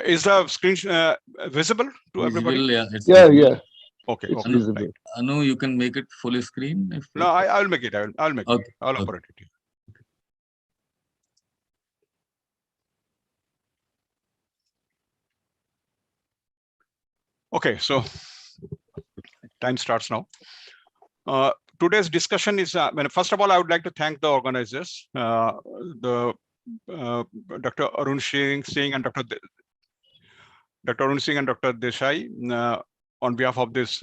Is the screen visible to everybody? Visible, yeah. It's Yeah, visible. yeah. Okay. It's Okay. visible. Right. Anu, you can make it full screen. If No, I'll make it. I'll make it. Okay. I'll Okay. operate it. Okay. So time starts now. Today's discussion is, first of all, I would like to thank the organizers, Dr. Arun Singh and Dr. Arun Singh and Dr. Desai, on behalf of this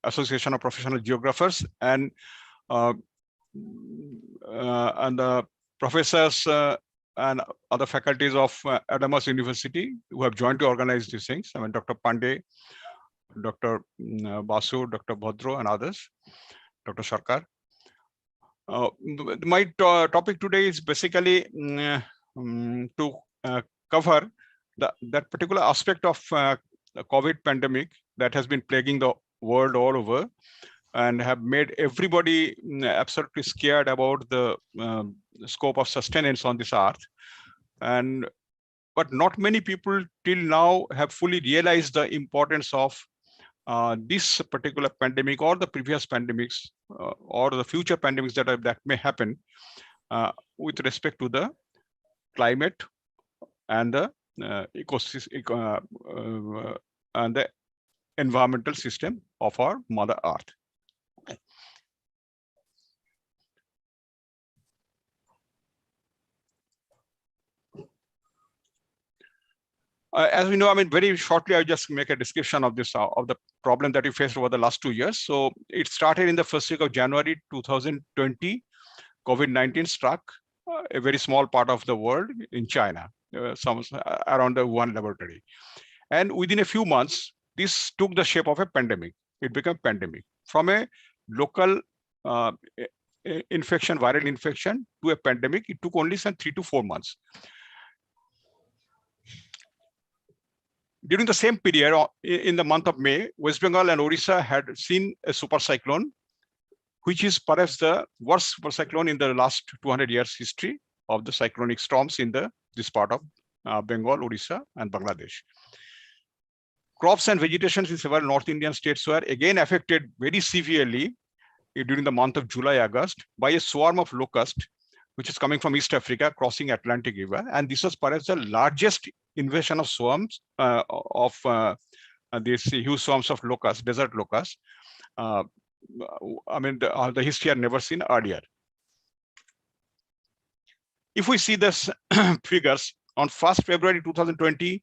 Association of Professional Geographers and the professors and other faculties of Adams University who have joined to organize these things. I mean, Dr. Pandey, Dr. Basu, Dr. Bhadro, and others, Dr. Sarkar. My topic today is basically to cover that particular aspect of the COVID pandemic that has been plaguing the world all over and have made everybody absolutely scared about the scope of sustenance on this earth. But not many people till now have fully realized the importance of this particular pandemic or the previous pandemics or the future pandemics that may happen with respect to the climate and the ecosystem and the environmental system of our Mother Earth. As we know, I mean, very shortly, I'll just make a description of this, of the problem that we faced over the last 2 years. So it started in the first week of January 2020. COVID-19 struck a very small part of the world in China, around the Wuhan laboratory. And within a few months, this took the shape of a pandemic. It became a pandemic. From a local infection, viral infection, to a pandemic, it took only some 3 to 4 months. During the same period, in the month of May, West Bengal and Odisha had seen a super cyclone, which is perhaps the worst super cyclone in the last 200 years history of the cyclonic storms in this part of Bengal, Odisha, and Bangladesh. Crops and vegetation in several North Indian states were again affected very severely during the month of July, August by a swarm of locusts, which is coming from East Africa, crossing Atlantic River. And this was perhaps the largest invasion of swarms these huge swarms of locusts, desert locusts. I mean, the history had never seen earlier. If we see this figures, on 1st February 2020,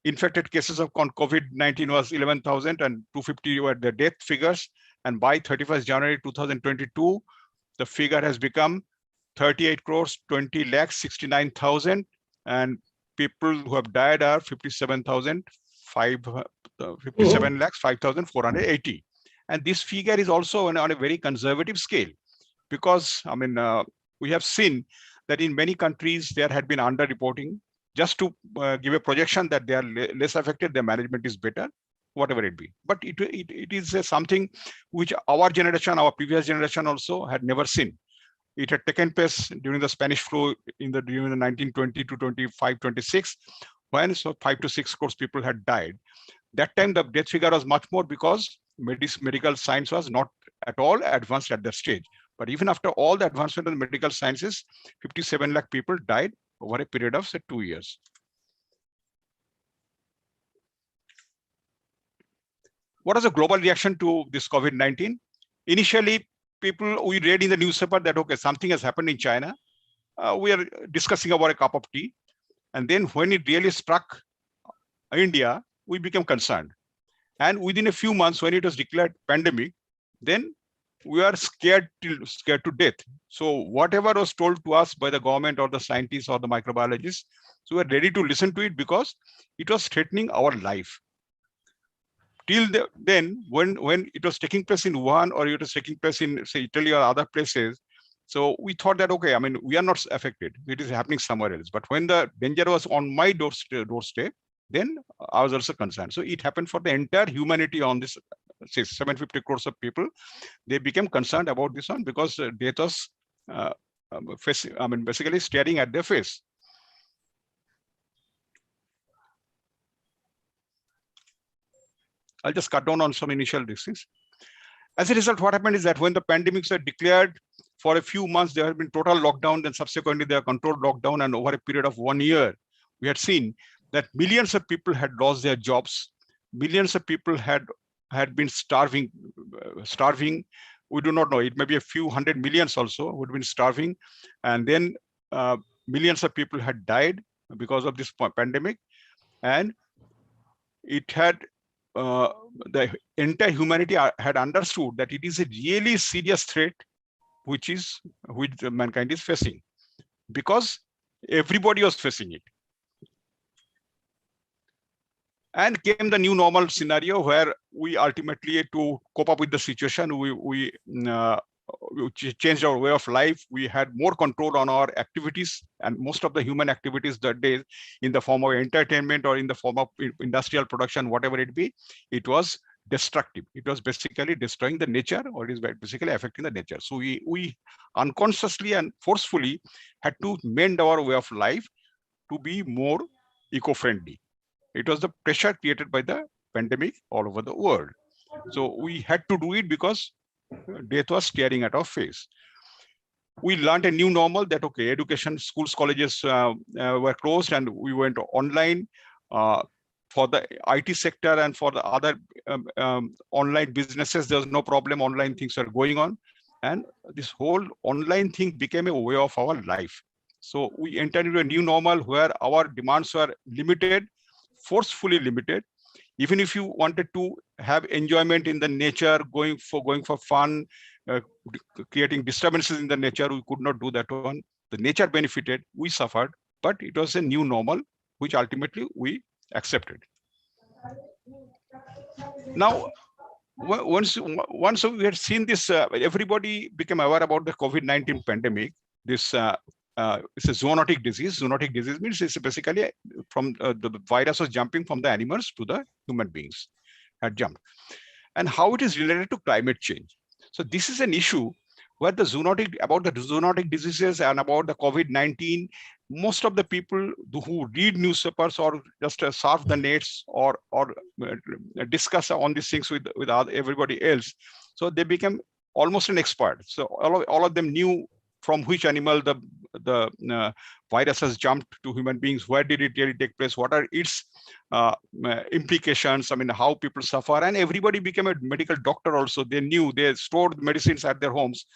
infected cases of COVID-19 was 11,000 and 250 were the death figures. And by 31st January 2022, the figure has become 38 crores, 20 lakhs, 69,000. And people who have died are 57 lakhs, 5,480. And this figure is also on a very conservative scale, because I mean, we have seen that in many countries there had been underreporting. Just to give a projection that they are less affected, their management is better, whatever it be. But it is something which our generation, our previous generation also had never seen. It had taken place during the Spanish flu during the 1920 to 25, 26, when 5 to 6 crores people had died. That time the death figure was much more because medical science was not at all advanced at that stage. But even after all the advancement of the medical sciences, 57 lakh people died over a period of, say, 2 years. What is the global reaction to this COVID-19? Initially, we read in the newspaper that, okay, something has happened in China. We are discussing about a cup of tea. And then when it really struck India, we became concerned. And within a few months, when it was declared pandemic, then we are scared to death. So whatever was told to us by the government or the scientists or the microbiologists, so we are ready to listen to it because it was threatening our life. Till then, when it was taking place in Wuhan or it was taking place in, say, Italy or other places, so we thought that, okay, I mean, we are not affected. It is happening somewhere else. But when the danger was on my doorstep, then I was also concerned. So it happened for the entire humanity on this, say, 750 crores of people. They became concerned about this one because death was basically staring at their face. I'll just cut down on some initial things. As a result, what happened is that when the pandemics were declared, for a few months, there had been total lockdown, then subsequently there controlled lockdown, and over a period of 1 year, we had seen that millions of people had lost their jobs. Millions of people had been starving. We do not know. It may be a few hundred millions also would have been starving. And then millions of people had died because of this pandemic. And it had the entire humanity had understood that it is a really serious threat which mankind is facing, because everybody was facing it. And came the new normal scenario where we ultimately, to cope up with the situation, we changed our way of life. We had more control on our activities, and most of the human activities that day, in the form of entertainment or in the form of industrial production, whatever it be, it was destructive. It was basically destroying the nature, or it is basically affecting the nature. So we unconsciously and forcefully had to mend our way of life to be more eco-friendly. It was the pressure created by the pandemic all over the world. So we had to do it because death was staring at our face. We learned a new normal that, okay, education, schools, colleges were closed, and we went online. For the IT sector and for the other online businesses, there's no problem. Online things are going on. And this whole online thing became a way of our life. So we entered into a new normal where our demands were limited, forcefully limited. Even if you wanted to have enjoyment in the nature, going for fun, creating disturbances in the nature, we could not do that one. The nature benefited, we suffered, but it was a new normal, which ultimately we accepted. Now, once we had seen this, everybody became aware about the COVID-19 pandemic. This it's a zoonotic disease. Zoonotic disease means it's basically from the virus was jumping from the animals to the human beings, had jumped. And how it is related to climate change. So this is an issue where the zoonotic diseases and about the COVID-19, most of the people who read newspapers or just surf the nets or discuss on these things with everybody else, so they became almost an expert. So all of them knew from which animal the virus has jumped to human beings, where did it really take place, what are its implications, I mean, how people suffer, and everybody became a medical doctor also. They knew, they stored medicines at their homes.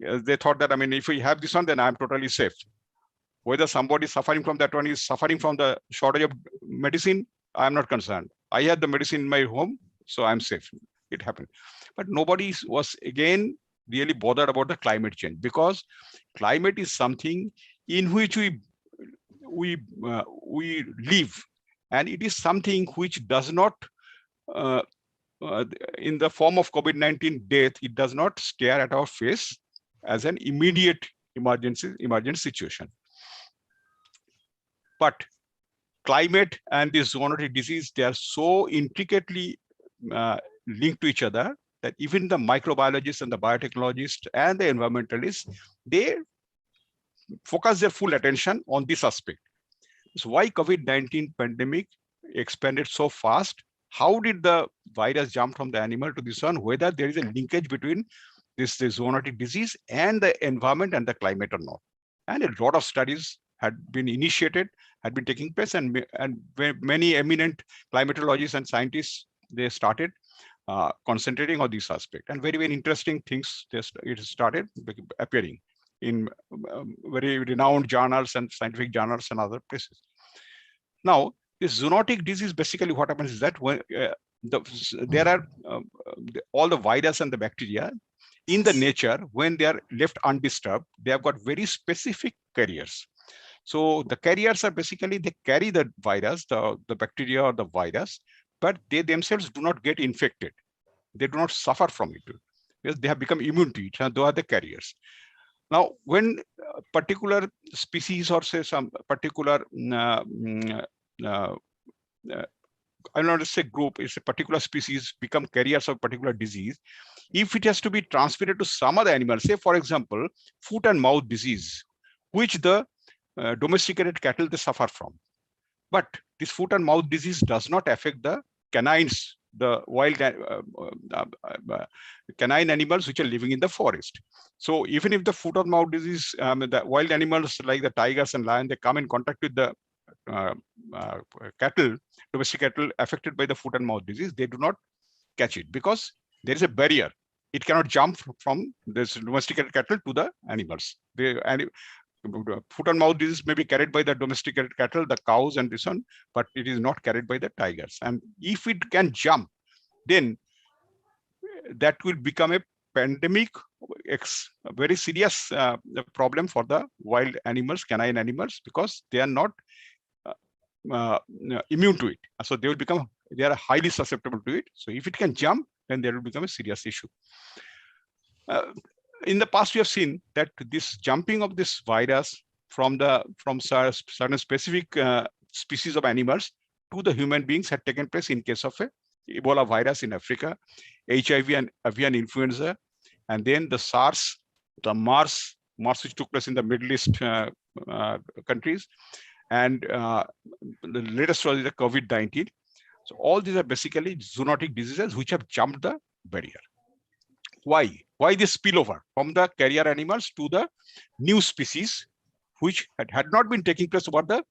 They thought that, I mean, if we have this one, then I'm totally safe. Whether somebody suffering from that one is suffering from the shortage of medicine, I'm not concerned. I had the medicine in my home, so I'm safe. It happened. But nobody was, again, really bothered about the climate change, because climate is something in which we live, and it is something which does not, in the form of COVID-19 death, it does not stare at our face as an immediate emergent situation. But climate and this zoonotic disease, they are so intricately linked to each other that even the microbiologists and the biotechnologists and the environmentalists, they focus their full attention on this aspect. So why COVID-19 pandemic expanded so fast? How did the virus jump from the animal to this one? Whether there is a linkage between this zoonotic disease and the environment and the climate or not. And a lot of studies had been initiated, had been taking place, and many eminent climatologists and scientists, they started concentrating on this aspect, and very, very interesting things it started appearing in very renowned journals and scientific journals and other places. Now, this zoonotic disease, basically what happens is that when there are all the virus and the bacteria in the nature, when they are left undisturbed, they have got very specific carriers. So the carriers are basically, they carry the virus, the bacteria or the virus, but they themselves do not get infected. They do not suffer from it, because they have become immune to it, and those are the carriers. Now, when a particular species, or say some particular, I don't want to say group, it's a particular species become carriers of particular disease, if it has to be transmitted to some other animal, say for example, foot and mouth disease, which the domesticated cattle, they suffer from. But this foot and mouth disease does not affect the canines, the wild canine animals which are living in the forest. So even if the foot and mouth disease, the wild animals like the tigers and lion, they come in contact with the uh, uh, cattle, domestic cattle affected by the foot and mouth disease, they do not catch it because there is a barrier. It cannot jump from this domesticated cattle to the animals. Foot and mouth disease may be carried by the domesticated cattle, the cows and this one, but it is not carried by the tigers. And if it can jump, then that will become a pandemic, a very serious problem for the wild animals, canine animals, because they are not immune to it. So they are highly susceptible to it. So if it can jump, then there will become a serious issue. In the past, we have seen that this jumping of this virus from certain specific species of animals to the human beings had taken place in case of a Ebola virus in Africa, HIV and avian influenza, and then the SARS, the MERS which took place in the Middle East countries, and the latest was the COVID-19. So all these are basically zoonotic diseases which have jumped the barrier. Why? Why this spillover from the carrier animals to the new species, which had not been taking place over the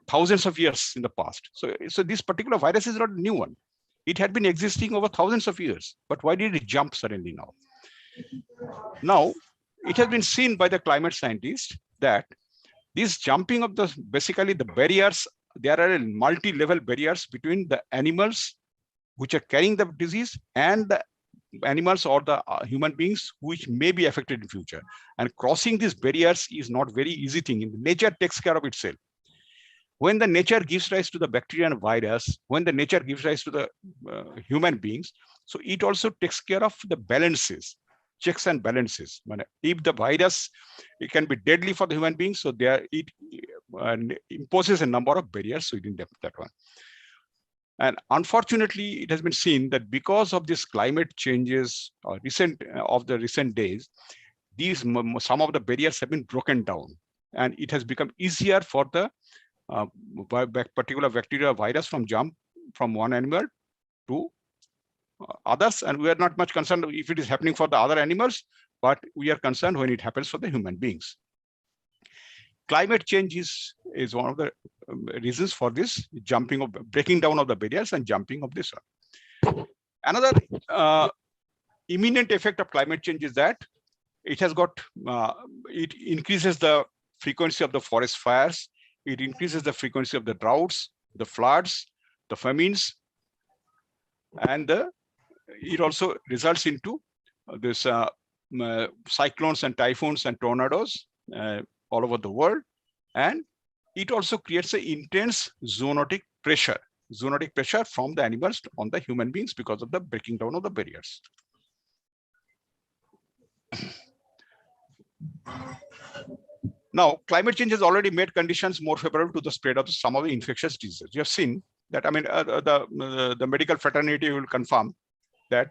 thousands of years in the past? So this particular virus is not a new one. It had been existing over thousands of years, but why did it jump suddenly now? Now, it has been seen by the climate scientists that this jumping of basically the barriers, there are multi-level barriers between the animals which are carrying the disease and the animals or the human beings which may be affected in future. And crossing these barriers is not very easy thing. Nature takes care of itself. When the nature gives rise to the bacteria and virus, when the nature gives rise to the human beings, so it also takes care of the balances, checks and balances. If the virus, it can be deadly for the human beings, so it imposes a number of barriers within that one. And unfortunately, it has been seen that because of this climate changes of the recent days, some of the barriers have been broken down, and it has become easier for the particular bacteria virus from jump from one animal to others. And we are not much concerned if it is happening for the other animals, but we are concerned when it happens for the human beings. Climate change is one of the reasons for this breaking down of the barriers and jumping of this one. Another imminent effect of climate change is that it increases the frequency of the forest fires. It increases the frequency of the droughts, the floods, the famines, and it also results into this cyclones and typhoons and tornadoes all over the world. And it also creates an intense zoonotic pressure from the animals on the human beings because of the breaking down of the barriers. Now, climate change has already made conditions more favorable to the spread of some of the infectious diseases. You have seen that, the medical fraternity will confirm that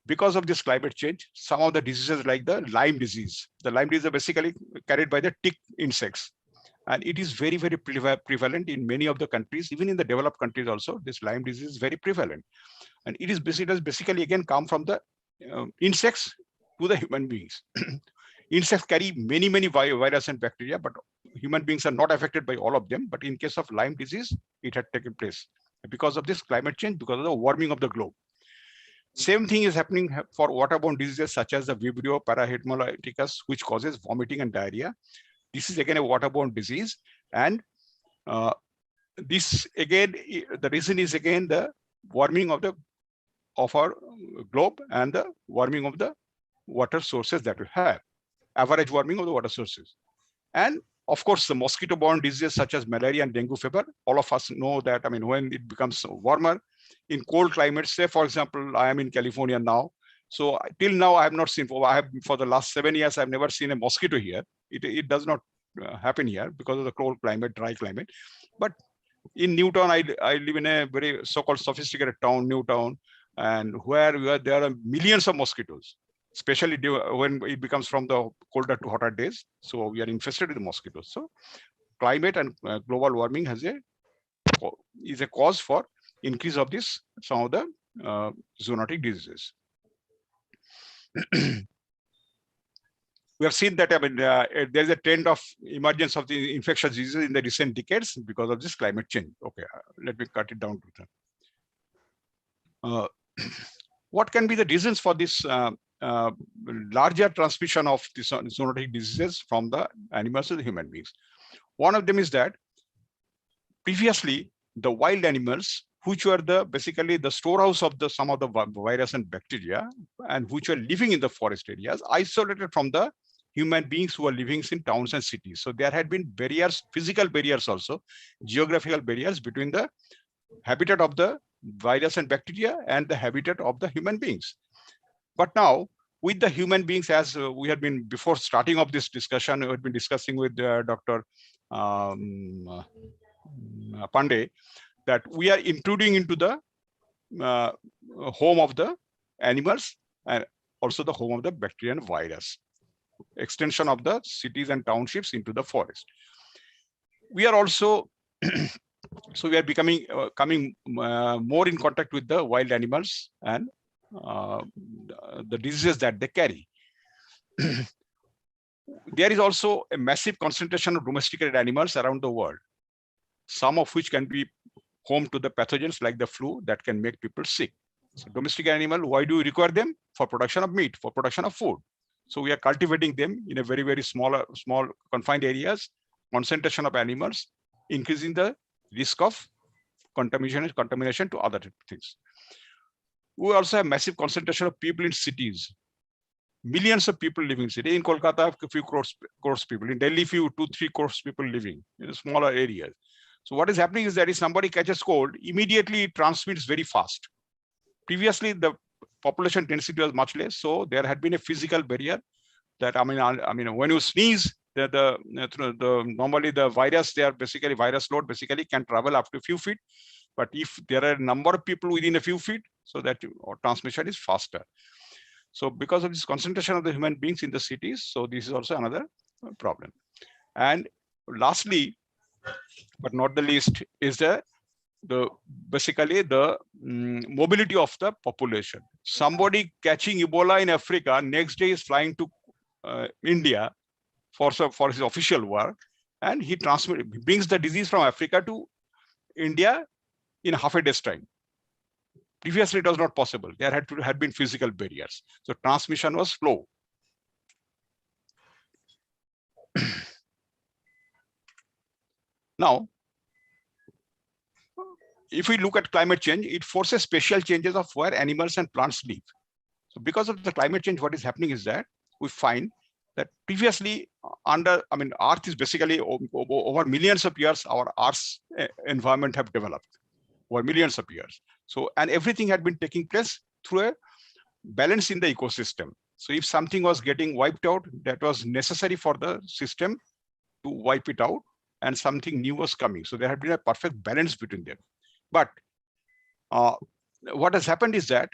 because of this climate change, some of the diseases like the Lyme disease. The Lyme disease are basically carried by the tick insects. And it is very, very prevalent in many of the countries, even in the developed countries also, this Lyme disease is very prevalent. And it has basically again come from the insects to the human beings. Insects carry many, many viruses and bacteria, but human beings are not affected by all of them. But in case of Lyme disease, it had taken place because of this climate change, because of the warming of the globe. Same thing is happening for waterborne diseases such as the Vibrio parahemolyticus, which causes vomiting and diarrhea. This is again a waterborne disease. And this again, the reason is again the warming of our globe and the warming of the water sources that we have. Average warming of the water sources. And of course, the mosquito-borne diseases such as malaria and dengue fever, all of us know that, when it becomes warmer in cold climates, say, for example, I am in California now. So till now, I have not seen, for the last 7 years, I've never seen a mosquito here. It does not happen here because of the cold climate, dry climate. But in Newtown, I live in a very so-called sophisticated town, Newtown, and where there are millions of mosquitoes, especially when it becomes from the colder to hotter days. So we are infested with mosquitoes. So climate and global warming is a cause for increase of some of the zoonotic diseases. We have seen that there is a trend of emergence of the infectious diseases in the recent decades because of this climate change. Okay, let me cut it down to that. What can be the reasons for this larger transmission of this zoonotic diseases from the animals to the human beings? One of them is that previously the wild animals, which were basically the storehouse of some of the virus and bacteria, and which were living in the forest areas, isolated from the human beings who are living in towns and cities. So there had been barriers, physical barriers also, geographical barriers between the habitat of the virus and bacteria and the habitat of the human beings. But now, with the human beings, as we had been before starting of this discussion, we had been discussing with Dr. Pandey, that we are intruding into the home of the animals and also the home of the bacteria and virus. Extension of the cities and townships into the forest. We are also so we are becoming coming more in contact with the wild animals and the diseases that they carry. There is also a massive concentration of domesticated animals around the world, some of which can be home to the pathogens like the flu that can make people sick. So domestic animal, why do we require them? For production of meat, for production of food. So we are cultivating them in a very, very small confined areas, concentration of animals, increasing the risk of contamination to other things. We also have massive concentration of people in cities. Millions of people living in cities. In Kolkata, a few crores people. In Delhi, 2-3 crores people living in smaller areas. So what is happening is that if somebody catches cold, immediately it transmits very fast. Previously, the population density was much less, so there had been a physical barrier. That when you sneeze, normally the virus, virus load basically can travel up to a few feet. But if there are a number of people within a few feet, so that transmission is faster. So because of this concentration of the human beings in the cities, so this is also another problem. And lastly, but not the least, is the mobility of the population. Somebody catching Ebola in Africa, next day is flying to India for his official work, and he brings the disease from Africa to India in half a day's time. Previously, it was not possible. There had been physical barriers, so transmission was slow. Now, if we look at climate change, it forces spatial changes of where animals and plants live. So because of the climate change, what is happening is that we find that previously Earth is basically over millions of years, our Earth's environment have developed over millions of years. So, and everything had been taking place through a balance in the ecosystem. So if something was getting wiped out, that was necessary for the system to wipe it out, and something new was coming. So there had been a perfect balance between them. But what has happened is that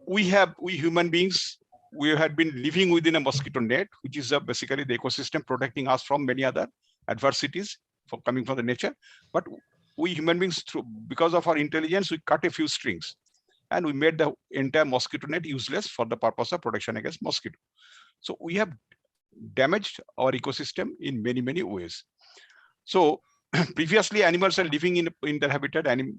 we human beings, we had been living within a mosquito net, which is basically the ecosystem protecting us from many other adversities coming from the nature. But we human beings, because of our intelligence, we cut a few strings, and we made the entire mosquito net useless for the purpose of protection against mosquito. So we have damaged our ecosystem in many, many ways. So previously, animals are living in their habitat, and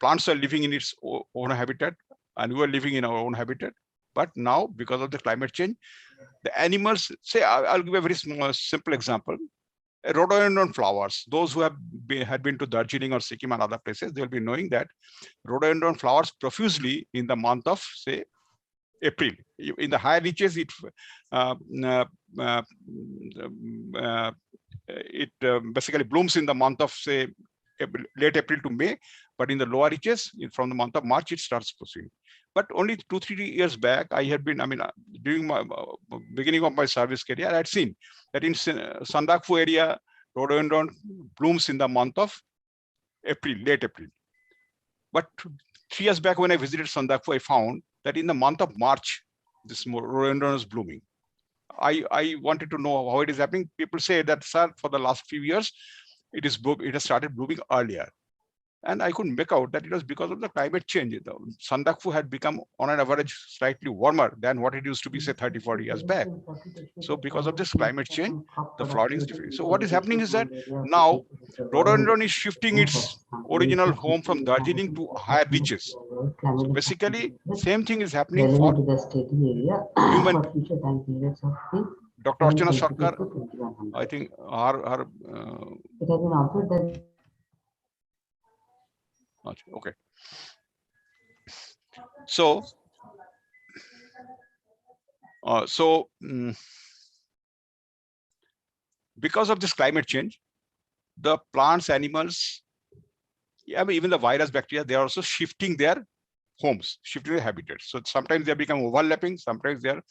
plants are living in its own habitat, and we were living in our own habitat. But now, because of the climate change, the animals, say, I'll give a very simple example. Rhododendron flowers, those who had been to Darjeeling or Sikkim and other places, they'll be knowing that rhododendron flowers profusely in the month of, say, April. In the higher reaches, it basically blooms in the month of, say, late April to May, but in the lower reaches, from the month of March, it starts proceeding. But only 2-3 years back, I had been, during my beginning of my service career, I had seen that in Sandakphu area, rhododendron blooms in the month of April, late April. But 3 years back, when I visited Sandakphu, I found that in the month of March, this rhododendron is blooming. I wanted to know how it is happening. People say that, sir, for the last few years, it has started blooming earlier. And I couldn't make out that it was because of the climate change. The Sandakphu had become on an average slightly warmer than what it used to be, say 30, 40 years back. So because of this climate change, the flowering is different. So what is happening is that now rhododendron is shifting its original home from Darjeeling to higher reaches. So basically, same thing is happening for human. Dr. Archana Sarkar, I think her it has been observed that okay. So because of this climate change, the plants, animals, even the virus, bacteria, they are also shifting their homes, shifting their habitats. So sometimes they become overlapping, sometimes they are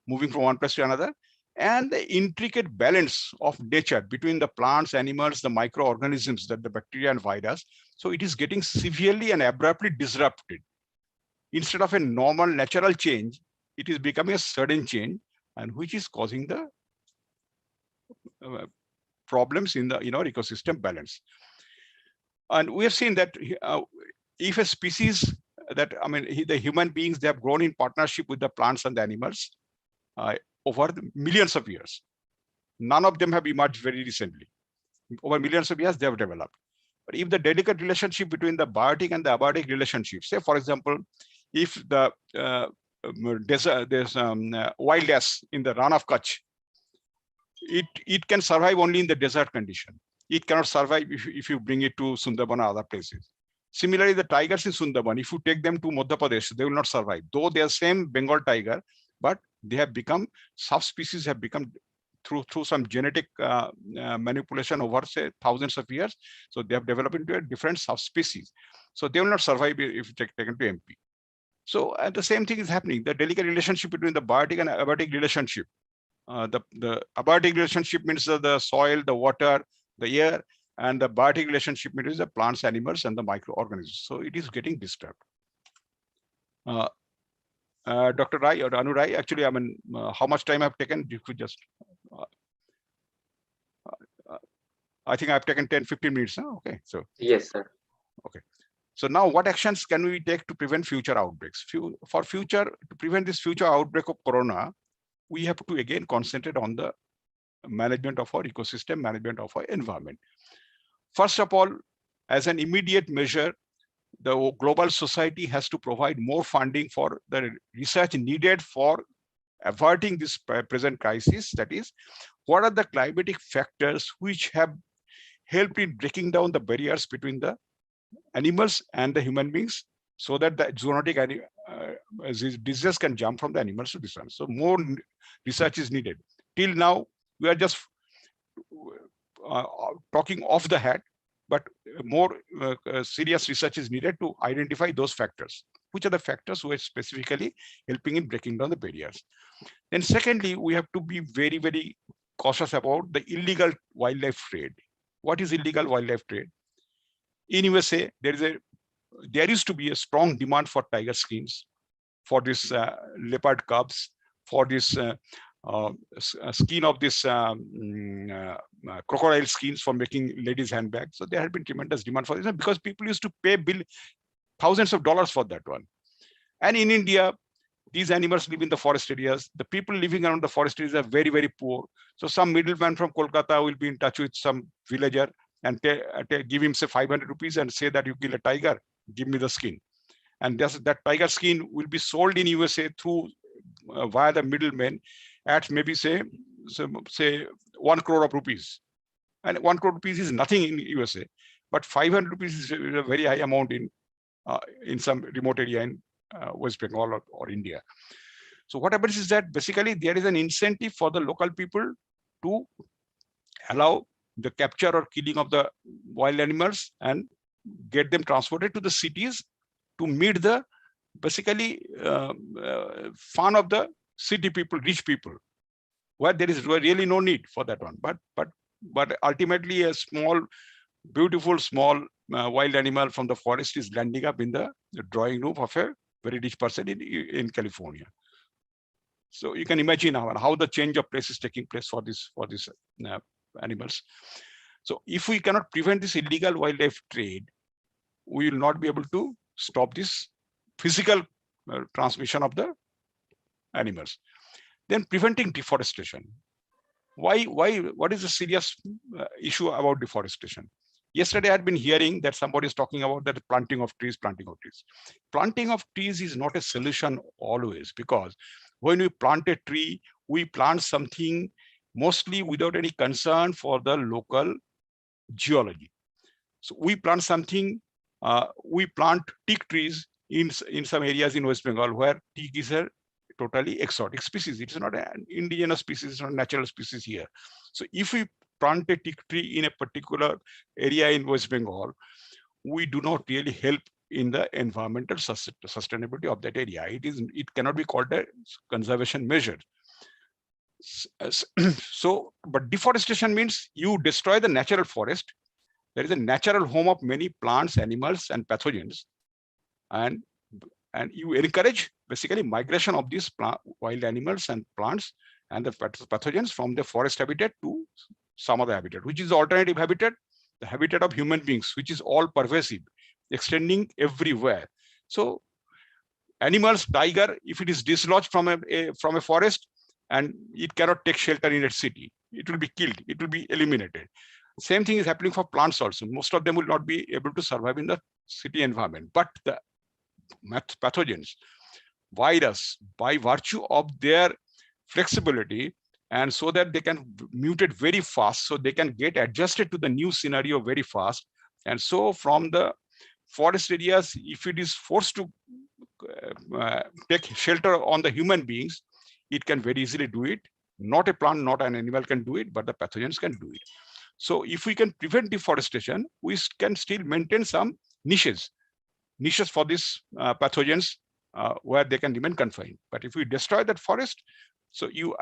moving from one place to another. And the intricate balance of nature between the plants, animals, the microorganisms, that the bacteria and virus, so it is getting severely and abruptly disrupted. Instead of a normal natural change, it is becoming a sudden change, and which is causing the problems in the our ecosystem balance. And we have seen that if a species that, the human beings, they have grown in partnership with the plants and the animals over the millions of years. None of them have emerged very recently. Over millions of years, they have developed. But if the delicate relationship between the biotic and the abiotic relationship, say, for example, if the there's wild ass in the Ran of Kutch, it can survive only in the desert condition. It cannot survive if you bring it to Sundarban or other places. Similarly, the tigers in Sundarban, if you take them to Madhya Pradesh, they will not survive. Though they are same Bengal tiger, but they have become, subspecies have become through some genetic manipulation over, say, thousands of years. So they have developed into a different subspecies. So they will not survive if taken to MP. So the same thing is happening. The delicate relationship between the biotic and abiotic relationship. The abiotic relationship means the soil, the water, the air, and the biotic relationship means the plants, animals, and the microorganisms. So it is getting disturbed. Dr. Rai or Anu Rai, actually, how much time I've taken? You could just, I think I've taken 10, 15 minutes. Huh? Okay, so. Yes, sir. Okay. So now what actions can we take to prevent future outbreaks? To prevent this future outbreak of corona, we have to again concentrate on the management of our ecosystem, management of our environment. First of all, as an immediate measure, the global society has to provide more funding for the research needed for averting this present crisis. That is, what are the climatic factors which have helped in breaking down the barriers between the animals and the human beings, so that the zoonotic diseases can jump from the animals to this one. So more research is needed. Till now, we are just talking off the hat, but more serious research is needed to identify those factors. Which are the factors who are specifically helping in breaking down the barriers? Then secondly, we have to be very, very cautious about the illegal wildlife trade. What is illegal wildlife trade? In USA, there used to be a strong demand for tiger skins, for this leopard cubs, for this skin of this crocodile skins for making ladies' handbags. So there had been tremendous demand for this because people used to pay thousands of dollars for that one. And in India, these animals live in the forest areas. The people living around the forest areas are very, very poor. So some middleman from Kolkata will be in touch with some villager and give him, say, 500 rupees and say that you kill a tiger, give me the skin. And that tiger skin will be sold in USA through via the middlemen at maybe say 1 crore of rupees. And 1 crore rupees is nothing in USA, but 500 rupees is a very high amount in some remote area in West Bengal or India. So what happens is that basically there is an incentive for the local people to allow the capture or killing of the wild animals and get them transported to the cities to meet the basically fun of the city people, rich people, where there is really no need for that one. But ultimately, a small, beautiful, small wild animal from the forest is landing up in the drawing room of a very rich person in California. So you can imagine how the change of place is taking place for these animals. So if we cannot prevent this illegal wildlife trade, we will not be able to stop this physical transmission of the animals. Then preventing deforestation. What is the serious issue about deforestation? Yesterday I had been hearing that somebody is talking about that planting of trees. Planting of trees is not a solution always, because when we plant a tree, we plant something mostly without any concern for the local geology. So we plant something, we plant teak trees in some areas in West Bengal where teak is a totally exotic species. It's not an indigenous species, it's not a natural species here. So if we plant a teak tree in a particular area in West Bengal, we do not really help in the environmental sustainability of that area. It cannot be called a conservation measure. So, but deforestation means you destroy the natural forest. There is a natural home of many plants, animals, and pathogens, and you encourage basically migration of these wild animals and plants and the pathogens from the forest habitat to some other habitat, which is alternative habitat, the habitat of human beings, which is all pervasive, extending everywhere. So animals, tiger, if it is dislodged from a forest and it cannot take shelter in a city, it will be killed, it will be eliminated. Same thing is happening for plants also. Most of them will not be able to survive in the city environment, but the pathogens, virus, by virtue of their flexibility, and so that they can mutate very fast, so they can get adjusted to the new scenario very fast. And so from the forest areas, if it is forced to take shelter on the human beings, it can very easily do it. Not a plant, not an animal can do it, but the pathogens can do it. So if we can prevent deforestation, we can still maintain some niches for these pathogens where they can remain confined. But if we destroy that forest, so you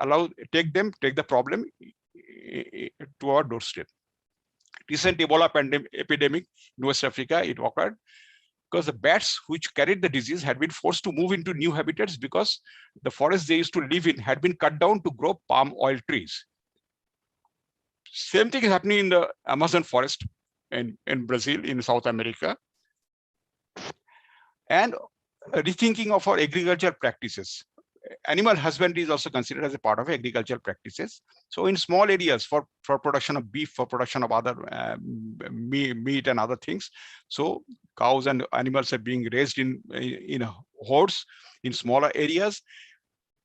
take the problem to our doorstep. Recent Ebola epidemic in West Africa, it occurred because the bats which carried the disease had been forced to move into new habitats because the forests they used to live in had been cut down to grow palm oil trees. Same thing is happening in the Amazon forest in Brazil, in South America. And rethinking of our agricultural practices. Animal husbandry is also considered as a part of agricultural practices. So in small areas for production of beef, for production of other meat and other things. So cows and animals are being raised in hordes in smaller areas.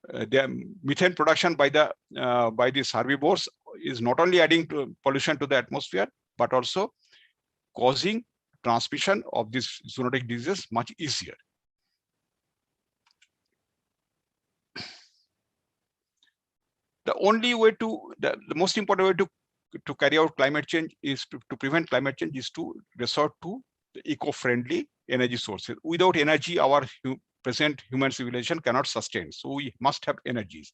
The methane production by these herbivores is not only adding to pollution to the atmosphere, but also causing transmission of these zoonotic diseases much easier. The most important way to carry out climate change is to prevent climate change is to resort to the eco-friendly energy sources. Without energy, our present human civilization cannot sustain. So we must have energies.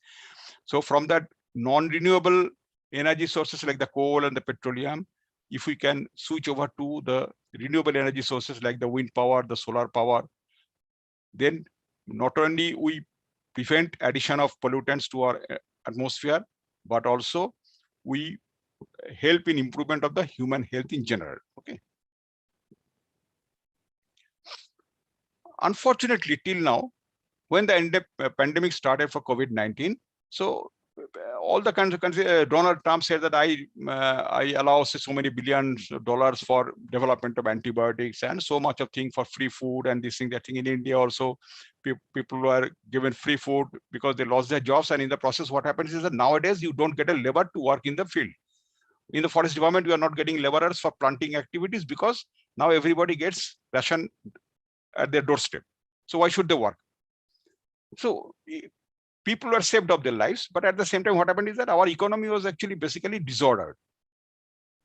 So from that non-renewable energy sources like the coal and the petroleum, if we can switch over to the renewable energy sources like the wind power, the solar power, then not only we prevent addition of pollutants to our atmosphere, but also we help in improvement of the human health in general. Okay. Unfortunately, till now, when the pandemic started for COVID-19, so all the countries, Donald Trump said that I allow so many billions of dollars for development of antibiotics and so much of thing for free food and this thing, that thing. In India also, people were given free food because they lost their jobs. And in the process, what happens is that nowadays you don't get a labor to work in the field. In the forest department, we are not getting laborers for planting activities because now everybody gets ration at their doorstep. So why should they work? So people were saved of their lives, but at the same time, what happened is that our economy was actually basically disordered.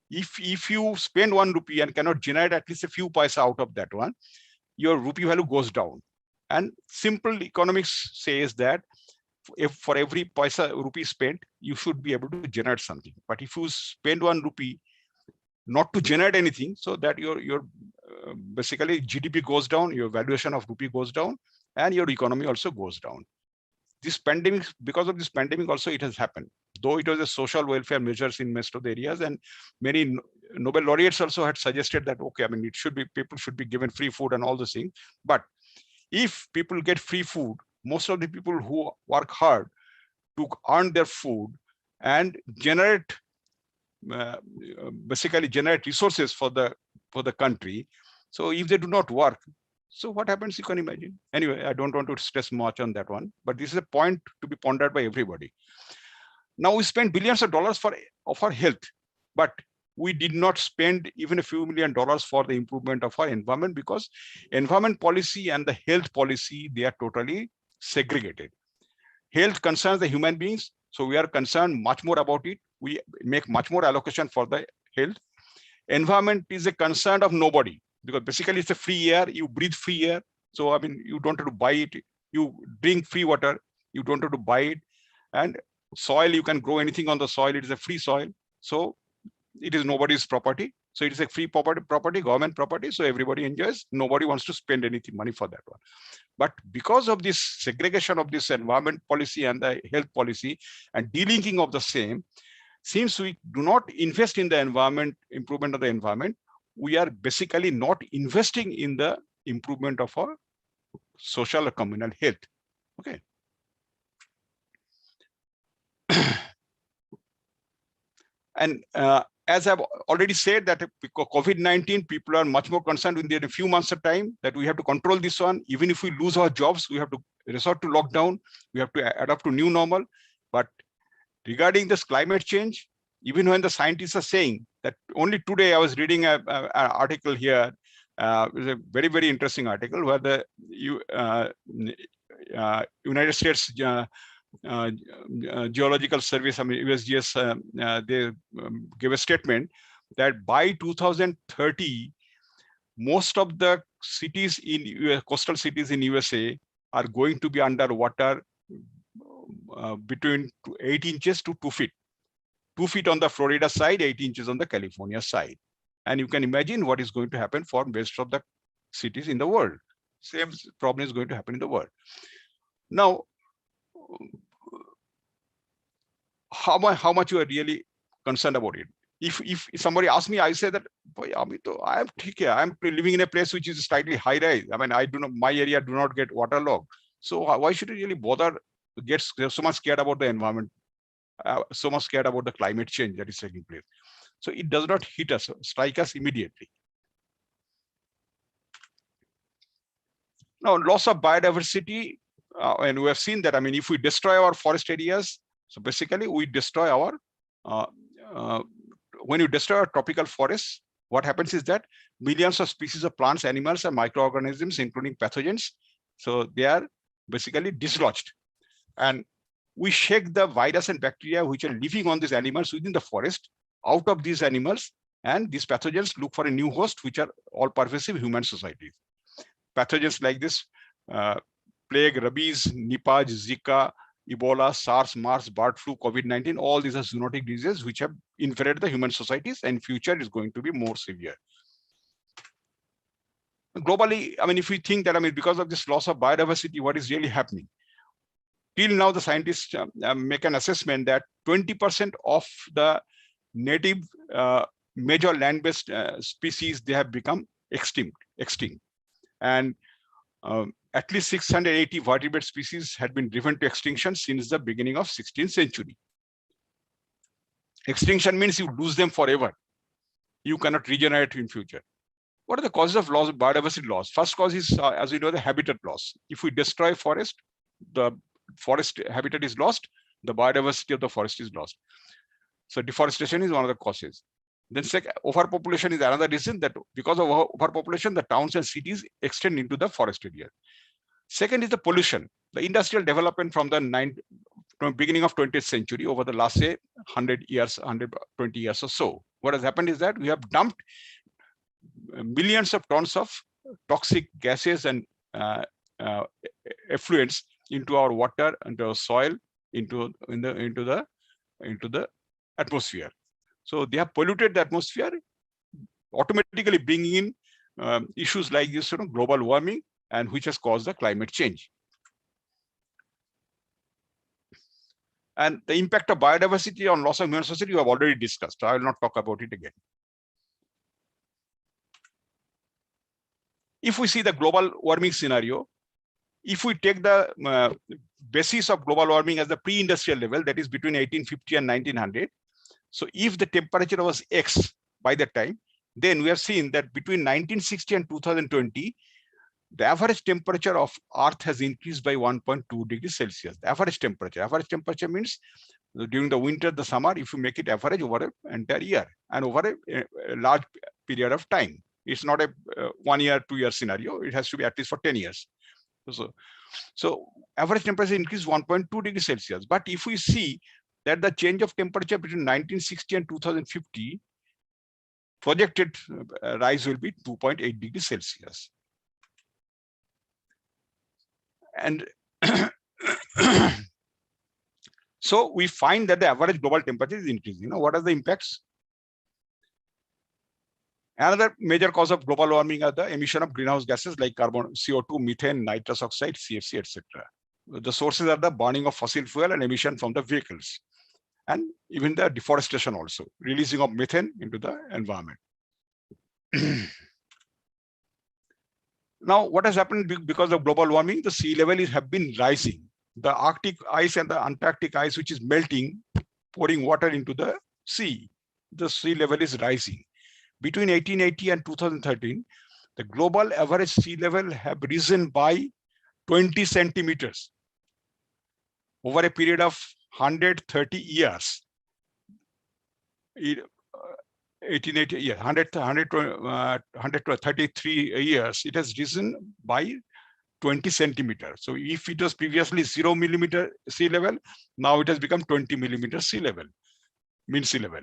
If you spend 1 rupee and cannot generate at least a few paisa out of that one, your rupee value goes down. And simple economics says that if for every paisa rupee spent, you should be able to generate something. But if you spend 1 rupee not to generate anything, so that your basically GDP goes down, your valuation of rupee goes down, and your economy also goes down. This pandemic, because of this pandemic also, it has happened. Though it was a social welfare measures in most of the areas, and many Nobel laureates also had suggested that, okay, I mean, it should be, people should be given free food and all those things. But if people get free food, most of the people who work hard to earn their food and generate, basically generate resources for the country. So if they do not work, so what happens, you can imagine. Anyway, I don't want to stress much on that one, but this is a point to be pondered by everybody. Now we spend billions of dollars for our health, but we did not spend even a few $1 million for the improvement of our environment, because environment policy and the health policy, they are totally segregated. Health concerns the human beings, so we are concerned much more about it. We make much more allocation for the health. Environment is a concern of nobody, because basically it's a free air, you breathe free air. So I mean, you don't have to buy it. You drink free water, you don't have to buy it. And soil, you can grow anything on the soil, it is a free soil. So it is nobody's property. So it is a free property, government property. So everybody enjoys, nobody wants to spend anything money for that one. But because of this segregation of this environment policy and the health policy and delinking of the same, since we do not invest in the environment, improvement of the environment, we are basically not investing in the improvement of our social or communal health. Okay. And as I've already said, that because COVID-19, people are much more concerned within a few months of time that we have to control this one. Even if we lose our jobs, we have to resort to lockdown. We have to adapt to new normal. But regarding this climate change, even when the scientists are saying that, only today I was reading an article here, it was a very, very interesting article where the United States Geological Service, I mean USGS, they gave a statement that by 2030, most of the cities in coastal cities in USA are going to be underwater between 8 inches to 2 feet. 2 feet on the Florida side, 8 inches on the California side. And you can imagine what is going to happen for most of the cities in the world. Same problem is going to happen in the world. Now, how much you are really concerned about it? If somebody asks me, I say that, boy, I am living in a place which is slightly high rise. I mean, my area do not get waterlogged. So why should you really bother get so much scared about the environment, so much scared about the climate change that is taking place? So it does not hit us, strike us immediately. Now, loss of biodiversity, and we have seen that, I mean, if we destroy our forest areas, so basically we destroy our, when you destroy our tropical forests, what happens is that millions of species of plants, animals, and microorganisms, including pathogens, so they are basically dislodged. And we shake the virus and bacteria which are living on these animals within the forest out of these animals, and these pathogens look for a new host, which are all pervasive human societies. Pathogens like this, plague, rabies, Nipah, Zika, Ebola, SARS, MERS, bird flu, COVID-19, all these are zoonotic diseases which have infected the human societies, and future is going to be more severe. Globally, I mean, if we think that, I mean, because of this loss of biodiversity, what is really happening? Till now, the scientists make an assessment that 20% of the native major land-based species, they have become extinct. And at least 680 vertebrate species had been driven to extinction since the beginning of 16th century. Extinction means you lose them forever. You cannot regenerate in future. What are the causes of loss, biodiversity loss? First cause is, as we know, the habitat loss. If we destroy forest, the forest habitat is lost, the biodiversity of the forest is lost. So deforestation is one of the causes. Then second, overpopulation is another reason, that because of overpopulation, the towns and cities extend into the forest area. Second is the pollution. The industrial development from the beginning of 20th century over the last, say, 100 years, 120 years or so. What has happened is that we have dumped millions of tons of toxic gases and effluents into our water, into our soil, into the atmosphere. So they have polluted the atmosphere, automatically bringing in issues like this, global warming, and which has caused the climate change. And the impact of biodiversity on loss of human society, we have already discussed. I will not talk about it again. If we see the global warming scenario, if we take the basis of global warming as the pre-industrial level, that is between 1850 and 1900. So if the temperature was X by that time, then we have seen that between 1960 and 2020, the average temperature of Earth has increased by 1.2 degrees Celsius. The average temperature means during the winter, the summer, if you make it average over an entire year and over a large period of time. It's not a 1 year, 2 year scenario. It has to be at least for 10 years. So average temperature increased 1.2 degrees Celsius. But if we see that the change of temperature between 1960 and 2050, projected rise will be 2.8 degrees Celsius. And so we find that the average global temperature is increasing. What are the impacts? Another major cause of global warming are the emission of greenhouse gases like carbon, CO2, methane, nitrous oxide, CFC, etc. The sources are the burning of fossil fuel and emission from the vehicles, and even the deforestation also, releasing of methane into the environment. Now, what has happened because of global warming? The sea level have been rising. The Arctic ice and the Antarctic ice, which is melting, pouring water into the sea. The sea level is rising. Between 1880 and 2013, the global average sea level have risen by 20 centimeters over a period of 130 years. 1880, yeah, 133 years, it has risen by 20 centimeters. So if it was previously 0 millimeter sea level, now it has become 20 millimeter sea level, mean sea level.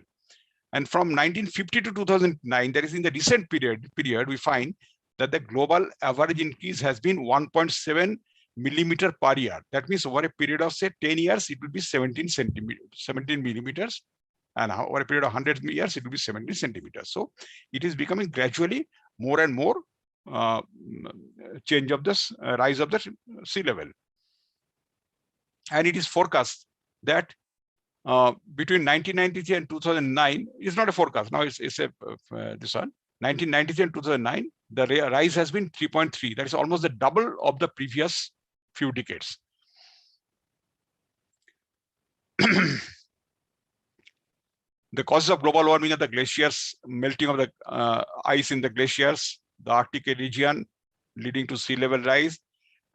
And from 1950 to 2009, that is in the recent period, we find that the global average increase has been 1.7 millimeter per year. That means over a period of say 10 years, it will be 17 millimeters. And over a period of 100 years, it will be 70 centimeters. So it is becoming gradually more and more change of this rise of the sea level. And it is forecast that between 1993 and 2009, it's not a forecast, now it's a this one, 1993 and 2009, the rise has been 3.3. That is almost the double of the previous few decades. The causes of global warming are the glaciers, melting of the ice in the glaciers, the Arctic region leading to sea level rise.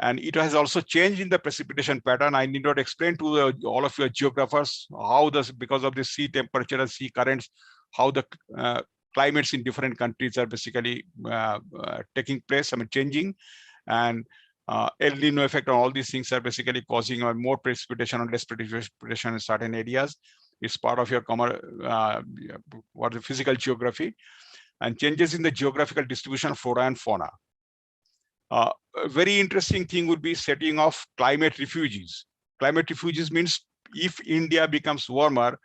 And it has also changed in the precipitation pattern. I need not explain to all of your geographers how this, because of the sea temperature and sea currents, how the climates in different countries are basically taking place, changing. And El Nino effect on all these things are basically causing more precipitation or less precipitation in certain areas. It's part of your what the physical geography, and changes in the geographical distribution of flora and fauna. A very interesting thing would be setting of climate refuges. Climate refuges means if India becomes warmer,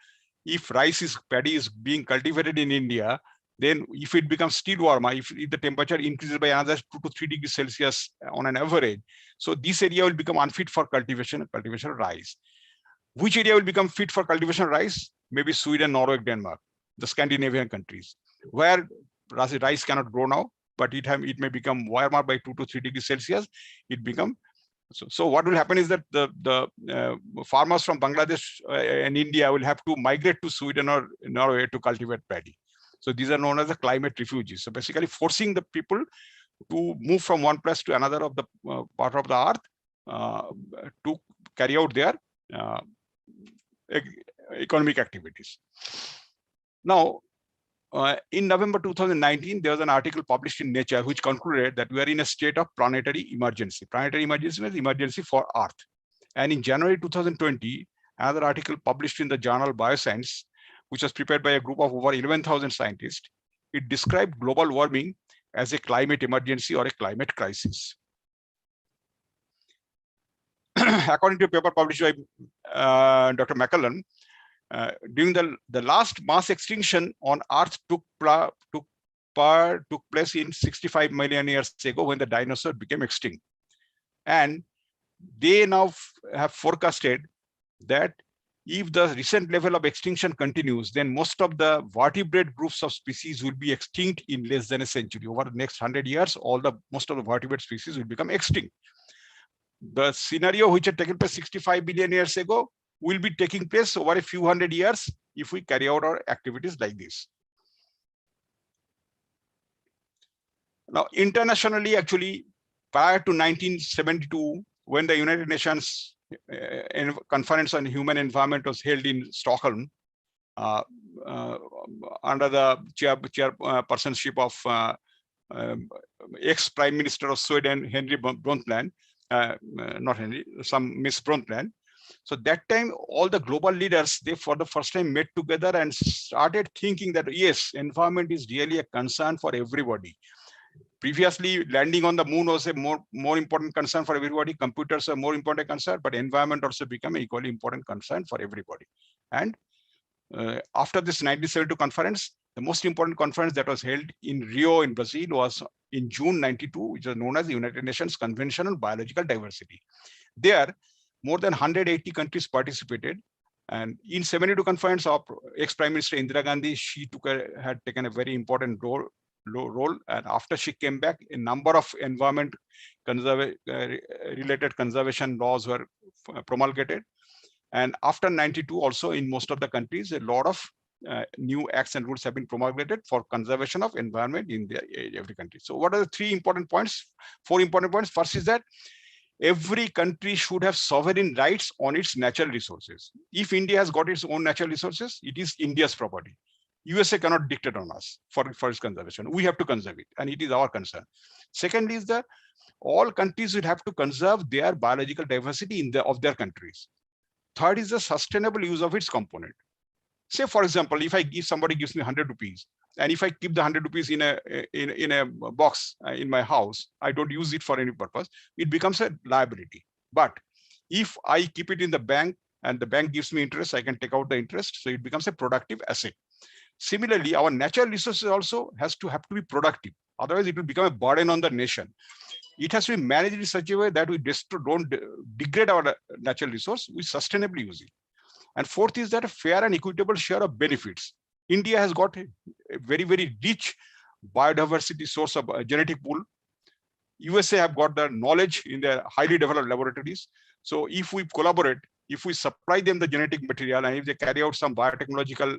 if paddy is being cultivated in India, then if it becomes still warmer, if the temperature increases by another 2 to 3 degrees Celsius on an average, so this area will become unfit for cultivation rise. Which area will become fit for cultivation rice? Maybe Sweden, Norway, Denmark, the Scandinavian countries, where rice cannot grow now, but it may become warmer by 2 to 3 degrees Celsius. It become so what will happen is that the farmers from Bangladesh and India will have to migrate to Sweden or Norway to cultivate paddy. So these are known as the climate refugees. So basically forcing the people to move from one place to another of the part of the earth to carry out their economic activities. Now, in November 2019, there was an article published in Nature which concluded that we are in a state of planetary emergency. Planetary emergency means emergency for Earth. And in January 2020, another article published in the journal Bioscience, which was prepared by a group of over 11,000 scientists, it described global warming as a climate emergency or a climate crisis. According to a paper published by Dr. McCullen, during the last mass extinction on Earth took place in 65 million years ago when the dinosaur became extinct. And they now have forecasted that if the recent level of extinction continues, then most of the vertebrate groups of species will be extinct in less than a century. Over the next 100 years, most of the vertebrate species will become extinct. The scenario which had taken place 65 billion years ago will be taking place over a few hundred years if we carry out our activities like this. Now, internationally, actually, prior to 1972, when the United Nations Conference on Human Environment was held in Stockholm, under the chairpersonship of ex-Prime Minister of Sweden, Henry Brundtland, not Henry, some Miss Brundtland. So that time, all the global leaders, they for the first time met together and started thinking that, yes, environment is really a concern for everybody. Previously, landing on the moon was a more important concern for everybody. Computers are more important concern, but environment also became an equally important concern for everybody. And after this 1972 conference, the most important conference that was held in Rio in Brazil was in June 92, which is known as the United Nations Convention on Biological Diversity. There, more than 180 countries participated. And in 72 conference of ex-Prime Minister Indira Gandhi, she had taken a very important role. And after she came back, a number of environment related conservation laws were promulgated. And after 92, also in most of the countries, a lot of new acts and rules have been promulgated for conservation of environment in every country. So what are the 4 important points? First is that every country should have sovereign rights on its natural resources. If India has got its own natural resources, it is India's property. USA cannot dictate on us for its conservation. We have to conserve it, and it is our concern. Second is that all countries will have to conserve their biological diversity of their countries. Third is the sustainable use of its component. Say, for example, if somebody gives me 100 rupees, and if I keep the 100 rupees in a box in my house, I don't use it for any purpose, it becomes a liability. But if I keep it in the bank and the bank gives me interest, I can take out the interest, so it becomes a productive asset. Similarly, our natural resources also have to be productive. Otherwise, it will become a burden on the nation. It has to be managed in such a way that we don't degrade our natural resource, we sustainably use it. And fourth is that a fair and equitable share of benefits. India has got a very, very rich biodiversity source of genetic pool. USA have got the knowledge in their highly developed laboratories. So if we collaborate, if we supply them the genetic material, and if they carry out some biotechnological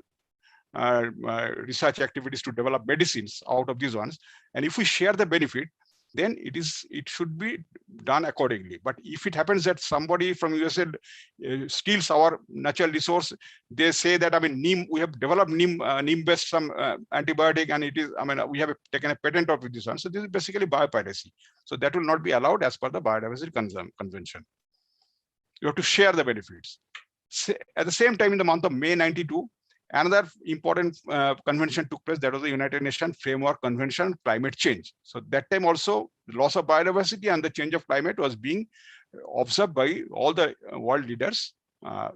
research activities to develop medicines out of these ones, and if we share the benefit, then it should be done accordingly. But if it happens that somebody from USA steals our natural resource, they say that, we have developed neem-based some antibiotic, and we have taken a patent of this one. So this is basically biopiracy. So that will not be allowed as per the Biodiversity Convention. You have to share the benefits. At the same time, in the month of May 92, another important convention took place. That was the United Nations Framework Convention on Climate Change. So that time also, the loss of biodiversity and the change of climate was being observed by all the world leaders,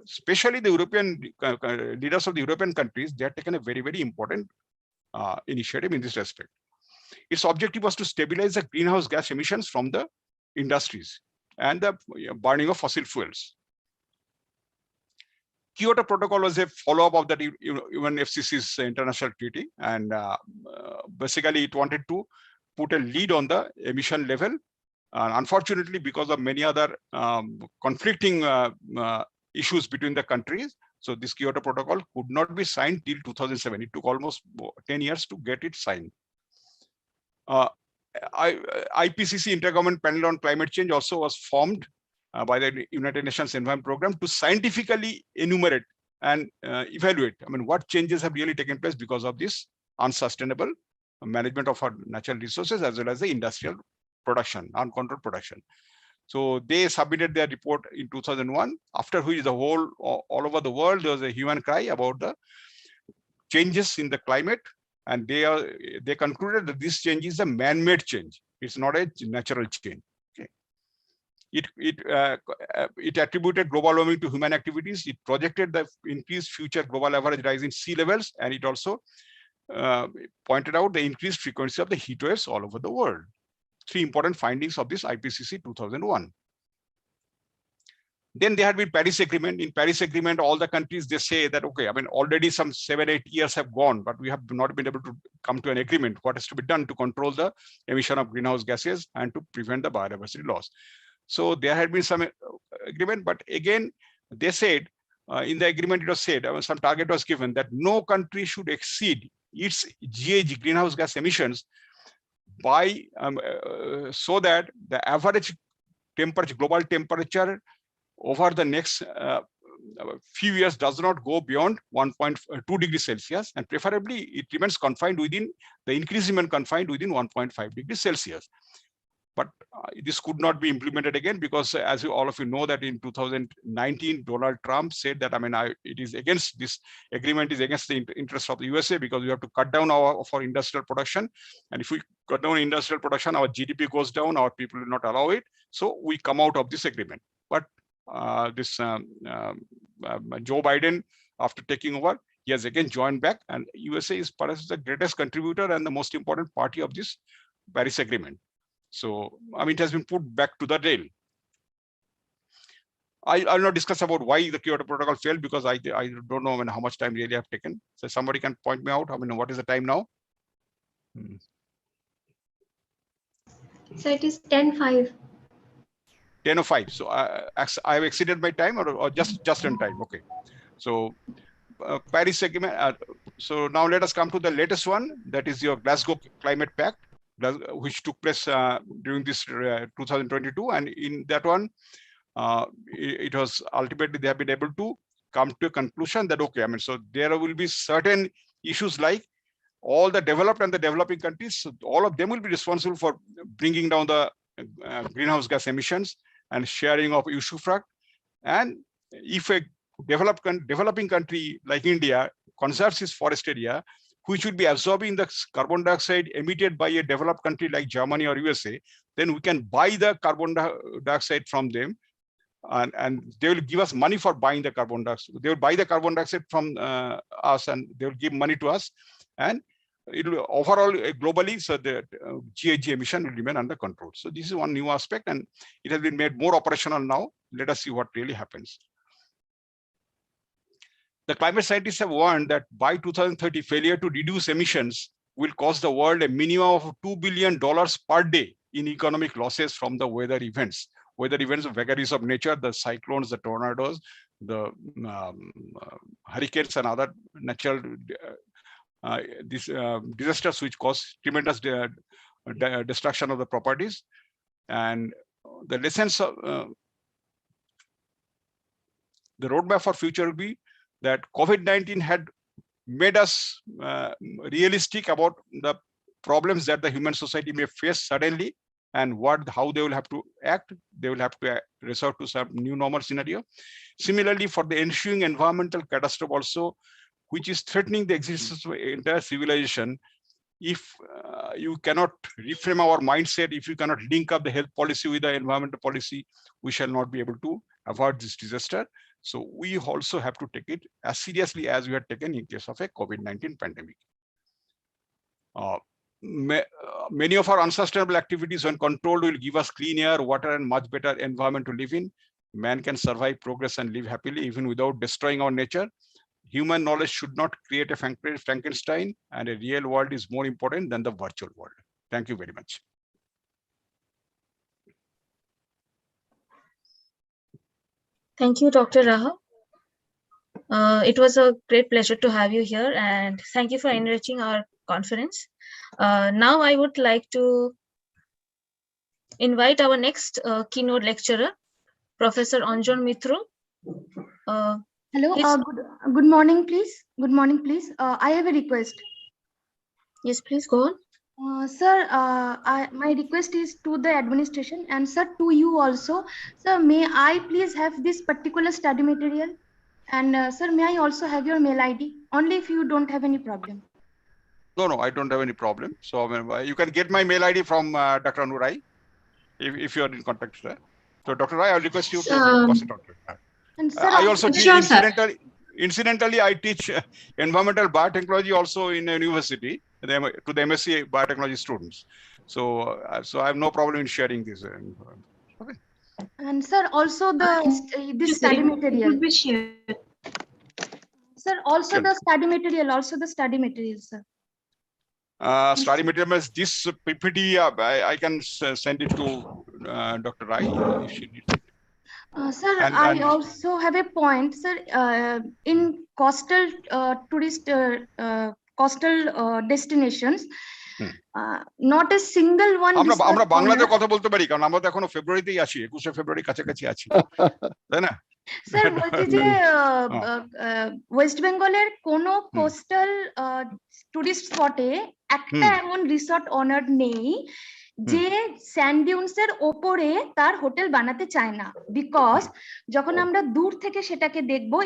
especially the European leaders of the European countries. They had taken a very, very important initiative in this respect. Its objective was to stabilize the greenhouse gas emissions from the industries and the burning of fossil fuels. Kyoto Protocol was a follow-up of that UNFCCC's international treaty, and basically it wanted to put a lead on the emission level. Unfortunately, because of many other conflicting issues between the countries, so this Kyoto Protocol could not be signed till 2007. It took almost 10 years to get it signed. IPCC, Intergovernmental Panel on Climate Change, also was formed by the United Nations Environment Program to scientifically enumerate and evaluate what changes have really taken place because of this unsustainable management of our natural resources, as well as the industrial production, uncontrolled production. So they submitted their report in 2001, after which all over the world, there was a hue and cry about the changes in the climate. And they concluded that this change is a man-made change. It's not a natural change. Okay. It attributed global warming to human activities. It projected the increased future global average rise in sea levels, and it also pointed out the increased frequency of the heat waves all over the world. 3 important findings of this IPCC 2001. Then there had been Paris Agreement. In Paris Agreement, all the countries, they say that, okay, I mean, already some 7-8 years have gone, but we have not been able to come to an agreement. What has to be done to control the emission of greenhouse gases and to prevent the biodiversity loss? So there had been some agreement, but again, they said, in the agreement, it was said, some target was given that no country should exceed its GHG, greenhouse gas emissions, by so that the average temperature, global temperature over the next few years does not go beyond 1.2 degrees Celsius, and preferably it remains confined within, the increase remains confined within 1.5 degrees Celsius. But this could not be implemented again, because as all of you know, that in 2019, Donald Trump said that, I mean, it is against, this agreement is against the interest of the USA, because we have to cut down our industrial production. And if we cut down industrial production, our GDP goes down, our people will not allow it. So we come out of this agreement. But Joe Biden, after taking over, he has again joined back, and USA is perhaps the greatest contributor and the most important party of this Paris Agreement. So, I mean, it has been put back to the rail. I'll not discuss about why the Kyoto Protocol failed, because I don't know, I mean, how much time really have taken. So somebody can point me out. I mean, what is the time now? So it is 10:05. 10:05. So I've exceeded my time, or just in time. Okay. So Paris Agreement. So now let us come to the latest one. That is your Glasgow Climate Pact, which took place during this 2022. And in that one, it was ultimately, they have been able to come to a conclusion that, okay, I mean, so there will be certain issues like all the developed and the developing countries, so all of them will be responsible for bringing down the greenhouse gas emissions and sharing of usufruct. And if a developing country like India conserves its forest area, which would be absorbing the carbon dioxide emitted by a developed country like Germany or USA, then we can buy the carbon dioxide from them, and they will give us money for buying the carbon dioxide. They will buy the carbon dioxide from us, and they will give money to us, and it will overall globally, so the GHG emission will remain under control. So this is one new aspect, and it has been made more operational now. Let us see what really happens. The climate scientists have warned that by 2030, failure to reduce emissions will cost the world a minimum of $2 billion per day in economic losses from the weather events. Weather events, vagaries of nature, the cyclones, the tornadoes, the hurricanes, and other natural disasters which cause tremendous destruction of the properties. And the lessons of the roadmap for future will be that COVID-19 had made us realistic about the problems that the human society may face suddenly, and how they will have to act. They will have to resort to some new normal scenario. Similarly, for the ensuing environmental catastrophe also, which is threatening the existence of entire civilization, if you cannot reframe our mindset, if you cannot link up the health policy with the environmental policy, we shall not be able to avoid this disaster. So we also have to take it as seriously as we had taken in case of a COVID-19 pandemic. Many of our unsustainable activities, when controlled, will give us clean air, water, and much better environment to live in. Man can survive, progress, and live happily even without destroying our nature. Human knowledge should not create a Frankenstein, and a real world is more important than the virtual world. Thank you very much. Thank you, Dr. Raha. It was a great pleasure to have you here, and thank you for enriching our conference. Now I would like to invite our next keynote lecturer, Professor Anjon Mitro. Hello, good morning, please. Good morning, please. I have a request. Yes, please go on. Sir, my request is to the administration, and sir, to you also. Sir, may I please have this particular study material? And sir, may I also have your mail ID? Only if you don't have any problem. No, I don't have any problem. So you can get my mail ID from Dr. Anurai, if you are in contact with her. So Dr. Rai, I'll request you to pass it on to her. And sir, I also sure, incidentally, I teach environmental biotechnology also in a university to the MSc biotechnology students. So I have no problem in sharing this. Okay. And sir, also this study material. Could be shared. Sir, also the study material, sir. Study material, this PPT, I can send it to Dr. Rai if she needs it. Sir, And- I and- also have a point, sir. In coastal coastal destinations, not a single one. আমরা বাংলাতে কথা বলতে পারি কারণ আমরা তো এখনো ফেব্রুয়ারিতেই আছি 21 ফেব্রুয়ারি কাছাকাছি আছি তাই না স্যার বলছি যে ওয়েস্ট বেঙ্গলের কোন কোস্টাল টুরিস্ট স্পটে একটা এমন রিসর্ট অনার নেই যে স্যান্ড ডিউনস এর ওপরে তার হোটেল বানাতে চায় না, বিকজ যখন আমরা দূর থেকে সেটাকে দেখবো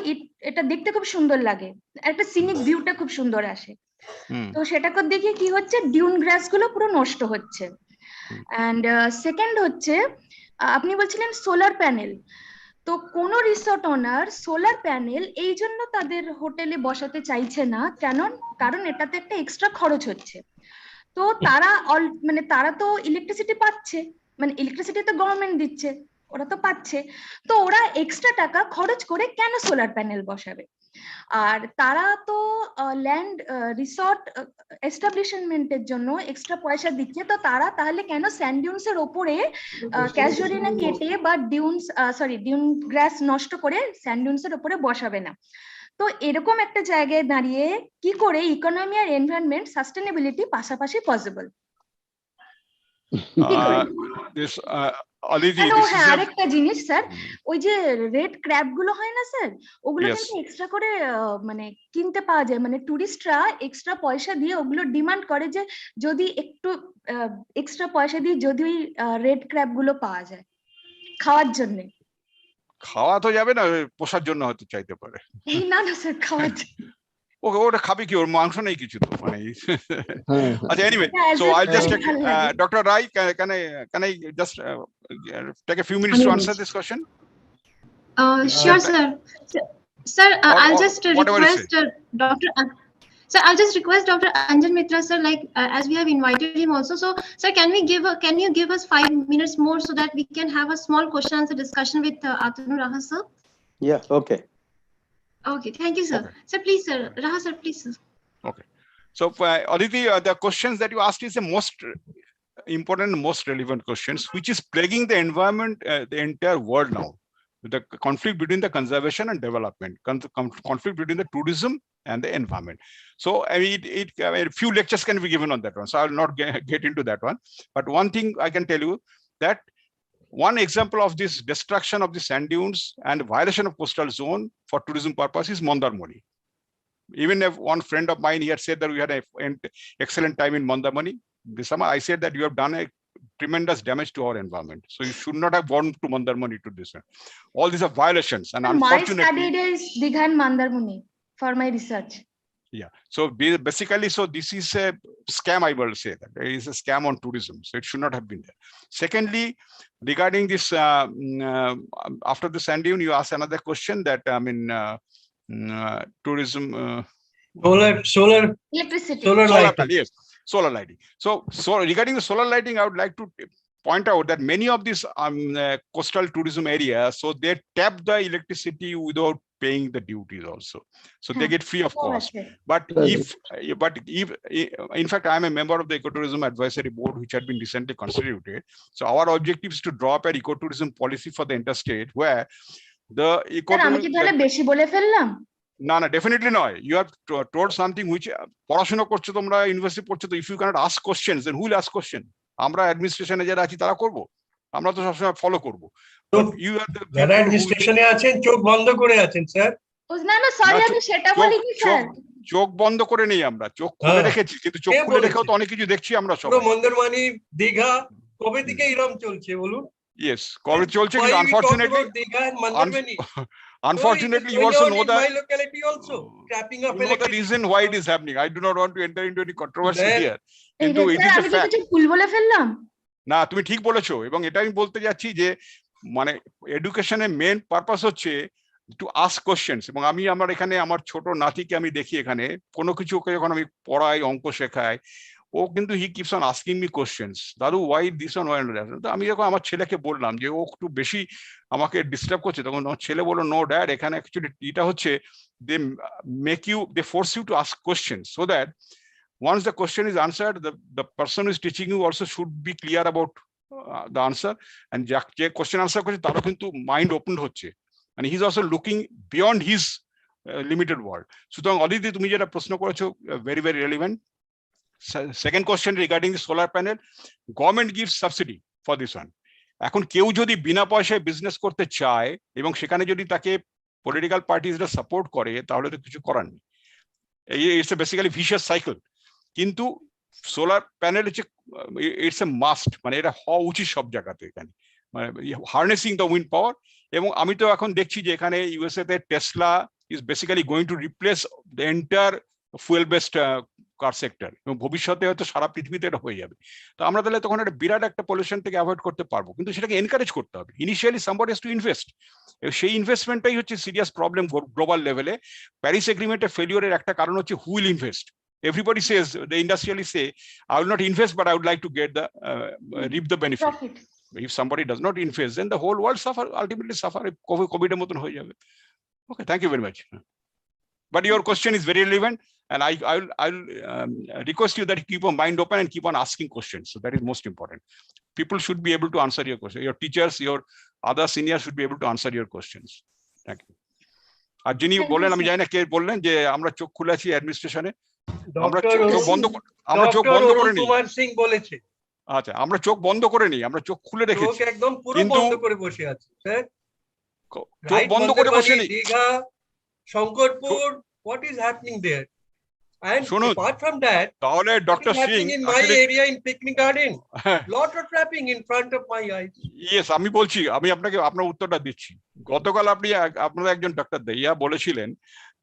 এটা দেখতে খুব সুন্দর লাগে, একটা সিনিক ভিউটা খুব সুন্দর আসে, তো সেটাকে দেখে কি হচ্ছে ডিউন গ্রাস গুলো পুরো নষ্ট হচ্ছে। এন্ড সেকেন্ড হচ্ছে আপনি বলছিলেন সোলার প্যানেল, তো কোন রিসর্ট ওনার সোলার প্যানেল এই জন্য তাদের হোটেলে বসাতে চাইছে না, কারণ এটাতে একটা এক্সট্রা খরচ হচ্ছে। তো তারা তারা তো ইলেকট্রিসিটি পাচ্ছে, ইলেকট্রিসিটি তো গভর্নমেন্ট দিচ্ছে, ওরা তো পাচ্ছে, তো ওরা এক্সট্রা টাকা খরচ করে কেন সোলার প্যানেল বসাবে? আর তারা তো ল্যান্ড রিসর্ট এস্টাবলিশমেন্টের জন্য এক্সট্রা পয়সা দিচ্ছে, তো তারা তাহলে কেন স্যান্ড ডিউনস এর উপরে ক্যাজুয়ালিনা কেটে বা ডিউন গ্রাস নষ্ট করে স্যান্ড ডিউনস এর উপরে বসাবে না? তো এরকম একটা জায়গায় দাঁড়িয়ে কি করে ইকোনমি আর এনভায়রনমেন্ট সাস্টেনেবিলিটি পাশাপাশি পসিবল? হ্যাঁ, আরেকটা জিনিস স্যার, ওই যে রেড ক্র্যাব গুলো হয় না স্যার, ওগুলো কিন্তু এক্সট্রা করে কিনতে পাওয়া যায়, টুরিস্টরা এক্সট্রা পয়সা দিয়ে ওগুলো ডিমান্ড করে যে যদি একটু এক্সট্রা পয়সা দিয়ে যদি ওই রেড ক্র্যাব গুলো পাওয়া যায় খাওয়ার জন্য। খাওয়া তো যাবে না, পোষার জন্য হয়তো চাইতে পারে। না না স্যার, খাওয়ার জন্য। ওটা খাবে কি, ওর মাংস নেই কিছু তো আচ্ছা anyway, so I just doctor Rai can I just take a few minutes to answer this question? Sure, sir. Sir, I'll just request Dr. Sir, I'll just request Dr. Anjon Mitra, sir, as we have invited him also. So, sir, can you give us 5 minutes more so that we can have a small question answer discussion with Atanu Raha, sir? Yeah, okay. Okay, thank you, sir. Okay. Sir, please, sir. Raha, sir, please, sir. Okay. So, Aditi, the questions that you asked is the most important, most relevant questions, which is plaguing the environment, the entire world now. The conflict between the conservation and development, conflict between the tourism and the environment. So, a few lectures can be given on that one. So, I will not get into that one. But one thing I can tell you that one example of this destruction of the sand dunes and violation of coastal zone for tourism purpose is Mandarmani. Even if one friend of mine here said that we had an excellent time in Mandarmani this summer, I said that you have done a tremendous damage to our environment. So you should not have gone to Mandarmani to this. All these are violations, and unfortunately, my study is Digha and Mandarmani for my research. Yeah. So basically, so this is a scam. I will say that it is a scam on tourism. So it should not have been there. Secondly, regarding this, after the sand dune, you asked another question that tourism. Solar Electricity. Solar lighting. Yes, solar lighting. So regarding the solar lighting, I would like to point out that many of these coastal tourism areas, so they tap the electricity without paying the duties also, so they get free of cost. But if in fact, I am a member of the Ecotourism Advisory Board, which had been recently constituted. So our objective is to draw up an ecotourism policy for the interstate where the না definitely নয়, you have told something which পড়াশোনা করছো তোমরা, university পড়ছো, তো if you can't ask questions then who will ask question? আমরা অ্যাডমিনিস্ট্রেশনে যারা আছি তারা করব, আমরা তো সবসময় ফলো করবো। ইউ আর দ্য যারা অ্যাডমিনিস্ট্রেশনে আছেন চোখ বন্ধ করে আছেন স্যার। না না সরি, আমি সেটা বলিনি স্যার। চোখ বন্ধ করে নেই, আমরা চোখ খুলে রেখেছি, কিন্তু চোখ খুলে রেখেও তো অনেক কিছু দেখছি আমরা সব। মন্দারমণি, দীঘা কবে থেকে এরকম চলছে বলুন? ইয়েস, কবে চলছে, কিন্তু unfortunately Unfortunately, you also know that. My locality also crapping up. You know the reason why it is happening. I do not want to enter into any controversy here. কিন্তু it is a fact. আমি ভুল বলে ফেললাম? না, তুমি ঠিক বলেছো, এবং এটা আমি বলতে যাচ্ছি যে মানে এডুকেশনের মেন পারপাস হচ্ছে টু আস্ক কোশ্চেনস। এবং আমি আমার এখানে আমার ছোট নাতিকে আমি দেখি, এখানে কোনো কিছু ওকে যখন আমি পড়াই, অঙ্ক শেখাই, ও ও কিন্তু he keeps on asking me questions, দাদু why this one why that. তো আমি যখন আমার ছেলেকে বললাম যে ও একটু বেশি আমাকে ডিস্টার্ব করছে, তখন আমার ছেলে বললো, নো ড্যাড, এখানে অ্যাকচুয়ালি এটা হচ্ছে they force you to ask question, so that once the question is answered, the person who is teaching you also should be clear about the answer, and যে question answer করছে তারও কিন্তু mind open হচ্ছে, and he is also looking beyond his limited world. সুতরাং অদিতি, তুমি যেটা প্রশ্ন করেছো, very very relevant. Second question regarding the solar panel, government gives subsidy for this one. এখন কেউ যদি বিনা পয়সায় বিজনেস করতে চায় এবং সেখানে যদি তাকে পলিটিক্যাল পার্টিজরা সাপোর্ট করে, তাহলে তো কিছু করার নেই। It's a basically vicious cycle. কিন্তু সোলার প্যানেল হচ্ছে ইটস এ মাস্ট, মানে এটা হওয়া উচিত সব জায়গাতে, এখানে মানে হার্নেসিং দ্য উইন্ড পাওয়ার। এবং আমি তো এখন দেখছি যে এখানে ইউএসএ তে Tesla is basically going to replace the entire fuel based car sector, এবং ভবিষ্যতে হয়তো সারা পৃথিবীতে এটা হয়ে যাবে। তো আমরা তাহলে তখন একটা বিরাট একটা পলিউশন থেকে অ্যাভয়েড করতে পারবো, কিন্তু সেটাকে এনকারেজ করতে হবে। Initially somebody has to invest, সেই ইনভেস্টমেন্টটাই হচ্ছে সিরিয়াস প্রবলেম গ্লোবাল লেভেলে। প্যারিস এগ্রিমেন্টের ফেলিওরের একটা কারণ হচ্ছে who will invest. Everybody says, the industrialists say, I will not invest, but I would like to get the reap the benefit. Profit. If somebody does not invest, then the whole world ultimately suffer. COVID moton hoye jabe. Okay, thank you very much. But your question is very relevant, and I'll request you that you keep a mind open and keep on asking questions. So that is most important. People should be able to answer your question. Your teachers, your other seniors should be able to answer your questions. Thank you. আর যিনি বললেন, আমি জানি না কে বললেন, যে আমরা চোখ খুলে আছি অ্যাডমিনিস্ট্রেশনে, আমরা চোখ বন্ধ করে নিই। কুমার সিং বলেছে, আচ্ছা, আমরা চোখ বন্ধ করে নিই, আমরা চোখ খুলে রেখেছি, একদম পুরো বন্ধ করে বসে আছি স্যার, চোখ বন্ধ করে বসে নেই। Digha, Shankarpur, what is happening there? And শুনুন, apart from that, তাহলে doctor Singh, in my area in picnic garden, lot of trapping in front of my eyes. Yes, আমি বলছি, আমি আপনাকে আপনার উত্তরটা দিচ্ছি। গতকাল আপনারা একজন ডক্টর দইয়া বলেছিলেন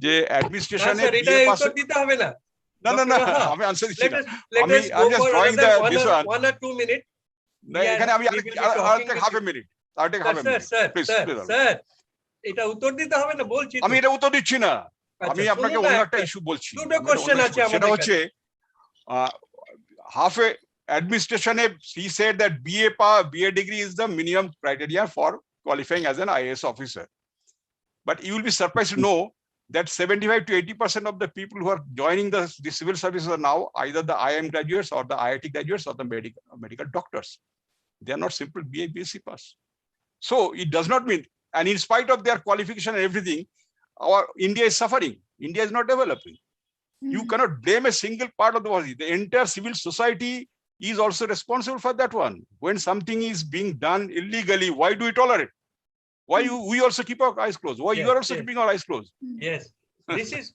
যে অ্যাডমিনিস্ট্রেশনে বিএ পাস দিতে হবে না। না না না, আমি আনসার দিচ্ছি না, আমি just drawing the this one 1 or 2 minutes। না, এখানে আমি আরেকটা হাফ এ মিনিট, আরেকটা half a minute, please sir, এটা উত্তর দিতে হবে না বলছি। আমি এটা উত্তর দিচ্ছি না, আমি আপনাকে অন্য একটা ইস্যু বলছি। দুটো কোশ্চেন আছে আমাদের, সেটা হচ্ছে half a administration, he said that BA degree is the minimum criteria for qualifying as an IAS officer, but you will be surprised to know that 75 to 80% of the people who are joining the civil services are now either the IIM graduates or the IIT graduates or the medical doctors. They are not simple BA BSc pass. So it does not mean, and in spite of their qualification and everything, our India is suffering. India is not developing. You cannot blame a single part of the body. The entire civil society is also responsible for that one. When something is being done illegally, why do we tolerate? Why we also keep our eyes closed? Why you are also keeping our eyes closed? Yes, this is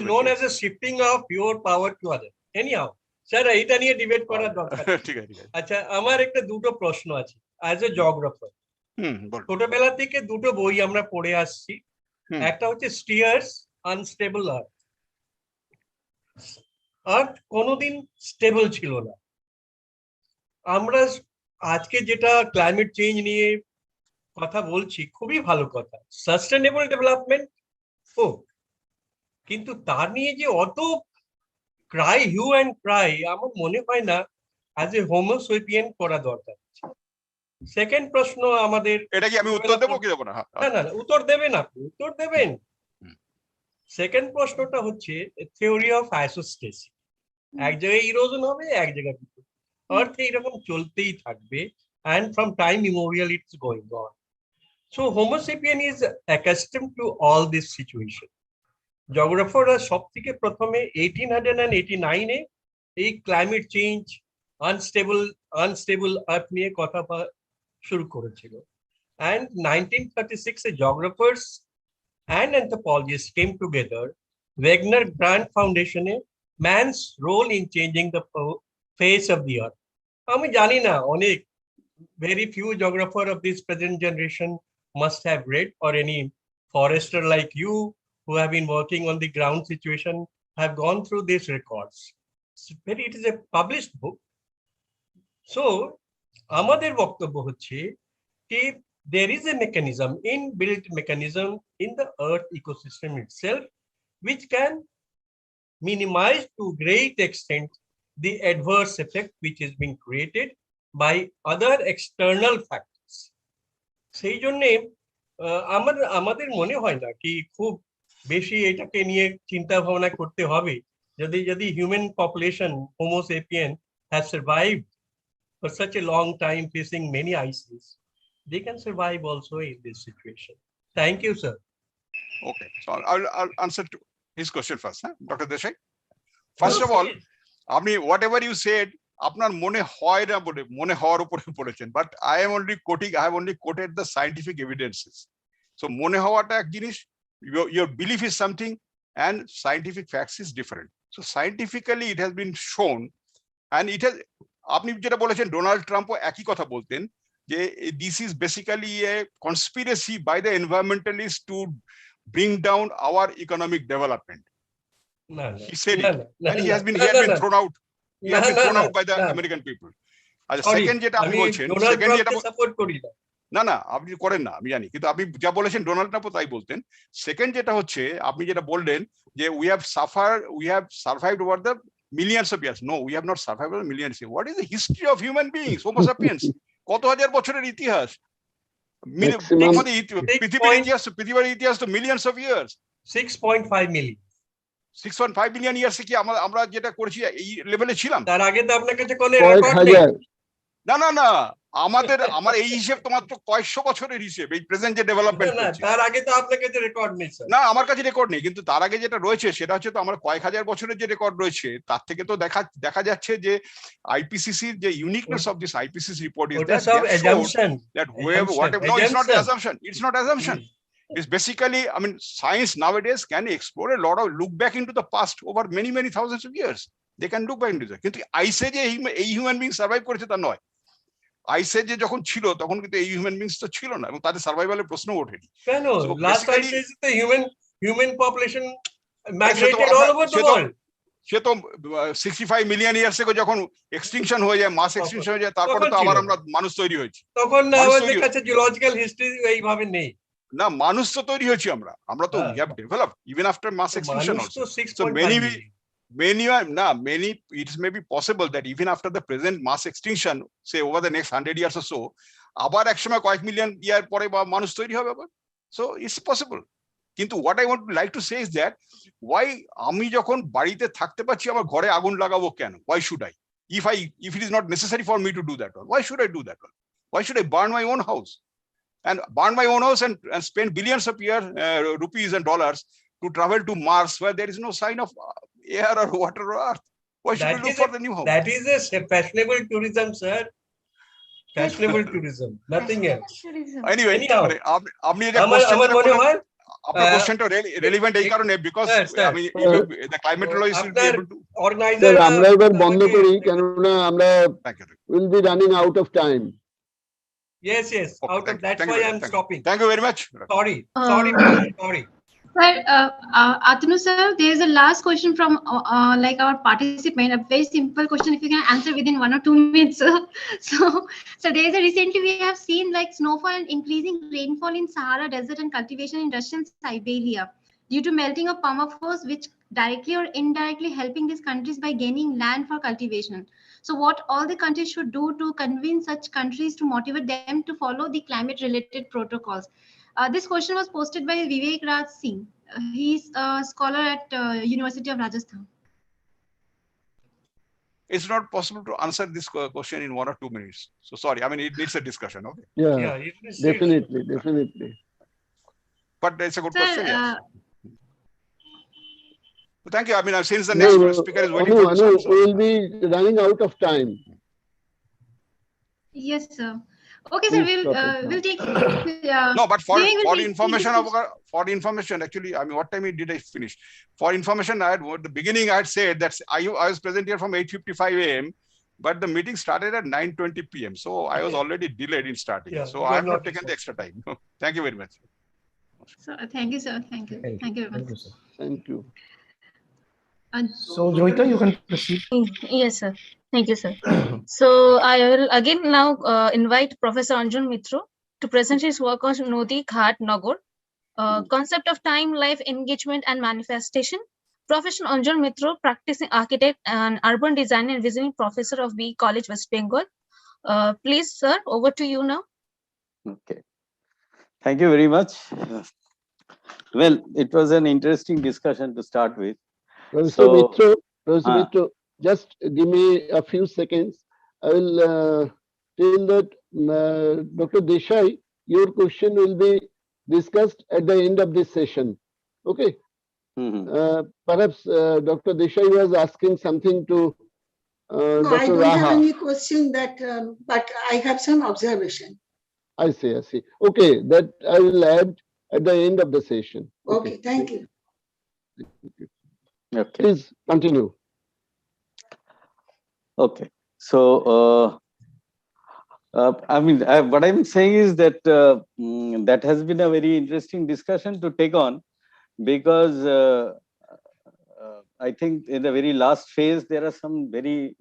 known as a shifting of your power to others. Anyhow, sir, এটা নিয়ে debate করার দরকার। ঠিক আছে। আচ্ছা, আমার একটা দুটো প্রশ্ন আছে অ্যাজ এ জিওগ্রাফার। ছোটবেলা থেকে দুটো বই আমরা পড়ে আসছি, একটা হচ্ছে স্টিয়ার্স আনস্টেবল আর্থ। আর্থ কোনোদিন স্টেবল ছিল না। আমরা আজকে যেটা ক্লাইমেট চেঞ্জ নিয়ে কথা বলছি, খুবই ভালো কথা, সাস্টেনেবল ডেভেলপমেন্ট হোক, কিন্তু তার নিয়ে যে অত ক্রাই হিউ অ্যান্ড ক্রাই, আমার মনে হয় না অ্যাজ এ হোমোসেপিয়েন করা দরকার। সেকেন্ড প্রশ্ন আমাদের, এটা কি আমি উত্তর দেবো কি দেবো না? না না, উত্তর দেবেন, আপনি উত্তর দেবেন। সেকেন্ড প্রশ্নটা হচ্ছে থিওরি অফ আইসোস্টেসিস। এক জায়গায় ইরোশন হবে, এক জায়গায় আর্থে এরকম চলতেই থাকবে, and from time immemorial it's going on. So Homo sapien is accustomed to all this situation. Geographers সব থেকে প্রথমে 1889 এ এই ক্লাইমেট চেঞ্জ, আনস্টেবল আর্থ নিয়ে কথা শুরু করেছিল, and 1936 A geographers and anthropologists came together. Wagner Grant Foundation A man's role in changing the face of the earth. আমি জানি না, অনেক very few geographer of this present generation must have read, or any forester like you who have been working on the ground situation have gone through these records. But it is a published book. So আমাদের বক্তব্য হচ্ছে যে there is a mechanism, inbuilt mechanism in the earth ecosystem itself, which can minimize to great extent the adverse effect which is being created by other external factors. সেই জন্যে আমাদের মনে হয় না কি খুব বেশি এটাকে নিয়ে চিন্তা ভাবনা করতে হবে যদি human population Homo sapien has survived for such a long time facing many ICs, they can survive also in this situation. Thank you, sir. Okay, so I'll answer to his question first, Dr. Desai. First of all, whatever you said, আপনার মনে হয় না বলে মনে হওয়ার উপরে পড়েছেন, but I have only quoted the scientific evidences. So মনে হওয়াটা এক জিনিস, your belief is something and scientific facts is different. So scientifically it has been shown, and it has, আপনি যেটা বলেছেন ডোনাল্ড ট্রাম্পও একই কথা বলতেন যে this is basically a conspiracy by the environmentalists to bring down our economic development. He said it, and he has been thrown out. He has been thrown out by the American people. Second যেটা আপনি বলছেন, second যেটা support করি না, না আপনি করেন না, আমি জানি, কিন্তু আপনি যা বলেছেন ডোনাল্ড ট্রাম্পও তাই বলতেন। সেকেন্ড যেটা হচ্ছে আপনি যেটা বললেন যে we have survived over the millions of years. No, we have not survived over millions of years. What is the history of human beings, Homo sapiens? কত হাজার বছরের ইতিহাস, পৃথিবীর ইতিহাস তো millions of years, 6.5 million 6.5 billion years কি আমরা যেটা করেছি এই লেভেলে ছিলাম? তার আগে তো আপনার কাছে কোনো রেকর্ড নেই। না আমার এই হিসেব তো মাত্র কয়েকশো বছরের হিসেব, এই প্রেজেন্ট যে ডেভেলপমেন্ট হচ্ছে। তার আগে তো আপনার কাছে রেকর্ড নেই স্যার। না, আমার কাছে রেকর্ড নেই, কিন্তু তার আগে যেটা রয়েছে সেটা হচ্ছে তো আমার কয়েক হাজার বছরের যে রেকর্ড রয়েছে তার থেকে তো দেখা যাচ্ছে যে আইপিসিসির যে uniqueness of this IPCC report is that whatever, no, it's not assumption. It's basically, I mean, science nowadays can explore a lot of, look back into the past over many thousands of years. They can look back into that. কিন্তু আইসে যে এই human being survive করেছে তা নয়। আইসে যে যখন ছিল তখন কিন্তু এই হিউম্যান বিংস তো ছিল না এবং তাদের সার্ভাইভালের প্রশ্ন ওঠেনি। কেন? লাস্ট আইসে the human population migrated all over the world. সে তো 65 মিলিয়ন ইয়ার্স আগে যখন এক্সটিংশন হয়ে যায়, মাস এক্সটিংশন হয়ে যায়, তারপরে তো আবার আমরা মানুষ তৈরি হয়েছি। তখন আমাদের কাছে জিওলজিক্যাল হিস্ট্রি এইভাবে নেই। না, মানুষ তো তৈরি হয়েছি আমরা তো we have developed even after mass extinction also. So many it may be possible that even after the present mass extinction, say over the next 100 years or so, আবার একসময় কয়েক মিলিয়ন ইয়ার পরে মানুষ তৈরি হবে আবার। So it's possible. কিন্তু what I want to like to say is that why আমি যখন বাড়িতে থাকতে পারছি আমার ঘরে আগুন লাগাবো কেন? Why should I? If it is not necessary for me to do that one, why should I do that one? Why should I burn my own house? And burn my own house and spend billions of rupees and dollars to travel to Mars where there is no sign of air or water or earth. Why should we look for the new home? That is a fashionable tourism, sir. Fashionable tourism, nothing else. Anyway, আপনি এটা আপনার কোশ্চেনটা relevant এই কারণে because আমি the climatologists will be able to organize. আমরা এবার বন্ধ করি কেননা আমরা will be running out of time. Yes. Okay, that's why I'm stopping. Thank you very much. Sorry. Sir, Atanu sir, there is a last question from like our participant, a very simple question. If you can answer within 1 or 2 minutes. So there is recently we have seen like snowfall and increasing rainfall in Sahara Desert and cultivation in Russian Siberia due to melting of permafrost, which directly or indirectly helping these countries by gaining land for cultivation. So what all the countries should do to convince such countries to motivate them to follow the climate-related protocols? This question was posted by Vivek Raj Singh. He's a scholar at University of Rajasthan. It's not possible to answer this question in 1 or 2 minutes. So sorry, I mean it needs a discussion. Okay. Yeah, definitely. But it's a good question. Yes. Thank you. I mean, since the next speaker is waiting for this, we will be running out of time. Yes, sir. Okay, sir. We'll take. No, but for information, actually, I mean, what time did I finish? For information, at the beginning, I had said that I was present here from 8:55 a.m., but the meeting started at 9:20 p.m. So I was already delayed in starting. Yeah, so I have not taken the extra time. Thank you very much. So thank you, sir. Thank you very much. Thank you. So Joyita, you can proceed. Yes, sir. Thank you, sir. So I will again now invite Professor Anjon Mitro to present his work on Nodi Ghat Nagor, concept of time, life, engagement, and manifestation, Professor Anjon Mitro, practicing architect and urban design and visiting professor of B College, West Bengal. Please, sir, over to you now. Okay. Thank you very much. Well, it was an interesting discussion to start with. Professor Mitro, just give me a few seconds. I will tell that Dr. Desai, your question will be discussed at the end of this session. Okay. Perhaps Dr. Desai was asking something to No, I Dr. don't have Raha. any question that, but I have some observation. I see. Okay, that I will add at the end of the session. Okay, thank you. Okay. Please continue. Okay. So, I mean, what I'm saying is that that has been a very interesting discussion to take on, because I think in the very last phase, there are some very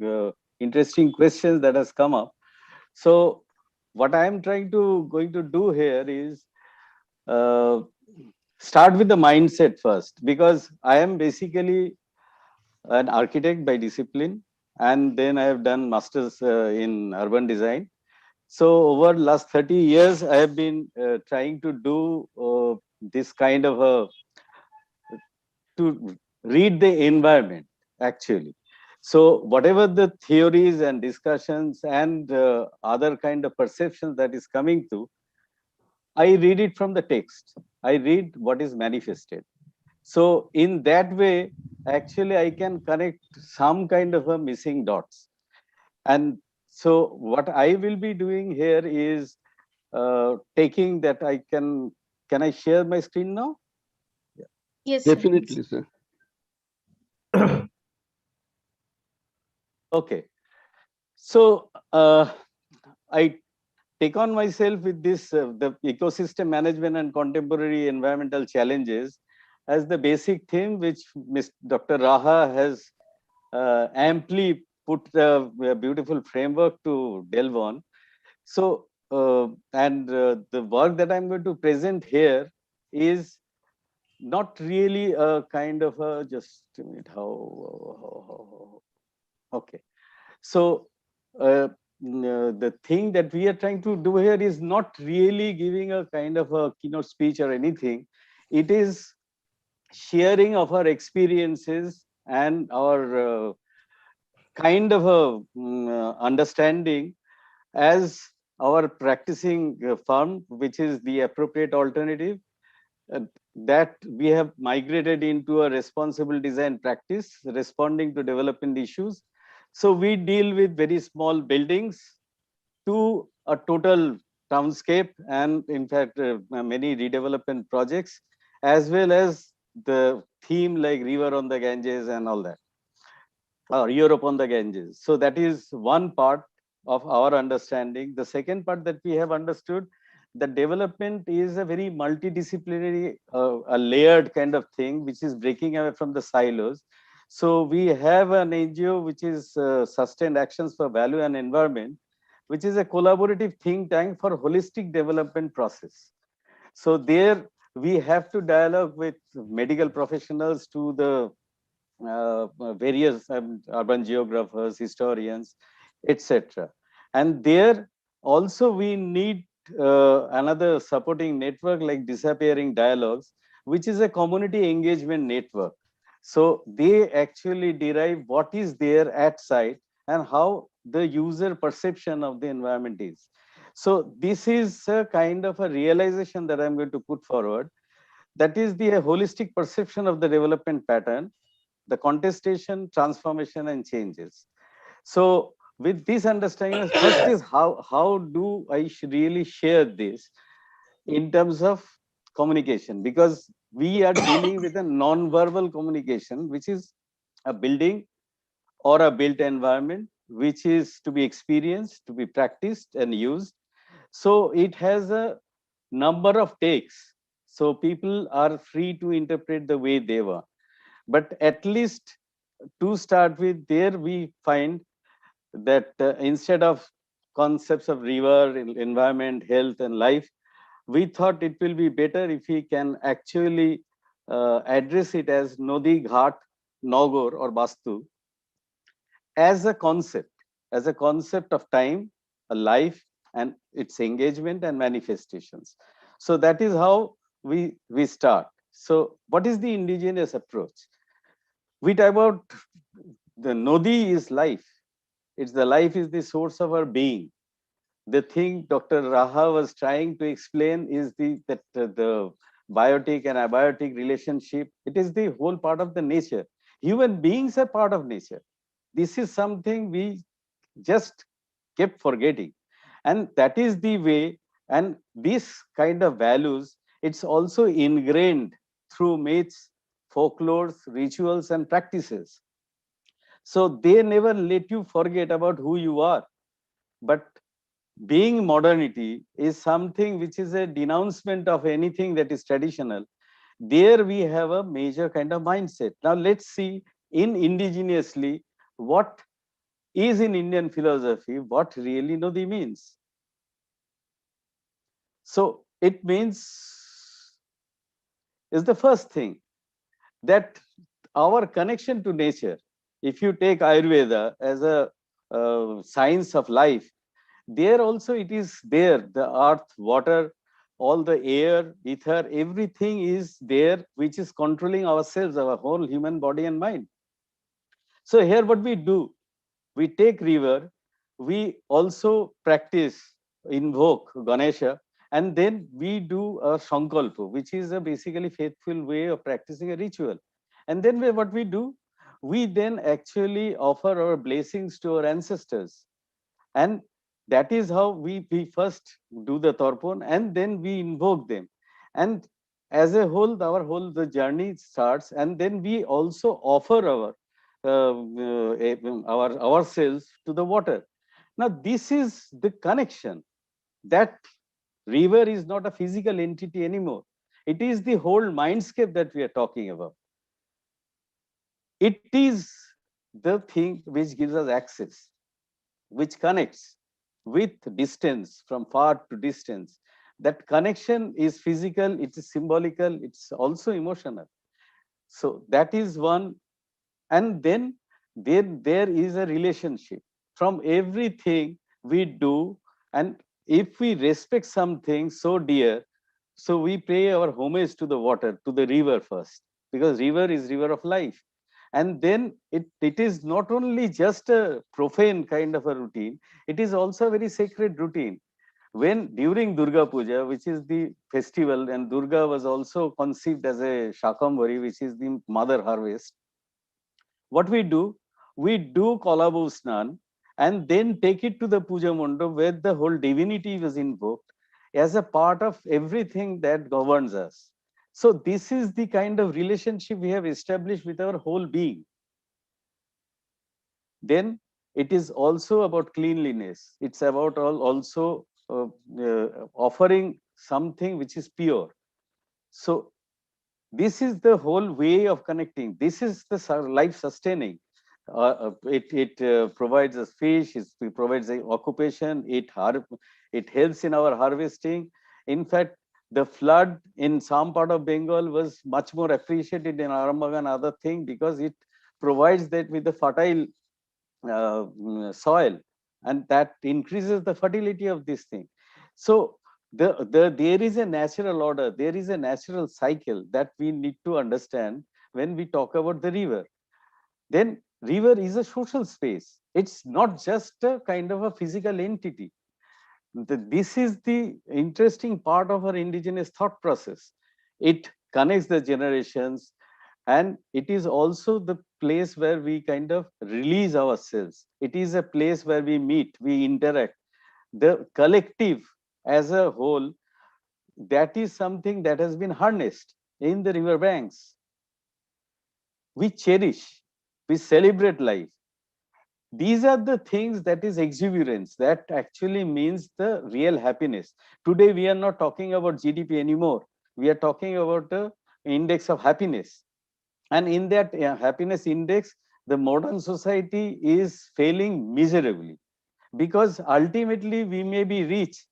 interesting questions that has come up. So what I am going to do here is start with the mindset first, because I am basically an architect by discipline, and then I have done masters in urban design. So over the last 30 years, I have been trying to do this kind of to read the environment actually. So whatever the theories and discussions and other kind of perceptions that is coming through, I read it from the text. I read what is manifested. So in that way, actually, I can connect some kind of a missing dots. And so what I will be doing here is taking that can I share my screen now? Yes, definitely, sir. Okay. So I take on myself with this, the ecosystem management and contemporary environmental challenges as the basic theme, which Dr. Raha has amply put a beautiful framework to delve on. So, the work that I'm going to present here is not really a kind of a, just a minute, okay. So, the thing that we are trying to do here is not really giving a kind of a keynote speech or anything. It is sharing of our experiences and our kind of a understanding as our practicing firm, which is the appropriate alternative, that we have migrated into a responsible design practice, responding to development issues. So we deal with very small buildings to a total townscape, and in fact, many redevelopment projects, as well as the theme like river on the Ganges and all that, or Europe on the Ganges. So that is one part of our understanding. The second part that we have understood, the development is a very multidisciplinary, a layered kind of thing, which is breaking away from the silos. So we have an NGO, which is Sustained Actions for Value and Environment, which is a collaborative think tank for holistic development process. So there we have to dialogue with medical professionals to the various urban geographers, historians, etc. And there also we need another supporting network like Disappearing Dialogues, which is a community engagement network. So they actually derive what is there at site and how the user perception of the environment is. So this is a kind of a realization that I'm going to put forward. That is the holistic perception of the development pattern, the contestation, transformation, and changes. So with this understanding, first is how do I really share this in terms of communication, because we are dealing with a non-verbal communication, which is a building or a built environment, which is to be experienced, to be practiced and used. So it has a number of takes. So people are free to interpret the way they want. But at least to start with, there we find that instead of concepts of river, environment, health, and life, we thought it will be better if we can actually address it as Nodi Ghat Nagor or Vastu as a concept of time, a life, and its engagement and manifestations. So that is how we start. So what is the indigenous approach? We talk about the Nodi is life. It's the life is the source of our being. The thing Dr. Raha was trying to explain is the biotic and abiotic relationship. It is the whole part of the nature. Human beings are part of nature. This is something we just kept forgetting. And that is the way, and this kind of values, it's also ingrained through myths, folklores, rituals, and practices. So they never let you forget about who you are. But being modernity is something which is a denouncement of anything that is traditional. There we have a major kind of mindset. Now let's see in indigenously what is in Indian philosophy, what really Nodi means. So it means is the first thing that our connection to nature. If you take Ayurveda as a science of life, there also it is there, the earth, water, all the air, ether, everything is there, which is controlling ourselves, our whole human body and mind. So here what we do, we take river, we also practice, invoke Ganesha, and then we do a Sankalpa, which is a basically faithful way of practicing a ritual. And then what we do, we then actually offer our blessings to our ancestors. And that is how we first do the Tarpon, and then we invoke them. And as a whole, the journey starts, and then we also offer ourselves to the water. Now, this is the connection. That river is not a physical entity anymore. It is the whole mindscape that we are talking about. It is the thing which gives us access, which connects with distance, from far to distance. That connection is physical, it is symbolical, it's also emotional. So that is one. And then there is a relationship from everything we do. And if we respect something so dear, so we pay our homage to the water, to the river first, because river is river of life. And then it is not only just a profane kind of a routine, it is also a very sacred routine. When during Durga Puja, which is the festival, and Durga was also conceived as a Shakambari, which is the mother harvest, what we do Kalabu Snan, and then take it to the Puja Mandap where the whole divinity was invoked as a part of everything that governs us. So this is the kind of relationship we have established with our whole being. Then it is also about cleanliness. It's about also offering something which is pure. So this is the whole way of connecting. This is the life sustaining. It provides us fish, it provides a occupation, it helps in our harvesting. In fact, the flood in some part of Bengal was much more appreciated in Arambagan and other thing, because it provides that with the fertile soil, and that increases the fertility of this thing. So there is a natural order, there is a natural cycle that we need to understand when we talk about the river. Then river is a social space. It's not just a kind of a physical entity. This is the interesting part of our indigenous thought process. It connects the generations, and it is also the place where we kind of release ourselves. It is a place where we meet, we interact. The collective as a whole, that is something that has been harnessed in the river banks. We cherish, we celebrate life. These are the things that is exuberance, that actually means the real happiness. Today, we are not talking about GDP anymore. We are talking about the index of happiness. And in that happiness index, the modern society is failing miserably, because ultimately we may be rich,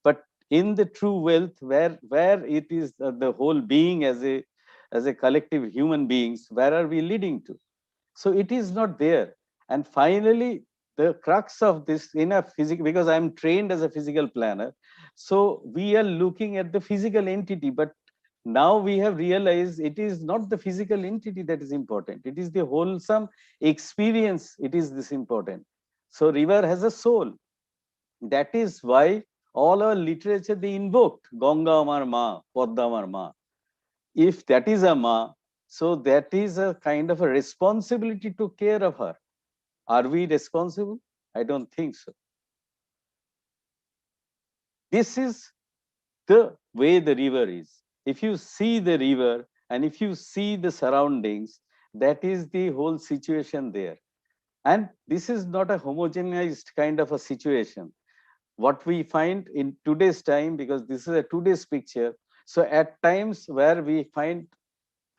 but in the true wealth, where it is the whole being as a collective human beings, where are we leading to? So it is not there. And finally, the crux of this in a physical, because I'm trained as a physical planner, so we are looking at the physical entity, but now we have realized it is not the physical entity that is important. It is the wholesome experience. It is this important. So river has a soul. That is why all our literature, they invoked Ganga Amar Ma, Padma Amar Ma. If that is a Ma, so that is a kind of a responsibility to care of her. Are we responsible? I don't think so. This is the way the river is. If you see the river and if you see the surroundings, that is the whole situation there. And this is not a homogenized kind of a situation. What we find in today's time, because this is a today's picture, so at times where we find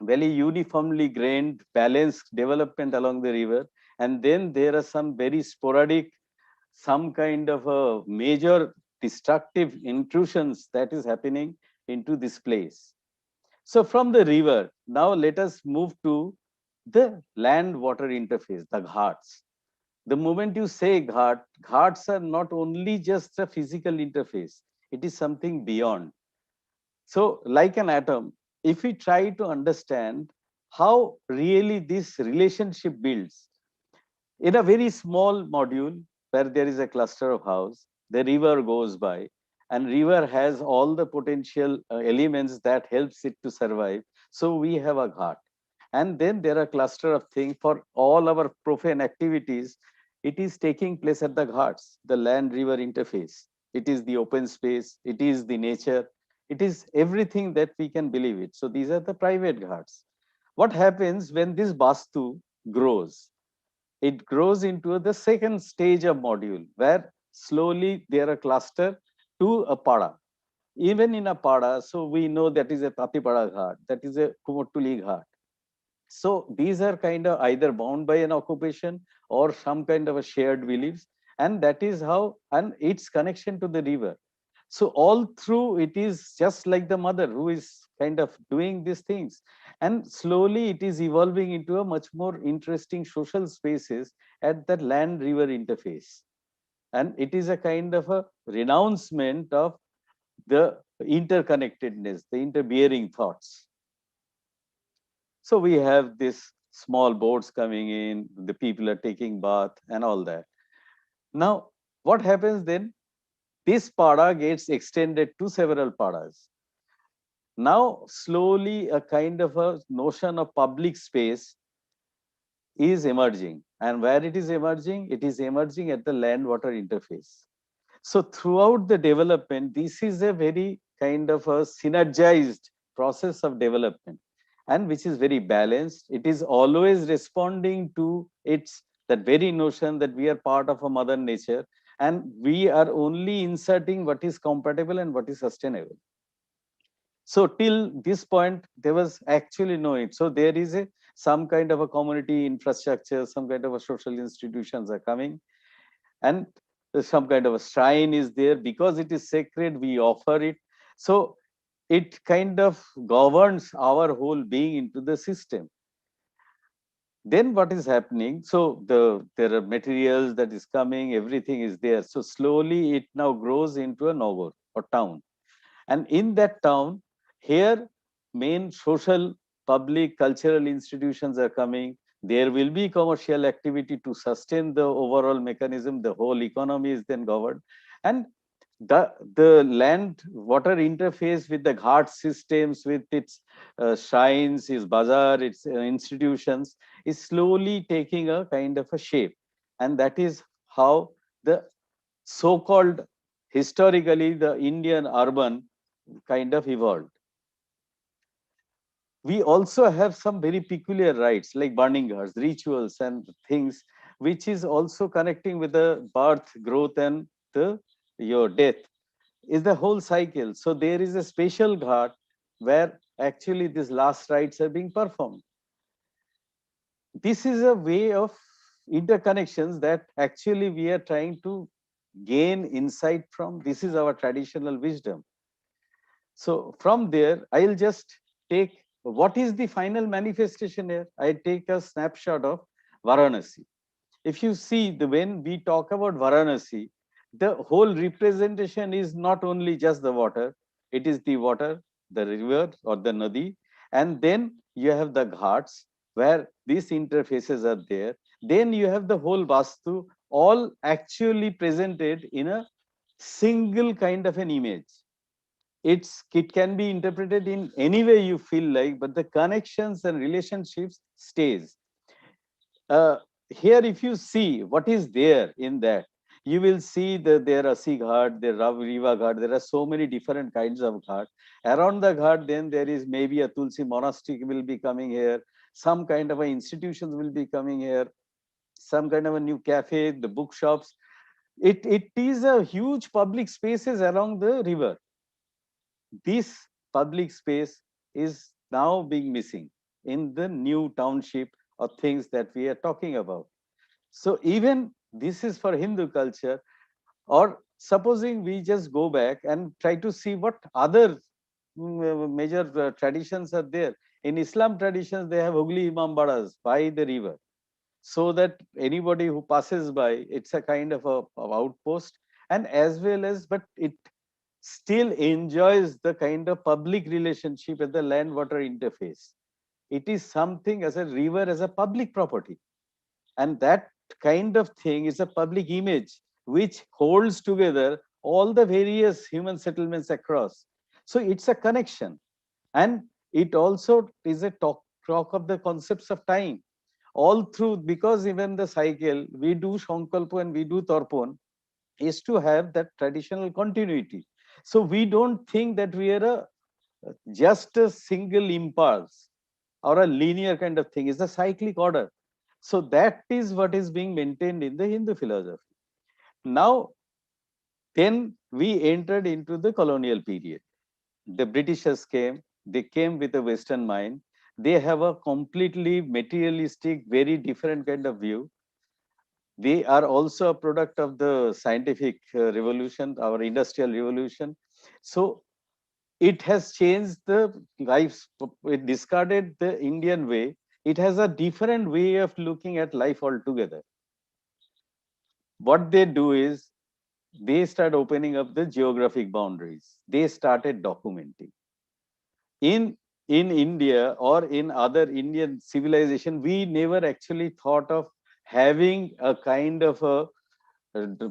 very uniformly grained, balanced development along the river, and then there are some very sporadic, some kind of a major destructive intrusions that is happening into this place. So from the river, now let us move to the land-water interface, the ghats. The moment you say ghat, ghats are not only just a physical interface, it is something beyond. So like an atom, if we try to understand how really this relationship builds, in a very small module where there is a cluster of house, the river goes by, and river has all the potential elements that helps it to survive. So we have a ghat. And then there are cluster of things for all our profane activities. It is taking place at the ghats, the land river interface. It is the open space, it is the nature, it is everything that we can believe it. So these are the private ghats. What happens when this Vastu grows? It grows into the second stage of module where slowly there are cluster to a pada. Even in a pada, so we know that is a Tatipada Ghat, that is a Kumotuli Ghat. So these are kind of either bound by an occupation or some kind of a shared beliefs, and that is how, and its connection to the river. So all through it is just like the mother who is kind of doing these things, and slowly it is evolving into a much more interesting social spaces at the land river interface. And it is a kind of a renouncement of the interconnectedness, the interbearing thoughts. So we have this small boats coming in, the people are taking bath and all that. Now, what happens then? This pada gets extended to several padas. Now, slowly a kind of a notion of public space is emerging. And where it is emerging at the land-water interface. So throughout the development, this is a very kind of a synergized process of development, and which is very balanced. It is always responding to its that very notion that we are part of a mother nature, and we are only inserting what is compatible and what is sustainable. So till this point, there was actually no it. So there is a some kind of a community infrastructure, some kind of a social institutions are coming, and some kind of a shrine is there because it is sacred. We offer it. So it kind of governs our whole being into the system. Then what is happening? So there are materials that is coming, everything is there. So slowly it now grows into a nagar or town. And in that town, here main social, public, cultural institutions are coming. There will be commercial activity to sustain the overall mechanism. The whole economy is then governed. And the land water interface with the ghat systems, with its shrines, its bazaar, its institutions is slowly taking a kind of a shape. And that is how the so-called historically the Indian urban kind of evolved. We also have some very peculiar rites like burning ghats, rituals and things, which is also connecting with the birth, growth and your death is the whole cycle. So there is a special ghat where actually these last rites are being performed. This is a way of interconnections that actually we are trying to gain insight from. This is our traditional wisdom. So from there, I'll just take what is the final manifestation here. I take a snapshot of Varanasi. If you see, when we talk about Varanasi, the whole representation is not only just the water, it is the water, the river or the nadi, and then you have the ghats where these interfaces are there. Then you have the whole Vastu, all actually presented in a single kind of an image. It can be interpreted in any way you feel like, but the connections and relationships stays. Here, if you see what is there in that, you will see that there are Asi Ghat, there are Riva Ghat, there are so many different kinds of ghat. Around the ghat, then there is maybe a Tulsi monastery will be coming here, some kind of a institutions will be coming here, some kind of a new cafe, the bookshops. It is a huge public spaces along the river. This public space is now being missing in the new township or things that we are talking about. So even this is for Hindu culture, or supposing we just go back and try to see what other major traditions are there. In Islam traditions, they have Hugli Imambadas by the river, so that anybody who passes by, it's a kind of a outpost, and as well as, but it still enjoys the kind of public relationship at the land water interface. It is something as a river as a public property, and that kind of thing is a public image which holds together all the various human settlements across. So it's a connection, and it also is a talk of the concepts of time all through, because even the cycle we do Sankalpa and we do Tarpon is to have that traditional continuity. So we don't think that we are just a single impulse or a linear kind of thing. It's a cyclic order. So that is what is being maintained in the Hindu philosophy. Now, then we entered into the colonial period. The Britishers came, they came with a Western mind. They have a completely materialistic, very different kind of view. They are also a product of the scientific revolution, our industrial revolution. So it has changed the life, it discarded the Indian way. It has a different way of looking at life altogether. What they do is, they start opening up the geographic boundaries. They started documenting. In India or in other Indian civilization, we never actually thought of having a kind of a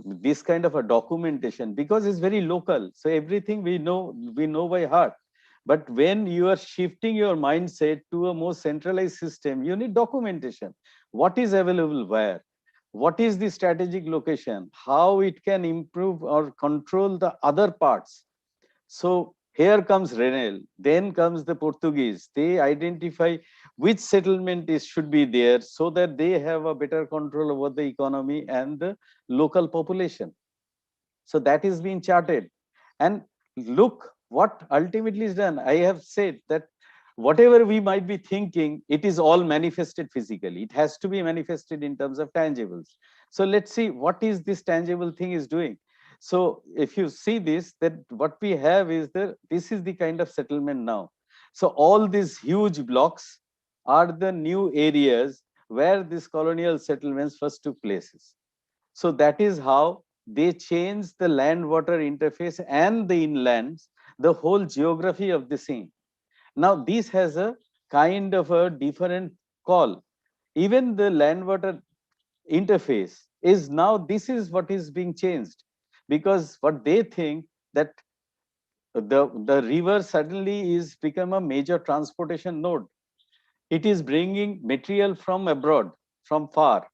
this kind of a documentation, because it's very local. So everything we know by heart. But when you are shifting your mindset to a more centralized system, you need documentation. What is available where? What is the strategic location? How it can improve or control the other parts? So here comes Renel, then comes the Portuguese. They identify which settlement should be there, so that they have a better control over the economy and the local population. So that is being charted. And look what ultimately is done. I have said that whatever we might be thinking, it is all manifested physically. It has to be manifested in terms of tangibles. So let's see what is this tangible thing is doing. So if you see this, that what we have is this is the kind of settlement now. So all these huge blocks are the new areas where these colonial settlements first took places. So that is how they changed the land-water interface and the inlands, the whole geography of the scene. Now this has a kind of a different call. Even the land-water interface is now, this is what is being changed, because what they think that the river suddenly is become a major transportation node. It is bringing material from abroad, from far,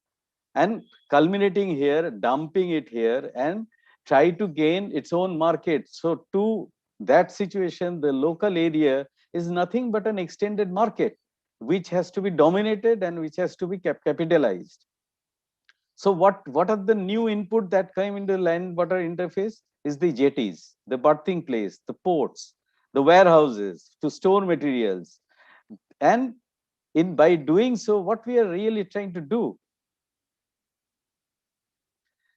and culminating here, dumping it here, and try to gain its own market. So to that situation, the local area is nothing but an extended market, which has to be dominated and which has to be capitalized. So what are the new input that came into land water interface is the jetties, the berthing place, the ports, the warehouses to store materials. And by doing so, what we are really trying to do.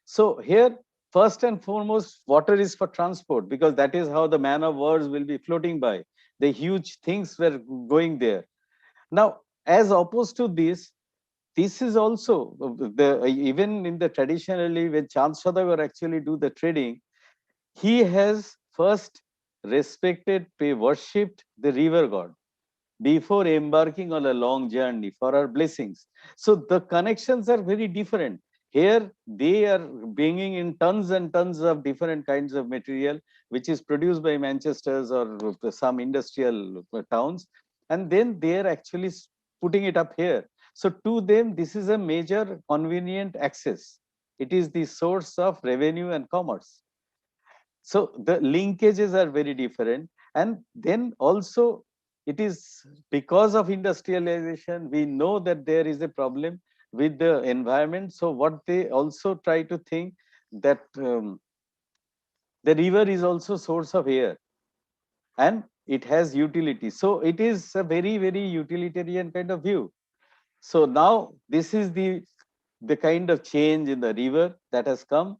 So here, first and foremost, water is for transport, because that is how the man of wars will be floating by. The huge things were going there. Now, as opposed to this, this is also even in the traditionally when Chand Saudagar actually do the trading, he has first respected, worshipped the river god before embarking on a long journey for our blessings. So the connections are very different. Here they are bringing in tons and tons of different kinds of material, which is produced by Manchester's or some industrial towns, and then they are actually putting it up here. So to them, this is a major convenient access. It is the source of revenue and commerce. So the linkages are very different. And then also it is because of industrialization, we know that there is a problem with the environment. So what they also try to think that the river is also source of air and it has utility. So it is a very, very utilitarian kind of view. So now this is the kind of change in the river that has come.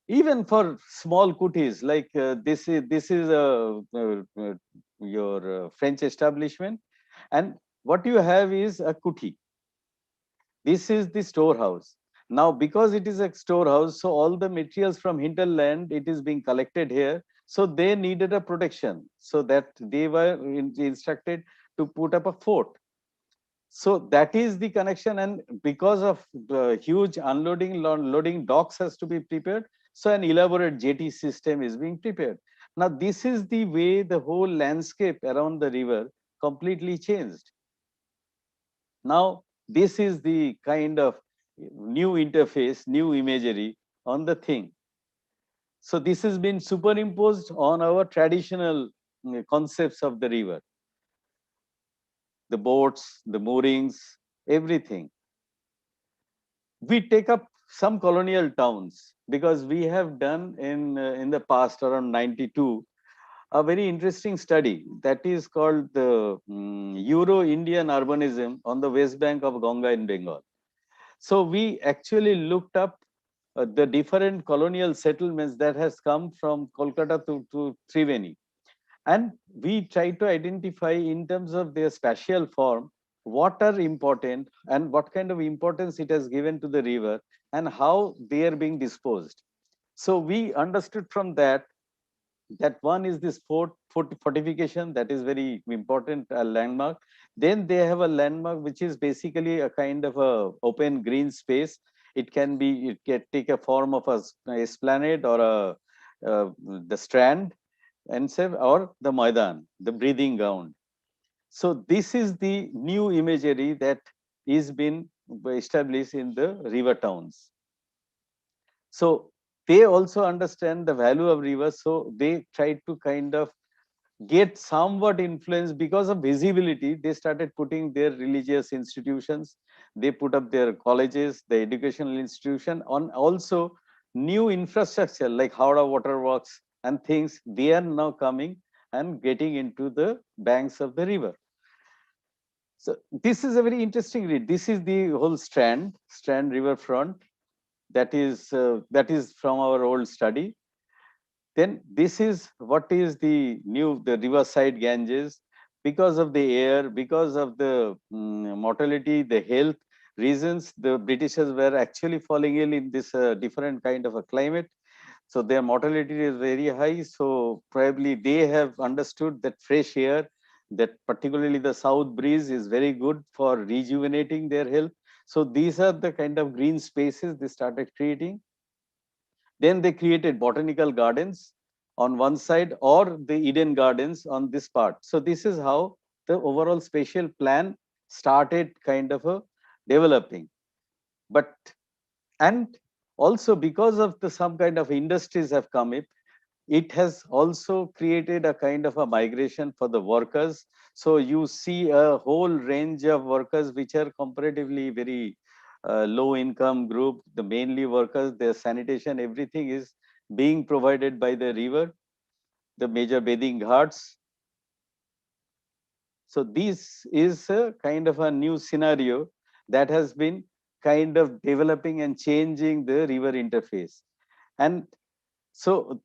Even for small kutis, like this is your French establishment, and what you have is a kuti. This is the storehouse. Now, because it is a storehouse, so all the materials from hinterland, it is being collected here. So they needed a protection, so that they were instructed to put up a fort. So that is the connection, and because of the huge unloading, loading docks has to be prepared, so an elaborate jetty system is being prepared. Now this is the way the whole landscape around the river completely changed. Now this is the kind of new interface, new imagery on the thing. So this has been superimposed on our traditional concepts of the river. The boats, the moorings, everything. We take up some colonial towns because we have done in the past around 92 a very interesting study that is called the Euro-Indian urbanism on the west bank of Ganga in Bengal. So we actually looked up the different colonial settlements that has come from Kolkata to Triveni. And we try to identify in terms of their spatial form, what are important and what kind of importance it has given to the river and how they are being disposed. So we understood from that one is this fortification, that is very important landmark. Then they have a landmark which is basically a kind of a open green space. It can take a form of a esplanade or the strand, and say, or the Maidan, the breathing ground. So this is the new imagery that is been established in the river towns. So they also understand the value of rivers, so they try to kind of get somewhat influence because of visibility. They started putting their religious institutions, they put up their colleges, the educational institution on also new infrastructure like Howrah waterworks and things. They are now coming and getting into the banks of the river. So this is a very interesting read. This is the whole Strand riverfront. That is from our old study. Then this is what is the riverside Ganges. Because of the air, because of the mortality, the health reasons, the Britishers were actually falling ill in this different kind of a climate. So their mortality is very high. So probably they have understood that fresh air, that particularly the south breeze is very good for rejuvenating their health. So these are the kind of green spaces they started creating. Then they created botanical gardens on one side or the Eden Gardens on this part. So this is how the overall spatial plan started kind of developing. But and also because of some kind of industries have come up, it has also created a kind of a migration for the workers. So you see a whole range of workers which are comparatively very low income group, the mainly workers, their sanitation, everything is being provided by the river, the major bathing ghats. So this is a kind of a new scenario that has been kind of developing and changing the river interface. And so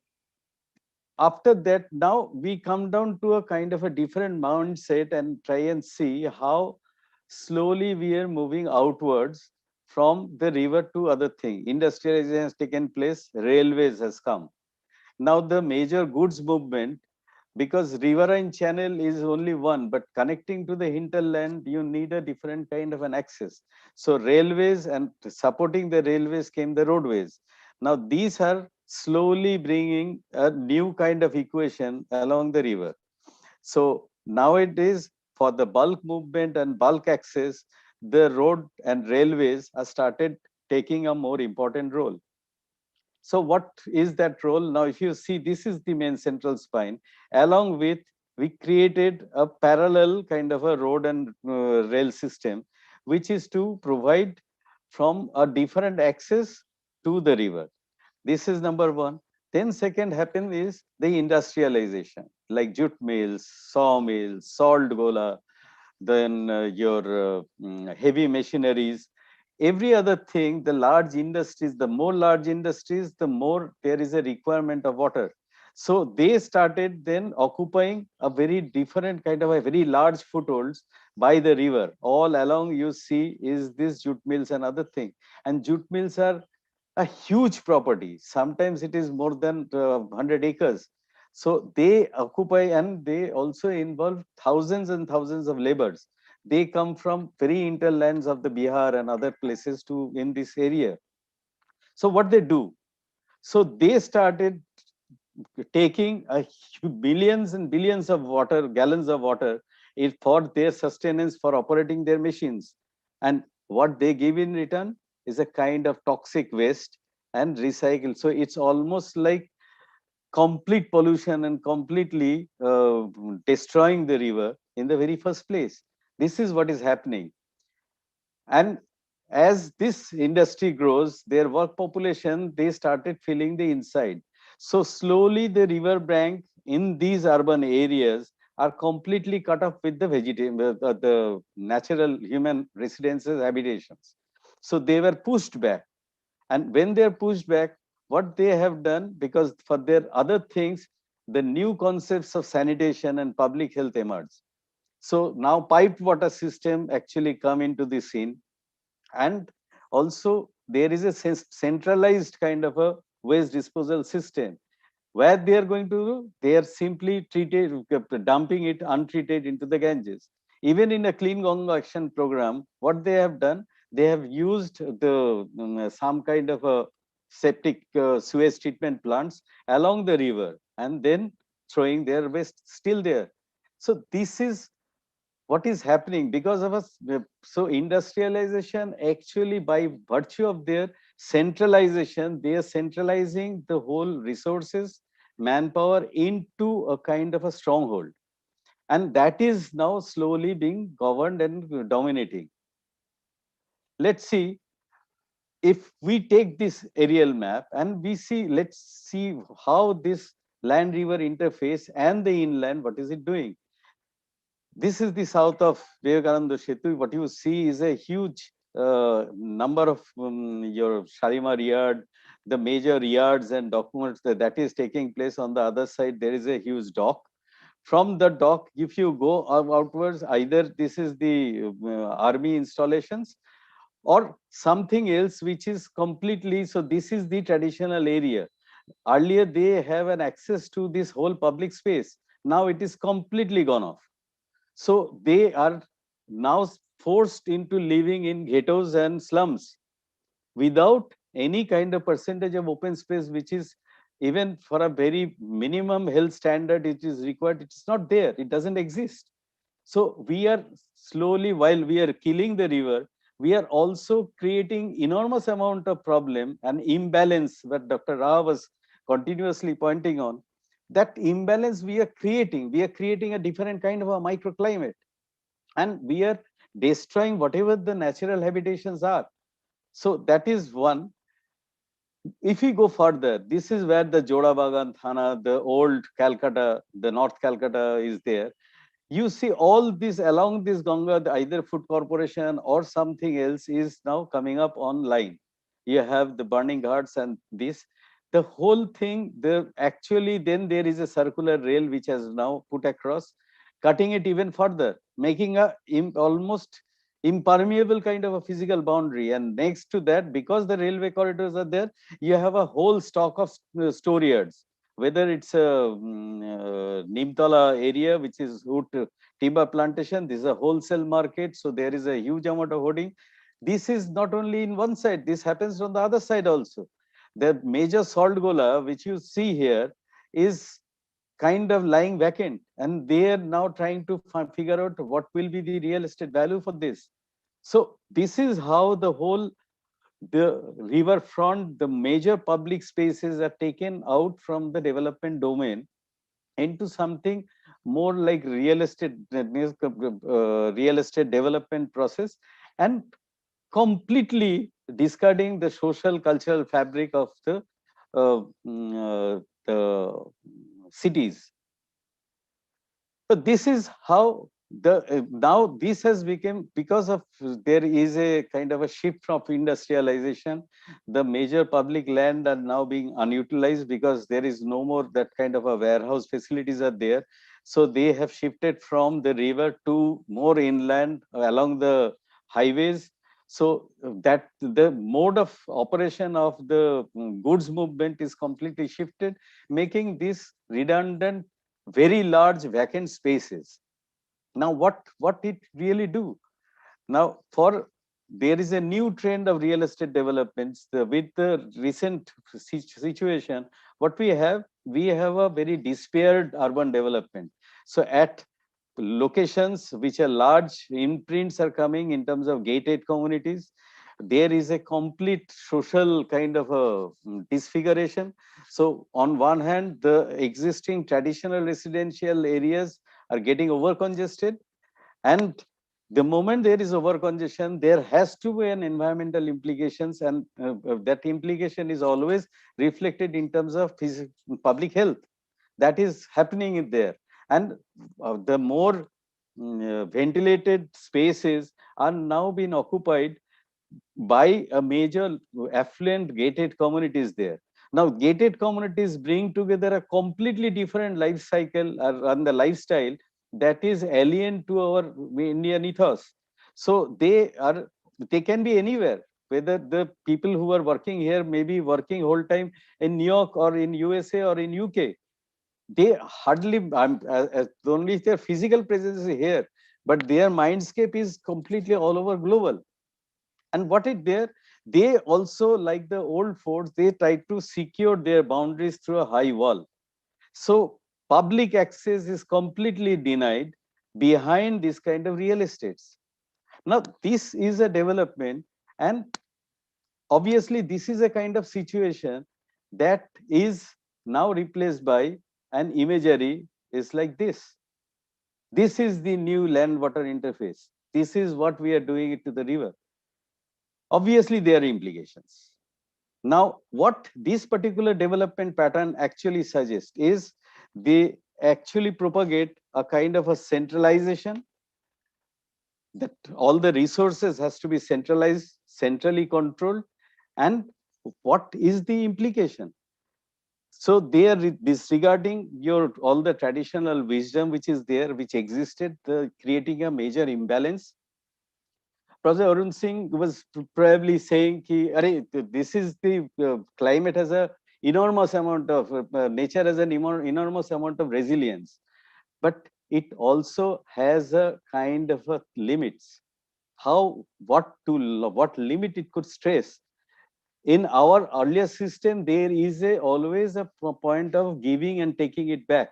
after that, now we come down to a kind of a different mindset and try and see how slowly we are moving outwards from the river to other thing. Industrialization has taken place, railways has come. Now the major goods movement, because riverine channel is only one, but connecting to the hinterland, you need a different kind of an access. So railways, and supporting the railways came the roadways. Now these are slowly bringing a new kind of equation along the river. So now it is for the bulk movement and bulk access, the road and railways are started taking a more important role. So what is that role? Now, if you see, this is the main central spine. Along with, we created a parallel kind of a road and rail system, which is to provide from a different access to the river. This is number one. Then second happen is the industrialization, like jute mills, sawmills, salt gola, then your heavy machineries, every other thing, the large industries, the more large industries, the more there is a requirement of water. So they started then occupying a very different kind of a very large footholds by the river. All along you see is this jute mills and other thing. And jute mills are a huge property. Sometimes it is more than 100 acres. So they occupy, and they also involve thousands and thousands of laborers. They come from very hinterlands of the Bihar and other places to in this area. So what they do? So they started taking billions and billions of water, gallons of water, for their sustenance, for operating their machines. And what they give in return is a kind of toxic waste and recycle. So it's almost like complete pollution and completely destroying the river in the very first place. This is what is happening. And as this industry grows, their work population, they started filling the inside. So slowly the river bank in these urban areas are completely cut off with the the natural human residences, habitations. So they were pushed back. And when they are pushed back, what they have done, because for their other things, the new concepts of sanitation and public health emerge. So now piped water system actually come into the scene. And also there is a centralized kind of a waste disposal system, where they are going to do, they are simply dumping it untreated into the Ganges. Even in a Clean Ganga Action program, what they have done, they have used the some kind of a septic sewage treatment plants along the river, and then throwing their waste still there. So this is what is happening because of us. So industrialization, actually by virtue of their centralization, they are centralizing the whole resources, manpower into a kind of a stronghold, and that is now slowly being governed and dominating. Let's see, if we take this aerial map and we see, let's see how this land river interface and the inland, what is it doing. This is the south of Vivekananda Setu. What you see is a huge number of your Shalimar Yard, the major yards and documents that is taking place. On the other side, there is a huge dock. From the dock, if you go outwards, either this is the army installations or something else which is completely, so this is the traditional area. Earlier, they have an access to this whole public space. Now it is completely gone off. So they are now forced into living in ghettos and slums without any kind of percentage of open space, which is even for a very minimum health standard, it is required. It's not there. It doesn't exist. So we are slowly, while we are killing the river, we are also creating enormous amount of problem and imbalance that Dr. Rao was continuously pointing on. That imbalance we are creating a different kind of a microclimate, and we are destroying whatever the natural habitations are. So that is one. If we go further, this is where the Jodabagan Thana, the old Calcutta, the North Calcutta is there. You see all this along this Ganga, either food corporation or something else is now coming up online. You have the burning ghats and this, the whole thing, actually then there is a circular rail which has now put across, cutting it even further, making a almost impermeable kind of a physical boundary. And next to that, because the railway corridors are there, you have a whole stock of storeyards, whether it's a Nimtala area, which is wood timber plantation. This is a wholesale market, so there is a huge amount of hoarding. This is not only in one side, this happens on the other side also. The major salt gola, which you see here, is kind of lying vacant, and they are now trying to figure out what will be the real estate value for this. So this is how the whole the riverfront, the major public spaces are taken out from the development domain into something more like real estate development process, and completely discarding the social cultural fabric of the cities. So this is how the now this has become, because of there is a kind of a shift of industrialization. The major public land are now being unutilized because there is no more that kind of a warehouse facilities are there. So they have shifted from the river to more inland along the highways. So that the mode of operation of the goods movement is completely shifted, making this redundant, very large vacant spaces. Now what it really do? Now there is a new trend of real estate developments with the recent situation. What we have a very despaired urban development. So at locations which are large, imprints are coming in terms of gated communities. There is a complete social kind of a disfiguration. So on one hand, the existing traditional residential areas are getting over congested, and the moment there is over congestion, there has to be an environmental implications, and that implication is always reflected in terms of public health. That is happening in there. And the more ventilated spaces are now being occupied by a major affluent gated communities there. Now gated communities bring together a completely different life cycle and the lifestyle that is alien to our Indian ethos. So they can be anywhere, whether the people who are working here may be working whole time in New York or in USA or in UK. They hardly, only their physical presence is here, but their mindscape is completely all over global. And what is there? They also, like the old forts, they try to secure their boundaries through a high wall. So public access is completely denied behind this kind of real estates. Now, this is a development, and obviously this is a kind of situation that is now replaced by an imagery is like this. This is the new land-water interface. This is what we are doing it to the river. Obviously, there are implications. Now, what this particular development pattern actually suggests is they actually propagate a kind of a centralization, that all the resources has to be centralized, centrally controlled. And what is the implication? So they are disregarding all the traditional wisdom which is there, which existed, creating a major imbalance. Professor Arun Singh was probably saying, this is the climate has a enormous amount of, nature has an enormous amount of resilience, but it also has a kind of a limits. What limit it could stress. In our earlier system, there is always a point of giving and taking it back.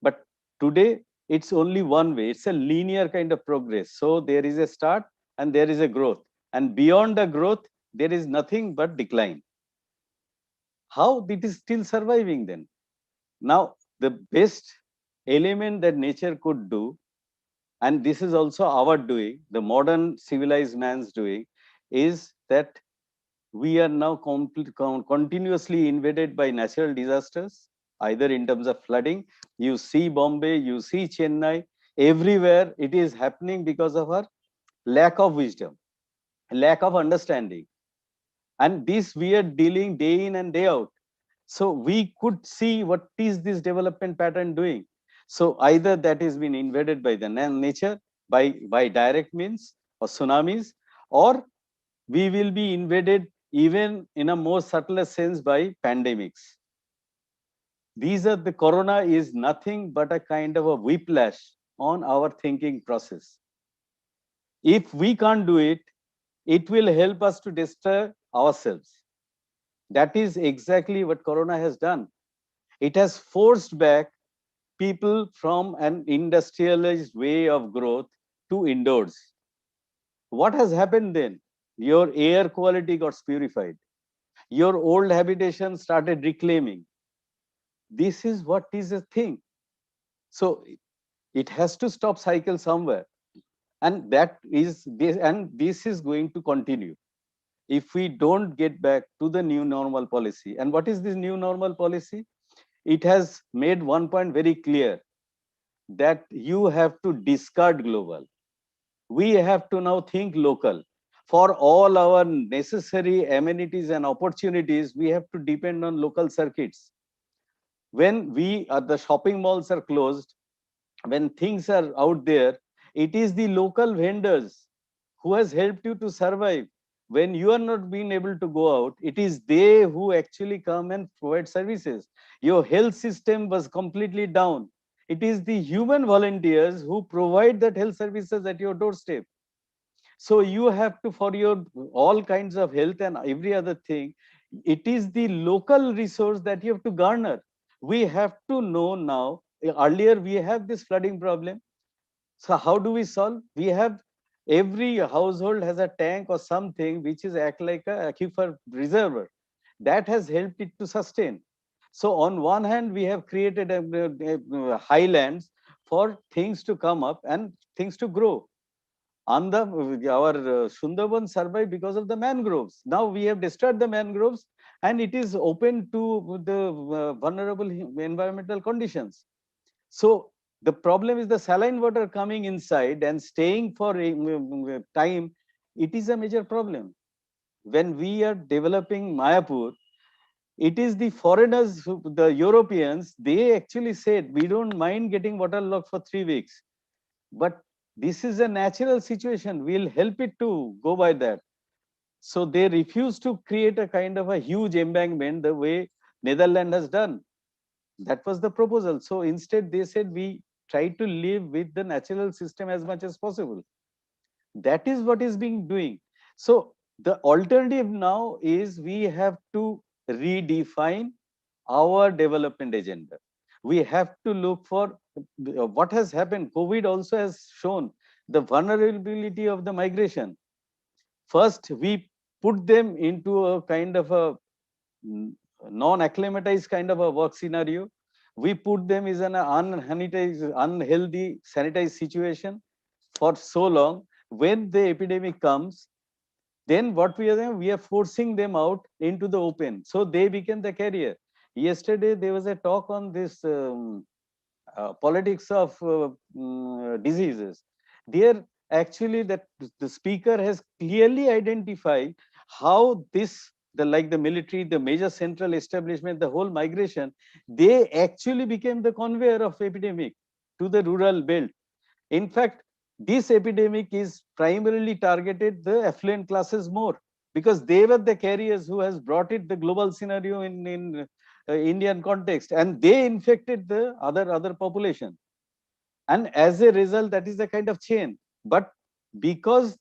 But today, it's only one way. It's a linear kind of progress. So there is a start and there is a growth. And beyond the growth, there is nothing but decline. How it is still surviving then? Now, the best element that nature could do, and this is also our doing, the modern civilized man's doing, is that we are now continuously invaded by natural disasters, either in terms of flooding. You see Bombay, you see Chennai, everywhere it is happening because of our lack of wisdom, lack of understanding. And this we are dealing day in and day out. So we could see what is this development pattern doing. So either that has been invaded by the nature by direct means, or tsunamis, or we will be invaded even in a more subtler sense by pandemics. These are the corona is nothing but a kind of a whiplash on our thinking process. If we can't do it, it will help us to destroy ourselves. That is exactly what corona has done. It has forced back people from an industrialized way of growth to indoors. What has happened then? Your air quality got purified. Your old habitation started reclaiming. This is what is a thing. So it has to stop cycle somewhere. And that is this, and this is going to continue if we don't get back to the new normal policy. And what is this new normal policy? It has made one point very clear, that you have to discard global. We have to now think local. For all our necessary amenities and opportunities, we have to depend on local circuits. When the shopping malls are closed, when things are out there, it is the local vendors who has helped you to survive. When you are not being able to go out, it is they who actually come and provide services. Your health system was completely down. It is the human volunteers who provide that health services at your doorstep. So you have to, for your all kinds of health and every other thing, it is the local resource that you have to garner. We have to know now. Earlier we have this flooding problem. So how do we solve? We have, every household has a tank or something which is act like a aquifer reservoir. That has helped it to sustain. So on one hand, we have created highlands for things to come up and things to grow. On the our Sundarban survived because of the mangroves. Now we have destroyed the mangroves, and it is open to the vulnerable environmental conditions. So the problem is the saline water coming inside and staying for time. It is a major problem. When we are developing Mayapur, it is the foreigners, the Europeans, they actually said, we don't mind getting waterlogged for 3 weeks. But this is a natural situation. We'll help it to go by that. So they refuse to create a kind of a huge embankment the way Netherlands has done. That was the proposal. So instead they said we try to live with the natural system as much as possible. That is what is being doing. So the alternative now is we have to redefine our development agenda. We have to look for what has happened. COVID also has shown the vulnerability of the migration. First, we put them into a kind of a non-acclimatized kind of a work scenario. We put them in an unhealthy, sanitized situation for so long. When the epidemic comes, then what we are doing, we are forcing them out into the open. So they became the carrier. Yesterday, there was a talk on this politics of diseases. There, actually, that the speaker has clearly identified how this, like the military, the major central establishment, the whole migration, they actually became the conveyor of epidemic to the rural belt. In fact, this epidemic is primarily targeted the affluent classes more, because they were the carriers who has brought it the global scenario in Indian context, and they infected the other population. And as a result, that is the kind of chain. But because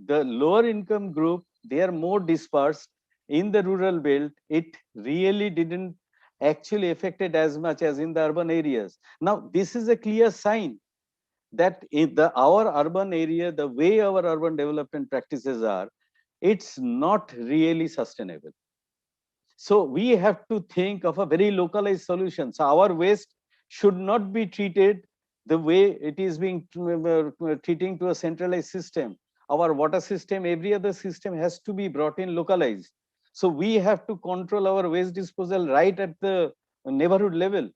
the lower income group, they are more dispersed in the rural belt, it really didn't actually affect it as much as in the urban areas. Now, this is a clear sign that in our urban area, the way our urban development practices are, it's not really sustainable. So we have to think of a very localized solution. So our waste should not be treated the way it is being treating to a centralized system. Our water system, every other system has to be brought in localized. So we have to control our waste disposal right at the neighborhood level.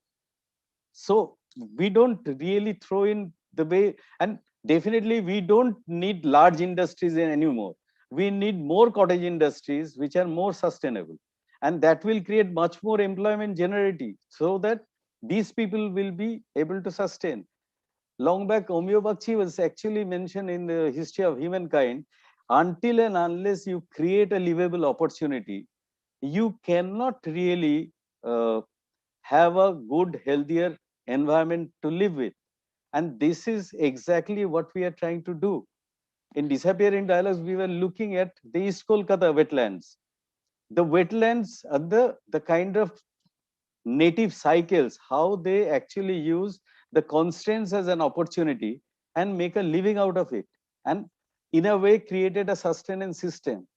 So we don't really throw in the way, and definitely we don't need large industries anymore. We need more cottage industries which are more sustainable, and that will create much more employment generity, so that these people will be able to sustain. long back, Omyo Bakshi was actually mentioned in the history of humankind. Until and unless you create a livable opportunity, you cannot really have a good, healthier environment to live with. And this is exactly what we are trying to do. In Disappearing Dialogues, we were looking at the East Kolkata wetlands. The wetlands are the kind of native cycles, how they actually use the constraints as an opportunity and make a living out of it. And in a way, created a sustenance system.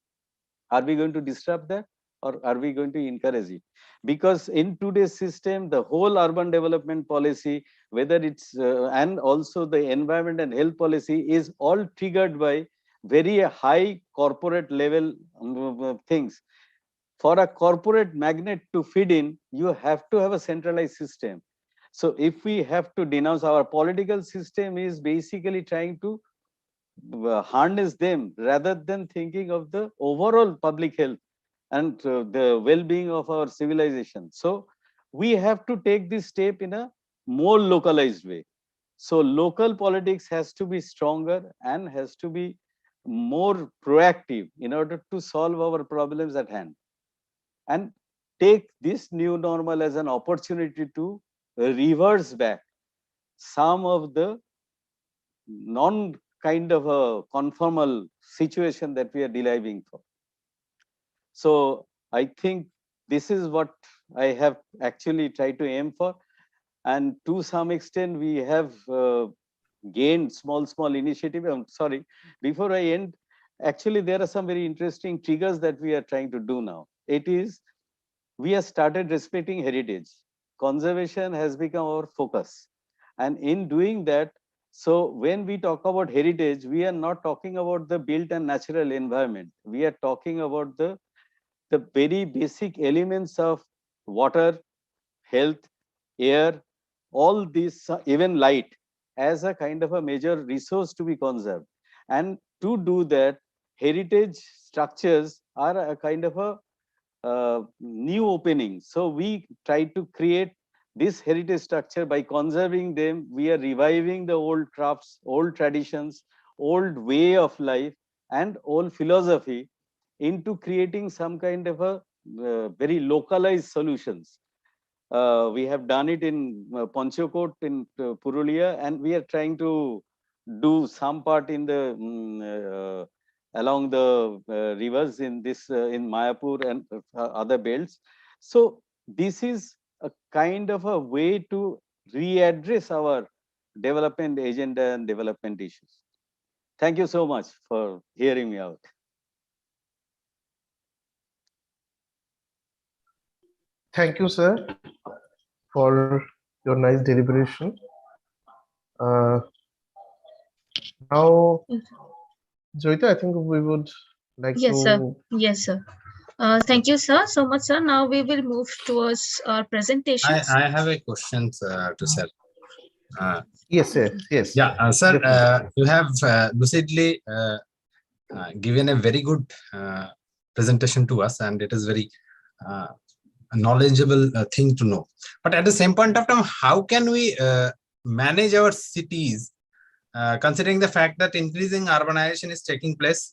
Are we going to disrupt that, or are we going to encourage it? Because in today's system, the whole urban development policy, whether it's and also the environment and health policy, is all triggered by very high corporate level things. For a corporate magnet to feed in, you have to have a centralized system. So if we have to denounce, our political system is basically trying to harness them rather than thinking of the overall public health and the well-being of our civilization. So we have to take this step in a more localized way. So local politics has to be stronger and has to be more proactive in order to solve our problems at hand, and take this new normal as an opportunity to reverse back some of the non kind of a conformal situation that we are deriving from. So I think this is what I have actually tried to aim for. And to some extent, we have gained small initiative. I'm sorry, before I end, actually, there are some very interesting triggers that we are trying to do now. It is, we have started respecting heritage. Conservation has become our focus. And in doing that, so when we talk about heritage, we are not talking about the built and natural environment. We are talking about the very basic elements of water, health, air, all these, even light, as a kind of a major resource to be conserved. And to do that, heritage structures are a kind of a new opening. So we try to create this heritage structure by conserving them. We are reviving the old crafts, old traditions, old way of life, and old philosophy into creating some kind of a very localized solutions. We have done it in Panchakot in Purulia, and we are trying to do some part in the along the rivers in this in Mayapur and other belts. So this is a kind of a way to readdress our development agenda and development issues. Thank you so much for hearing me out. Thank you, sir, for your nice deliberation. Now, Joyita, I think we would like Yes, to. sir. Yes, sir. Thank you, sir, so much, sir. Now we will move towards our presentations. I have a question to sir. Yes, sir. Yes. Yeah, sir, you have lucidly given a very good presentation to us, and it is very knowledgeable thing to know. But at the same point of time, how can we manage our cities, considering the fact that increasing urbanization is taking place,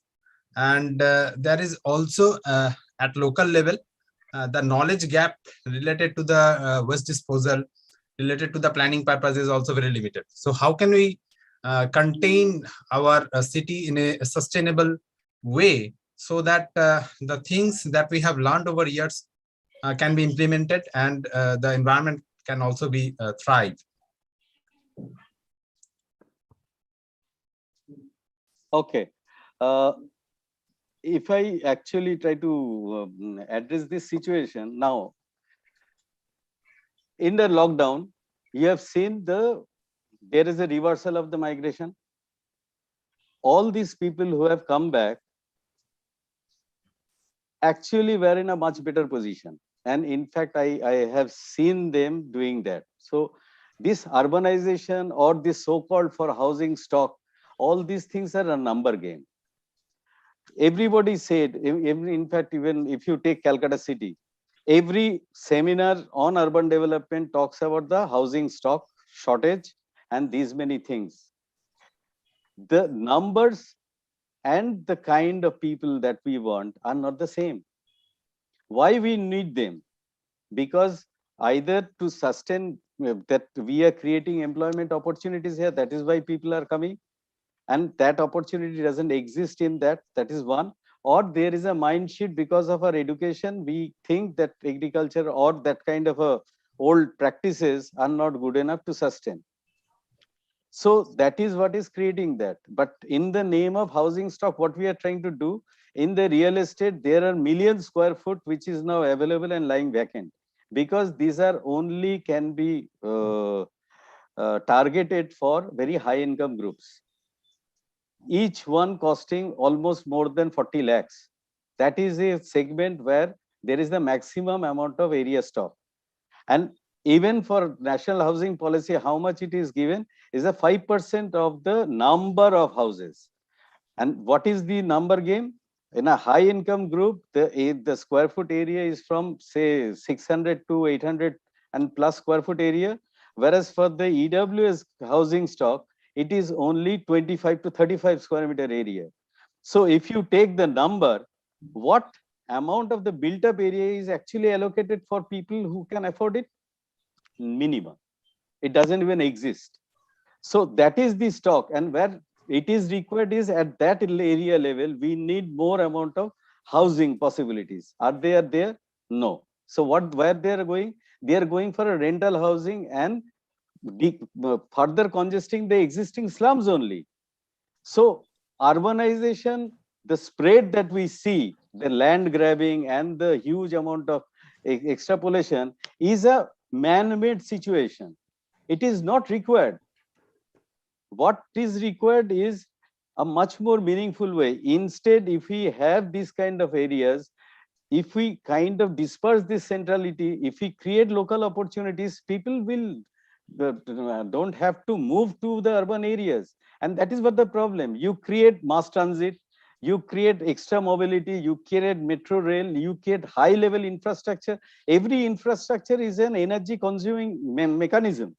and there is also at local level the knowledge gap related to the waste disposal, related to the planning purpose is also very limited. So how can we contain our city in a sustainable way, so that the things that we have learned over years can be implemented, and the environment can also be thrive? Okay. If I actually try to address this situation now, in the lockdown, you have seen there is a reversal of the migration. All these people who have come back actually were in a much better position. And in fact, I have seen them doing that. So this urbanization or this so-called for housing stock, all these things are a number game. Everybody said, in fact, even if you take Calcutta city, every seminar on urban development talks about the housing stock shortage and these many things. The numbers and the kind of people that we want are not the same. Why we need them? Because either to sustain that we are creating employment opportunities here, that is why people are coming, and that opportunity doesn't exist in that is one. Or there is a mind shift because of our education. We think that agriculture or that kind of a old practices are not good enough to sustain. So that is what is creating that. But in the name of housing stock, what we are trying to do in the real estate, there are million square foot which is now available and lying vacant, because these are only can be targeted for very high income groups, each one costing almost more than 40 lakhs. That is a segment where there is the maximum amount of area stock. And even for national housing policy, how much it is given is a 5% of the number of houses. And what is the number game? In a high income group, the square foot area is from say 600 to 800 and plus square foot area. Whereas for the EWS housing stock, it is only 25 to 35 square meter area. So if you take the number, what amount of the built up area is actually allocated for people who can afford it? Minimum. It doesn't even exist. So that is the stock, and where it is required is at that area level, we need more amount of housing possibilities. Are they there? No. So where they are going? They are going for a rental housing and further congesting the existing slums only. So urbanization, the spread that we see, the land grabbing and the huge amount of extrapolation is a man-made situation. It is not required. What is required is a much more meaningful way. Instead, if we have these kind of areas, if we kind of disperse this centrality, if we create local opportunities, people will don't have to move to the urban areas. And that is what the problem. You create mass transit, you create extra mobility, you create metro rail, you create high level infrastructure. Every infrastructure is an energy consuming mechanism.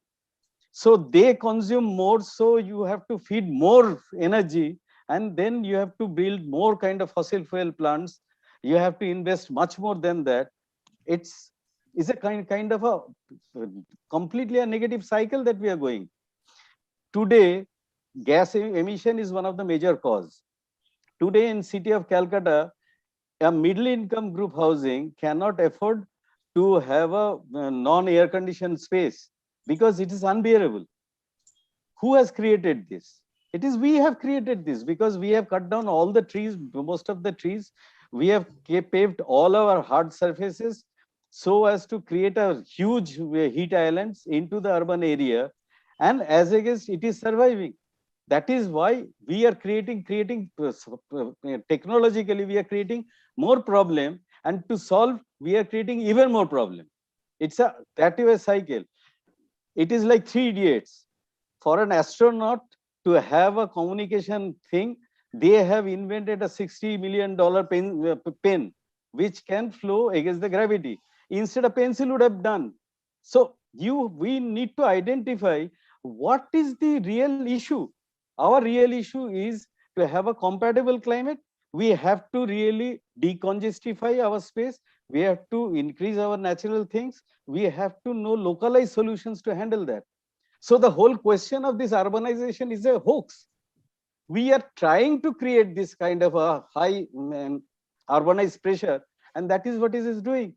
So they consume more, so you have to feed more energy, and then you have to build more kind of fossil fuel plants. You have to invest much more than that. It's a kind of a completely a negative cycle that we are going. Today, gas emission is one of the major cause. Today in city of Calcutta, a middle income group housing cannot afford to have a non-air conditioned space because it is unbearable. Who has created this? It is we have created this, because we have cut down all the trees, most of the trees. We have paved all our hard surfaces so as to create a huge heat islands into the urban area. And as against it is surviving. That is why we are creating technologically, we are creating more problem, and to solve, we are creating even more problem. It's that is a cycle. It is like 3 idiots. For an astronaut to have a communication thing, they have invented a $60 million pen which can flow against the gravity. Instead, a pencil would have done. So we need to identify what is the real issue. Our real issue is to have a compatible climate. We have to really decongestify our space. We have to increase our natural things. We have to know localized solutions to handle that. So the whole question of this urbanization is a hoax. We are trying to create this kind of a high urbanized pressure, and that is what it is doing.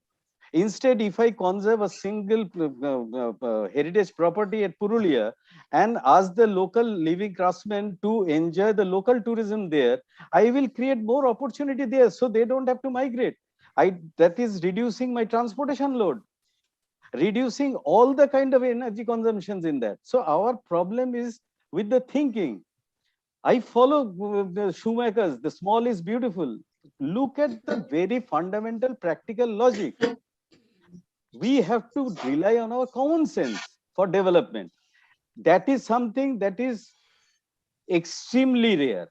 Instead, if I conserve a single heritage property at Purulia and ask the local living craftsmen to enjoy the local tourism there, I will create more opportunity there, so they don't have to migrate. That is reducing my transportation load, reducing all the kind of energy consumptions in that. So our problem is with the thinking. I follow the shoemakers, the small is beautiful. Look at the very fundamental practical logic. We have to rely on our common sense for development. That is something that is extremely rare,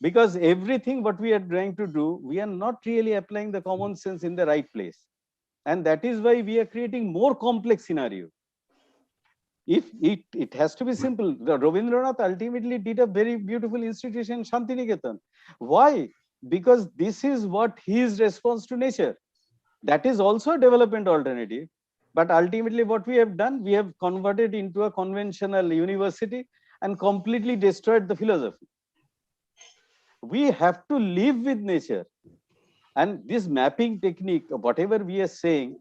because everything what we are trying to do, we are not really applying the common sense in the right place. And that is why we are creating more complex scenario. If it has to be simple. Rabindranath ultimately did a very beautiful institution, Shantiniketan. Why? Because this is what his response to nature. That is also a development alternative. But ultimately what we have done, we have converted into a conventional university and completely destroyed the philosophy. We have to live with nature. And this mapping technique, whatever we are saying,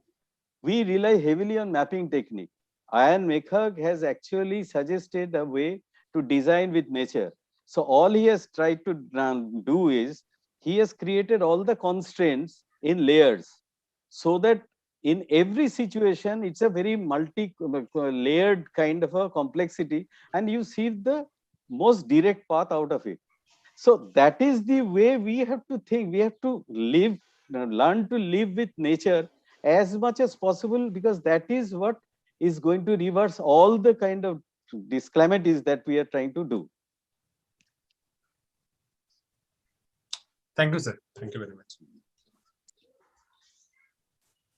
we rely heavily on mapping technique. Ian McHugh has actually suggested a way to design with nature. So all he has tried to do is, he has created all the constraints in layers, so that in every situation, it's a very multi-layered kind of a complexity, and you see the most direct path out of it. So that is the way we have to think. We have to live, learn to live with nature as much as possible, because that is what is going to reverse all the kind of calamities that we are trying to do. Thank you, sir. Thank you very much.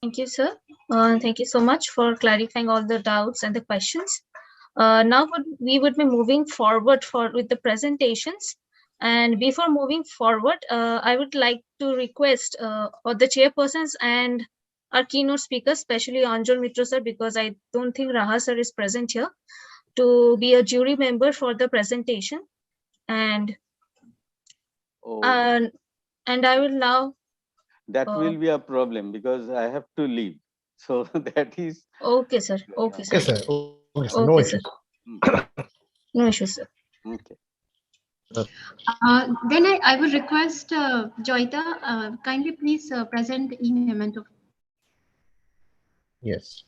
Thank you, sir. Thank you so much for clarifying all the doubts and the questions. Now we would be moving forward with the presentations. And before moving forward, I would like to request the chairpersons and our keynote speakers, especially Anjon Mitro sir, because I don't think Raha sir is present here, to be a jury member for the presentation. And and I will now. That will be a problem, because I have to leave. So that is. Okay, sir. Okay, sir. Okay, sir. Okay, sir. Okay, No sir. issues. No issues, sir. Okay. Then I would request Joyita, kindly please present the e-memento. Yes.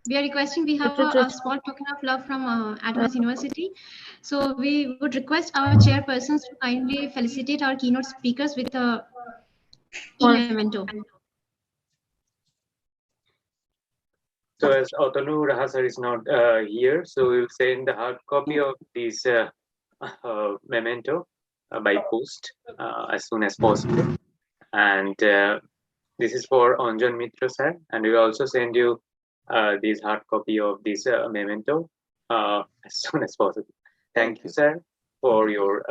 We are requesting, we have a small token of love from Advanced University. So we would request our chairpersons to kindly felicitate our keynote speakers with a e-memento. So as Otanu Rahasar is not here, so we'll send the hard copy of this memento by post as soon as possible. And this is for Anjon Mitro sir, and we will also send you this hard copy of this memento as soon as possible. Thank you, sir, for your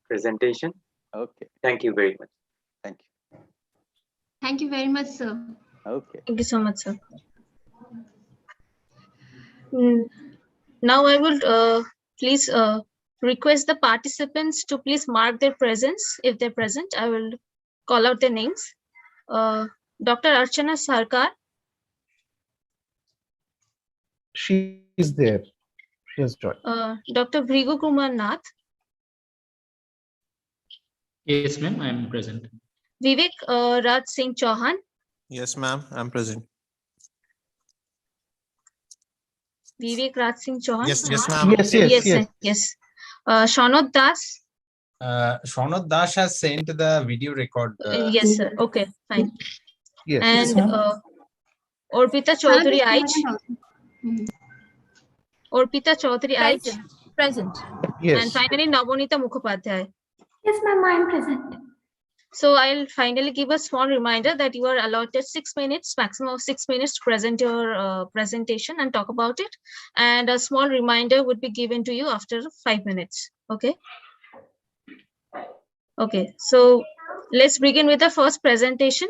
presentation. Okay. Thank you very much. Thank you. Thank you very much, sir. Okay. Thank you so much, sir. Now I will please request the participants to please mark their presence. If they're present, I will call out their names. Dr. Archana Sarkar. She is there. She has joined. Dr. Vrigu Kumar Nath. Yes, ma'am, I am present. Vivek Raj Singh Chauhan. Yes, ma'am, I'm present. Vivek Raj Singh Chauhan. Yes, ma'am. Yes. Shaunot Das. Shaunot Das has sent the video record. Yes, sir. Okay, fine. Yes. And Orpita Chaudhary Aich. Orpita Chaudhary Aich. Present. Yes. And finally, Navonita Mukhopadhyay. Yes, ma'am, I am present. So I'll finally give a small reminder that you are allotted 6 minutes, maximum of 6 minutes to present your presentation and talk about it. And a small reminder would be given to you after 5 minutes. Okay. Okay. So let's begin with the first presentation.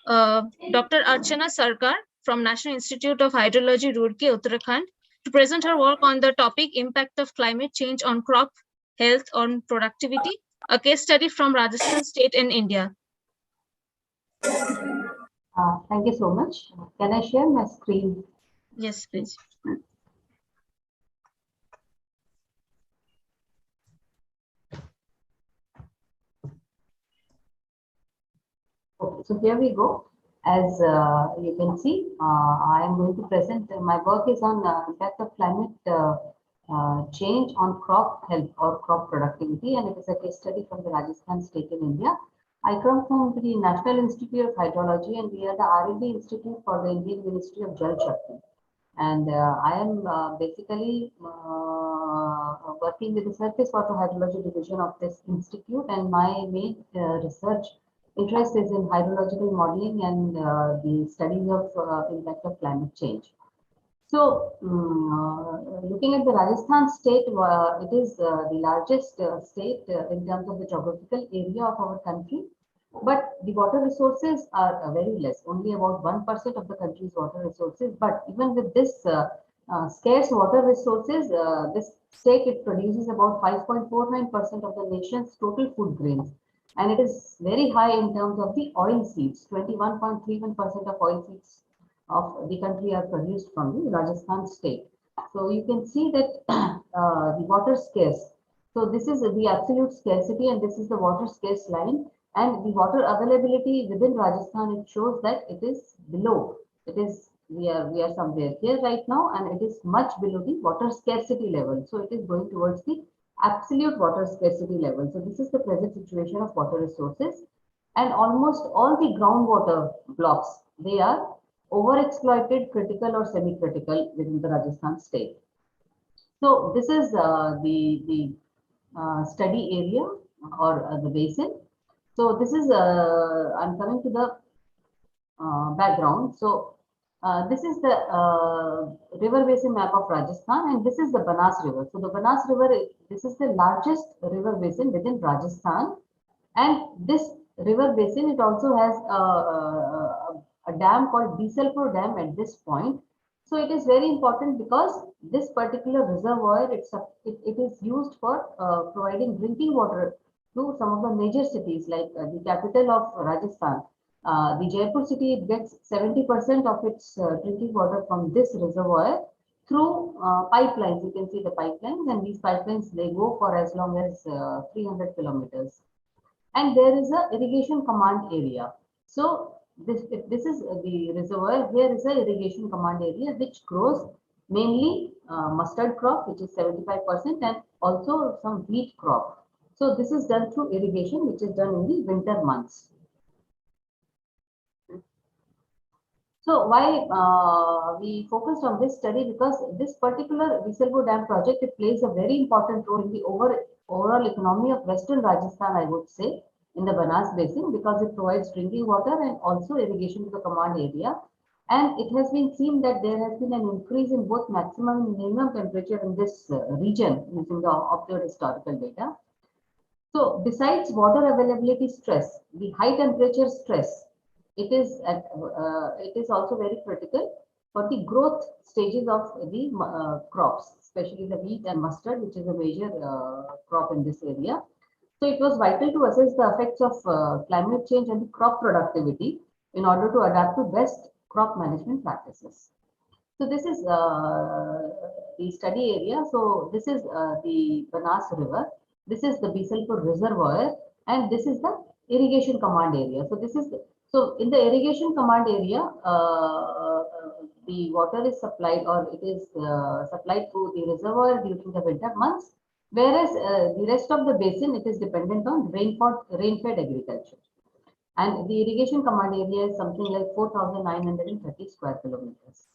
Dr. Archana Sarkar from National Institute of Hydrology, Roorkee, Uttarakhand, to present her work on the topic Impact of Climate Change on Crop Health on Productivity, a case study from Rajasthan state in India. Thank you so much. Can I share my screen? Yes, please. Okay, so here we go. As you can see, I am going to present, my work is on impact of climate change on crop health or crop productivity, and it is a case study from the Rajasthan state in India. I come from the National Institute of Hydrology, and we are the R&D Institute for the Indian Ministry of Jal Shakti. And I am basically working with the surface water hydrology division of this institute, and my main research interest is in hydrological modeling and the studies of impact of climate change. So, looking at the Rajasthan state, it is the largest state in terms of the geographical area of our country, but the water resources are very less, only about 1% of the country's water resources. But even with this scarce water resources, this state, it produces about 5.49% of the nation's total food grains. And it is very high in terms of the oil seeds. 21.31% of oil seeds of the country are produced from the Rajasthan state. So you can see that the water scarce. So this is the absolute scarcity, and this is the water scarce line. And the water availability within Rajasthan, it shows that it is below. It is we are somewhere here right now, and it is much below the water scarcity level. So it is going towards the absolute water scarcity level. So this is the present situation of water resources, and almost all the groundwater blocks, they are overexploited, critical or semi-critical within the Rajasthan state. So this is the study area or the basin. So this is I'm coming to the background. So this is the river basin map of Rajasthan, and this is the Banas River. So the Banas River, this is the largest river basin within Rajasthan, and this river basin, it also has a dam called Bisalpur Dam at this point. So it is very important because this particular reservoir, it is used for providing drinking water to some of the major cities like the capital of Rajasthan. The Jaipur city, it gets 70% of its drinking water from this reservoir through pipelines. You can see the pipelines, and these pipelines, they go for as long as 300 kilometers. And there is a irrigation command area. So this is the reservoir. Here is a irrigation command area which grows mainly mustard crop, which is 75%, and also some wheat crop. So this is done through irrigation, which is done in the winter months. So why we focused on this study, because this particular Bisalpur Dam project, it plays a very important role in the overall economy of Western Rajasthan, I would say, in the Banas Basin, because it provides drinking water and also irrigation to the command area. And it has been seen that there has been an increase in both maximum and minimum temperature in this region using the observed historical data. So besides water availability stress, the high temperature stress, it is also very critical for the growth stages of the crops, especially the wheat and mustard, which is a major crop in this area. So it was vital to assess the effects of climate change and the crop productivity in order to adapt to best crop management practices. So this is the study area. So this is the Banas River. This is the Bisalpur Reservoir, and this is the irrigation command area. So this is so in the irrigation command area, the water is supplied, or it is supplied through the reservoir during the winter months, whereas the rest of the basin, it is dependent on rain-fed agriculture. And the irrigation command area is something like 4,930 square kilometers.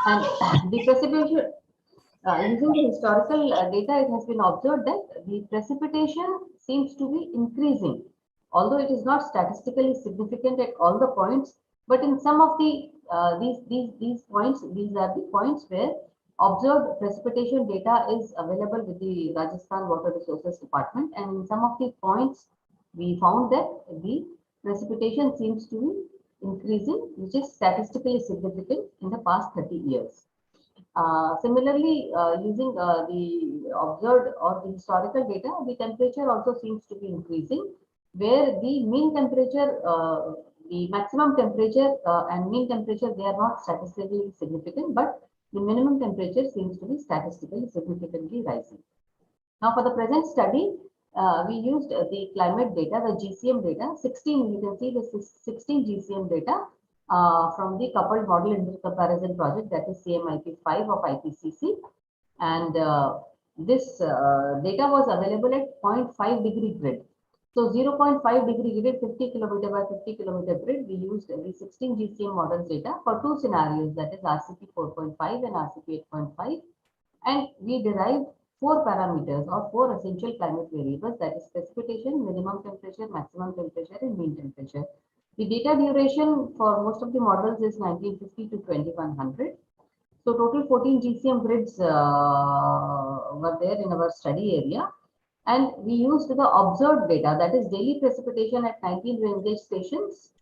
And the precipitation, using the historical data, it has been observed that the precipitation seems to be increasing, although it is not statistically significant at all the points. But in some of the these points, these are the points where observed precipitation data is available with the Rajasthan Water Resources Department, and in some of the points we found that the precipitation seems to be increasing, which is statistically significant in the past 30 years. Similarly, using the observed or the historical data, the temperature also seems to be increasing, where the mean temperature, the maximum temperature and mean temperature, they are not statistically significant, but the minimum temperature seems to be statistically significantly rising. Now, for the present study, we used the climate data, the GCM data, 16, you can see the 16 GCM data from the coupled model intercomparison project, that is CMIP5 of IPCC. And this data was available at 0.5 degree grid. So 0.5 degree grid, 50 kilometer by 50 kilometer grid, we used the 16 GCM models data for two scenarios, that is RCP 4.5 and RCP 8.5. And we derived 4 parameters or 4 essential climate variables, that is precipitation, minimum temperature, maximum temperature, and mean temperature. The data duration for most of the models is 1950 to 2100. So total 14 GCM grids were there in our study area. And we used the observed data, that is daily precipitation at 19 rain gauge stations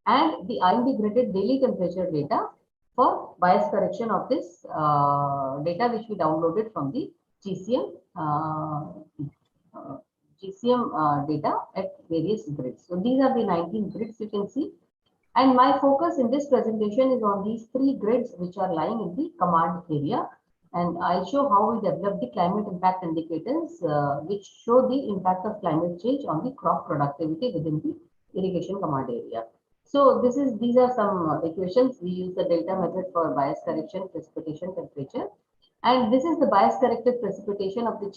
and the IMD gridded daily temperature data for bias correction of this data which we downloaded from the GCM data at various grids. So these are the 19 grids you can see. And my focus in this presentation is on these 3 grids which are lying in the command area. And I'll show how we develop the climate impact indicators which show the impact of climate change on the crop productivity within the irrigation command area. So these are some equations. We use the delta method for bias correction, precipitation, temperature. And this is the bias corrected precipitation of the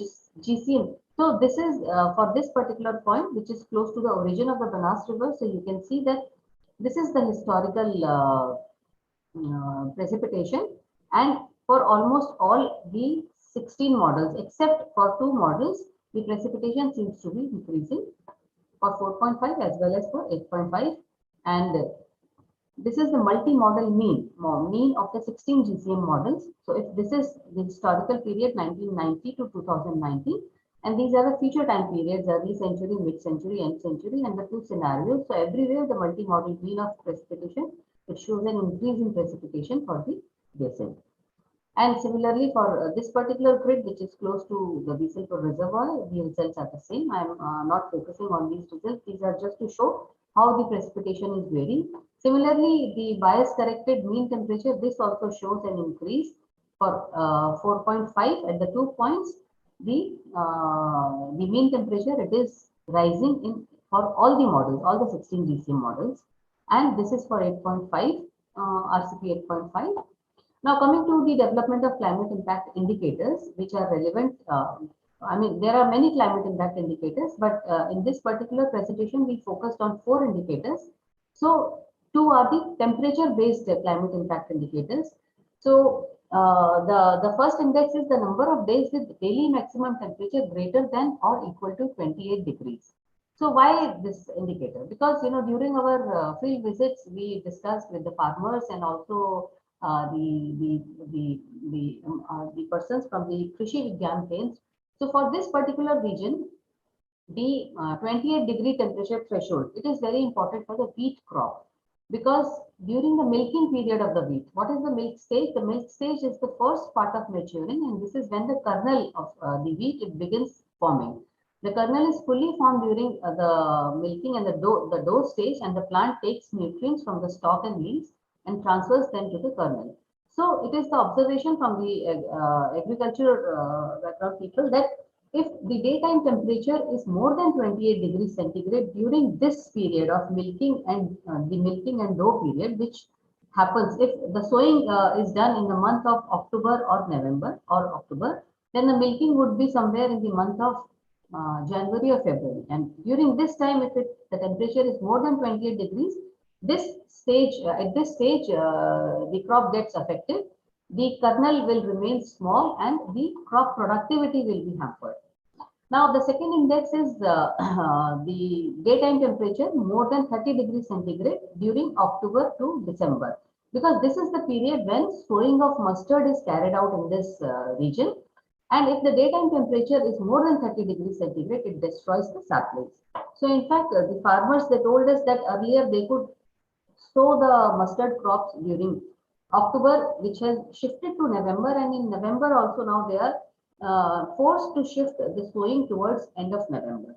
GCM. So this is for this particular point, which is close to the origin of the Banas River. So you can see that this is the historical precipitation. And for almost all the 16 models, except for 2 models, the precipitation seems to be increasing for 4.5 as well as for 8.5. And this is the multi-model mean of the 16 GCM models. So if this is the historical period 1990 to 2019, and these are the future time periods, early century, mid-century, end century, and the 2 scenarios. So everywhere the multi-model mean of precipitation, it shows an increase in precipitation for the basin. And similarly for this particular grid, which is close to the Bisalpur reservoir, the results are the same. I am not focusing on these results. These are just to show how the precipitation is varying. Similarly, the bias corrected mean temperature, this also shows an increase for 4.5 at the 2 points. The mean temperature, it is rising in for all the models, all the 16 GCM models. And this is for 8.5, RCP 8.5. Now coming to the development of climate impact indicators, which are relevant. I mean, there are many climate impact indicators, but in this particular presentation, we focused on 4 indicators. So 2 are the temperature-based climate impact indicators. So the first index is the number of days with daily maximum temperature greater than or equal to 28 degrees. So why this indicator? Because during our field visits, we discussed with the farmers and also the persons from the Krishi Vigyan Kendra. So for this particular region, the 28-degree temperature threshold, it is very important for the wheat crop, because during the milking period of the wheat, what is the milk stage? The milk stage is the first part of maturing, and this is when the kernel of the wheat, it begins forming. The kernel is fully formed during the milking and the dough stage, and the plant takes nutrients from the stalk and leaves and transfers them to the kernel. So it is the observation from the agriculture background people that if the daytime temperature is more than 28 degrees centigrade during this period of milking and the milking and dough period, which happens if the sowing is done in the month of October or November or October, then the milking would be somewhere in the month of January or February. And during this time, if the temperature is more than 28 degrees, at this stage, the crop gets affected. The kernel will remain small and the crop productivity will be hampered. Now, the second index is the daytime temperature more than 30 degrees centigrade during October to December, because this is the period when sowing of mustard is carried out in this region. And if the daytime temperature is more than 30 degrees centigrade, it destroys the saplings. So in fact, the farmers, they told us that earlier they could sow the mustard crops during October, which has shifted to November, and in November also now they are forced to shift the sowing towards end of November.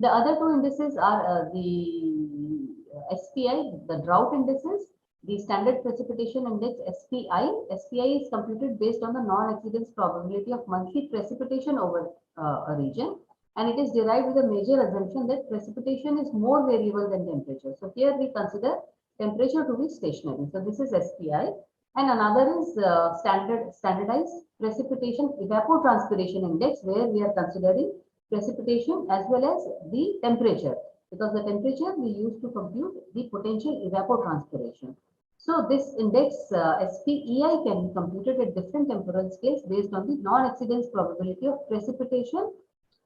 The other 2 indices are the SPI, the drought indices, the standard precipitation index SPI. SPI is computed based on the non-exceedance probability of monthly precipitation over a region, and it is derived with a major assumption that precipitation is more variable than temperature. So here we consider temperature to be stationary. So this is SPI, and another is standardized precipitation evapotranspiration index, where we are considering precipitation as well as the temperature, because the temperature we use to compute the potential evapotranspiration. So this index SPEI can be computed at different temporal scales based on the non-exceedance probability of precipitation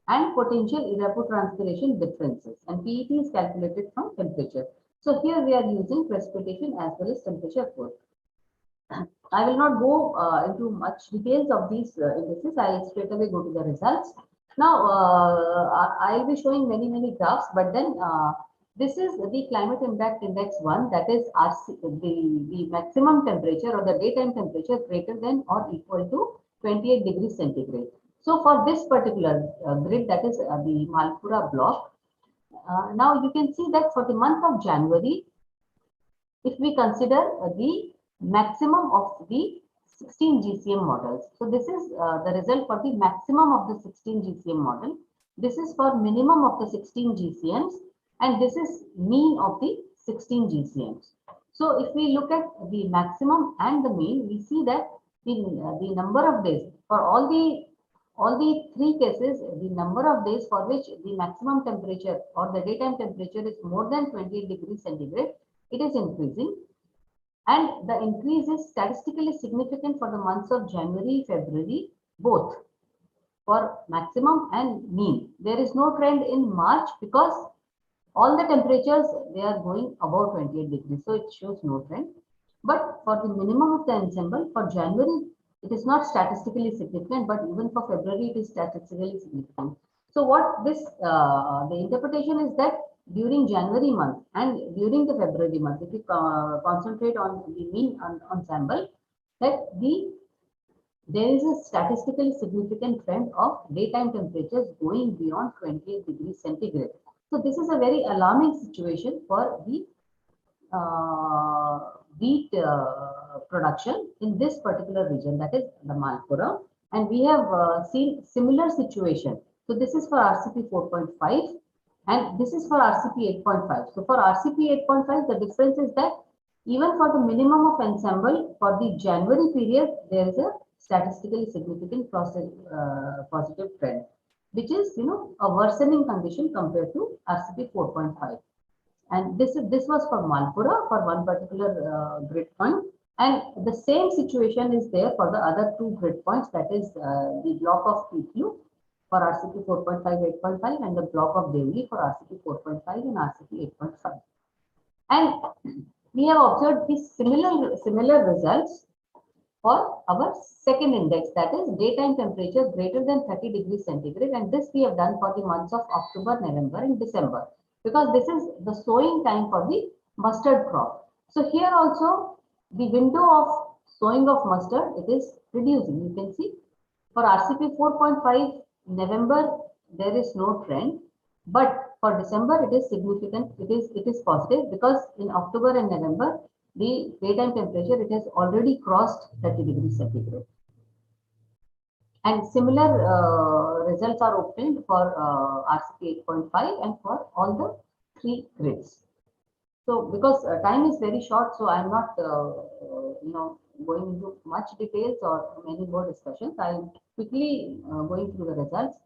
and potential evapotranspiration differences. And PET is calculated from temperature. So here we are using precipitation as well as temperature both. I will not go into much details of these indices. I straight away go to the results. Now I will be showing many graphs, but then this is the climate impact index 1, that is the maximum temperature or the daytime temperature greater than or equal to 28 degrees centigrade. So for this particular grid, that is the Malpura block, now you can see that for the month of January, if we consider the maximum of the 16 GCM models. So this is the result for the maximum of the 16 GCM model. This is for minimum of the 16 GCMs, and this is mean of the 16 GCMs. So if we look at the maximum and the mean, we see that the number of days for all the three cases, the number of days for which the maximum temperature or the daytime temperature is more than 28 degrees centigrade, it is increasing. And the increase is statistically significant for the months of January, February, both for maximum and mean. There is no trend in March because all the temperatures, they are going above 28 degrees. So it shows no trend. But for the minimum of the ensemble, for January, it is not statistically significant, but even for February, it is statistically significant. So what this, the interpretation is that during January month and during the February month, if we concentrate on the mean ensemble, that there is a statistically significant trend of daytime temperatures going beyond 28 degrees centigrade. So this is a very alarming situation for the wheat production in this particular region, that is the Malpura. And we have seen similar situation. So this is for RCP 4.5 and this is for RCP 8.5. So for RCP 8.5, the difference is that even for the minimum of ensemble for the January period, there is a statistically significant positive trend, which is, a worsening condition compared to RCP 4.5. And this was for Malpura for one particular grid point. And the same situation is there for the other two grid points, that is the block of PQ for RCP 4.5, 8.5 and the block of Devli for RCP 4.5 and RCP 8.5. And we have observed these similar results for our second index, that is daytime temperature greater than 30 degrees centigrade. And this we have done for the months of October, November and December, because this is the sowing time for the mustard crop. So here also the window of sowing of mustard, it is reducing. You can see for RCP 4.5 November, there is no trend, but for December it is significant. It is positive because in October and November, the daytime temperature, it has already crossed 30 degrees centigrade. And similar results are obtained for RCP 8.5 and for all the three grids. So because time is very short, so I'm not going into much details or many more discussions. I'll quickly going through the results.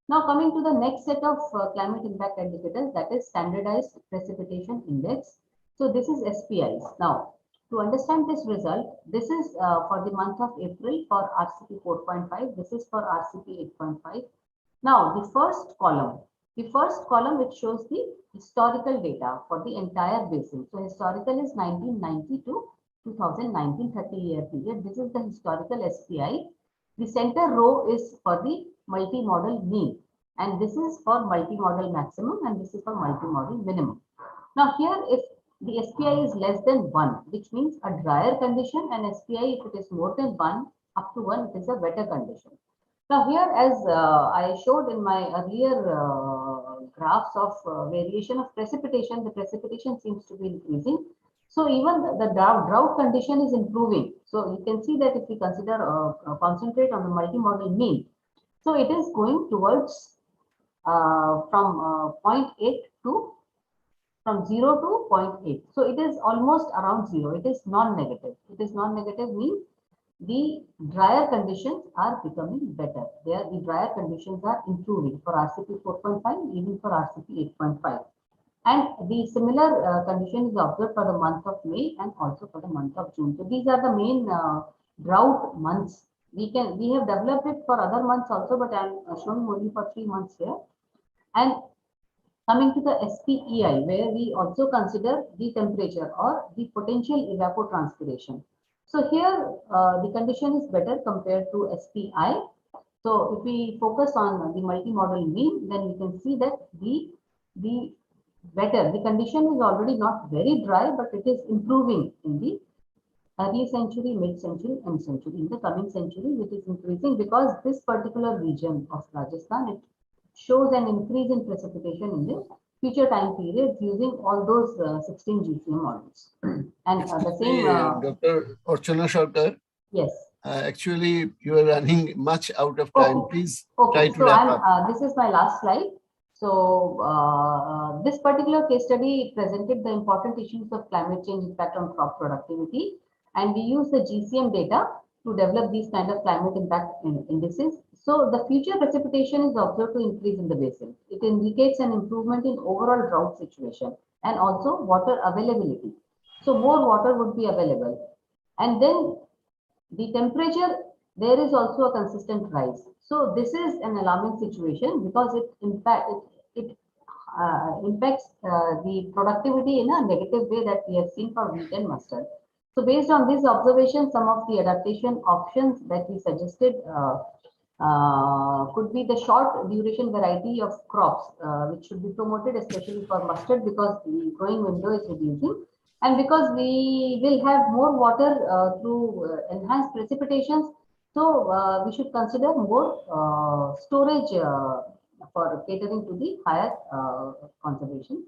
Now coming to the next set of climate impact indicators, that is standardized precipitation index. So this is SPIs. Now to understand this result, this is for the month of April for RCP 4.5. This is for RCP 8.5. Now the first column which shows the historical data for the entire basin. So historical is 1990 to 2019, 30-year period. This is the historical SPI. The center row is for the multi-model mean, and this is for multi-model maximum, and this is for multi-model minimum. Now here, if the SPI is less than 1, which means a drier condition, and SPI, if it is more than 1, up to 1, it is a wetter condition. Now here, as I showed in my earlier graphs of variation of precipitation, the precipitation seems to be increasing. So even the drought condition is improving. So you can see that if we consider concentrate on the multi-model mean, so it is going towards from 0.8 to from 0 to 0.8. So it is almost around 0. It is non-negative. It is non-negative means the drier conditions are becoming better. The drier conditions are improving for RCP 4.5, even for RCP 8.5. And the similar condition is observed for the month of May and also for the month of June. So these are the main drought months. We have developed it for other months also, but I'm showing only for 3 months here. And coming to the SPEI, where we also consider the temperature or the potential evapotranspiration. So here the condition is better compared to SPI. So if we focus on the multimodal mean, then we can see that the condition is already not very dry, but it is improving in the early century, mid-century, and century. In the coming centuries, it is increasing because this particular region of Rajasthan, it shows an increase in precipitation in the future time periods using all those 16 GCM models. And the same. Dr. Archana Sarkar. Yes. Actually, you are running much out of time. Okay. Please okay. try to wrap up. This is my last slide. So this particular case study presented the important issues of climate change impact on crop productivity, and we use the GCM data to develop these kind of climate impact indices. So the future precipitation is observed to increase in the basin. It indicates an improvement in overall drought situation and also water availability. So more water would be available. And then the temperature, there is also a consistent rise. So this is an alarming situation because it impacts the productivity in a negative way that we have seen for wheat and mustard. So based on this observation, some of the adaptation options that we suggested could be the short duration variety of crops, which should be promoted especially for mustard because the growing window is reducing. And because we will have more water through enhanced precipitations, so we should consider more storage for catering to the higher conservation.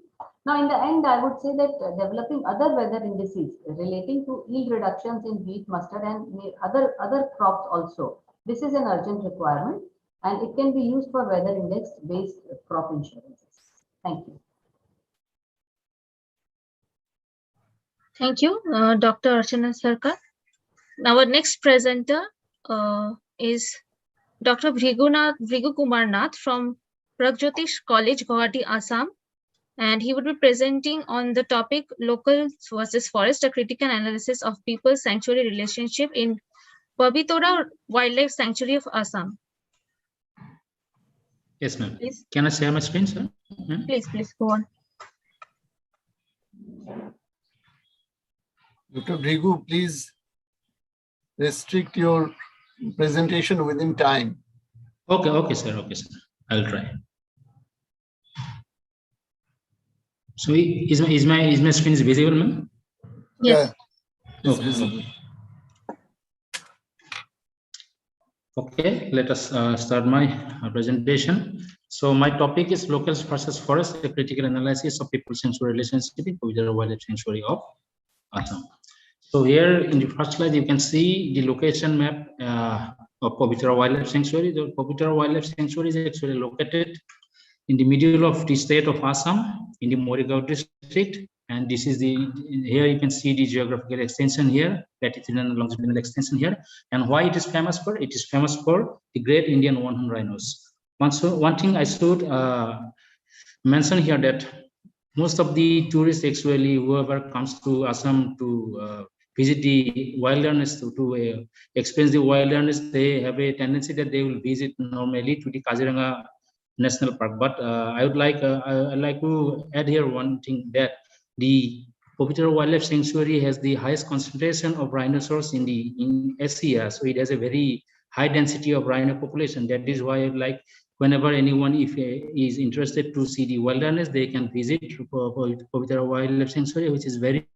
Now, in the end, I would say that developing other weather indices relating to yield reductions in wheat, mustard, and other crops also. This is an urgent requirement, and it can be used for weather index-based crop insurances. Thank you. Thank you, Dr. Archana Sarkar. Our next presenter is Dr. Bhrigu Kumar Nath from Pragjyotish College, Guwahati, Assam. And he would be presenting on the topic Local versus Forest, a critical analysis of people's sanctuary relationship in Pabitora Wildlife Sanctuary of Assam. Yes, ma'am. Can I share my screen, sir? Please go on. Dr. Bhrigu, please restrict your presentation within time. Okay, sir. I'll try. So is my screen visible, ma'am? Yes. Yeah, it's visible. Okay, let us start my presentation. So my topic is local versus forest, a critical analysis of people sanctuary relationship with the wildlife sanctuary of Assam. So here in the first slide, you can see the location map of Pabitra Wildlife Sanctuary. The Pabitra Wildlife Sanctuary is actually located in the middle of the state of Assam, in the Morigao district. And this is here you can see the geographical extension here, latitudinal and longitudinal extension here. And why it is famous for? It is famous for the great Indian one-horned rhinos. One thing I should mention here that most of the tourists actually, whoever comes to Assam to visit the wilderness, to experience the wilderness, they have a tendency that they will visit normally to the Kaziranga National Park. But I would like to add here one thing, that the Pabitra Wildlife Sanctuary has the highest concentration of rhinoceros in Asia. So it has a very high density of rhino population. That is why I like, whenever anyone is interested to see the wilderness, they can visit Pabitra Wildlife Sanctuary, which is very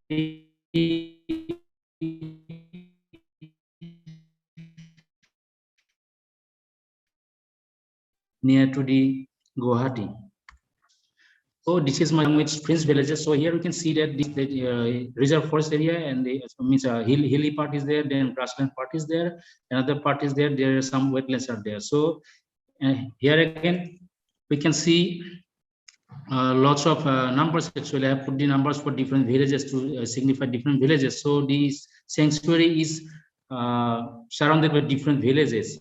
near to the Guwahati. So this is my with Prince villages. So here we can see that the reserve forest area, and the hilly part is there, then grassland part is there, another part is there. There are some wetlands are there. So here again we can see lots of numbers. Actually, I have put the numbers for different villages to signify different villages. So this sanctuary is surrounded by different villages.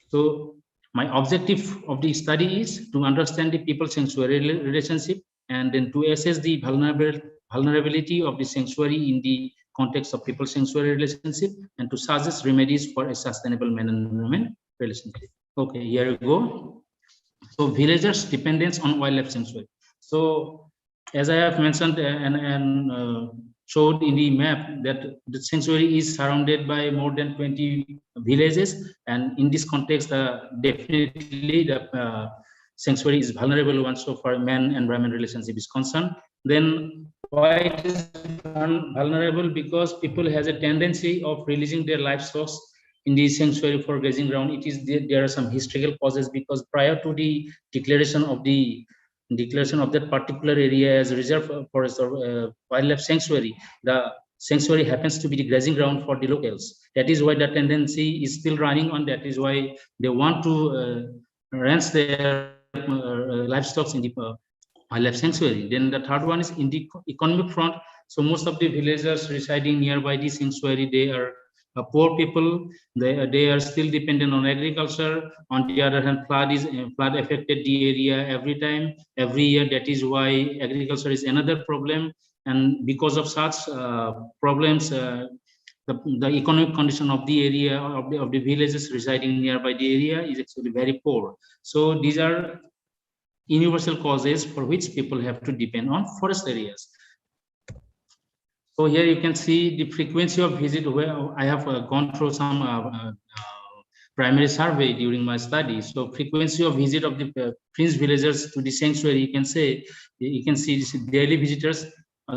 So my objective of the study is to understand the people sanctuary relationship and then to assess the vulnerability of the sanctuary in the context of people-sanctuary relationship, and to suggest remedies for a sustainable man-environment relationship. Okay, here we go. So villagers' dependence on wildlife sanctuary. So as I have mentioned and showed in the map, that the sanctuary is surrounded by more than 20 villages, and in this context, definitely the sanctuary is vulnerable one so far man-environment relationship is concerned. Then why it is vulnerable? Because people has a tendency of releasing their livestock in the sanctuary for grazing ground. It is there are some historical causes, because prior to the declaration of that particular area as reserve forest or wildlife sanctuary, the sanctuary happens to be the grazing ground for the locals. That is why the tendency is still running on. That is why they want to ranch their livestock in the wildlife sanctuary. Then the third one is in the economic front. So most of the villagers residing nearby the sanctuary, they are poor people. They are still dependent on agriculture. On the other hand, flood affected the area every year. That is why agriculture is another problem. And because of such problems, the economic condition of the area of the villages residing nearby the area is actually very poor. So these are universal causes for which people have to depend on forest areas. So here you can see the frequency of visit, where I have gone through some primary survey during my study. So frequency of visit of the fringe villagers to the sanctuary, you can see this daily visitors.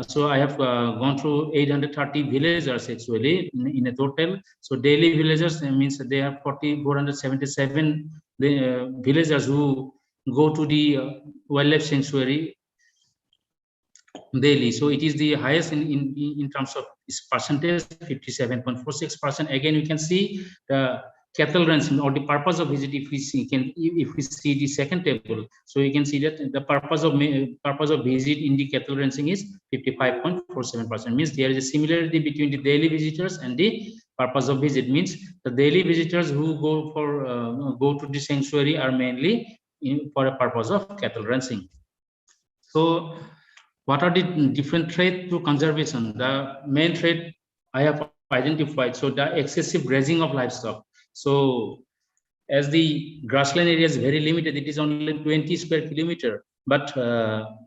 So I have gone through 830 villagers actually in a total. So daily villagers means they have 477 villagers who go to the wildlife sanctuary daily. So it is the highest in terms of its percentage, 57.46%. Again, you can see the cattle ranching or the purpose of visit. If we see the second table, so you can see that the purpose of visit in the cattle ranching is 55.47%. Means there is a similarity between the daily visitors and the purpose of visit. Means the daily visitors who go to the sanctuary are mainly for a purpose of cattle ranching. So what are the different threats to conservation? The main threat I have identified. So the excessive grazing of livestock. So as the grassland area is very limited, it is only 20 square kilometer, but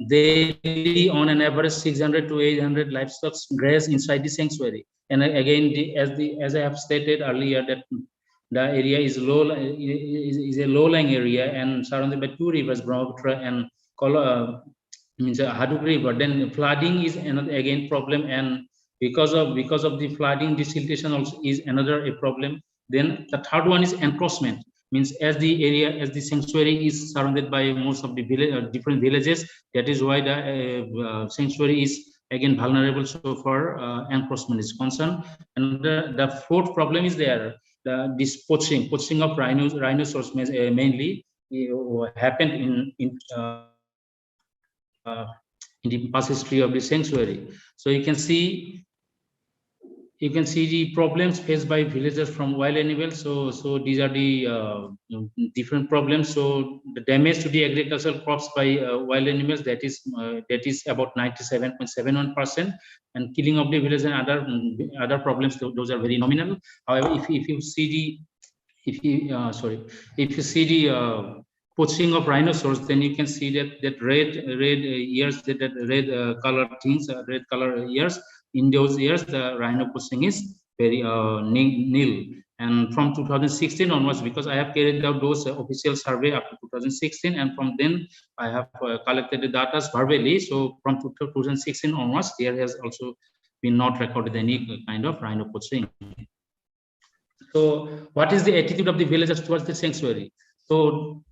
daily on an average 600 to 800 livestock graze inside the sanctuary. And again, as I have stated earlier, that the area is a low-lying area and surrounded by two rivers, Brahmaputra and Haduk River. Then flooding is another again problem, and because of the flooding, desiltation also is another a problem. Then the third one is encroachment. Means as the sanctuary is surrounded by most of the different villages, that is why the sanctuary is again vulnerable so far encroachment is concerned. And the fourth problem is there, this poaching of rhinoceros mainly happened in the past history of the sanctuary. So you can see the problems faced by villagers from wild animals. So these are the different problems. So the damage to the agricultural crops by wild animals, that is about 97.71%, and killing of the villagers and other problems, those are very nominal. However, if you see the poaching of rhinoceros, then you can see that red ears, that red color things, red color ears. In those years, the rhino poaching is very nil. And from 2016 onwards, because I have carried out those official survey up to 2016, and from then I have collected the data verbally. So from 2016 onwards, there has also been not recorded any kind of rhino poaching. So what is the attitude of the villagers towards the sanctuary? So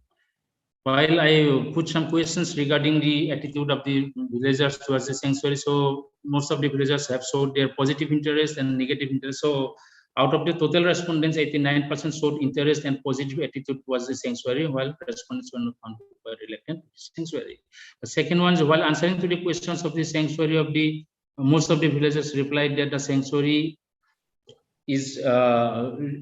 while I put some questions regarding the attitude of the villagers towards the sanctuary, so most of the villagers have showed their positive interest and negative interest. So out of the total respondents, 89% showed interest and positive attitude towards the sanctuary, while respondents were not found reluctant to the sanctuary. The second one is, while answering to the questions of the sanctuary, most of the villagers replied that the sanctuary is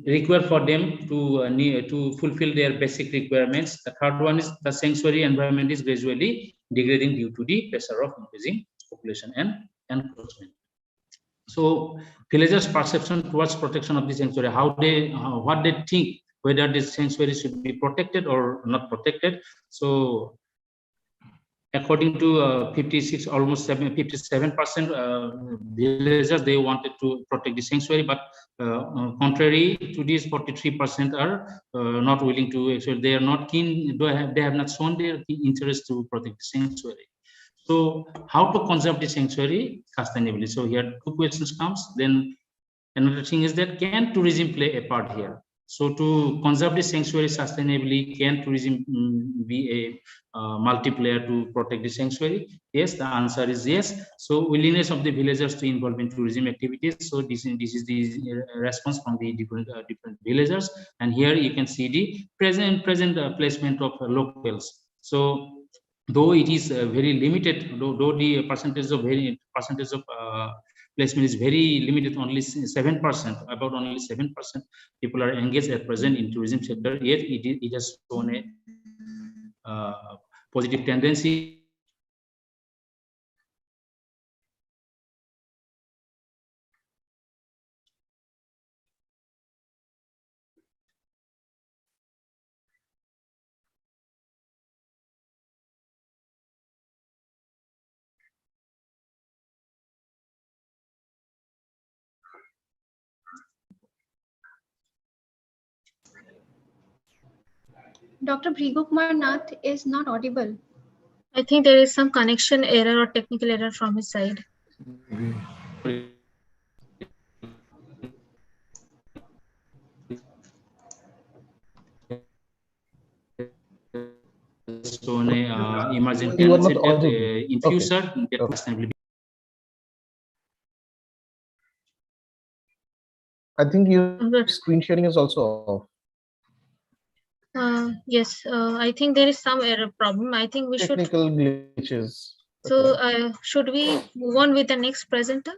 required for them to fulfill their basic requirements. The third one is the sanctuary environment is gradually degrading due to the pressure of increasing population and encroachment. So villagers' perception towards protection of the sanctuary, what they think, whether this sanctuary should be protected or not protected. So according to 56, almost 57% villagers, they wanted to protect the sanctuary, but contrary to this, 43% are not willing to. Actually, they are not keen. They have not shown their interest to protect the sanctuary. So, how to conserve the sanctuary sustainably? So here, two questions comes. Then another thing is that can tourism play a part here? So to conserve the sanctuary sustainably, can tourism be a multiplier to protect the sanctuary? Yes, the answer is yes. So willingness of the villagers to involve in tourism activities. So this is the response from the different villagers. And here you can see the present placement of locals. So though it is very limited, though the percentage of placement is very limited, only 7%, about only 7% people are engaged at present in tourism sector, yet it has shown a positive tendency. Dr. Bhrigu Kumar Nath is not audible. I think there is some connection error or technical error from his side. So emergent You are not tendency that audible. in Okay. future that Okay. sustainability. I think your screen sharing is also off. Yes, I think there is some error problem. I think we should. Technical glitches. So should we move on with the next presenter?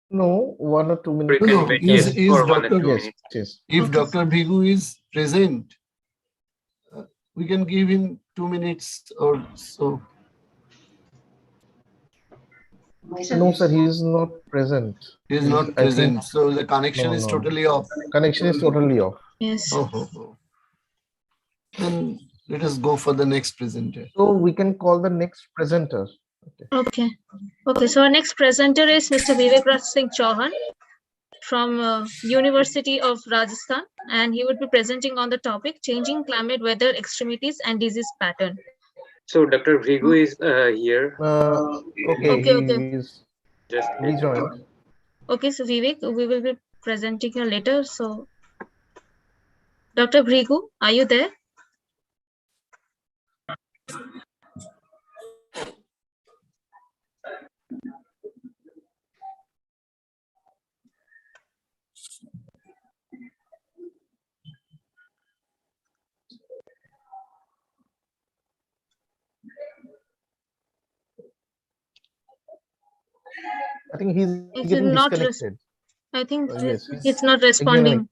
No, 1 or 2 minutes. We can wait, yes, for 1 or 2 minutes. Yes. If Okay. Dr. Bhigu is present, we can give him 2 minutes or so. No, sir, he is not present. He is not I think- present, so the connection No, is no. totally off. Connection is totally off. Yes. Oh. Then let us go for the next presenter. So we can call the next presenter. Okay. Okay. So our next presenter is Mr. Vivek Raj Singh Chauhan from University of Rajasthan, and he would be presenting on the topic changing climate, weather extremities, and disease pattern. So Dr. Bhrigu is here. Okay. Okay. Just Rejoined. Okay. So Vivek, we will be presenting you later. So Dr. Bhrigu, are you there? I think he's It's getting not disconnected. I think Yes, it's not responding.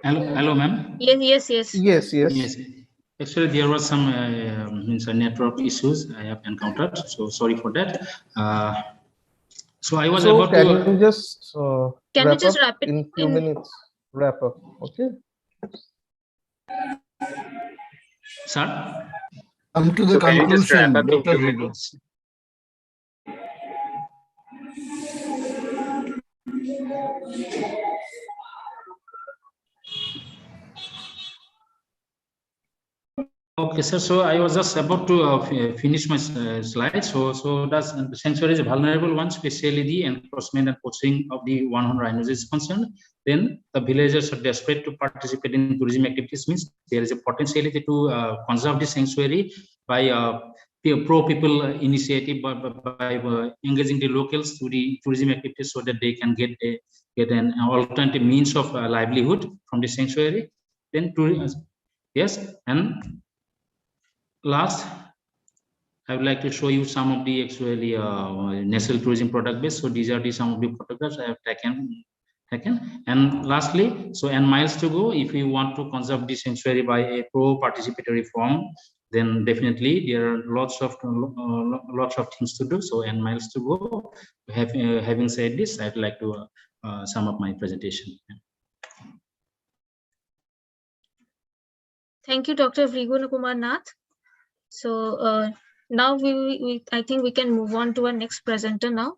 Hello, ma'am. Yes. Yes. Actually, there was some network issues I have encountered. So sorry for that. So I was about can to. you just Can you just wrap it in few in- minutes? Wrap up. Okay. Sir. Come to the So can you just wrap conclusion, up in Dr. 2 Bhigu. minutes? Okay, sir. So I was just about to finish my slide. So does the sanctuary is vulnerable one, especially the enforcement and poaching of the one-horned rhinos is concerned. Then the villagers are desperate to participate in tourism activities. Means there is a potentiality to conserve the sanctuary by pro-people initiative by engaging the locals to the tourism activities so that they can get an alternative means of livelihood from the sanctuary. Then yes, and last, I would like to show you some of the actually natural tourism product base. So these are some of the photographs I have taken taken. And lastly, so and miles to go. If we want to conserve this sanctuary by a pro-participatory form, then definitely there are lots of things to do. So and miles to go. Having said this, I'd like to sum up my presentation. Thank you, Dr. Vriguna Kumar Nath. So now I think we can move on to our next presenter now.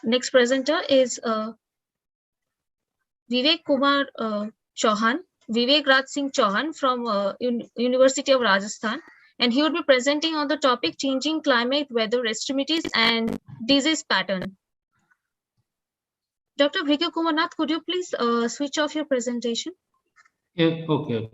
Next presenter is Vivek Kumar Chauhan, Vivek Raj Singh Chauhan from University of Rajasthan, and he would be presenting on the topic changing climate, weather extremities, and disease pattern. Dr. Vivek Kumar Nath, could you please switch off your presentation? Yeah, okay.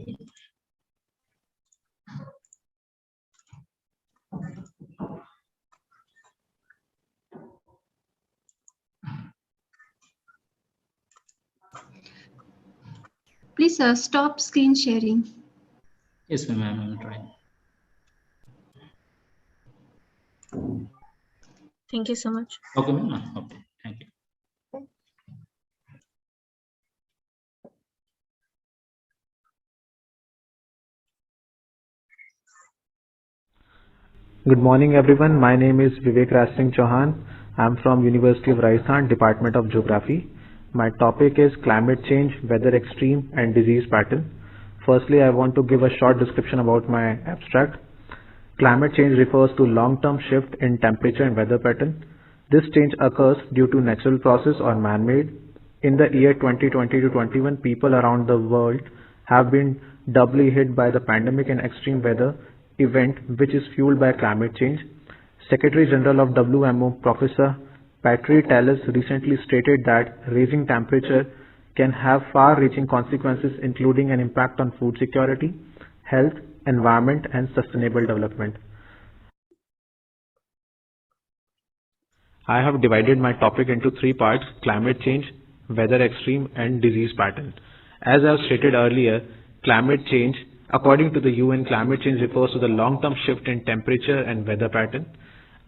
Please stop screen sharing. Yes, ma'am, I'm trying. Thank you so much. Okay, ma'am. Okay, thank you. Good morning, everyone. My name is Vivek Raj Singh Chauhan. I'm from University of Rajasthan, Department of Geography. My topic is climate change, weather extreme, and disease pattern. Firstly, I want to give a short description about my abstract. Climate change refers to long-term shift in temperature and weather pattern. This change occurs due to natural process or man-made. In the year 2020 to 21, people around the world have been doubly hit by the pandemic and extreme weather event, which is fueled by climate change. Secretary General of WMO, Professor Patry Tallis, recently stated that raising temperature can have far-reaching consequences, including an impact on food security, health, environment, and sustainable development. I have divided my topic into three parts: climate change, weather extreme, and disease pattern. As I have stated earlier, climate change, according to the UN, climate change refers to the long-term shift in temperature and weather pattern.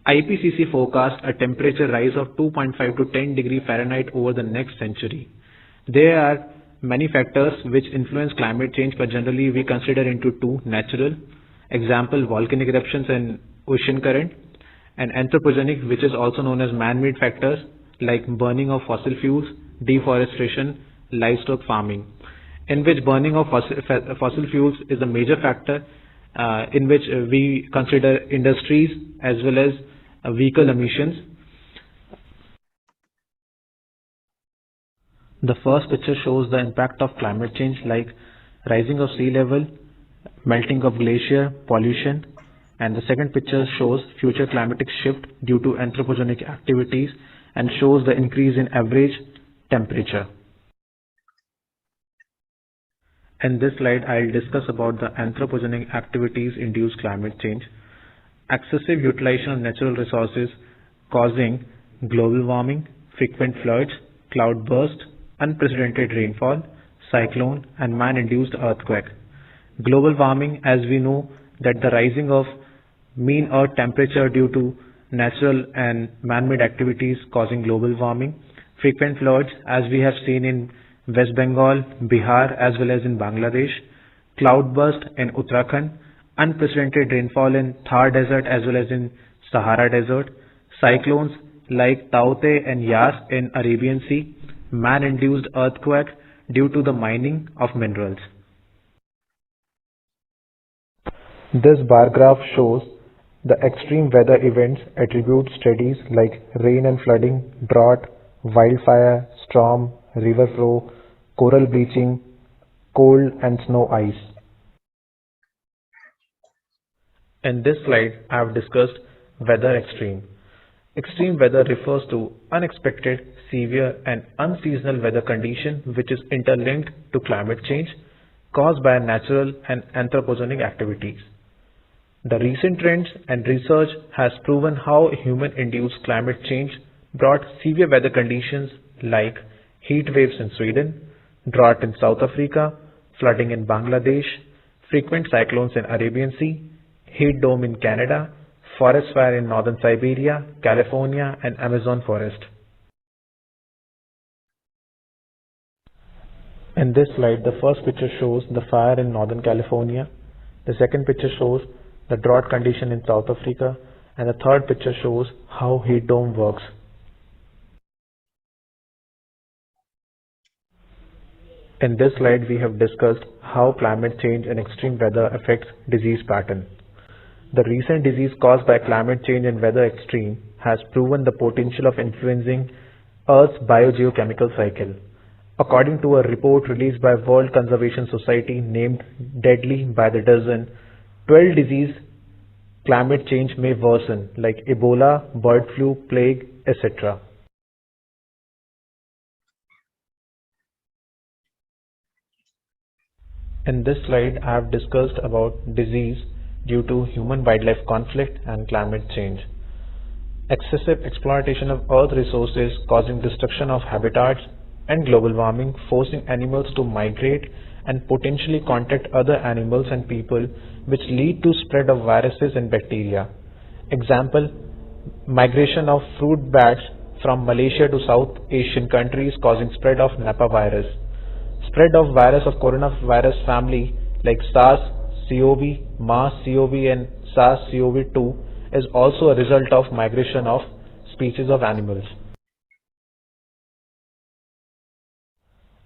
IPCC forecast a temperature rise of 2.5 to 10 degree Fahrenheit over the next century. There are many factors which influence climate change, but generally we consider into two: natural, example volcanic eruptions and ocean current, and anthropogenic, which is also known as man-made factors like burning of fossil fuels, deforestation, livestock farming, in which burning of fossil fuels is a major factor, in which we consider industries as well as vehicle emissions. The first picture shows the impact of climate change, like rising of sea level, melting of glacier, pollution, and the second picture shows future climatic shift due to anthropogenic activities and shows the increase in average temperature. In this slide, I'll discuss about the anthropogenic activities induce climate change. Excessive utilization of natural resources causing global warming, frequent floods, cloudburst, unprecedented rainfall, cyclone, and man-induced earthquake. Global warming, as we know, that the rising of mean earth temperature due to natural and man-made activities causing global warming. Frequent floods, as we have seen in West Bengal, Bihar, as well as in Bangladesh. Cloudburst in Uttarakhand. Unprecedented rainfall in Thar Desert as well as in Sahara Desert. Cyclones like Taute and Yas in Arabian Sea. Man-induced earthquake due to the mining of minerals. This bar graph shows the extreme weather events attribute studies like rain and flooding, drought, wildfire, storm, river flow, coral bleaching, cold and snow ice. In this slide, I have discussed weather extreme. Extreme weather refers to unexpected, severe and unseasonal weather condition which is interlinked to climate change caused by natural and anthropogenic activities. The recent trends and research has proven how human-induced climate change brought severe weather conditions like heat waves in Sweden, drought in South Africa, flooding in Bangladesh, frequent cyclones in Arabian Sea, heat dome in Canada, forest fire in northern Siberia, California, and Amazon forest. In this slide, the first picture shows the fire in Northern California. The second picture shows the drought condition in South Africa. And the third picture shows how heat dome works. In this slide, we have discussed how climate change and extreme weather affects disease pattern. The recent disease caused by climate change and weather extreme has proven the potential of influencing Earth's biogeochemical cycle. According to a report released by World Conservation Society named Deadly by the Dozen, 12 diseases climate change may worsen, like Ebola, bird flu, plague, etc. In this slide, I have discussed about disease due to human-wildlife conflict and climate change. Excessive exploitation of earth resources causing destruction of habitats and global warming, forcing animals to migrate and potentially contact other animals and people, which lead to spread of viruses and bacteria. Example, migration of fruit bats from Malaysia to South Asian countries causing spread of Nipah virus. Spread of virus of coronavirus family like SARS, CoV, MERS-CoV and SARS-CoV-2 is also a result of migration of species of animals.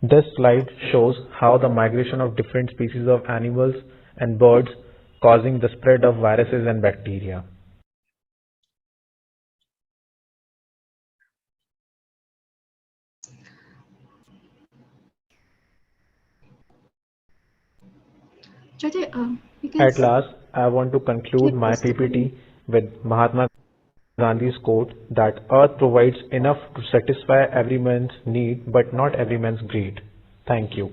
This slide shows how the migration of different species of animals and birds causing the spread of viruses and bacteria. At last, I want to conclude my PPT with Mahatma Gandhi's quote that Earth provides enough to satisfy every man's need but not every man's greed. Thank you.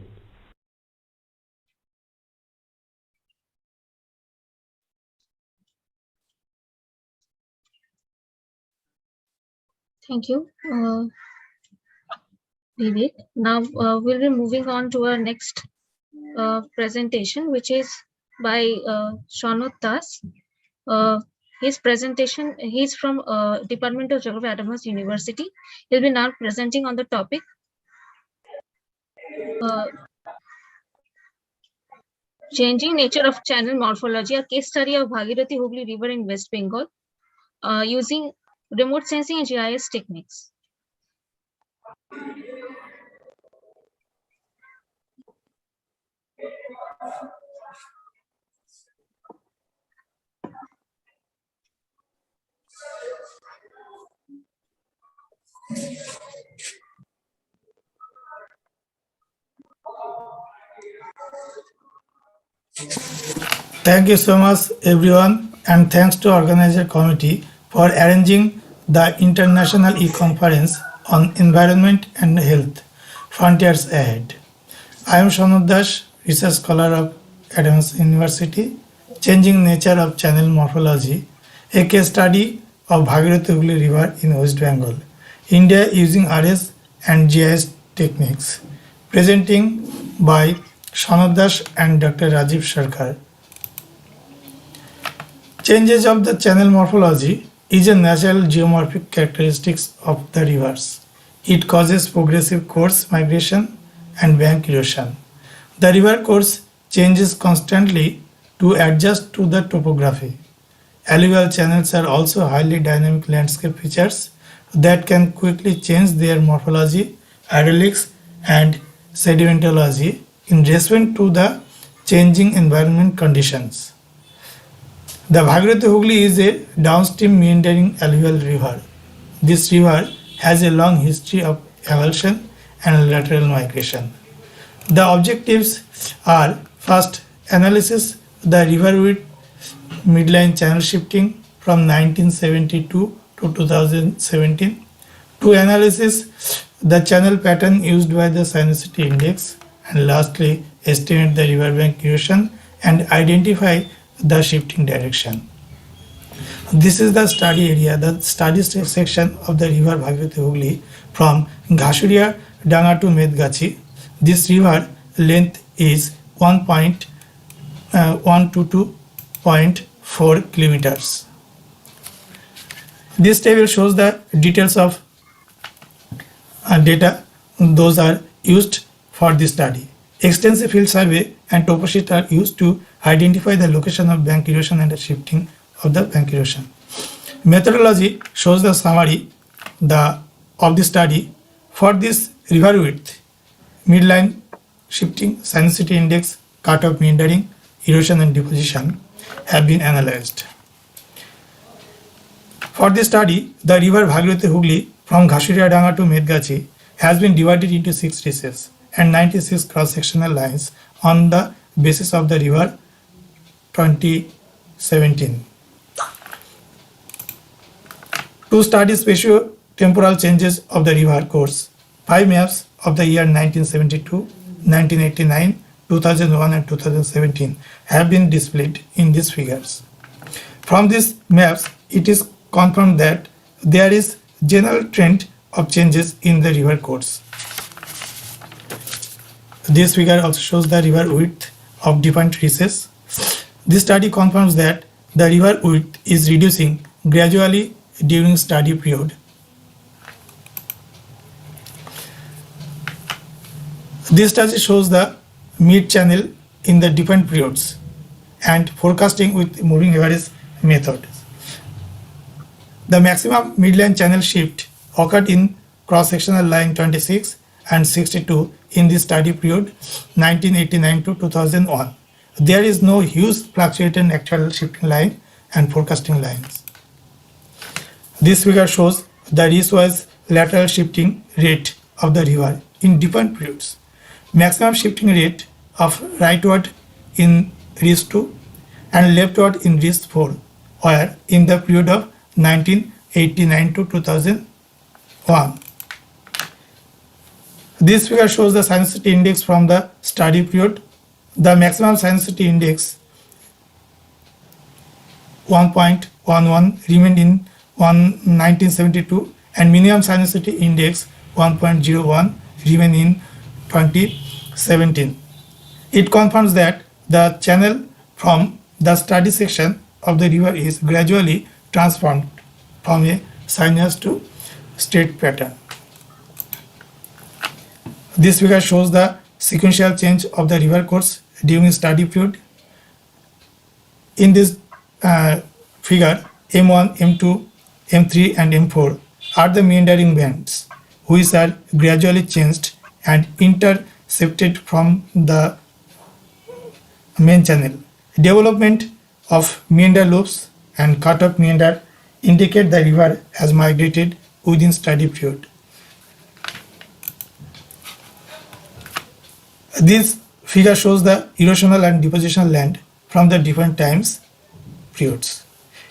Thank you, Vivek. Now we'll be moving on to our next presentation, which is by Shanot Das. His presentation, he's from Department of Geography, Adams University. He'll be now presenting on the topic changing nature of channel morphology, a case study of Bhagirathi Hooghly River in West Bengal using remote sensing and GIS techniques. Thank you so much, everyone, and thanks to organizer committee for arranging the International E-Conference on Environment and Health, Frontiers Ahead. I am Shanot Das, research scholar of Adams University, Changing Nature of Channel Morphology, a case study of Bhagirathi Hooghly River in West Bengal, India using RS and GIS techniques, presenting by Shanot Das and Dr. Rajiv Sarkar. Changes of the channel morphology is a natural geomorphic characteristics of the rivers. It causes progressive course migration and bank erosion. The river course changes constantly to adjust to the topography. Alluvial channels are also highly dynamic landscape features that can quickly change their morphology, hydraulics, and sedimentology in response to the changing environment conditions. The Bhagirathi Hooghly is a downstream meandering alluvial river. This river has a long history of avulsion and lateral migration. The objectives are: first, analysis the river width midline channel shifting from 1972 to 2017, to analysis the channel pattern used by the Sinuosity Index, and lastly, estimate the riverbank erosion and identify the shifting direction. This is the study area, the study section of the river Bhagirathi Hooghly from Ghasuria Danga to Medgachi. This river length is 122.4 kilometers. This table shows the details of data those are used for this study. Extensive field survey and toposheet are used to identify the location of bank erosion and the shifting of the bank erosion. Methodology shows the summary of the study. For this river width, midline shifting, seismicity index, cutoff meandering, erosion and deposition have been analyzed. For this study, the river Bhagirathi Hooghly from Ghasuriadanga to Medgachi has been divided into 6 reaches and 96 cross-sectional lines on the basis of the river 2017. To study spatio-temporal changes of the river course, 5 maps of the year 1972, 1989, 2001 and 2017 have been displayed in these figures. From these maps, it is confirmed that there is general trend of changes in the river course. This figure also shows the river width of different reaches. This study confirms that the river width is reducing gradually during study period. This study shows the mid-channel in the different periods and forecasting with moving average method. The maximum midline channel shift occurred in cross-sectional line 26 and 62 in the study period 1989 to 2001. There is no huge fluctuation in actual shifting line and forecasting lines. This figure shows the reach-wise lateral shifting rate of the river in different periods. Maximum shifting rate of rightward in reach 2 and leftward in reach 4 were in the period of 1989 to 2001. This figure shows the seismicity index from the study period. The maximum seismicity index 1.11 remained in 1972 and minimum seismicity index 1.01 remained in 2017. It confirms that the channel from the study section of the river is gradually transformed from a sinuous to straight pattern. This figure shows the sequential change of the river course during study period. In this figure, M1, M2, M3 and M4 are the meandering bands which are gradually changed and intercepted from the main channel. Development of meander loops and cutoff meander indicate the river has migrated within study period. This figure shows the erosional and depositional land from the different times periods.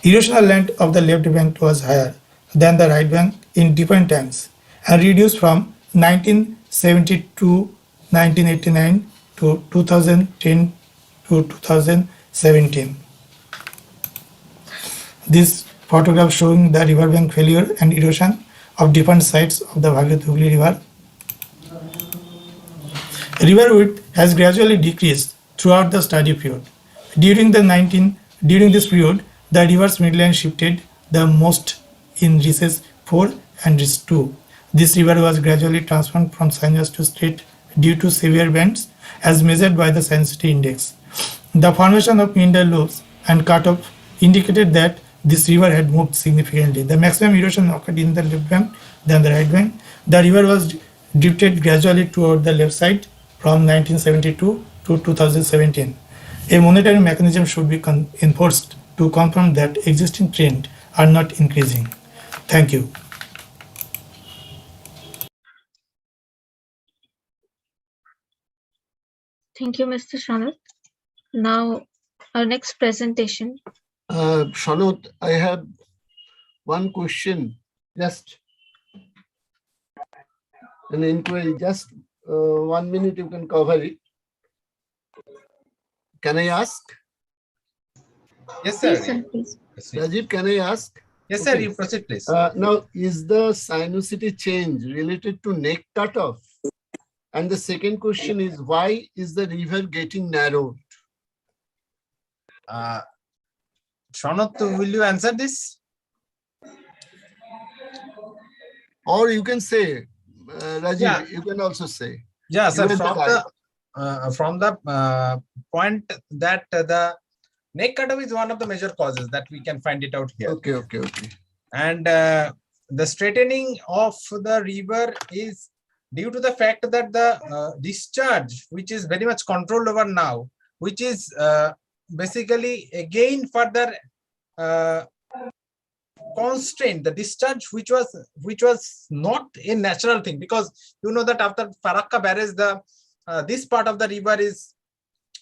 Erosional land of the left bank was higher than the right bank in different times and reduced from 1972, 1989 to 2010 to 2017. This photograph showing the riverbank failure and erosion of different sides of the Bhagirathi Hooghly River. River width has gradually decreased throughout the study period. During this period, the river's midline shifted the most in reaches 4 and reach 2. This river was gradually transformed from sinuous to straight due to severe bends as measured by the seismicity index. The formation of meander loops and cutoff indicated that this river had moved significantly. The maximum erosion occurred in the left bank than the right bank. The river was drifted gradually toward the left side from 1972 to 2017. A monitoring mechanism should be enforced to confirm that existing trends are not increasing. Thank you. Thank you, Mr. Shanut. Now, our next presentation. Shanut, I have one question. Just an inquiry. Just 1 minute, you can cover it. Can I ask? Yes, sir. Please, sir, please. Rajiv, can I ask? Yes, sir. You proceed, please. Now, is the sinusity change related to neck cutoff? And the second question is, why is the river getting narrowed? Shanut, will you answer this? Or you can say, Rajiv, Yeah. you can also say. Yeah, sir. You are the guide. point that the neck cutoff is one of the major causes that we can find it out here. Okay. And the straightening of the river is due to the fact that the discharge, which is very much controlled over now, which is basically again further constraint the discharge, which was not a natural thing, because you know that after Farakka barrage, the this part of the river is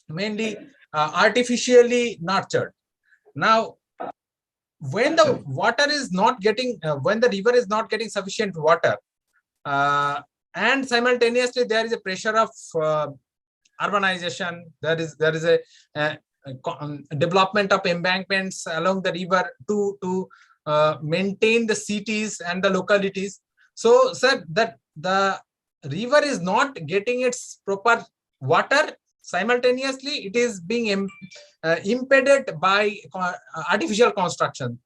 mainly artificially nurtured. Now, when the water is not getting, when the river is not getting sufficient water, and simultaneously there is a pressure of urbanization, there is a development of embankments along the river to maintain the cities and the localities. So, sir, that the river is not getting its proper water, simultaneously it is being impeded by artificial construction.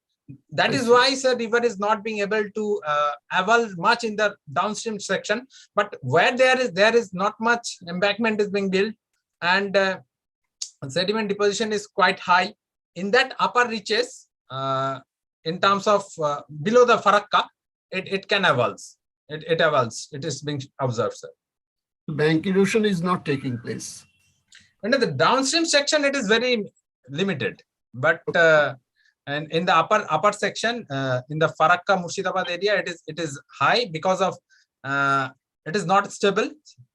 That is why, sir, river is not being able to avail much in the downstream section. But where there is not much embankment is being built, and sediment deposition is quite high in that upper reaches. In terms of below the Farakka, it can avulse. It avulse. It is being observed, sir. Bank erosion is not taking place. And in the downstream section, it is very limited. But and in the upper section, in the Farakka Murshidabad area, it is high because of it is not stable.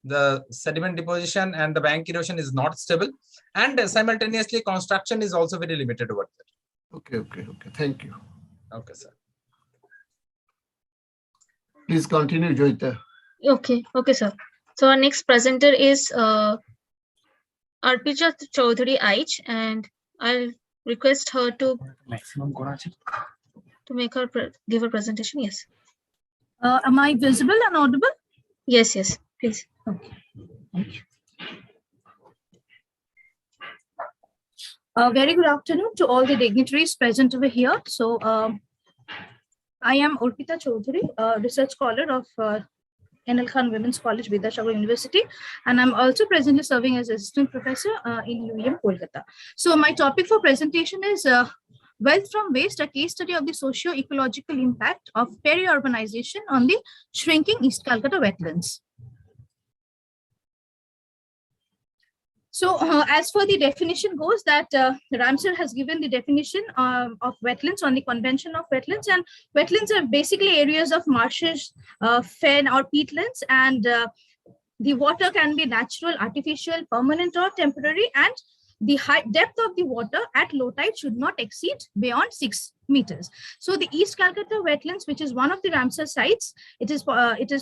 The sediment deposition and the bank erosion is not stable, and simultaneously construction is also very limited over there. Okay. Thank you. Okay, sir. Please continue, Joyita. Okay, sir. So our next presenter is Arpita Chaudhary Aich, and I'll request her to give her presentation. Yes. Am I visible and audible? Yes, please. Okay. Thank you. Very good afternoon to all the dignitaries present over here. So I am Arpita Chaudhary, research scholar of NL Khan Women's College, Vidyasagar University, and I'm also presently serving as assistant professor in UEM, Kolkata. So my topic for presentation is Wealth from Waste, a case study of the socio-ecological impact of peri-urbanization on the shrinking East Calcutta wetlands. So as for the definition goes, that Ramsar has given the definition of wetlands on the Convention of Wetlands, and wetlands are basically areas of marshes, fen or peatlands, and the water can be natural, artificial, permanent or temporary, and the high depth of the water at low tide should not exceed beyond 6 meters. So the East Calcutta wetlands, which is one of the Ramsar sites, it is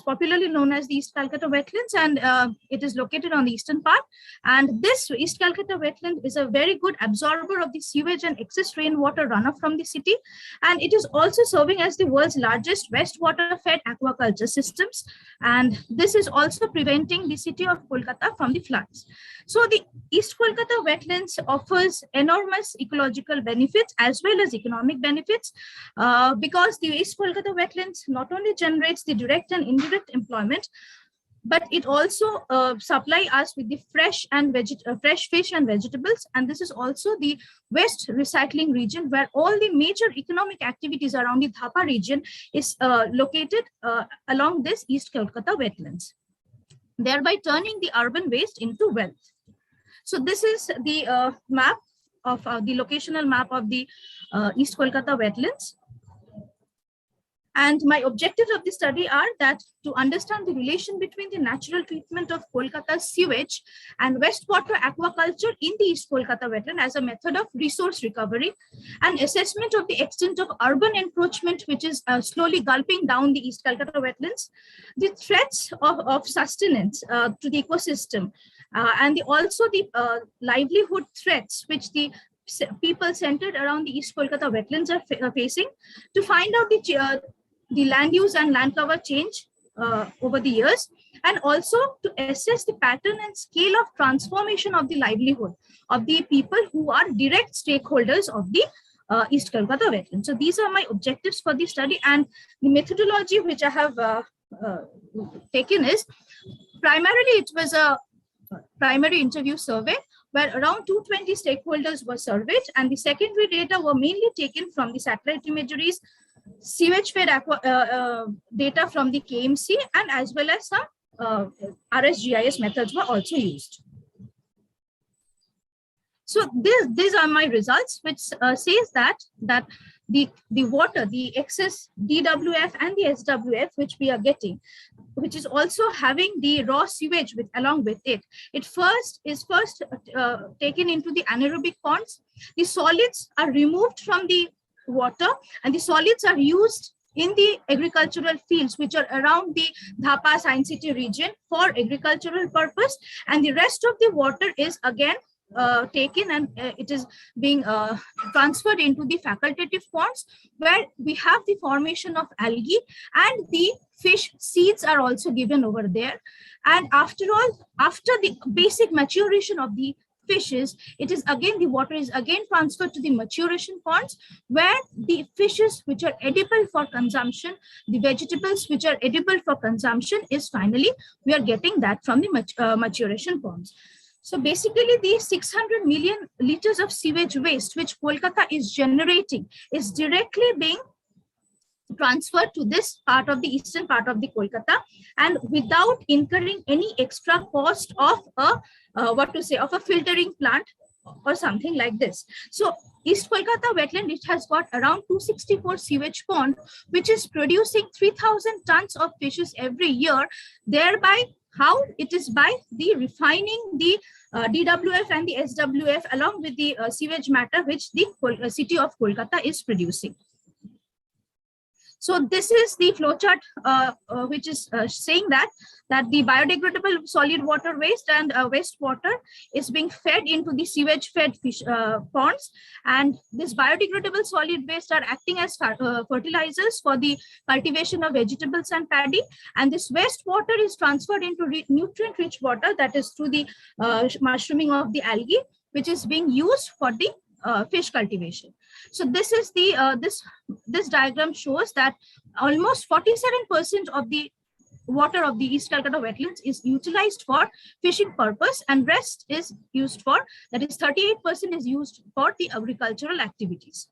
popularly known as the East Calcutta wetlands, and it is located on the eastern part. And this East Calcutta wetland is a very good absorber of the sewage and excess rainwater runoff from the city, and it is also serving as the world's largest wastewater-fed aquaculture systems. And this is also preventing the city of Kolkata from the floods. So the East Kolkata wetlands offers enormous ecological benefits as well as economic benefits, because the East Kolkata wetlands not only generates the direct and indirect employment, but it also supply us with the fresh fish and vegetables. And this is also the waste recycling region, where all the major economic activities around the Dhapa region is located along this East Kolkata wetlands, thereby turning the urban waste into wealth. So this is the map of the locational map of the East Kolkata wetlands. And my objectives of the study are that to understand the relation between the natural treatment of Kolkata's sewage and wastewater aquaculture in the East Kolkata wetland as a method of resource recovery, and assessment of the extent of urban encroachment, which is slowly gulping down the East Kolkata wetlands, the threats of sustenance to the ecosystem, and also the livelihood threats which the people centered around the East Kolkata wetlands are facing, to find out the land use and land cover change over the years, and also to assess the pattern and scale of transformation of the livelihood of the people who are direct stakeholders of the East Kolkata wetlands. So these are my objectives for the study, and the methodology which I have taken is primarily it was a primary interview survey, where around 220 stakeholders were surveyed, and the secondary data were mainly taken from the satellite imageries, sewage fed data from the KMC, and as well as some RSGIS methods were also used. So these are my results, which says that the water, the excess DWF and the SWF which we are getting, which is also having the raw sewage along with it, is first taken into the anaerobic ponds. The solids are removed from the water, and the solids are used in the agricultural fields which are around the Dhapa Science City region for agricultural purpose, and the rest of the water is again taken and it is being transferred into the facultative ponds, where we have the formation of algae, and the fish seeds are also given over there. And after the basic maturation of the fishes, it is again, the water is again transferred to the maturation ponds, where the fishes which are edible for consumption, the vegetables which are edible for consumption, is finally we are getting that from the maturation ponds. So basically, the 600 million liters of sewage waste which Kolkata is generating is directly being transferred to this part of the eastern part of the Kolkata, and without incurring any extra cost of a filtering plant or something like this. So East Kolkata wetland, it has got around 264 sewage pond, which is producing 3,000 tons of fishes every year. Thereby, how it is by the refining the DWF and the SWF along with the sewage matter which the city of Kolkata is producing. So this is the flowchart which is saying that the biodegradable solid water waste and wastewater is being fed into the sewage fed fish ponds, and this biodegradable solid waste are acting as fertilizers for the cultivation of vegetables and paddy, and this wastewater is transferred into nutrient rich water, that is through the mushrooming of the algae, which is being used for the fish cultivation. So this is the this diagram shows that almost 47% of the water of the East Calcutta wetlands is utilized for fishing purpose, and rest is used for, that is 38% is used for the agricultural activities.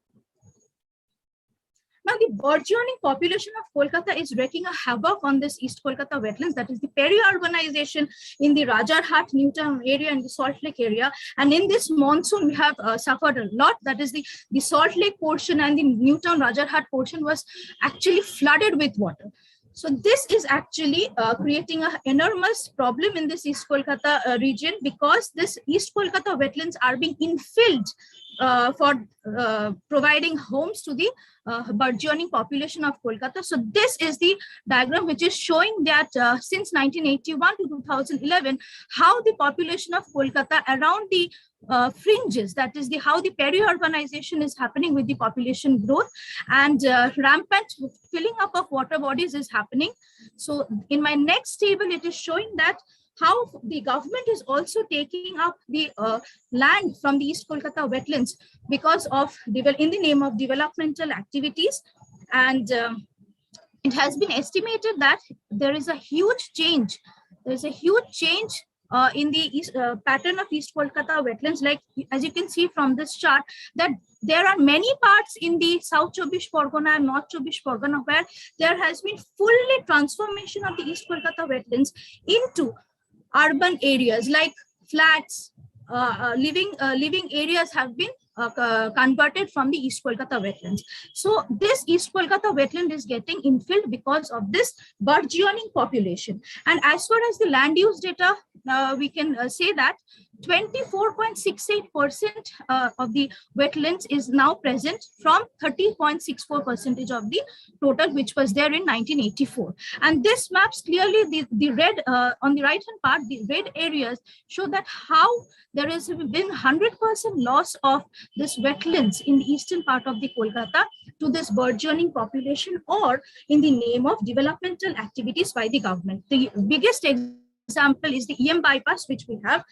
Now, the burgeoning population of Kolkata is wreaking a havoc on this East Kolkata wetlands, that is the peri-urbanization in the Rajarhat, Newtown area and the Salt Lake area. And in this monsoon, we have suffered a lot, that is the Salt Lake portion and the Newtown Rajarhat portion was actually flooded with water. So this is actually creating an enormous problem in this East Kolkata region, because this East Kolkata wetlands are being infilled for providing homes to the burgeoning population of Kolkata. So this is the diagram which is showing that since 1981 to 2011, how the population of Kolkata around the fringes, that is how the peri-urbanization is happening with the population growth, and rampant filling up of water bodies is happening. So in my next table, it is showing that how the government is also taking up the land from the East Kolkata wetlands because of in the name of developmental activities, and it has been estimated that there is a huge change. There is a huge change in the pattern of East Kolkata wetlands, like as you can see from this chart, that there are many parts in the South Chobbish Pargana and North Chobbish Pargana where there has been fully transformation of the East Kolkata wetlands into urban areas, like flats, living areas have been converted from the East Kolkata wetlands. So this East Kolkata wetland is getting infilled because of this burgeoning population. And as far as the land use data, we can say that 24.68% of the wetlands is now present from 30.64% of the total, which was there in 1984. And this maps clearly the red, on the right hand part, the red areas show that how there has been 100% loss of this wetlands in the eastern part of the Kolkata to this burgeoning population, or in the name of developmental activities by the government. The biggest example is the EM bypass, which we have.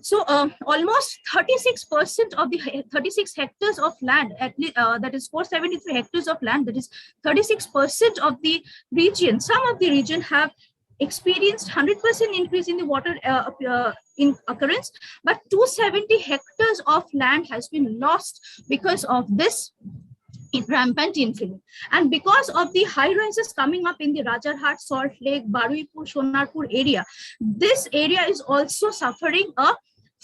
So almost 36% of the 36 hectares of land, that is 473 hectares of land, that is 36% of the region, some of the region have experienced 100% increase in the water in occurrence, but 270 hectares of land has been lost because of this rampant infilling. And because of the high rises coming up in the Rajarhat, Salt Lake, Baruipur, Sonarpur area, this area is also suffering a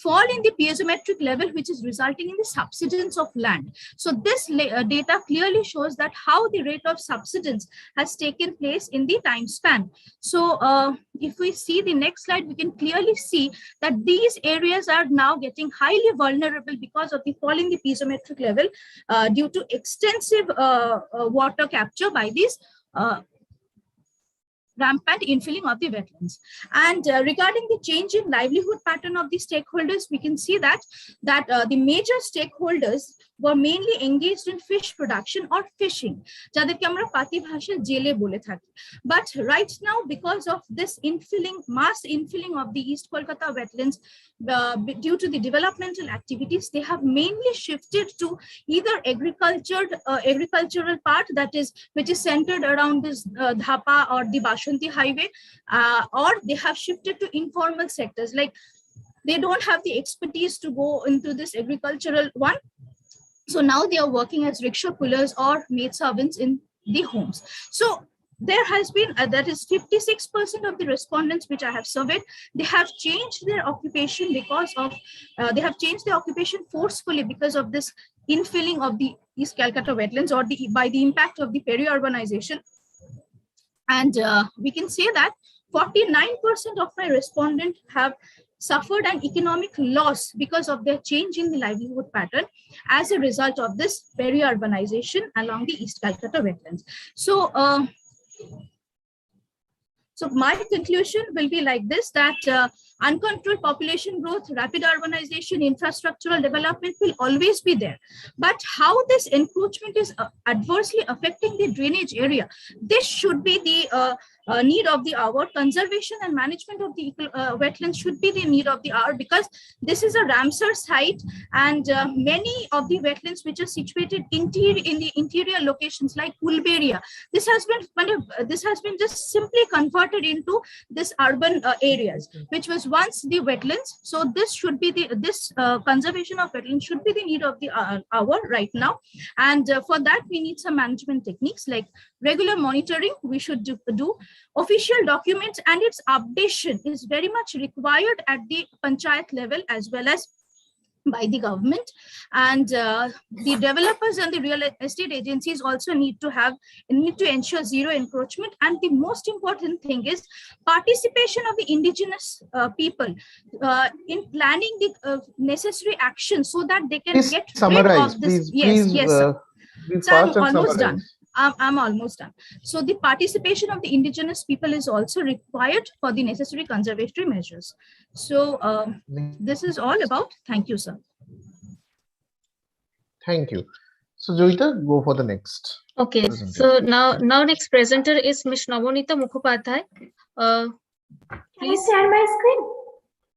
fall in the piezometric level, which is resulting in the subsidence of land. So this data clearly shows that how the rate of subsidence has taken place in the time span. So if we see the next slide, we can clearly see that these areas are now getting highly vulnerable because of the fall in the piezometric level due to extensive water capture by these rampant infilling of the wetlands. And regarding the change in livelihood pattern of the stakeholders, we can see that the major stakeholders were mainly engaged in fish production or fishing. But right now, because of this mass infilling of the East Kolkata wetlands, due to the developmental activities, they have mainly shifted to either agricultural part, that is, which is centered around this Dhapa or the Bashanti highway, or they have shifted to informal sectors, like they don't have the expertise to go into this agricultural one. So now they are working as rickshaw pullers or maid servants in the homes. So there has been, that is 56% of the respondents which I have surveyed, they have changed their occupation because of, they have changed their occupation forcefully because of this infilling of the East Calcutta wetlands or by the impact of the peri-urbanization. And we can say that 49% of my respondents have suffered an economic loss because of their change in the livelihood pattern as a result of this peri-urbanization along the East Calcutta wetlands. So, so my conclusion will be like this, that uncontrolled population growth, rapid urbanization, infrastructural development will always be there. But how this encroachment is adversely affecting the drainage area, this should be the need of the hour. Conservation and management of the wetlands should be the need of the hour, because this is a Ramsar site, and many of the wetlands which are situated in the interior locations like Pulberia, this has been just simply converted into this urban areas, which was once the wetlands. So this should be the conservation of wetlands should be the need of the hour right now. And for that we need some management techniques like regular monitoring. We should do official documents, and its updation is very much required at the panchayat level as well as by the government. And the developers and the real estate agencies also need to ensure zero encroachment. And the most important thing is participation of the indigenous people in planning the necessary action so that they can get rid of this. Yes, sir. So I'm almost done. I'm almost done. So the participation of the indigenous people is also required for the necessary conservatory measures. So this is all about. Thank you, sir. Thank you. So Joyita, go for the next. Okay. So now next presenter is Ms. Namonita Mukhopadhyay. Please share my screen.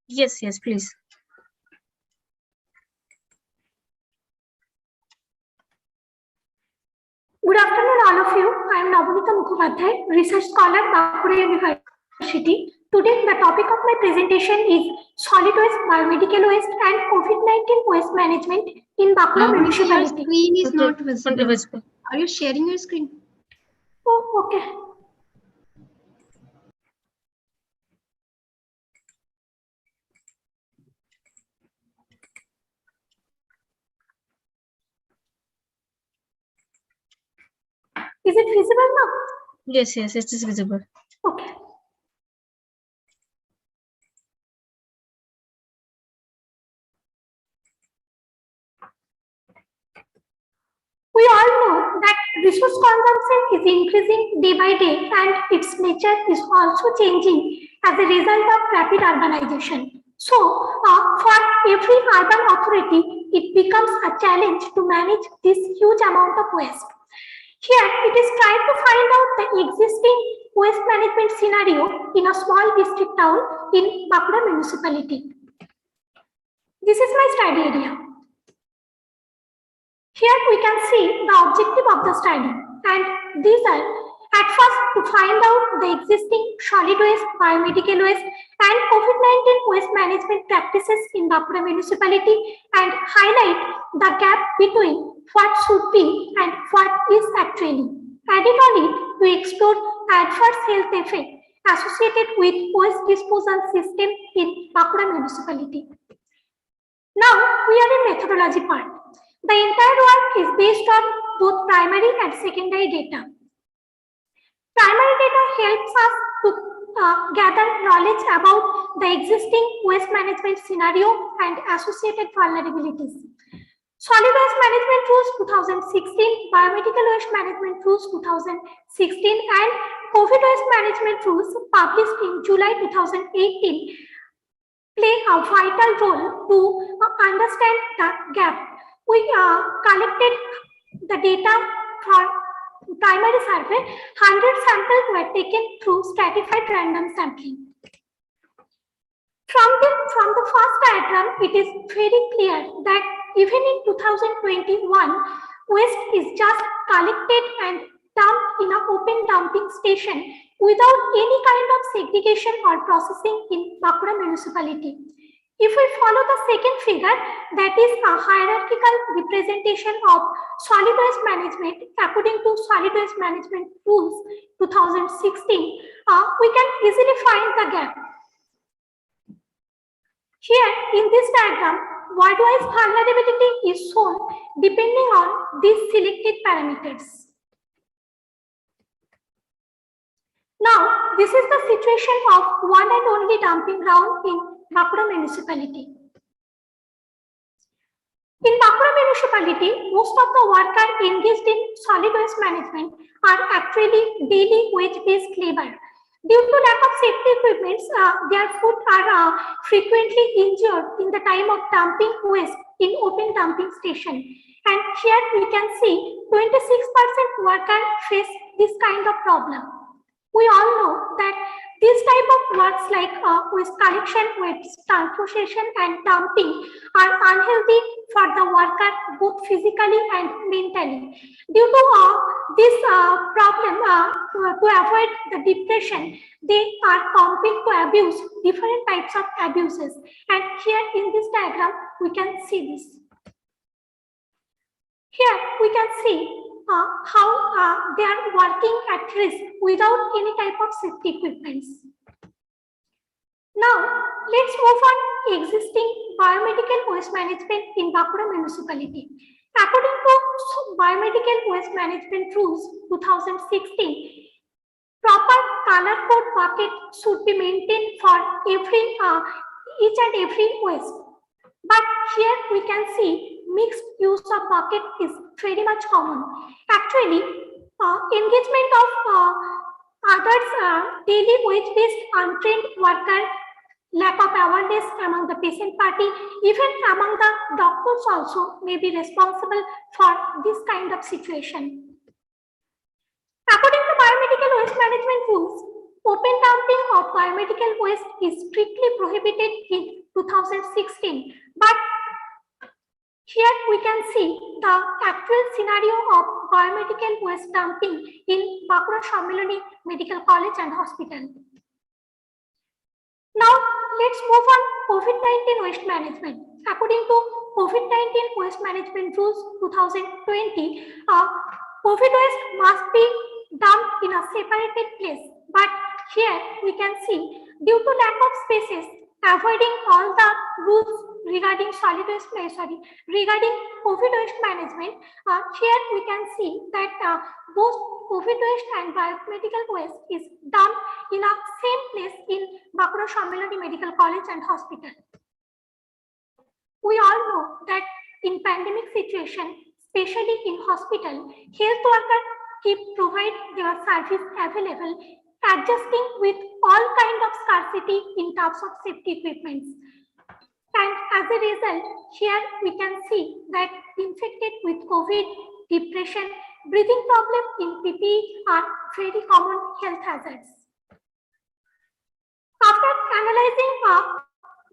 Yes, please. Good afternoon, all of you. I am Namonita Mukhopadhyay, research scholar, Bankura University. Today, the topic of my presentation is solid waste, biomedical waste, and COVID-19 waste management in Bankura Municipality. Your screen is not visible. Are you sharing your screen? Oh, okay. Is it visible now? Yes, it is visible. Okay. We all know that resource consumption is increasing day by day, and its nature is also changing as a result of rapid urbanization. So, for every urban authority, it becomes a challenge to manage this huge amount of waste. Here, it is trying to find out the existing waste management scenario in a small district town in Bankura Municipality. This is my study area. Here we can see the objective of the study, and these are At first, to find out the existing solid waste, biomedical waste, and COVID-19 waste management practices in Bankura municipality and highlight the gap between what should be and what is actually. Additionally, we explore adverse health effects associated with waste disposal system in Bankura municipality. Now, we are in methodology part. The entire work is based on both primary and secondary data. Primary data helps us to gather knowledge about the existing waste management scenario and associated vulnerabilities. Solid waste management rules 2016, biomedical waste management rules 2016, and COVID waste management rules published in July 2018 play a vital role to understand the gap. We collected the data for primary survey. 100 samples were taken through stratified random sampling. From the first diagram, it is very clear that even in 2021, waste is just collected and dumped in an open dumping station without any kind of segregation or processing in Bankura municipality. If we follow the second figure, that is a hierarchical representation of solid waste management according to solid waste management rules 2016, we can easily find the gap. Here in this diagram, ward-wise vulnerability is shown depending on these selected parameters. Now, this is the situation of one and only dumping ground in Bankura municipality. In Bankura municipality, most of the workers engaged in solid waste management are actually daily wage-based labor. Due to lack of safety equipment, their foot are frequently injured in the time of dumping waste in open dumping station. And here we can see 26% workers face this kind of problem. We all know that these type of works like waste collection, waste transportation and dumping are unhealthy for the worker both physically and mentally. Due to this problem, to avoid the depression, they are compelled to abuse different types of abuses. And here in this diagram, we can see this. Here we can see how they are working at risk without any type of safety equipments. Now, let's move on existing biomedical waste management in Bankura municipality. According to biomedical waste management rules 2016, proper color code bucket should be maintained for each and every waste. But here we can see mixed use of bucket is very much common. Actually, engagement of others daily wage-based untrained worker, lack of awareness among the patient party, even among the doctors also may be responsible for this kind of situation. According to biomedical waste management rules, open dumping of biomedical waste is strictly prohibited in 2016. But here we can see the actual scenario of biomedical waste dumping in Bankura Sammeloni Medical College and Hospital. Now let's move on COVID-19 waste management. According to COVID-19 waste management rules 2020, COVID waste must be dumped in a separated place. But here we can see due to lack of spaces, avoiding all the rules regarding solid waste, regarding COVID waste management, here we can see that both COVID waste and biomedical waste is dumped in a same place in Bankura Sammeloni Medical College and Hospital. We all know that in pandemic situation, especially in hospital, health workers keep provide their service available, adjusting with all kind of scarcity in terms of safety equipments. And as a result, here we can see that infected with COVID, depression, breathing problem in PPE are very common health hazards. After analyzing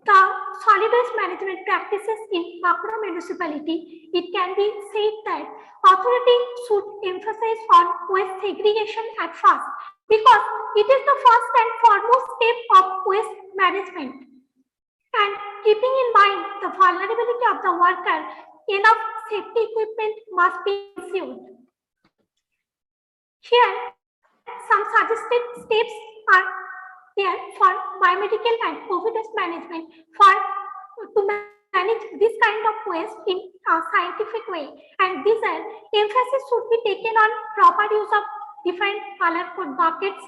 the solid waste management practices in Bankura municipality, it can be said that authority should emphasize on waste segregation at first, because it is the first and foremost step of waste management. And keeping in mind the vulnerability of the worker, enough safety equipment must be ensured. Here, some suggested steps are there for biomedical and COVID waste management to manage this kind of waste in a scientific way. And these are emphasis should be taken on proper use of different color code buckets.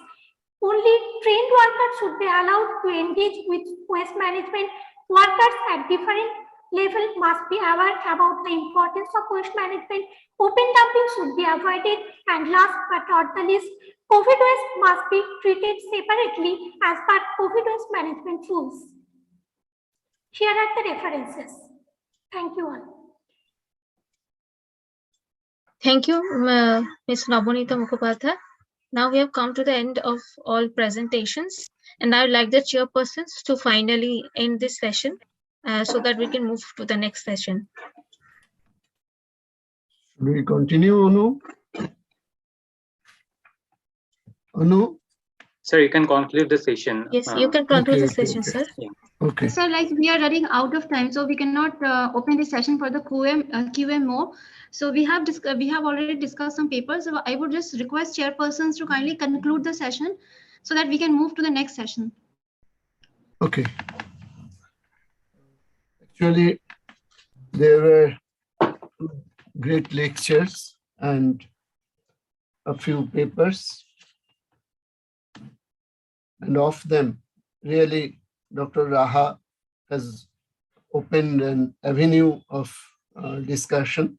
Only trained workers should be allowed to engage with waste management. Workers at different level must be aware about the importance of waste management. Open dumping should be avoided. And last but not the least, COVID waste must be treated separately as per COVID waste management rules. Here are the references. Thank you all. Thank you, Ms. Nabonita Mukhopadhyay. Now we have come to the end of all presentations, and I would like the chairpersons to finally end this session so that we can move to the next session. Should we continue, Anu? Anu? Sir, you can conclude the session. Yes, you can conclude the session, okay. sir. Yeah. Okay. Sir, like we are running out of time, so we cannot open the session for the QM more. So we have already discussed some papers. So I would just request chairpersons to kindly conclude the session so that we can move to the next session. Okay. Actually, there were great lectures and a few papers. And of them, really, Dr. Raha has opened an avenue of discussion.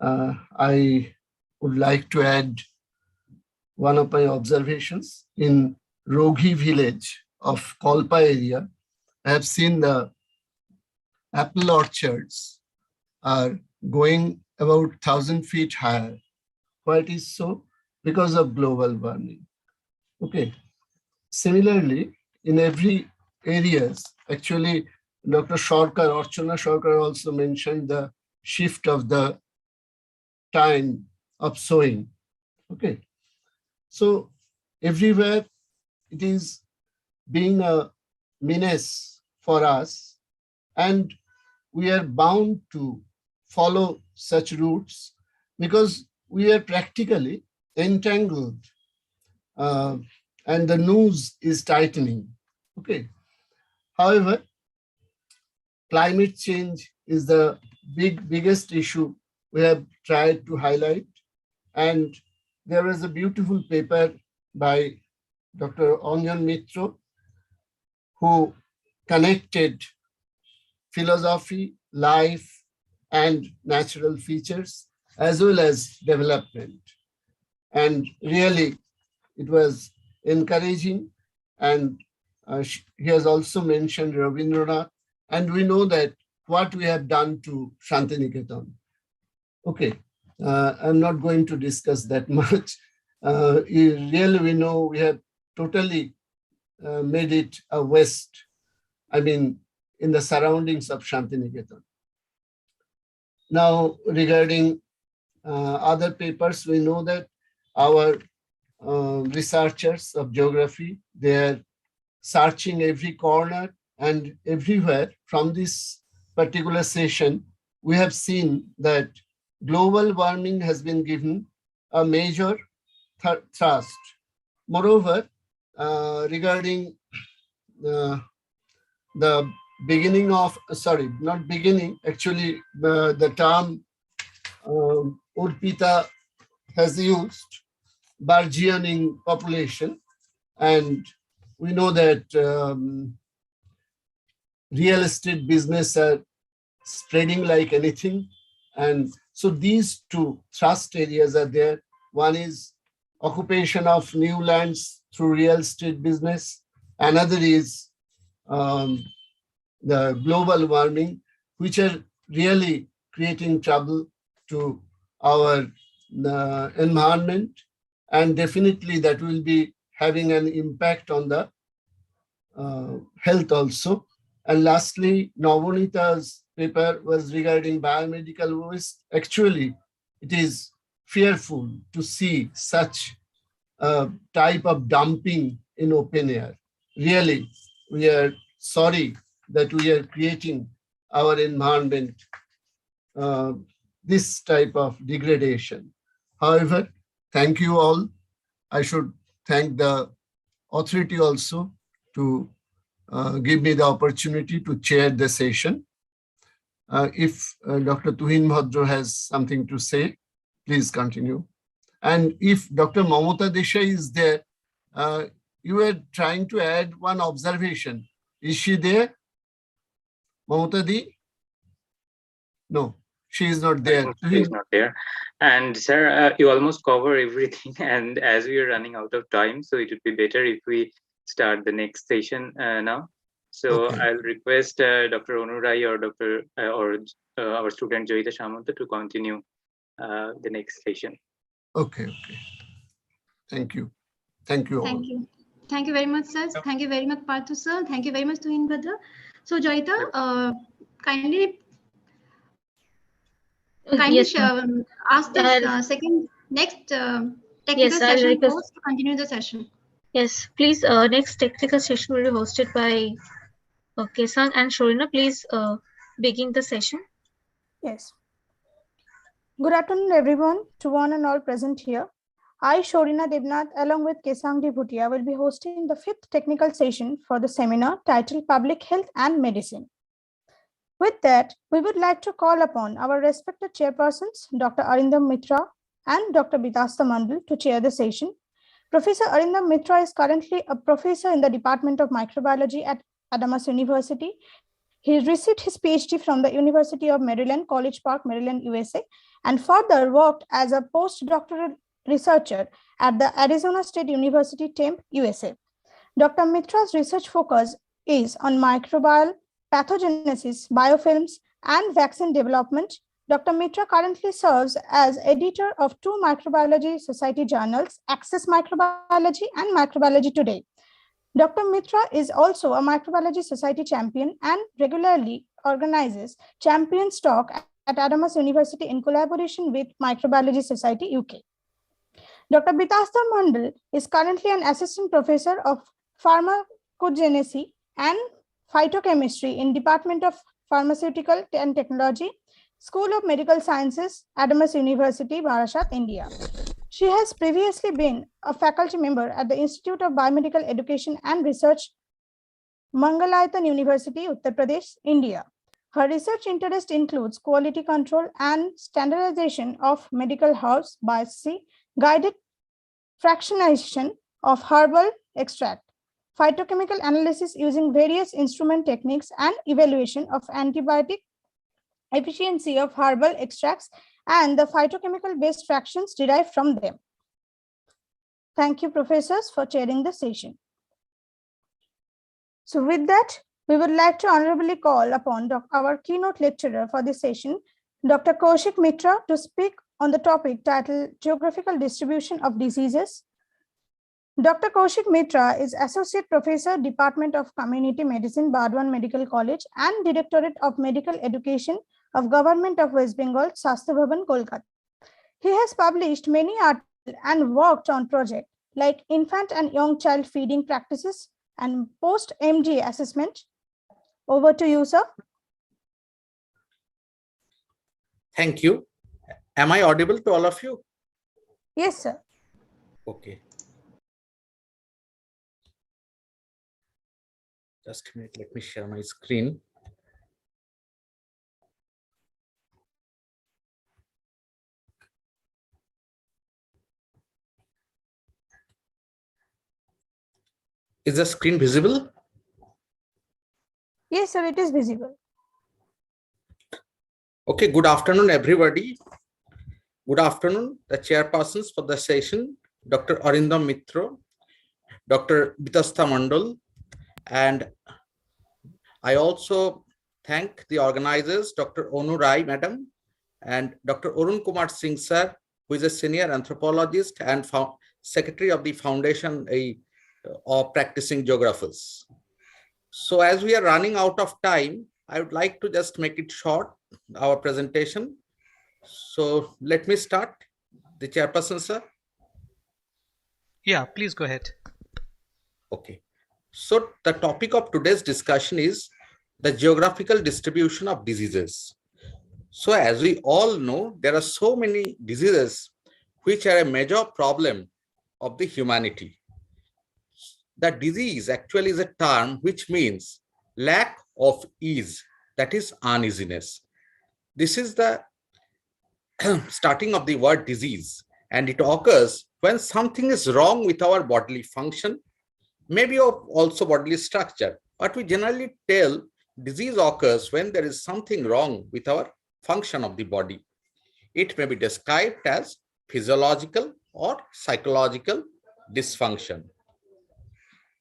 I would like to add one of my observations. In Roghi village of Kolpa area, I have seen the apple orchards are going about 1,000 feet higher. Why it is so? Because of global warming. Okay. Similarly, in every areas, actually, Dr. Sarkar, Archana Sarkar also mentioned the shift of the time of sowing. Okay. So everywhere it is being a menace for us, and we are bound to follow such routes because we are practically entangled and the noose is tightening. Okay. However, climate change is the biggest issue we have tried to highlight. And there was a beautiful paper by Dr. Anjon Mitro, who connected philosophy, life, and natural features, as well as development. And really, it was encouraging. And he has also mentioned Rabindranath. And we know that what we have done to Shantiniketan. Okay, I'm not going to discuss that much. Really, we know we have totally made it a waste. I mean, in the surroundings of Shantiniketan. Now, regarding other papers, we know that our researchers of geography, they are searching every corner and everywhere. From this particular session, we have seen that global warming has been given a major thrust. Moreover, regarding the beginning of, sorry, not beginning, actually the term Urpita has used burgeoning population, and we know that real estate business are spreading like anything. And so these two thrust areas are there. One is occupation of new lands through real estate business. Another is the global warming, which are really creating trouble to our environment. And definitely that will be having an impact on the health also. And lastly, Navonita's paper was regarding biomedical waste. Actually, it is fearful to see such a type of dumping in open air. Really, we are sorry that we are creating our environment this type of degradation. However, thank you all. I should thank the authority also to give me the opportunity to chair the session. If Dr. Tuhin Bhadra has something to say, please continue. And if Dr. Mamata Desai is there, you were trying to add one observation. Is she there? Mamata Di? No, she is not there. She's not there. And sir, you almost cover everything. And as we are running out of time, so it would be better if we start the next session now. So Okay. I'll request Dr. Onurai or our student Joyita Shamanta to continue the next session. Okay, okay. Thank you. Thank you all. Thank you. Thank you very much, sir. Thank you very much, Parthu sir. Thank you very much, Tuhin Bhadra. So, Joyita, kindly Yes, ma'am. ask the next technical session host to continue the session. Yes, please. Next technical session will be hosted by Kesang and Shorina. Please begin the session. Yes. Good afternoon, everyone, to one and all present here. I, Shorina Devnath, along with Kesang Bhutia, will be hosting the 5th technical session for the seminar titled Public Health and Medicine. With that, we would like to call upon our respected chairpersons, Dr. Arindam Mitra and Dr. Bitasta Mandal, to chair the session. Professor Arindam Mitra is currently a professor in the Department of Microbiology at Adams University. He received his PhD from the University of Maryland, College Park, Maryland, USA, and further worked as a postdoctoral researcher at the Arizona State University, Tempe, USA. Dr. Mitra's research focus is on microbial pathogenesis, biofilms, and vaccine development. Dr. Mitra currently serves as editor of 2 microbiology society journals, Access Microbiology and Microbiology Today. Dr. Mitra is also a microbiology society champion and regularly organizes Champions Talk at Adams University in collaboration with Microbiology Society UK. Dr. Bitasta Mandal is currently an assistant professor of pharmacogenesis and phytochemistry in Department of Pharmaceutical and Technology, School of Medical Sciences, Adams University, Barashat, India. She has previously been a faculty member at the Institute of Biomedical Education and Research, Mangalayatan University, Uttar Pradesh, India. Her research interest includes quality control and standardization of medical herbs by guided fractionation of herbal extract, phytochemical analysis using various instrument techniques, and evaluation of antibiotic efficiency of herbal extracts and the phytochemical based fractions derived from them. Thank you, professors, for chairing the session. So with that, we would like to honorably call upon our keynote lecturer for this session, Dr. Kaushik Mitra, to speak on the topic titled Geographical Distribution of Diseases. Dr. Kaushik Mitra is Associate Professor, Department of Community Medicine, Bardwan Medical College, and Directorate of Medical Education of Government of West Bengal, Shastha Bhavan, Kolkata. He has published many articles and worked on projects like infant and young child feeding practices and post-MD assessment. Over to you, sir. Thank you. Am I audible to all of you? Yes, sir. Okay. Just a minute, let me share my screen. Is the screen visible? Yes, sir, it is visible. Okay, good afternoon, everybody. Good afternoon, the chairpersons for the session, Dr. Arindam Mitra, Dr. Bitasta Mandal, and I also thank the organizers, Dr. Onu Rai, madam, and Dr. Arun Kumar Singh, sir, who is a senior anthropologist and secretary of the Foundation of Practicing Geographers. So as we are running out of time, I would like to just make it short, our presentation. So let me start. The chairperson, sir. Yeah, please go ahead. Okay. So the topic of today's discussion is the geographical distribution of diseases. So as we all know, there are so many diseases which are a major problem of the humanity. That disease actually is a term which means lack of ease, that is uneasiness. This is the starting of the word disease, and it occurs when something is wrong with our bodily function, maybe also bodily structure. But we generally tell disease occurs when there is something wrong with our function of the body. It may be described as physiological or psychological dysfunction.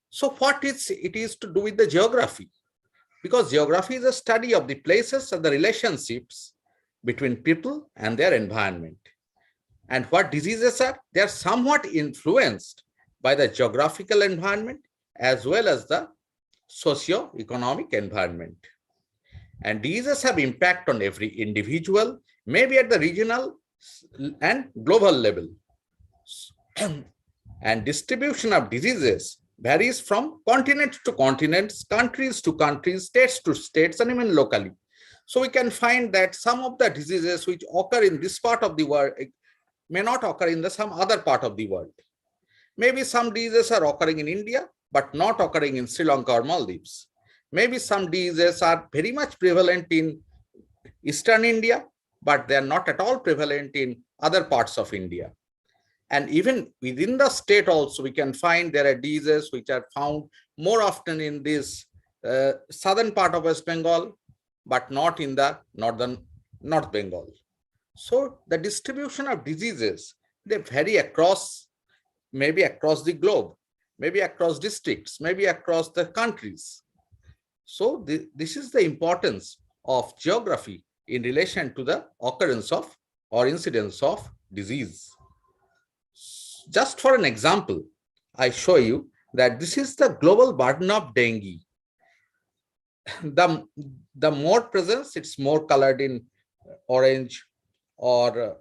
So what it is to do with the geography? Because geography is a study of the places and the relationships between people and their environment. And what diseases are? They are somewhat influenced by the geographical environment as well as the socio-economic environment. And diseases have impact on every individual, maybe at the regional and global level. And distribution of diseases varies from continent to continents, countries to countries, states to states, and even locally. So we can find that some of the diseases which occur in this part of the world may not occur in some other part of the world. Maybe some diseases are occurring in India, but not occurring in Sri Lanka or Maldives. Maybe some diseases are very much prevalent in Eastern India, but they are not at all prevalent in other parts of India. And even within the state also, we can find there are diseases which are found more often in this southern part of West Bengal, but not in the North Bengal. So the distribution of diseases, they vary across, maybe across the globe, maybe across districts, maybe across the countries. So this is the importance of geography in relation to the occurrence of or incidence of disease. Just for an example, I show you that this is the global burden of dengue. The more presence, it's more colored in orange or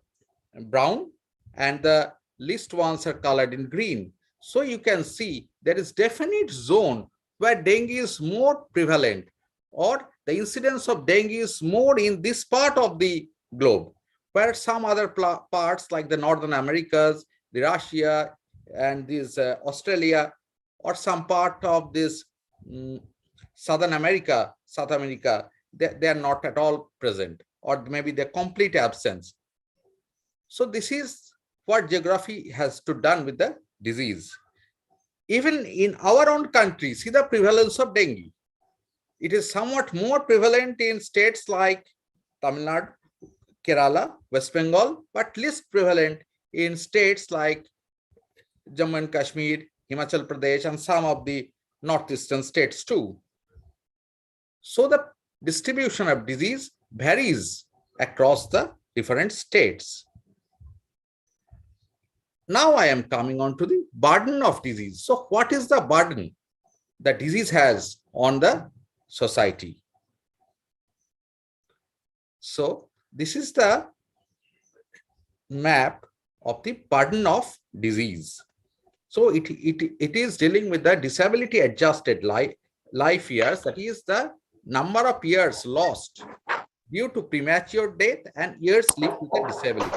brown, and the least ones are colored in green. So you can see there is definite zone where dengue is more prevalent, or the incidence of dengue is more in this part of the globe, where some other parts like the Northern Americas, the Russia, and this Australia, or some part of this South America, they are not at all present, or maybe they're complete absence. So this is what geography has to done with the disease. Even in our own country, see the prevalence of dengue. It is somewhat more prevalent in states like Tamil Nadu, Kerala, West Bengal, but least prevalent in states like Jammu and Kashmir, Himachal Pradesh, and some of the northeastern states too. So the distribution of disease varies across the different states. Now I am coming on to the burden of disease. So what is the burden that disease has on the society? So this is the map of the burden of disease. So it is dealing with the disability adjusted life years, that is the number of years lost due to premature death and years lived with a disability.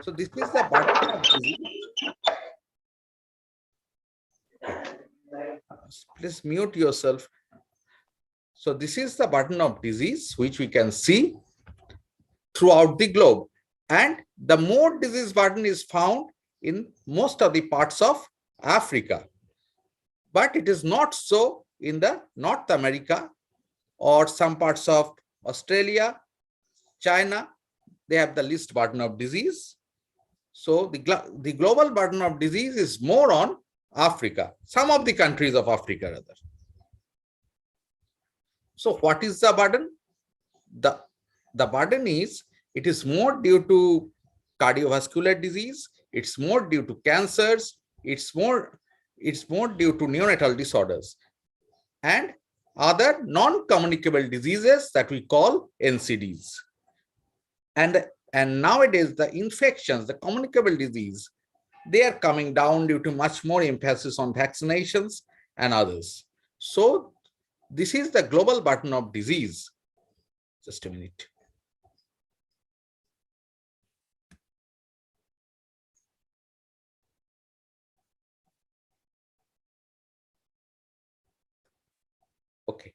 So this is the burden of disease. Please mute yourself. So this is the burden of disease which we can see throughout the globe. And the more disease burden is found in most of the parts of Africa. But it is not so in the North America or some parts of Australia, China. They have the least burden of disease. So the global burden of disease is more on Africa, some of the countries of Africa rather. So what is the burden? The burden is, it is more due to cardiovascular disease, it's more due to cancers, it's more due to neonatal disorders and other non-communicable diseases that we call NCDs. And And nowadays, the infections, the communicable disease, they are coming down due to much more emphasis on vaccinations and others. So this is the global burden of disease. Just a minute. Okay.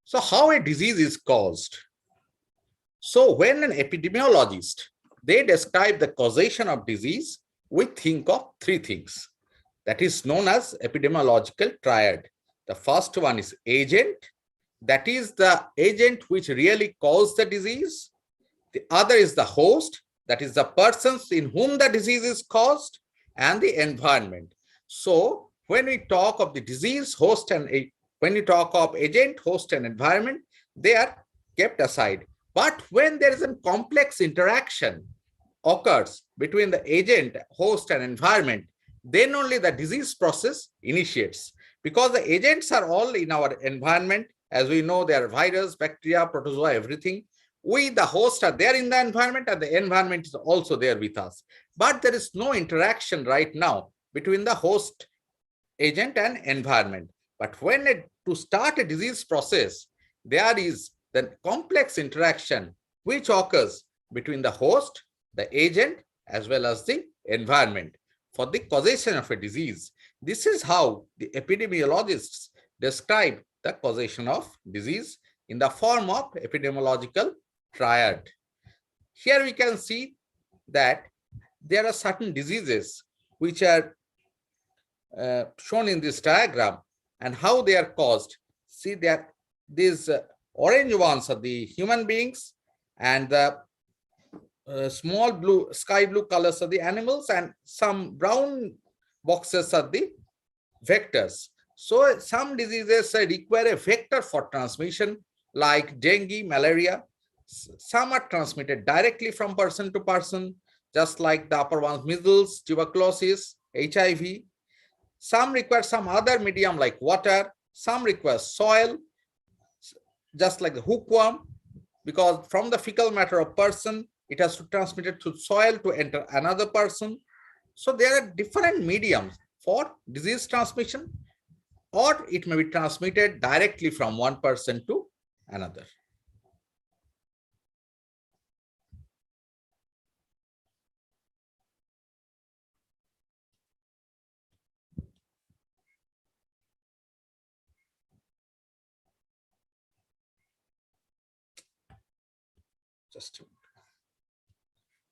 So how a disease is caused? So when an epidemiologist, they describe the causation of disease, we think of three things. That is known as epidemiological triad. The first one is agent. That is the agent which really caused the disease. The other is the host. That is the persons in whom the disease is caused, and the environment. So when we talk of the disease, host, and when you talk of agent, host, and environment, they are kept aside. But when there is a complex interaction occurs between the agent, host, and environment, then only the disease process initiates. Because the agents are all in our environment. As we know, there are virus, bacteria, protozoa, everything. We, the host, are there in the environment, and the environment is also there with us. But there is no interaction right now between the host, agent, and environment. But when to start a disease process, there is the complex interaction which occurs between the host, the agent, as well as the environment for the causation of a disease. This is how the epidemiologists describe the causation of disease in the form of epidemiological triad. Here we can see that there are certain diseases which are shown in this diagram and how they are caused. See that these orange ones are the human beings, and the small blue, sky blue colors are the animals, and some brown boxes are the vectors. So some diseases require a vector for transmission, like dengue, malaria. Some are transmitted directly from person to person, just like the upper ones, measles, tuberculosis, HIV. Some require some other medium like water. Some require soil, just like the hookworm, because from the fecal matter of person, it has to transmit it through soil to enter another person. So there are different mediums for disease transmission, or it may be transmitted directly from one person to another.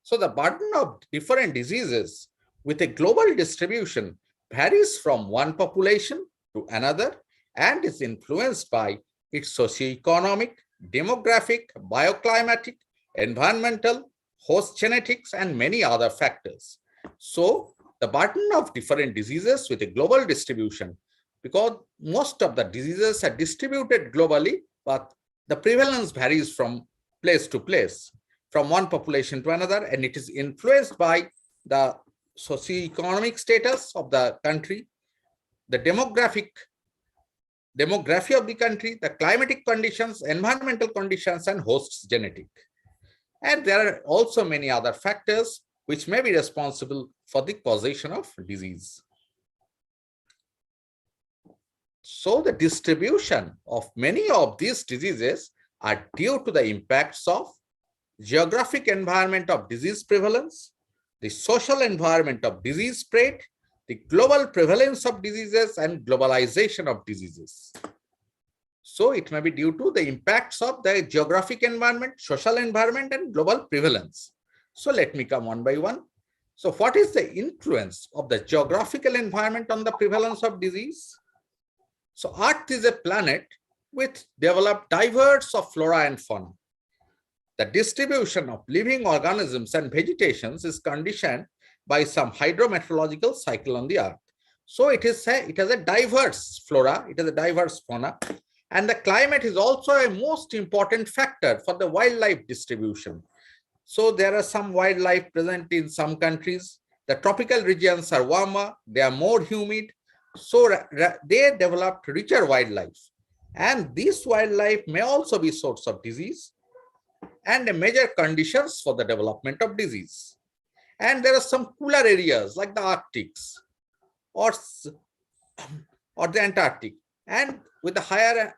So the burden of different diseases with a global distribution varies from one population to another and is influenced by its socioeconomic, demographic, bioclimatic, environmental, host genetics, and many other factors. So the burden of different diseases with a global distribution, because most of the diseases are distributed globally, but the prevalence varies from place to place, from one population to another, and it is influenced by the socioeconomic status of the country, the demography of the country, the climatic conditions, environmental conditions, and host genetic. And there are also many other factors which may be responsible for the causation of disease. So the distribution of many of these diseases are due to the impacts of geographic environment of disease prevalence, the social environment of disease spread, the global prevalence of diseases, and globalization of diseases. So it may be due to the impacts of the geographic environment, social environment, and global prevalence. So let me come one by one. So what is the influence of the geographical environment on the prevalence of disease? So Earth is a planet with developed diverse of flora and fauna. The distribution of living organisms and vegetations is conditioned by some hydrometeorological cycle on the Earth. So it has a diverse flora, it has a diverse fauna, and the climate is also a most important factor for the wildlife distribution. So there are some wildlife present in some countries. The tropical regions are warmer, they are more humid, so they developed richer wildlife. And this wildlife may also be source of disease. and major conditions for the development of disease. And there are some cooler areas like the Arctics or the Antarctic, and with the higher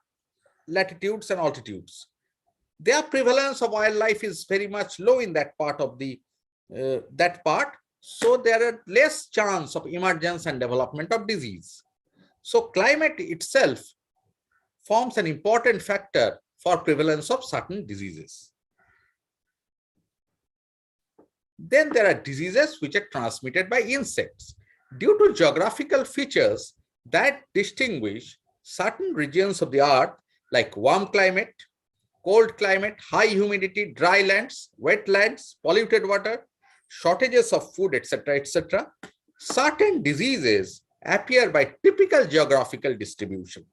latitudes and altitudes. Their prevalence of wildlife is very much low in that part of the so there are less chance of emergence and development of disease. So climate itself forms an important factor for prevalence of certain diseases. Then there are diseases which are transmitted by insects due to geographical features that distinguish certain regions of the earth like warm climate, cold climate, high humidity, dry lands, wetlands, polluted water, shortages of food, etc., etc. Certain diseases appear by typical geographical distribution.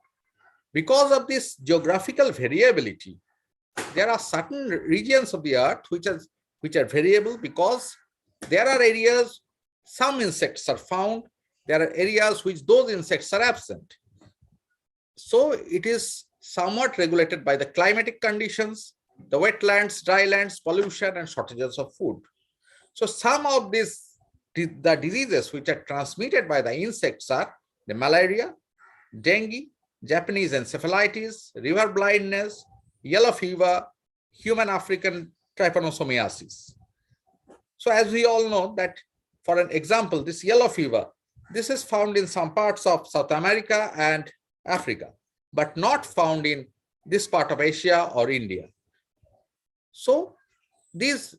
Because of this geographical variability, there are certain regions of the earth which are variable because there are areas some insects are found, there are areas which those insects are absent. So it is somewhat regulated by the climatic conditions, the wetlands, dry lands, pollution, and shortages of food. So some of these, the diseases which are transmitted by the insects are the malaria, dengue, Japanese encephalitis, river blindness, yellow fever, human African trypanosomiasis. So as we all know that, for an example, this yellow fever, this is found in some parts of South America and Africa, but not found in this part of Asia or India. So these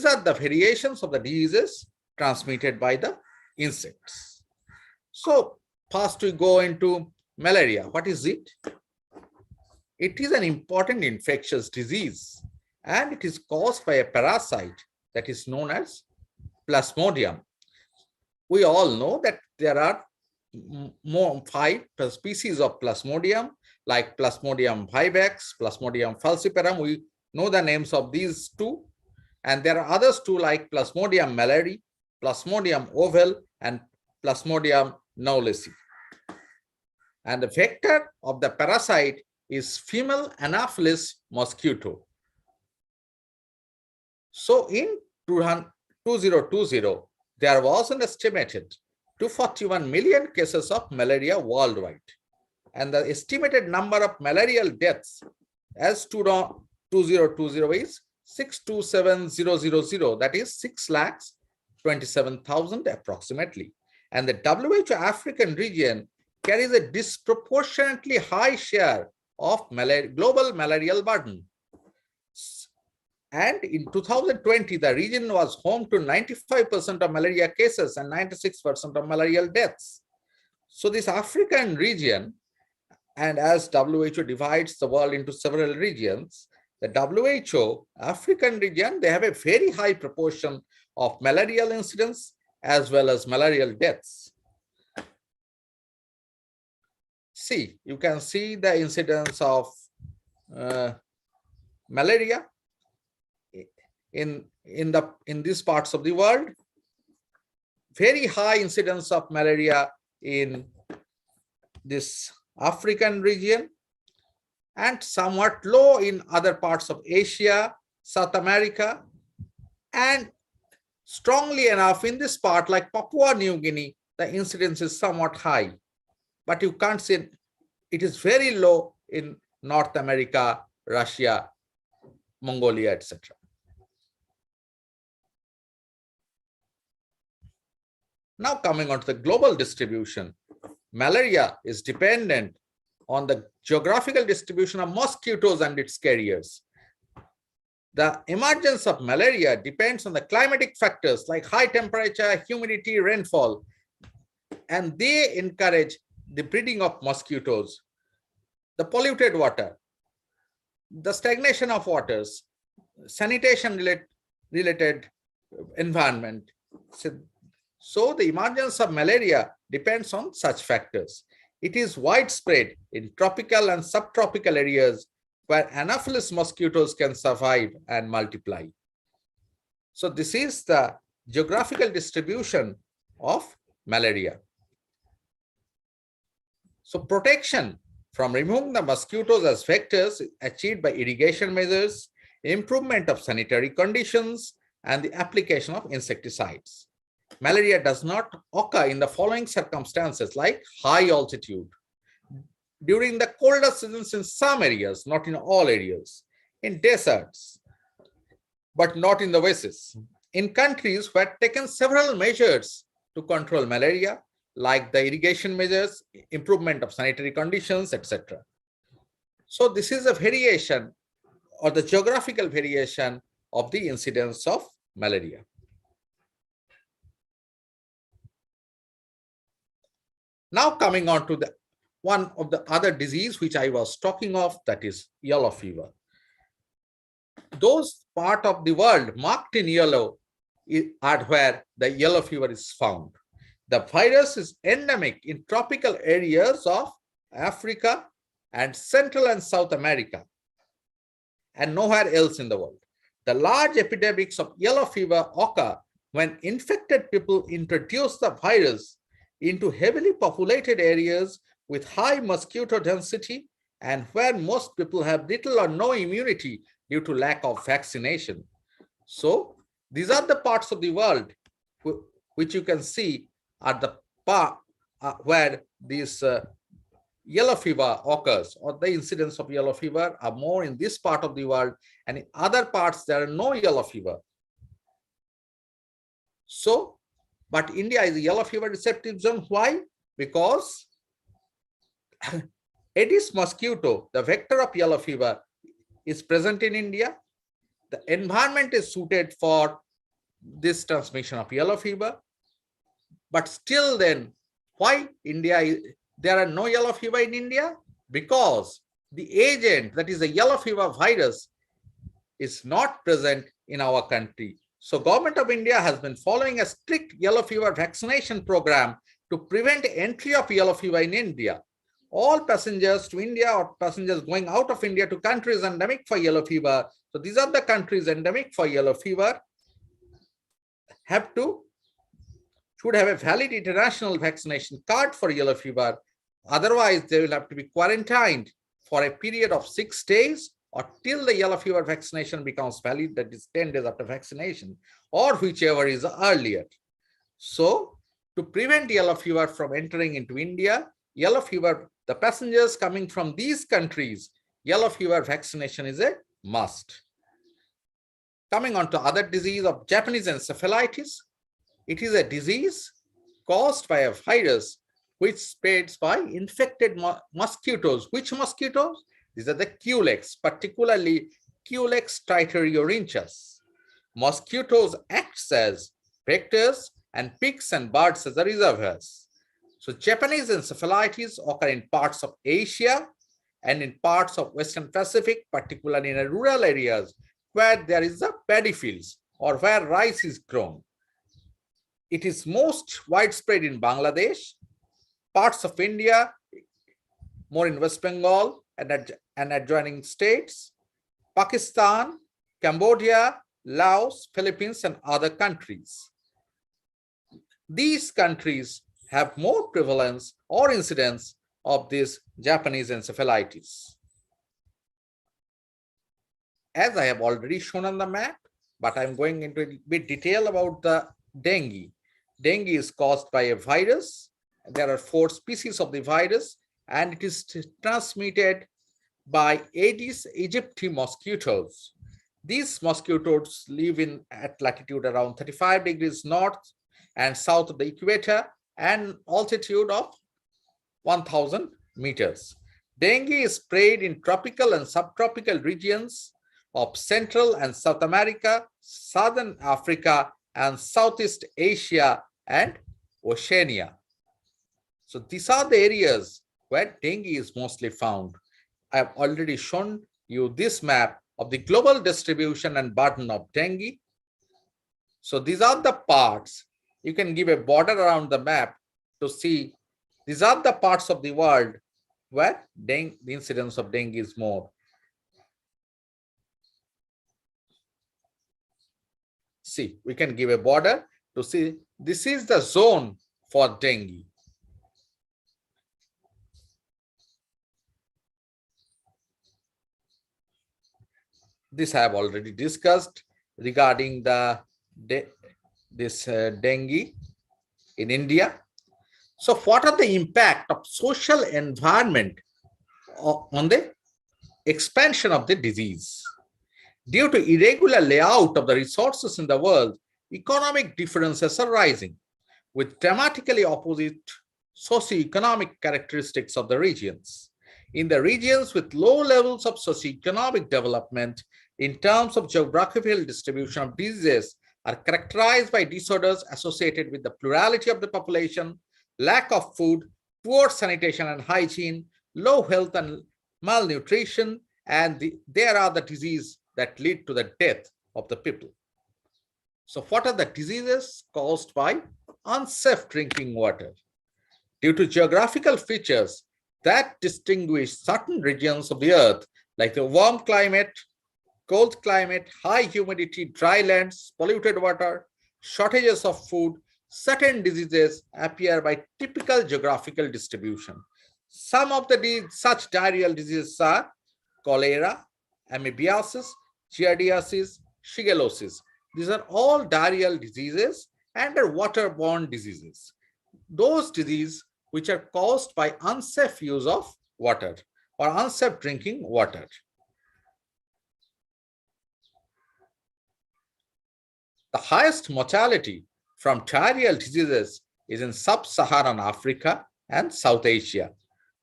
are the variations of the diseases transmitted by the insects. So first we go into malaria. What is it? It is an important infectious disease and it is caused by a parasite that is known as Plasmodium. We all know that there are more 5 species of Plasmodium, like Plasmodium vivax, Plasmodium falciparum. We know the names of these 2. And there are others too, like Plasmodium malari, Plasmodium ovale, and Plasmodium knowlesi. And the vector of the parasite is female Anopheles mosquito. So in 2020, there was an estimated 241 million cases of malaria worldwide. And the estimated number of malarial deaths as 2020 is 627,000, that is 6,27,000 approximately. And the WHO African region carries a disproportionately high share of global malarial burden. And in 2020, the region was home to 95% of malaria cases and 96% of malarial deaths. So this African region, and as WHO divides the world into several regions, the WHO African region, they have a very high proportion of malarial incidence as well as malarial deaths. See, you can see the incidence of malaria in these parts of the world. Very high incidence of malaria in this African region, and somewhat low in other parts of Asia, South America, and strongly enough in this part like Papua New Guinea, the incidence is somewhat high, but you can't see it is very low in North America, Russia, Mongolia, etc. Now coming on to the global distribution, malaria is dependent on the geographical distribution of mosquitoes and its carriers. The emergence of malaria depends on the climatic factors like high temperature, humidity, rainfall, and they encourage the breeding of mosquitoes. The polluted water, the stagnation of waters, sanitation related environment. So the emergence of malaria depends on such factors. It is widespread in tropical and subtropical areas where Anopheles mosquitoes can survive and multiply. So this is the geographical distribution of malaria. So protection from removing the mosquitoes as vectors is achieved by irrigation measures, improvement of sanitary conditions, and the application of insecticides. Malaria does not occur in the following circumstances, like high altitude, during the colder seasons in some areas, not in all areas, in deserts, but not in the oases, in countries who had taken several measures to control malaria, like the irrigation measures, improvement of sanitary conditions, etc. So this is a variation or the geographical variation of the incidence of malaria. Now coming on to the one of the other disease which I was talking of, that is yellow fever. Those part of the world marked in yellow are where the yellow fever is found. The virus is endemic in tropical areas of Africa and Central and South America, and nowhere else in the world. The large epidemics of yellow fever occur when infected people introduce the virus into heavily populated areas with high mosquito density and where most people have little or no immunity due to lack of vaccination. So these are the parts of the world which you can see are the part where this yellow fever occurs, or the incidence of yellow fever are more in this part of the world, and in other parts there are no yellow fever. So, but India is a yellow fever receptive zone. Why? Because Aedes mosquito, the vector of yellow fever, is present in India. The environment is suited for this transmission of yellow fever. But still then, why there are no yellow fever in India? Because the agent, that is the yellow fever virus, is not present in our country. So Government of India has been following a strict yellow fever vaccination program to prevent entry of yellow fever in India. All passengers to India or passengers going out of India to countries endemic for yellow fever, so these are the countries endemic for yellow fever, should have a valid international vaccination card for yellow fever. Otherwise, they will have to be quarantined for a period of 6 days or till the yellow fever vaccination becomes valid, that is 10 days after vaccination, or whichever is earlier. So to prevent yellow fever from entering into India, yellow fever, the passengers coming from these countries, yellow fever vaccination is a must. Coming on to other disease of Japanese encephalitis, it is a disease caused by a virus which spreads by infected mosquitoes. Which mosquitoes? These are the culex, particularly Culex triteriorinchus. Mosquitoes act as vectors and pigs and birds as the reservoirs. So Japanese encephalitis occur in parts of Asia and in parts of Western Pacific, particularly in rural areas where there is a paddy fields or where rice is grown. It is most widespread in Bangladesh, parts of India, more in West Bengal and adjoining states, Pakistan, Cambodia, Laos, Philippines, and other countries. These countries have more prevalence or incidence of this Japanese encephalitis. As I have already shown on the map, but I'm going into a bit detail about the dengue. Dengue is caused by a virus. There are 4 species of the virus, and it is transmitted by Aedes aegypti mosquitoes. These mosquitoes live at latitude around 35 degrees north and south of the equator and altitude of 1000 meters. Dengue is spread in tropical and subtropical regions of Central and South America, Southern Africa, and Southeast Asia and Oceania. So these are the areas where dengue is mostly found. I have already shown you this map of the global distribution and burden of dengue. So these are the parts. You can give a border around the map to see these are the parts of the world where the incidence of dengue is more. See, we can give a border to see this is the zone for dengue. This I have already discussed regarding this dengue in India. So what are the impact of social environment on the expansion of the disease? Due to irregular layout of the resources in the world, economic differences are rising with dramatically opposite socioeconomic characteristics of the regions. In the regions with low levels of socioeconomic development, in terms of geographical distribution of diseases, are characterized by disorders associated with the plurality of the population, lack of food, poor sanitation and hygiene, low health and malnutrition, and there are the diseases that lead to the death of the people. So what are the diseases caused by unsafe drinking water? Due to geographical features that distinguish certain regions of the earth, like the warm climate, cold climate, high humidity, dry lands, polluted water, shortages of food, certain diseases appear by typical geographical distribution. Some of the such diarrheal diseases are cholera, amoebiasis, giardiasis, shigellosis. These are all diarrheal diseases and are waterborne diseases. Those diseases which are caused by unsafe use of water or unsafe drinking water. The highest mortality from diarrheal diseases is in sub-Saharan Africa and South Asia.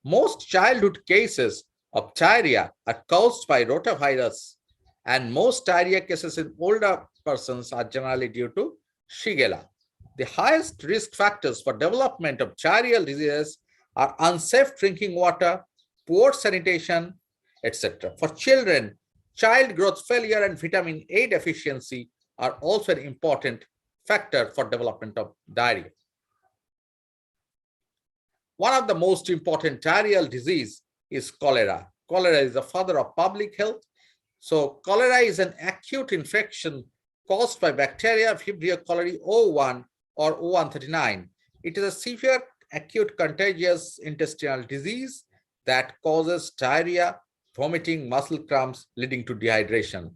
Most childhood cases of diarrhea are caused by rotavirus, and most diarrhea cases in older persons are generally due to Shigella. The highest risk factors for development of diarrheal diseases are unsafe drinking water, poor sanitation, etc. For children, child growth failure and vitamin A deficiency are also an important factor for development of diarrhea. One of the most important diarrheal disease is cholera. Cholera is the father of public health. So cholera is an acute infection caused by bacteria Vibrio cholerae O1 or O139. It is a severe acute contagious intestinal disease that causes diarrhea, vomiting, muscle cramps, leading to dehydration.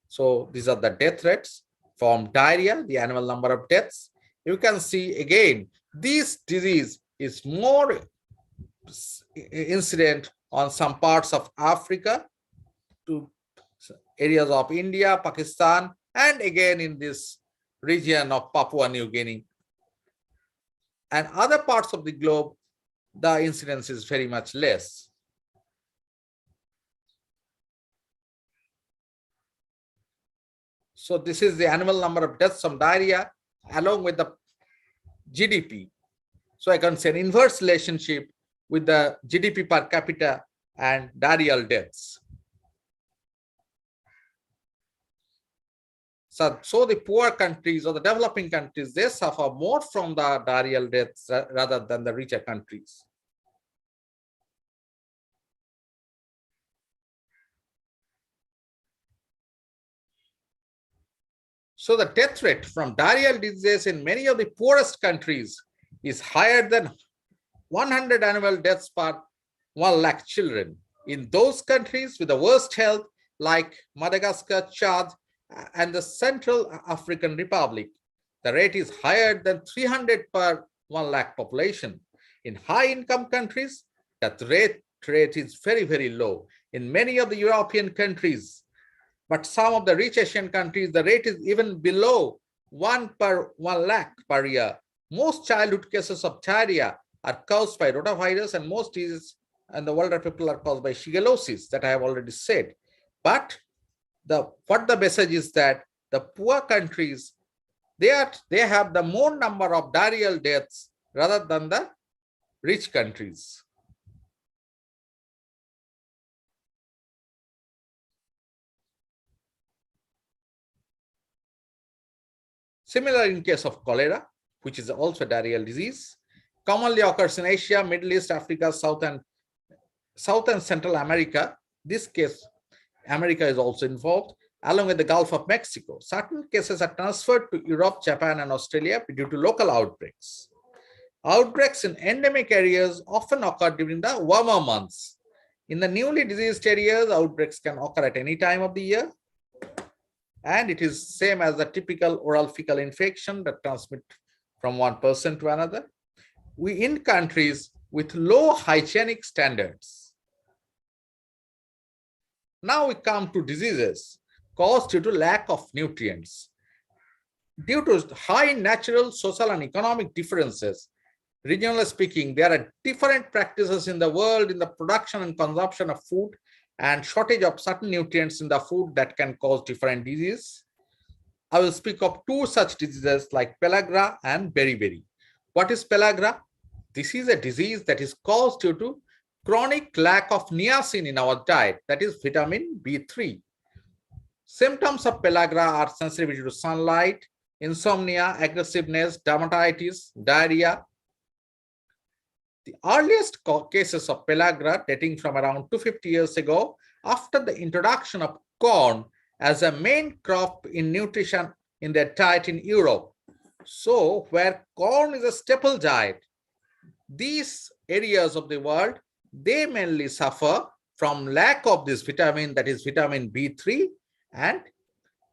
So these are the death rates from diarrhea, the annual number of deaths. You can see again, this disease is more incident on some parts of Africa to areas of India, Pakistan, and again in this region of Papua New Guinea. And other parts of the globe, the incidence is very much less. So this is the annual number of deaths from diarrhea along with the GDP. So I can say an inverse relationship with the GDP per capita and diarrheal deaths. So the poor countries or the developing countries, they suffer more from the diarrheal deaths rather than the richer countries. So the death rate from diarrheal diseases in many of the poorest countries is higher than 100 annual deaths per 1 lakh children. In those countries with the worst health, like Madagascar, Chad, and the Central African Republic, the rate is higher than 300 per 1 lakh population. In high-income countries, that rate is very, very low. In many of the European countries, but some of the rich Asian countries, the rate is even below 1 per 1 lakh per year. Most childhood cases of diarrhea are caused by rotavirus, and most diseases in the older people are caused by shigellosis, that I have already said. But what the message is that the poor countries, they have the more number of diarrheal deaths rather than the rich countries. Similar in case of cholera, which is also a diarrheal disease, commonly occurs in Asia, Middle East, Africa, South and Central America. This case, America is also involved, along with the Gulf of Mexico. Certain cases are transferred to Europe, Japan, and Australia due to local outbreaks. Outbreaks in endemic areas often occur during the warmer months. In the newly diseased areas, outbreaks can occur at any time of the year. And it is same as the typical oral fecal infection that transmit from one person to another. We in countries with low hygienic standards. Now we come to diseases caused due to lack of nutrients. Due to high natural, social, and economic differences, regionally speaking, there are different practices in the world in the production and consumption of food and shortage of certain nutrients in the food that can cause different diseases. I will speak of two such diseases like pellagra and beriberi. What is pellagra? This is a disease that is caused due to chronic lack of niacin in our diet, that is vitamin B3. Symptoms of pellagra are sensitivity to sunlight, insomnia, aggressiveness, dermatitis, diarrhea. The earliest cases of pellagra dating from around 250 years ago, after the introduction of corn as a main crop in nutrition in their diet in Europe. So where corn is a staple diet, these areas of the world, they mainly suffer from lack of this vitamin, that is vitamin B3, and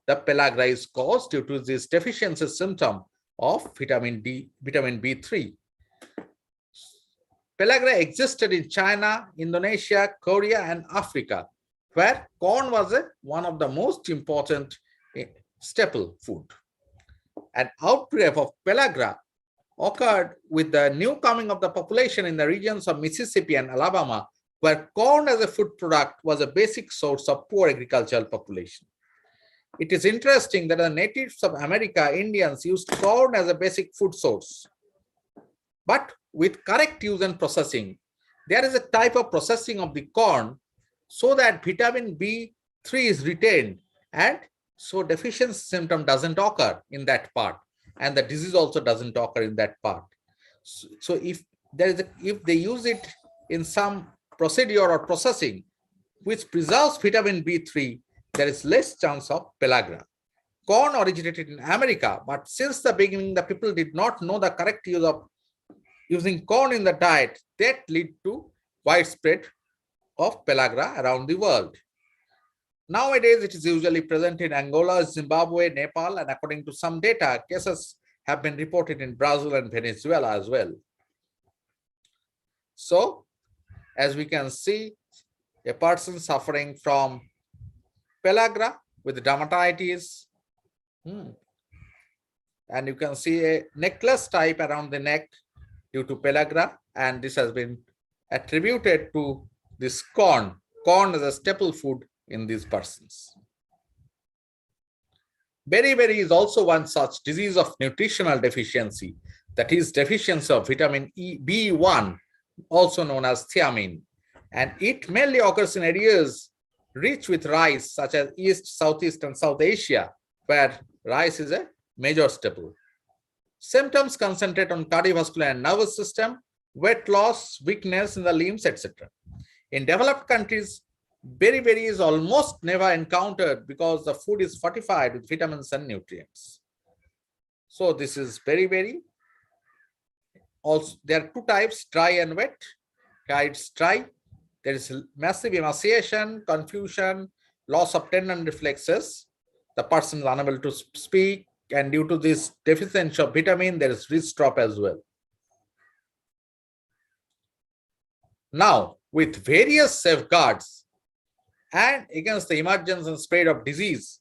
the pellagra is caused due to this deficiency symptom of vitamin B3. Pellagra existed in China, Indonesia, Korea, and Africa, where corn was one of the most important staple food. An outbreak of pellagra occurred with the new coming of the population in the regions of Mississippi and Alabama, where corn as a food product was a basic source of poor agricultural population. It is interesting that the natives of America, Indians, used corn as a basic food source. But with correct use and processing, there is a type of processing of the corn so that vitamin B3 is retained, and so deficiency symptom doesn't occur in that part, and the disease also doesn't occur in that part. So if they use it in some procedure or processing which preserves vitamin B3, there is less chance of pellagra. Corn originated in America, but since the beginning, the people did not know the correct use of using corn in the diet. That led to widespread of pellagra around the world. Nowadays, it is usually present in Angola, Zimbabwe, Nepal, and according to some data, cases have been reported in Brazil and Venezuela as well. So, as we can see, a person suffering from pellagra with dermatitis, and you can see a necklace type around the neck due to pellagra, and this has been attributed to this corn as a staple food in these persons. Beriberi is also one such disease of nutritional deficiency, that is deficiency of vitamin B1, also known as thiamine, and it mainly occurs in areas rich with rice, such as East, Southeast, and South Asia, where rice is a major staple. Symptoms concentrate on cardiovascular and nervous system, weight loss, weakness in the limbs, etc. In developed countries, beriberi is almost never encountered because the food is fortified with vitamins and nutrients. So this is beriberi. Also, there are two types, dry and wet. Here it's dry. There is massive emaciation, confusion, loss of tendon reflexes. The person is unable to speak, and due to this deficiency of vitamin, there is wrist drop as well. Now, with various safeguards and against the emergence and spread of disease,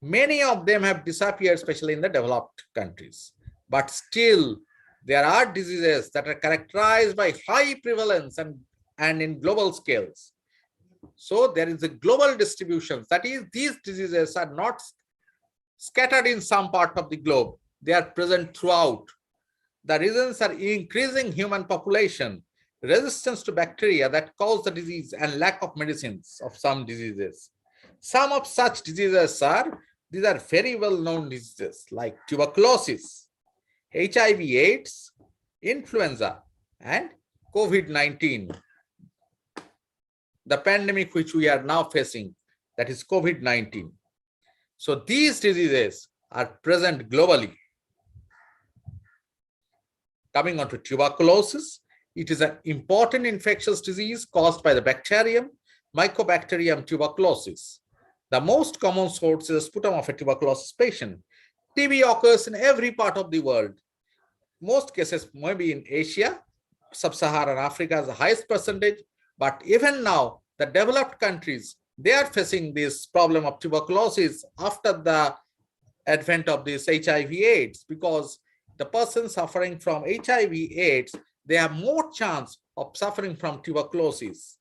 many of them have disappeared, especially in the developed countries. But still, there are diseases that are characterized by high prevalence and in global scales. So there is a global distribution. That is, these diseases are not scattered in some part of the globe. They are present throughout. The reasons are increasing human population, resistance to bacteria that cause the disease, and lack of medicines of some diseases. Some of such diseases these are very well-known diseases like tuberculosis, HIV/AIDS, influenza, and COVID-19. The pandemic which we are now facing, that is COVID-19. So these diseases are present globally. Coming on to tuberculosis, It is an important infectious disease caused by the bacterium, Mycobacterium tuberculosis. The most common source is a sputum of a tuberculosis patient. TB occurs in every part of the world. Most cases may be in Asia, Sub-Saharan Africa is the highest percentage, but even now, the developed countries, they are facing this problem of tuberculosis after the advent of this HIV/AIDS, because the person suffering from HIV/AIDS, they have more chance of suffering from tuberculosis.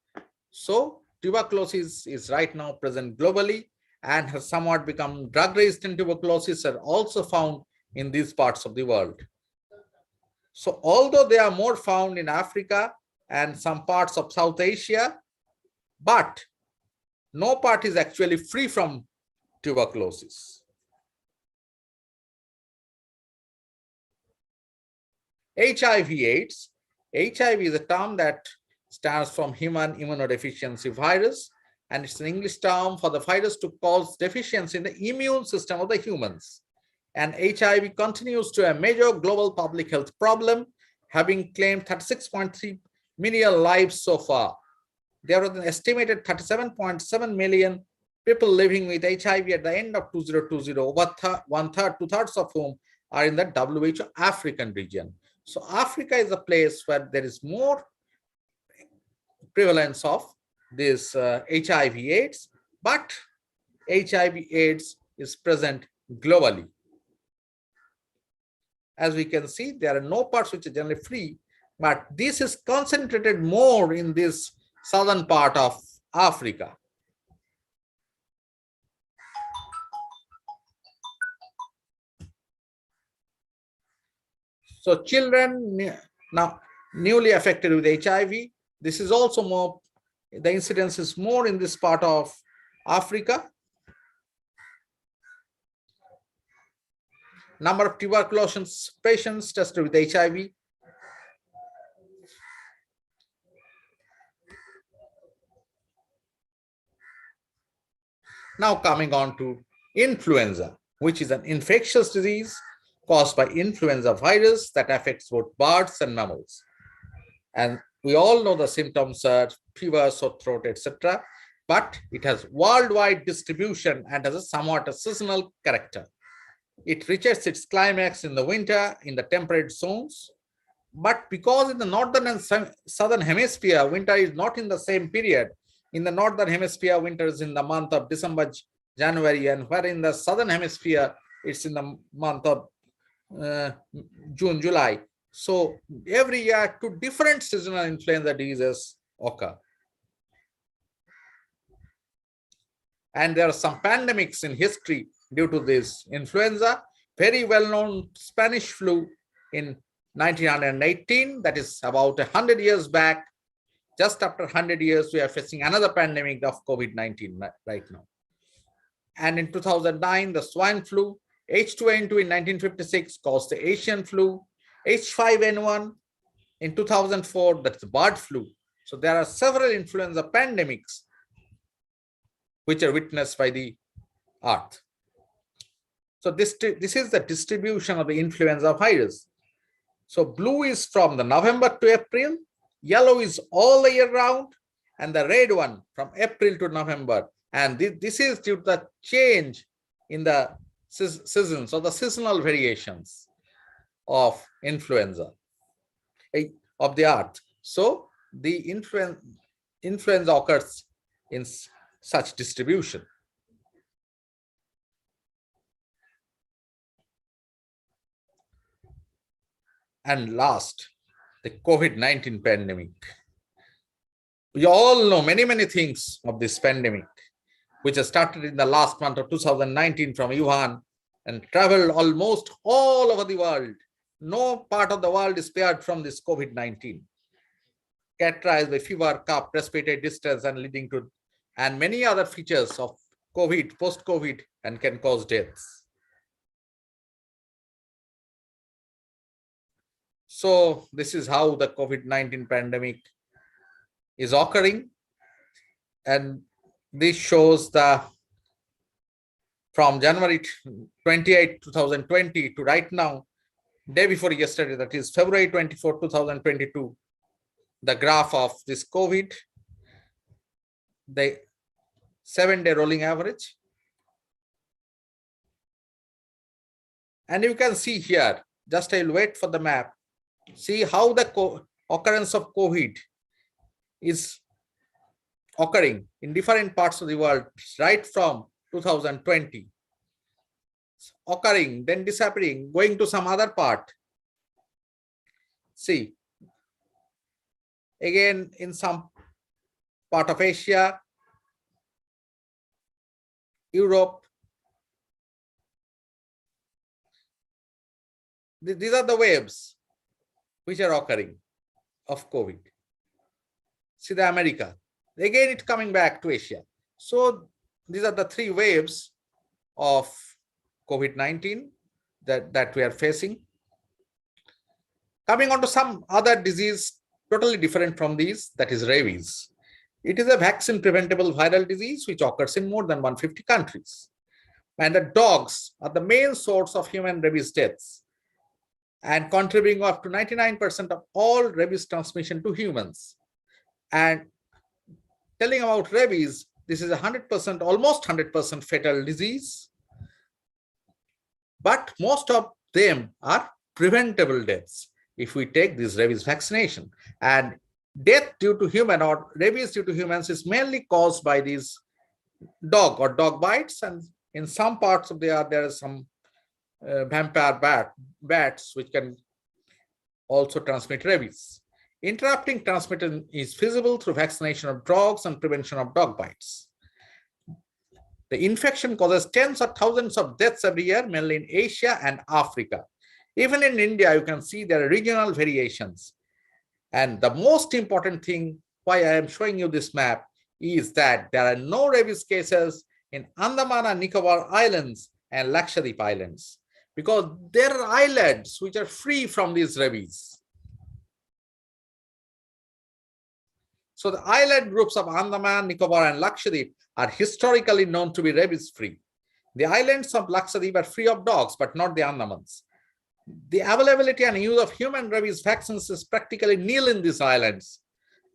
So tuberculosis is right now present globally and has somewhat become drug-resistant tuberculosis are also found in these parts of the world. So although they are more found in Africa and some parts of South Asia, but no part is actually free from tuberculosis. HIV/AIDS. HIV is a term that stands from human immunodeficiency virus, and it's an English term for the virus to cause deficiency in the immune system of the humans. And HIV continues to be a major global public health problem, having claimed 36.3 million lives so far. There are an estimated 37.7 million people living with HIV at the end of 2020, over two-thirds of whom are in the WHO African region. So Africa is a place where there is more prevalence of this HIV/AIDS, but HIV/AIDS is present globally. As we can see, there are no parts which are generally free, but this is concentrated more in this southern part of Africa. So children now newly affected with HIV, this is also more, the incidence is more in this part of Africa. Number of tuberculosis patients tested with HIV. Now coming on to influenza, which is an infectious disease caused by influenza virus that affects both birds and mammals. And we all know the symptoms are fever, sore throat, etc. But it has worldwide distribution and has a somewhat seasonal character. It reaches its climax in the winter in the temperate zones. But because in the northern and southern hemisphere, winter is not in the same period. In the northern hemisphere, winter is in the month of December, January, and where in the southern hemisphere, it's in the month of June, July. So every year, two different seasonal influenza diseases occur. And there are some pandemics in history due to this influenza. Very well-known Spanish flu in 1918, that is about 100 years back. Just after 100 years, we are facing another pandemic of COVID-19 right now. And in 2009, the swine flu, H2N2 in 1956 caused the Asian flu, H5N1 in 2004, that's the bird flu. So there are several influenza pandemics which are witnessed by the earth. So this is the distribution of the influenza virus. So blue is from the November to April, yellow is all the year round, and the red one from April to November. And this is due to the change in the seasons or the seasonal variations of influenza of the earth. So the influenza occurs in such distribution. And last, the COVID-19 pandemic. We all know many things of this pandemic, which has started in the last month of 2019 from Wuhan and traveled almost all over the world. No part of the world is spared from this COVID-19. Characterized by fever, cough, respiratory distress, and leading to and many other features of COVID, post-COVID, and can cause deaths. So this is how the COVID-19 pandemic is occurring. And this shows the from January 28, 2020 to right now, day before yesterday, that is February 24, 2022, the graph of this COVID, the 7-day rolling average. And you can see here, just I'll wait for the map, see how the occurrence of COVID is occurring in different parts of the world right from 2020. Occurring, then disappearing, going to some other part. See, again in some part of Asia, Europe. These are the waves which are occurring of COVID. See the America. Again, it's coming back to Asia. So these are the 3 waves of COVID-19 that we are facing. Coming on to some other disease totally different from these, that is rabies. It is a vaccine preventable viral disease which occurs in more than 150 countries. And the dogs are the main source of human rabies deaths and contributing up to 99% of all rabies transmission to humans. And telling about rabies, this is 100%, almost 100% fatal disease. But most of them are preventable deaths if we take this rabies vaccination. And death due to human or rabies due to humans is mainly caused by these dog or dog bites. And in some parts of the earth, there are some vampire bats which can also transmit rabies. Interrupting transmission is feasible through vaccination of dogs and prevention of dog bites. The infection causes tens of thousands of deaths every year, mainly in Asia and Africa. Even in India, you can see there are regional variations. And the most important thing why I am showing you this map is that there are no rabies cases in Andaman and Nicobar Islands and Lakshadweep Islands, because there are islands which are free from these rabies. So the island groups of Andaman, Nicobar, and Lakshadweep are historically known to be rabies-free. The islands of Lakshadweep are free of dogs, but not the Andamans. The availability and use of human rabies vaccines is practically nil in these islands.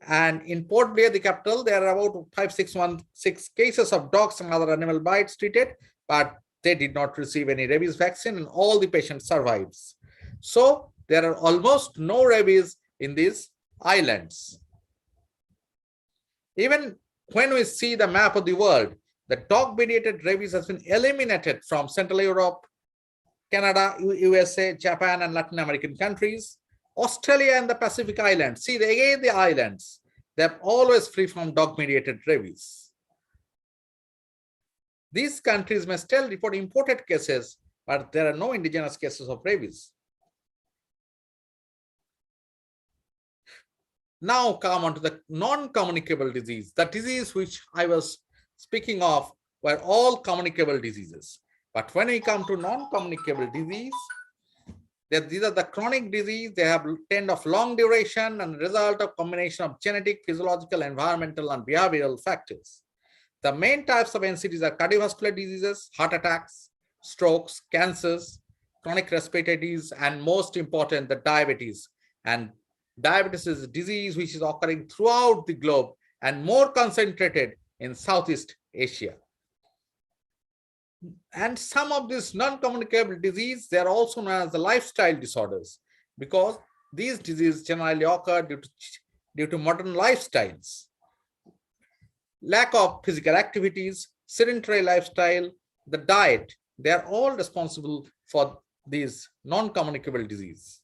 And in Port Blair, the capital, there are about 5616 cases of dogs and other animal bites treated, but they did not receive any rabies vaccine and all the patients survives. So there are almost no rabies in these islands. Even when we see the map of the world, the dog-mediated rabies has been eliminated from Central Europe, Canada, USA, Japan, and Latin American countries, Australia and the Pacific Islands. See, again, the islands, they're always free from dog-mediated rabies. These countries may still report imported cases, but there are no indigenous cases of rabies. Now come on to the non-communicable disease. The disease which I was speaking of were all communicable diseases. But when we come to non-communicable disease, these are the chronic disease. They have tend of long duration and result of combination of genetic, physiological, environmental, and behavioral factors. The main types of NCDs are cardiovascular diseases, heart attacks, strokes, cancers, chronic respiratory disease, and most important, the diabetes. And diabetes is a disease which is occurring throughout the globe and more concentrated in Southeast Asia. And some of these non-communicable disease, they are also known as the lifestyle disorders, because these diseases generally occur due to modern lifestyles. Lack of physical activities, sedentary lifestyle, the diet, they are all responsible for these non-communicable disease.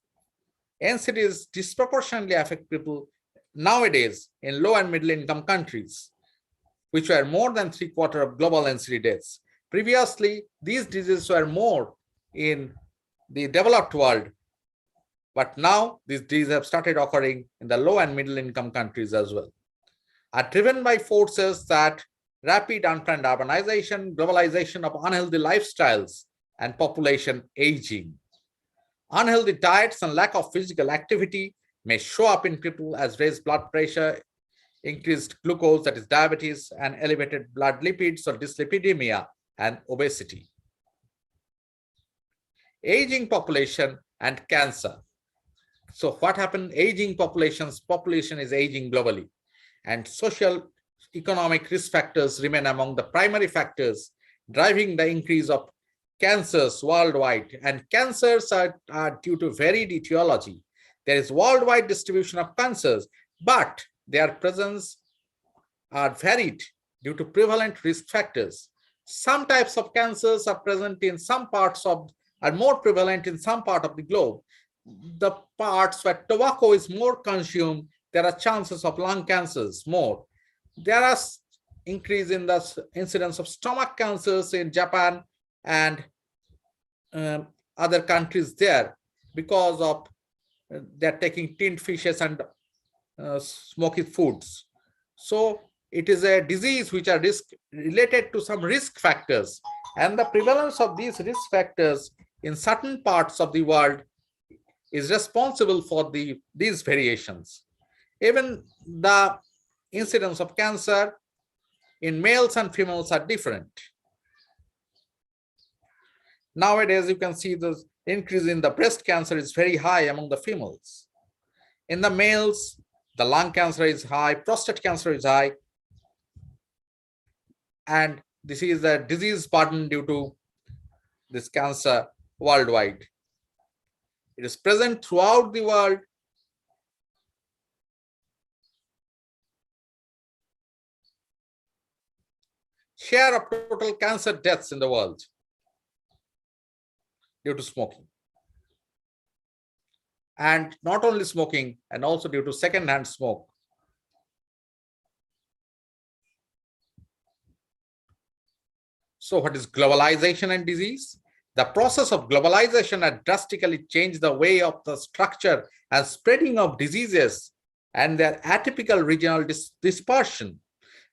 NCDs disproportionately affect people nowadays in low and middle income countries, which were more than 3/4 of global NCD deaths. Previously, these diseases were more in the developed world, but now these diseases have started occurring in the low and middle income countries as well. Are driven by forces that rapid unplanned urbanization, globalization of unhealthy lifestyles, and population aging. Unhealthy diets and lack of physical activity may show up in people as raised blood pressure, increased glucose, that is diabetes, and elevated blood lipids or dyslipidemia, and obesity. Aging population and cancer. So what happened? Aging population is aging globally, and social economic risk factors remain among the primary factors driving the increase of cancers worldwide. And cancers are due to varied etiology. There is worldwide distribution of cancers, but their presence are varied due to prevalent risk factors. Some types of cancers are present in some parts are more prevalent in some part of the globe. The parts where tobacco is more consumed, there are chances of lung cancers more. There are increase in the incidence of stomach cancers in Japan and other countries there because of they're taking tinned fishes and smoky foods. So it is a disease which are related to some risk factors, and the prevalence of these risk factors in certain parts of the world is responsible for these variations. Even the incidence of cancer in males and females are different. Nowadays, you can see the increase in the breast cancer is very high among the females. In the males, the lung cancer is high, prostate cancer is high, and this is a disease burden due to this cancer worldwide. It is present throughout the world. Share of total cancer deaths in the world due to smoking. And not only smoking, and also due to secondhand smoke. So what is globalization and disease? The process of globalization has drastically changed the way of the structure and spreading of diseases and their atypical regional dispersion.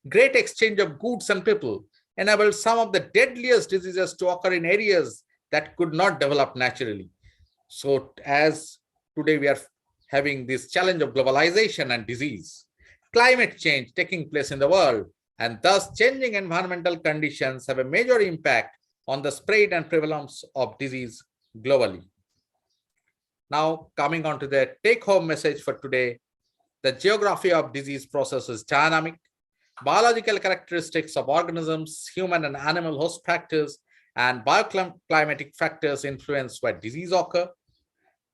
Great exchange of goods and people enabled some of the deadliest diseases to occur in areas that could not develop naturally. So as today we are having this challenge of globalization and disease, climate change taking place in the world, and thus changing environmental conditions have a major impact on the spread and prevalence of disease globally. Now coming on to the take-home message for today, the geography of disease process is dynamic. Biological characteristics of organisms, human and animal host factors, and bioclimatic factors influence where disease occur.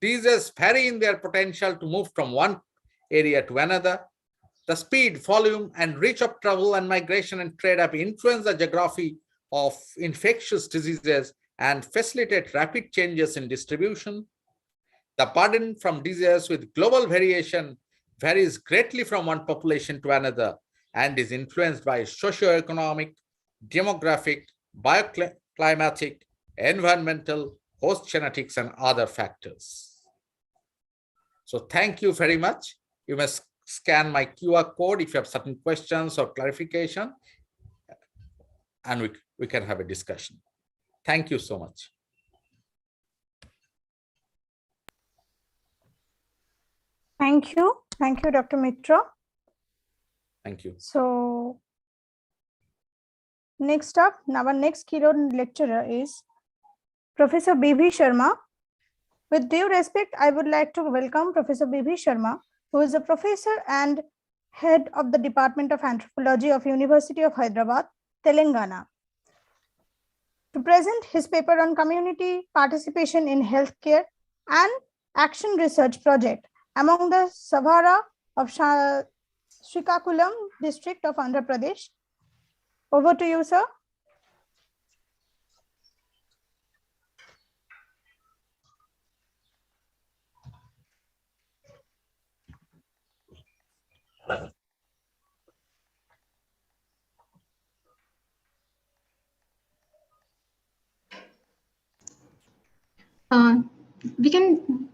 Diseases vary in their potential to move from one area to another. The speed, volume, and reach of travel and migration and trade have influenced the geography of infectious diseases and facilitate rapid changes in distribution. The burden from diseases with global variation varies greatly from one population to another and is influenced by socioeconomic, demographic, bioclimatic, environmental, host genetics, and other factors. So thank you very much. You must scan my QR code if you have certain questions or clarification, and we can have a discussion. Thank you so much. Thank you, Dr. Mitro. Thank you. So next up, our next keynote lecturer is Professor B.V. Sharma. With due respect, I would like to welcome Professor B.V. Sharma, who is a professor and head of the Department of Anthropology of University of Hyderabad, Telangana, to present his paper on community participation in healthcare and action research project among the Savara of Srikakulam district of Andhra Pradesh. Over to you, sir. We can,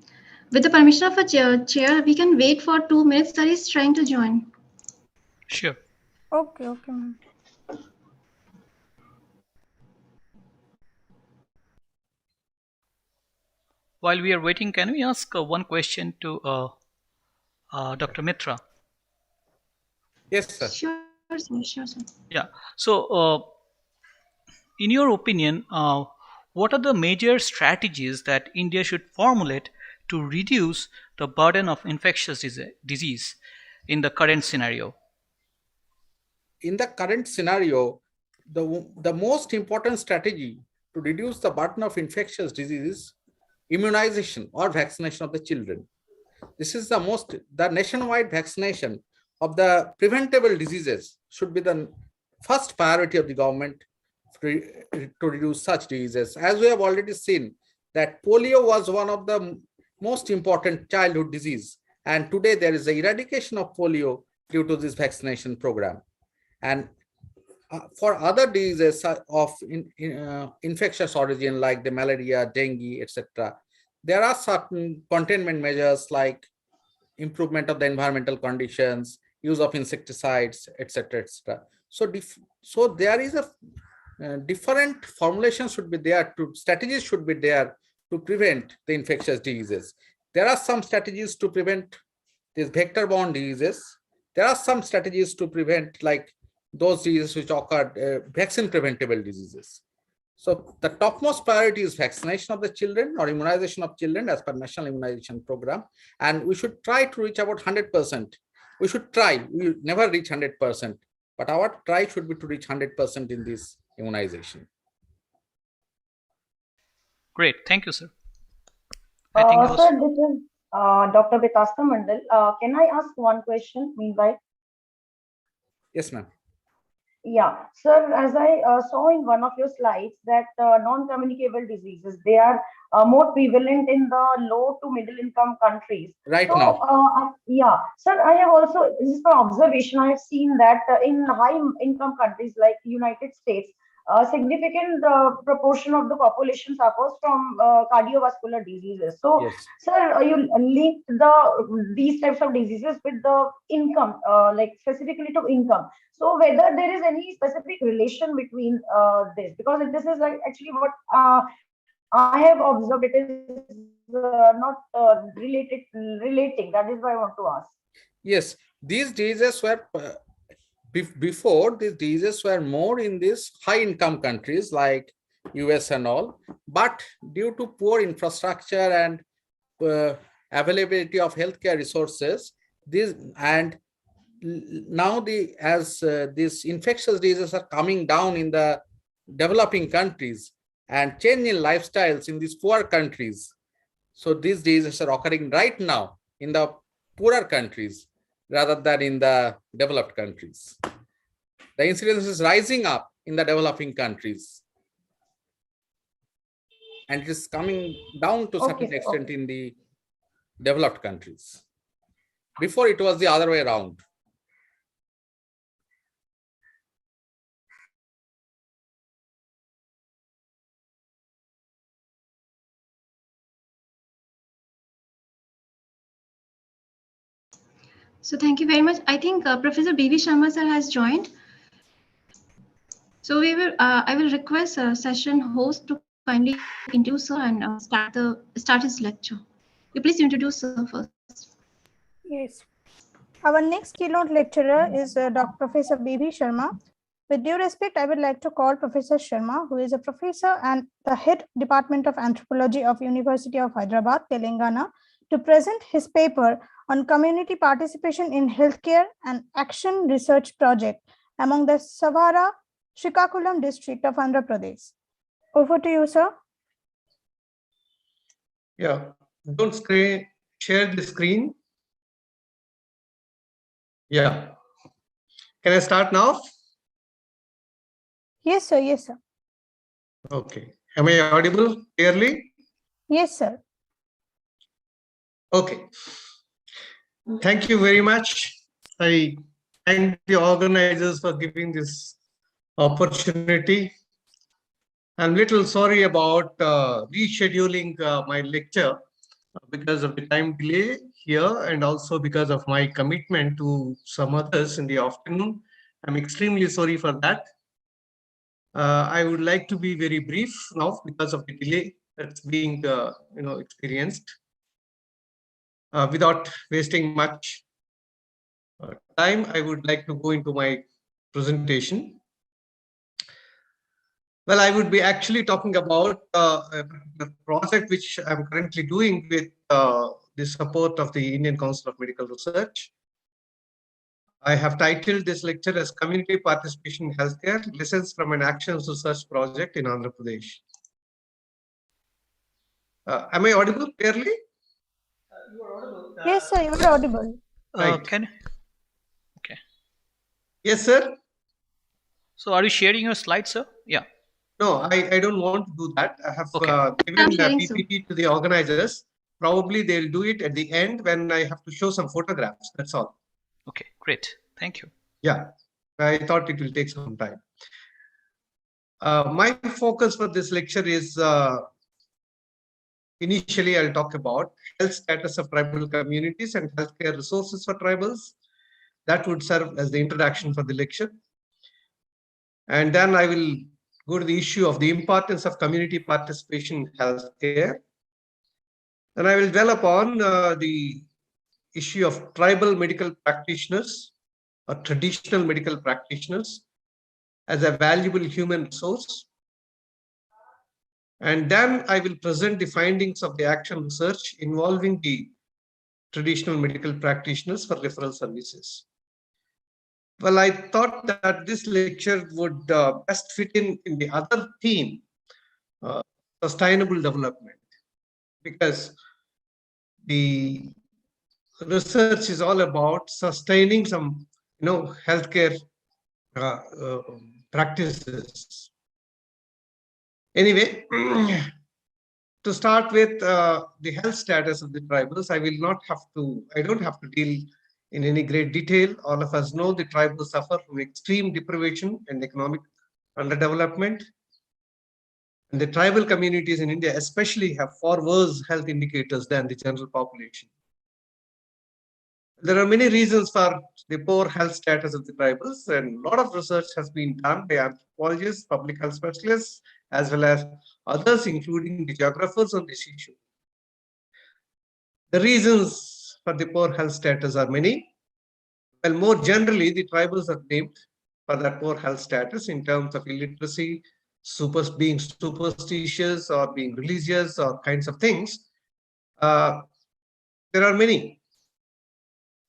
with the permission of a chair, we can wait for 2 minutes. Sir is trying to join. Sure. Okay, ma'am. While we are waiting, can we ask one question to Dr. Mitra? Yes, sir. Sure, sir. Yeah. So, in your opinion, what are the major strategies that India should formulate to reduce the burden of infectious disease in the current scenario? In the current scenario, the most important strategy to reduce the burden of infectious disease is immunization or vaccination of the children. This is the nationwide vaccination of the preventable diseases should be the first priority of the government to reduce such diseases. As we have already seen that polio was one of the most important childhood disease, and today there is the eradication of polio due to this vaccination program. And for other diseases of infectious origin like the malaria, dengue, etc., there are certain containment measures like improvement of the environmental conditions, use of insecticides, etc., etc. So there is a different formulations should be there, strategies should be there to prevent the infectious diseases. There are some strategies to prevent these vector-borne diseases. There are some strategies to prevent like those diseases which occur, vaccine-preventable diseases. So the topmost priority is vaccination of the children or immunization of children as per National Immunization Program. And we should try to reach about 100%. We should try, we will never reach 100%, but our try should be to reach 100% in this immunization. Great, thank you, sir. Sir, this is Dr. Bitasta Mandal. Can I ask one question meanwhile? Yes, ma'am. Yeah, sir, as I saw in one of your slides that non-communicable diseases, they are more prevalent in the low to middle income countries. Right now. Yeah, sir, I have also, this is for observation, I have seen that in high income countries like United States, a significant proportion of the population suffers from cardiovascular diseases. So, yes, sir, you link these types of diseases with the income, like specifically to income. So, whether there is any specific relation between this, because this is like actually what I have observed, it is not relating. That is why I want to ask. Yes, these diseases were. Before, these diseases were more in these high-income countries like US and all, but due to poor infrastructure and availability of healthcare resources, now these infectious diseases are coming down in the developing countries and change in lifestyles in these poor countries. So these diseases are occurring right now in the poorer countries rather than in the developed countries. The incidence is rising up in the developing countries. And it is coming down to certain extent in the developed countries. Before it was the other way around. So thank you very much. I think Professor B.V. Sharma sir has joined. So I will request a session host to kindly introduce her and start his lecture. You please introduce her first. Yes. Our next keynote lecturer is Professor B.V. Sharma. With due respect, I would like to call Professor Sharma, who is a professor and the head Department of Anthropology of University of Hyderabad, Telangana, to present his paper on community participation in healthcare and action research project among the Savara, Srikakulam district of Andhra Pradesh. Over to you, sir. Yeah, don't share the screen. Yeah. Can I start now? Yes, sir. Yes, sir. Okay. Am I audible clearly? Yes, sir. Okay. Thank you very much. I thank the organizers for giving this opportunity. I'm a little sorry about rescheduling my lecture because of the time delay here and also because of my commitment to some others in the afternoon. I'm extremely sorry for that. I would like to be very brief now because of the delay that's being experienced. Without wasting much time, I would like to go into my presentation. Well, I would be actually talking about the project which I'm currently doing with the support of the Indian Council of Medical Research. I have titled this lecture as Community Participation in Healthcare, Lessons from an Actions Research Project in Andhra Pradesh. Am I audible clearly? Yes, sir, you are audible. Right. Okay. Yes, sir. So are you sharing your slides, sir? Yeah. No, I don't want to do that. I have given I'm the sharing PPT to the organizers. Probably they'll do it at the end when I have to show some photographs. That's all. Okay, great. Thank you. Yeah, I thought it will take some time. My focus for this lecture is initially I'll talk about health status of tribal communities and healthcare resources for tribals. That would serve as the introduction for the lecture. And then I will go to the issue of the importance of community participation in healthcare. And I will dwell upon the issue of tribal medical practitioners or traditional medical practitioners as a valuable human resource. And then I will present the findings of the action research involving the traditional medical practitioners for referral services. Well, I thought that this lecture would best fit in the other theme, sustainable development, because the research is all about sustaining some, healthcare practices. Anyway, to start with the health status of the tribals, I don't have to deal in any great detail. All of us know the tribals suffer from extreme deprivation and economic underdevelopment. And the tribal communities in India especially have far worse health indicators than the general population. There are many reasons for the poor health status of the tribals, and a lot of research has been done by anthropologists, public health specialists, as well as others, including the geographers on this issue. The reasons for the poor health status are many. Well, more generally, the tribals are blamed for that poor health status in terms of illiteracy, being superstitious or being religious or kinds of things. There are many.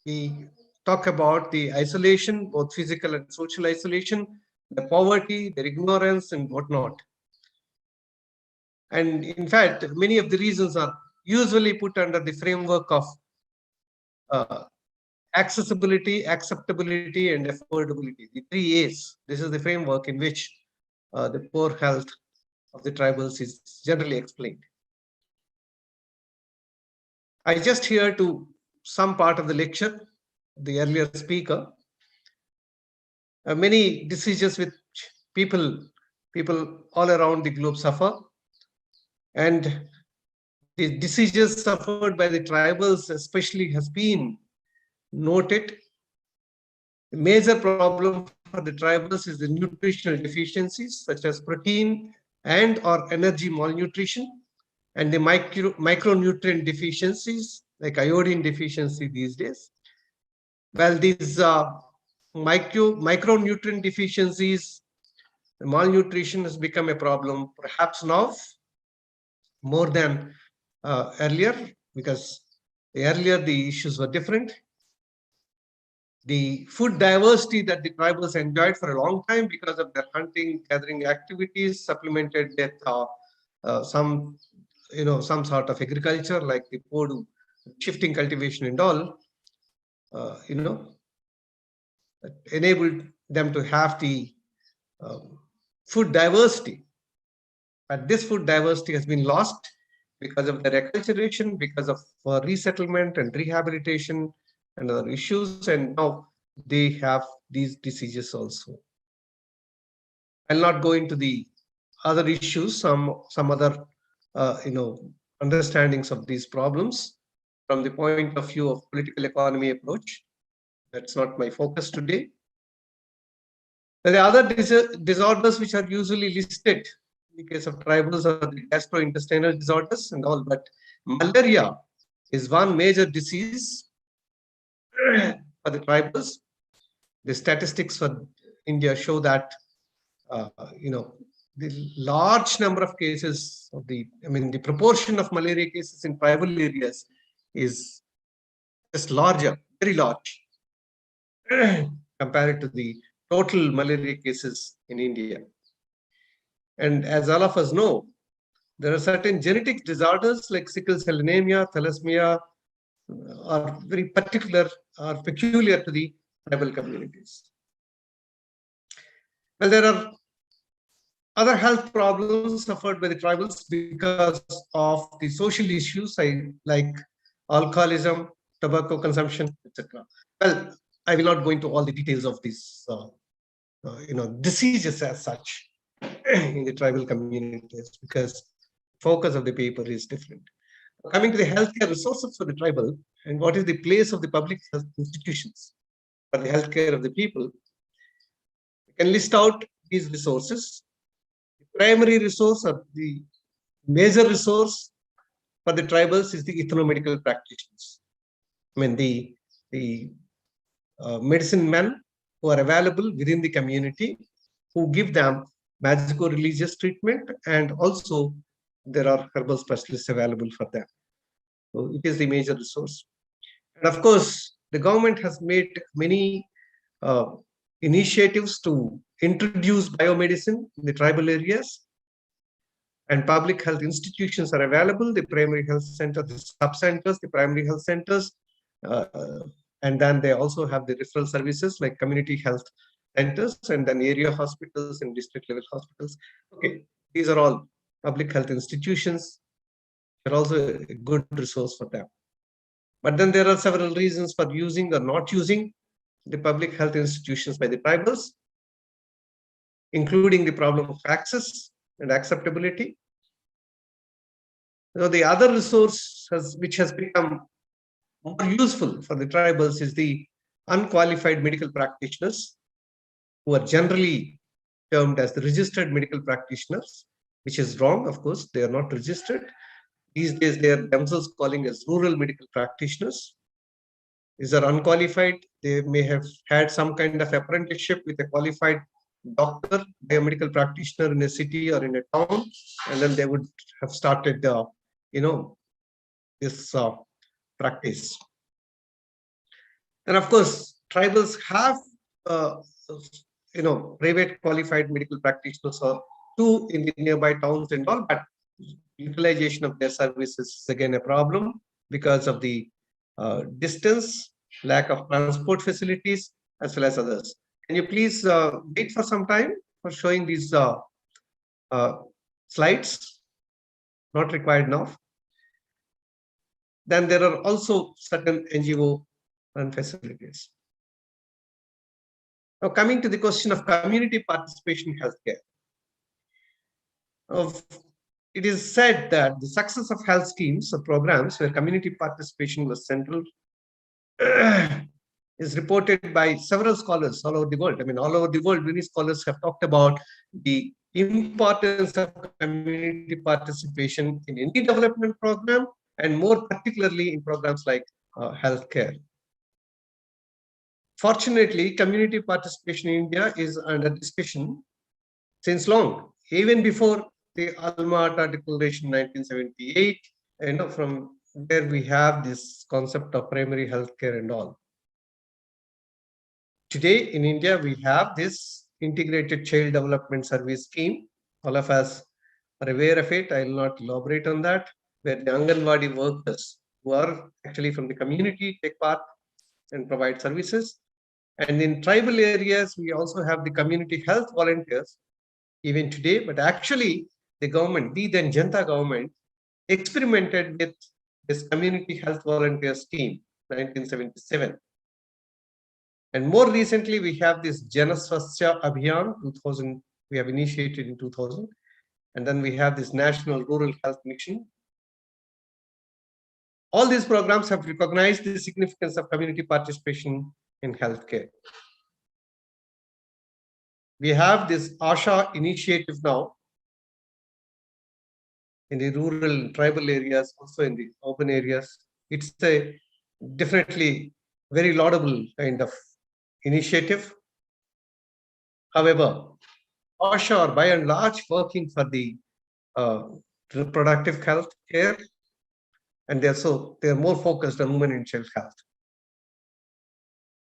We talk about the isolation, both physical and social isolation, the poverty, their ignorance and whatnot. And in fact, many of the reasons are usually put under the framework of accessibility, acceptability, and affordability, the 3 A's. This is the framework in which the poor health of the tribals is generally explained. I just hear to some part of the lecture, the earlier speaker, many diseases which people all around the globe suffer, and the diseases suffered by the tribals especially has been noted. The major problem for the tribals is the nutritional deficiencies such as protein and or energy malnutrition, and the micronutrient deficiencies like iodine deficiency these days. Well, these micronutrient deficiencies, malnutrition has become a problem perhaps now more than earlier, because earlier the issues were different. The food diversity that the tribals enjoyed for a long time because of their hunting, gathering activities, supplemented with some sort of agriculture like the podu, shifting cultivation and all, enabled them to have the food diversity. But this food diversity has been lost because of their acculturation, because of resettlement and rehabilitation and other issues, and now they have these diseases also. I'll not go into the other issues, some other understandings of these problems from the point of view of political economy approach. That's not my focus today. The other disorders which are usually listed in the case of tribals are the gastrointestinal disorders and all, but malaria is one major disease for the tribals. The statistics for India show that the large number of cases of the proportion of malaria cases in tribal areas is just larger, very large, compared to the total malaria cases in India. And as all of us know, there are certain genetic disorders like sickle cell anemia, thalassemia, are very particular or peculiar to the tribal communities. Well, there are other health problems suffered by the tribals because of the social issues like alcoholism, tobacco consumption, etc. Well, I will not go into all the details of these diseases as such in the tribal communities because focus of the paper is different. Coming to the healthcare resources for the tribal and what is the place of the public health institutions for the healthcare of the people, you can list out these resources. The primary resource or the major resource for the tribals is the ethnomedical practitioners. The medicine men who are available within the community who give them magico-religious treatment, and also there are herbal specialists available for them. So it is the major resource. And of course, the government has made many initiatives to introduce biomedicine in the tribal areas, and public health institutions are available, the primary health center, the sub-centers, the primary health centers, and then they also have the referral services like community health centers and then area hospitals and district level hospitals. Okay, these are all public health institutions. They're also a good resource for them. But then there are several reasons for using or not using the public health institutions by the tribals, including the problem of access and acceptability. So the other resource which has become more useful for the tribals is the unqualified medical practitioners, who are generally termed as the registered medical practitioners, which is wrong, of course. They are not registered. These days, they are themselves calling as rural medical practitioners. These are unqualified. They may have had some kind of apprenticeship with a qualified doctor, biomedical practitioner in a city or in a town, and then they would have started, this practice. And of course, tribals have, private qualified medical practitioners or two in the nearby towns and all, but utilization of their services is again a problem because of the distance, lack of transport facilities, as well as others. Can you please wait for some time for showing these slides? Not required now. Then there are also certain NGO run facilities. Now, coming to the question of community participation in healthcare. It is said that the success of health schemes or programs where community participation was central is reported by several scholars all over the world. All over the world, many scholars have talked about the importance of community participation in any development program, and more particularly in programs like healthcare. Fortunately, community participation in India is under discussion since long, even before the Alma-Ata Declaration 1978, from where we have this concept of primary healthcare and all. Today in India, we have this integrated child development service scheme. All of us are aware of it. I will not elaborate on that, where the Anganwadi workers who are actually from the community take part and provide services. And in tribal areas, we also have the community health volunteers even today, but actually the government, the then Janta government, experimented with this community health volunteer scheme, 1977. And more recently, we have this Janaswasthya Abhiyan, 2000, we have initiated in 2000. And then we have this National Rural Health Mission. All these programs have recognized the significance of community participation in healthcare. We have this ASHA initiative now in the rural tribal areas, also in the urban areas. It's a definitely very laudable kind of initiative. However, OSHA are by and large working for the reproductive health care, and they're more focused on women and child health.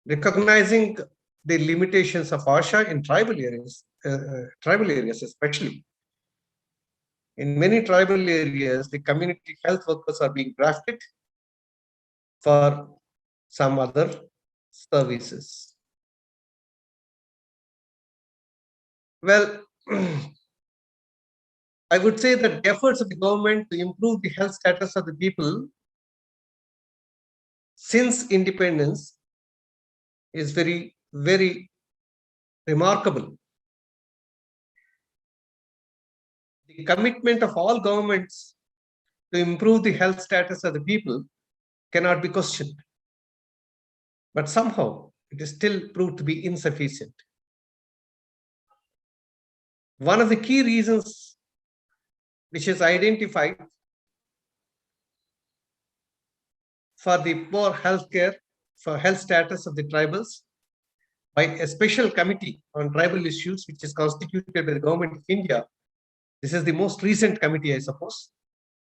Recognizing the limitations of OSHA in tribal areas especially. In many tribal areas, the community health workers are being drafted for some other services. Well, I would say that the efforts of the government to improve the health status of the people since independence is very, very remarkable. The commitment of all governments to improve the health status of the people cannot be questioned. But somehow it is still proved to be insufficient. One of the key reasons which is identified for the poor healthcare, for health status of the tribals by a special committee on tribal issues, which is constituted by the government of India. This is the most recent committee, I suppose,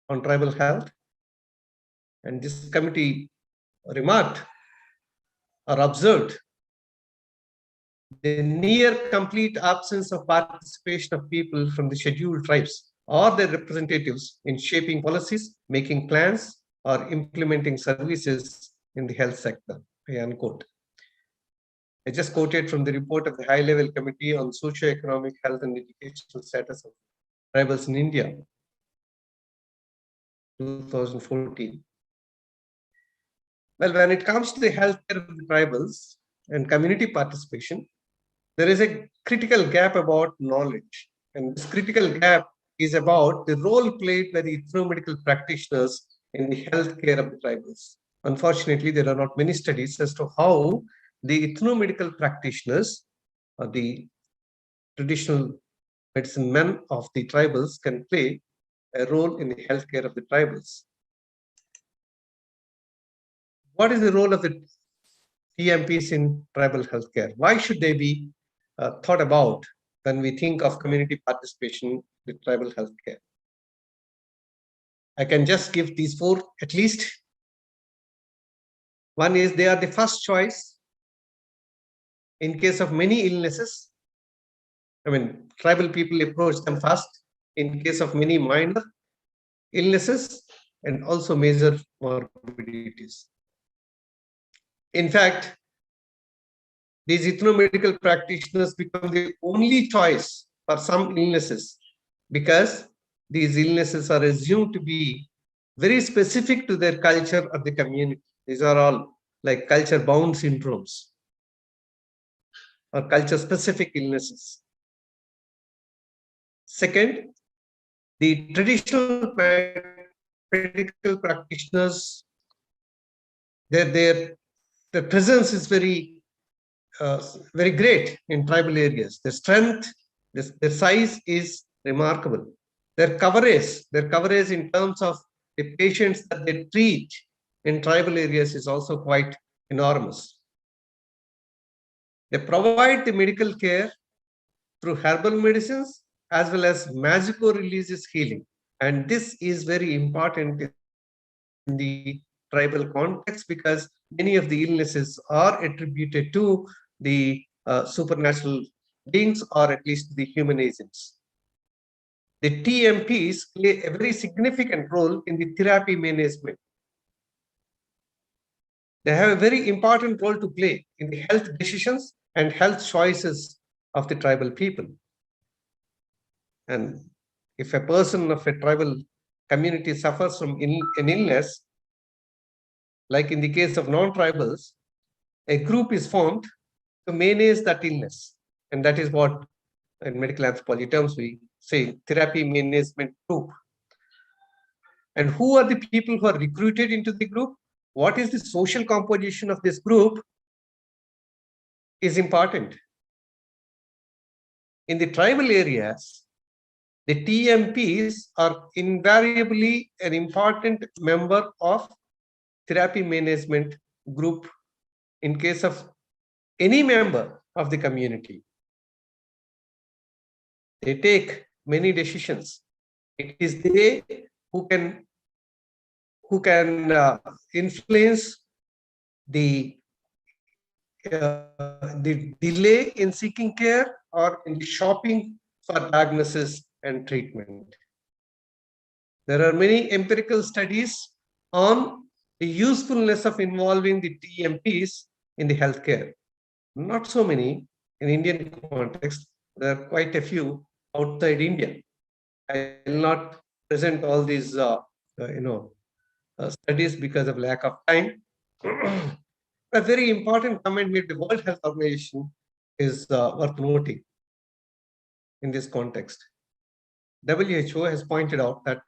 on tribal health. And this committee remarked or observed the near complete absence of participation of people from the scheduled tribes or their representatives in shaping policies, making plans, or implementing services in the health sector. Unquote. I just quoted from the report of the High-Level Committee on Socio-Economic Health and Educational Status of Tribals in India, 2014. Well, when it comes to the healthcare of the tribals and community participation, there is a critical gap about knowledge. And this critical gap is about the role played by the ethno-medical practitioners in the healthcare of the tribals. Unfortunately, there are not many studies as to how the ethno-medical practitioners or the traditional medicine men of the tribals can play a role in the healthcare of the tribals. What is the role of the TMPs in tribal healthcare? Why should they be thought about when we think of community participation in tribal healthcare? I can just give these four at least. One is they are the first choice in case of many illnesses. I mean, tribal people approach them first in case of many minor illnesses and also major morbidities. In fact, these ethno-medical practitioners become the only choice for some illnesses because these illnesses are assumed to be very specific to their culture or the community. These are all like culture-bound syndromes or culture-specific illnesses. Second, the traditional medical practitioners, their presence is very great in tribal areas. Their strength, their size is remarkable. Their coverage in terms of the patients that they treat in tribal areas is also quite enormous. They provide the medical care through herbal medicines as well as magico-releases healing. And this is very important in the tribal context because many of the illnesses are attributed to the supernatural beings or at least the human agents. The TMPs play a very significant role in the therapy management. They have a very important role to play in the health decisions and health choices of the tribal people. And if a person of a tribal community suffers from an illness, like in the case of non-tribals, a group is formed to manage that illness. And that is what in medical anthropology terms we say therapy management group. And who are the people who are recruited into the group? What is the social composition of this group is important. In the tribal areas, the TMPs are invariably an important member of therapy management group in case of any member of the community. They take many decisions. It is they who can influence the delay in seeking care or in the shopping for diagnosis and treatment. There are many empirical studies on the usefulness of involving the TMPs in the healthcare. Not so many in Indian context. There are quite a few outside India. I will not present all these, studies because of lack of time. A very important comment made by the World Health Organization is worth noting in this context. WHO has pointed out that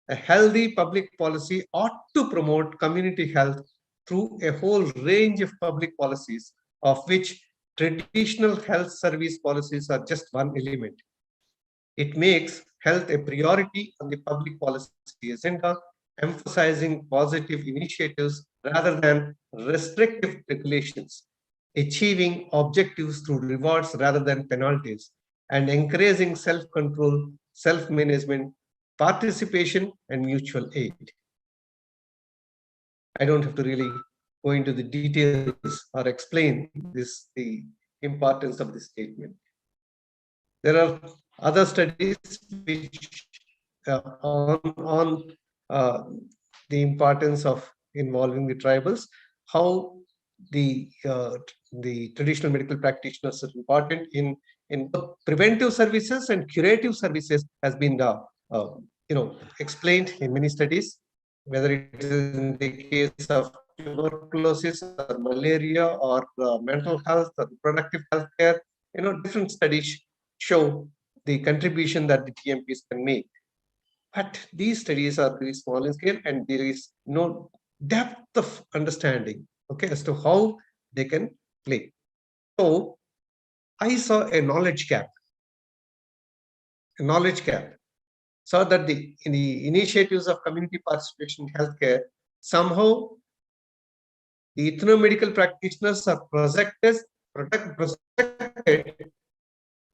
a healthy public policy ought to promote community health through a whole range of public policies, of which traditional health service policies are just one element. It makes health a priority on the public policy agenda, emphasizing positive initiatives rather than restrictive regulations, achieving objectives through rewards rather than penalties, and encouraging self-control, self-management, participation, and mutual aid. I don't have to really go into the details or explain the importance of this statement. There are other studies which on the importance of involving the tribals, how the traditional medical practitioners are important in both preventive services and curative services has been explained in many studies, whether it is in the case of tuberculosis or malaria or mental health or reproductive health care. Different studies show the contribution that the TMPs can make. But these studies are very small in scale, and there is no depth of understanding, as to how they can play. So I saw a knowledge gap. So that in the initiatives of community participation in healthcare, somehow the ethnomedical practitioners are projected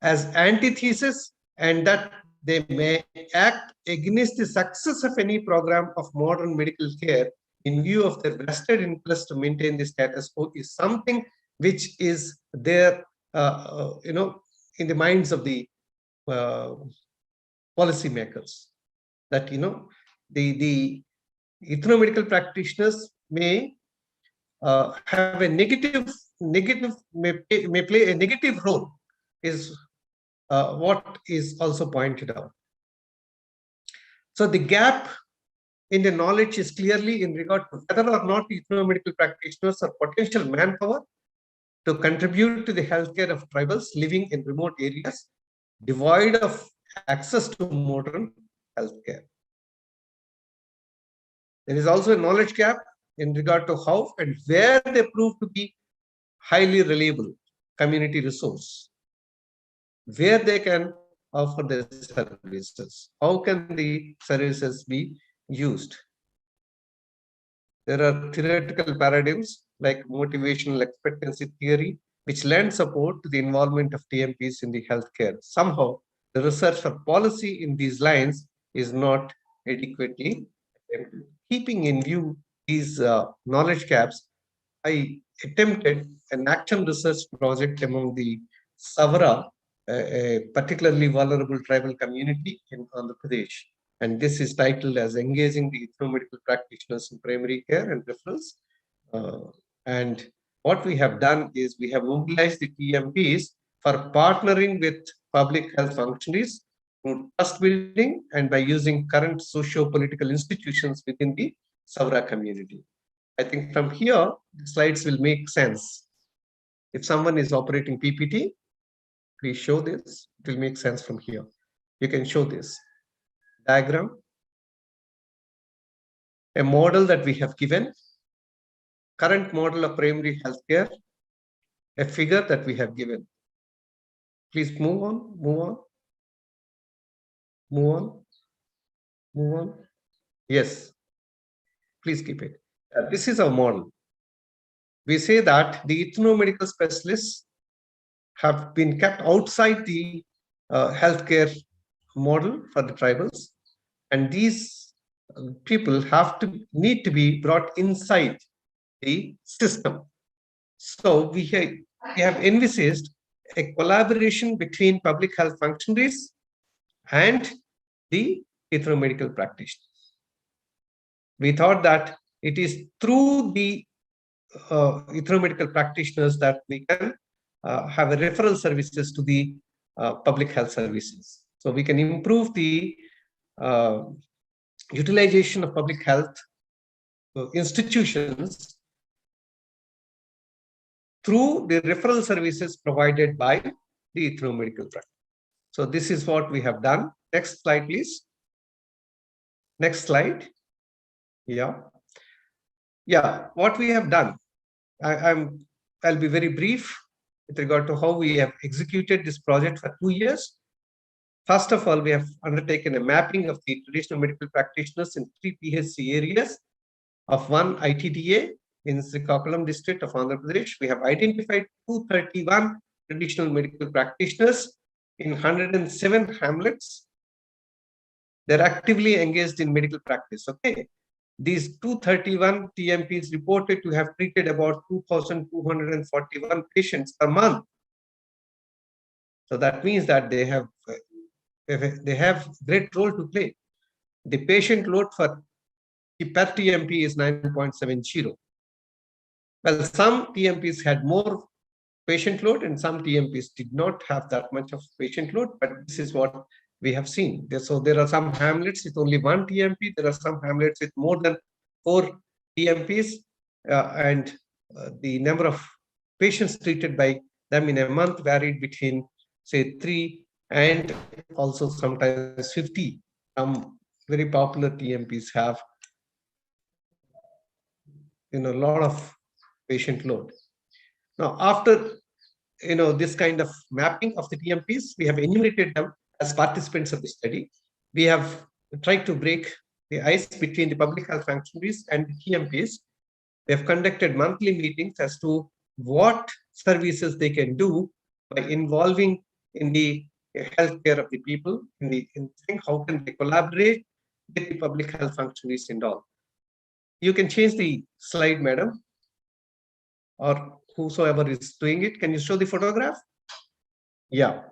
as antithesis, and that they may act against the success of any program of modern medical care in view of their vested interest to maintain the status quo is something which is there, in the minds of the policymakers. That the ethnomedical practitioners may have a may play a negative role, is what is also pointed out. So the gap in the knowledge is clearly in regard to whether or not the ethnomedical practitioners are potential manpower to contribute to the healthcare of tribals living in remote areas devoid of access to modern healthcare. There is also a knowledge gap in regard to how and where they prove to be highly reliable community resource, where they can offer their services. How can the services be used? There are theoretical paradigms like motivational expectancy theory, which lend support to the involvement of TMPs in the healthcare. Somehow, the research for policy in these lines is not adequately attempted. Keeping in view these knowledge gaps, I attempted an action research project among the Savara, a particularly vulnerable tribal community in Andhra Pradesh. And this is titled as Engaging the Ethnomedical Practitioners in Primary Care and Referrals. And what we have done is we have mobilized the TMPs for partnering with public health functionaries through trust building and by using current socio-political institutions within the Savara community. I think from here, the slides will make sense. If someone is operating PPT, please show this. It will make sense from here. You can show this diagram, a model that we have given, current model of primary healthcare, a figure that we have given. Please move on, move on, move on, move on. Yes, please keep it. This is our model. We say that the ethnomedical specialists have been kept outside the healthcare model for the tribals, and these people need to be brought inside the system. So we have envisaged a collaboration between public health functionaries and the ethnomedical practitioners. We thought that it is through the ethnomedical practitioners that we can have a referral services to the public health services. So we can improve the utilization of public health institutions through the referral services provided by the ethnomedical practice. So this is what we have done. Next slide, please. Next slide. Yeah. What we have done. I'll be very brief with regard to how we have executed this project for 2 years. First of all, we have undertaken a mapping of the traditional medical practitioners in 3 PHC areas of 1 ITDA in Srikakulam district of Andhra Pradesh. We have identified 231 traditional medical practitioners in 107 hamlets. They're actively engaged in medical practice. Okay. These 231 TMPs reported to have treated about 2,241 patients per month. So that means that they have great role to play. The patient load for per TMP is 9.70. Well, some TMPs had more patient load and some TMPs did not have that much of patient load, but this is what we have seen. So there are some hamlets with only 1 TMP. There are some hamlets with more than 4 TMPs, and the number of patients treated by them in a month varied between, say, 3 and also sometimes 50. Some very popular TMPs have a lot of patient load. Now, after this kind of mapping of the TMPs, we have enumerated them as participants of the study. We have tried to break the ice between the public health functionaries and the TMPs. We have conducted monthly meetings as to what services they can do by involving in the healthcare of the people, how can they collaborate with the public health functionaries and all. You can change the slide, madam, or whosoever is doing it. Can you show the photograph? Yeah.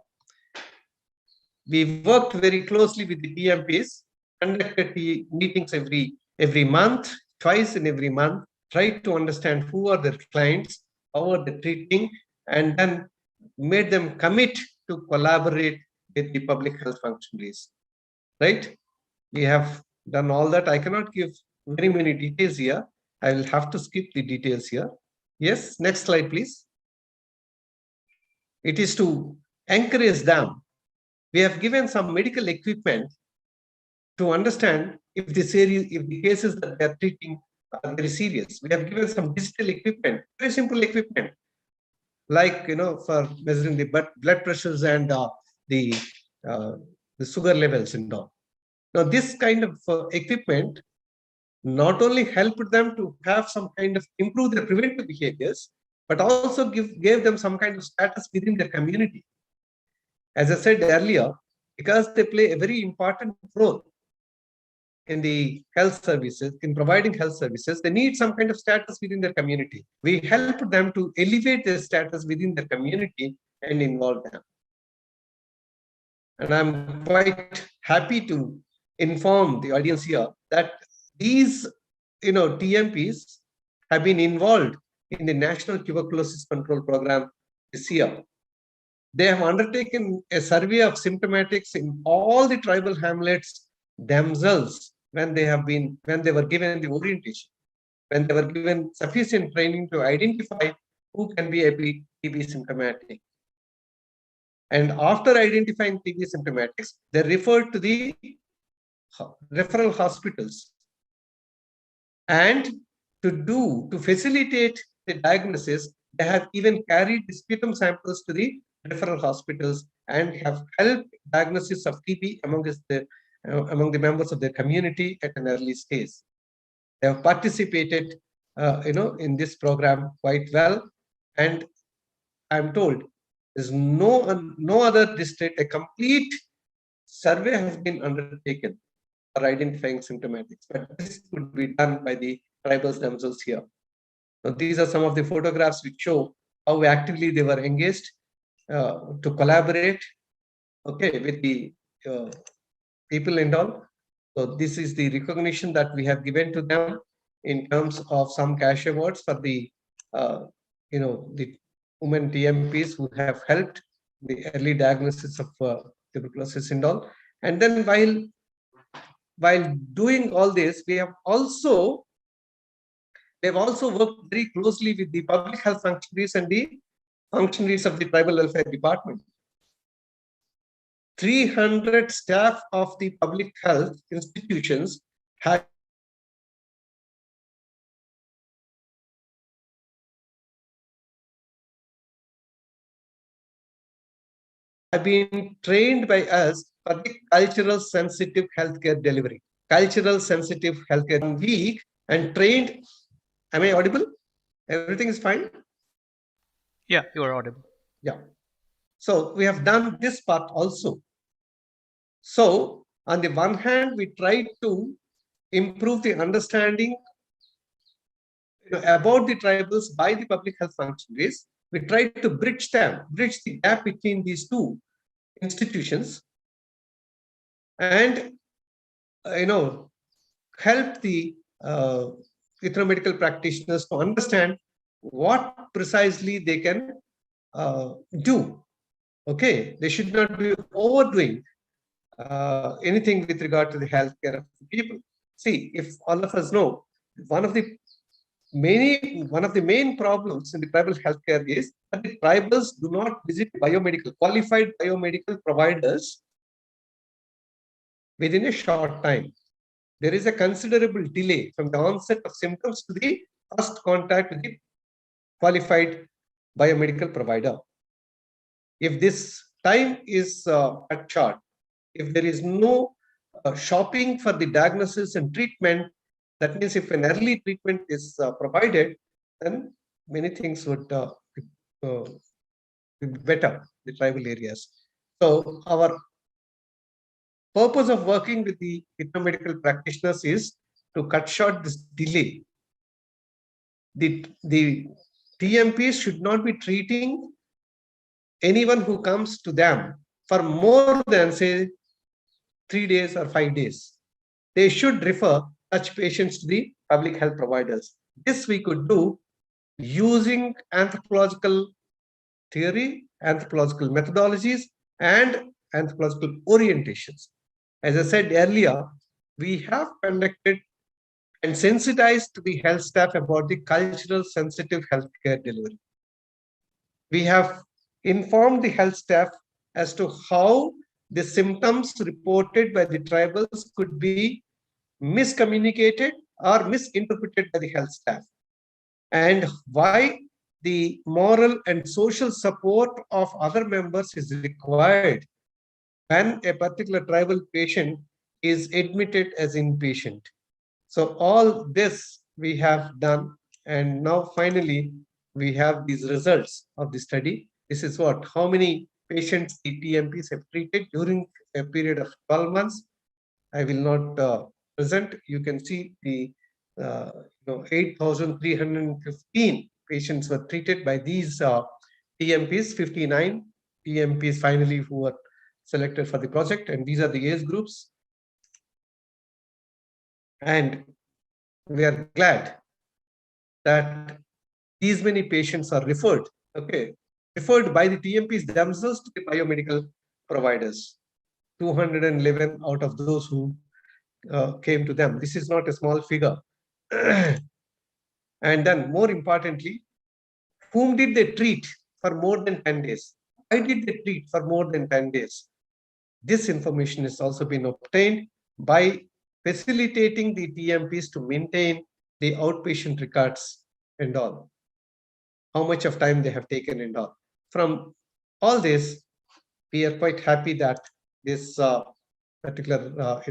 We worked very closely with the TMPs, conducted the meetings every month, twice in every month, tried to understand who are their clients, how are they treating, and then made them commit to collaborate with the public health functionaries. Right? We have done all that. I cannot give very many details here. I will have to skip the details here. Yes, next slide, please. It is to encourage them. We have given some medical equipment to understand if the cases that they are treating are very serious. We have given some digital equipment, very simple equipment, like for measuring the blood pressures and the sugar levels and all. Now, this kind of equipment not only helped them to have some kind of improve their preventive behaviors, but also gave them some kind of status within their community. As I said earlier, because they play a very important role in the health services, in providing health services, they need some kind of status within their community. We help them to elevate their status within their community and involve them. And I'm quite happy to inform the audience here that these TMPs have been involved in the National Tuberculosis Control Program this year. They have undertaken a survey of symptomatics in all the tribal hamlets themselves when they were given the orientation, when they were given sufficient training to identify who can be TB symptomatic. And after identifying TB symptomatics, they referred to the referral hospitals. And to facilitate the diagnosis, they have even carried the sputum samples to the referral hospitals and have helped diagnosis of TB among the members of their community at an early stage. They have participated, in this program quite well, and I'm told There's no other district, a complete survey has been undertaken for identifying symptomatics, but this could be done by the tribals themselves here. So these are some of the photographs which show how actively they were engaged to collaborate, okay, with the people and all. So this is the recognition that we have given to them in terms of some cash awards for the, the women TMPs who have helped the early diagnosis of tuberculosis and all. And then while doing all this, they've also worked very closely with the public health functionaries and the functionaries of the tribal welfare department. 300 staff of the public health institutions have been trained by us for the cultural sensitive healthcare delivery. Cultural sensitive healthcare week and trained. Am I audible? Everything is fine? Yeah, you are audible. Yeah. So we have done this part also. So on the one hand, we try to improve the understanding about the tribals by the public health functionaries. We try to bridge the gap between these two institutions, and help the medical practitioners to understand what precisely they can do. Okay, they should not be overdoing anything with regard to the healthcare of the people. See, if all of us know, one of the main problems in the tribal healthcare is that the tribals do not visit qualified biomedical providers within a short time. There is a considerable delay from the onset of symptoms to the first contact with the qualified biomedical provider. If this time is cut short, if there is no shopping for the diagnosis and treatment, that means if an early treatment is provided, then many things would be better in the tribal areas. So our purpose of working with the medical practitioners is to cut short this delay. The TMPs should not be treating anyone who comes to them for more than, say, 3 days or 5 days. They should refer such patients to the public health providers. This we could do using anthropological theory, anthropological methodologies, and anthropological orientations. As I said earlier, we have conducted and sensitized the health staff about the cultural sensitive healthcare delivery. We have informed the health staff as to how the symptoms reported by the tribals could be miscommunicated or misinterpreted by the health staff, and why the moral and social support of other members is required when a particular tribal patient is admitted as inpatient. So all this we have done, and now finally we have these results of the study. This is how many patients the TMPs have treated during a period of 12 months. I will not present. You can see the 8,315 patients were treated by these TMPs, 59 TMPs finally who were selected for the project, and these are the age groups. And we are glad that these many patients are referred by the TMPs themselves to the biomedical providers. 211 out of those who came to them. This is not a small figure. And then more importantly, whom did they treat for more than 10 days? Why did they treat for more than 10 days? This information has also been obtained by facilitating the TMPs to maintain the outpatient records and all. How much of time they have taken and all. From all this, we are quite happy that this particular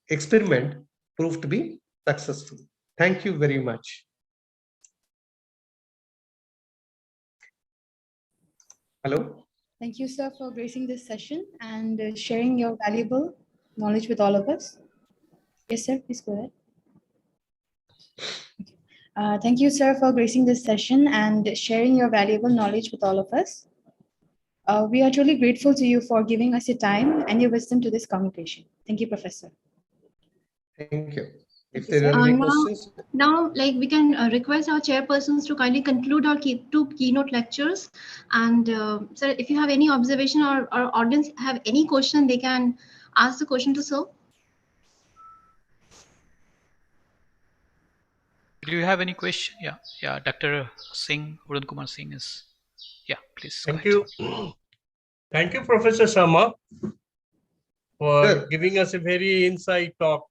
experiment proved to be successful. Thank you very much. Hello. Thank you, sir, for gracing this session and sharing your valuable knowledge with all of us. Yes, sir, please go ahead. Thank you, sir, for gracing this session and sharing your valuable knowledge with all of us. We are truly grateful to you for giving us your time and your wisdom to this communication. Thank you, Professor. Thank you. If there are any questions. Now, like we can request our chairpersons to kindly conclude our two keynote lectures. And sir, if you have any observation or our audience have any question, they can ask the question to sir. Do you have any question? Yeah. Dr. Singh, Arun Kumar Singh is. Yeah, please. Thank you. Thank you, Professor Sharma, for giving us a very insight talk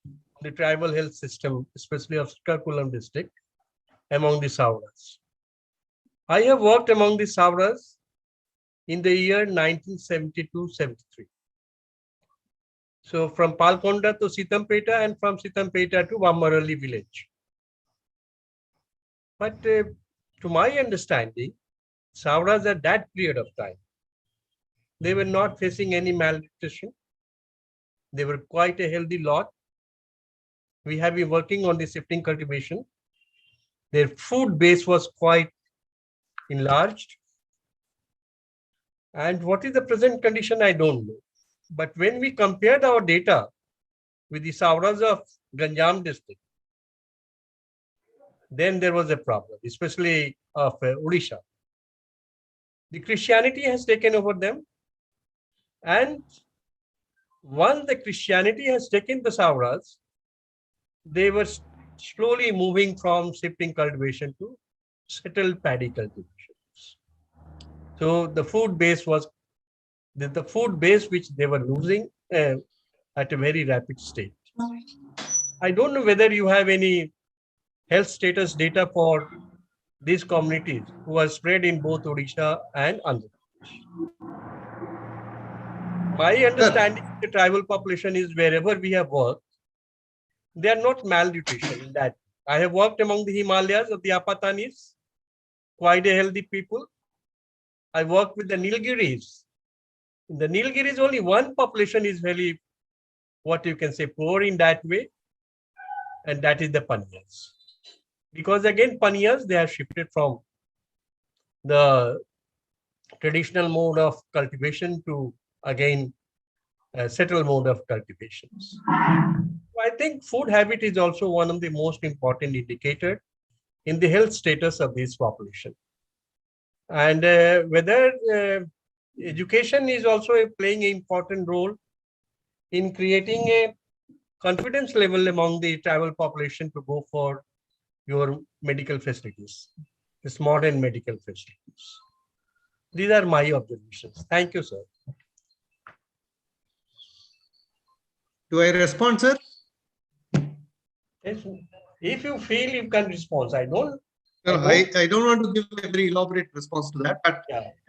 on the tribal health system, especially of Srikakulam district, among the Sauras. I have worked among the Sauras in the year 1972-73. So from Palkonda to Sitampeta and from Sitampeta to Vamarali village. But to my understanding, Sauras at that period of time, they were not facing any malnutrition. They were quite a healthy lot. We have been working on the shifting cultivation. Their food base was quite enlarged. And what is the present condition, I don't know. But when we compared our data with the Sauras of Ganjam district, then there was a problem, especially of Odisha. The Christianity has taken over them. And once the Christianity has taken the Sauras, they were slowly moving from shifting cultivation to settled paddy cultivations. So the food base was the food base which they were losing at a very rapid state. I don't know whether you have any health status data for these communities who are spread in both Odisha and Andhra Pradesh. My understanding of the tribal population is wherever we have worked, they are not malnutrition in that. I have worked among the Himalayas of the Apatanis, quite a healthy people. I worked with the Nilgiris. In the Nilgiris, only one population is very, what you can say, poor in that way, and that is the Paniyas. Because again, Paniyas, they have shifted from the traditional mode of cultivation to, again, settled mode of cultivations. So I think food habit is also one of the most important indicators in the health status of this population. And whether education is also playing an important role in creating a confidence level among the tribal population to go for your medical facilities, this modern medical facilities. These are my observations. Thank you, sir. Do I respond, sir? Yes. If you feel you can respond, I don't. No, I don't want to give a very elaborate response to that, but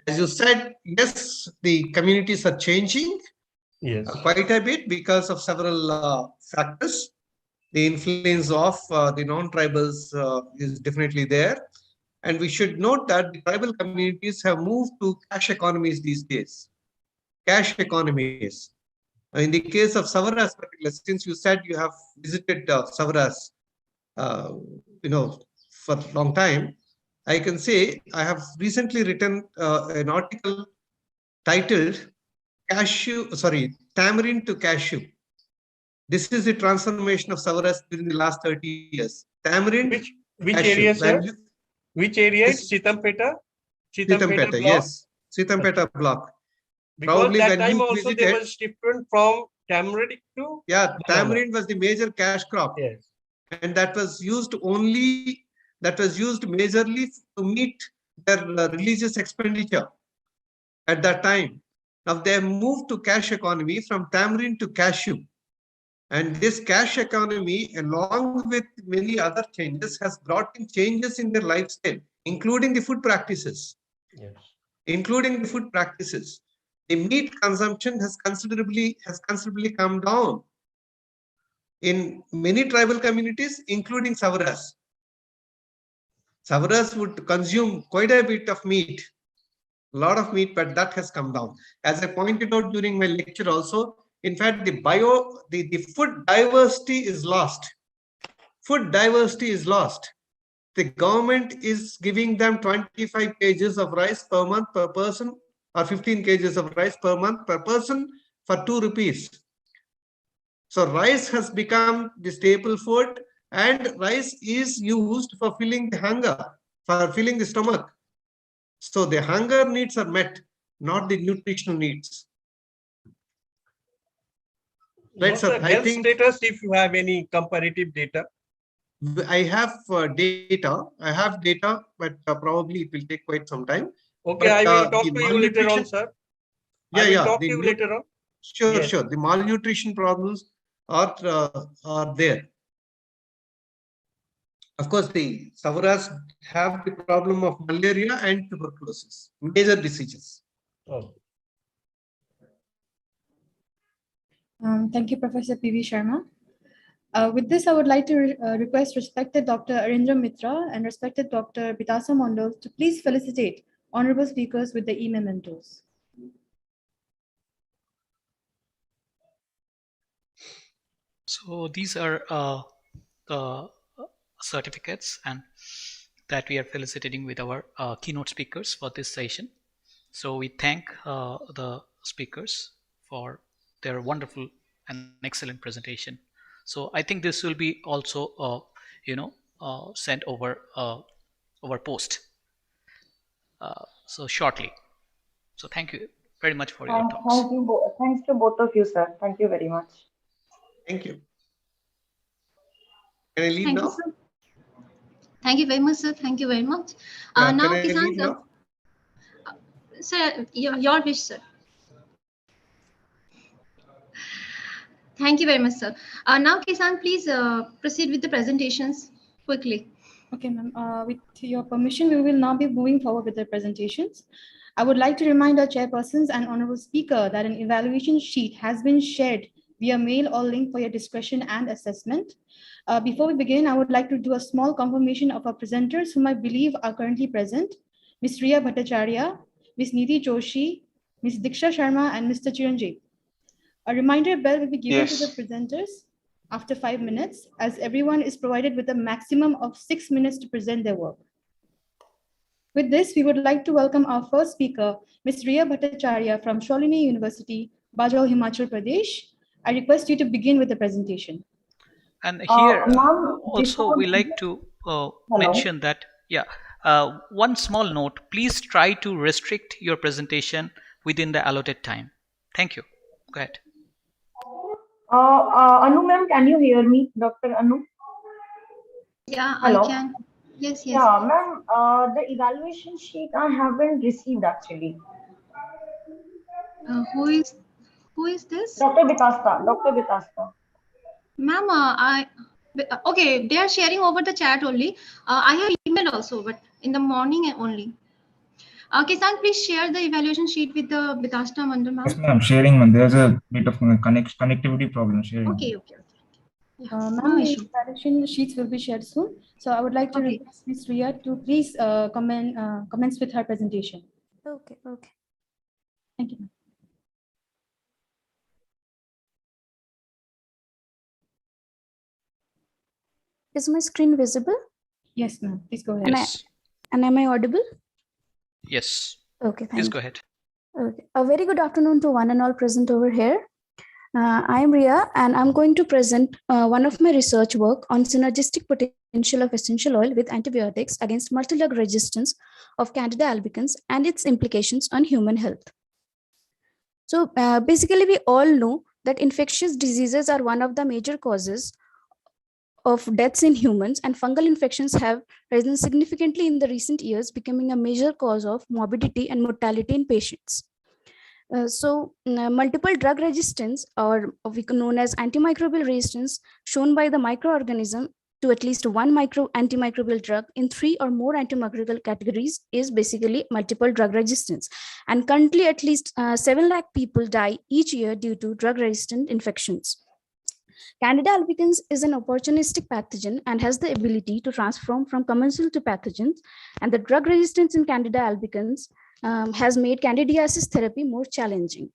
as you said, yes, the communities are changing quite a bit because of several factors. The influence of the non-tribals is definitely there. And we should note that the tribal communities have moved to cash economies these days. Cash economies. In the case of Savaras, since you said you have visited Savaras, for a long time, I can say I have recently written an article titled Tamarind to Cashew. This is the transformation of Savaras during the last 30 years. Tamarind. Which area, sir? Which area is Sitampeta? Sitampeta, yes. Sitampeta block. Because probably that time also they were different from tamarind to. Yeah, tamarind was the major cash crop. Yes. And that was used majorly to meet their religious expenditure at that time. Now they have moved to cash economy from tamarind to cashew. And this cash economy, along with many other changes, has brought in changes in their lifestyle, including the food practices. Yes. Including the food practices. The meat consumption has considerably come down in many tribal communities, including Savaras. Savaras would consume quite a bit of meat. a lot of meat, but that has come down. As I pointed out during my lecture also, in fact, the food diversity is lost. Food diversity is lost. The government is giving them 25 kgs of rice per month per person, or 15 kgs of rice per month per person for 2 rupees. So rice has become the staple food, and rice is used for filling the hunger, for filling the stomach. So the hunger needs are met, not the nutritional needs. Right, What's sir? the health status, if you have any comparative data? I have data. I have data, but probably it will take quite some time. Okay, but, I will talk to you later on, sir. Yeah, I will yeah. talk to you later on. Sure, Yes. sure. The malnutrition problems are there. Of course, the Savaras have the problem of malaria and tuberculosis, major diseases. Oh. Thank you, Professor P.V. Sharma. With this, I would like to request respected Dr. Arindra Mitra and respected Dr. Bitasa Mondal to please felicitate honorable speakers with the e-mementos. So these are the certificates and that we are felicitating with our keynote speakers for this session. So we thank the speakers for their wonderful and excellent presentation. So I think this will be also, sent over post so shortly. So thank you very much for your talks. Thank you. Thanks to both of you, sir. Thank you very much. Thank you. Can I leave Thank now? you, sir. Thank you very much, sir. Thank you very much. Yeah, Now, can I Kisan, leave now? Sir, your wish, sir. Thank you very much, sir. Now, Kisan, please proceed with the presentations quickly. Okay, ma'am. With your permission, we will now be moving forward with the presentations. I would like to remind our chairpersons and honorable speaker that an evaluation sheet has been shared via mail or link for your discretion and assessment. Before we begin, I would like to do a small confirmation of our presenters whom I believe are currently present. Ms. Riya Bhattacharya, Ms. Nidhi Joshi, Ms. Diksha Sharma, and Mr. Chiranjeev. A reminder bell will be given to the presenters after 5 minutes, as everyone is provided with a maximum of 6 minutes to present their work. With this, we would like to welcome our first speaker, Ms. Riya Bhattacharya from Sholini University, Bajol, Himachal Pradesh. I request you to begin with the presentation. And here also we like to mention that, one small note, please try to restrict your presentation within the allotted time. Thank you. Go ahead. Anu ma'am, can you hear me, Dr. Anu? Yeah, Hello? I can. Yes, yes. Yeah, ma'am, the evaluation sheet I haven't received actually. Who is this? Dr. Bitasta. Dr. Bitasta. Ma'am, okay, they are sharing over the chat only. I have emailed also, but in the morning only. Kisan, please share the evaluation sheet with the Bitasta Mandal, ma'am. Yes, ma'am. Sharing, ma'am. There's a bit of connectivity problem. Sharing. Okay. Yeah, Ma'am, no the issue. evaluation sheets will be shared soon. So I would like to request Ms. Riya to please commence with her presentation. Okay. Thank you, ma'am. Is my screen visible? Yes, ma'am. Please go ahead. Yes. And am I audible? Yes. Okay, thank Please you. go ahead. Okay. A very good afternoon to one and all present over here. I am Riya, and I'm going to present one of my research work on synergistic potential of essential oil with antibiotics against multi-drug resistance of Candida albicans and its implications on human health. So basically, we all know that infectious diseases are one of the major causes of deaths in humans, and fungal infections have risen significantly in the recent years, becoming a major cause of morbidity and mortality in patients. Multiple drug resistance, or known as antimicrobial resistance, shown by the microorganism to at least one antimicrobial drug in 3 or more antimicrobial categories, is basically multiple drug resistance. And currently, at least 7 lakh people die each year due to drug-resistant infections. Candida albicans is an opportunistic pathogen and has the ability to transform from commensal to pathogens, and the drug resistance in Candida albicans has made candidiasis therapy more challenging.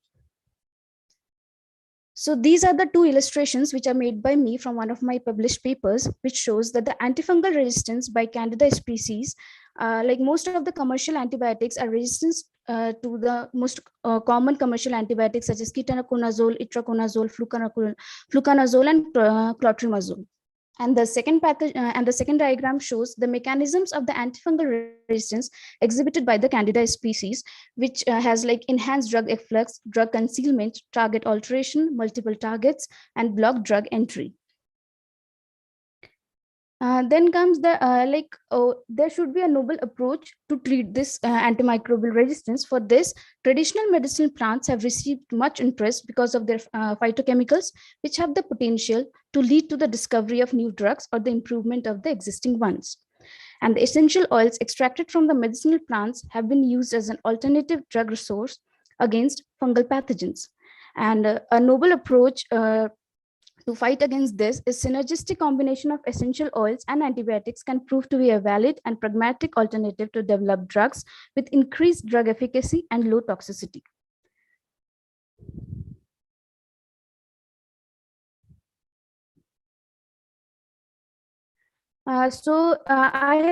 So these are the two illustrations which are made by me from one of my published papers, which shows that the antifungal resistance by Candida species, like most of the commercial antibiotics, are resistant to the most common commercial antibiotics such as ketoconazole, itraconazole, fluconazole, and clotrimazole. And the second diagram shows the mechanisms of the antifungal resistance exhibited by the Candida species, which has like enhanced drug efflux, drug concealment, target alteration, multiple targets, and blocked drug entry. Then comes the there should be a novel approach to treat this antimicrobial resistance. For this, traditional medicinal plants have received much interest because of their phytochemicals, which have the potential to lead to the discovery of new drugs or the improvement of the existing ones. And the essential oils extracted from the medicinal plants have been used as an alternative drug resource against fungal pathogens. And a novel approach to fight against this is synergistic combination of essential oils and antibiotics can prove to be a valid and pragmatic alternative to develop drugs with increased drug efficacy and low toxicity. I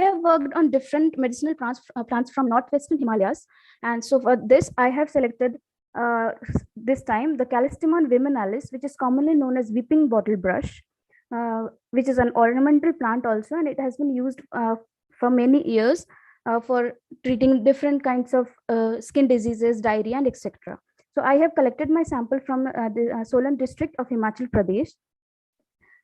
have worked on different medicinal plants from northwestern Himalayas, and so for this I have selected this time the Callistemon viminalis, which is commonly known as weeping bottle brush, which is an ornamental plant also, and it has been used for many years for treating different kinds of skin diseases, diarrhea, and etc. So I have collected my sample from the Solan district of Himachal Pradesh,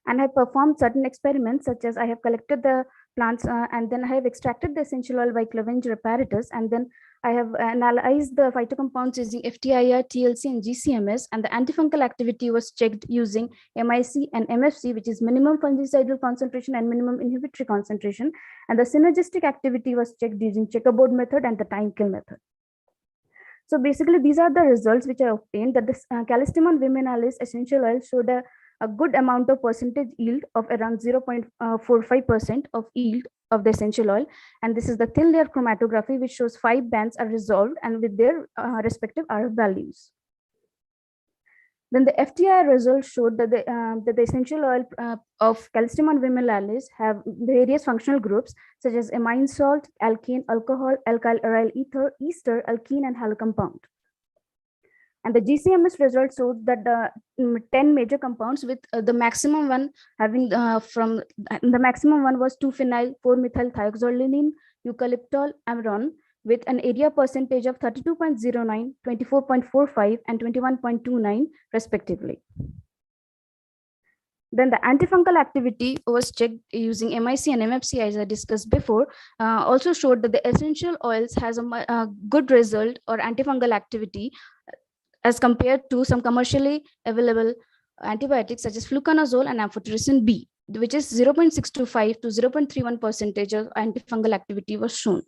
and I performed certain experiments, such as I have collected the plants and then I have extracted the essential oil by Clavenge reparatus, and then I have analyzed the phytocompounds using FTIR, TLC, and GCMS, and the antifungal activity was checked using MIC and MFC, which is minimum fungicidal concentration and minimum inhibitory concentration, and the synergistic activity was checked using checkerboard method and the time kill method. So basically, these are the results which I obtained, that this Callistemon viminalis essential oil showed a good amount of percentage yield of around 0.45% of yield of the essential oil. And this is the thin layer chromatography, which shows 5 bands are resolved and with their respective RF values. Then the FTIR results showed that the essential oil of Callistemon viminalis have various functional groups, such as amine salt, alkane, alcohol, alkyl aryl ether, ester, alkene, and halo compound. And the GCMS results showed that the 10 major compounds with the maximum one having the maximum one was 2-phenyl 4-methyl thiazolinine, eucalyptol, amron, with an area percentage of 32.09, 24.45, and 21.29 respectively. Then the antifungal activity was checked using MIC and MFC, as I discussed before, also showed that the essential oils has a good result or antifungal activity as compared to some commercially available antibiotics such as fluconazole and amphotericin B, which is 0.625 to 0.31% of antifungal activity was shown.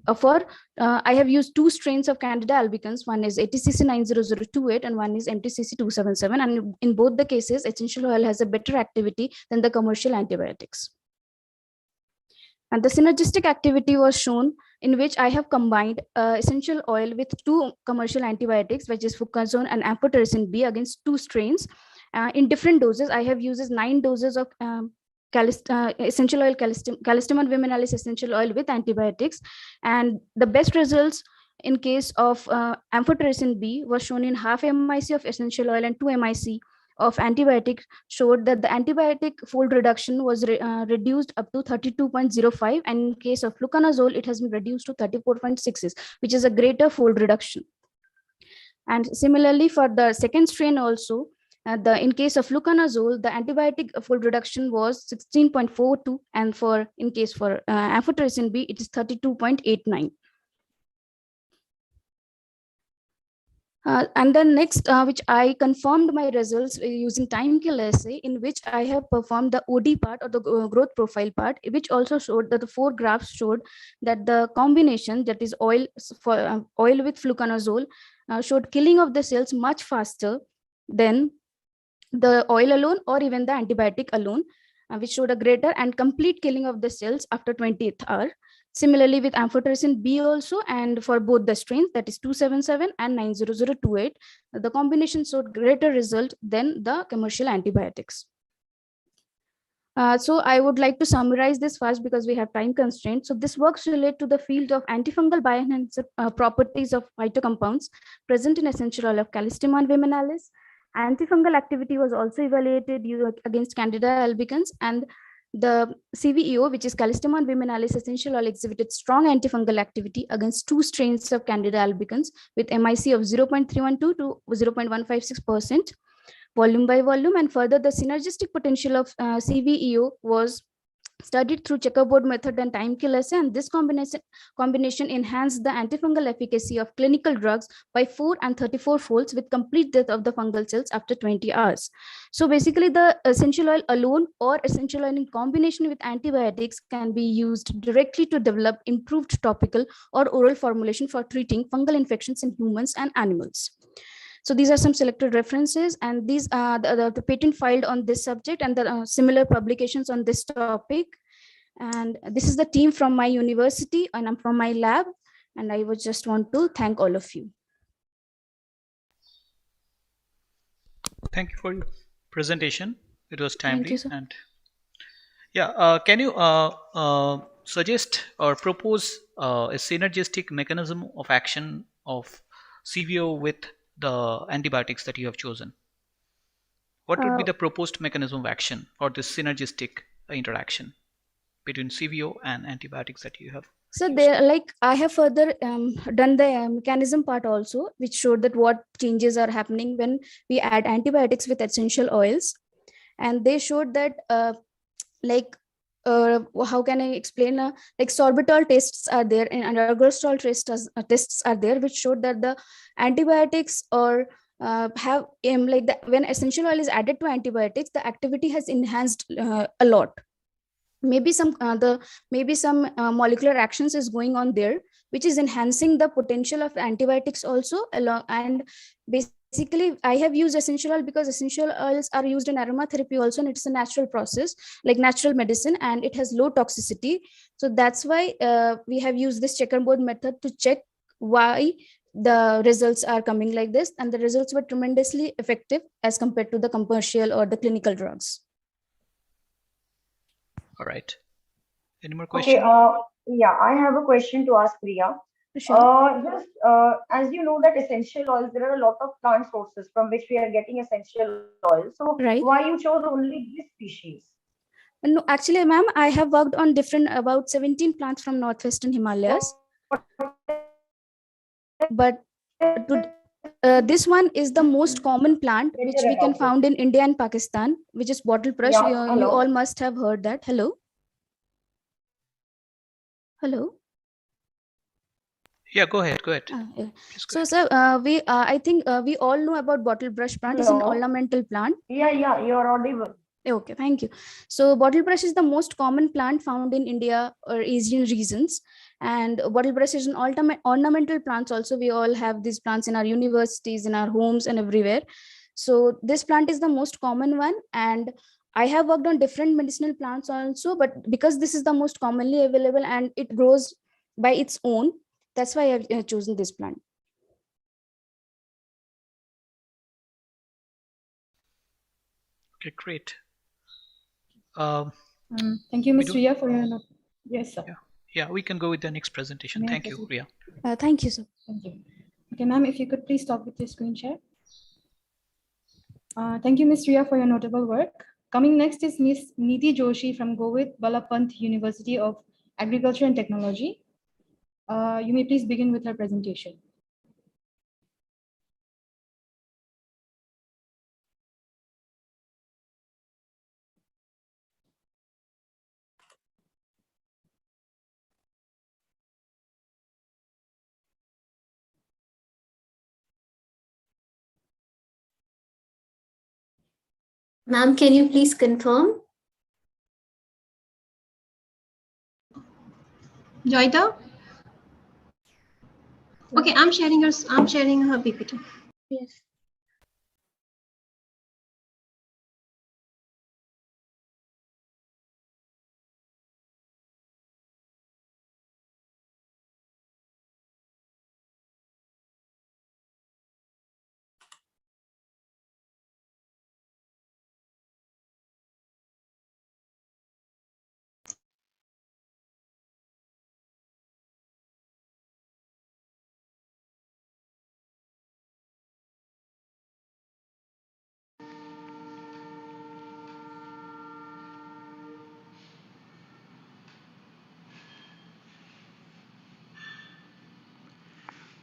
I have used 2 strains of Candida albicans. One is ATCC 90028 and one is MTCC 277. And in both the cases, essential oil has a better activity than the commercial antibiotics. And the synergistic activity was shown, in which I have combined essential oil with 2 commercial antibiotics, which is fluconazole and amphotericin B, against 2 strains in different doses. I have used 9 doses of essential oil, Callistemon viminalis essential oil with antibiotics, and the best results in case of amphotericin B was shown in half MIC of essential oil and 2 MIC of antibiotic, showed that the antibiotic fold reduction was reduced up to 32.05, and in case of fluconazole it has been reduced to 34.66, which is a greater fold reduction. And similarly for the second strain also, in case of fluconazole, the antibiotic fold reduction was 16.42, and in case for amphotericin B, it is 32.89. And then next, which I confirmed my results using time kill assay, in which I have performed the OD part or the growth profile part, which also showed that the 4 graphs showed that the combination, that is oil with fluconazole, showed killing of the cells much faster than the oil alone or even the antibiotic alone, which showed a greater and complete killing of the cells after 20th hour. Similarly with amphotericin B also, and for both the strains, that is 277 and 90028, the combination showed greater result than the commercial antibiotics. So I would like to summarize this first because we have time constraints. So this works relate to the field of antifungal bioenhancer properties of phytocompounds present in essential oil of Callistemon viminalis. Antifungal activity was also evaluated against Candida albicans, and the CVEO, which is Callistemon viminalis essential oil, exhibited strong antifungal activity against 2 strains of Candida albicans with MIC of 0.312 to 0.156%. volume by volume, and further the synergistic potential of CVEO was studied through checkerboard method and time kill assay, and this combination enhanced the antifungal efficacy of clinical drugs by 4 and 34 folds with complete death of the fungal cells after 20 hours. So basically the essential oil alone or essential oil in combination with antibiotics can be used directly to develop improved topical or oral formulation for treating fungal infections in humans and animals. So these are some selected references, and these are the patent filed on this subject and the similar publications on this topic. And this is the team from my university, and I'm from my lab, and I would just want to thank all of you. Thank you for your presentation. It was timely. Thank you, sir. And yeah, can you suggest or propose a synergistic mechanism of action of CVO with the antibiotics that you have chosen? What would be the proposed mechanism of action for this synergistic interaction between CVO and antibiotics that you have? So there, like I have further done the mechanism part also, which showed that what changes are happening when we add antibiotics with essential oils, and they showed that how can I explain? Like sorbitol tests are there and ergostrol tests are there, which showed that the antibiotics or have when essential oil is added to antibiotics, the activity has enhanced a lot. Maybe some molecular actions is going on there, which is enhancing the potential of antibiotics also along. And basically I have used essential oil because essential oils are used in aromatherapy also, and it's a natural process like natural medicine, and it has low toxicity. So that's why we have used this checkerboard method to check why the results are coming like this, and the results were tremendously effective as compared to the commercial or the clinical drugs. All right. Any more questions? Okay. Yeah, I have a question to ask Priya. Sure. As you know that essential oils, there are a lot of plant sources from which we are getting essential oils. So right. Why you chose only this species? No, actually, ma'am, I have worked on about 17 plants from northwestern Himalayas. But this one is the most common plant which we can found in India and Pakistan, which is bottle brush. Yeah, you all must have heard that. Hello. Hello. Yeah, go ahead. Go ahead. Yeah. So, sir, I think we all know about bottle brush plant. It's an ornamental plant. Yeah, you're audible. Okay, thank you. So bottle brush is the most common plant found in India or Asian regions, and bottle brush is an ornamental plants also. We all have these plants in our universities, in our homes, and everywhere. So this plant is the most common one, and I have worked on different medicinal plants also, but because this is the most commonly available and it grows by its own, that's why I have chosen this plant. Okay, great. Thank you, Ms. Riya, for your note. Yes, sir. Yeah, we can go with the next presentation. Thank you, Riya. Thank you, sir. Thank you. Okay, ma'am, if you could please stop with your screen share. Thank you, Ms. Riya, for your notable work. Coming next is Ms. Nidhi Joshi from Govit Balapant University of Agriculture and Technology. You may please begin with her presentation. Ma'am, can you please confirm? Joyita? Okay, I'm sharing her PPT. Yes.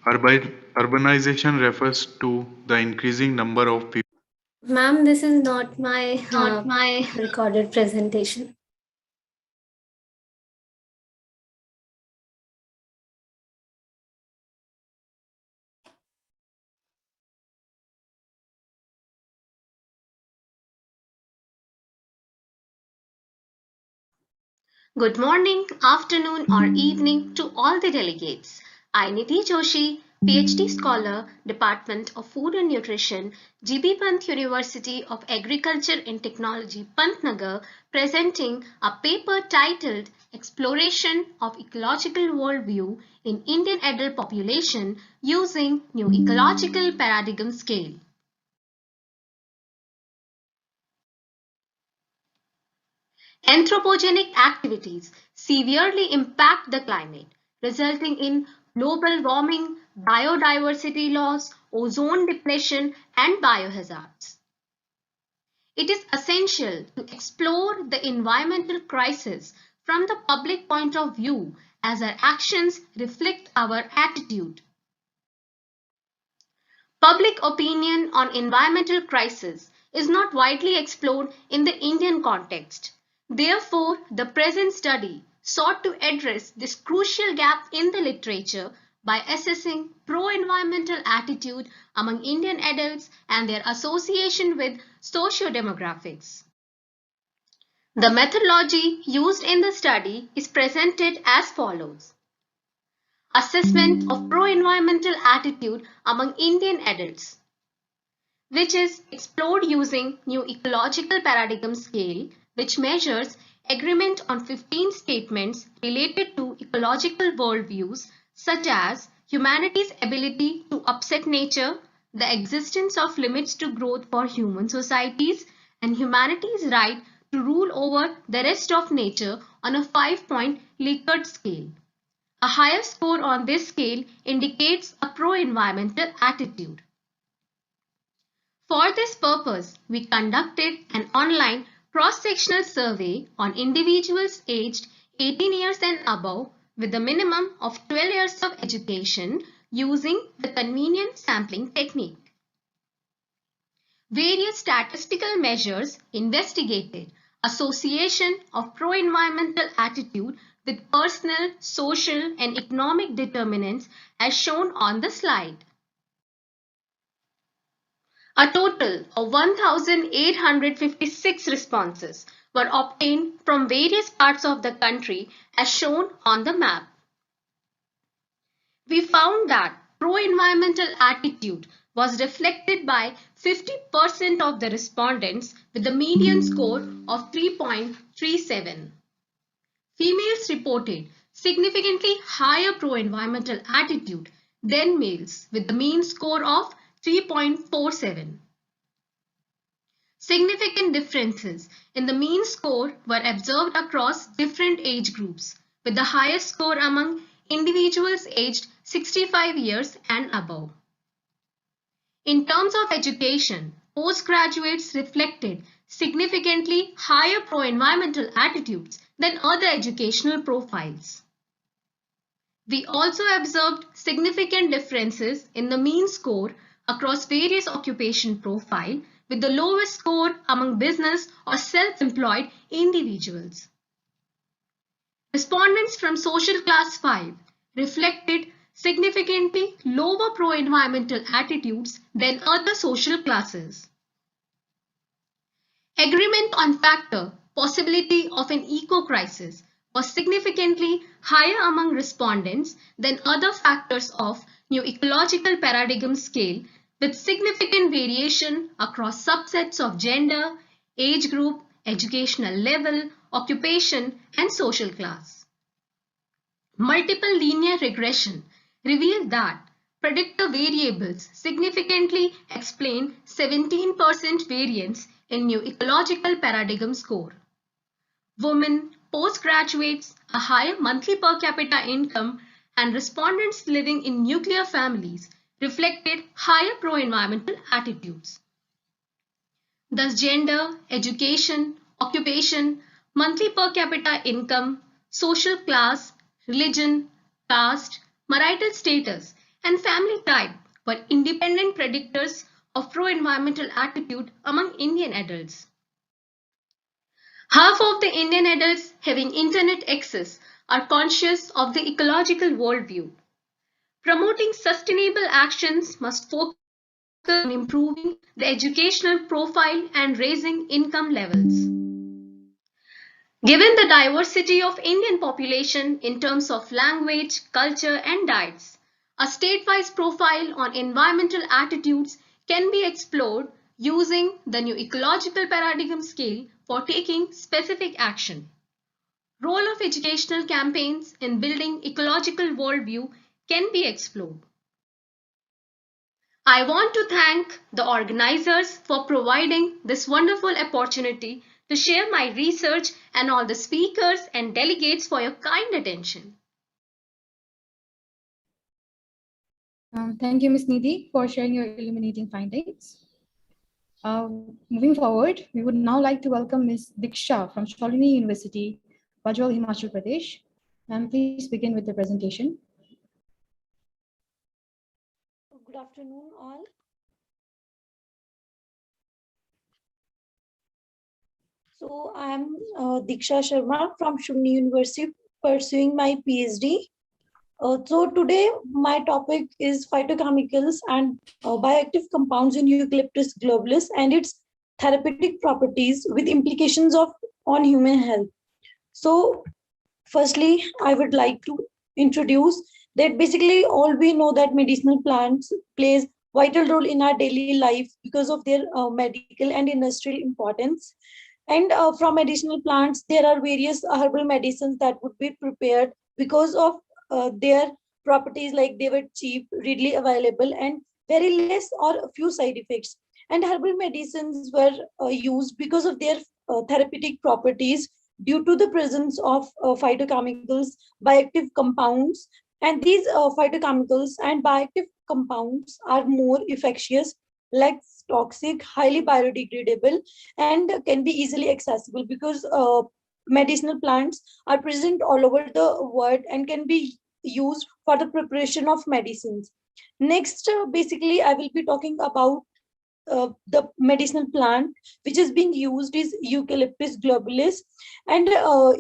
Urbanization refers to the increasing number of people. Ma'am, this is not my Not my recorded presentation. Good morning, afternoon, or evening to all the delegates. I, Nidhi Joshi, PhD scholar, Department of Food and Nutrition, GB Pant University of Agriculture and Technology, Pantnagar, presenting a paper titled Exploration of Ecological Worldview in Indian Adult Population using New Ecological Paradigm Scale. Anthropogenic activities severely impact the climate, resulting in global warming, biodiversity loss, ozone depletion, and biohazards. It is essential to explore the environmental crisis from the public point of view as our actions reflect our attitude. Public opinion on environmental crisis is not widely explored in the Indian context. Therefore, the present study sought to address this crucial gap in the literature by assessing pro-environmental attitude among Indian adults and their association with socio-demographics. The methodology used in the study is presented as follows. Assessment of pro-environmental attitude among Indian adults, which is explored using New Ecological Paradigm Scale, which measures agreement on 15 statements related to ecological worldviews such as humanity's ability to upset nature, the existence of limits to growth for human societies, and humanity's right to rule over the rest of nature on a 5-point Likert scale. A higher score on this scale indicates a pro-environmental attitude. For this purpose, we conducted an online cross-sectional survey on individuals aged 18 years and above with a minimum of 12 years of education using the convenient sampling technique. Various statistical measures investigated association of pro-environmental attitude with personal, social, and economic determinants as shown on the slide. A total of 1,856 responses were obtained from various parts of the country as shown on the map. We found that pro-environmental attitude was reflected by 50% of the respondents with a median score of 3.37. Females reported significantly higher pro-environmental attitude than males with the mean score of 3.47. Significant differences in the mean score were observed across different age groups, with the highest score among individuals aged 65 years and above. In terms of education, postgraduates reflected significantly higher pro-environmental attitudes than other educational profiles. We also observed significant differences in the mean score across various occupation profile, with the lowest score among business or self-employed individuals. Respondents from social class 5 reflected significantly lower pro-environmental attitudes than other social classes. Agreement on factor possibility of an eco-crisis was significantly higher among respondents than other factors of New Ecological Paradigm Scale, with significant variation across subsets of gender, age group, educational level, occupation, and social class. Multiple linear regression revealed that predictor variables significantly explain 17% variance in New Ecological Paradigm score. Women, postgraduates, a higher monthly per capita income, and respondents living in nuclear families reflected higher pro-environmental attitudes. Thus, gender, education, occupation, monthly per capita income, social class, religion, caste, marital status, and family type were independent predictors of pro-environmental attitude among Indian adults. Half of the Indian adults having internet access are conscious of the ecological worldview. Promoting sustainable actions must focus on improving the educational profile and raising income levels. Given the diversity of Indian population in terms of language, culture, and diets, a state-wise profile on environmental attitudes can be explored using the new ecological paradigm scale for taking specific action. Role of educational campaigns in building ecological worldview can be explored. I want to thank the organizers for providing this wonderful opportunity to share my research and all the speakers and delegates for your kind attention. Thank you, Ms. Nidhi, for sharing your illuminating findings. Moving forward, we would now like to welcome Ms. Diksha from Colonial University, Bajwal, Himachal Pradesh. Please begin with the presentation. Good afternoon, all. So I am Diksha Sharma from Shumni University, pursuing my PhD. So today my topic is phytochemicals and bioactive compounds in Eucalyptus globulus and its therapeutic properties with implications on human health. So firstly, I would like to introduce that basically all we know that medicinal plants plays vital role in our daily life because of their medical and industrial importance. And from medicinal plants, there are various herbal medicines that would be prepared because of their properties, like they were cheap, readily available, and very less or a few side effects. And herbal medicines were used because of their therapeutic properties due to the presence of phytochemicals, bioactive compounds. And these phytochemicals and bioactive compounds are more infectious, less toxic, highly biodegradable, and can be easily accessible because medicinal plants are present all over the world and can be used for the preparation of medicines. Next, basically, I will be talking about the medicinal plant which is being used is Eucalyptus globulus, and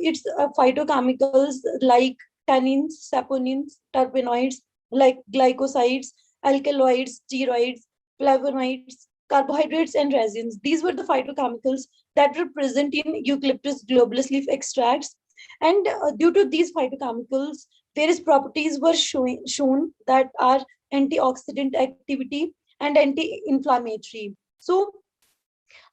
its phytochemicals like tannins, saponins, terpenoids, like glycosides, alkaloids, steroids, flavonoids, carbohydrates, and resins. These were the phytochemicals that were present in Eucalyptus globulus leaf extracts. And due to these phytochemicals, various properties were shown that are antioxidant activity and anti-inflammatory. So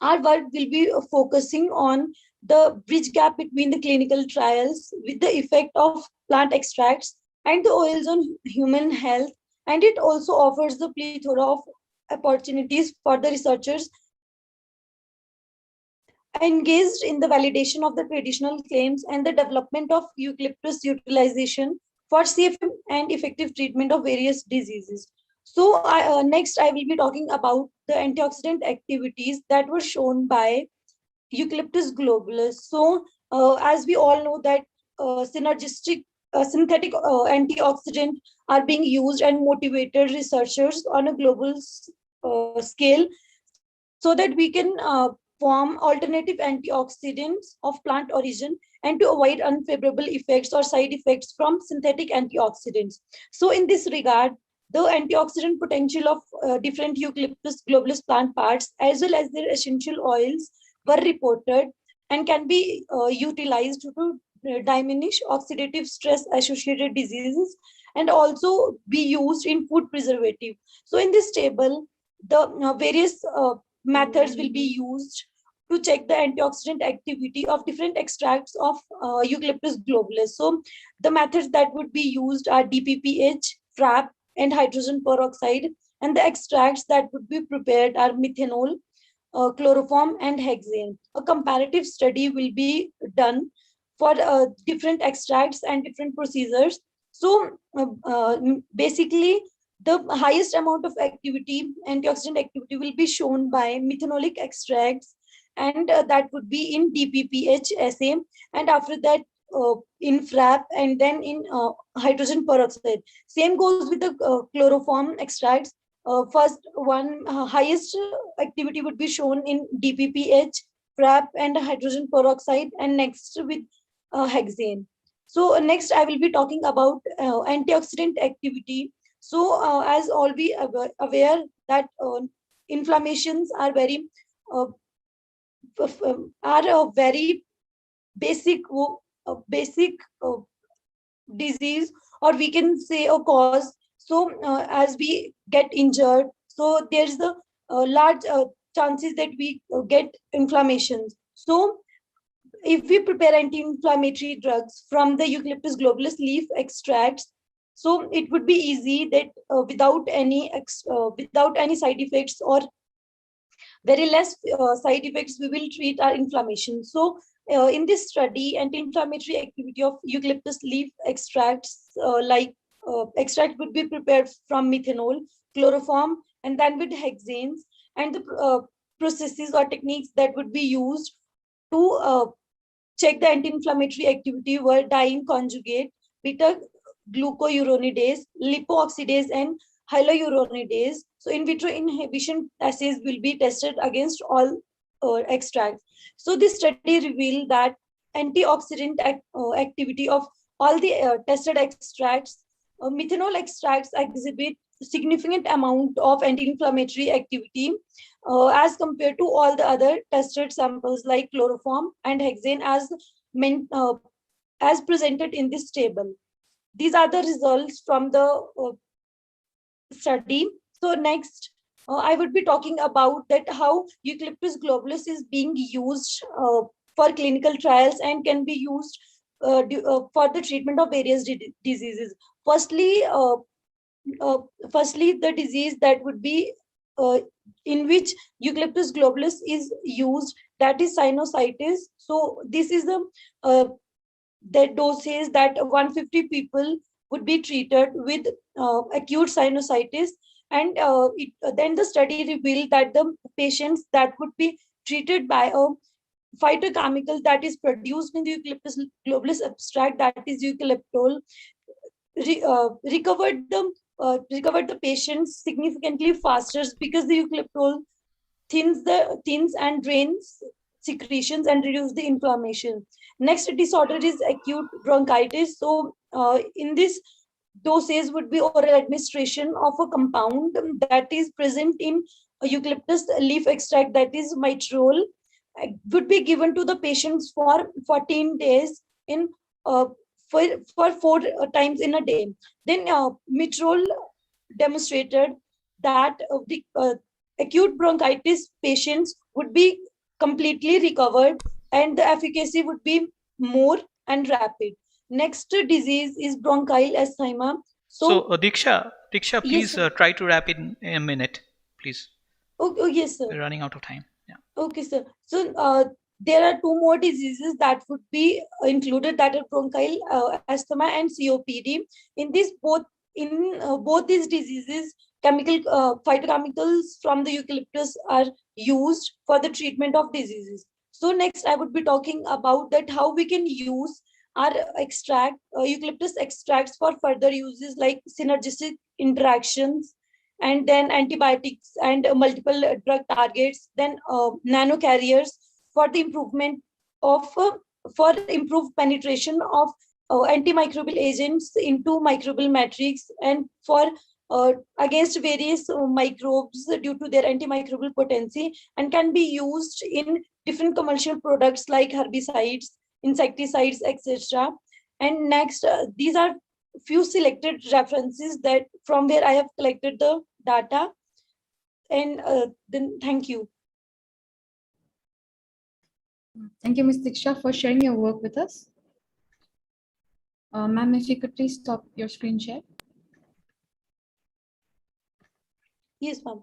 our work will be focusing on the bridge gap between the clinical trials with the effect of plant extracts and the oils on human health. And it also offers the plethora of opportunities for the researchers engaged in the validation of the traditional claims and the development of eucalyptus utilization for safe and effective treatment of various diseases. So next, I will be talking about the antioxidant activities that were shown by Eucalyptus globulus. So as we all know that synergistic synthetic antioxidant are being used and motivated researchers on a global scale so that we can form alternative antioxidants of plant origin and to avoid unfavorable effects or side effects from synthetic antioxidants. So in this regard, the antioxidant potential of different Eucalyptus globulus plant parts as well as their essential oils were reported and can be utilized to diminish oxidative stress associated diseases and also be used in food preservative. So in this table, the various methods will be used to check the antioxidant activity of different extracts of Eucalyptus globulus. So the methods that would be used are DPPH, FRAP, and hydrogen peroxide, and the extracts that would be prepared are methanol, chloroform, and hexane. A comparative study will be done for different extracts and different procedures. So basically, the highest amount of activity, antioxidant activity, will be shown by methanolic extracts, and that would be in DPPH assay. And after that, in FRAP and then in hydrogen peroxide. Same goes with the chloroform extracts. First one highest activity would be shown in DPPH, FRAP and hydrogen peroxide, and next with hexane. So next I will be talking about antioxidant activity. So as all be aware that inflammations are very basic disease, or we can say a cause. So as we get injured, so there's the large chances that we get inflammations. So if we prepare anti-inflammatory drugs from the Eucalyptus globulus leaf extracts, so it would be easy that without any side effects or very less side effects, we will treat our inflammation. So in this study, anti-inflammatory activity of eucalyptus leaf extracts extract would be prepared from methanol, chloroform, and then with hexanes, and the processes or techniques that would be used to check the anti-inflammatory activity were diene conjugate, beta glucuronidase, lipooxidase, and hyaluronidase. So in vitro inhibition assays will be tested against all extracts. So this study revealed that antioxidant activity of all the tested extracts, methanol extracts exhibit significant amount of anti-inflammatory activity as compared to all the other tested samples like chloroform and hexane as presented in this table. These are the results from the study. So next, I would be talking about that how Eucalyptus globulus is being used for clinical trials and can be used for the treatment of various diseases. Firstly, the disease that would be in which Eucalyptus globulus is used, that is sinusitis. So this is the dosage that 150 people would be treated with acute sinusitis, and then the study revealed that the patients that would be treated by a phytochemical that is produced in the Eucalyptus globulus extract, that is eucalyptol, recovered the patients significantly faster, because the eucalyptol thins and drains secretions and reduce the inflammation. Next disorder is acute bronchitis. So in this dosage would be oral administration of a compound that is present in a eucalyptus leaf extract, that is Mitro, would be given to the patients for 14 days in for 4 times in a day. Then Mitro demonstrated that the acute bronchitis patients would be completely recovered and the efficacy would be more and rapid. Next disease is bronchial asthma. So Diksha, please yes, try to wrap it in a minute, please. Oh yes, sir. We're running out of time. Yeah. Okay, sir. So there are 2 more diseases that would be included, that are bronchial asthma and COPD. In both these diseases, phytochemicals from the eucalyptus are used for the treatment of diseases. So next I would be talking about that how we can use our eucalyptus extracts for further uses like synergistic interactions, and then antibiotics and multiple drug targets, then nano carriers for the improvement of for improved penetration of antimicrobial agents into microbial matrix, and for against various microbes due to their antimicrobial potency, and can be used in different commercial products like herbicides, insecticides, etc. And next, these are few selected references that from where I have collected the data. And then thank you. Thank you, Ms. Diksha, for sharing your work with us. Ma'am, if you could please stop your screen share. Yes, ma'am.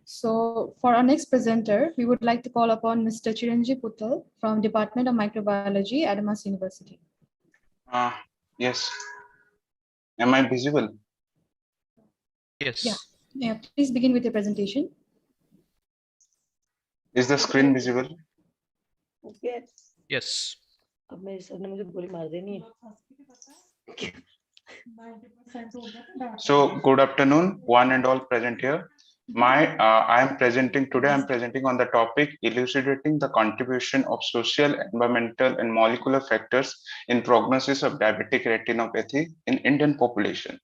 So for our next presenter, we would like to call upon Mr. Chiranjeev Puttal from Department of Microbiology at Mass University. Yes. Am I visible? Yes. Yeah. Please begin with your presentation. Is the screen visible? Okay. Yes. अब मेरे sir ने मुझे गोली मार देनी है. So good afternoon, one and all present here. I am presenting today. I am presenting on the topic elucidating the contribution of social, environmental, and molecular factors in prognosis of diabetic retinopathy in Indian population.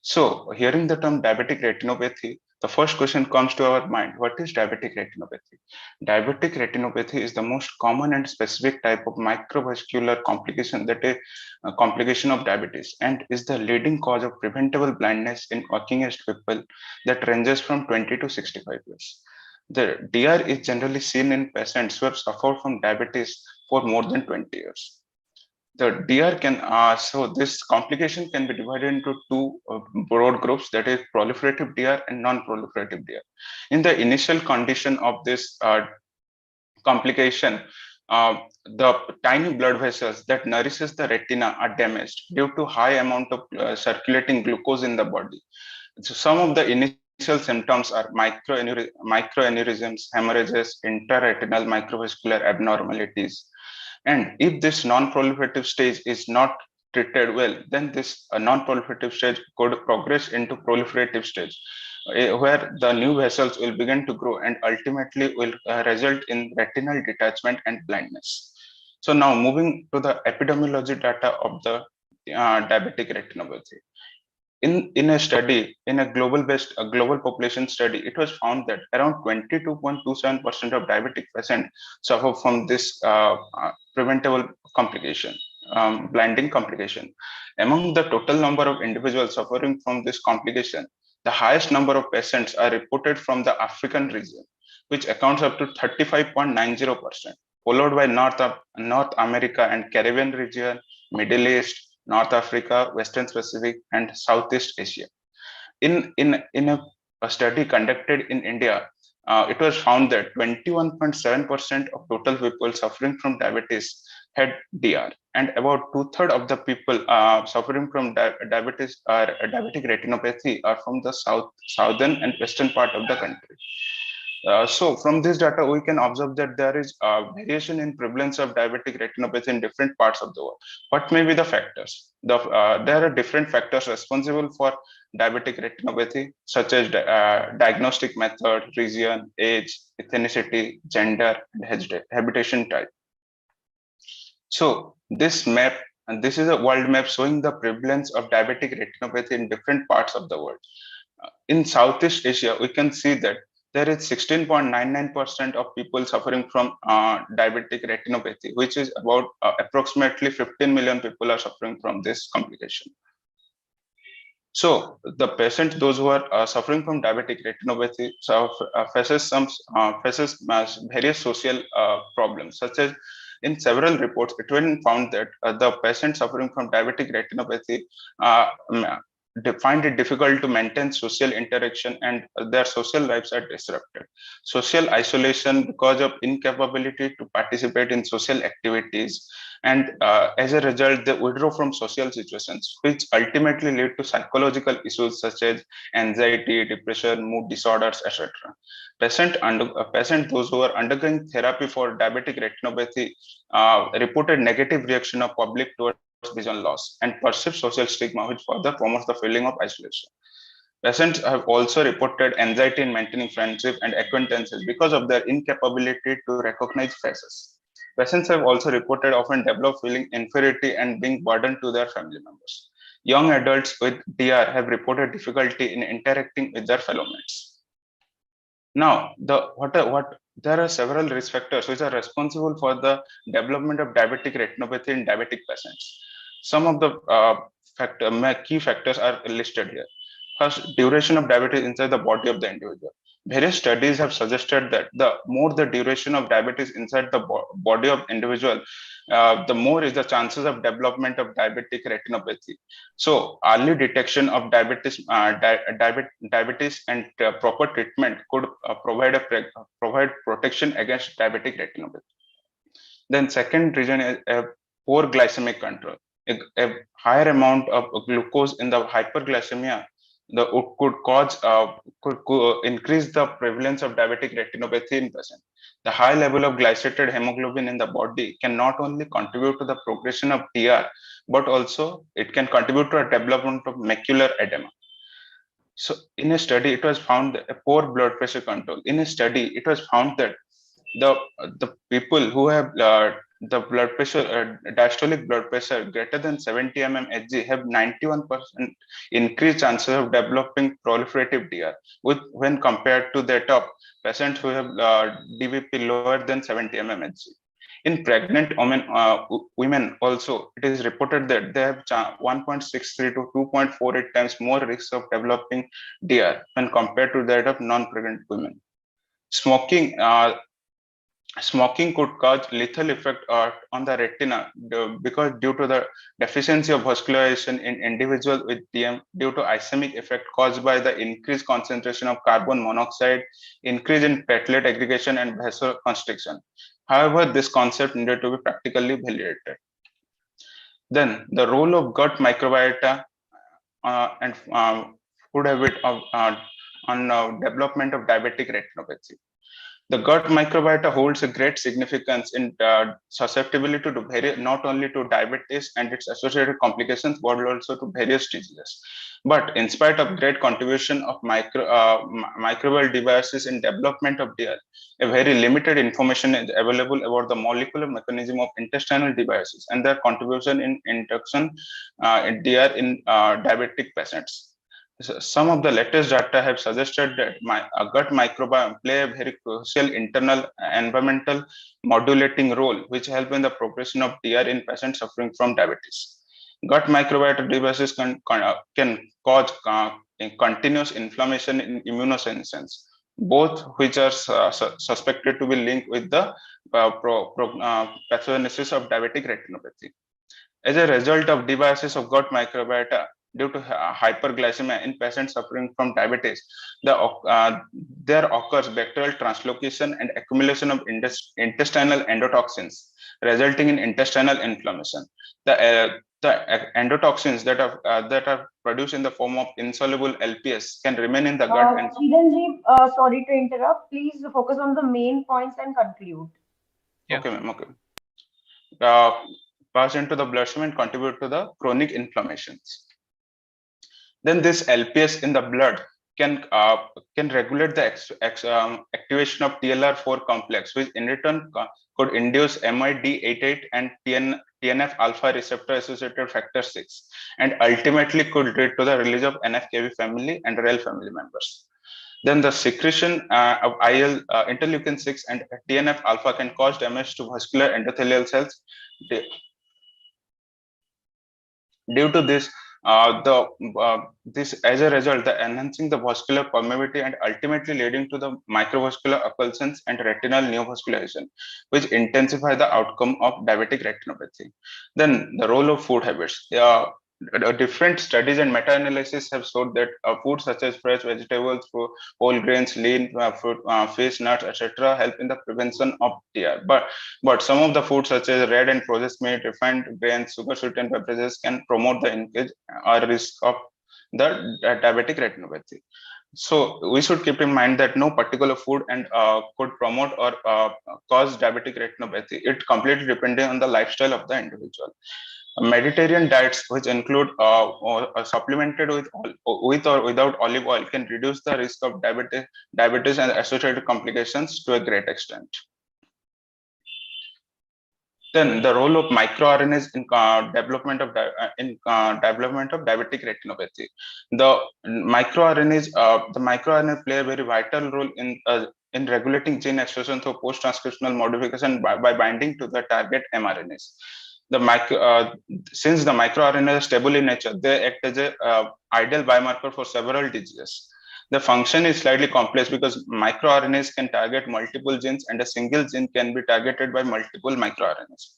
So, hearing the term diabetic retinopathy, the first question comes to our mind: what is diabetic retinopathy? Diabetic retinopathy is the most common and specific type of microvascular complication, that is a complication of diabetes, and is the leading cause of preventable blindness in working age people that ranges from 20 to 65 years. The DR is generally seen in patients who have suffered from diabetes for more than 20 years. The DR can so this complication can be divided into two broad groups, that is proliferative DR and non-proliferative DR. In the initial condition of this complication, the tiny blood vessels that nourishes the retina are damaged due to high amount of circulating glucose in the body. So some of the initial symptoms are microaneurysms, hemorrhages, intraretinal microvascular abnormalities. And if this non-proliferative stage is not treated well, then this non-proliferative stage could progress into proliferative stage, where the new vessels will begin to grow and ultimately will result in retinal detachment and blindness. So now moving to the epidemiology data of the diabetic retinopathy. In a study, in a global population study, it was found that around 22.27% of diabetic patients suffer from this preventable complication, blinding complication. Among the total number of individuals suffering from this complication, the highest number of patients are reported from the African region, which accounts up to 35.90%, followed by North America and Caribbean region, Middle East, North Africa, Western Pacific, and Southeast Asia. In a study conducted in India, it was found that 21.7% of total people suffering from diabetes had DR, and about 2/3 of the people suffering from diabetes or diabetic retinopathy are from the southern and western part of the country. So from this data, we can observe that there is variation in prevalence of diabetic retinopathy in different parts of the world. What may be the factors? There are different factors responsible for diabetic retinopathy, such as diagnostic method, region, age, ethnicity, gender, and habitation type. So this map, and this is a world map showing the prevalence of diabetic retinopathy in different parts of the world. In Southeast Asia, we can see that there is 16.99% of people suffering from diabetic retinopathy, which is about approximately 15 million people are suffering from this complication. So the patients, those who are suffering from diabetic retinopathy, faces various social problems, such as in several reports, it has been found that the patients suffering from diabetic retinopathy find it difficult to maintain social interaction, and their social lives are disrupted. Social isolation because of incapability to participate in social activities, and as a result, they withdraw from social situations, which ultimately lead to psychological issues such as anxiety, depression, mood disorders, etc. Patient those who are undergoing therapy for diabetic retinopathy reported negative reaction of public towards vision loss and perceived social stigma, which further promotes the feeling of isolation. Patients have also reported anxiety in maintaining friendship and acquaintances because of their incapability to recognize faces. Patients have also reported often develop feeling inferiority and being burdened to their family members. Young adults with DR have reported difficulty in interacting with their fellow mates. Now, there are several risk factors which are responsible for the development of diabetic retinopathy in diabetic patients. Some of the key factors are listed here. First, duration of diabetes inside the body of the individual. Various studies have suggested that the more the duration of diabetes inside the body of individual, the more is the chances of development of diabetic retinopathy. So early detection of diabetes and proper treatment could provide protection against diabetic retinopathy. Then second reason is poor glycemic control. A higher amount of glucose in the hyperglycemia could increase the prevalence of diabetic retinopathy in patients. The high level of glycated hemoglobin in the body can not only contribute to the progression of DR, but also it can contribute to a development of macular edema. So in a study, it was found that a poor blood pressure control. In a study, it was found that the people who have the blood pressure, diastolic blood pressure greater than 70 mmHg have 91% increased chances of developing proliferative DR when compared to that of patients who have DBP lower than 70 mmHg. In pregnant women also, it is reported that they have 1.63 to 2.48 times more risk of developing DR when compared to that of non-pregnant women. Smoking could cause lethal effect on the retina because due to the deficiency of vascularization in individuals with DM due to ischemic effect caused by the increased concentration of carbon monoxide, increase in platelet aggregation and vasoconstriction. However, this concept needed to be practically validated. Then the role of gut microbiota and food habit on development of diabetic retinopathy. The gut microbiota holds a great significance in susceptibility to not only to diabetes and its associated complications, but also to various diseases. But in spite of great contribution of microbial devices in development of DR, a very limited information is available about the molecular mechanism of intestinal devices and their contribution in induction in DR in diabetic patients. Some of the latest data have suggested that gut microbiome play a very crucial internal environmental modulating role, which help in the progression of DR in patients suffering from diabetes. Gut microbiota devices can cause continuous inflammation in immunosenescence, both which are suspected to be linked with the pathogenesis of diabetic retinopathy. As a result of devices of gut microbiota, due to hyperglycemia in patients suffering from diabetes, there occurs bacterial translocation and accumulation of intestinal endotoxins, resulting in intestinal inflammation. The endotoxins that are produced in the form of insoluble LPS can remain in the gut. Chiranjeev, sorry to interrupt. Please focus on the main points and conclude. Yeah. Okay, ma'am. Okay. Pass into the bloodstream and contribute to the chronic inflammations. Then this LPS in the blood can regulate the activation of TLR4 complex, which in return could induce MID88 and TNF alpha receptor associated factor 6, and ultimately could lead to the release of NF-kB family and REL family members. Then the secretion of interleukin 6 and TNF alpha can cause damage to vascular endothelial cells. Due to this, as a result, the enhancing the vascular permeability and ultimately leading to the microvascular occlusions and retinal neovascularization, which intensify the outcome of diabetic retinopathy. Then the role of food habits. Different studies and meta-analysis have shown that foods such as fresh vegetables, whole grains, lean fruit, fish, nuts, etc., help in the prevention of DR. But some of the foods such as red and processed meat, refined grains, sugar-sweetened beverages can promote the increase or risk of the diabetic retinopathy. So we should keep in mind that no particular food could promote or cause diabetic retinopathy. It completely depends on the lifestyle of the individual. Mediterranean diets, which include or supplemented with or without olive oil, can reduce the risk of diabetes and associated complications to a great extent. Then the role of microRNAs in development of diabetic retinopathy. The microRNAs play a very vital role in regulating gene expression through post-transcriptional modification by binding to the target mRNAs. Since the microRNAs are stable in nature, they act as an ideal biomarker for several diseases. The function is slightly complex because microRNAs can target multiple genes, and a single gene can be targeted by multiple microRNAs.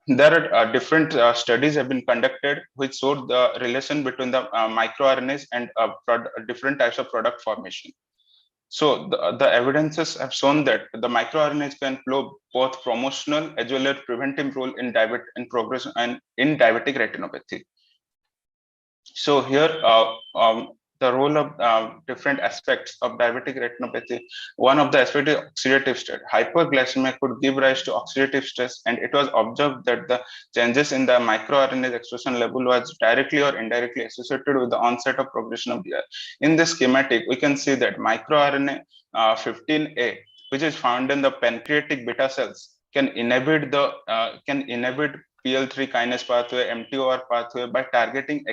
There are different studies have been conducted which showed the relation between the microRNAs and different types of product formation. So the evidences have shown that the microRNAs can play both promotional as well as preventive role in progression and in diabetic retinopathy. So here the role of different aspects of diabetic retinopathy. One of the aspects is oxidative state. Hyperglycemia could give rise to oxidative stress, and it was observed that the changes in the microRNA expression level was directly or indirectly associated with the onset of progression of DR. In this schematic, we can see that microRNA 15A, which is found in the pancreatic beta cells, can inhibit PL3 kinase pathway, MTOR pathway by targeting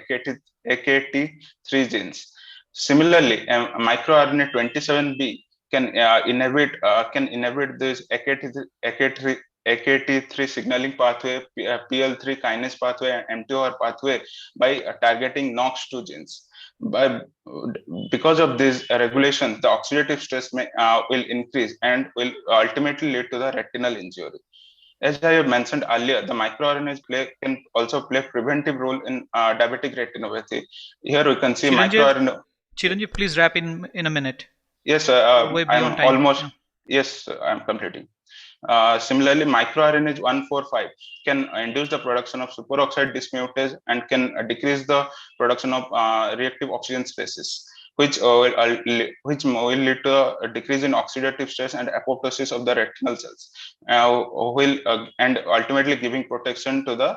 AKT3 genes. Similarly, microRNA 27B can inhibit this AKT3 signaling pathway, PL3 kinase pathway, and MTOR pathway by targeting NOX2 genes. Because of these regulations, the oxidative stress will increase and will ultimately lead to the retinal injury. As I have mentioned earlier, the microRNAs can also play preventive role in diabetic retinopathy. Here we can see microRNA. Chiranjeev, please wrap in a minute. Yes, I'm time. almost. Yes, I'm completing. Similarly, microRNA 145 can induce the production of superoxide dismutase and can decrease the production of reactive oxygen species, which will lead to a decrease in oxidative stress and apoptosis of the retinal cells, and ultimately giving protection to the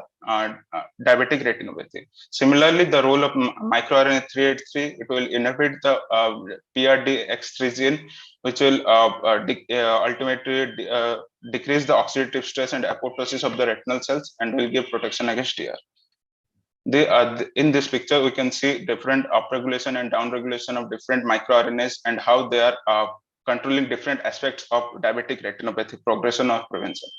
diabetic retinopathy. Similarly, the role of microRNA 383, it will inhibit the PRDX3 gene, which will ultimately decrease the oxidative stress and apoptosis of the retinal cells and will give protection against DR. In this picture, we can see different upregulation and downregulation of different microRNAs and how they are controlling different aspects of diabetic retinopathy progression or prevention.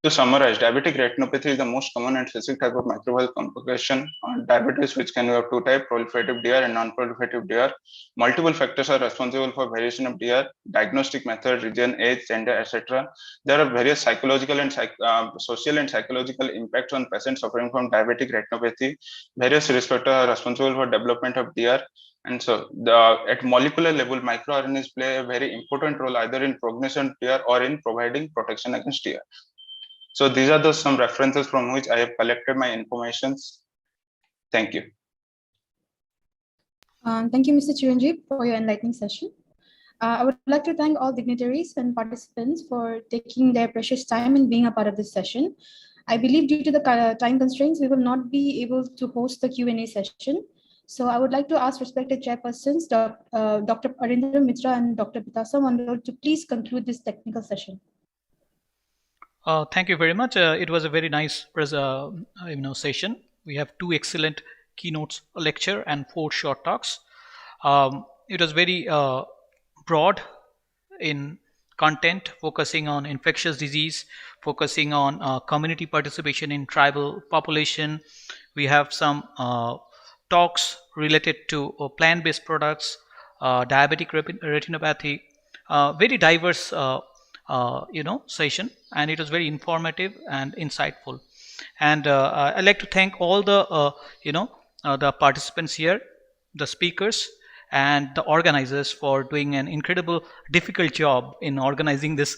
To summarize, diabetic retinopathy is the most common and specific type of microbial complication on diabetes, which can have two types, proliferative DR and non-proliferative DR. Multiple factors are responsible for variation of DR, diagnostic method, region, age, gender, etc. There are various psychological and social and psychological impacts on patients suffering from diabetic retinopathy. Various risk factors are responsible for development of DR. And so at molecular level, microRNAs play a very important role either in prognosis of DR or in providing protection against DR. So these are some references from which I have collected my informations. Thank you. Thank you, Mr. Chiranjeev, for your enlightening session. I would like to thank all dignitaries and participants for taking their precious time and being a part of this session. I believe due to the time constraints, we will not be able to host the Q&A session. So I would like to ask respected chairpersons, Dr. Arindam Mitro and Dr. Bitasa Mandal, to please conclude this technical session. Thank you very much. It was a very nice session. We have 2 excellent keynotes, a lecture and 4 short talks. It was very broad in content, focusing on infectious disease, focusing on community participation in tribal population. We have some talks related to plant-based products, diabetic retinopathy, very diverse session, and it was very informative and insightful. And I'd like to thank all the the participants here, the speakers, and the organizers for doing an incredible difficult job in organizing this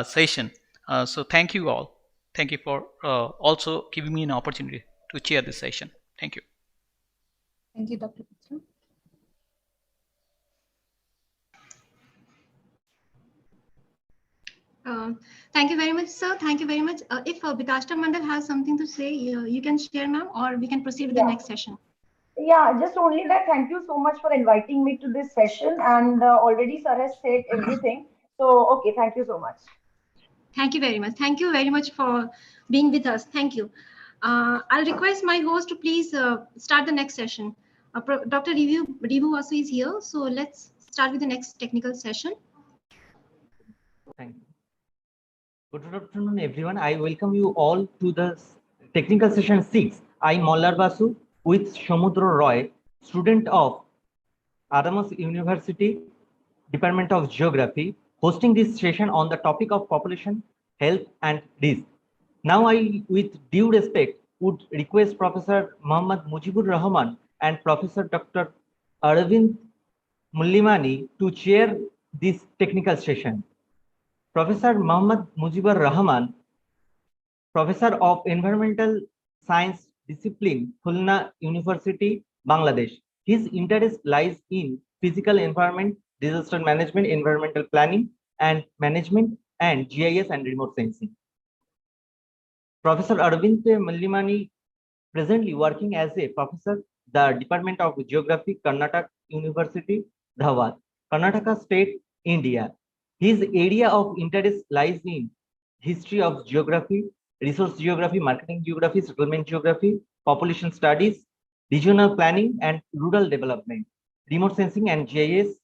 session. So thank you all. Thank you for also giving me an opportunity to chair this session. Thank you. Thank you, Dr. Mitro. Thank you very much, sir. Thank you very much. If Bitasta Mandal has something to say, you can share, ma'am, or we can proceed with the next session. Yeah, just only that. Thank you so much for inviting me to this session, and already sir has said everything. So, okay, thank you so much. Thank you very much. Thank you very much for being with us. Thank you. I'll request my host to please start the next session. Dr. Rivu also is here. So let's start with the next technical session. Thank you. Good afternoon, everyone. I welcome you all to the technical session 6. I am Mollar Basu with Somudra Roy, student of Adams University, Department of Geography, hosting this session on the topic of population, health, and risk. Now I, with due respect, would request Professor Muhammad Mujibur Rahman and Professor Dr. Arvind Mullimani to chair this technical session. Professor Muhammad Mujibur Rahman, Professor of Environmental Science Discipline, Khulna University, Bangladesh. His interest lies in physical environment, disaster management, environmental planning and management, and GIS and remote sensing. Professor Arvind Mallimani, presently working as a professor, the Department of Geography, Karnataka University, Dhawat, Karnataka State, India. His area of interest lies in history of geography, resource geography, marketing geography, settlement geography, population studies, regional planning and rural development, remote sensing and GIS.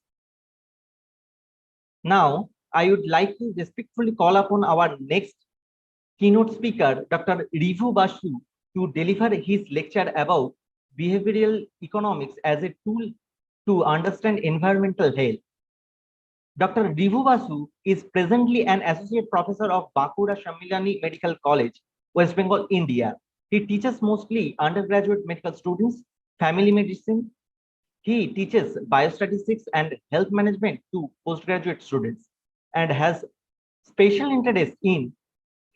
Now, I would like to respectfully call upon our next keynote speaker, Dr. Rivu Basu, to deliver his lecture about behavioral economics as a tool to understand environmental health. Dr. Rivu Basu is presently an associate professor of Bankura Shamilani Medical College, West Bengal, India. He teaches mostly undergraduate medical students, family medicine. He teaches biostatistics and health management to postgraduate students and has special interest in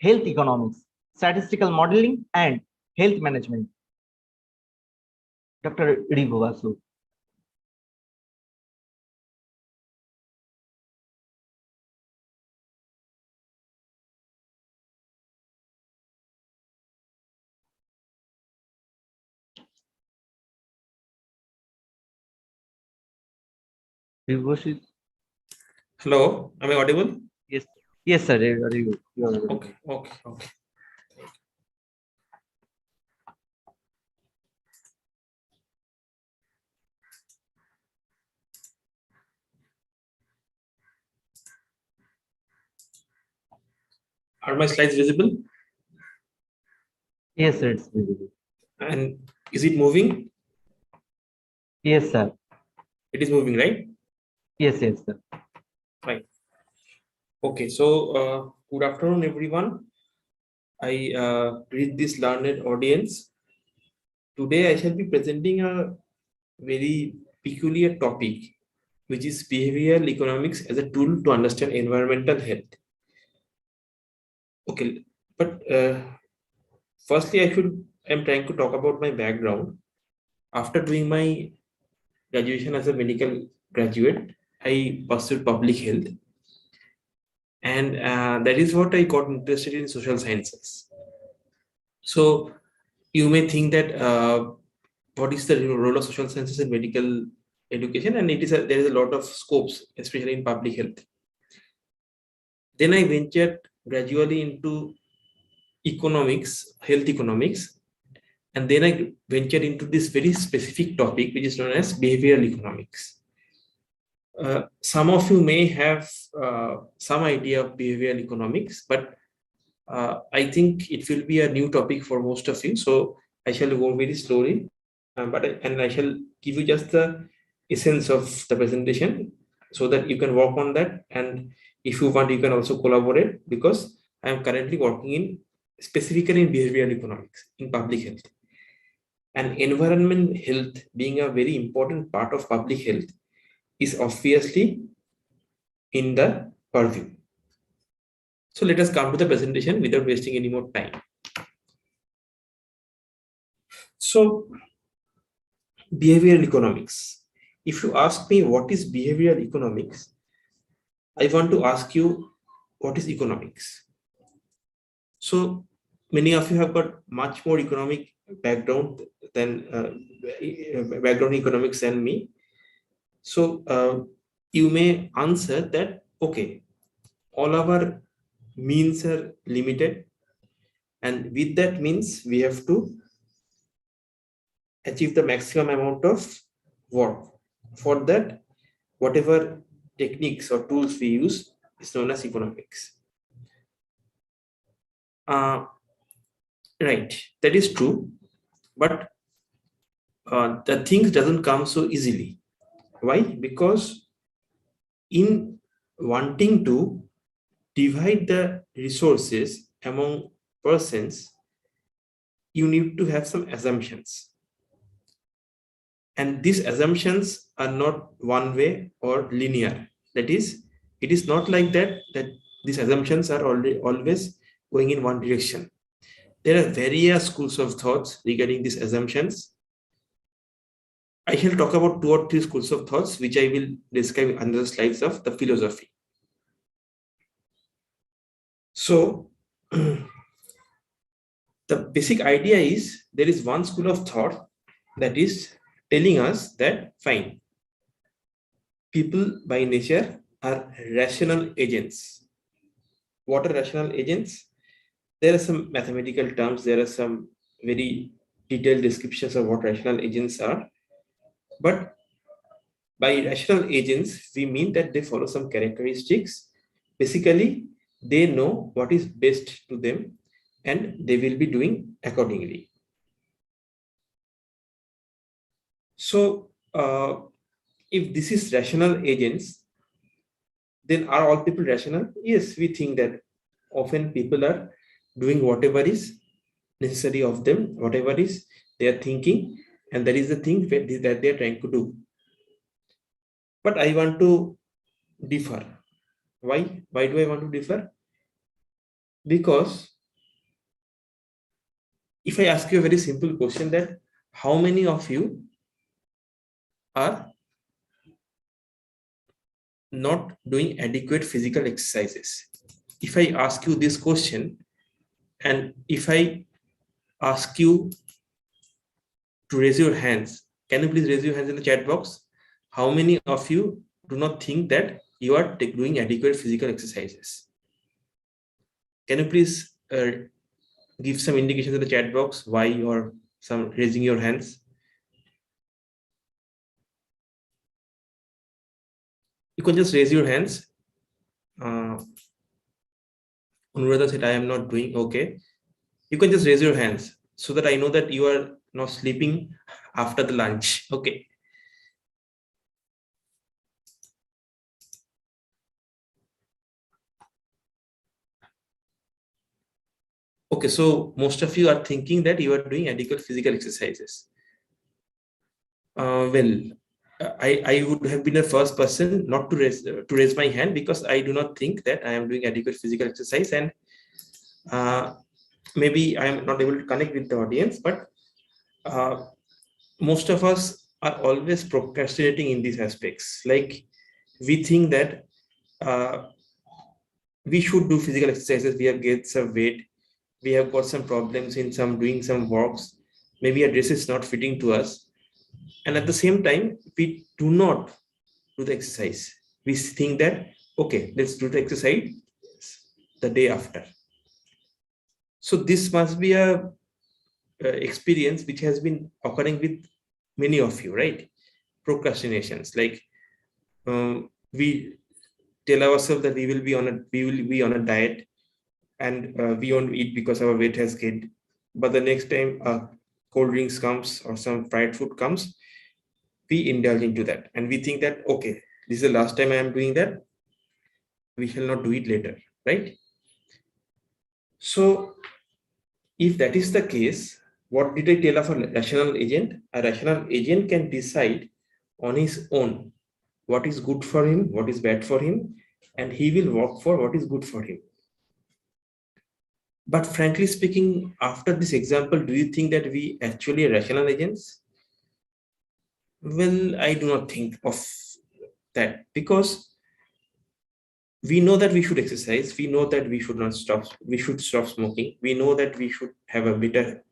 health economics, statistical modeling, and health management. Dr. Rivu Basu. Hello, am I audible? Yes, yes, sir. You are okay, okay, okay. Are my slides visible? Yes, sir, it's visible. And is it moving? Yes, sir. It is moving, right? Yes, yes, sir. Fine. Okay, so good afternoon, everyone. I greet this learned audience. Today, I shall be presenting a very peculiar topic, which is behavioral economics as a tool to understand environmental health. Okay, but firstly, I'm trying to talk about my background. After doing my graduation as a medical graduate, I pursued public health. And that is what I got interested in social sciences. So you may think that what is the role of social sciences in medical education? And there is a lot of scopes, especially in public health. Then I ventured gradually into economics, health economics. And then I ventured into this very specific topic, which is known as behavioral economics. Some of you may have some idea of behavioral economics, but I think it will be a new topic for most of you. So I shall go very slowly, and I shall give you just the essence of the presentation so that you can work on that. And if you want, you can also collaborate, because I am currently working specifically in behavioral economics in public health. And environment health, being a very important part of public health, is obviously in the purview. So let us come to the presentation without wasting any more time. So behavioral economics. If you ask me what is behavioral economics, I want to ask you what is economics. So many of you have got much more economic background than background economics than me. So you may answer that, okay, all our means are limited, and with that means we have to achieve the maximum amount of work. For that, whatever techniques or tools we use is known as economics. Right, that is true, but the things doesn't come so easily. Why? Because in wanting to divide the resources among persons, you need to have some assumptions. And these assumptions are not one way or linear. That is, it is not like that these assumptions are always going in one direction. There are various schools of thoughts regarding these assumptions. I shall talk about 2 or 3 schools of thoughts, which I will describe under the slides of the philosophy. So the basic idea is there is one school of thought that is telling us that fine, people by nature are rational agents. What are rational agents? There are some mathematical terms, there are some very detailed descriptions of what rational agents are. But by rational agents, we mean that they follow some characteristics. Basically, they know what is best to them and they will be doing accordingly. So, if this is rational agents, then are all people rational? Yes, we think that often people are doing whatever is necessary of them, whatever is they are thinking, and that is the thing that they are trying to do. But I want to differ. Why? Why do I want to differ? Because if I ask you a very simple question, that how many of you are not doing adequate physical exercises? If I ask you this question, and if I ask you to raise your hands, can you please raise your hands in the chat box? How many of you do not think that you are doing adequate physical exercises? Can you please give some indications in the chat box why you are raising your hands? You can just raise your hands. Anuradha said, I am not doing okay. You can just raise your hands so that I know that you are not sleeping after the lunch. Okay. Okay, so most of you are thinking that you are doing adequate physical exercises. Well, I would have been the first person not to raise my hand, because I do not think that I am doing adequate physical exercise, and maybe I am not able to connect with the audience, but most of us are always procrastinating in these aspects. Like, we think that we should do physical exercises, we have gained some weight, we have got some problems in doing some walks, maybe a dress is not fitting to us, and at the same time we do not do the exercise. We think that, okay, let's do the exercise the day after. So this must be a experience which has been occurring with many of you, right? Procrastinations, like we tell ourselves that we will be on a diet, and we won't eat because our weight has gained, but the next time cold drinks comes or some fried food comes, we indulge into that, and we think that, okay, this is the last time I am doing that, we shall not do it later, right? So if that is the case, what did I tell of a rational agent? A rational agent can decide on his own what is good for him, what is bad for him, and he will work for what is good for him. But frankly speaking, after this example, do you think that we actually are rational agents? Well, I do not think of that, because we know that we should exercise, we know that we should stop smoking, we know that we should have a better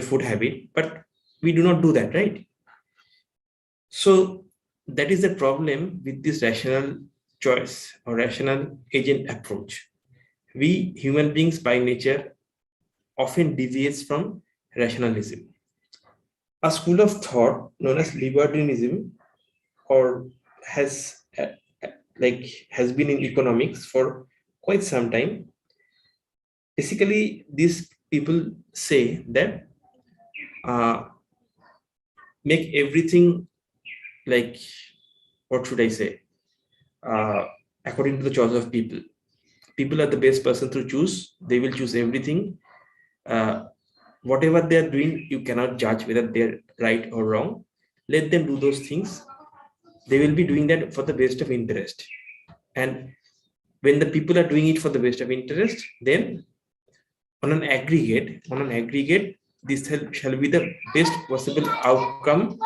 food habit, but we do not do that, right? So that is the problem with this rational choice or rational agent approach. We human beings by nature often deviates from rationalism. A school of thought known as libertarianism, or has been in economics for quite some time. Basically, these people say that make everything, like, what should I say, according to the choice of people. People are the best person to choose. They will choose everything. Whatever they are doing, you cannot judge whether they're right or wrong. Let them do those things. They will be doing that for the best of interest. And when the people are doing it for the best of interest, then on an aggregate, this shall be the best possible outcome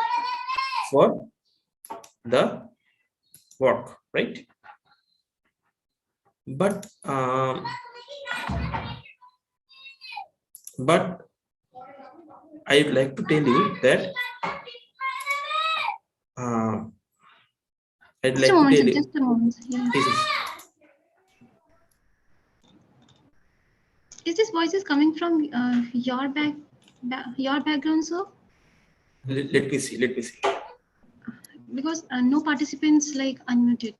for the work, right? But I'd like to tell you that I'd like to tell you. Just a moment. Yeah. Is this voice coming from your background, sir? Let me see. Because no participants like unmuted.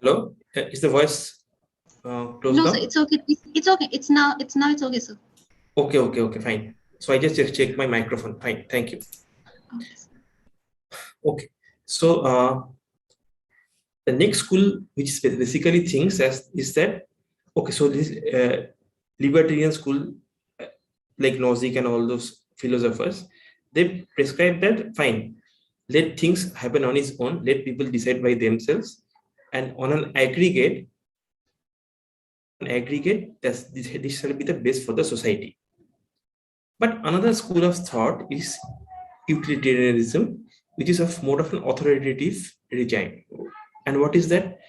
Hello, is the voice closed No, down? sir, it's okay. It's okay. It's now it's okay, sir. Okay, fine. So I just checked my microphone. Fine, thank you. Okay, so the next school, which basically thinks as is that, okay, so this libertarian school, like Nozick and all those philosophers, they prescribe that fine, let things happen on its own, let people decide by themselves, and on an aggregate, this shall be the best for the society. But another school of thought is utilitarianism, which is of more of an authoritative regime. And what is that?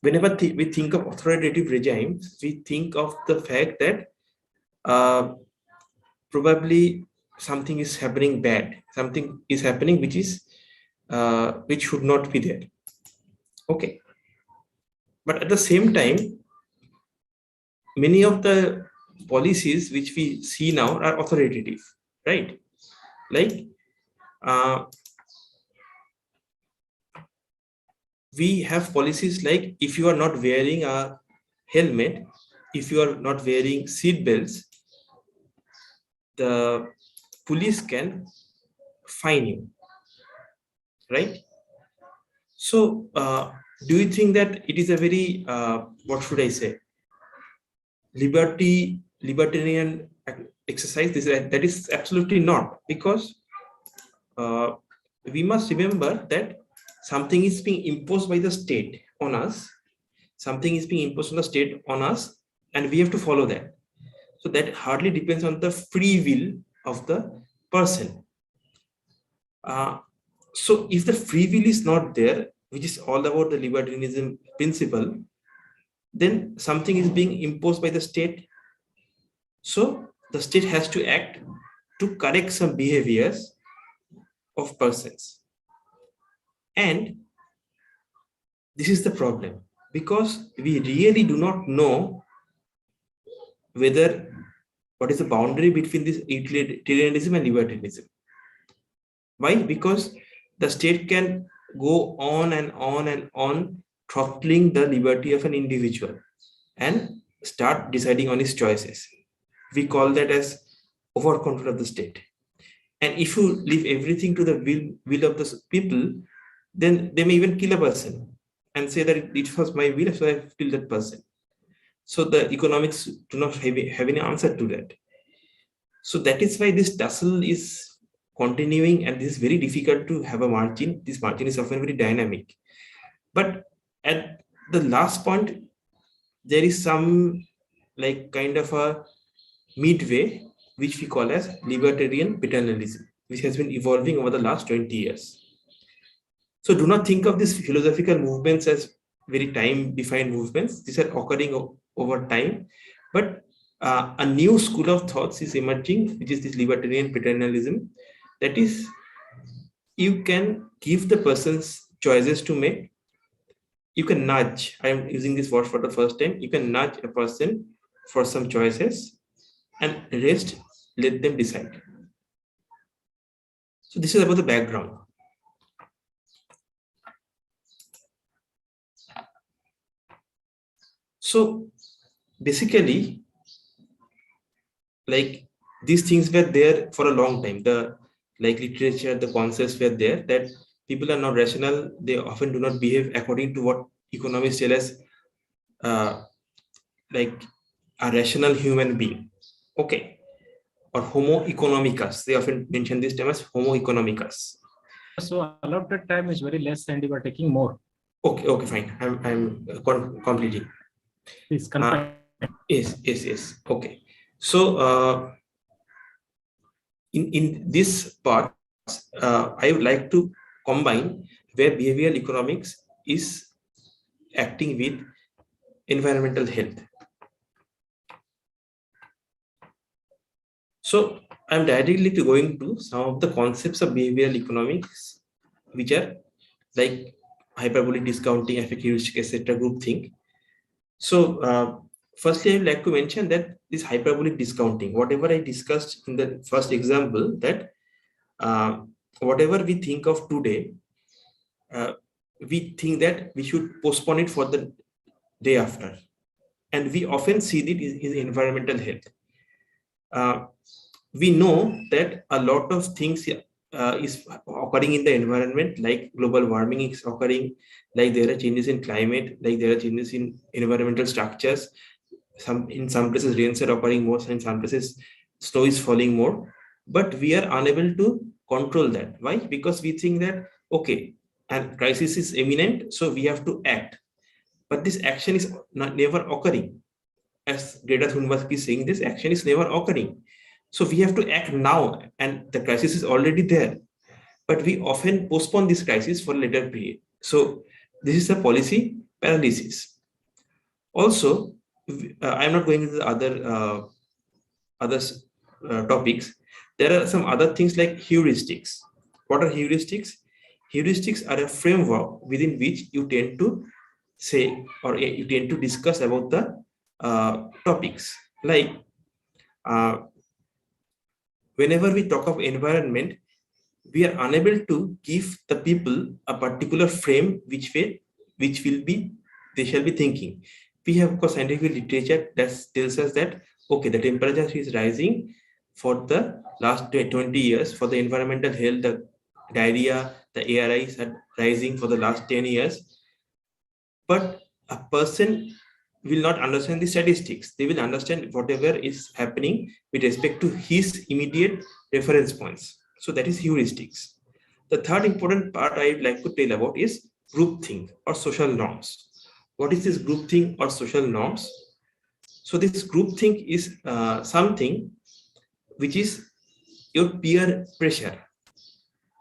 Whenever we think of authoritative regimes, we think of the fact that probably something is happening bad, something is happening which should not be there. Okay, but at the same time, many of the policies which we see now are authoritative, right? Like we have policies like, if you are not wearing a helmet, if you are not wearing seat belts, the police can fine you, right? So do you think that it is a very what should I say, libertarian exercise? That is absolutely not, because we must remember that something is being imposed by the state on us, something is being imposed on the state on us, and we have to follow that. So that hardly depends on the free will of the person. So if the free will is not there, which is all about the libertarianism principle, then something is being imposed by the state. So the state has to act to correct some behaviors of persons. And this is the problem, because we really do not know whether what is the boundary between this utilitarianism and libertarianism. Why? Because the state can go on and on and on, throttling the liberty of an individual and start deciding on his choices. We call that as over control of the state. And if you leave everything to the will of the people, then they may even kill a person and say that it was my will, so I have killed that person. So the economics do not have any answer to that. So that is why this tussle is continuing, and this is very difficult to have a margin. This margin is often very dynamic. But at the last point, there is some like kind of a midway, which we call as libertarian paternalism, which has been evolving over the last 20 years. So do not think of these philosophical movements as very time-defined movements. These are occurring over time. But a new school of thoughts is emerging, which is this libertarian paternalism. That is, you can give the person's choices to make. You can nudge. I am using this word for the first time. You can nudge a person for some choices, and rest, let them decide. So this is about the background. So basically, like these things were there for a long time. The like literature, the concepts were there that people are not rational. They often do not behave according to what economists tell us like a rational human being, okay, or Homo economicus. They often mention this term as Homo economicus. So allotted time is very less, and you are taking more. Okay, okay, fine. I'm completing. Please confirm. Yes. Okay. So in this part, I would like to combine where behavioral economics is acting with environmental health. So I'm directly going to some of the concepts of behavioral economics, which are like hyperbolic discounting, affect heuristic, etc., groupthink. So firstly, I would like to mention that this hyperbolic discounting, whatever I discussed in the first example, that whatever we think of today, we think that we should postpone it for the day after. And we often see it in environmental health. We know that a lot of things is occurring in the environment, like global warming is occurring, like there are changes in climate, like there are changes in environmental structures. In some places rains are occurring more, in some places snow is falling more, but we are unable to control that. Why? Because we think that, okay, and crisis is imminent, so we have to act. But this action is never occurring. As Greta Thunberg is saying, this action is never occurring. So we have to act now, and the crisis is already there. But we often postpone this crisis for a later period. So this is a policy paralysis. Also, I'm not going into the other topics. There are some other things like heuristics. What are heuristics? Heuristics are a framework within which you tend to say, or you tend to discuss about the topics. Like whenever we talk of environment, we are unable to give the people a particular frame which they shall be thinking. We have got scientific literature that tells us that, okay, the temperature is rising for the last 20 years. For the environmental health, the diarrhea, the ARIs are rising for the last 10 years. But a person will not understand the statistics. They will understand whatever is happening with respect to his immediate reference points. So that is heuristics. The third important part I would like to tell about is groupthink or social norms. What is this groupthink or social norms? So this groupthink is something which is your peer pressure.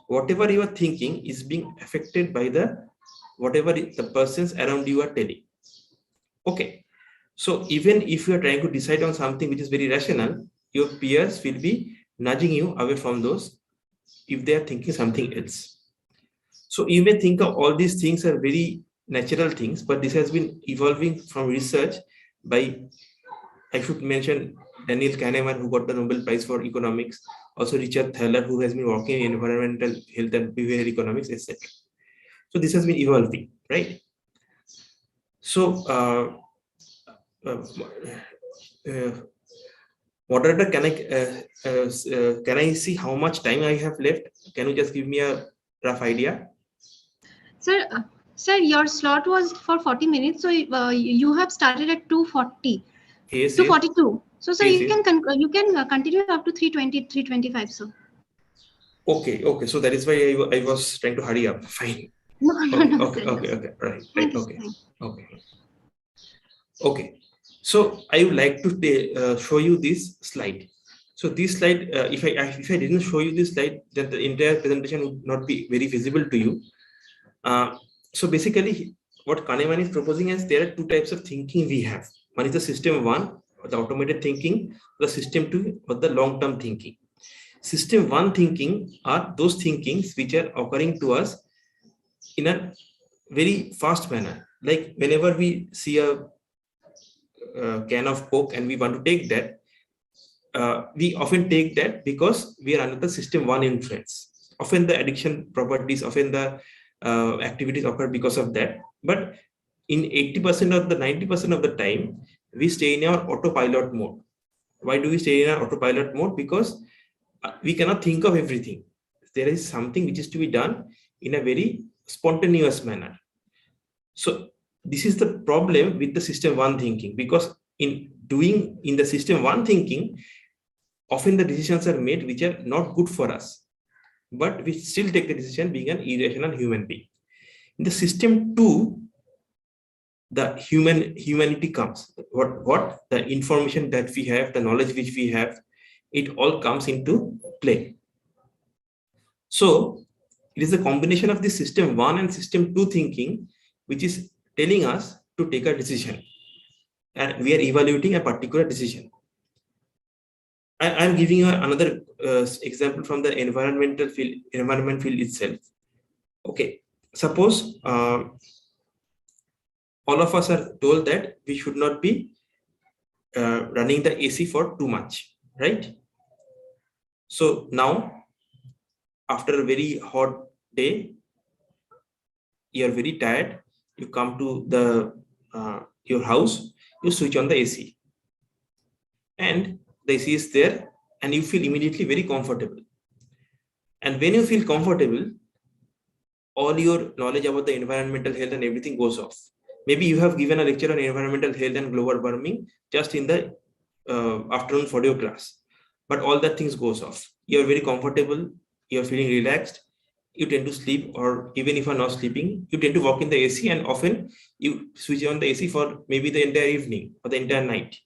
Whatever you are thinking is being affected by whatever the persons around you are telling. Okay, so even if you are trying to decide on something which is very rational, your peers will be nudging you away from those if they are thinking something else. So you may think of all these things are very natural things, but this has been evolving from research by, I should mention, Daniel Kahneman, who got the Nobel Prize for Economics, also Richard Thaler, who has been working in environmental health and behavioral economics, etc. So this has been evolving, right? So moderator, can I see how much time I have left? Can you just give me a rough idea? Sir, your slot was for 40 minutes, so you have started at 2:40. Yes, 2:42. So, sir, yes, you can continue up to 3:20, 3:25, sir. Okay. So that is why I was trying to hurry up. Fine. No, Okay. Right. Okay. So I would like to show you this slide. So this slide, if I didn't show you this slide, then the entire presentation would not be very visible to you. So basically, what Kahneman is proposing is there are two types of thinking we have. One is the system 1, or the automated thinking, the system 2, or the long-term thinking. System 1 thinking are those thinkings which are occurring to us in a very fast manner. Like whenever we see a can of Coke and we want to take that, we often take that because we are under the system 1 influence. Often the addiction properties, often the activities occur because of that. But in 80% of the 90% of the time, we stay in our autopilot mode. Why do we stay in our autopilot mode? Because we cannot think of everything. There is something which is to be done in a very spontaneous manner. So this is the problem with the system one thinking, because in the system one thinking, often the decisions are made which are not good for us, but we still take the decision being an irrational human being. In the system two, the humanity comes. What the information that we have, the knowledge which we have, it all comes into play. So it is a combination of the system one and system two thinking which is telling us to take a decision, and we are evaluating a particular decision. I'm giving you another example from the environment field itself. Okay, suppose all of us are told that we should not be running the AC for too much, right? So now, after a very hot day, you are very tired, you come to the your house, you switch on the AC, and the AC is there, and you feel immediately very comfortable. And when you feel comfortable, all your knowledge about the environmental health and everything goes off. Maybe you have given a lecture on environmental health and global warming just in the afternoon for your class, but all that things goes off. You are very comfortable, you are feeling relaxed, you tend to sleep, or even if you are not sleeping, you tend to walk in the AC, and often you switch on the AC for maybe the entire evening or the entire night.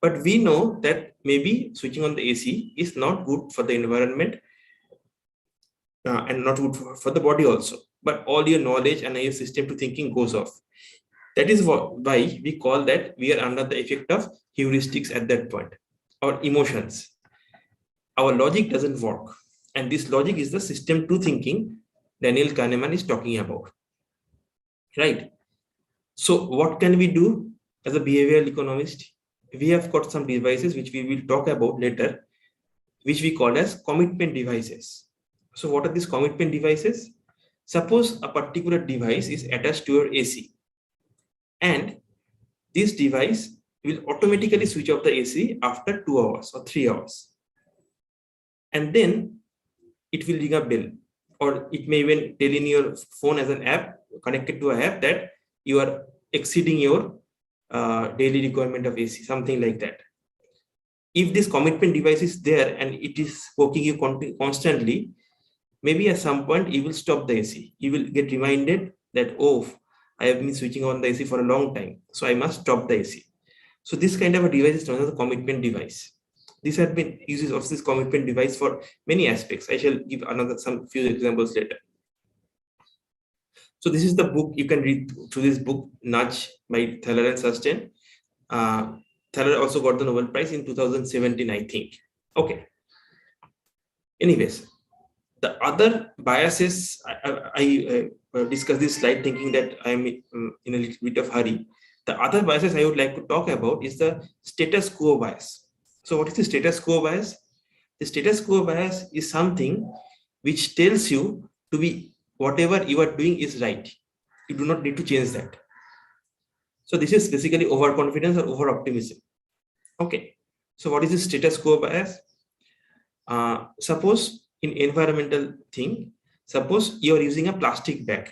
But we know that maybe switching on the AC is not good for the environment and not good for the body also. But all your knowledge and your system to thinking goes off. That is why we call that we are under the effect of heuristics at that point, or emotions. Our logic doesn't work. And this logic is the system two thinking Daniel Kahneman is talking about. Right? So what can we do as a behavioral economist? We have got some devices which we will talk about later, which we call as commitment devices. So what are these commitment devices? Suppose a particular device is attached to your AC, and this device will automatically switch off the AC after 2 hours or 3 hours. And then it will ring a bell, or it may even tell in your phone as an app, connected to an app, that you are exceeding your daily requirement of AC, something like that. If this commitment device is there and it is working you constantly, maybe at some point you will stop the AC. You will get reminded that, oh, I have been switching on the AC for a long time, so I must stop the AC. So this kind of a device is known as a commitment device. These have been uses of this commitment device for many aspects. I shall give some few examples later. So this is the book. You can read through this book, Nudge by Thaler and Sustain. Thaler also got the Nobel Prize in 2017, I think. Okay. Anyways, the other biases, I discussed this slide thinking that I'm in a little bit of hurry. The other biases I would like to talk about is the status quo bias. So what is the status quo bias? The status quo bias is something which tells you to be whatever you are doing is right. You do not need to change that. So this is basically overconfidence or over-optimism. Okay. So what is the status quo bias? Suppose in environmental thing, suppose you are using a plastic bag.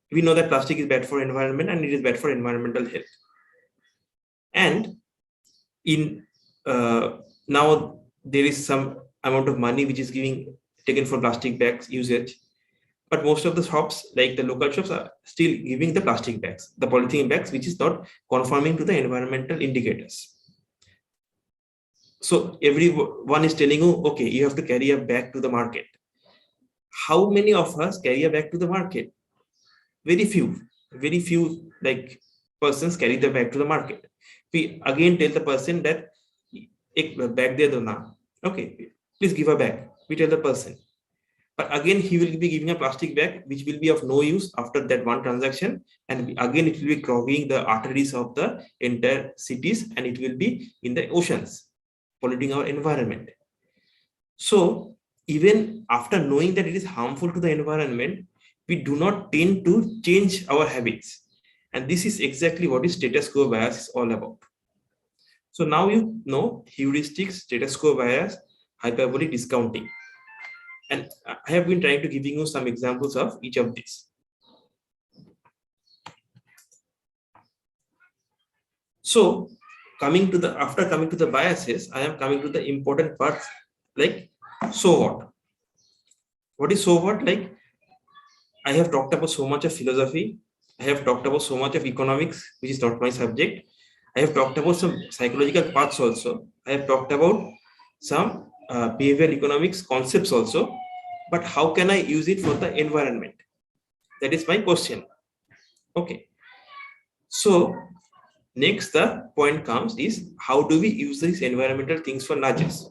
We know that plastic is bad for environment and it is bad for environmental health. And in now there is some amount of money which is taken for plastic bags usage, but most of the shops, like the local shops, are still giving the plastic bags, the polythene bags, which is not conforming to the environmental indicators. So everyone is telling you, okay, you have to carry a bag to the market. How many of us carry a bag to the market? Very few like persons carry the bag to the market. We again tell the person that ek bag de do na. Okay, please give a bag. We tell the person, but again he will be giving a plastic bag which will be of no use after that one transaction, and again it will be clogging the arteries of the entire cities, and it will be in the oceans, polluting our environment. So even after knowing that it is harmful to the environment, we do not tend to change our habits. And this is exactly what is status quo bias is all about. So now you know heuristics, status quo bias, hyperbolic discounting. And I have been trying to giving you some examples of each of these. So after coming to the biases, I am coming to the important parts like, so what? What is so what? Like, I have talked about so much of philosophy. I have talked about so much of economics, which is not my subject. I have talked about some psychological parts also. I have talked about some behavioral economics concepts also. But how can I use it for the environment? That is my question. Okay. So next, the point comes is, how do we use these environmental things for nudges?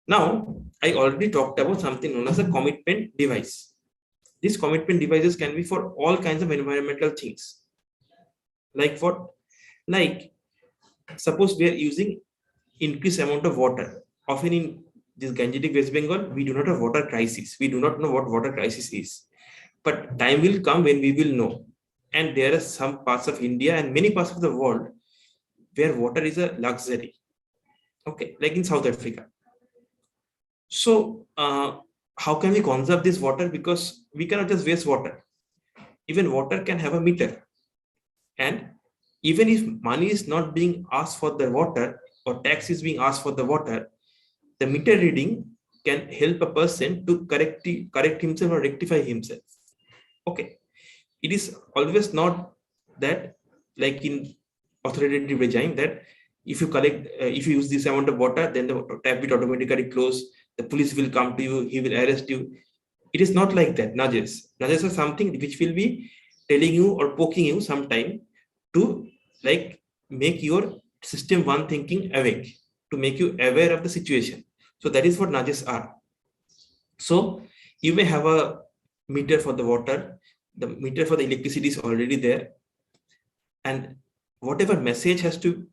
Now, I already talked about something known as a commitment device. These commitment devices can be for all kinds of environmental things. Like what? Like, suppose we are using increased amount of water. Often in this Gangetic West Bengal, we do not have water crisis. We do not know what water crisis is. But time will come when we will know. And there are some parts of India and many parts of the world where water is a luxury. Okay, like in South Africa. So how can we conserve this water? Because we cannot just waste water. Even water can have a meter. And even if money is not being asked for the water, or tax is being asked for the water, the meter reading can help a person to correct himself or rectify himself. Okay. It is always not that, like in authoritative regime, that if you if you use this amount of water, then the tap will automatically close. The police will come to you, he will arrest you. It is not like that. Nudges are something which will be telling you or poking you sometime to like make your system one thinking awake, to make you aware of the situation. So that is what nudges are. So you may have a meter for the water, the meter for the electricity is already there, and whatever message has to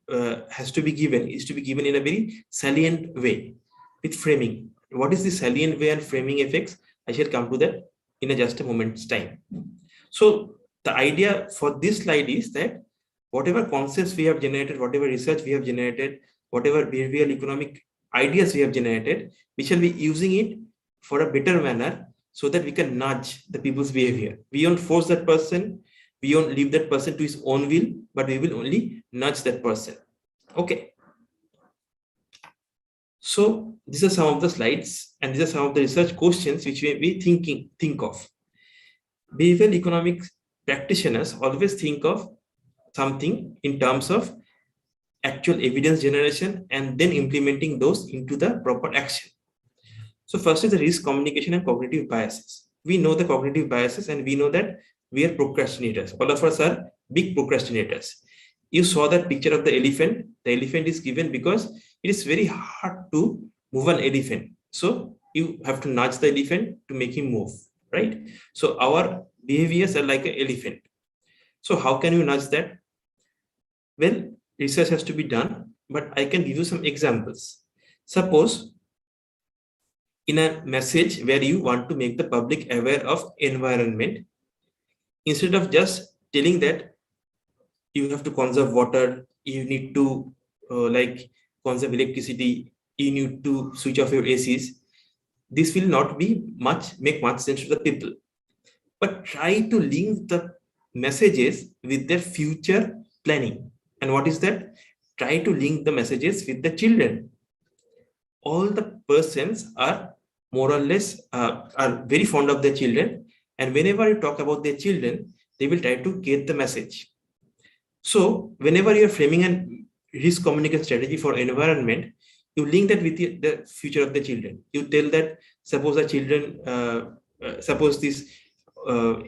be given is to be given in a very salient way with framing. What is the salient way and framing effects? I shall come to that in just a moment's time. So the idea for this slide is that whatever concepts we have generated, whatever research we have generated, whatever behavioral economic ideas we have generated, we shall be using it for a better manner so that we can nudge the people's behavior. We won't force that person, we won't leave that person to his own will, but we will only nudge that person. Okay. So these are some of the slides, and these are some of the research questions which we may be think of. Behavioral economics practitioners always think of something in terms of actual evidence generation and then implementing those into the proper action. So first is the risk communication and cognitive biases. We know the cognitive biases and we know that we are procrastinators. All of us are big procrastinators. You saw that picture of the elephant. The elephant is given because it is very hard to move an elephant. So you have to nudge the elephant to make him move, right? So our behaviors are like an elephant. So how can you nudge that? Well, research has to be done, but I can give you some examples. Suppose in a message where you want to make the public aware of environment, instead of just telling that you have to conserve water, you need to like conserve electricity, you need to switch off your ACs, this will not be make much sense to the people. But try to link the messages with their future planning. And what is that? Try to link the messages with the children. All the persons are more or less are very fond of their children, and whenever you talk about their children, they will try to get the message. So whenever you are framing a risk communication strategy for environment, you link that with the future of the children. You tell that suppose the children, suppose this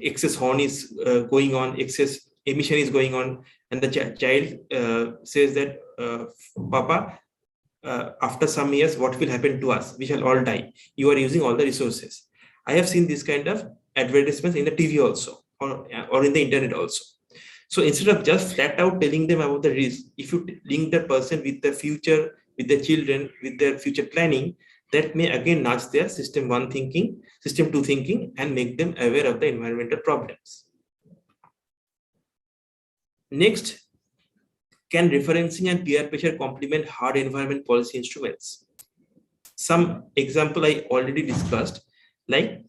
excess horn is going on, excess emission is going on, and the child says that Papa, after some years, what will happen to us? We shall all die. You are using all the resources. I have seen this kind of advertisements in the TV also, or in the internet also. So instead of just flat out telling them about the risk, if you link the person with the future, with the children, with their future planning, that may again nudge their system 1 thinking, system 2 thinking, and make them aware of the environmental problems. Next, can referencing and peer pressure complement hard environment policy instruments? Some example I already discussed, like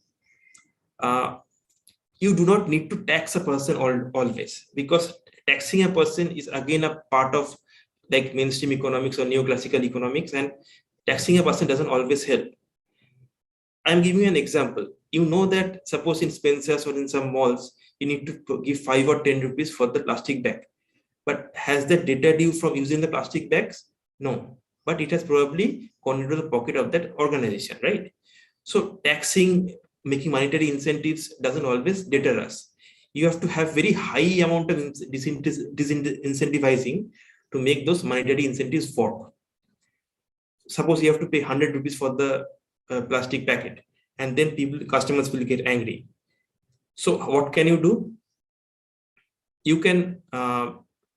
you do not need to tax a person always, because taxing a person is again a part of like mainstream economics or neoclassical economics, and taxing a person doesn't always help. I'm giving you an example. You know that suppose in Spencer's or in some malls, you need to give 5 or 10 rupees for the plastic bag. But has that deterred you from using the plastic bags? No. But it has probably gone into the pocket of that organization, right? So taxing, making monetary incentives doesn't always deter us. You have to have very high amount of disincentivizing to make those monetary incentives work. Suppose you have to pay 100 rupees for the plastic packet, and then customers will get angry. So what can you do? You can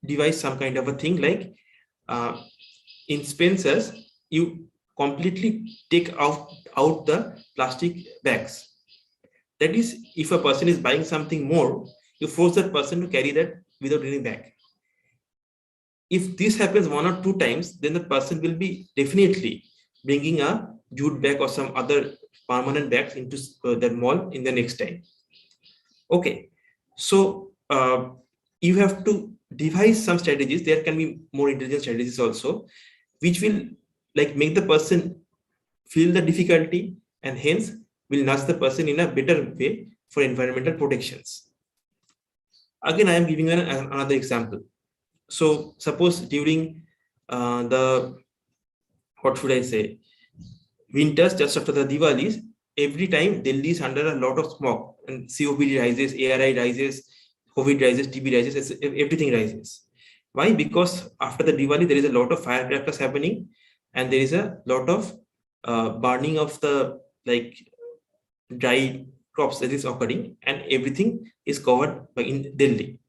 devise some kind of a thing like in Spencer's, you completely take out the plastic bags. That is, if a person is buying something more, you force that person to carry that without any bag. If this happens 1 or 2 times, then the person will be definitely bringing a jute bag or some other permanent bags into the mall in the next time. Okay, so you have to devise some strategies. There can be more intelligent strategies also, which will like make the person feel the difficulty and hence will nudge the person in a better way for environmental protections. Again, I am giving another example. So suppose during what should I say, winters just after the Diwalis, every time Delhi is under a lot of smog and COPD rises, ARI rises, COVID rises, TB rises, everything rises. Why? Because after the Diwali, there is a lot of firecrackers happening and there is a lot of burning of the like dry crops that is occurring, and everything is covered by in Delhi.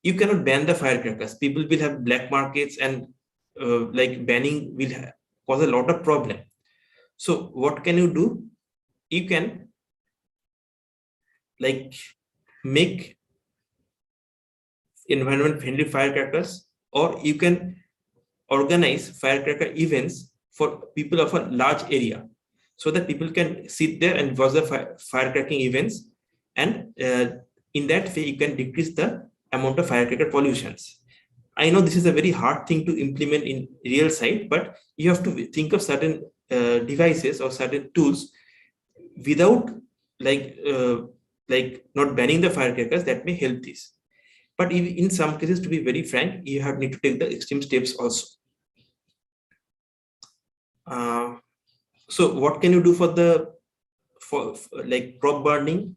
You cannot ban the firecrackers. People will have black markets, and like banning will cause a lot of problem. So what can you do? You can like make environment friendly firecrackers, or you can organize firecracker events for people of a large area so that people can sit there and watch the firecracking events, and in that way you can decrease the amount of firecracker pollutions. I know this is a very hard thing to implement in real side, but you have to think of certain devices or certain tools without like not banning the firecrackers that may help this. But in some cases, to be very frank, you need to take the extreme steps also. So what can you do for like crop burning?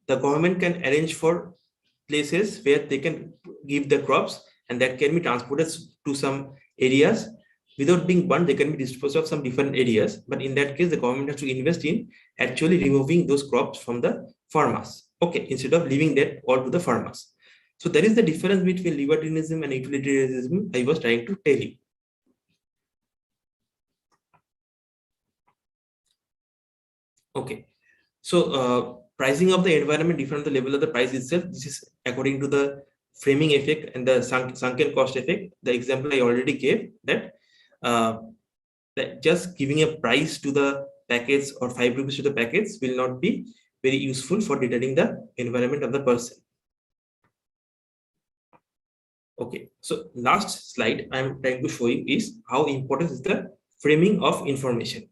The government can arrange for places where they can give the crops, and that can be transported to some areas. Without being burned, they can be disposed of some different areas. But in that case, the government has to invest in actually removing those crops from the farmers. Okay, instead of leaving that all to the farmers. So there is the difference between libertarianism and utilitarianism I was trying to tell you. Okay, so pricing of the environment different from the level of the price itself. This is according to the framing effect and the sunken cost effect. The example I already gave, that just giving a price to the packets or 5 rupees to the packets will not be very useful for deterring the environment of the person. Okay, so last slide I'm trying to show you is how important is the framing of information.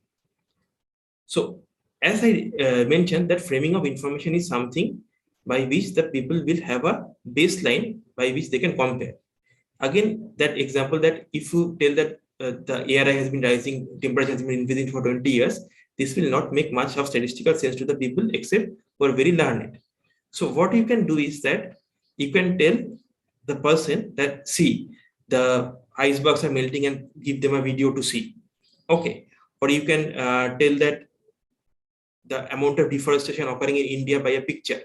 So as I mentioned, that framing of information is something by which the people will have a baseline by which they can compare. Again, that example, that if you tell that the ARI has been rising, temperature has been increasing for 20 years, this will not make much of statistical sense to the people except who are very learned. So what you can do is that you can tell the person that, see, the icebergs are melting, and give them a video to see. Okay, or you can tell that the amount of deforestation occurring in India by a picture.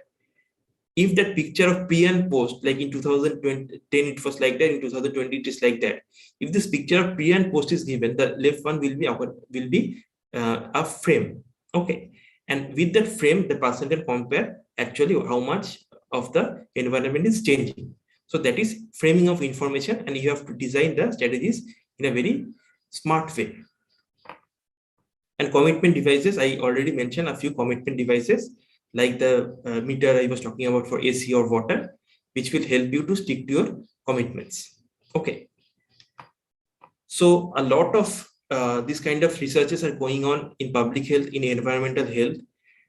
If that picture of pre and post, like in 2010 it was like that, in 2020 it is like that. If this picture of pre and post is given, the left one will be a frame. Okay, and with that frame, the person can compare actually how much of the environment is changing. So that is framing of information, and you have to design the strategies in a very smart way. And commitment devices, I already mentioned a few commitment devices, like the meter I was talking about for AC or water. which will help you to stick to your commitments. Okay. So a lot of these kind of researches are going on in public health, in environmental health,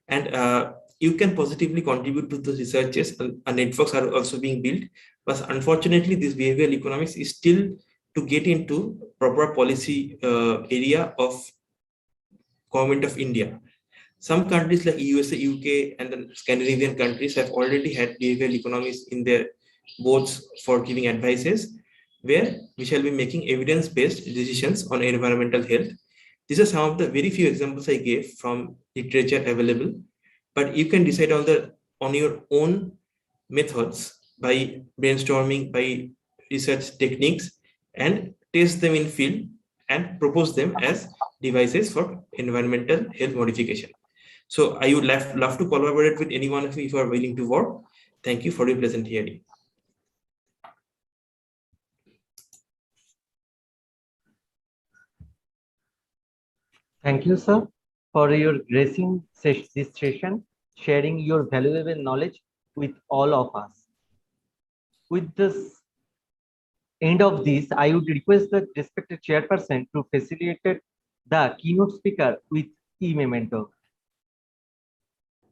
and you can positively contribute to the researches. Networks are also being built, but unfortunately, this behavioral economics is still to get into proper policy area of government of India. Some countries like USA, UK, and the Scandinavian countries have already had behavioral economics in their boards for giving advices, where we shall be making evidence-based decisions on environmental health. These are some of the very few examples I gave from literature available, but you can decide on your own methods by brainstorming, by research techniques, and test them in field and propose them as devices for environmental health modification. So I would love to collaborate with any one of you if you are willing to work. Thank you for your pleasant hearing. Thank you, sir, for your gracing this session, sharing your valuable knowledge with all of us. With this end of this, I would request the respected chairperson to facilitate the keynote speaker with e-memento.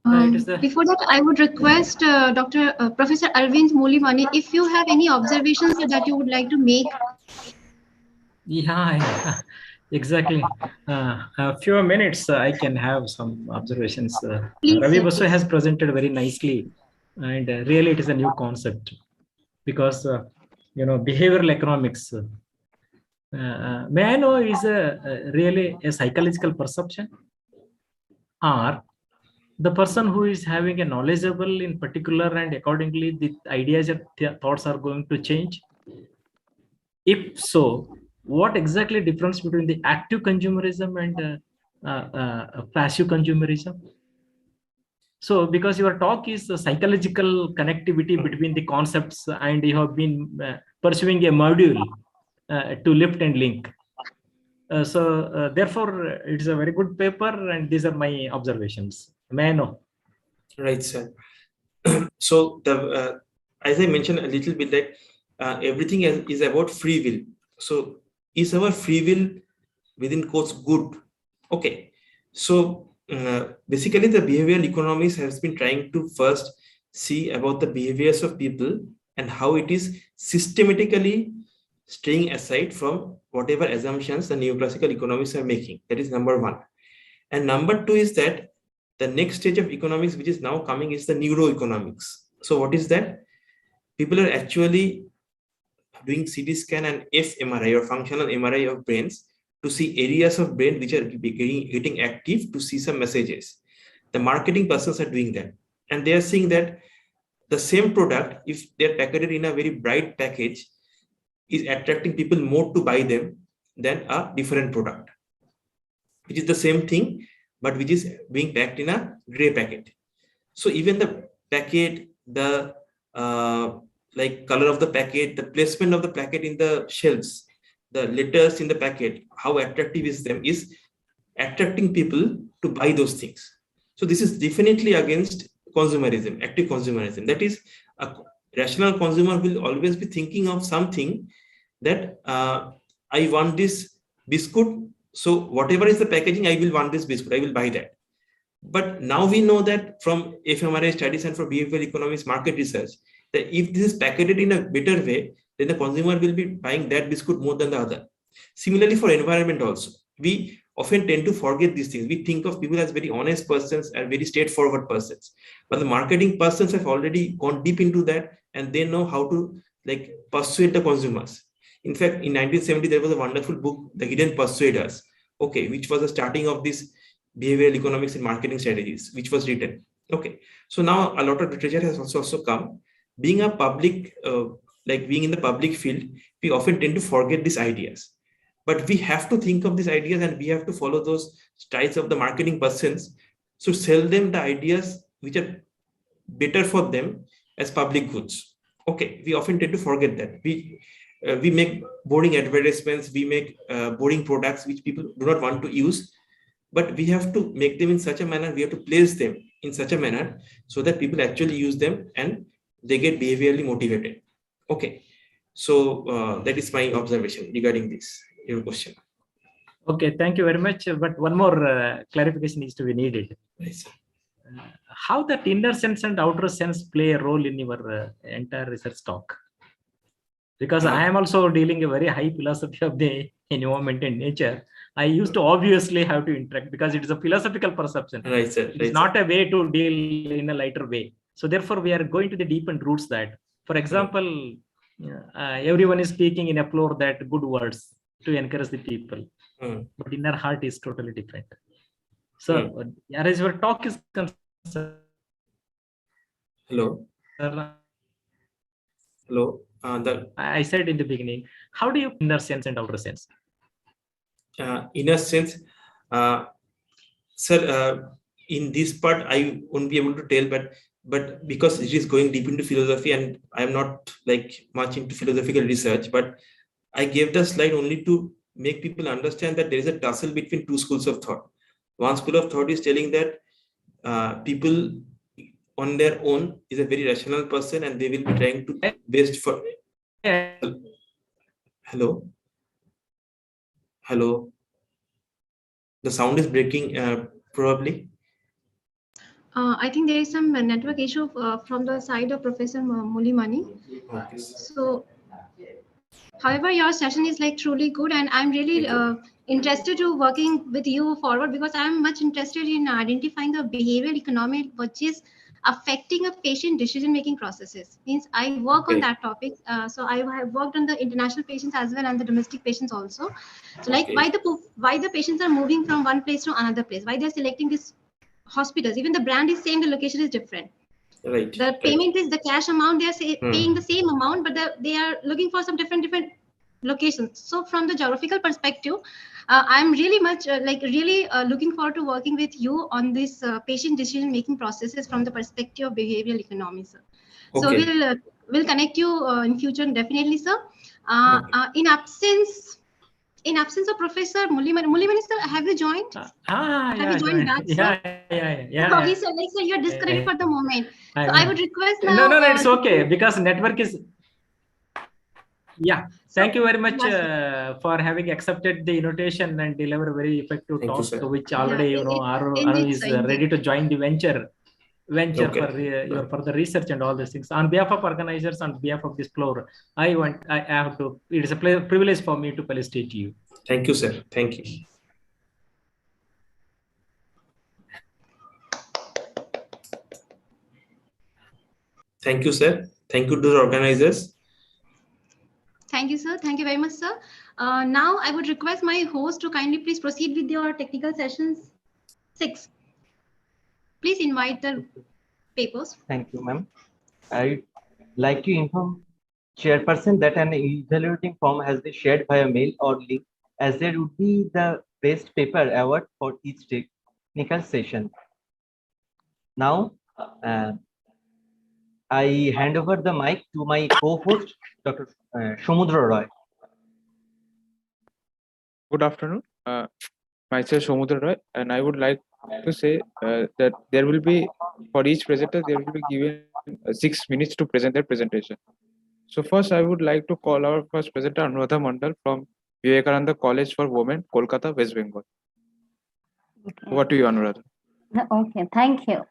Before that, I would request Professor Arvind Molimani, if you have any observations that you would like to make. Yeah, exactly. A few minutes, I can have some observations. Ravi Basu has presented very nicely, and really it is a new concept because, behavioral economics, may I know, is really a psychological perception, or the person who is having a knowledgeable in particular and accordingly the ideas and thoughts are going to change? If so, what exactly difference between the active consumerism and passive consumerism? So because your talk is a psychological connectivity between the concepts, and you have been pursuing a module to lift and link. Therefore, it's a very good paper, and these are my observations. May I know? Right, sir. So as I mentioned a little bit, that everything is about free will. So is our free will within quotes good? Okay. So basically the behavioral economics has been trying to first see about the behaviors of people and how it is systematically staying aside from whatever assumptions the neoclassical economists are making. That is number one. And number two is that the next stage of economics, which is now coming, is the neuroeconomics. So what is that? People are actually doing CT scan and fMRI or functional MRI of brains to see areas of brain which are getting active to see some messages. The marketing persons are doing that. And they are seeing that the same product, if they're packaged in a very bright package, is attracting people more to buy them than a different product, which is the same thing, but which is being packed in a gray packet. So even the packet, the color of the packet, the placement of the packet in the shelves, the letters in the packet, how attractive is them, is attracting people to buy those things. So this is definitely against consumerism, active consumerism. That is, a rational consumer will always be thinking of something that I want this biscuit. So whatever is the packaging, I will want this biscuit, I will buy that. But now we know that from fMRI studies and from behavioral economics market research, that if this is packaged in a better way, then the consumer will be buying that biscuit more than the other. Similarly for environment also, we often tend to forget these things. We think of people as very honest persons and very straightforward persons, but the marketing persons have already gone deep into that, and they know how to persuade the consumers. In fact, in 1970, there was a wonderful book, The Hidden Persuaders, okay, which was the starting of this behavioral economics and marketing strategies, which was written. Okay, so now a lot of literature has also come. Being a public, being in the public field, we often tend to forget these ideas. But we have to think of these ideas, and we have to follow those styles of the marketing persons. So sell them the ideas which are better for them as public goods. Okay, we often tend to forget that. We make boring advertisements, we make boring products which people do not want to use, but we have to make them in such a manner, we have to place them in such a manner so that people actually use them and they get behaviorally motivated. Okay, so that is my observation regarding this, your question. Okay, thank you very much. But one more clarification needs to be needed. Yes. How that inner sense and outer sense play a role in your entire research talk? Because I am also dealing a very high philosophy of the environment and nature. I used to obviously have to interact because it is a philosophical perception. Right, sir. It is not a way to deal in a lighter way. So therefore, we are going to the deep and roots that. For example, everyone is speaking in a floor that good words to encourage the people, but inner heart is totally different. So, as your talk is concerned, hello. Hello. I said in the beginning, how do you inner sense and outer sense? Inner sense, sir. In this part, I won't be able to tell, but because it is going deep into philosophy, and I am not like much into philosophical research, but I gave the slide only to make people understand that there is a tussle between two schools of thought. One school of thought is telling that people on their own is a very rational person, and they will be trying to best for. Hello. Hello. The sound is breaking, probably. I think there is some network issue from the side of Professor Mulimani. Okay. So, however, your session is like truly good, and I'm really interested to working with you forward because I'm much interested in identifying the behavioral economy which is affecting a patient decision-making processes. Means I work on that topic. So I have worked on the international patients as well and the domestic patients also. So like why the patients are moving from one place to another place, why they're selecting these hospitals, even the brand is same, the location is different. Right. The payment is the cash amount, they are paying the same amount, but they are looking for some different locations. So from the geographical perspective, I'm really much looking forward to working with you on this patient decision making processes from the perspective of behavioral economy, sir. So we'll connect you in future definitely, sir. In absence of Professor Mulimani, sir, have you joined? Have you joined back, sir? Yeah. He said, like, sir, you're disconnected for the moment. So I would request now. No, it's okay because network is. Yeah. Thank you very much for having accepted the invitation and deliver a very effective talk, which already Anu is ready to join the venture for your further research and all these things. On behalf of organizers, on behalf of this floor, I have to. It is a privilege for me to felicitate you. Thank you, sir. Thank you. Thank you, sir. Thank you to the organizers. Thank you, sir. Thank you very much, sir. Now I would request my host to kindly please proceed with your technical sessions 6. Please invite the papers. Thank you, ma'am. I'd like to inform chairperson that an evaluating form has been shared by a mail or link, as there would be the best paper award for each technical session. Now, I hand over the mic to my co-host, Dr. Somudra Roy. Good afternoon. Myself Somudra Roy, and I would like to say that there will be, for each presenter, there will be given 6 minutes to present their presentation. So first, I would like to call our first presenter, Anuradha Mandal from Vivekananda College for Women, Kolkata, West Bengal. Okay. Over to you, Anuradha. Okay, thank you.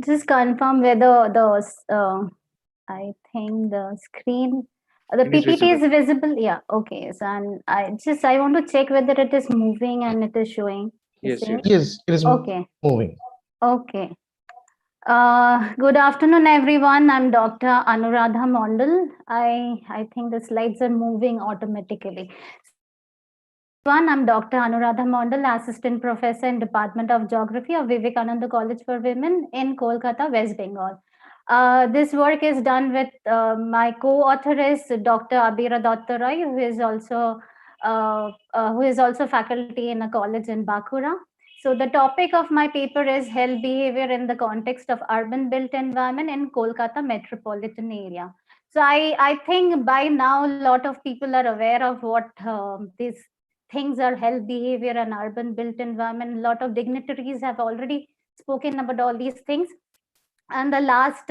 Just confirm whether the I think the screen, the PPT is visible. Yeah. Okay. So and I want to check whether it is moving and it is showing. Yes, it is moving. Okay. Good afternoon, everyone. I'm Dr. Anuradha Mandal. I think the slides are moving automatically. I'm Dr. Anuradha Mandal, Assistant Professor in Department of Geography of Vivekananda College for Women in Kolkata, West Bengal. This work is done with my co-author is Dr. Abira Dottorai, who is also faculty in a college in Bankura. So the topic of my paper is health behavior in the context of urban built environment in Kolkata metropolitan area. So I think by now a lot of people are aware of what this things are health behavior and urban built environment. A lot of dignitaries have already spoken about all these things. And the last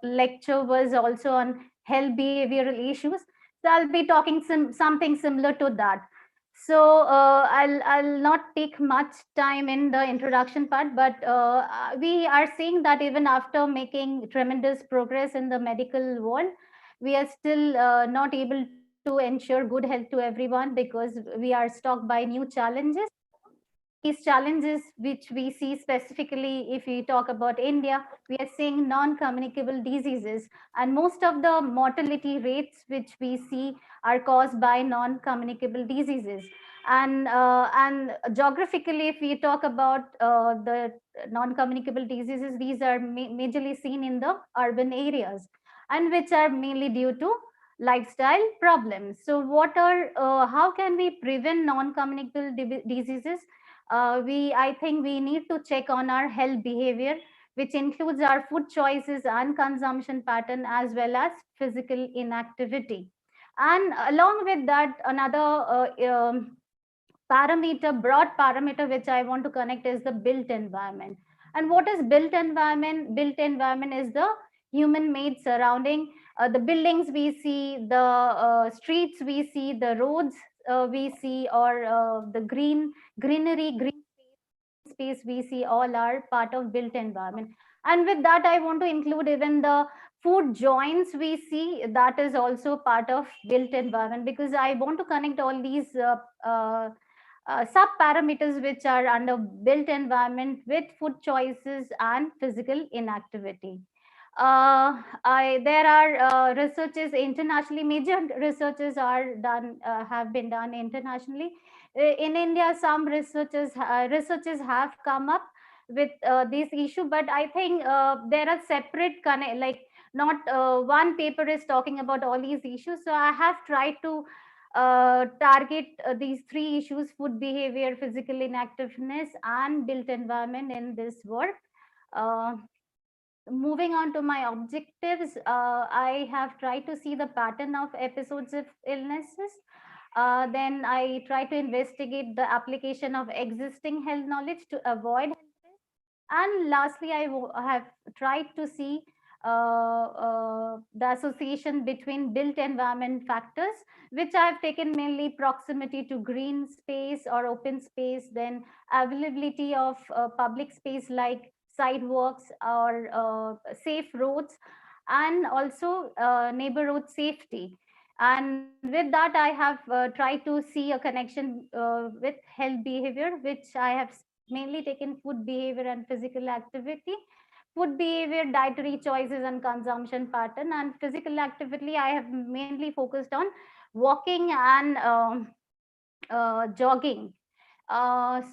lecture was also on health behavioral issues. So I'll be talking something similar to that. So I'll not take much time in the introduction part, but we are seeing that even after making tremendous progress in the medical world, we are still not able to ensure good health to everyone because we are stalked by new challenges. These challenges which we see specifically if we talk about India, we are seeing non-communicable diseases, and most of the mortality rates which we see are caused by non-communicable diseases. And geographically, if we talk about the non-communicable diseases, these are majorly seen in the urban areas, and which are mainly due to lifestyle problems. So what are how can we prevent non-communicable diseases? I think we need to check on our health behavior, which includes our food choices and consumption pattern, as well as physical inactivity. And along with that, another parameter, broad parameter, which I want to connect is the built environment. And what is built environment? Built environment is the human-made surrounding, the buildings we see, the streets we see, the roads we see, or the green space we see, all are part of built environment. And with that, I want to include even the food joints we see, that is also part of built environment, because I want to connect all these sub parameters which are under built environment with food choices and physical inactivity. There are researches internationally, major researches are done, have been done internationally. In India, some researchers have come up with this issue, but I think there are separate like not one paper is talking about all these issues. So I have tried to target these three issues: food behavior, physical inactiveness, and built environment in this work. Moving on to my objectives, I have tried to see the pattern of episodes of illnesses. Then I try to investigate the application of existing health knowledge to avoid health risk. And lastly, I have tried to see the association between built environment factors, which I have taken mainly proximity to green space or open space, then availability of public space like sidewalks or safe roads, and also neighborhood safety. And with that, I have tried to see a connection with health behavior, which I have mainly taken food behavior and physical activity. Food behavior, dietary choices and consumption pattern, and physical activity, I have mainly focused on walking and jogging.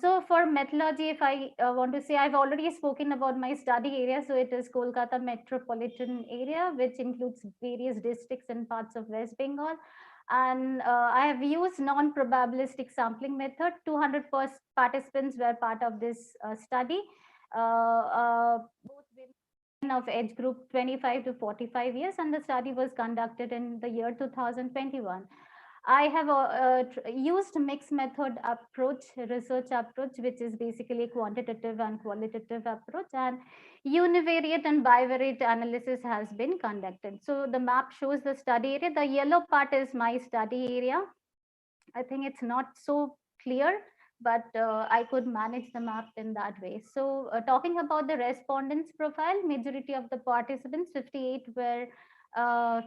So for methodology, if I want to say, I've already spoken about my study area. So it is Kolkata metropolitan area, which includes various districts and parts of West Bengal. And I have used non-probabilistic sampling method. 200 participants were part of this study. Both women of age group 25 to 45 years, and the study was conducted in the year 2021. I have used mixed method approach, research approach, which is basically quantitative and qualitative approach, and univariate and bivariate analysis has been conducted. So the map shows the study area. The yellow part is my study area. I think it's not so clear, but I could manage the map in that way. So talking about the respondents profile, majority of the participants, 58 were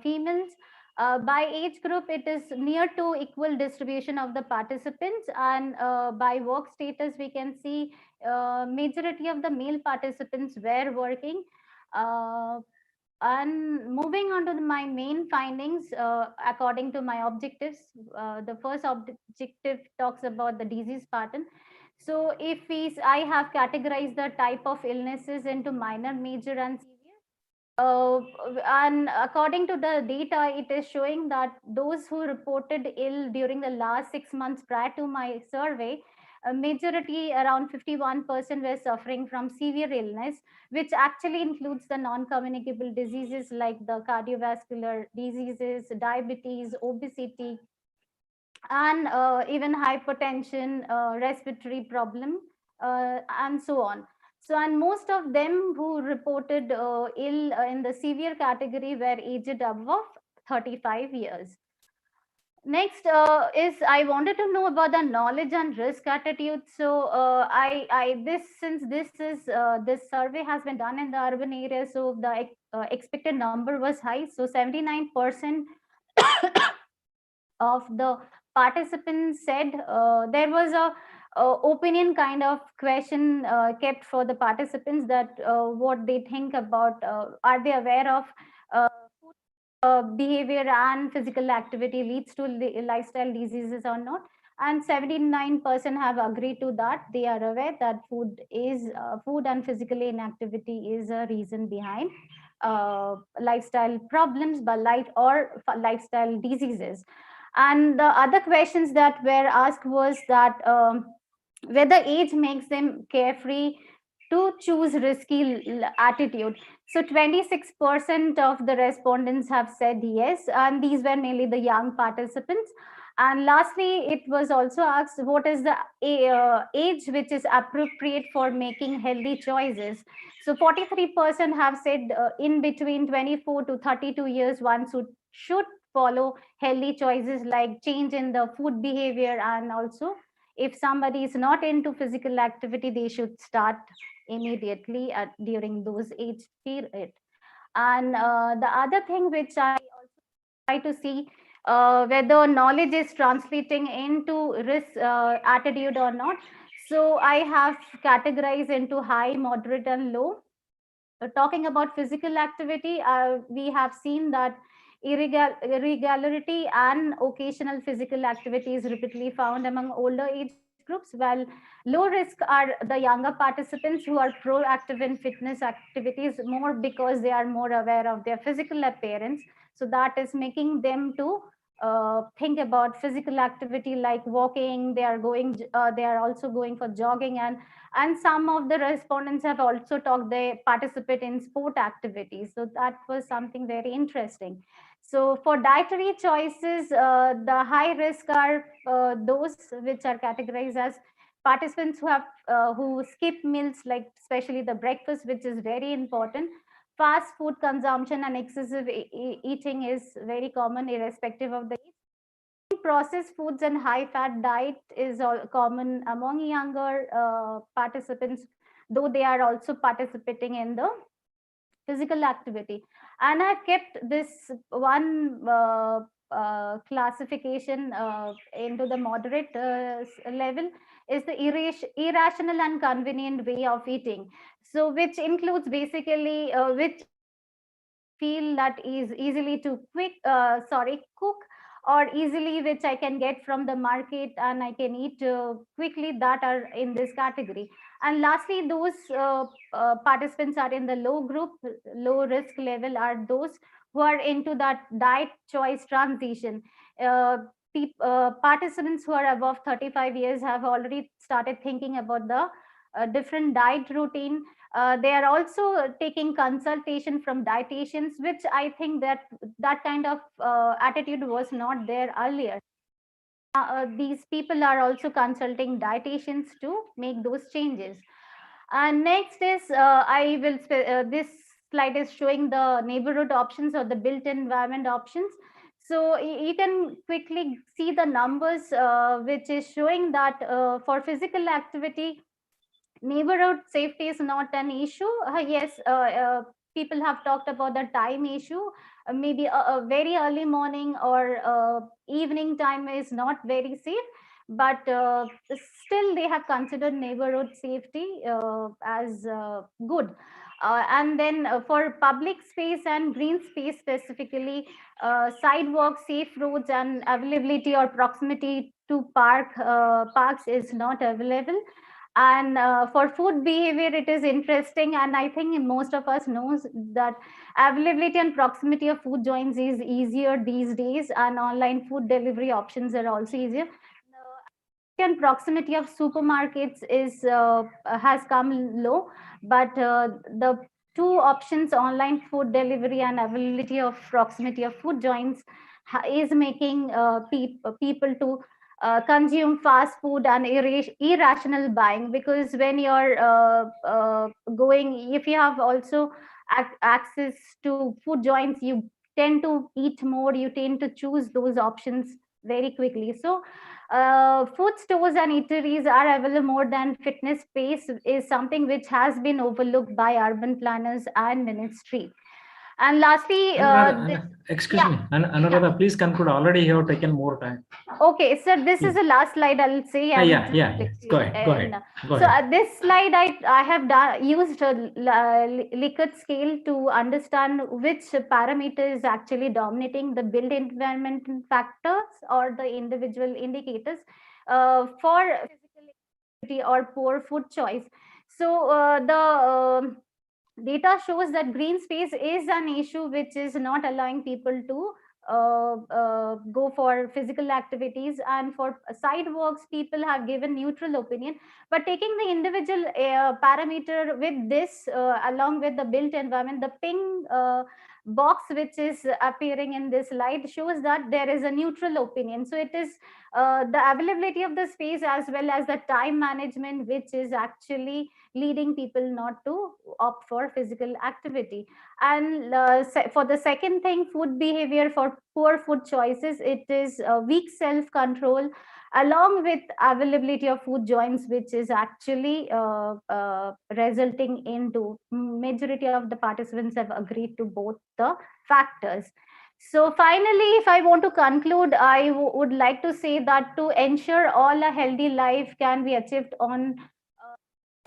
females. By age group, it is near to equal distribution of the participants, and by work status, we can see majority of the male participants were working. And moving on to my main findings, according to my objectives, the first objective talks about the disease pattern. So if I have categorized the type of illnesses into minor, major, and severe. And according to the data, it is showing that those who reported ill during the last 6 months prior to my survey, a majority, around 51%, were suffering from severe illness, which actually includes the non-communicable diseases like the cardiovascular diseases, diabetes, obesity, and even hypertension, respiratory problem, and so on. So, and most of them who reported ill in the severe category were aged above 35 years. Next is I wanted to know about the knowledge and risk attitude. So this survey has been done in the urban area, so the expected number was high. So 79% of the participants said there was a opinion kind of question kept for the participants, that what they think about, are they aware of behavior and physical activity leads to lifestyle diseases or not. And 79% have agreed to that. They are aware that food and physical inactivity is a reason behind lifestyle problems, but lifestyle diseases. And the other questions that were asked was that whether age makes them carefree to choose risky attitude. So 26% of the respondents have said yes, and these were mainly the young participants. And lastly, it was also asked, what is the age which is appropriate for making healthy choices? So 43% have said in between 24 to 32 years, one should follow healthy choices like change in the food behavior, and also if somebody is not into physical activity, they should start immediately during those age period. And the other thing which I also try to see whether knowledge is translating into risk attitude or not. So I have categorized into high, moderate, and low. Talking about physical activity, we have seen that irregularity and occasional physical activity is repeatedly found among older age groups, while low risk are the younger participants who are proactive in fitness activities more because they are more aware of their physical appearance. So that is making them to think about physical activity like walking. They are also going for jogging, and some of the respondents have also talked they participate in sport activities. So that was something very interesting. So for dietary choices, the high risk are those which are categorized as participants who skip meals, like especially the breakfast, which is very important. Fast food consumption and excessive eating is very common irrespective of the age. Processed foods and high fat diet is all common among younger participants, though they are also participating in the physical activity. And I've kept this one classification into the moderate level, is the irrational and convenient way of eating. So which includes basically which feel that is easily to cook, or easily which I can get from the market and I can eat quickly, that are in this category. And lastly, those participants are in the low group, low risk level, are those who are into that diet choice transition. Participants who are above 35 years have already started thinking about the different diet routine. They are also taking consultation from dietitians, which I think that kind of attitude was not there earlier. These people are also consulting dietitians to make those changes. And next is this slide is showing the neighborhood options or the built environment options. So you can quickly see the numbers, which is showing that for physical activity, neighborhood safety is not an issue. Yes, people have talked about the time issue. Maybe a very early morning or evening time is not very safe, but still they have considered neighborhood safety as good. And then for public space and green space specifically, sidewalks, safe roads, and availability or proximity to parks is not available. And for food behavior, it is interesting, and I think most of us knows that availability and proximity of food joints is easier these days, and online food delivery options are also easier. And proximity of supermarkets has come low, but the two options, online food delivery and availability of proximity of food joints, is making people to consume fast food and irrational buying, because when you're going, if you have also access to food joints, you tend to eat more, you tend to choose those options very quickly. So food stores and eateries are available more than fitness space is something which has been overlooked by urban planners and ministry. And lastly, excuse me, Anuradha, please conclude. Already you have taken more time. Okay, so this is the last slide I'll say. Yeah. Go ahead. This slide I have used a Likert scale to understand which parameter is actually dominating the built environment factors or the individual indicators for physical activity or poor food choice. So the data shows that green space is an issue which is not allowing people to go for physical activities, and for sidewalks people have given neutral opinion. But taking the individual parameter with this along with the built environment, the pink box which is appearing in this slide shows that there is a neutral opinion. So it is the availability of the space as well as the time management which is actually leading people not to opt for physical activity. And for the second thing, food behavior for poor food choices, it is weak self-control along with availability of food joints, which is actually resulting into majority of the participants have agreed to both the factors. So finally, if I want to conclude, I would like to say that to ensure all a healthy life can be achieved on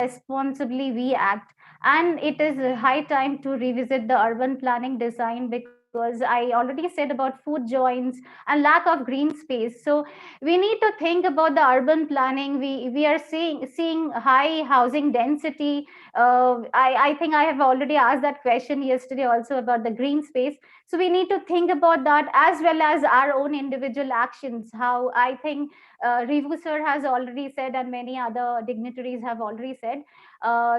responsibly we act, and it is high time to revisit the urban planning design, because I already said about food joints and lack of green space. So we need to think about the urban planning. We are seeing high housing density. I think I have already asked that question yesterday also about the green space. So we need to think about that as well as our own individual actions. How I think Rivu sir has already said, and many other dignitaries have already said,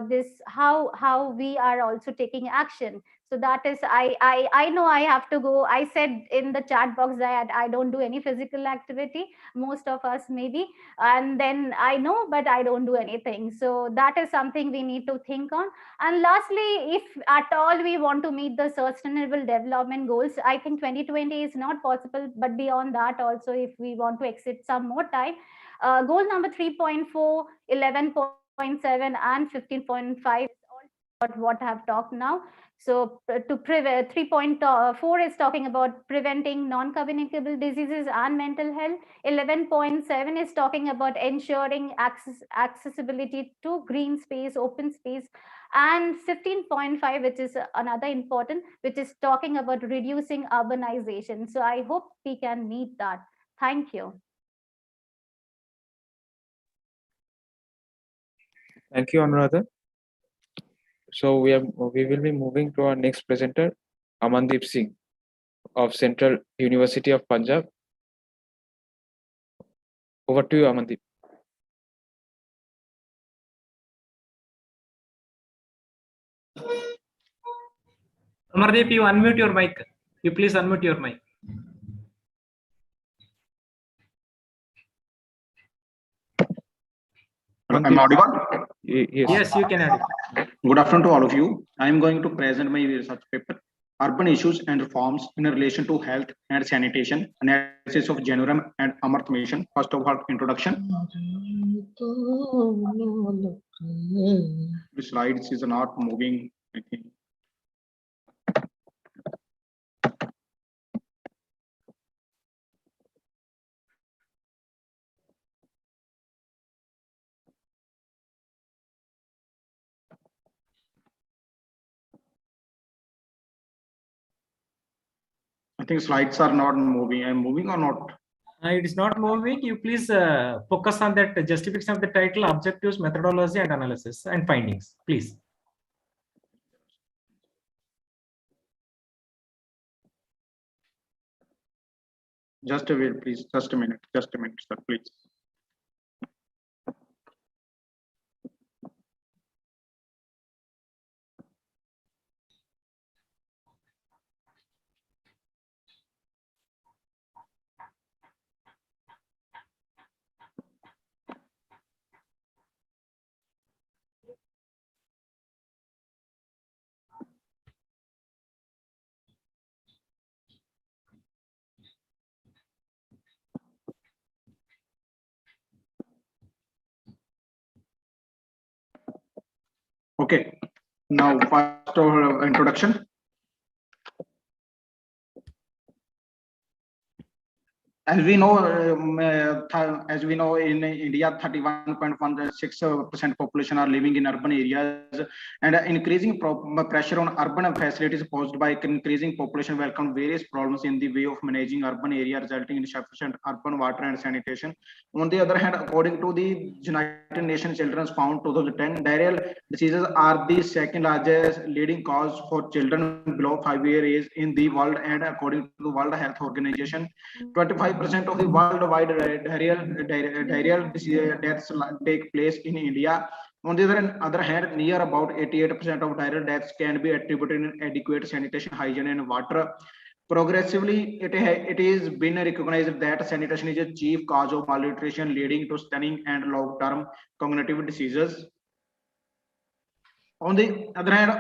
this how we are also taking action. So that is, I know I have to go. I said in the chat box that I don't do any physical activity, most of us maybe, and then I know, but I don't do anything. So that is something we need to think on. And lastly, if at all we want to meet the sustainable development goals, I think 2020 is not possible, but beyond that also, if we want to exit some more time, goal number 3.4, 11.7 and 15.5 is all what I have talked now. So to prevent, 3.4 is talking about preventing non-communicable diseases and mental health. 11.7 is talking about ensuring accessibility to green space, open space, and 15.5, which is another important, which is talking about reducing urbanization. So I hope we can meet that. Thank you. Thank you, Anuradha. So we will be moving to our next presenter, Amandeep Singh of Central University of Punjab. Over to you, Amandeep. Amardeep, you unmute your mic. You please unmute your mic. I'm audible? Yes, you can add it. Good afternoon to all of you. I am going to present my research paper, Urban Issues and Reforms in relation to Health and Sanitation, Analysis of Genome and Amarth Mission. First of all, introduction. The slides is not moving, I think. I think slides are not moving. I'm moving or not? It is not moving. You please focus on that justification of the title, objectives, methodology, and analysis and findings, please. Just a minute, please. Just a minute, sir, please. Okay, now first introduction. As we know, in India, 31.16% population are living in urban areas, and increasing pressure on urban facilities posed by increasing population will come various problems in the way of managing urban area, resulting in insufficient urban water and sanitation. On the other hand, according to the United Nations Children's Fund 2010, diarrheal diseases are the second largest leading cause for children below 5 year age in the world, and according to the World Health Organization, 25% of the worldwide diarrheal deaths take place in India. On the other hand, near about 88% of diarrheal deaths can be attributed in inadequate sanitation, hygiene, and water. Progressively, it is been recognized that sanitation is a chief cause of malnutrition, leading to stunning and long-term cognitive diseases. On the other hand,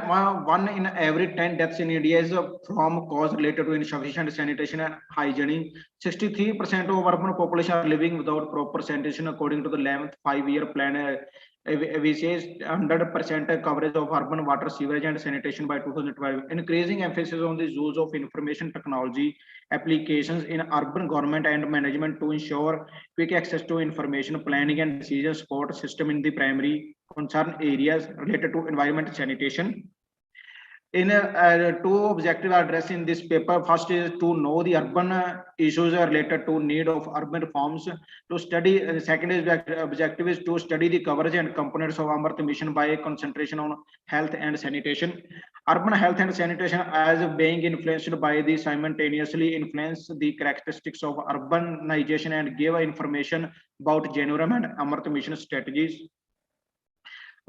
1 in every 10 deaths in India is from cause related to insufficient sanitation and hygiene. 63% of urban population are living without proper sanitation, according to the 11th 5-year plan. We say 100% coverage of urban water, sewerage, and sanitation by 2012. Increasing emphasis on the use of information technology applications in urban government and management to ensure quick access to information, planning, and decision support system in the primary concern areas related to environment and sanitation. In two objectives are addressed in this paper. First is to know the urban issues related to need of urban reforms. To study, second is objective is to study the coverage and components of Amrit mission by concentration on health and sanitation. Urban health and sanitation as being influenced by the simultaneously influence the characteristics of urbanization and give information about Genoram and Amrit mission strategies.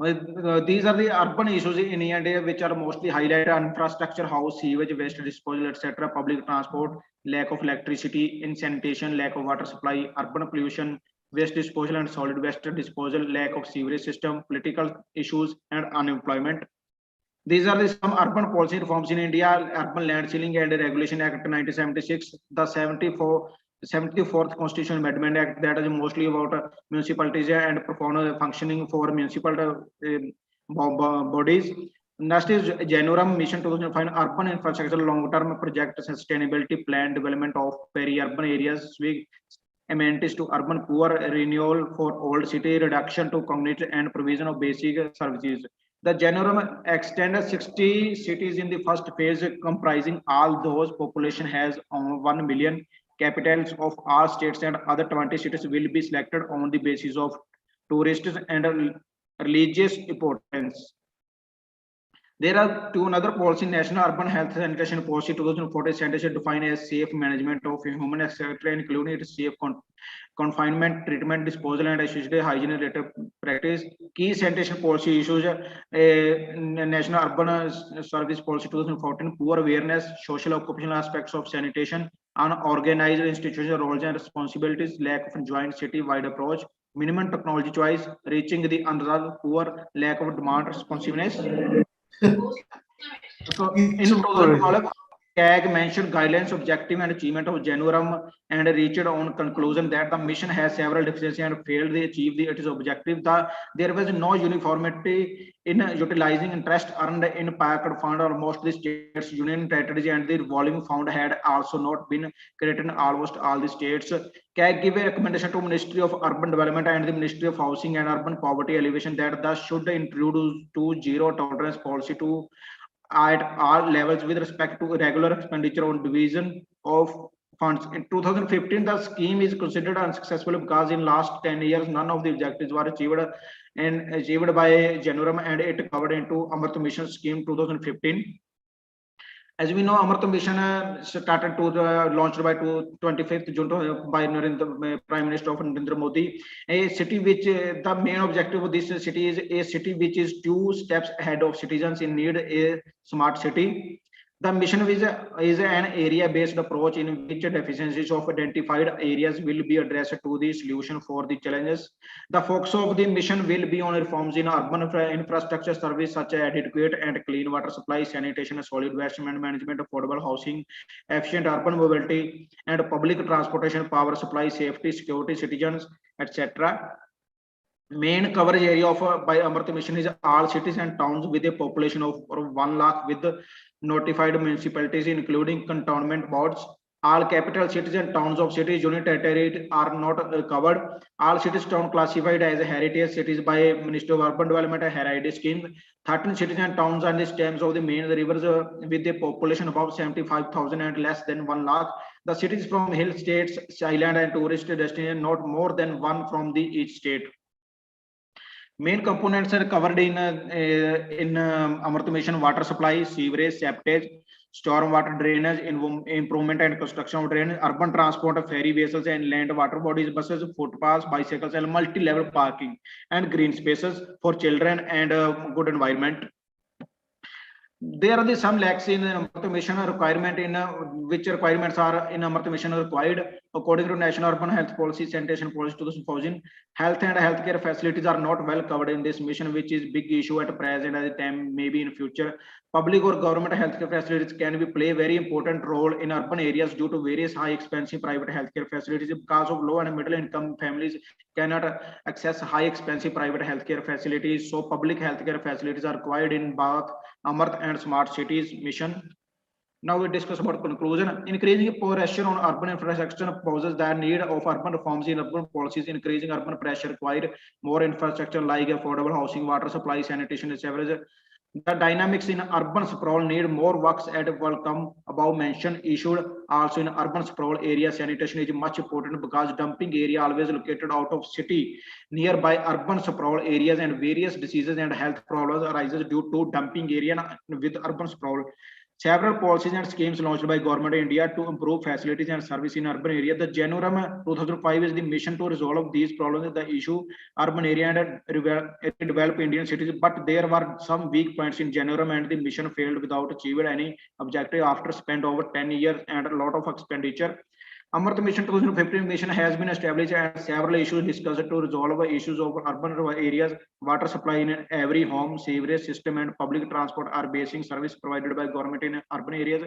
These are the urban issues in India which are mostly highlighted: infrastructure, house, sewage, waste disposal, etc., public transport, lack of electricity, in sanitation, lack of water supply, urban pollution, waste disposal and solid waste disposal, lack of sewerage system, political issues, and unemployment. These are some urban policy reforms in India: Urban Land Sealing and Regulation Act 1976, the 74th Constitutional Amendment Act, that is mostly about municipalities and profound functioning for municipal bodies. Next is Genoram Mission 2005, Urban Infrastructure Long-Term Project Sustainability Plan Development of Peri-urban Areas, amenities to urban poor, renewal for old city, reduction to community, and provision of basic services. The Genoram extended 60 cities in the first phase, comprising all those population has 1 million. Capitals of all states and other 20 cities will be selected on the basis of tourist and religious importance. There are two another policy: National Urban Health Sanitation Policy 2014. Sanitation defined as safe management of human etc., including its safe confinement, treatment, disposal, and associated hygiene related practice. Key sanitation policy issues: National Urban Service Policy 2014, poor awareness, social occupational aspects of sanitation, unorganized institutional roles and responsibilities, lack of joint city-wide approach, minimum technology choice, reaching the unresolved poor, lack of demand responsiveness. So in 2012, CAG mentioned guidelines, objective, and achievement of Genoram and reached on conclusion that the mission has several deficiencies and failed to achieve its objective. There was no uniformity in utilizing interest earned in packed fund or most the states, union territories, and the revolving fund had also not been created in almost all the states. CAG gave a recommendation to Ministry of Urban Development and the Ministry of Housing and Urban Poverty Alleviation that thus should introduce to zero tolerance policy to at all levels with respect to regular expenditure on division of funds. In 2015, the scheme is considered unsuccessful because in last 10 years, none of the objectives were achieved by Genoram, and it covered into Amrit Mission scheme 2015. As we know, Amrit Mission started to launched by 25th June by Prime Minister of Narendra Modi. A city which the main objective of this city is a city which is 2 steps ahead of citizens in need a smart city. The mission is an area-based approach in which deficiencies of identified areas will be addressed to the solution for the challenges. The focus of the mission will be on reforms in urban infrastructure service such as adequate and clean water supply, sanitation, solid waste management, affordable housing, efficient urban mobility, and public transportation, power supply, safety, security, citizens, etc. Main coverage area of by Amrit mission is all cities and towns with a population of 1 lakh with notified municipalities including cantonment boards. All capital cities and towns of cities union territory are not covered. All cities town classified as heritage cities by Ministry of Urban Development and heritage scheme. 13 cities and towns on the stems of the main rivers with a population above 75,000 and less than 1 lakh. The cities from hill states, island and tourist destination, not more than one from the each state. Main components are covered in Amrit mission: water supply, sewerage, septage, stormwater drainage, improvement and construction of drainage, urban transport, ferry vessels and land water bodies, buses, footpaths, bicycles, and multi-level parking and green spaces for children and good environment. There are some lacks in Amrit mission requirement in which requirements are in Amrit mission required according to National Urban Health Policy, Sanitation Policy 2000. Health and healthcare facilities are not well covered in this mission, which is big issue at present at the time, maybe in future. Public or government healthcare facilities can be play very important role in urban areas due to various high expensive private healthcare facilities because of low and middle income families cannot access high expensive private healthcare facilities. So public healthcare facilities are required in both Amrit and Smart Cities mission. Now we discuss about conclusion. Increasing pressure on urban infrastructure poses the need of urban reforms in urban policies. Increasing urban pressure require more infrastructure like affordable housing, water supply, sanitation, and sewerage. The dynamics in urban sprawl need more works at welcome above mentioned issued. Also in urban sprawl area, sanitation is much important because dumping area always located out of city nearby urban sprawl areas and various diseases and health problems arises due to dumping area with urban sprawl. Several policies and schemes launched by Government of India to improve facilities and service in urban area. The January 2005 is the mission to resolve these problems, the issue urban area and develop Indian cities. But there were some weak points in January and the mission failed without achieving any objective after spent over 10 years and a lot of expenditure. Amrit Mission 2015 mission has been established and several issues discussed to resolve issues of urban areas. Water supply in every home, sewerage system and public transport are basic service provided by government in urban areas.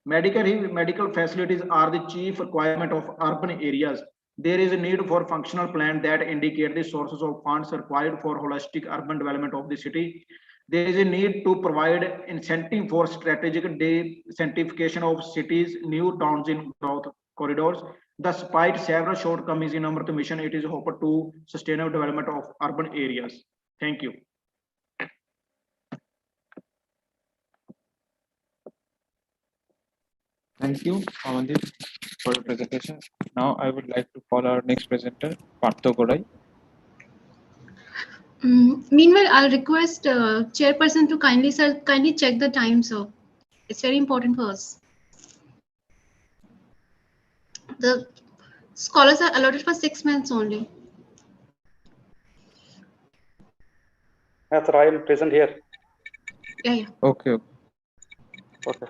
Medical facilities are the chief requirement of urban areas. There is a need for functional plan that indicate the sources of funds required for holistic urban development of the city. There is a need to provide incentive for strategic decentralization of cities, new towns in growth corridors. Despite several shortcomings in Amrit mission, it is hoped to sustainable development of urban areas. Thank you. Thank you, Amandeep, for the presentation. Now I would like to call our next presenter, Partho Godai. Meanwhile, I'll request chairperson to kindly check the time, sir. It's very important for us. The scholars are allotted for 6 minutes only. Yes, sir, I am present here. Yeah. Okay. Okay.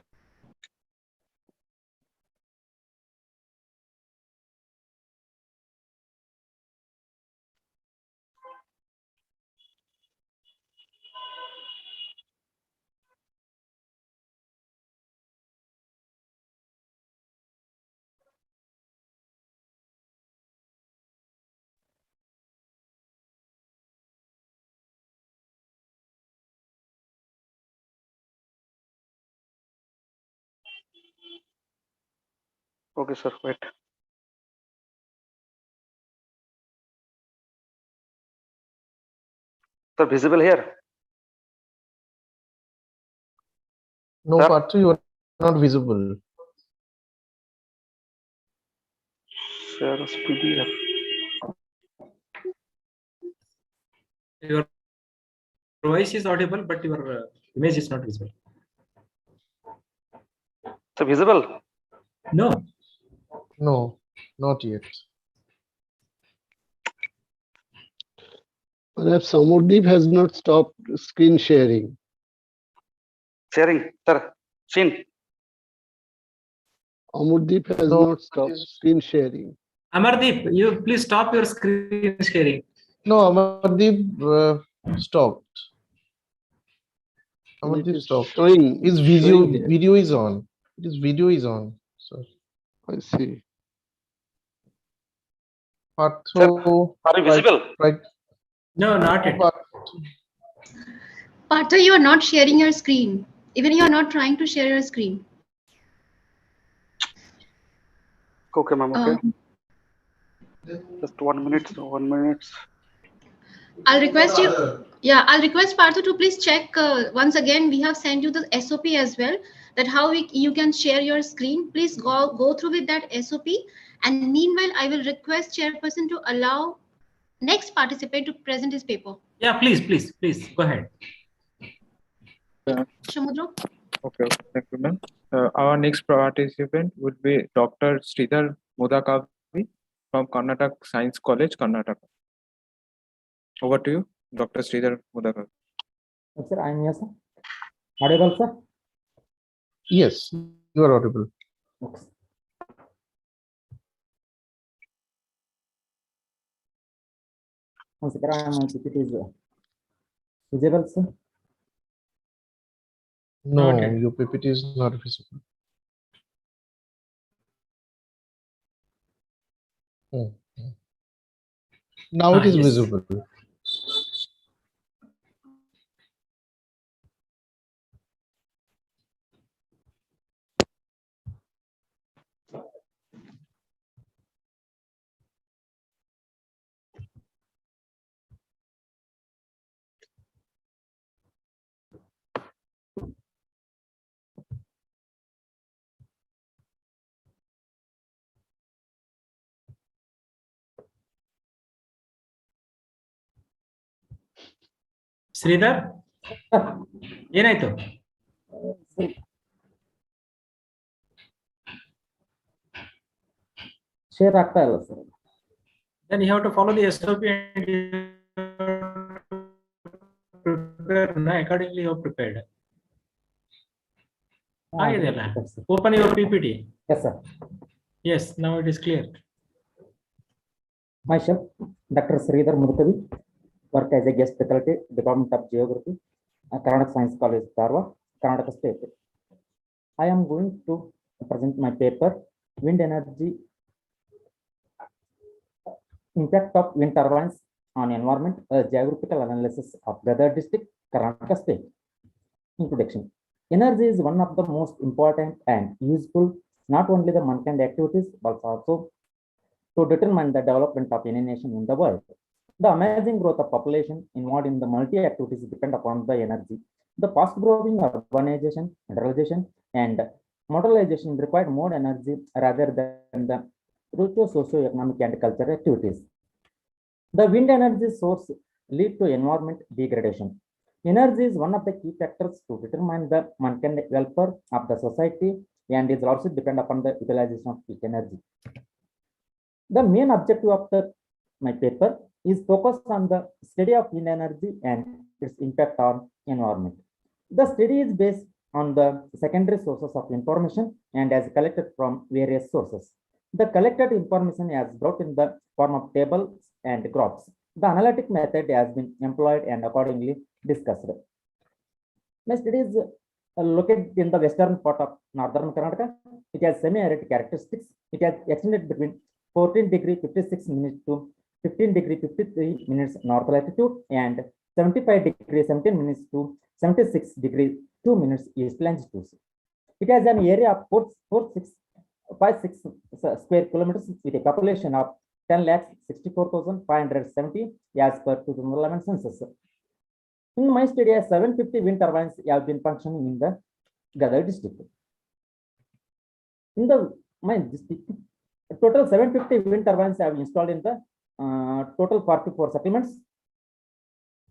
Okay, sir, wait. Sir, visible here? No, sir? Partho, you are not visible. Share PDF. Your voice is audible, but your image is not visible. So visible? No. No, not yet. Perhaps Amardeep has not stopped screen sharing. Sharing, sir. Seen. Amardeep has not stopped screen sharing. Amardeep, you please stop your screen sharing. No, Amardeep stopped. Amardeep stopped. Showing, His video is on. His video is on, sir. I see. Partho, Sir, are you visible? Right. No, not yet. Partha, you are not sharing your screen. Even you are not trying to share your screen. Okay, ma'am. Okay. Just 1 minute. 1 minute. I'll request you. Yeah, I'll request Partha to please check once again. We have sent you the SOP as well. That how you can share your screen. Please go through with that SOP. And meanwhile, I will request chairperson to allow next participant to present his paper. Yeah, please go ahead. Shamudra. Okay, thank you, ma'am. Our next participant would be Dr. Sridhar Mudakavi from Karnataka Science College, Karnataka. Over to you, Dr. Sridhar Mudakavi. Sir, I am here, sir. Audible, sir? Yes, you are audible. Okay. Once again, my PPT is visible, sir? No, your PPT is not visible. Now it is Yes. visible. Sridhar ಏನಾಯ್ತು? Share ಆಗ್ತಾ ಇಲ್ಲ, sir. Then you have to follow the SOP and prepare accordingly. You have prepared. ಆಗಿದೆಯಲ್ಲ? Open your PPT. Yes, sir. Yes, now it is clear. Myself, Dr. Sridhar Mudakavi, work as a guest faculty, Department of Geography, Karnataka Science College, Dharwad, Karnataka State. I am going to present my paper, Wind Energy, Impact of Wind Turbines on Environment, a Geographical Analysis of Gadar District, Karnataka State. Introduction. Energy is one of the most important and useful, not only the mankind activities, but also to determine the development of any nation in the world. The amazing growth of population involved in the multi-activities depend upon the energy. The fast-growing urbanization, industrialization, and modernization required more energy rather than the socio-economic and cultural activities. The wind energy source lead to environment degradation. Energy is one of the key factors to determine the mankind welfare of the society and is also depend upon the utilization of peak energy. The main objective of my paper is focused on the study of wind energy and its impact on environment. The study is based on the secondary sources of information and has collected from various sources. The collected information is brought in the form of tables and graphs. The analytic method has been employed and accordingly discussed. My study is located in the western part of northern Karnataka. It has semi-arid characteristics. It has extended between 14 degree 56 minutes to 15 degree 53 minutes north latitude and 75 degree 17 minutes to 76 degree 2 minutes east longitude. It has an area of 4,656 square kilometers with a population of 10,64,570 as per 2011 census. In my study, 750 wind turbines have been functioning in the Gadar district. In my district, total 750 wind turbines have been installed in the total 44 settlements.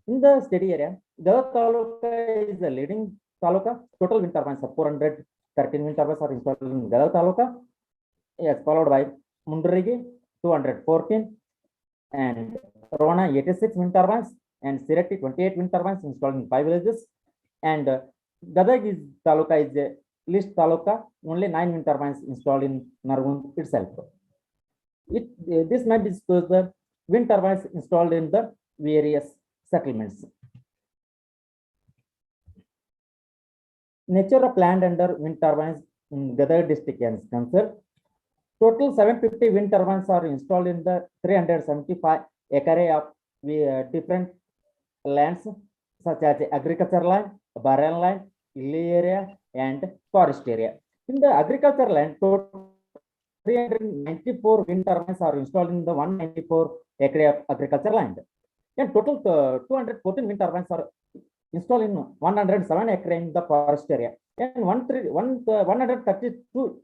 In the study area, Gadar Taluka is the leading taluka. Total wind turbines of 413 wind turbines are installed in Gadar Taluka, as followed by Mundarigi 214 and Rona 86 wind turbines and Sirati 28 wind turbines installed in 5 villages. And Gadag Taluka is the least taluka, only 9 wind turbines installed in Nargund itself. This map displays the wind turbines installed in the various settlements. Nature of land under wind turbines in Gadar district is concerned. Total 750 wind turbines are installed in the 375 acre of different lands such as agriculture land, barren land, hilly area, and forest area. In the agriculture land, 394 wind turbines are installed in the 194 acre of agriculture land. And total 214 wind turbines are installed in 107 acre in the forest area. And 132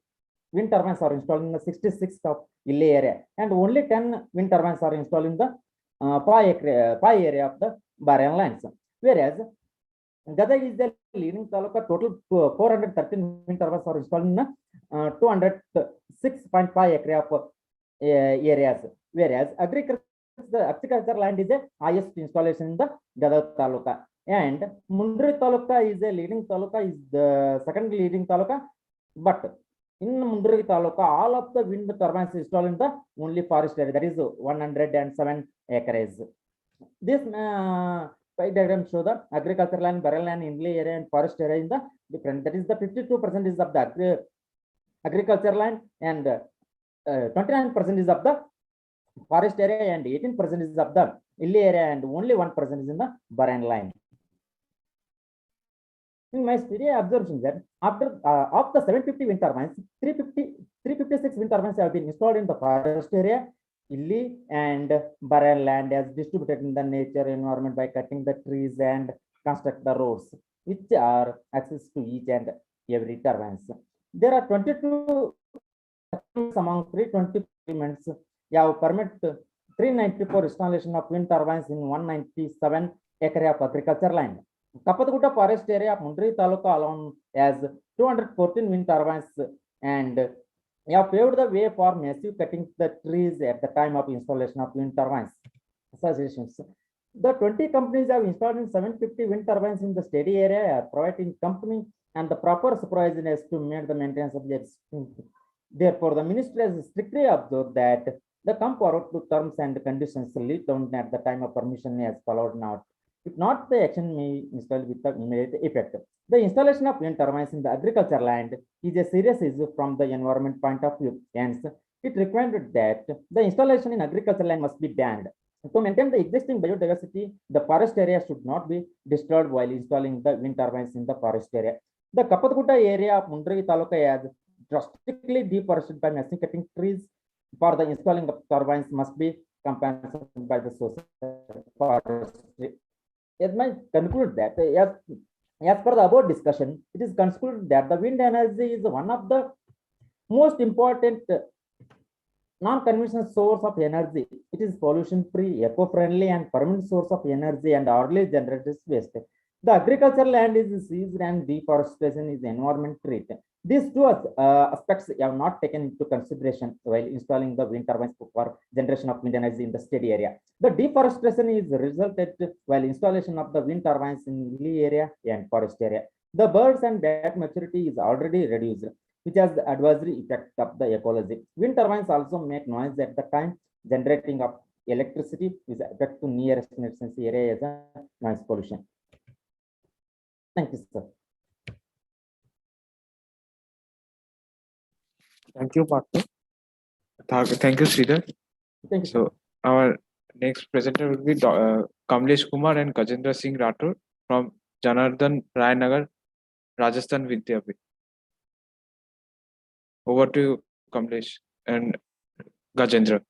wind turbines are installed in the 66 of hilly area. And only 10 wind turbines are installed in the 5 area of the barren lands. Whereas Gadag is the leading taluka, total 413 wind turbines are installed in 206.5 acre of areas. Whereas the agriculture land is the highest installation in the Gadag taluka. And Mundri taluka is a leading taluka, is the second leading taluka. But in Mundri taluka, all of the wind turbines installed in the only forest area, that is 107 acres. This pie diagram show the agricultural land, barren land, inland area, and forest area in the different. That is the 52% is of the agriculture land, and 29% is of the forest area, and 18% is of the hilly area, and only 1% is in the barren land. In my study, observation that after of the 750 wind turbines, 356 wind turbines have been installed in the forest area, hilly and barren land, as distributed in the nature environment by cutting the trees and construct the roads, which are access to each and every turbines. There are 22 among 320 agreements have permit 394 installation of wind turbines in 197 acre of agriculture land. Kapatgutta forest area of Mundri Taluka alone has 214 wind turbines, and we have paved the way for massive cutting the trees at the time of installation of wind turbines. Associations. The 20 companies have installed in 750 wind turbines in the steady area are providing company and the proper supervision as to make the maintenance of the existing. Therefore, the ministry has strictly observed that the come forward to terms and conditions laid down at the time of permission as followed not. If not, the action may install with the immediate effect. The installation of wind turbines in the agriculture land is a serious issue from the environment point of view. Hence, it required that the installation in agriculture land must be banned. To maintain the existing biodiversity, the forest area should not be disturbed while installing the wind turbines in the forest area. The Kapatgutta area of Mundri Taluka is drastically deforested by massive cutting trees. For the installing of turbines must be compensated by the social forestry. It might conclude that as per the above discussion, it is concluded that the wind energy is one of the most important non-conventional source of energy. It is pollution-free, eco-friendly, and permanent source of energy and hardly generates waste. The agricultural land is seized and deforestation is environment treat. These two aspects are not taken into consideration while installing the wind turbines for generation of wind energy in the steady area. The deforestation is resulted while installation of the wind turbines in hilly area and forest area. The birds and bat maturity is already reduced, which has the advisory effect of the ecology. Wind turbines also make noise at the time generating of electricity, which affect to nearest emergency area as a noise pollution. Thank you, sir. Thank you, Partner. Thank you, Sridhar. Thank you. So our next presenter will be Kamlesh Kumar and Gajendra Singh Rathore from Janardhan Rai Nagar, Rajasthan Vidyapit. Over to you, Kamlesh and Gajendra.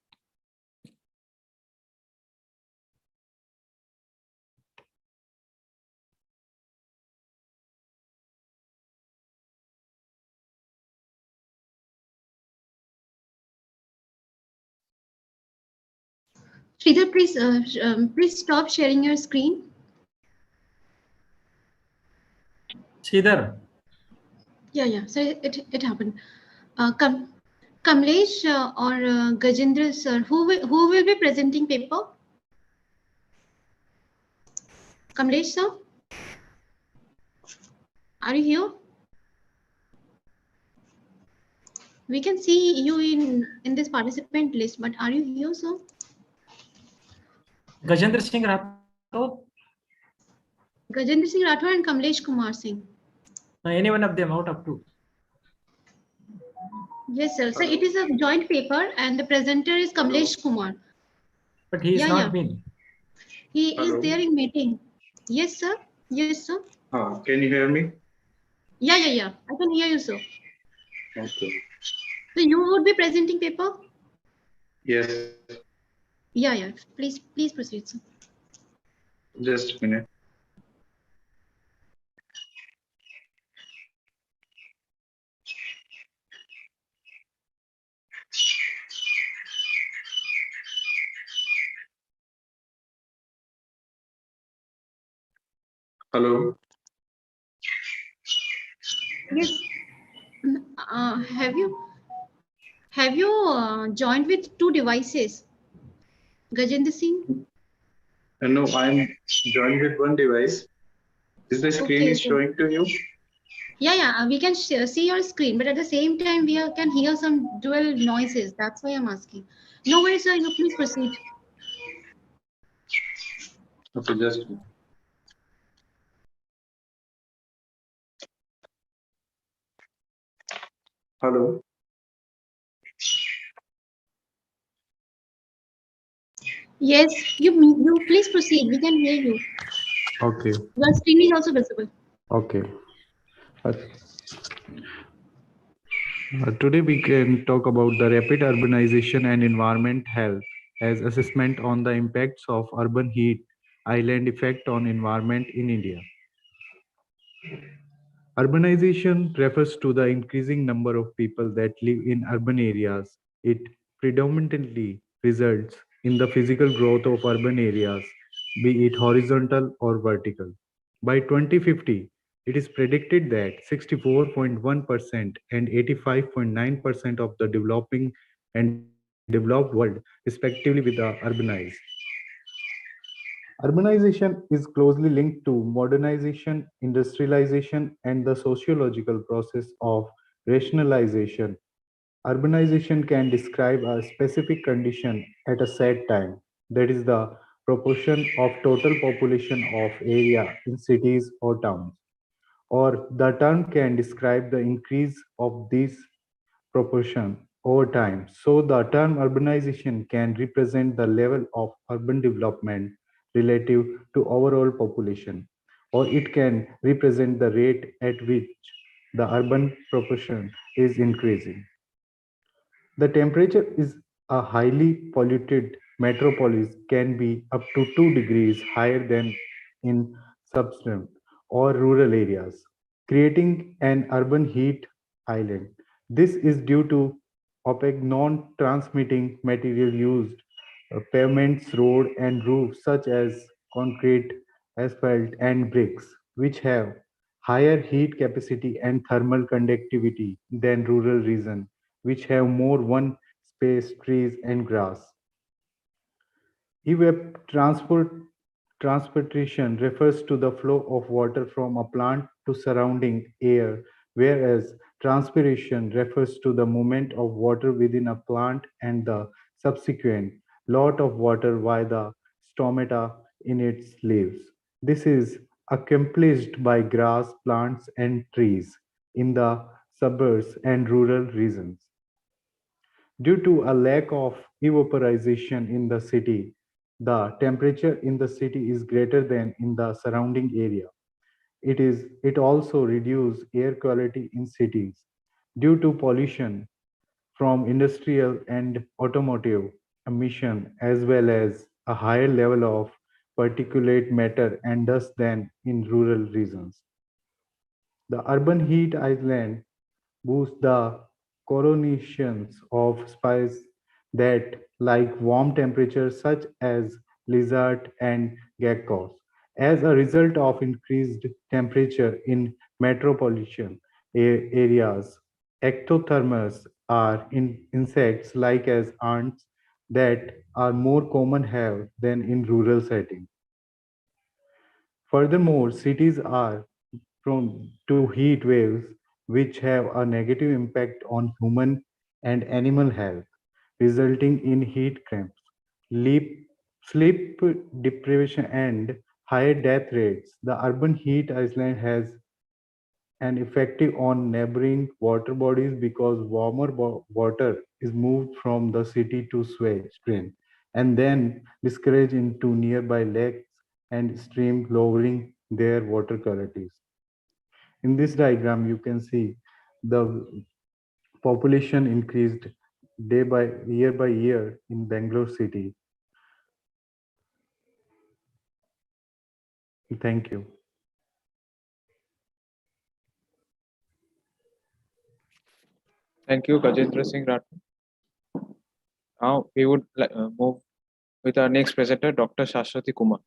Sridhar, please stop sharing your screen. Sridhar. Yeah. So it happened. Kamlesh or Gajendra sir, who will be presenting paper? Kamlesh sir, are you here? We can see you in this participant list, but are you here, sir? Gajendra Singh Rathore. Gajendra Singh Rathore and Kamlesh Kumar Singh. Any one of them out of two. Yes, sir. So it is a joint paper, and the presenter is Kamlesh Kumar. But he is not been. He is Hello. there in meeting. Yes, sir. Yes, sir. Can you hear me? Yeah. I can hear you, sir. Okay. So you would be presenting paper? Yes. Yeah. Please proceed, sir. Just a minute. Hello. Yes. Have you joined with two devices, Gajendra Singh? No, I'm joined with one device. Is the screen Okay. is showing to you? Yeah. We can see your screen, but at the same time, we can hear some dual noises. That's why I'm asking. No worries, sir. You please proceed. Okay, just. Hello. Yes, you please proceed. We can hear you. Okay. Your screen is also visible. Okay. Today we can talk about the rapid urbanization and environment health as assessment on the impacts of urban heat island effect on environment in India. Urbanization refers to the increasing number of people that live in urban areas. It predominantly results in the physical growth of urban areas, be it horizontal or vertical. By 2050, it is predicted that 64.1% and 85.9% of the developing and developed world, respectively, with the urbanized. Urbanization is closely linked to modernization, industrialization, and the sociological process of rationalization. Urbanization can describe a specific condition at a set time, that is, the proportion of total population of area in cities or towns. Or the term can describe the increase of this proportion over time. So the term urbanization can represent the level of urban development relative to overall population, or it can represent the rate at which the urban proportion is increasing. The temperature is a highly polluted metropolis can be up to 2 degrees higher than in suburban or rural areas, creating an urban heat island. This is due to opaque non-transmitting material used, pavements, road and roofs such as concrete, asphalt and bricks, which have higher heat capacity and thermal conductivity than rural regions which have more one space, trees, and grass. Transportation refers to the flow of water from a plant to surrounding air, whereas transpiration refers to the movement of water within a plant and the subsequent lot of water via the stomata in its leaves. This is accomplished by grass, plants, and trees in the suburbs and rural regions. Due to a lack of evaporization in the city, the temperature in the city is greater than in the surrounding area. It also reduces air quality in cities due to pollution from industrial and automotive emission as well as a higher level of particulate matter and dust than in rural regions. The urban heat island boost the coronations of species that like warm temperatures such as lizard and geckos. As a result of increased temperature in metropolitan areas, ectotherms are insects like as ants that are more common have than in rural settings. Furthermore, cities are prone to heat waves, which have a negative impact on human and animal health, resulting in heat cramps, sleep deprivation, and higher death rates. The urban heat island has an effect on neighboring water bodies because warmer water is moved from the city to spring, and then discourage into nearby lakes and streams, lowering their water qualities. In this diagram, you can see the population increased year by year in Bangalore city. Thank you. Thank you, Gajendra Singh Rathod. Now we would move with our next presenter, Dr. Shashwati Kumar.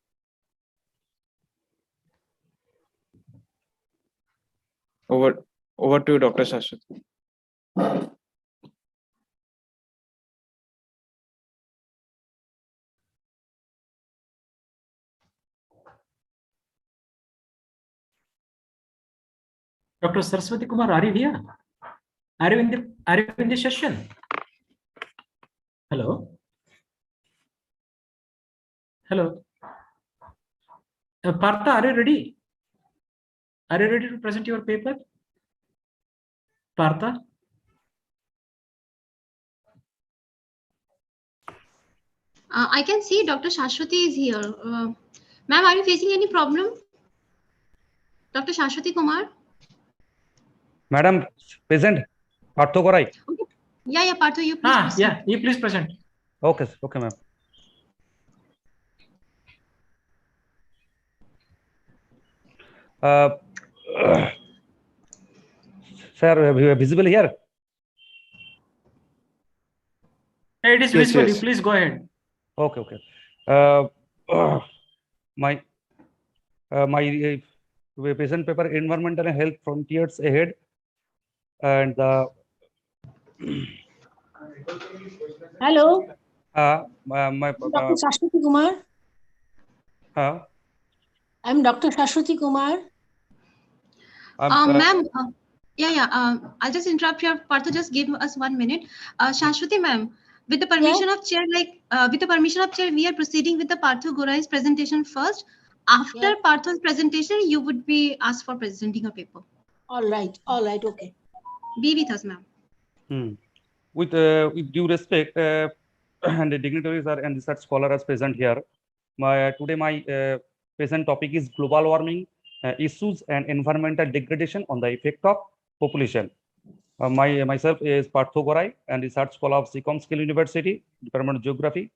Over to you, Dr. Shashwati. Dr. Saraswati Kumar, are you here? Are you in the session? Hello? Hello? Partha, are you ready? Are you ready to present your paper? Partha? I can see Dr. Shashwati is here. Ma'am, are you facing any problem? Dr. Shashwati Kumar? Madam, present. Partho Gorai. Okay. Yeah, Partho, you please proceed. Yeah, you please present. Okay, ma'am. Sir, visible here? It is visible. You please go ahead. Okay. My present paper, Environmental and Health Frontiers Ahead, and Hello. my Dr. Shashwati Kumar. I'm Dr. Shashwati Kumar. Ma'am, I'll just interrupt here. Partho, just give us 1 minute. Shashwati ma'am, with the permission of chair, we are proceeding with the Partho Gorai's presentation first. After Partho's presentation, you would be asked for presenting a paper. All right, okay. Be with us, ma'am. With due respect, and the dignitaries and research scholars present here, today my present topic is global warming issues and environmental degradation on the effect of population. Myself is Partho Gorai and research scholar of Sikkim Skill University, Department of Geography.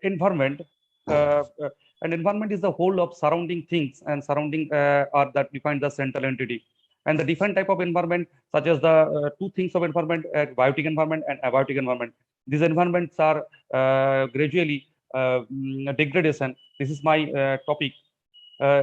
Environment and environment is the whole of surrounding things, and surrounding are that define the central entity. And the different type of environment, such as the two things of environment, biotic environment and abiotic environment. These environments are gradually degradation. This is my topic.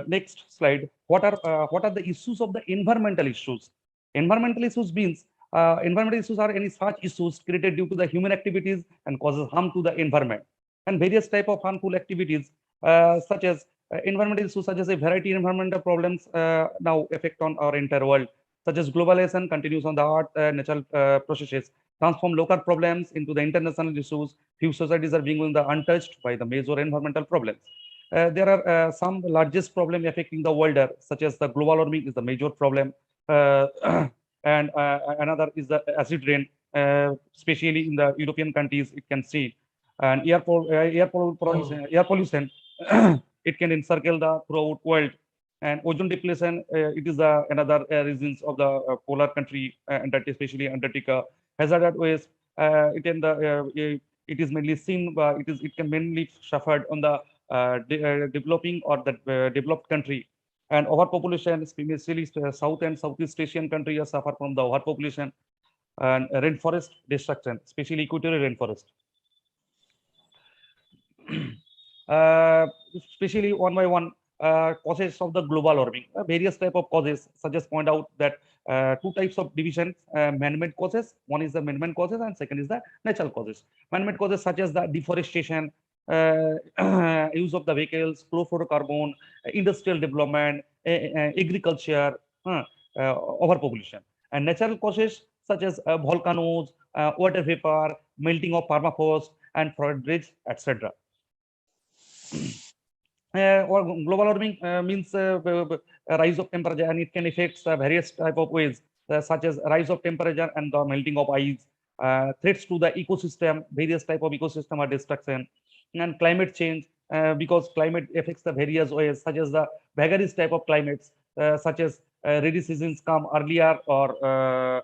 Next slide. What are the issues of the environmental issues? Environmental issues means environmental issues are any such issues created due to the human activities and causes harm to the environment. And various type of harmful activities such as environmental issues, such as a variety of environmental problems now affect on our entire world, such as globalization continues on the earth, natural processes transform local problems into the international issues. Few societies are being untouched by the major environmental problems. There are some largest problem affecting the world, such as the global warming is the major problem, and another is the acid rain, especially in the European countries. It can see, and air pollution. It can encircle the throughout world, and ozone depletion. It is another reasons of the polar country, especially Antarctica. Hazardous waste. It is mainly seen. It can mainly suffered on the developing or the developed country, and overpopulation, especially South and Southeast Asian countries suffer from the overpopulation, and rainforest destruction, especially equatorial rainforest. Especially one by one causes of the global warming, various type of causes. So just point out that two types of divisions: man-made causes. One is the man-made causes, and second is the natural causes. Man-made causes such as the deforestation, use of the vehicles, chlorofluorocarbon, industrial development, agriculture, overpopulation. And natural causes such as volcanoes, water vapor, melting of permafrost, and forest dredge, etc. Or global warming means rise of temperature, and it can affect various type of ways, such as rise of temperature and the melting of ice, threats to the ecosystem, various type of ecosystem are destruction, and climate change, because climate affects the various ways, such as the vagaries type of climates, such as rainy seasons come earlier or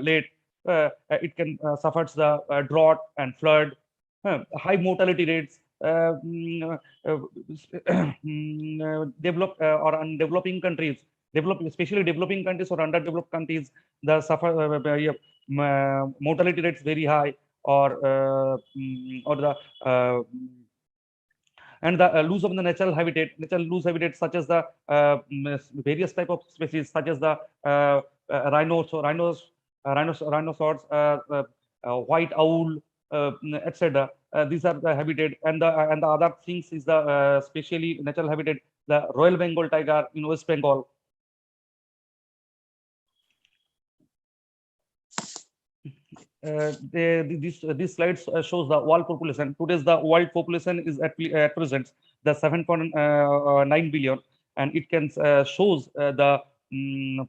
late. It can suffers the drought and flood, high mortality rates, developed or undeveloping countries, especially developing countries or underdeveloped countries, the suffer mortality rates very high, or the and the loss of the natural habitat such as the various type of species, such as the rhinoceros, white owl, etc. These are the habitat, and the other things is the specially natural habitat, the Royal Bengal tiger in West Bengal. This slide shows the world population. Today's the world population is at present the 7.9 billion, and it can shows the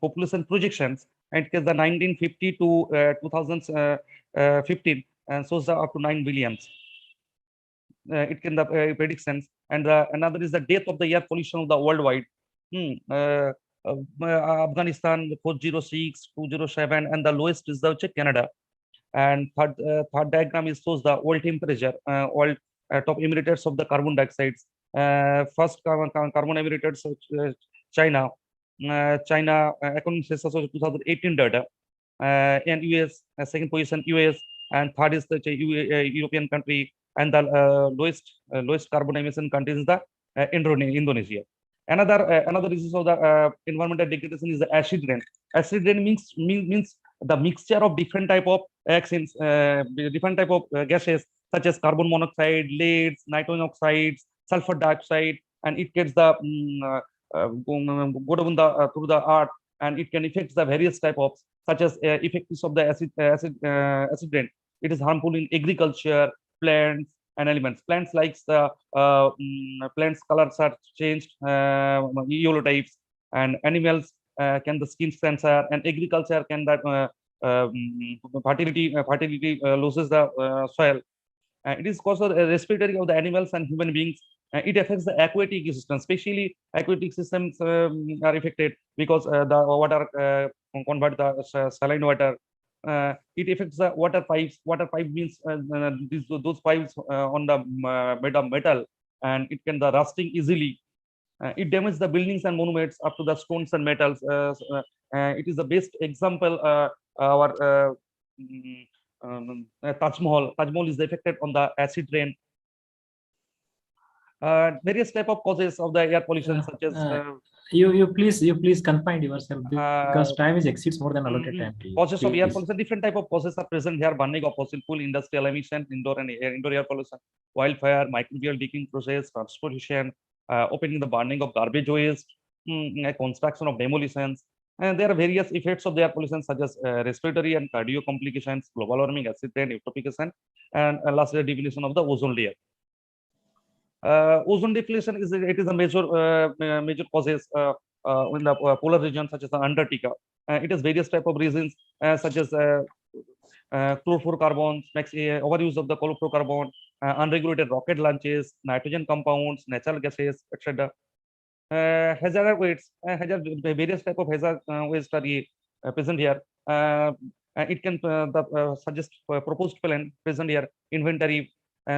population projections, and it is the 1950 to 2015, and shows the up to 9 billions. It can the predictions, and another is the death of the air pollution of the worldwide. Afghanistan 406, 207, and the lowest is the Canada. And third diagram is shows the world temperature, world top emitters of the carbon dioxide. First carbon emitters, China. China, according to 2018 data, and US, second position US, and third is the European country, and the lowest carbon emission country is the Indonesia. Another reason of the environmental degradation is the acid rain. Acid rain means the mixture of different type of different type of gases, such as carbon monoxide, leads, nitrogen oxides, sulfur dioxide, and it gets the go down the through the earth, and it can affect the various type of, such as effects of the acid rain. It is harmful in agriculture, plants, and elements. Plants like the plants colors are changed, yellow types, and animals can the skin cancer, and agriculture can that fertility loses the soil. It is caused of respiratory of the animals and human beings. It affects the aquatic ecosystem, especially aquatic systems are affected because the water convert the saline water. It affects the water pipes. Water pipe means those pipes on the made of metal, and it can the rusting easily. It damages the buildings and monuments up to the stones and metals. It is the best example. Our Taj Mahal. Taj Mahal is affected on the acid rain. Various type of causes of the air pollution, such as you please confine yourself, because time is exceeds more than allotted time. Causes of air pollution. Different type of causes are present here: burning of fossil fuel, industrial emission, indoor air pollution, wildfire, microbial decaying process, transportation, opening the burning of garbage waste, construction of demolitions. And there are various effects of the air pollution, such as respiratory and cardio complications, global warming, acid rain, eutrophication, and lastly, depletion of the ozone layer. Ozone depletion is a major causes in the polar region, such as Antarctica. It has various type of reasons, such as chlorofluorocarbons, overuse of the chlorofluorocarbon, unregulated rocket launches, nitrogen compounds, natural gases, etc. Hazard waste, various type of hazard waste are present here. It can suggest proposed plan present here: inventory,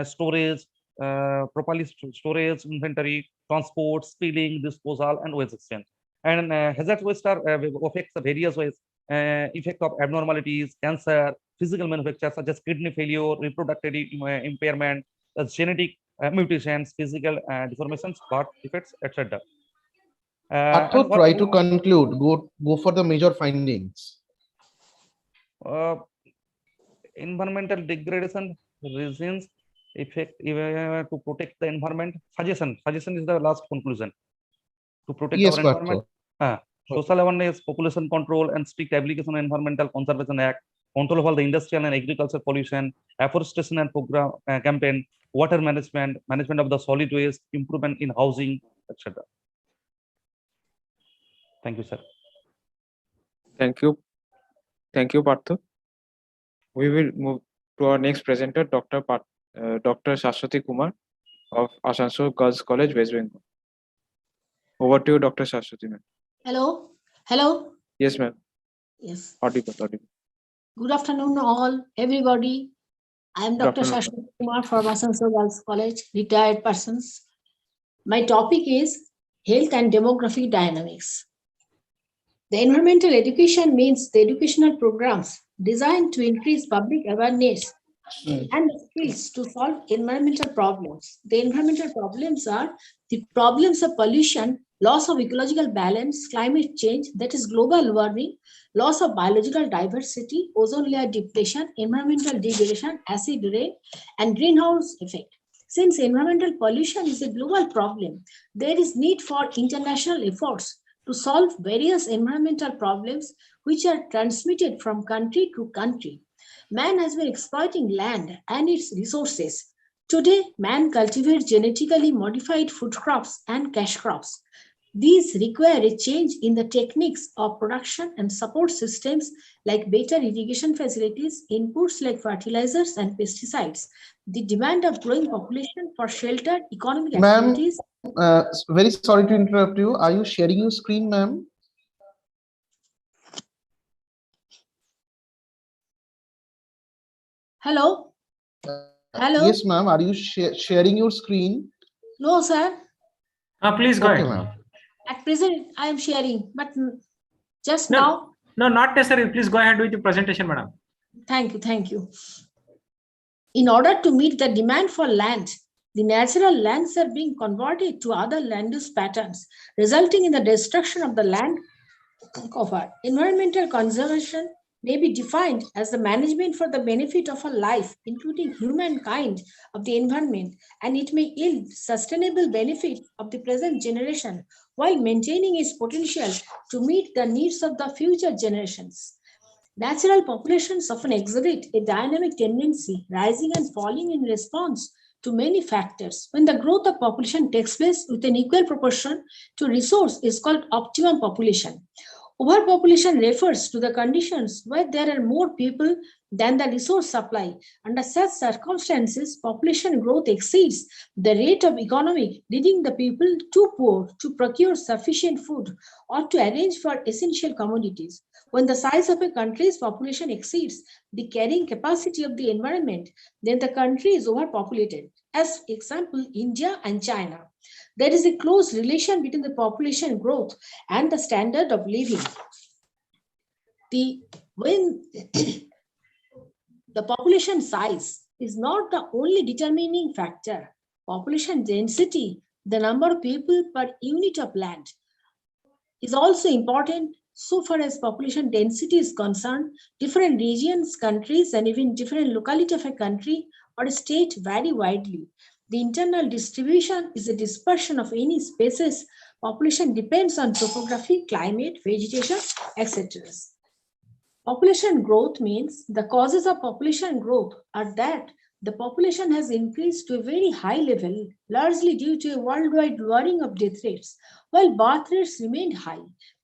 storage, properly storage, inventory, transport, spilling, disposal, and waste exchange. And hazard waste are affects the various ways, effect of abnormalities, cancer, physical manufacture, such as kidney failure, reproductive impairment, genetic mutations, physical deformations, birth defects, etc. Try to conclude. Go for the major findings. Environmental degradation reasons, effect to protect the environment. Suggestion is the last conclusion. To protect our environment. Social awareness, population control, and strict application of Environmental Conservation Act, control of all the industrial and agricultural pollution, afforestation and program campaign, water management, management of the solid waste, improvement in housing, etc. Thank you, sir. Thank you, Partha. We will move to our next presenter, Dr. Shashwati Kumar of Asansol Girls College, West Bengal. Over to you, Dr. Shashwati, ma'am. Hello. Hello. Yes, ma'am. Yes. Audible. Good afternoon, all, everybody. I am Dr. Shashwati Kumar from Asansol Girls College, retired persons. My topic is health and demographic dynamics. The environmental education means the educational programs designed to increase public awareness and the skills to solve environmental problems. The environmental problems are the problems of pollution, loss of ecological balance, climate change, that is global warming, loss of biological diversity, ozone layer depletion, environmental degradation, acid rain, and greenhouse effect. Since environmental pollution is a global problem, there is need for international efforts to solve various environmental problems which are transmitted from country to country. Man has been exploiting land and its resources. Today, man cultivates genetically modified food crops and cash crops. These require a change in the techniques of production and support systems like better irrigation facilities, inputs like fertilizers and pesticides. The demand of growing population for sheltered economic activities. Ma'am, very sorry to interrupt you. Are you sharing your screen, ma'am? Hello? Hello? Yes, ma'am. Are you sharing your screen? No, sir. Please go ahead. Ma'am. At present, I am sharing, but just No, now. No, not necessary. Please go ahead with the presentation, madam. Thank you. Thank you. In order to meet the demand for land, the natural lands are being converted to other land use patterns, resulting in the destruction of the land cover. Environmental conservation may be defined as the management for the benefit of a life, including humankind, of the environment, and it may yield sustainable benefit of the present generation while maintaining its potential to meet the needs of the future generations. Natural populations often exhibit a dynamic tendency, rising and falling in response to many factors. When the growth of population takes place with an equal proportion to resource is called optimum population. Overpopulation refers to the conditions where there are more people than the resource supply. Under such circumstances, population growth exceeds the rate of economy, leading the people too poor to procure sufficient food or to arrange for essential commodities. When the size of a country's population exceeds the carrying capacity of the environment, then the country is overpopulated. As example, India and China. There is a close relation between the population growth and the standard of living. When the population size is not the only determining factor. Population density, the number of people per unit of land, is also important. So far as population density is concerned, different regions, countries, and even different locality of a country or a state vary widely. The internal distribution is a dispersion of any species. Population depends on topography, climate, vegetation, etc. Population growth means the causes of population growth are that the population has increased to a very high level, largely due to a worldwide lowering of death rates, while birth rates remained high.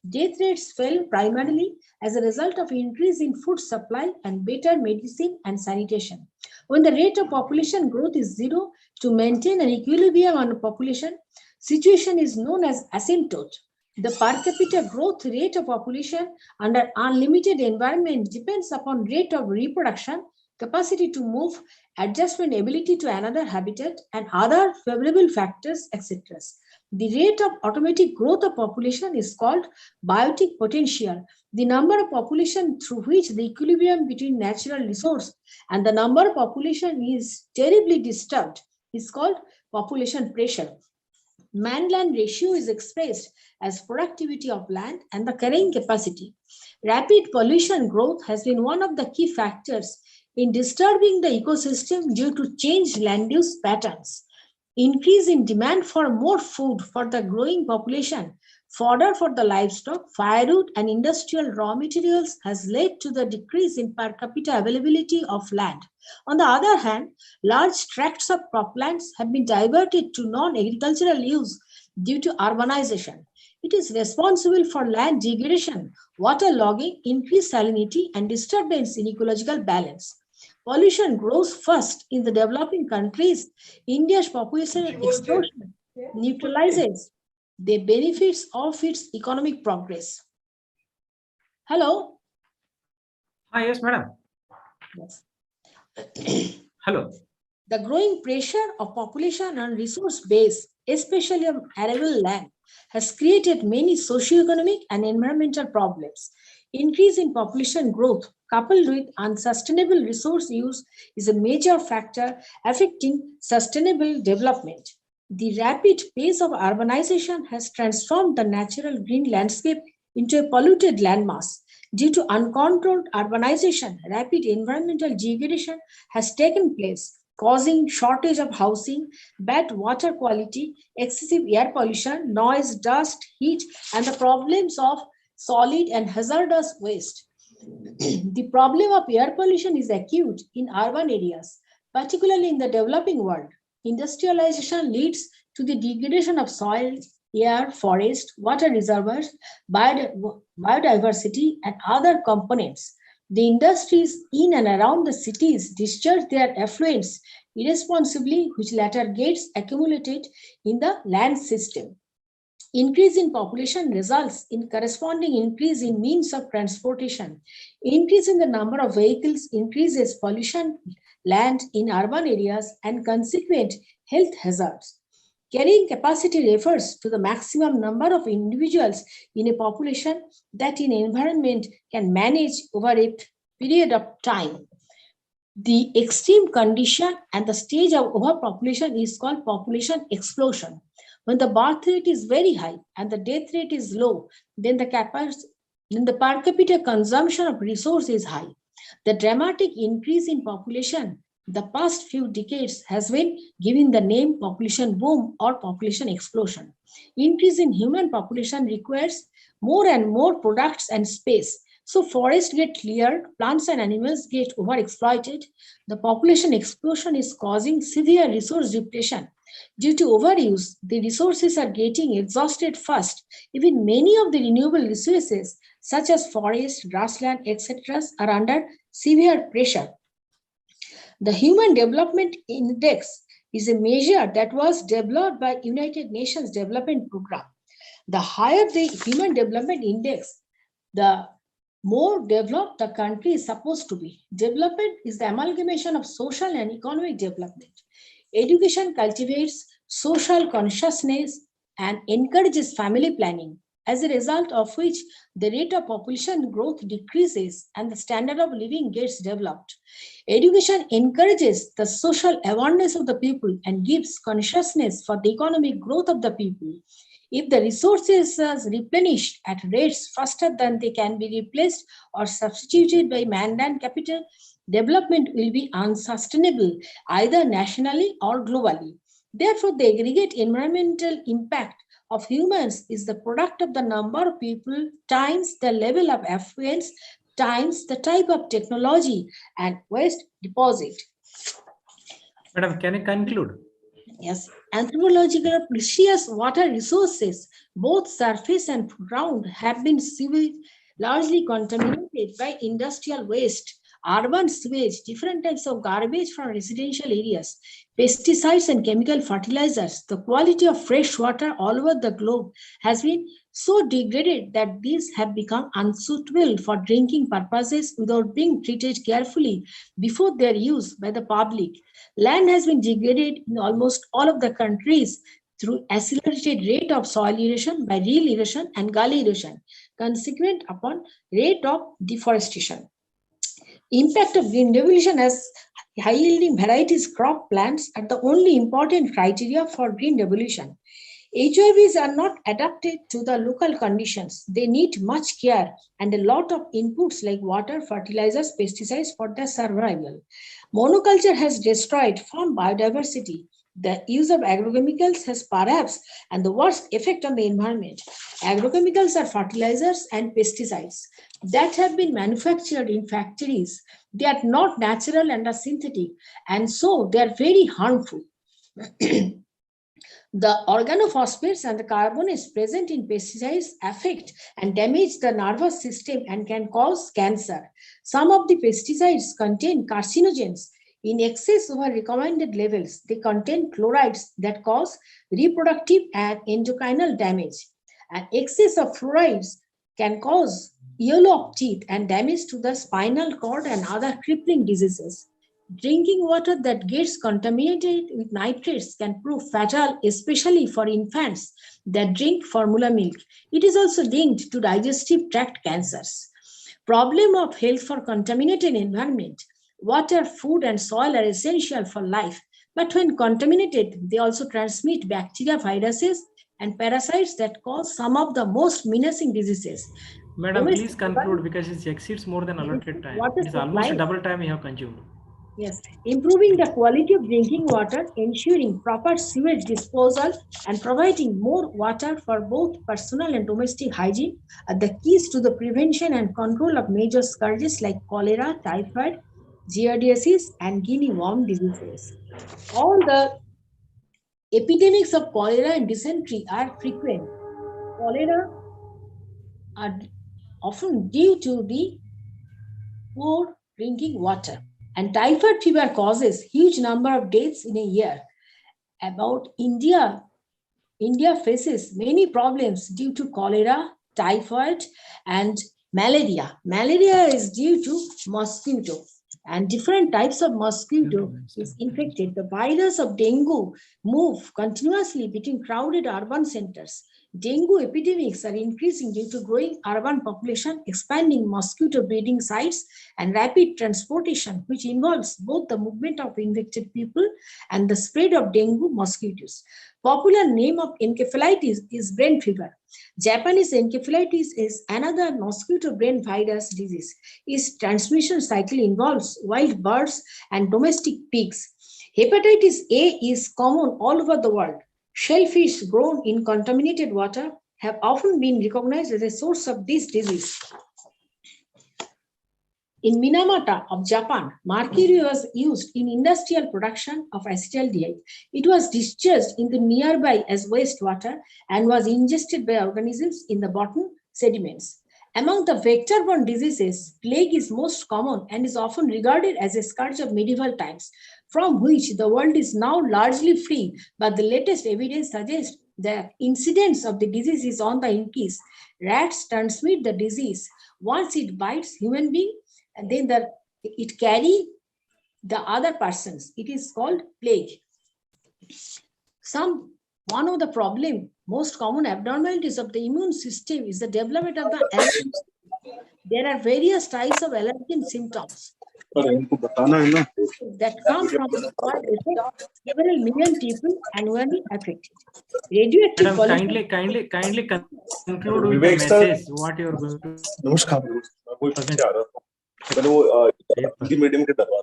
Death rates fell primarily as a result of increase in food supply and better medicine and sanitation. When the rate of population growth is zero, to maintain an equilibrium on a population, situation is known as asymptote. The per capita growth rate of population under unlimited environment depends upon rate of reproduction, capacity to move, adjustment ability to another habitat, and other favorable factors, etc. The rate of automatic growth of population is called biotic potential. The number of population through which the equilibrium between natural resource and the number of population is terribly disturbed is called population pressure. Man-land ratio is expressed as productivity of land and the carrying capacity. Rapid pollution growth has been one of the key factors in disturbing the ecosystem due to changed land use patterns. Increase in demand for more food for the growing population, fodder for the livestock, firewood, and industrial raw materials has led to the decrease in per capita availability of land. On the other hand, large tracts of croplands have been diverted to non-agricultural use due to urbanization. It is responsible for land degradation, water logging, increased salinity, and disturbance in ecological balance. Pollution grows first in the developing countries. India's population explosion neutralizes the benefits of its economic progress. Hello? Hi, yes, madam. Yes. Hello. The growing pressure of population and resource base, especially on arable land, has created many socio-economic and environmental problems. Increase in population growth coupled with unsustainable resource use is a major factor affecting sustainable development. The rapid pace of urbanization has transformed the natural green landscape into a polluted landmass. Due to uncontrolled urbanization, rapid environmental degradation has taken place, causing shortage of housing, bad water quality, excessive air pollution, noise, dust, heat, and the problems of solid and hazardous waste. The problem of air pollution is acute in urban areas, particularly in the developing world. Industrialization leads to the degradation of soil, air, forest, water reservoirs, biodiversity, and other components. The industries in and around the cities discharge their effluents irresponsibly, which later gets accumulated in the land system. Increase in population results in corresponding increase in means of transportation. Increase in the number of vehicles increases pollution, land in urban areas, and consequent health hazards. Carrying capacity refers to the maximum number of individuals in a population that an environment can manage over a period of time. The extreme condition and the stage of overpopulation is called population explosion. When the birth rate is very high and the death rate is low, then the per capita consumption of resource is high. The dramatic increase in population the past few decades has been given the name population boom or population explosion. Increase in human population requires more and more products and space. So forests get cleared, plants and animals get overexploited. The population explosion is causing severe resource depletion. Due to overuse, the resources are getting exhausted fast. Even many of the renewable resources, such as forest, grassland, etc., are under severe pressure. The Human Development Index is a measure that was developed by United Nations Development Program. The higher the Human Development Index, the more developed the country is supposed to be. Development is the amalgamation of social and economic development. Education cultivates social consciousness and encourages family planning, as a result of which the rate of population growth decreases and the standard of living gets developed. Education encourages the social awareness of the people and gives consciousness for the economic growth of the people. If the resources are replenished at rates faster than they can be replaced or substituted by man and capital, development will be unsustainable either nationally or globally. Therefore, the aggregate environmental impact of humans is the product of the number of people times the level of affluence times the type of technology and waste deposit. Madam, can you conclude? Yes, anthropological precious water resources, both surface and ground, have been largely contaminated by industrial waste, urban sewage, different types of garbage from residential areas, pesticides and chemical fertilizers. The quality of fresh water all over the globe has been so degraded that these have become unsuitable for drinking purposes without being treated carefully before their use by the public. Land has been degraded in almost all of the countries through accelerated rate of soil erosion by reel erosion and gully erosion, consequent upon rate of deforestation. Impact of green devolution as high-yielding varieties crop plants are the only important criteria for green devolution. HIVs are not adapted to the local conditions. They need much care and a lot of inputs like water, fertilizers, pesticides for their survival. Monoculture has destroyed farm biodiversity. The use of agrochemicals has perhaps and the worst effect on the environment. Agrochemicals are fertilizers and pesticides that have been manufactured in factories. They are not natural and are synthetic, and so they are very harmful. The organophosphates and the carbonates present in pesticides affect and damage the nervous system and can cause cancer. Some of the pesticides contain carcinogens in excess over recommended levels. They contain chlorides that cause reproductive and endocrinal damage. And excess of fluorides can cause yellow of teeth and damage to the spinal cord and other crippling diseases. Drinking water that gets contaminated with nitrates can prove fatal, especially for infants that drink formula milk. It is also linked to digestive tract cancers. Problem of health for contaminated environment. Water, food, and soil are essential for life, but when contaminated, they also transmit bacteria, viruses, and parasites that cause some of the most menacing diseases. Madam, please conclude because it exceeds more than allotted time. It is almost double time you have consumed. Yes, improving the quality of drinking water, ensuring proper sewage disposal, and providing more water for both personal and domestic hygiene are the keys to the prevention and control of major scourges like cholera, typhoid, giardiasis, and guinea worm diseases. All the epidemics of cholera and dysentery are frequent. Cholera are often due to the poor drinking water. And typhoid fever causes huge number of deaths in a year. About India faces many problems due to cholera, typhoid, and malaria. Malaria is due to mosquito, and different types of mosquito is infected. The virus of dengue move continuously between crowded urban centers. Dengue epidemics are increasing due to growing urban population, expanding mosquito breeding sites, and rapid transportation, which involves both the movement of infected people and the spread of dengue mosquitoes. Popular name of encephalitis is brain fever. Japanese encephalitis is another mosquito brain virus disease. Its transmission cycle involves wild birds and domestic pigs. Hepatitis A is common all over the world. Shellfish grown in contaminated water have often been recognized as a source of this disease. In Minamata of Japan, mercury was used in industrial production of acetaldehyde. It was discharged in the nearby as wastewater and was ingested by organisms in the bottom sediments. Among the vector-borne diseases, plague is most common and is often regarded as a scourge of medieval times, from which the world is now largely free, but the latest evidence suggests the incidence of the disease is on the increase. Rats transmit the disease once it bites human being, and then it carry the other persons. It is called plague. One of the problem, most common abnormalities of the immune system is the development of the allergen. There are various types of allergen symptoms that come from the effect several million people annually affected. Radioactive Madam, kindly conclude with the message what you are going to present.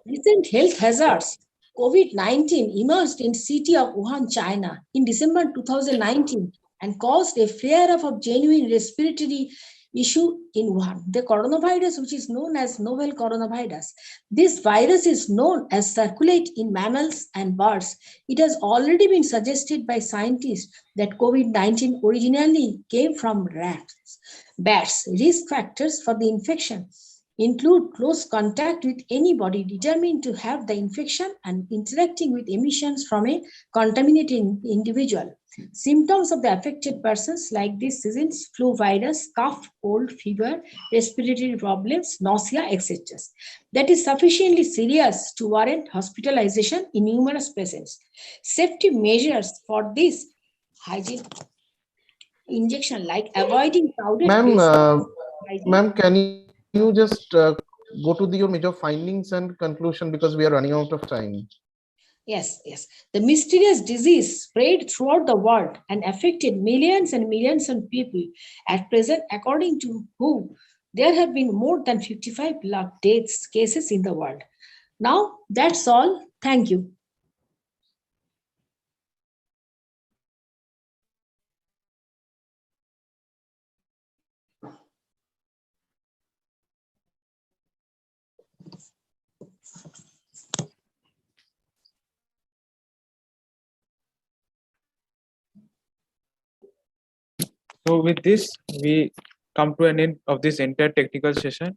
Recent health hazards. COVID-19 emerged in city of Wuhan, China in December 2019 and caused a flare-up of genuine respiratory issue in Wuhan. The coronavirus, which is known as novel coronavirus, this virus is known as circulate in mammals and birds. It has already been suggested by scientists that COVID-19 originally came from bats. Risk factors for the infection include close contact with anybody determined to have the infection and interacting with emissions from a contaminated individual. Symptoms of the affected persons like this season's flu virus, cough, cold, fever, respiratory problems, nausea, etc. That is sufficiently serious to warrant hospitalization in numerous patients. Safety measures for this hygiene injection like avoiding crowded places. Ma'am, can you just go to your major findings and conclusion because we are running out of time? Yes. The mysterious disease spread throughout the world and affected millions and millions of people. At present, according to WHO, there have been more than 55 lakh deaths cases in the world. Now, that's all. Thank you. So with this, we come to an end of this entire technical session.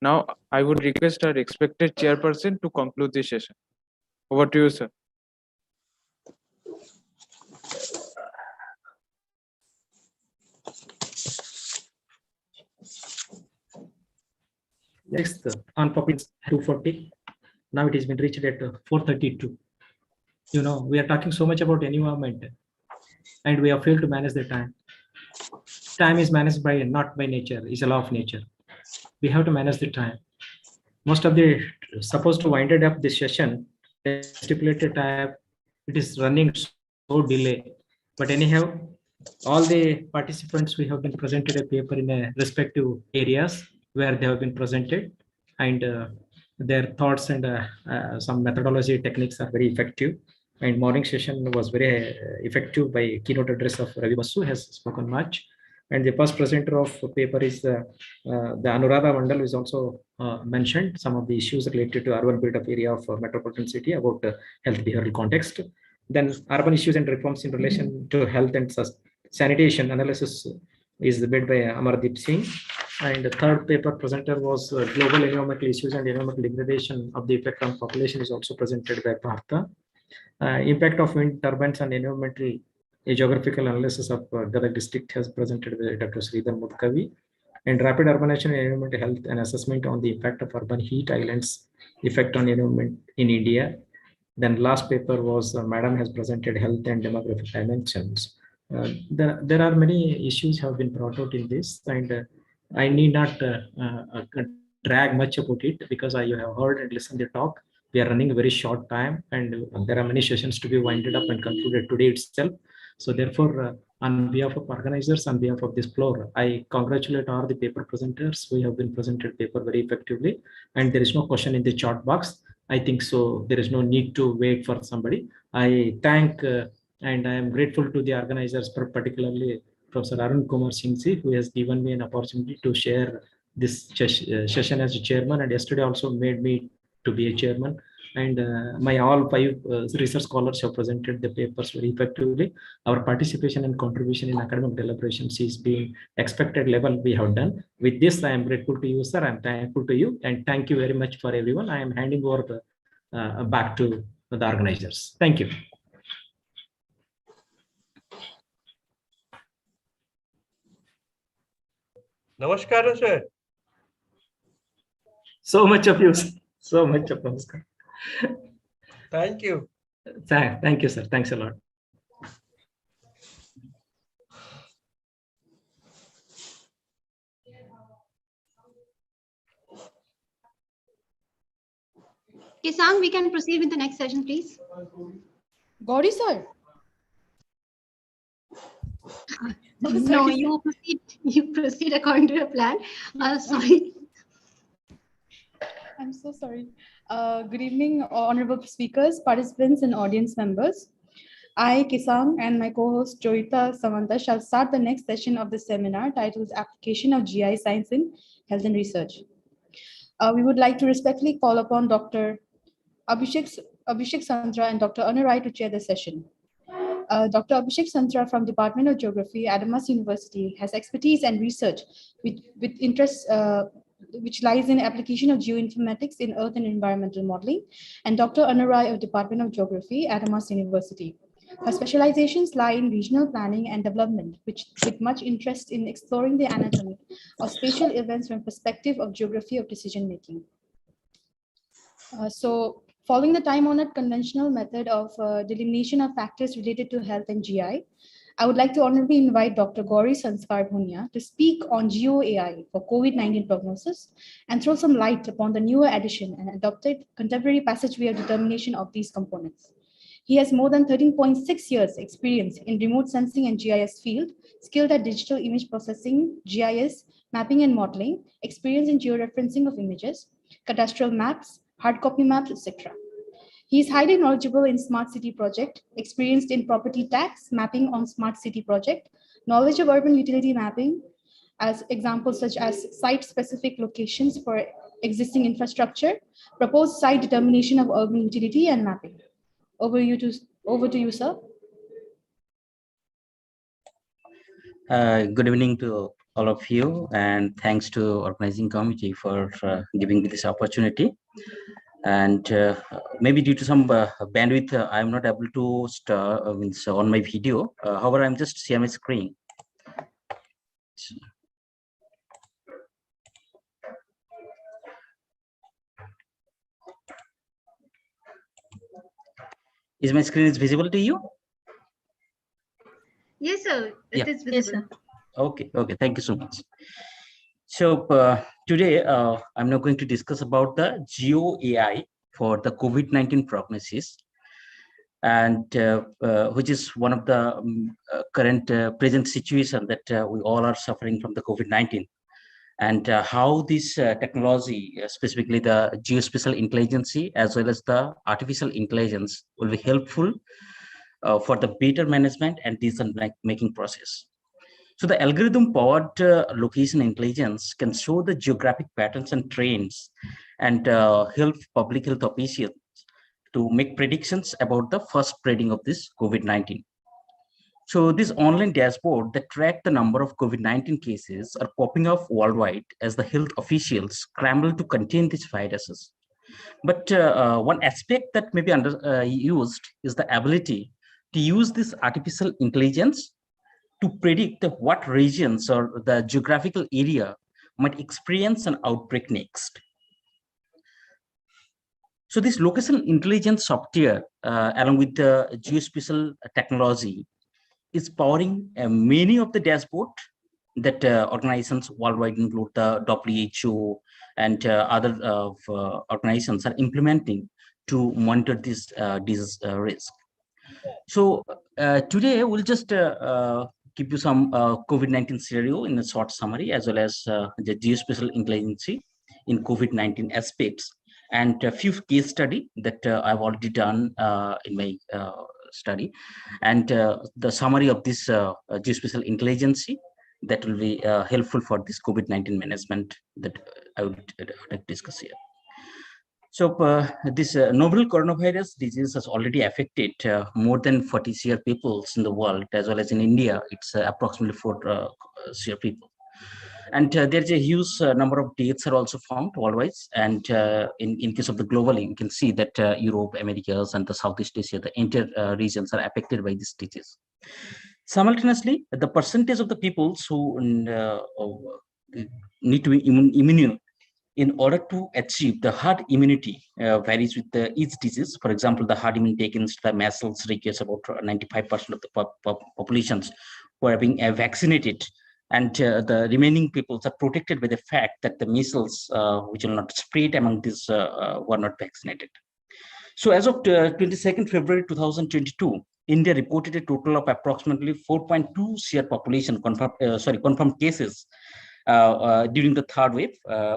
Now, I would request our respected chairperson to conclude this session. Over to you, sir. Next, on population 240. Now it has been reached at 432. You know, we are talking so much about environment, and we have failed to manage the time. Time is managed by not by nature; it's a law of nature. We have to manage the time. Most of the supposed to wind up this session, stipulated time, it is running so delay. But anyhow, all the participants, we have been presented a paper in a respective areas where they have been presented, and their thoughts and some methodology techniques are very effective. And morning session was very effective by keynote address of Ravi Basu has spoken much. And the first presenter of paper is the Anuradha Mandal, is also mentioned some of the issues related to urban build-up area of metropolitan city about health behavioral context. Then urban issues and reforms in relation to health and sanitation analysis is made by Amardeep Singh. And the third paper presenter was global environmental issues and environmental degradation of the effect on population is also presented by Partha. Impact of wind turbines and environmental geographical analysis of Gadag district has presented by Dr. Sridhar Mudkavi. And rapid urbanization and environmental health and assessment on the impact of urban heat islands effect on environment in India. Then last paper was Madam has presented health and demographic dimensions. There are many issues have been brought out in this, and I need not drag much about it because I have heard and listened to the talk. We are running a very short time, and there are many sessions to be winded up and concluded today itself. So therefore, on behalf of organizers, on behalf of this floor, I congratulate all the paper presenters who have been presented paper very effectively. And there is no question in the chat box. I think so. There is no need to wait for somebody. I thank and I am grateful to the organizers, particularly Professor Arun Kumar Singhji, who has given me an opportunity to share this session as a chairman, and yesterday also made me to be a chairman. And my all 5 research scholars have presented the papers very effectively. Our participation and contribution in academic deliberations is being expected level we have done. With this, I am grateful to you, sir. I am thankful to you, and thank you very much for everyone. I am handing over back to the organizers. Thank you. Namaskar, sir. So much of you. So much of namaskar. Thank you. Thank you, sir. Thanks a lot. Kisang, we can proceed with the next session, please. Gauri, sir. No, you proceed according to your plan. Sorry. I'm so sorry. Good evening, honorable speakers, participants, and audience members. I, Kisang, and my co-host Joyita Samanta shall start the next session of the seminar titled Application of GI Science in Health and Research. We would like to respectfully call upon Dr. Abhishek Santra and Dr. Anurai to chair the session. Dr. Abhishek Santra from Department of Geography, Adamas University, has expertise and research with interests which lies in application of geoinformatics in earth and environmental modeling, and Dr. Anurai of Department of Geography, Adamas University. Her specializations lie in regional planning and development, with much interest in exploring the anatomy of spatial events from perspective of geography of decision making. So, following the time-honored conventional method of delineation of factors related to health and GI, I would like to honorably invite Dr. Gauri Sanskar Bhunia to speak on GeoAI for COVID-19 prognosis and throw some light upon the newer addition and adopted contemporary passageway of determination of these components. He has more than 13.6 years experience in remote sensing and GIS field, skilled at digital image processing, GIS, mapping and modeling, experience in georeferencing of images, cadastral maps, hard copy maps, etc. He is highly knowledgeable in Smart City project, experienced in property tax mapping on Smart City project, knowledge of urban utility mapping, as examples such as site-specific locations for existing infrastructure, proposed site determination of urban utility and mapping. Over to you, sir. Good evening to all of you, and thanks to organizing committee for giving me this opportunity. And maybe due to some bandwidth, I'm not able to start on my video. However, I'm just share my screen. Is my screen is visible to you? Yes, sir. It is visible. Yes, sir. Okay, thank you so much. So today I'm now going to discuss about the GeoAI for the COVID-19 prognosis, and which is one of the current present situation that we all are suffering from the COVID-19, and how this technology, specifically the geospatial intelligence as well as the artificial intelligence, will be helpful for the better management and decision-making process. So the algorithm-powered location intelligence can show the geographic patterns and trends, and help public health officials to make predictions about the first spreading of this COVID-19. So this online dashboard that track the number of COVID-19 cases are popping up worldwide as the health officials scramble to contain these viruses. But one aspect that may be used is the ability to use this artificial intelligence to predict what regions or the geographical area might experience an outbreak next. So this location intelligence software, along with the geospatial technology, is powering many of the dashboard that organizations worldwide, include the WHO and other organizations, are implementing to monitor this disease risk. So today we'll just give you some COVID-19 scenario in a short summary, as well as the geospatial intelligence in COVID-19 aspects, and a few case study that I've already done in my study, and the summary of this geospatial intelligence that will be helpful for this COVID-19 management that I would like to discuss here. So this novel coronavirus disease has already affected more than 40 crore people in the world, as well as in India, it's approximately 4 crore people. And there's a huge number of deaths are also found worldwide. And in case of the globally, you can see that Europe, Americas, and the Southeast Asia, the entire regions are affected by this disease. Simultaneously, the percentage of the people who need to be immune in order to achieve the herd immunity varies with each disease. For example, the herd immunity against the measles requires about 95% of the populations who are being vaccinated, and the remaining peoples are protected by the fact that the measles, which will not spread among these who are not vaccinated. So as of 22nd February 2022, India reported a total of approximately 4.2 crore population confirmed cases during the third wave,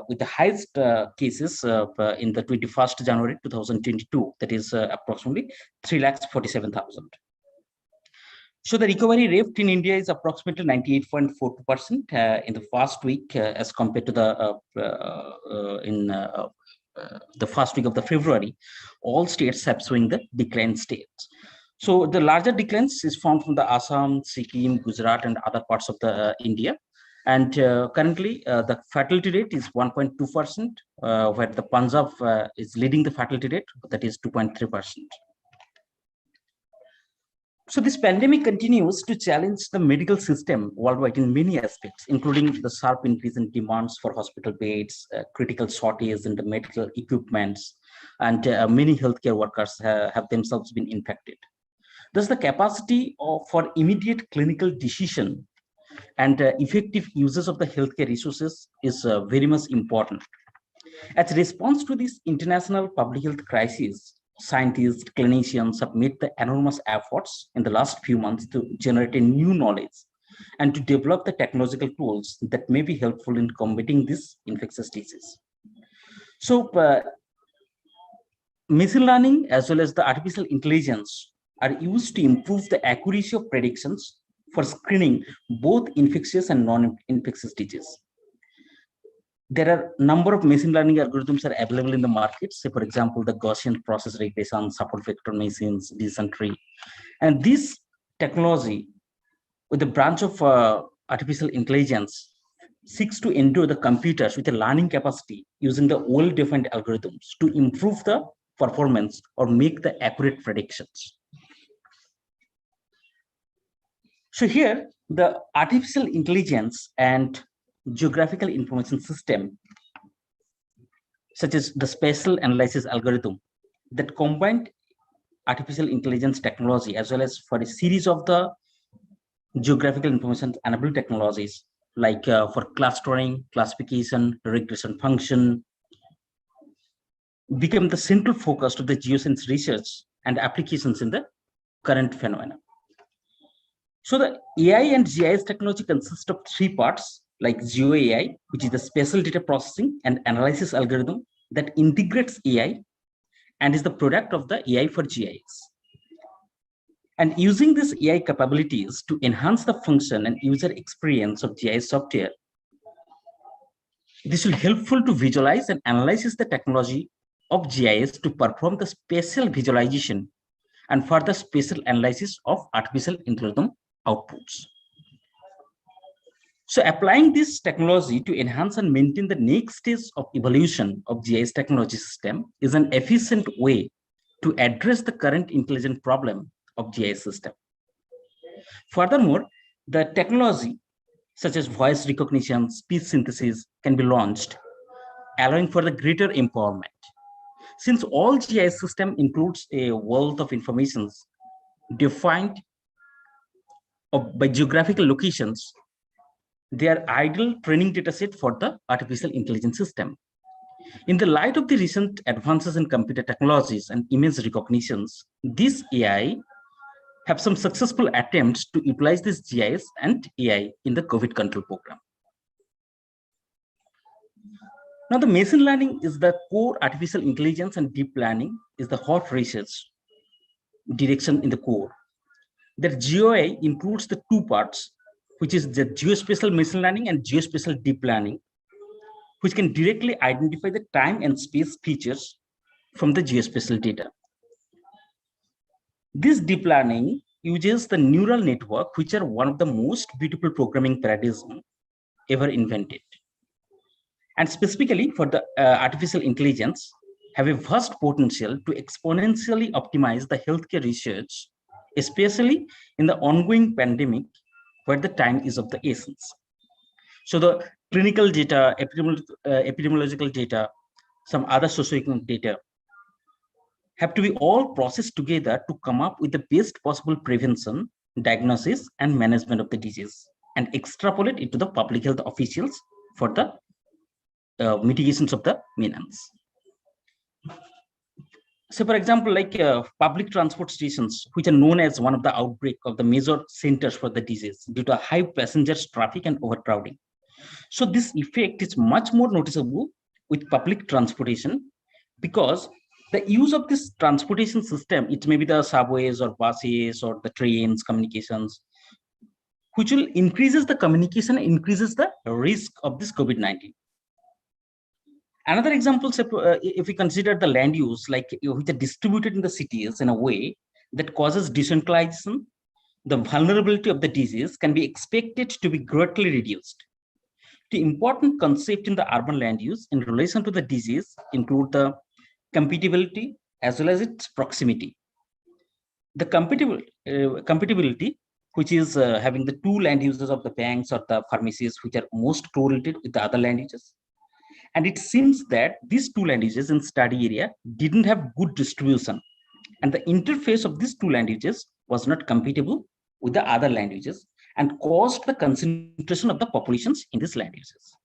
with the highest cases in the 21st January 2022, that is approximately 3,47,000. So the recovery rate in India is approximately 98.42% in the first week, as compared to the first week of the February. All states have showing the decline states. So the larger declines is found from the Assam, Sikkim, Gujarat, and other parts of the India. And currently, the fatality rate is 1.2%, where the Punjab is leading the fatality rate, that is 2.3%. So this pandemic continues to challenge the medical system worldwide in many aspects, including the sharp increase in demands for hospital beds, critical shortage in the medical equipments, and many healthcare workers have themselves been infected. Thus, the capacity for immediate clinical decision and effective uses of the healthcare resources is very much important. As a response to this international public health crisis, scientists, clinicians have made the enormous efforts in the last few months to generate a new knowledge and to develop the technological tools that may be helpful in combating this infectious disease. So machine learning as well as the artificial intelligence are used to improve the accuracy of predictions for screening both infectious and non-infectious disease. There are a number of machine learning algorithms are available in the market. Say, for example, the Gaussian process regression, support vector machines, decision tree. And this technology, with the branch of artificial intelligence seeks to endure the computers with a learning capacity using the well-defined algorithms to improve the performance or make the accurate predictions. So here, the artificial intelligence and geographical information system, such as the spatial analysis algorithm, that combined artificial intelligence technology as well as for a series of the geographical information enabled technologies like for clustering, classification, regression function, became the central focus of the geoscience research and applications in the current phenomena. So the AI and GIS technology consists of three parts, like GeoAI, which is the spatial data processing and analysis algorithm that integrates AI and is the product of the AI for GIS. And using these AI capabilities to enhance the function and user experience of GIS software, this will be helpful to visualize and analyze the technology of GIS to perform the spatial visualization and further spatial analysis of artificial intelligence outputs. So applying this technology to enhance and maintain the next stage of evolution of GIS technology system is an efficient way to address the current intelligent problem of GIS system. Furthermore, the technology such as voice recognition, speech synthesis can be launched, allowing for the greater empowerment. Since all GIS system includes a wealth of information defined by geographical locations, they are ideal training dataset for the artificial intelligence system. In the light of the recent advances in computer technologies and image recognitions, this AI have some successful attempts to utilize this GIS and AI in the COVID control program. Now, the machine learning is the core artificial intelligence and deep learning is the hot research direction in the core. That GeoAI includes the two parts, which is the geospatial machine learning and geospatial deep learning, which can directly identify the time and space features from the geospatial data. This deep learning uses the neural network, which are one of the most beautiful programming paradigms ever invented. And specifically for the artificial intelligence, have a vast potential to exponentially optimize the healthcare research, especially in the ongoing pandemic, where the time is of the essence. So the clinical data, epidemiological data, some other socioeconomic data have to be all processed together to come up with the best possible prevention, diagnosis, and management of the disease, and extrapolate it to the public health officials for the mitigations of the menace. So for example, like public transport stations, which are known as one of the outbreak of the major centers for the disease due to high passengers traffic and overcrowding. So this effect is much more noticeable with public transportation, because the use of this transportation system, it may be the subways or buses or the trains communications, which will increases the communication, increases the risk of this COVID-19. Another example, if we consider the land use, like which are distributed in the cities in a way that causes decentralization, the vulnerability of the disease can be expected to be greatly reduced. The important concept in the urban land use in relation to the disease include the compatibility as well as its proximity. The compatibility, which is having the two land uses of the banks or the pharmacies, which are most correlated with the other land uses. And it seems that these two land uses in study area didn't have good distribution, and the interface of these two land uses was not compatible with the other land uses and caused the concentration of the populations in these land uses.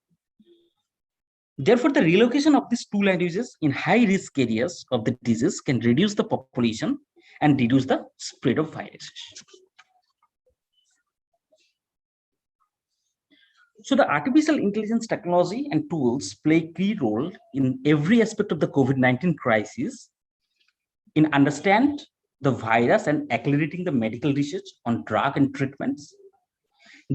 Therefore, the relocation of these two land uses in high risk areas of the disease can reduce the population and reduce the spread of viruses. So the artificial intelligence technology and tools play a key role in every aspect of the COVID-19 crisis in understand the virus and accelerating the medical research on drug and treatments,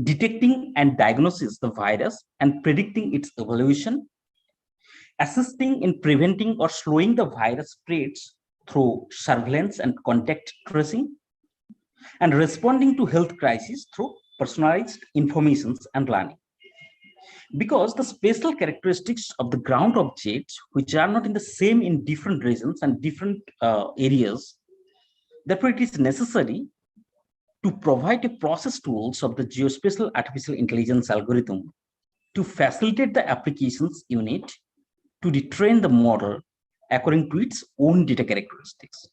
detecting and diagnosing the virus and predicting its evolution, assisting in preventing or slowing the virus spreads through surveillance and contact tracing, and responding to health crises through personalized informations and learning. Because the spatial characteristics of the ground objects, which are not in the same in different regions and different areas, therefore it is necessary to provide a process tools of the geospatial artificial intelligence algorithm to facilitate the applications unit to retrain the model according to its own data characteristics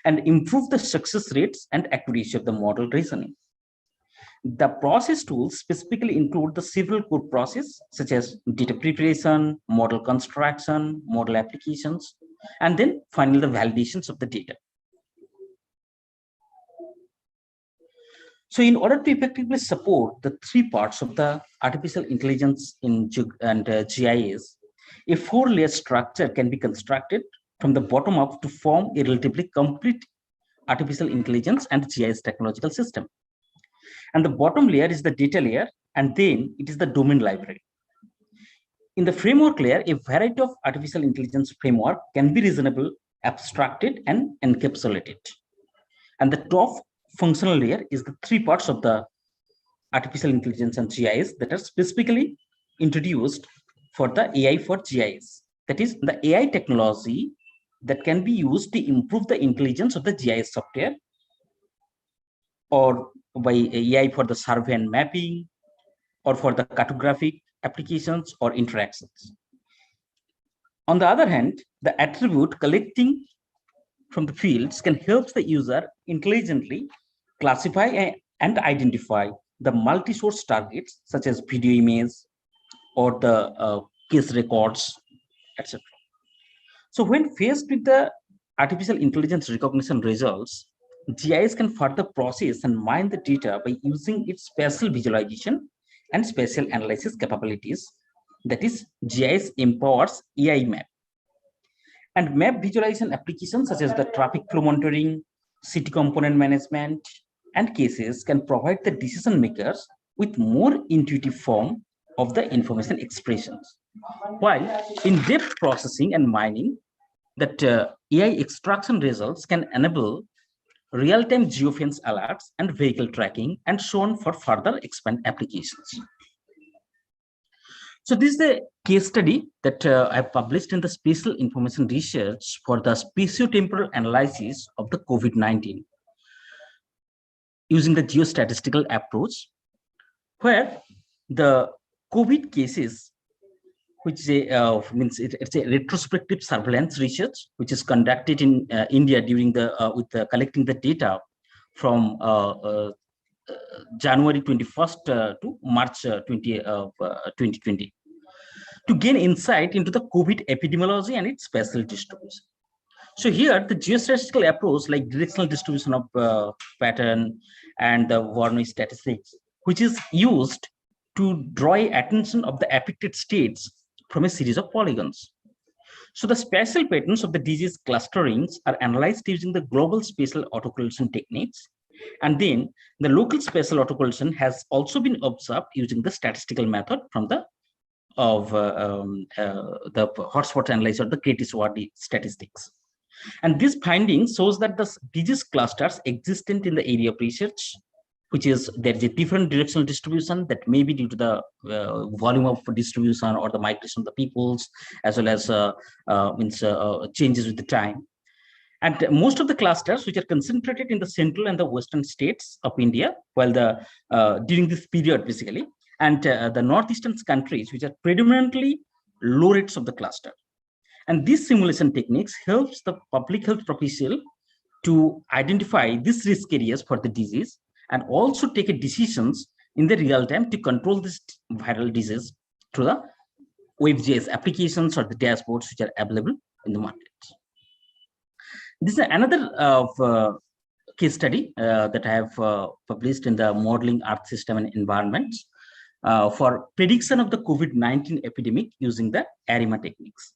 and improve the success rates and accuracy of the model reasoning. The process tools specifically include the several core processes such as data preparation, model construction, model applications, and then finally the validations of the data. So in order to effectively support the three parts of the artificial intelligence in GIS, a four-layer structure can be constructed from the bottom up to form a relatively complete artificial intelligence and GIS technological system. And the bottom layer is the data layer, and then it is the domain library. In the framework layer, a variety of artificial intelligence framework can be reasonably abstracted and encapsulated. And the top functional layer is the three parts of the artificial intelligence and GIS that are specifically introduced for the AI for GIS. That is the AI technology that can be used to improve the intelligence of the GIS software, or by AI for the survey and mapping, or for the cartographic applications or interactions. On the other hand, the attribute collecting from the fields can help the user intelligently classify and identify the multi-source targets such as video image or the case records, etc. So when faced with the artificial intelligence recognition results, GIS can further process and mine the data by using its spatial visualization and spatial analysis capabilities. That is, GIS empowers AI map. And map visualization applications such as the traffic flow monitoring, city component management, and cases can provide the decision makers with more intuitive form of the information expressions. While in-depth processing and mining, that AI extraction results can enable real-time geofence alerts and vehicle tracking and so on for further expand applications. So this is the case study that I published in the Spatial Information Research for the spatiotemporal analysis of the COVID-19 using the geostatistical approach, where the COVID cases, which means it's a retrospective surveillance research, which is conducted in India during the collecting the data from January 21st to March 2020, to gain insight into the COVID epidemiology and its spatial distribution. So here, the geostatistical approach, like directional distribution of pattern and the Voronoi statistics, which is used to draw attention of the affected states from a series of polygons. So the spatial patterns of the disease clusterings are analyzed using the global spatial autocorrelation techniques. And then the local spatial autocorrelation has also been observed using the statistical method from the hotspot analysis or the Kretis-Wardy statistics. And this finding shows that the disease clusters existent in the area of research, which is there is a different directional distribution that may be due to the volume of distribution or the migration of the peoples, as well as changes with the time. And most of the clusters which are concentrated in the central and the western states of India, while the during this period basically, and the northeastern countries which are predominantly low rates of the cluster. And these simulation techniques helps the public health official to identify these risk areas for the disease and also take decisions in the real time to control this viral disease through the WebGIS applications or the dashboards which are available in the market. This is another case study that I have published in the Modeling Earth System and Environments for prediction of the COVID-19 epidemic using the ARIMA techniques.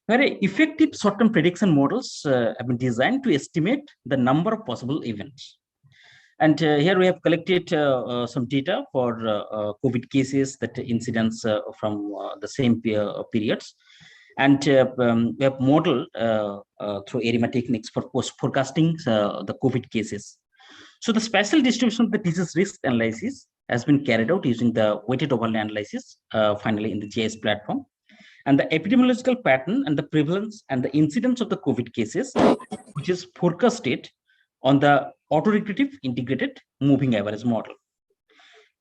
Very effective short-term prediction models have been designed to estimate the number of possible events. And here we have collected some data for COVID cases, that incidents from the same periods. And we have modeled through ARIMA techniques for forecasting the COVID cases. So the spatial distribution of the disease risk analysis has been carried out using the weighted overlay analysis, finally in the GIS platform. And the epidemiological pattern and the prevalence and the incidence of the COVID cases, which is forecasted on the autoregressive integrated moving average model.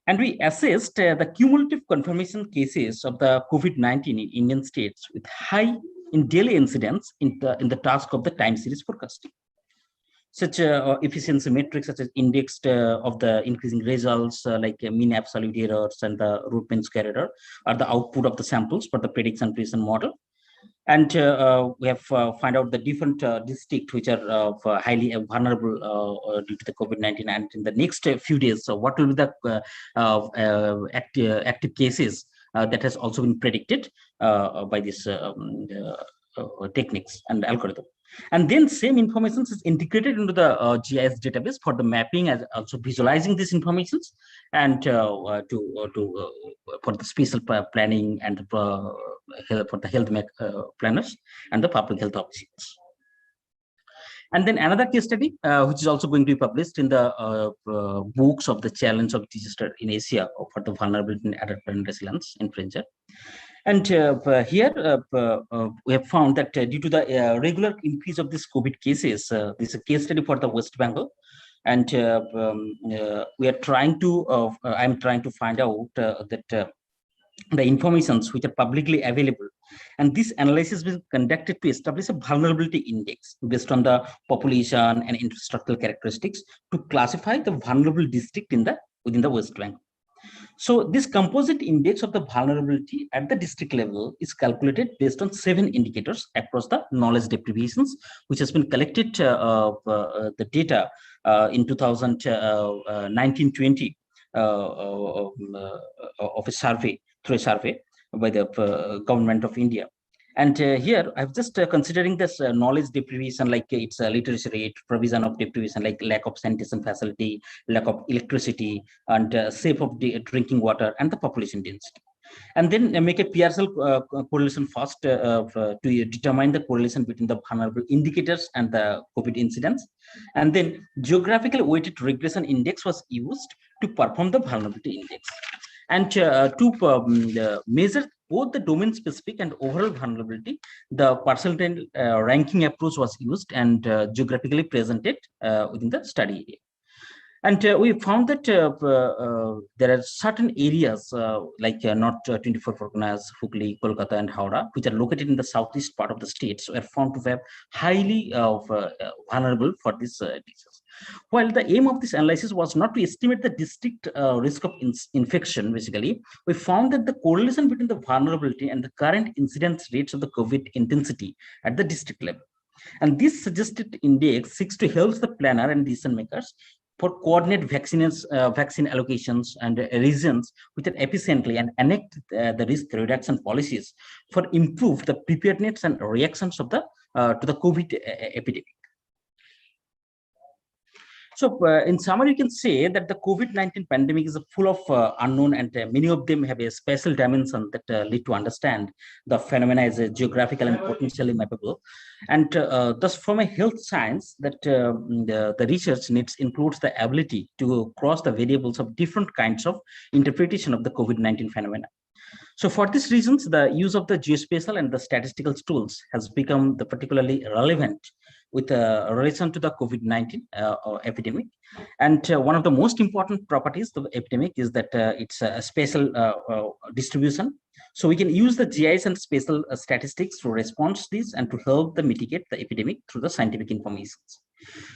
And we assessed the cumulative confirmation cases of the COVID-19 in Indian states with high in daily incidence in the task of the time series forecasting. Such efficiency metrics such as indexed of the increasing results like mean absolute errors and the root mean square error are the output of the samples for the prediction precision model. And we have find out the different districts which are highly vulnerable due to the COVID-19. And in the next few days, so what will be the active cases that has also been predicted by this techniques and algorithm. And then same information is integrated into the GIS database for the mapping and also visualizing these informations and for the spatial planning and for the health planners and the public health officials. And then another case study, which is also going to be published in the books of the challenge of disaster in Asia for the vulnerability and adaptation resilience in French. And here we have found that due to the regular increase of these COVID cases, this is a case study for the West Bengal. And we are trying to, I'm trying to find out that the informations which are publicly available. And this analysis was conducted to establish a vulnerability index based on the population and infrastructural characteristics to classify the vulnerable district within the West Bengal. So this composite index of the vulnerability at the district level is calculated based on 7 indicators across the knowledge deprivations, which has been collected the data in 2019-20 of a survey, through a survey by the government of India. And here I'm just considering this knowledge deprivation, like its literacy rate, provision of deprivation, like lack of sanitation facility, lack of electricity, and safe of drinking water, and the population density. And then make a PRCL correlation first to determine the correlation between the vulnerable indicators and the COVID incidence. And then geographically weighted regression index was used to perform the vulnerability index. And to measure both the domain specific and overall vulnerability, the percentile ranking approach was used and geographically presented within the study area. And we found that there are certain areas like North 24 Parganas, Hooghly, Kolkata, and Howrah, which are located in the southeast part of the state, so are found to have highly vulnerable for this disease. While the aim of this analysis was not to estimate the district risk of infection, basically, we found that the correlation between the vulnerability and the current incidence rates of the COVID intensity at the district level. And this suggested index seeks to help the planner and decision makers for coordinate vaccine allocations and regions which are efficiently and enact the risk reduction policies for improve the preparedness and reactions of the to the COVID epidemic. So in summary, you can say that the COVID-19 pandemic is full of unknown, and many of them have a special dimension that lead to understand the phenomena as a geographical and potentially mappable. And thus from a health science, that the research needs includes the ability to cross the variables of different kinds of interpretation of the COVID-19 phenomena. So for these reasons, the use of the geospatial and the statistical tools has become particularly relevant with relation to the COVID-19 epidemic. And one of the most important properties of the epidemic is that it's a spatial distribution. So we can use the GIS and spatial statistics to respond to this and to help mitigate the epidemic through the scientific information.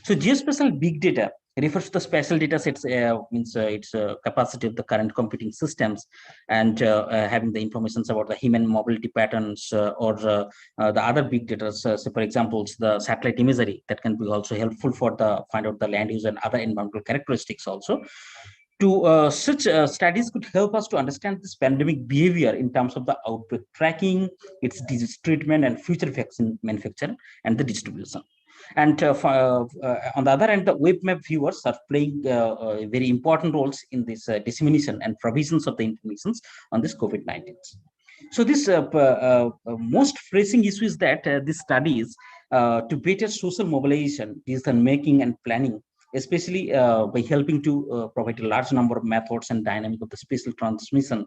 So geospatial big data refers to the spatial data sets, means its capacity of the current computing systems and having the information about the human mobility patterns or the other big data. So for example, the satellite imagery that can be also helpful for the find out the land use and other environmental characteristics also. To such studies could help us to understand this pandemic behavior in terms of the outbreak tracking, its disease treatment, and future vaccine manufacture and the distribution. And on the other hand, the web map viewers are playing very important roles in this dissemination and provisions of the information on this COVID-19. So this most pressing issue is that these studies to better social mobilization, decision making, and planning especially by helping to provide a large number of methods and dynamic of the spatial transmission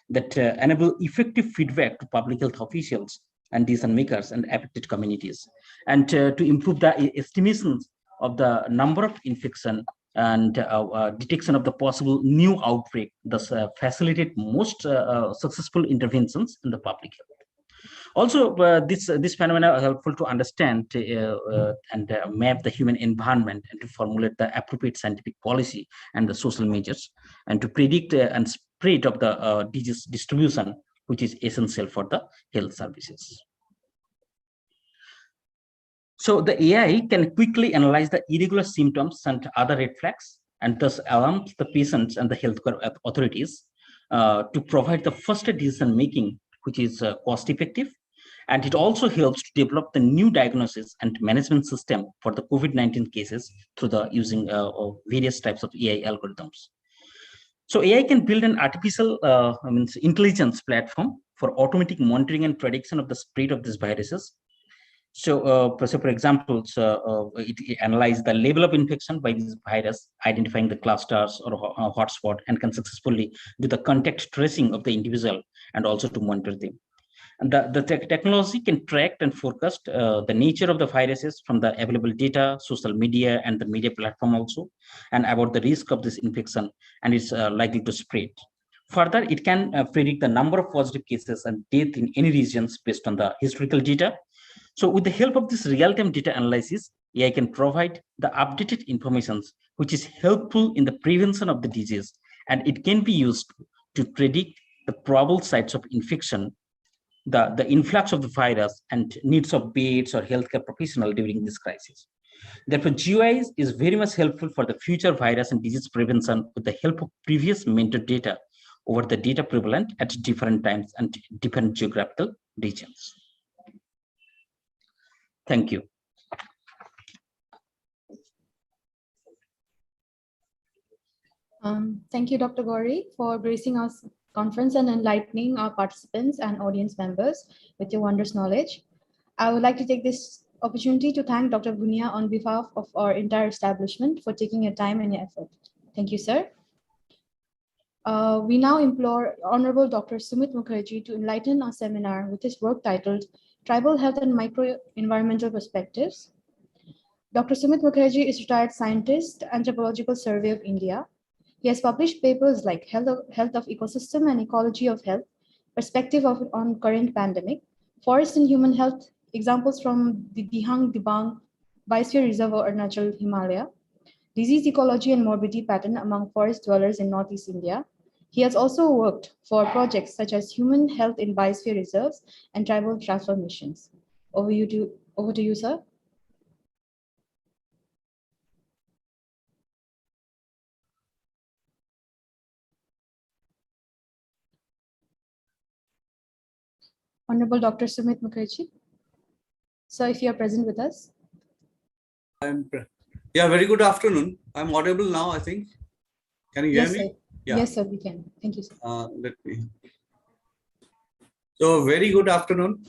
that enable effective feedback to public health officials and decision makers and affected communities, and to improve the estimations of the number of infection and detection of the possible new outbreak, thus facilitate most successful interventions in the public health. Also, this phenomena are helpful to understand and map the human environment and to formulate the appropriate scientific policy and the social measures, and to predict and spread of the disease distribution, which is essential for the health services. So the AI can quickly analyze the irregular symptoms and other red flags, and thus alarms the patients and the healthcare authorities to provide the first decision making, which is cost effective. And it also helps to develop the new diagnosis and management system for the COVID-19 cases through the using various types of AI algorithms. So AI can build an artificial intelligence platform for automatic monitoring and prediction of the spread of these viruses. So, for example, it analyzes the level of infection by this virus, identifying the clusters or hotspot, and can successfully do the contact tracing of the individual and also to monitor them. And the technology can track and forecast the nature of the viruses from the available data, social media, and the media platform also, and about the risk of this infection and it's likely to spread. Further, it can predict the number of positive cases and death in any regions based on the historical data. So with the help of this real-time data analysis, AI can provide the updated information, which is helpful in the prevention of the disease, and it can be used to predict the probable sites of infection, the influx of the virus, and needs of beds or healthcare professional during this crisis. Therefore, GIS is very much helpful for the future virus and disease prevention with the help of previous mentored data over the data prevalent at different times and different geographical regions. Thank you. Thank you, Dr. Gauri, for gracing our conference and enlightening our participants and audience members with your wondrous knowledge. I would like to take this opportunity to thank Dr. Bunia on behalf of our entire establishment for taking your time and your effort. Thank you, sir. We now implore Honorable Dr. Sumit Mukherjee to enlighten our seminar with his work titled Tribal Health and Micro-Environmental Perspectives. Dr. Sumit Mukherjee is retired scientist, Anthropological Survey of India. He has published papers like Health of Ecosystem and Ecology of Health, Perspective on Current Pandemic, Forest and Human Health, Examples from the Dihang Dibang Biosphere Reserve of Arunachal Himalaya, Disease Ecology and Morbidity Pattern among Forest Dwellers in Northeast India. He has also worked for projects such as Human Health in Biosphere Reserves and Tribal Transformations. Over to you, sir. Honorable Dr. Sumit Mukherjee. Sir, if you are present with us. Yeah, very good afternoon. I'm audible now, I think. Can you hear Yes, me? sir. Yeah. Yes, sir, we can. Thank you, sir. Let me. So, very good afternoon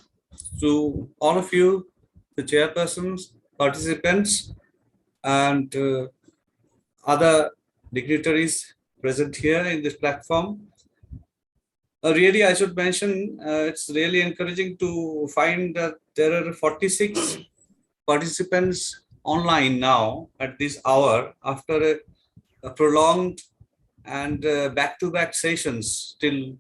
to all of you, the chairpersons, participants, and other dignitaries present here in this platform. Really, I should mention, it's really encouraging to find that there are 46 participants online now at this hour after a prolonged and back-to-back sessions till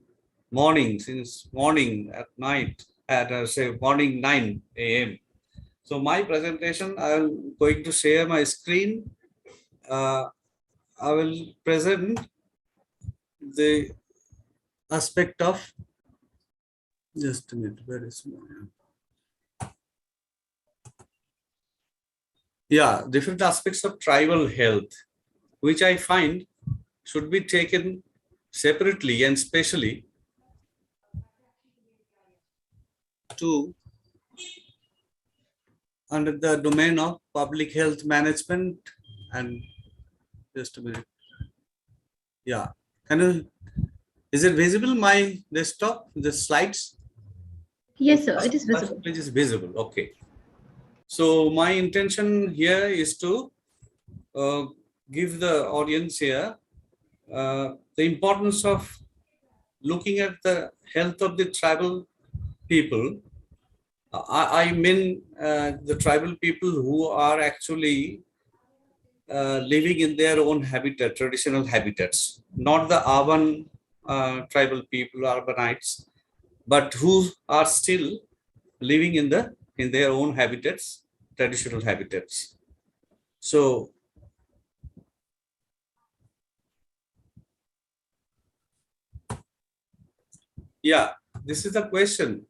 morning, since morning at night at say morning 9 a.m. So my presentation, I'm going to share my screen. I will present the aspect of, just a minute, where is my, yeah, different aspects of tribal health, which I find should be taken separately and specially to under the domain of public health management. And just a minute, yeah, is it visible, my desktop, the slides? Yes, sir, it is visible. It is visible, okay. So my intention here is to give the audience here the importance of looking at the health of the tribal people. I mean the tribal people who are actually living in their own habitat, traditional habitats, not the urban tribal people, urbanites, but who are still living in their own habitats, traditional habitats. So yeah, this is the question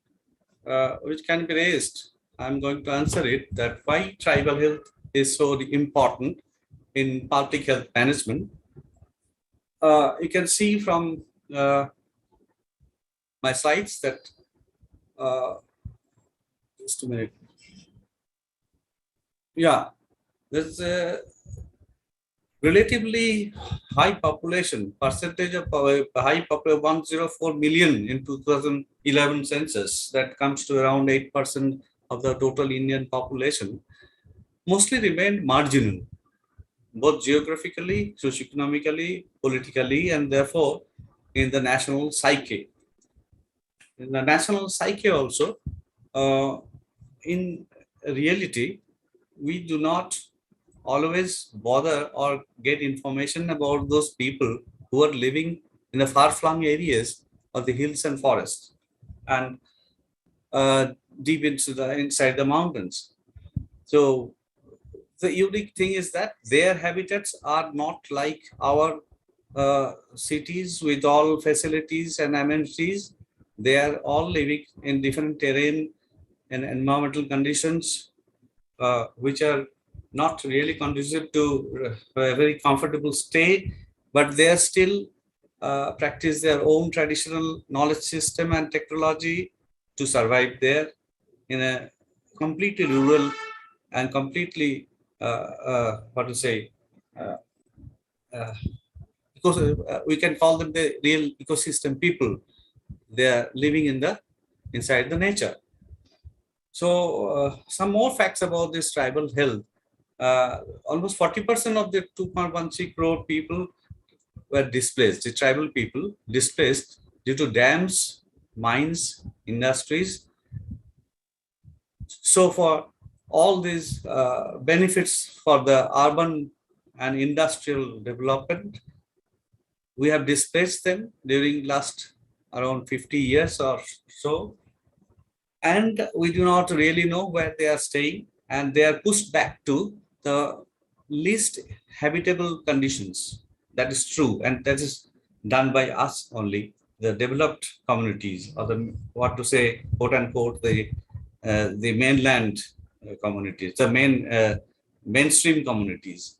which can be raised. I'm going to answer it, that why tribal health is so important in public health management. You can see from my slides that just a minute. Yeah, there's a relatively high population, percentage of high population, 104 million in 2011 census. That comes to around 8% of the total Indian population, mostly remained marginal, both geographically, socioeconomically, politically, and therefore in the national psyche. In the national psyche also, in reality, we do not always bother or get information about those people who are living in the far-flung areas of the hills and forests and deep inside the mountains. So the unique thing is that their habitats are not like our cities with all facilities and amenities. They are all living in different terrain and environmental conditions, which are not really conducive to a very comfortable stay, but they are still practice their own traditional knowledge system and technology to survive there in a completely rural and completely because we can call them the real ecosystem people. They are living inside the nature. So some more facts about this tribal health. Almost 40% of the 2.16 crore people were displaced, the tribal people displaced due to dams, mines, industries. So for all these benefits for the urban and industrial development, we have displaced them during last around 50 years or so. And we do not really know where they are staying, and they are pushed back to the least habitable conditions. That is true, and that is done by us only, the developed communities, or the what to say, quote unquote, the mainland communities, the mainstream communities.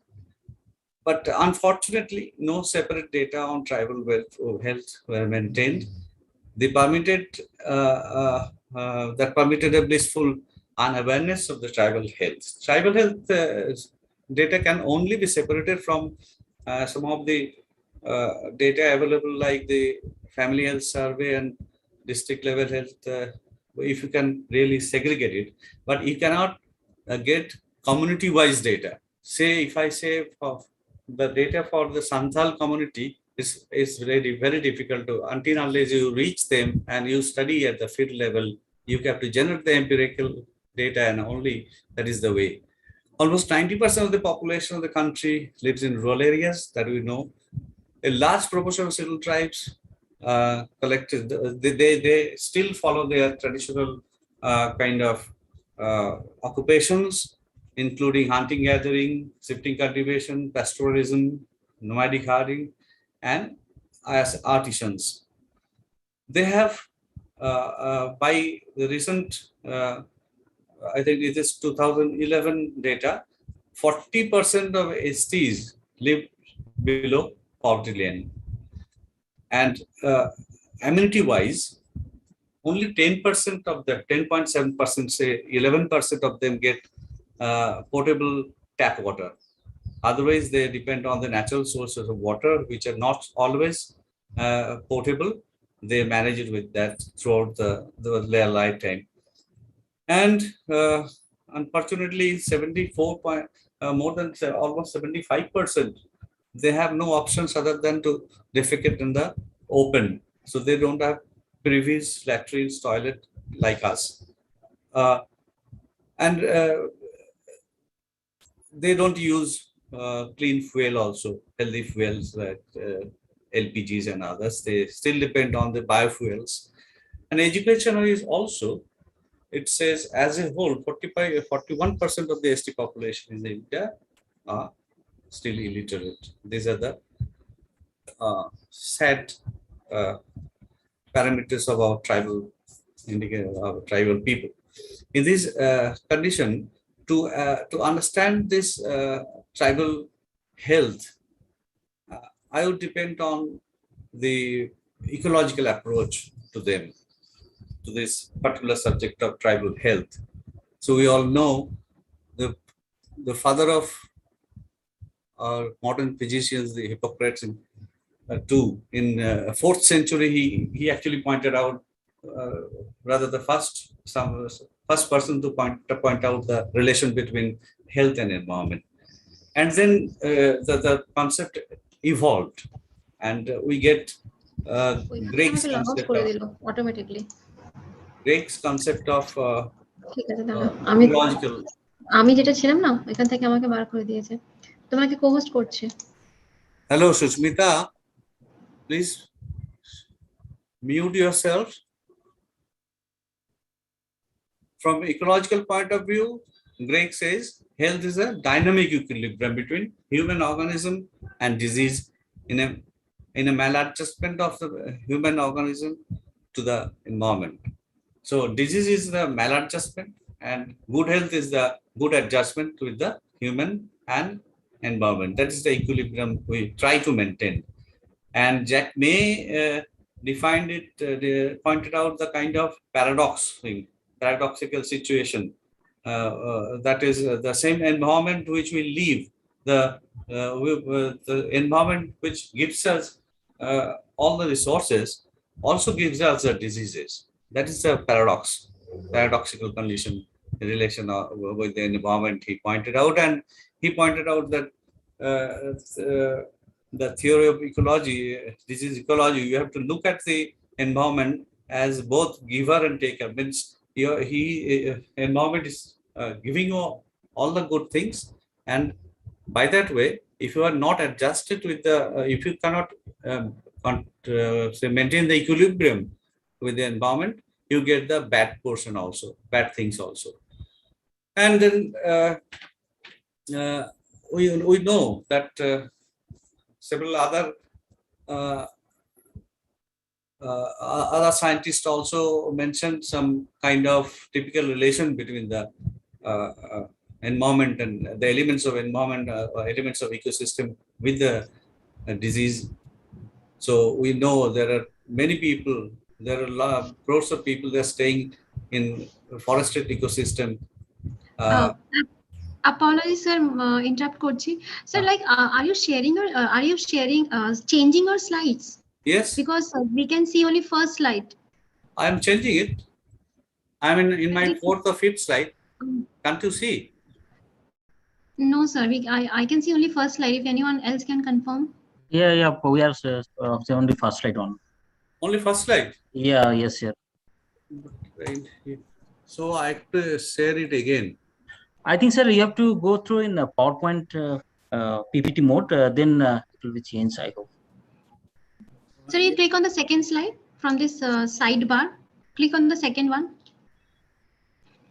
But unfortunately, no separate data on tribal health were maintained. They permitted that permitted a blissful unawareness of the tribal health. Tribal health data can only be separated from some of the data available, like the family health survey and district level health, if you can really segregate it. But you cannot get community-wise data. Say, if I say for the data for the Santhal community, is really very difficult to, until unless you reach them and you study at the field level, you have to generate the empirical data, and only that is the way. Almost 90% of the population of the country lives in rural areas, that we know. A large proportion of settled tribes collected, they still follow their traditional kind of occupations, including hunting, gathering, shifting cultivation, pastoralism, nomadic herding, and as artisans. They have, by the recent, I think it is 2011 data, 40% of STs live below poverty line. And amenity-wise, only 10% of them, 10.7%, say 11% of them get potable tap water. Otherwise, they depend on the natural sources of water, which are not always potable. They manage it with that throughout their lifetime. And unfortunately, more than almost 75%, they have no options other than to defecate in the open. So they don't have privies, latrines, toilet like us. And they don't use clean fuel also, healthy fuels like LPGs and others. They still depend on the biofuels. And education is also, it says as a whole, 41% of the ST population in India are still illiterate. These are the sad parameters of our tribal people. In this condition, to understand this tribal health, I would depend on the ecological approach to them, to this particular subject of tribal health. So we all know the father of our modern physicians, the Hippocrates, in 4th century, he actually pointed out, rather the first person to point out the relation between health and environment. And then the concept evolved, and we get Greg's concept of, automatically. Greg's concept of ঠিক আছে দাঁড়াও আমি ecological. আমি যেটা ছিলাম না এখান থেকে আমাকে বার করে দিয়েছে তোমাকে co-host করছে Hello Sushmita, please mute yourself. From ecological point of view, Greg says health is a dynamic equilibrium between human organism and disease in a maladjustment of the human organism to the environment. So disease is the maladjustment and good health is the good adjustment with the human and environment. That is the equilibrium we try to maintain. And Jack May defined it, pointed out the kind of paradoxical situation. That is the same environment which we live, the environment which gives us all the resources also gives us the diseases. That is the paradoxical condition in relation with the environment he pointed out. And he pointed out that the theory of ecology, disease ecology, you have to look at the environment as both giver and taker. Means environment is giving you all the good things, and by that way, if you are not adjusted with the, if you cannot maintain the equilibrium with the environment, you get the bad portion also, bad things also. And then we know that several other scientists also mentioned some kind of typical relation between the environment and the elements of environment, elements of ecosystem with the disease. So we know there are many people, there are crores of people that are staying in forested ecosystem. Apologies sir, interrupt করছি sir, like are you sharing changing your slides? Yes, because we can see only first slide. I am changing it. I'm in my 4th or 5th slide. Can't you see? No sir, I can see only first slide. If anyone else can confirm. Yeah, we are only first slide on. Only first slide? Yeah, yes, sir. So I have to share it again. I think, sir, you have to go through in PowerPoint PPT mode, then it will be changed, I hope. So you click on the second slide from this sidebar. Click on the second one.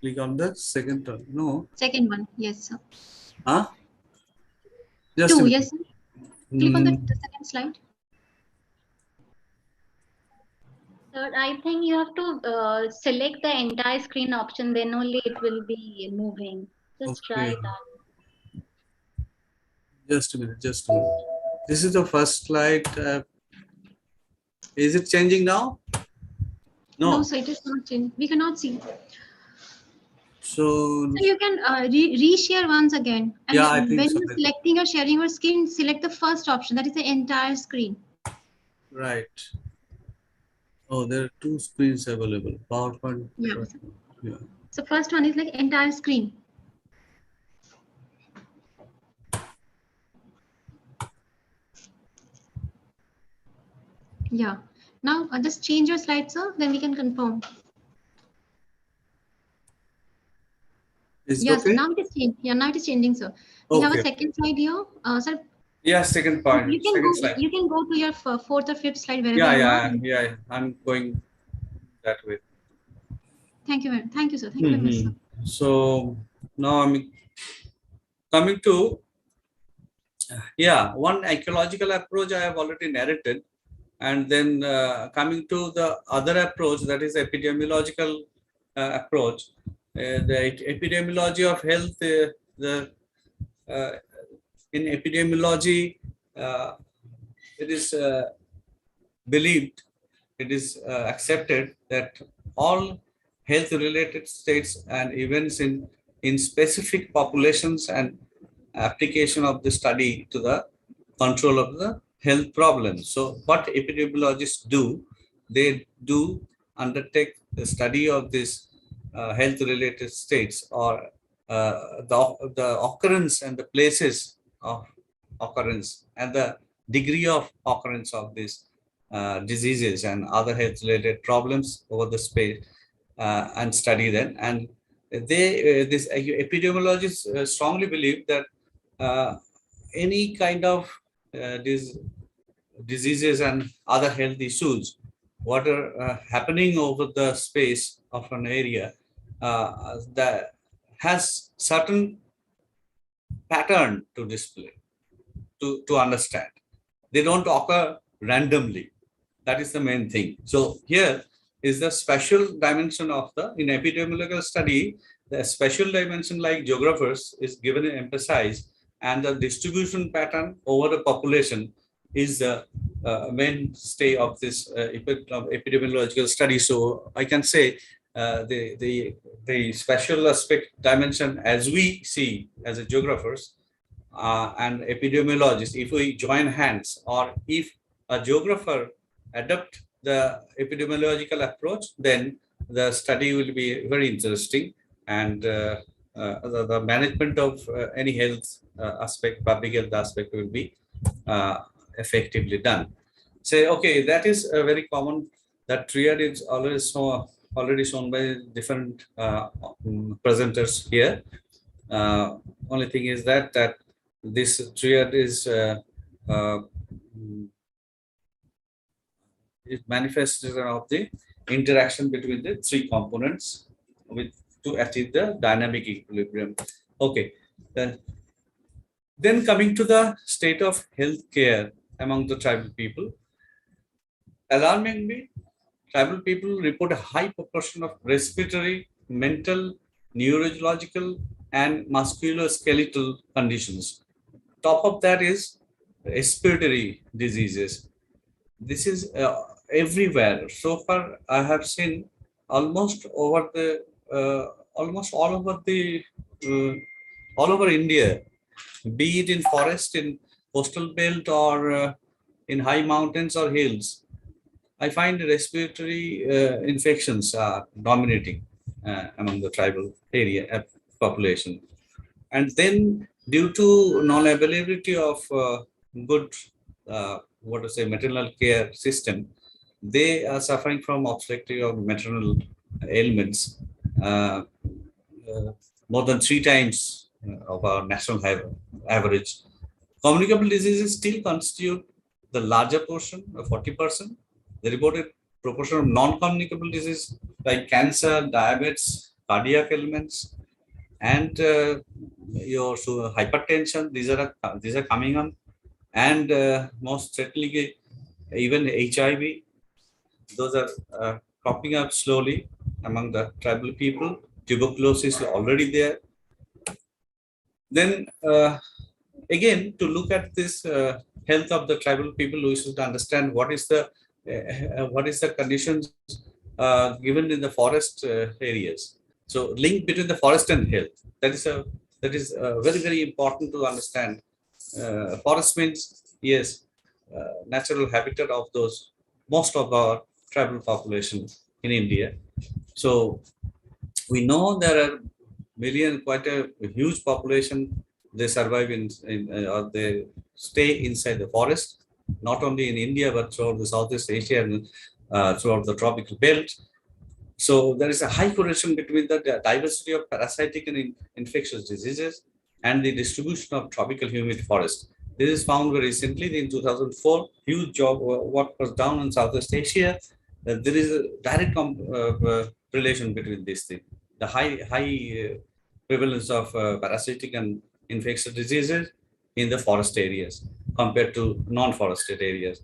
Click on the second one. No. Second one. Yes, sir. Huh? Just 2. Yes, sir. Click on the second slide. Sir, I think you have to select the entire screen option, then only it will be moving. Just try that. Just a minute. This is the first slide. Is it changing now? No. No, sir, it is not changing. We cannot see. So you can reshare once again. And yeah, I think when so. you're selecting or sharing your screen, select the first option. That is the entire screen. Right. Oh, there are 2 screens available. PowerPoint. Yeah. So first one is like entire screen. Yeah. Now just change your slide, sir. Then we can confirm. Is it Yes. okay? Now it is changing. Yeah. Now it is changing, sir. We have a Okay. second slide here, sir. Yeah, second point. You can Second go. slide. You can go to your fourth or fifth slide wherever Yeah, you are. yeah, yeah. I'm going that way. Thank you. Thank you, sir. Thank you very much, sir. So now I'm coming to one ecological approach I have already narrated, and then coming to the other approach, that is epidemiological approach. The epidemiology of health, in epidemiology, it is believed, it is accepted that all health-related states and events in specific populations and application of the study to the control of the health problems. So what epidemiologists do, they do undertake the study of this health-related states, or the occurrence and the places of occurrence and the degree of occurrence of these diseases and other health-related problems over the space, and study them. And this epidemiologists strongly believe that any kind of these diseases and other health issues, what are happening over the space of an area, that has certain pattern to display, to understand. They don't occur randomly. That is the main thing. So here is the special dimension of in epidemiological study, the special dimension like geographers is given an emphasis, and the distribution pattern over the population is the mainstay of this epidemiological study. So I can say the special aspect dimension, as we see as a geographers and epidemiologists, if we join hands, or if a geographer adopt the epidemiological approach, then the study will be very interesting, and the management of any health aspect, public health aspect, will be effectively done. Say, okay, that is a very common. That triad is already shown by different presenters here. Only thing is that this triad is manifestation of the interaction between the three components to achieve the dynamic equilibrium. Okay, then coming to the state of healthcare among the tribal people. Alarmingly, tribal people report a high proportion of respiratory, mental, neurological, and musculoskeletal conditions. Top of that is respiratory diseases. This is everywhere. So far, I have seen almost over the almost all over India, be it in forest, in coastal belt, or in high mountains or hills. I find respiratory infections are dominating among the tribal area population. And then, due to non-availability of good maternal care system, they are suffering from obstetric or maternal ailments more than 3 times of our national average. Communicable diseases still constitute the larger portion of 40%. The reported proportion of non-communicable disease like cancer, diabetes, cardiac ailments, and hypertension, these are coming on, and most certainly even HIV, those are cropping up slowly among the tribal people. Tuberculosis is already there. Then again, to look at this health of the tribal people, we should understand what is the conditions given in the forest areas. So link between the forest and health, that is very, very important to understand. Forest means, yes, natural habitat of most of our tribal population in India. So we know there are quite a huge population. They survive or they stay inside the forest, not only in India, but throughout the Southeast Asia and throughout the tropical belt. So there is a high correlation between the diversity of parasitic and infectious diseases and the distribution of tropical humid forest. This is found very recently in 2004. Huge job work was done in Southeast Asia. There is a direct relation between these things. The high prevalence of parasitic and infectious diseases in the forest areas compared to non-forested areas.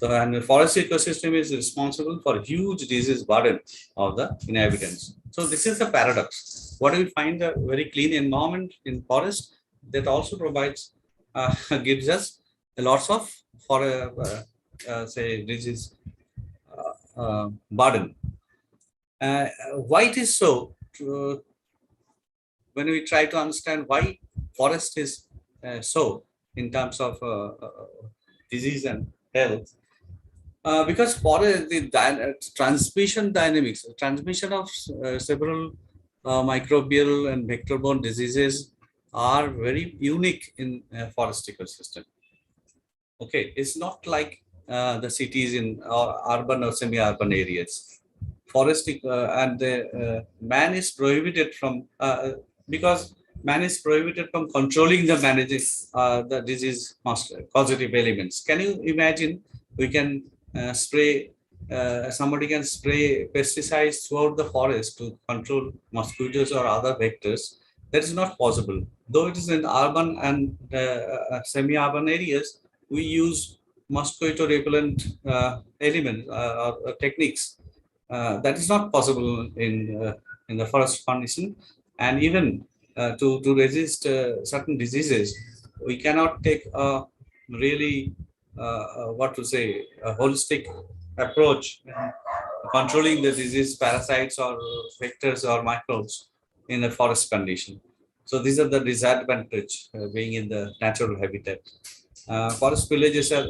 And the forest ecosystem is responsible for huge disease burden of the inhabitants. So this is a paradox. What we find a very clean environment in forest that also provides gives us lots of say disease burden. Why it is so? When we try to understand why forest is so in terms of disease and health, because forest, the transmission dynamics, transmission of several microbial and vector-borne diseases are very unique in forest ecosystem. Okay, it's not like the cities in urban or semi-urban areas. Forest and the man is prohibited from because man is prohibited from controlling the managing the disease causative elements. Can you imagine? We can spray. Somebody can spray pesticides throughout the forest to control mosquitoes or other vectors. That is not possible. Though it is in urban and semi-urban areas, we use mosquito repellent elements or techniques. That is not possible in the forest condition, and even to resist certain diseases, we cannot take a really what to say, a holistic approach controlling the disease parasites or vectors or microbes in a forest condition. So these are the disadvantage being in the natural habitat. Forest villages are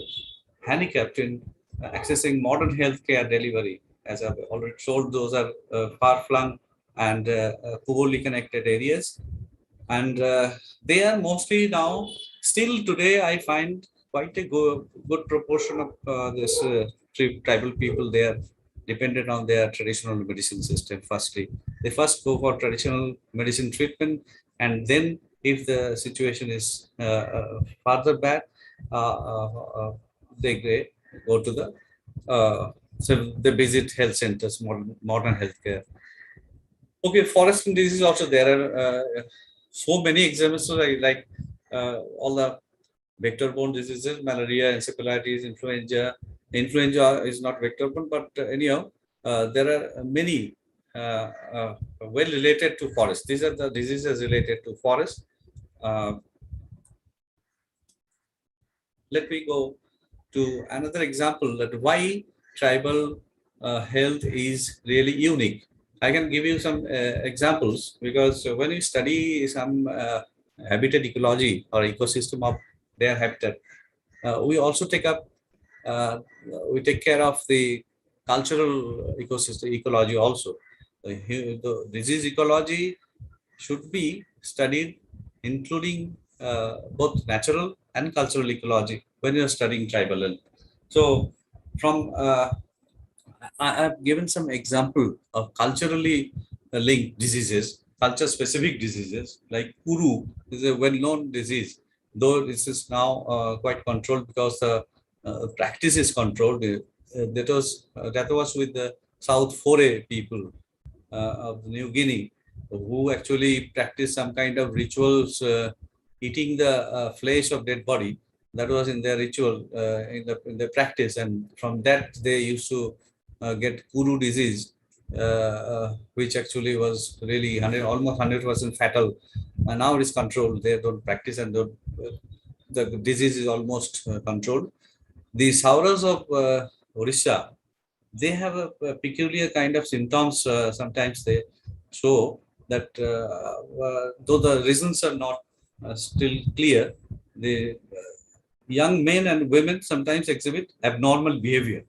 handicapped in accessing modern healthcare delivery. As I've already told, those are far-flung and poorly connected areas. And they are mostly now, still today, I find quite a good proportion of this tribal people. They are dependent on their traditional medicine system. Firstly, they first go for traditional medicine treatment, and then if the situation is further bad, they go to the so they visit health centers, modern healthcare. Okay, forest and disease also, there are so many examples, like all the vector-borne diseases, malaria, encephalitis, influenza. Influenza is not vector-borne, but anyhow, there are many well related to forest. These are the diseases related to forest. Let me go to another example that why tribal health is really unique. I can give you some examples, because when you study some habitat ecology or ecosystem of their habitat, we also take up, we take care of the cultural ecosystem ecology also. The disease ecology should be studied, including both natural and cultural ecology when you're studying tribal health. So from I have given some example of culturally linked diseases, culture specific diseases, like Uru is a well-known disease, though this is now quite controlled because the practice is controlled. That was with the South Foray people of New Guinea, who actually practice some kind of rituals, eating the flesh of dead body. That was in their ritual, in the practice, and from that they used to get Kuru disease, which actually was really almost 100% fatal. And now it is controlled. They don't practice, and the disease is almost controlled. The Sauras of Orissa, they have a peculiar kind of symptoms. Sometimes they show that, though the reasons are not still clear, the young men and women sometimes exhibit abnormal behavior,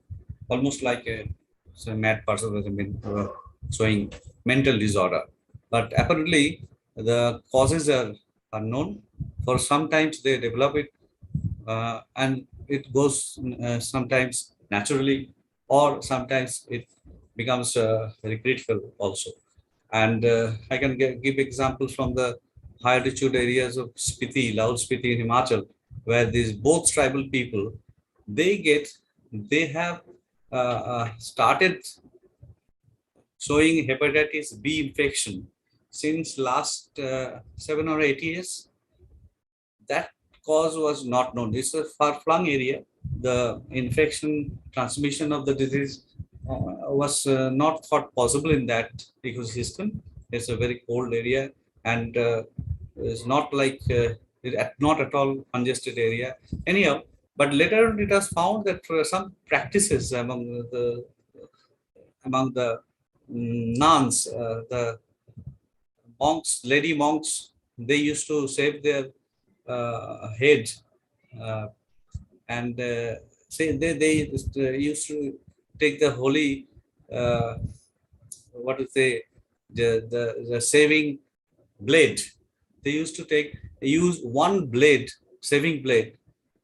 almost like a mad person has been showing mental disorder. But apparently, the causes are unknown. For sometimes they develop it, and it goes sometimes naturally, or sometimes it becomes very critical also. And I can give examples from the high altitude areas of Spiti, Laul Spiti in Himachal, where these both tribal people, they have started showing hepatitis B infection since last 7 or 8 years. That cause was not known. It's a far-flung area. The infection transmission of the disease was not thought possible in that ecosystem. It's a very cold area, and it's not like not at all congested area. Anyhow, but later on it was found that some practices among the nuns, the monks, lady monks, they used to shave their head, and say they used to take the holy what to say, the saving blade. They used to use one blade, saving blade,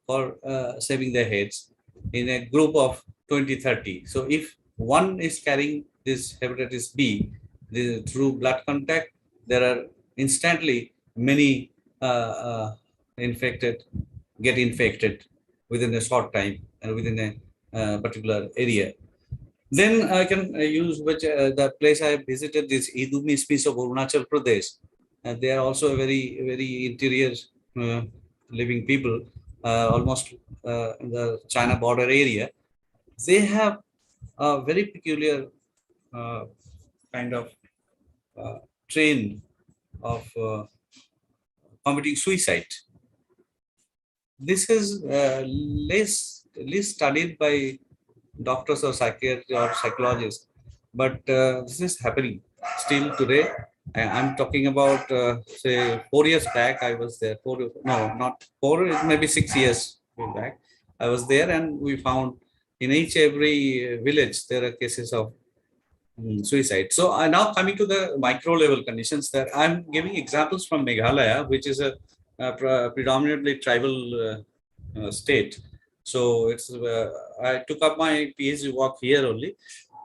for saving their heads in a group of 20-30. So if one is carrying this hepatitis B through blood contact, there are instantly many get infected within a short time and within a particular area. Then I can use the place I visited, this Idumi species of Arunachal Pradesh. And they are also very, very interior living people, almost in the China border area. They have a very peculiar kind of trend of committing suicide. This is less studied by doctors or psychiatrists or psychologists, but this is happening still today. I'm talking about say 4 years back. I was there. Not 4, maybe 6 years back. I was there, and we found in every village there are cases of suicide. So now coming to the micro level conditions, that I'm giving examples from Meghalaya, which is a predominantly tribal state. So it's I took up my PhD work here only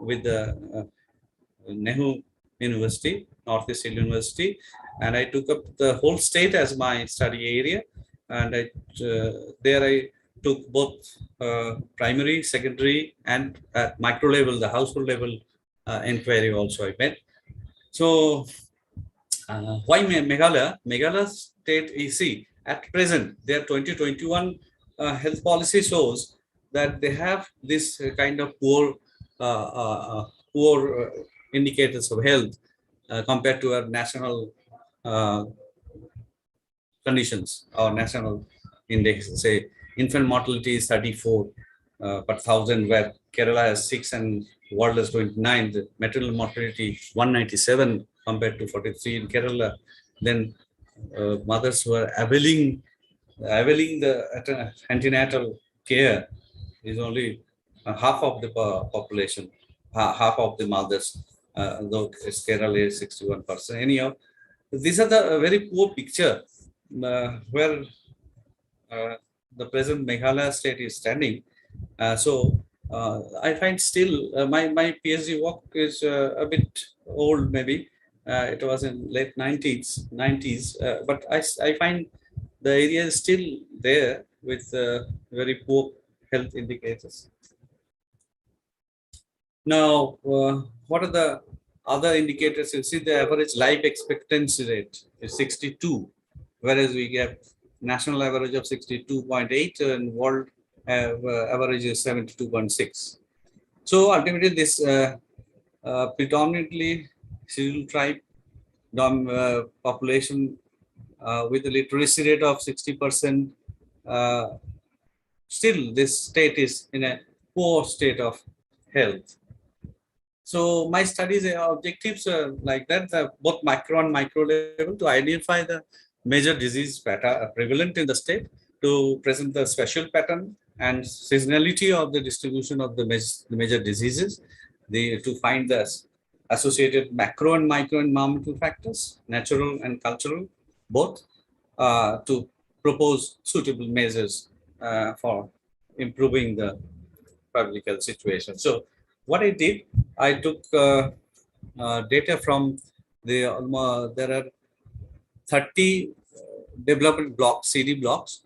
with the Nehru University, Northeast University, and I took up the whole state as my study area. And there I took both primary, secondary, and at micro level, the household level inquiry also I met. So why Meghalaya? Meghalaya state EC at present, their 2021 health policy shows that they have this kind of poor indicators of health compared to our national conditions or national index. Say infant mortality is 34 per 1,000, where Kerala has 6 and world has 29. The maternal mortality 197 compared to 43 in Kerala. Then mothers who are availing the antenatal care is only half of the population, half of the mothers, though Kerala is 61%. Anyhow, these are the very poor picture where the present Meghalaya state is standing. So I find still my PhD work is a bit old, maybe. It was in late 90s, but I find the area is still there with very poor health indicators. Now, what are the other indicators? You see the average life expectancy rate is 62, whereas we get national average of 62.8 and world average is 72.6. So ultimately this predominantly scheduled tribe population with a literacy rate of 60%, still this state is in a poor state of health. So my studies objectives are like that, both macro and micro level, to identify the major disease pattern prevalent in the state, to present the special pattern and seasonality of the distribution of the major diseases, to find the associated macro and micro environmental factors, natural and cultural, both, to propose suitable measures for improving the public health situation. So what I did, I took data from there are 30 development blocks, CD blocks.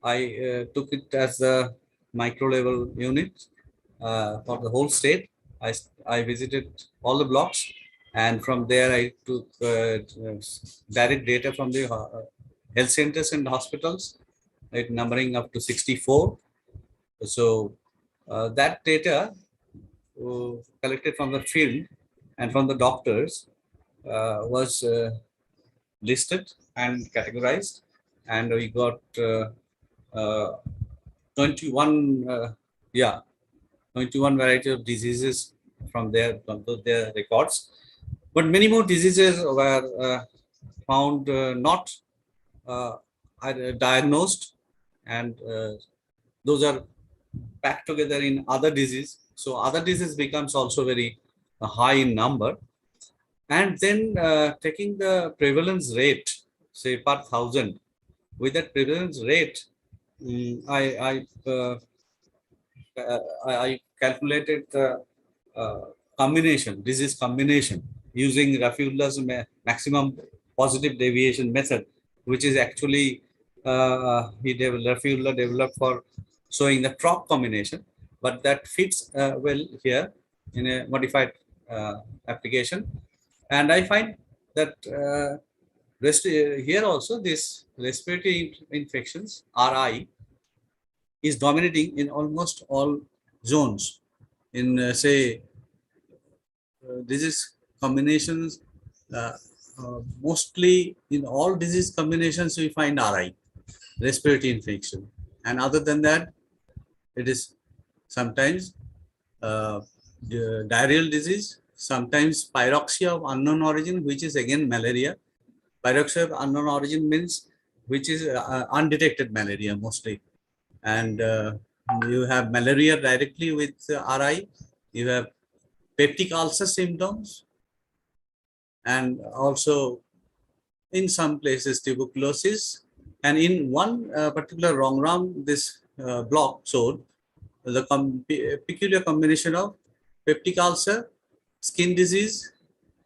I took it as a micro level unit for the whole state. I visited all the blocks, and from there I took direct data from the health centers and hospitals, it numbering up to 64. So that data collected from the field and from the doctors was listed and categorized, and we got 21 21 variety of diseases from their records, but many more diseases were found not diagnosed, and those are packed together in other disease. So other disease becomes also very high in number. And then taking the prevalence rate, say per 1,000, with that prevalence rate, I calculated the disease combination using Rafiullah's maximum positive deviation method, which is actually Rafiullah developed for showing the crop combination, but that fits well here in a modified application. And I find that here also this respiratory infections, RI, is dominating in almost all zones. In say disease combinations, mostly in all disease combinations we find RI, respiratory infection, and other than that, it is sometimes diarrheal disease, sometimes pyroxia of unknown origin, which is again malaria. Pyroxia of unknown origin means which is undetected malaria mostly. And you have malaria directly with RI, you have peptic ulcer symptoms, and also in some places tuberculosis. And in one particular Rongram, this block showed the peculiar combination of peptic ulcer, skin disease,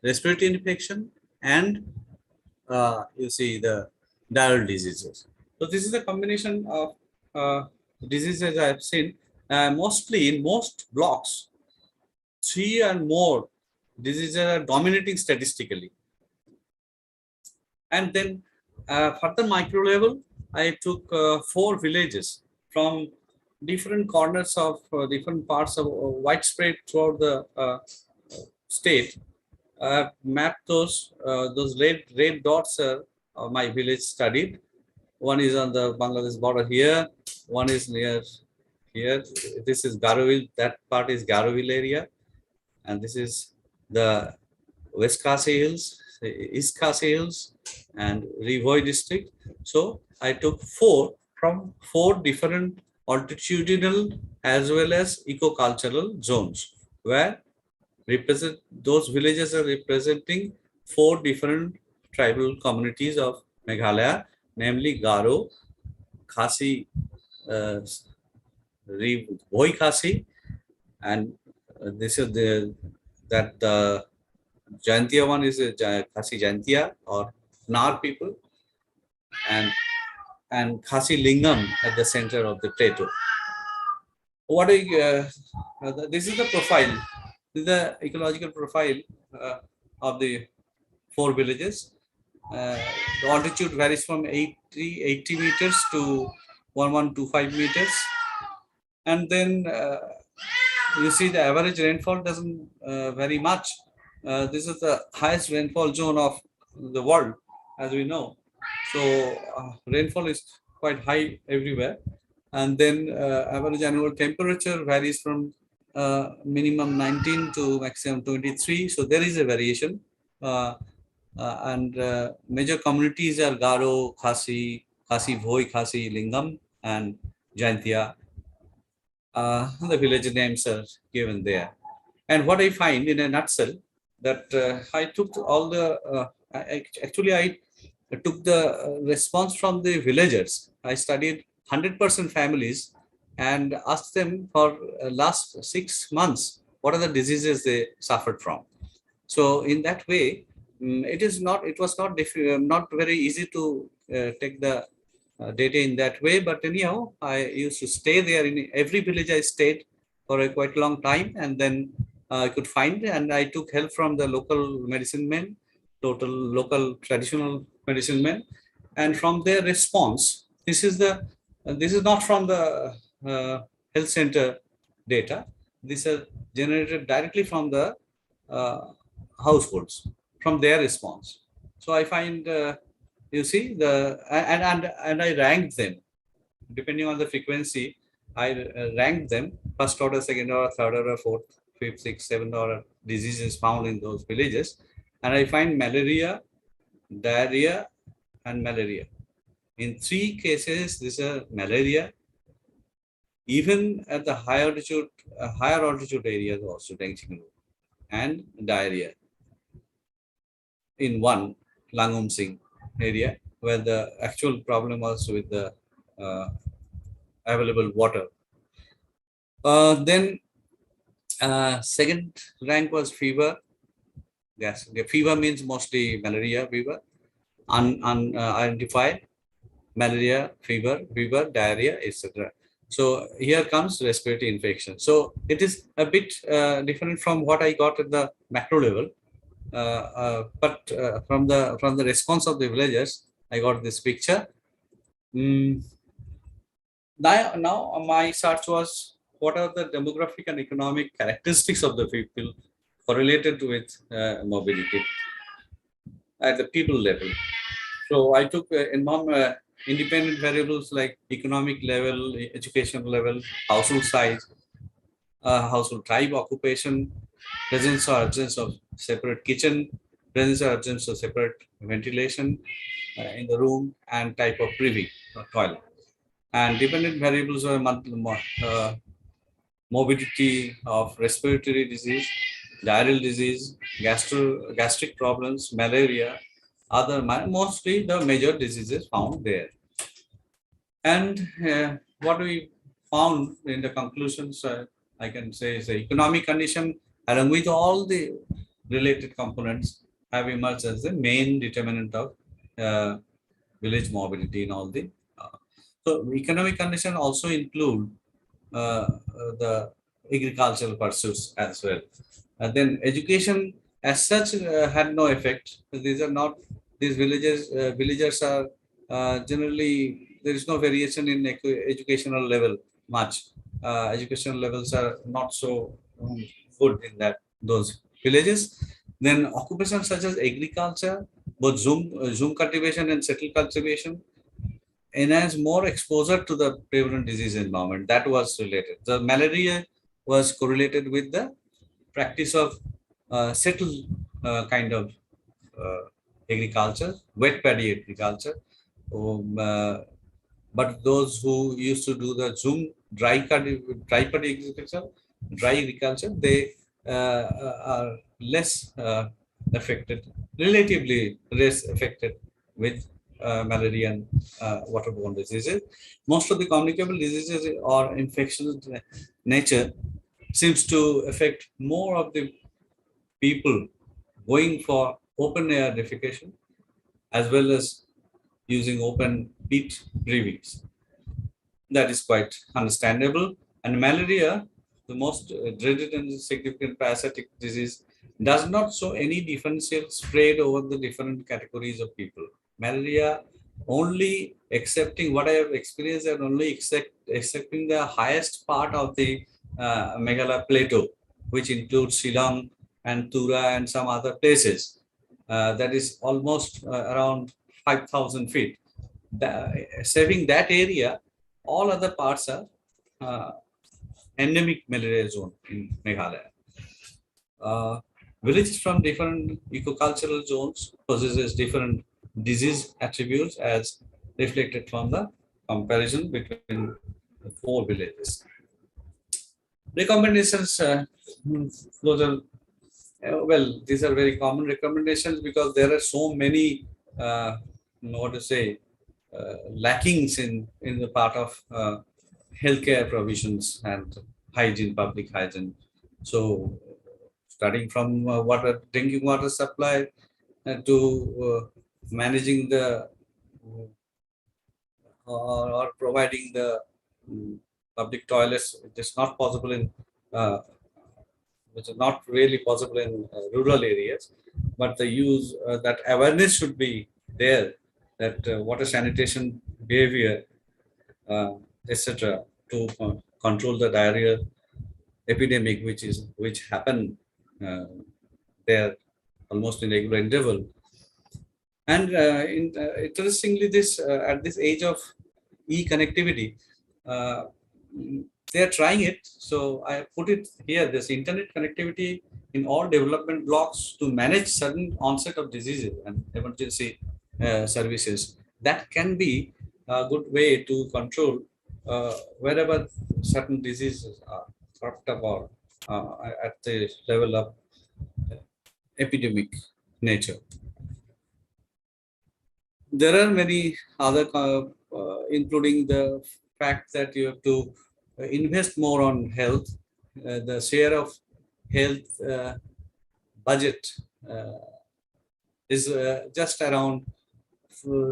respiratory infection, and you see the diarrheal diseases. So this is a combination of diseases I have seen. Mostly in most blocks, 3 and more diseases are dominating statistically. And then further micro level, I took 4 villages from different corners of different parts of widespread throughout the state. I have mapped those red dots are my village studied. One is on the Bangladesh border here, one is near here. This is Garoville, that part is Garoville area, and this is the West Khasi Hills, East Khasi Hills, and Rivoy district. So I took 4 from 4 different altitudinal as well as eco-cultural zones, where those villages are representing 4 different tribal communities of Meghalaya, namely Garo, Khasi, Bhoi Khasi, and this is the Jaintia one is Khasi Jaintia or Nar people, and Khasi Lingam at the center of the plateau. What this is the profile. This is the ecological profile of the 4 villages. The altitude varies from 80 meters to 1125 meters. And then you see the average rainfall doesn't vary much. This is the highest rainfall zone of the world, as we know. So rainfall is quite high everywhere. And then average annual temperature varies from minimum 19 to maximum 23. So there is a variation. And major communities are Garo, Khasi, Bhoi, Khasi, Lingam, and Jaintia. The village names are given there. And what I find in a nutshell, that I took all the, actually I took the response from the villagers. I studied 100% families and asked them for last 6 months, what are the diseases they suffered from. So in that way, it was not very easy to take the data in that way, but anyhow, I used to stay there. In every village I stayed for a quite long time, and then I could find, and I took help from the local medicine men, local traditional medicine men, and from their response, this is not from the health center data. These are generated directly from the households, from their response. So I find, you see, and I ranked them depending on the frequency. I ranked them first order, second order, third order, fourth, fifth, sixth, seventh order diseases found in those villages, and I find malaria, diarrhea, and malaria. In 3 cases, these are malaria. Even at the higher altitude areas also, and diarrhea. In one, Langum Singh area, where the actual problem was with the available water. Then second rank was fever. Yes, the fever means mostly malaria fever, unidentified malaria fever, diarrhea, etc. So here comes respiratory infection. So it is a bit different from what I got at the macro level, but from the response of the villagers, I got this picture. Now my search was, what are the demographic and economic characteristics of the people correlated with mobility at the people level. So I took independent variables like economic level, education level, household size, household type, occupation, presence or absence of separate kitchen, presence or absence of separate ventilation in the room, and type of privy or toilet. And dependent variables are morbidity of respiratory disease, diarrheal disease, gastric problems, malaria, mostly the major diseases found there. And what we found in the conclusions, I can say, is the economic condition, along with all the related components, have emerged as the main determinant of village mobility in all the. So economic condition also include the agricultural pursuits as well. Then education as such had no effect. These villagers are generally, there is no variation in educational level much. Educational levels are not so good in those villages. Then occupations such as agriculture, both zoom cultivation and settle cultivation, enhance more exposure to the prevalent disease environment. That was related. The malaria was correlated with the practice of settled kind of agriculture, wet paddy agriculture. But those who used to do the zoom dry paddy agriculture, they are less affected, relatively less affected with malaria and waterborne diseases. Most of the communicable diseases or infectious nature seems to affect more of the people going for open air defecation as well as using open pit breathings. That is quite understandable. And malaria, the most dreaded and significant parasitic disease, does not show any differential spread over the different categories of people. Malaria only accepting what I have experienced, and only accepting the highest part of the Meghalaya plateau, which includes Shillong and Tura and some other places. That is almost around 5,000 feet. Saving that area, all other parts are endemic malaria zone in Meghalaya. Villages from different ecocultural zones possesses different disease attributes as reflected from the comparison between the 4 villages. Recommendations, those are, well, these are very common recommendations because there are so many, lackings in the part of healthcare provisions and hygiene, public hygiene. So, starting from drinking water supply to managing the or providing the public toilets, it is not possible in which is not really possible in rural areas, but the use that awareness should be there, that water sanitation behavior, etc., to control the diarrhea epidemic, which happened there almost in regular interval. And interestingly, this at this age of e-connectivity, uh, they are trying it. So I put it here: this internet connectivity in all development blocks to manage sudden onset of diseases and emergency services. That can be a good way to control wherever certain diseases are cropped up or at the level of epidemic nature. There are many other, including the fact that you have to invest more on health. The share of health budget is just around,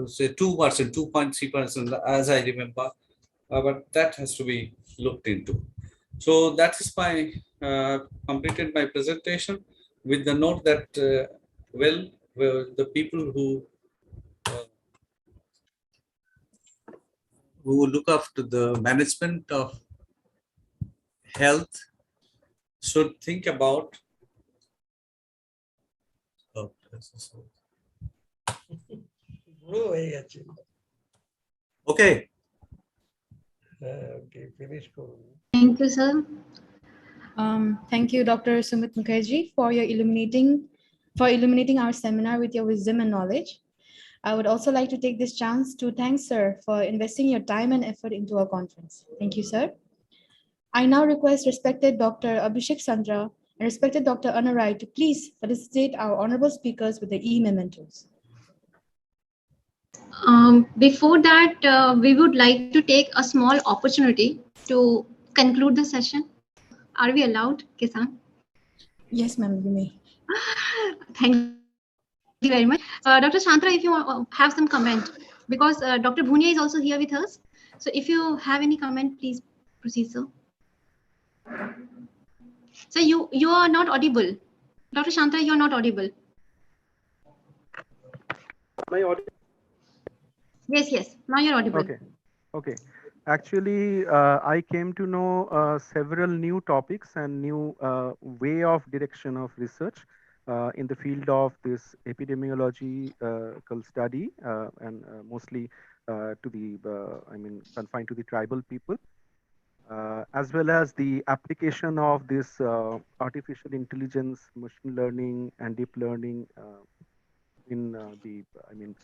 say, 2%, 2.3%, as I remember, but that has to be looked into. So that is my completed my presentation with the note that well, the people who look after the management of health should think about. Oh, okay. Okay, finish. Thank you, sir. Thank you, Dr. Sumit Mukherjee, for illuminating our seminar with your wisdom and knowledge. I would also like to take this chance to thank sir for investing your time and effort into our conference. Thank you, sir. I now request respected Dr. Abhishek Sandra and respected Dr. Anarai to please felicitate our honorable speakers with the e-mementos. Before that, we would like to take a small opportunity to conclude the session. Are we allowed, Kisan? Yes, ma'am, you may. Thank you very much. Dr. Shantara, if you have some comment, because Dr. Bhunia is also here with us. So if you have any comment, please proceed, sir. So you are not audible. Dr. Shantara, you are not audible. Am I audible? Yes. Now you're audible. Okay. Actually, I came to know several new topics and new way of direction of research in the field of this epidemiological study and mostly to the, confined to the tribal people, as well as the application of this artificial intelligence, machine learning, and deep learning in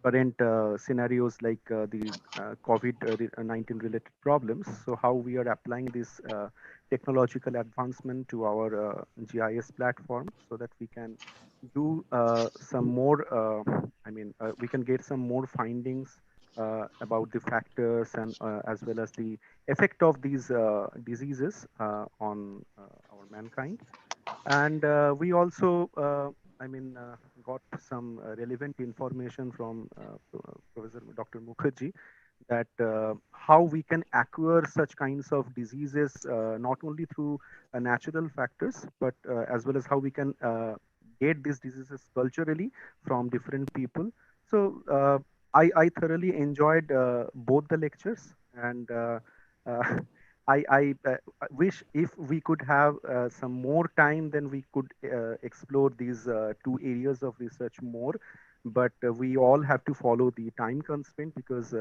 current scenarios like the COVID-19 related problems. So how we are applying this technological advancement to our GIS platform so that we can do some more, we can get some more findings about the factors and as well as the effect of these diseases on our mankind. And we also, got some relevant information from Professor Dr. Mukherjee that how we can acquire such kinds of diseases not only through natural factors, but as well as how we can get these diseases culturally from different people. So I thoroughly enjoyed both the lectures, and I wish if we could have some more time, then we could explore these two areas of research more. But we all have to follow the time constraint because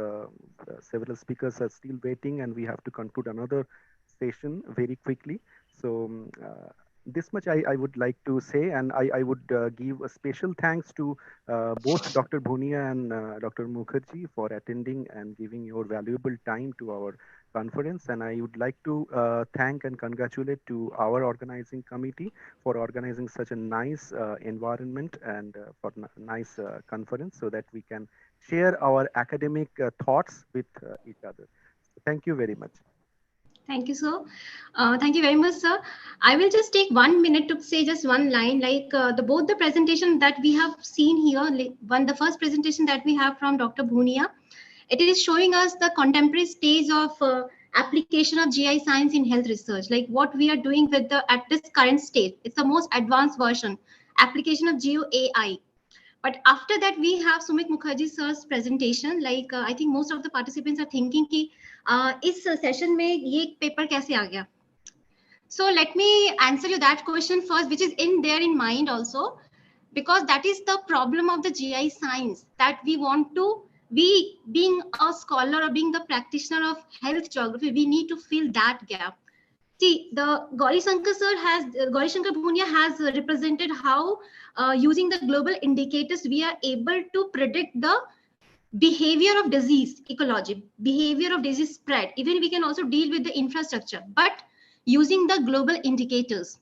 several speakers are still waiting and we have to conclude another session very quickly. So this much I would like to say, and I would give a special thanks to both Dr. Bhunia and Dr. Mukherjee for attending and giving your valuable time to our conference. And I would like to thank and congratulate to our organizing committee for organizing such a nice environment and for nice conference so that we can share our academic thoughts with each other. So thank you very much. Thank you, sir. Thank you very much, sir. I will just take 1 minute to say just one line, like both the presentation that we have seen here, the first presentation that we have from Dr. Bhunia, it is showing us the contemporary stage of application of GI science in health research, like what we are doing with at this current stage. It's the most advanced version, application of GeoAI. But after that, we have Sumit Mukherjee sir's presentation. Like I think most of the participants are thinking कि इस session में ये paper कैसे आ गया? So let me answer you that question first, which is in there in mind also, because that is the problem of the GI science, that we want to be, being a scholar or being the practitioner of health geography, we need to fill that gap. See, the Gauri Shankar Bhunia has represented how using the global indicators, we are able to predict the behavior of disease ecology, behavior of disease spread. Even we can also deal with the infrastructure, but using the global indicators.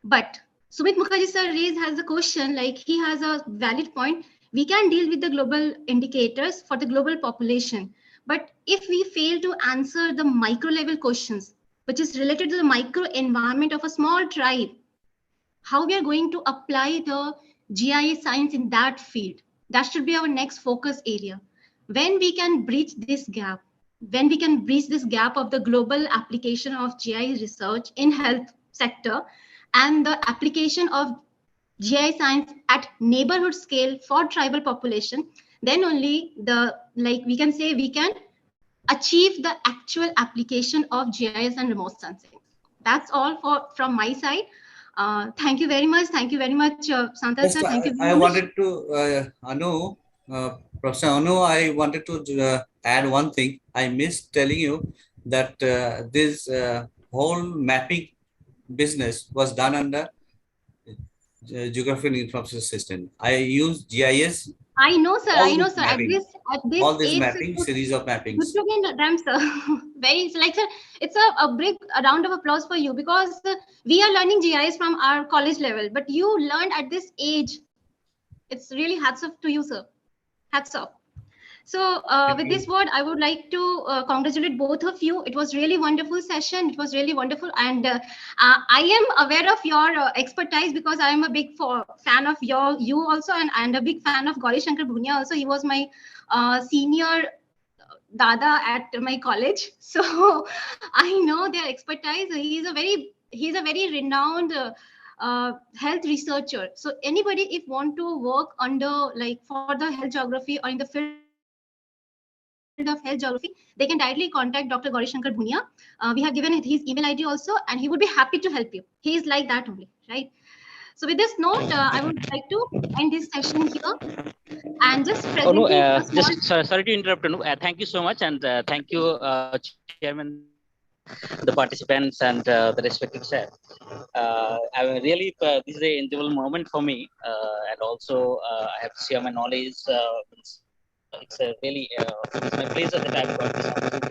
But Sumit Mukherjee sir has a question, like he has a valid point. We can deal with the global indicators for the global population. But if we fail to answer the micro level questions, which is related to the micro environment of a small tribe, how we are going to apply the GIS science in that field, that should be our next focus area. When we can bridge this gap, when we can bridge this gap of the global application of GI research in health sector and the application of GI science at neighborhood scale for tribal population, then only we can say we can achieve the actual application of GIS and remote sensing. That's all from my side. Thank you very much. Thank you very much, Santal sir. Thank you very I much. wanted to, Professor Anu, I wanted to add one thing. I missed telling you that this whole mapping business was done under Geographical Information System. I use GIS. I know, sir. I know, sir. Mapping. At this All this age, mapping, series of mappings. Sir. Very like, sir, it's a round of applause for you, because we are learning GIS from our college level, but you learned at this age. It's really hats off to you, sir. Hats off. So with this word, I would like to congratulate both of you. It was really wonderful session. It was really wonderful. And I am aware of your expertise, because I am a big fan of you also, and a big fan of Gauri Shankar Bhunia also. He was my senior dada at my college. So I know their expertise. He's a very renowned health researcher. So anybody, if want to work under for the health geography or in the field of health geography, they can directly contact Dr. Gauri Shankar Bhunia. We have given his email ID also, and he would be happy to help you. He is like that only, right? So with this note, I would like to end this session here and just presenting. Sorry to interrupt. Thank you so much, and thank you, Chairman, the participants, and the respective staff. I mean, really, this is an enjoyable moment for me, and also I have to share my knowledge. It's a really it's my pleasure that I've got this opportunity.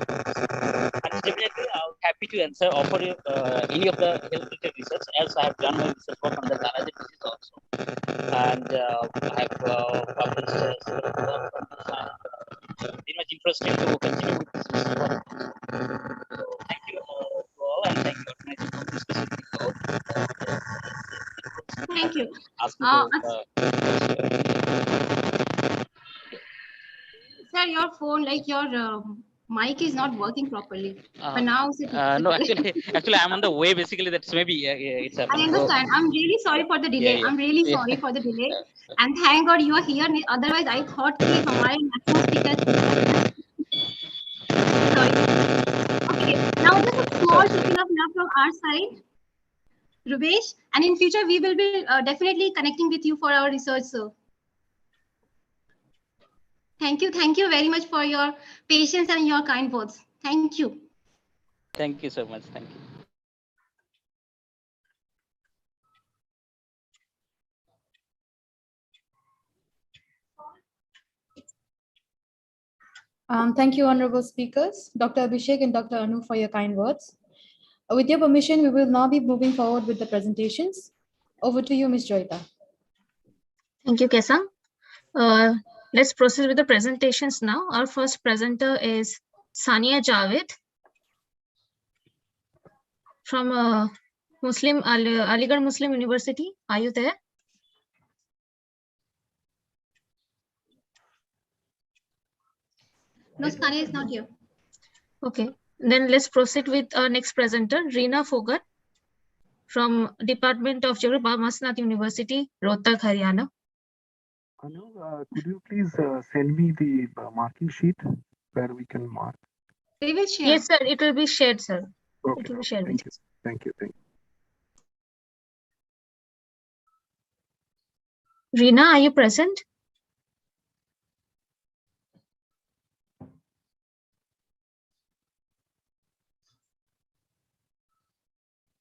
And definitely, I'm happy to offer you any of the health-related research, as I have done my research work on the Lyme disease also, and I have published several works on this, and very much interested to continue with this research work. So thank you to all, and thank you organizing for this specific. Thank you. Sir, your phone, your mic is not working properly. But now no, actually, I'm on the way. Basically, that's maybe it's happening. I understand. I'm really sorry for the delay. I'm really sorry for the delay. And thank God you are here. Otherwise, I thought कि हमारे national speaker. Sorry. Okay. Now just a small picking up now from our side, Rubesh. And in future, we will be definitely connecting with you for our research, sir. Thank you. Thank you very much for your patience and your kind words. Thank you. Thank you so much. Thank you. Thank you, honorable speakers, Dr. Abhishek and Dr. Anu, for your kind words. With your permission, we will now be moving forward with the presentations. Over to you, Ms. Joyita. Thank you, Kesang. Let's proceed with the presentations now. Our first presenter is Sania Javed. from Aligarh Muslim University. Are you there? No, Sania is not here. Okay, then let's proceed with our next presenter, Reena Fogat from Department of Geography, Masnath University, Rohtak, Haryana. Anu, could you please send me the marking sheet where we can mark? We will share. Yes, sir. It will be shared, sir. Okay. It will be shared. Thank you. Thank you. Thank you. Reena, are you present?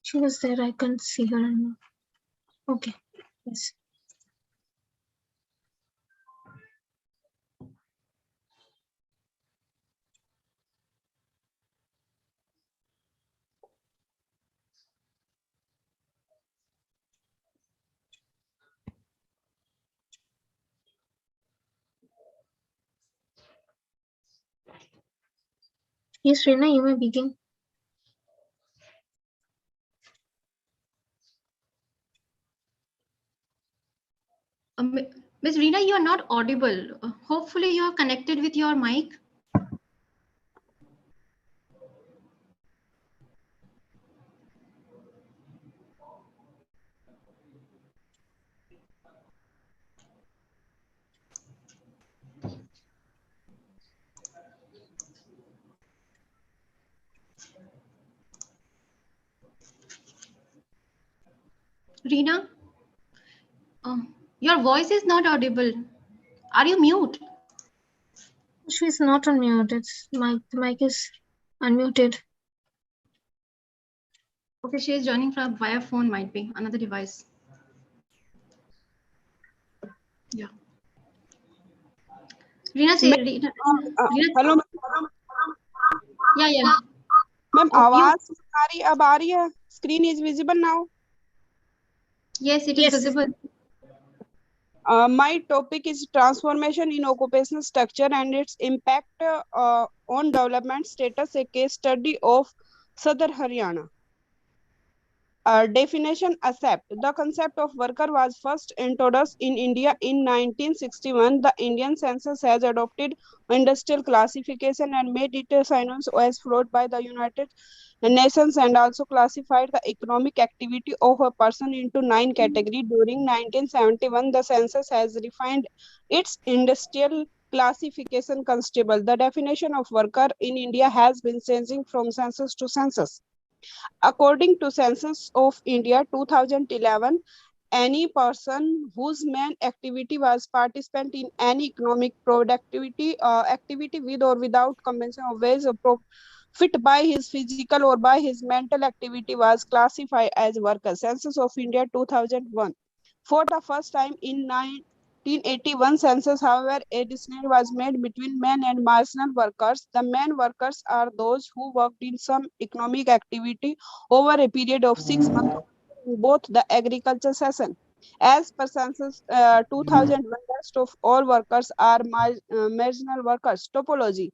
She was there. I can't see her anymore. Okay. Yes. Yes, Reena, you may begin. Ms. Reena, you are not audible. Hopefully you are connected with your mic. Reena, your voice is not audible. Are you mute? She's not on mute. It's the mic is unmuted. Okay, she is joining from via phone, might be another device. Yeah. Reena, say Reena. Hello Yeah. Ma'am आवाज हमारी अब आ रही है screen is visible now Yes, it is visible. My topic is transformation in occupational structure and its impact on development status, a case study of Southern Haryana. Definition accept. The concept of worker was first introduced in India in 1961. The Indian census has adopted industrial classification and made it synonymous as followed by the United Nations and also classified the economic activity of a person into 9 categories. During 1971, the census has refined its industrial classification constable. The definition of worker in India has been changing from census to census. According to Census of India 2011, any person whose main activity was participant in any economic productivity activity with or without compensation of wage or profit by his physical or by his mental activity was classified as worker. Census of India 2001. For the first time in 1981 census, however, a distinction was made between men and marginal workers. The men workers are those who worked in some economic activity over a period of 6 months in both the agriculture season. As per census 2001, rest of all workers are marginal workers. Topology.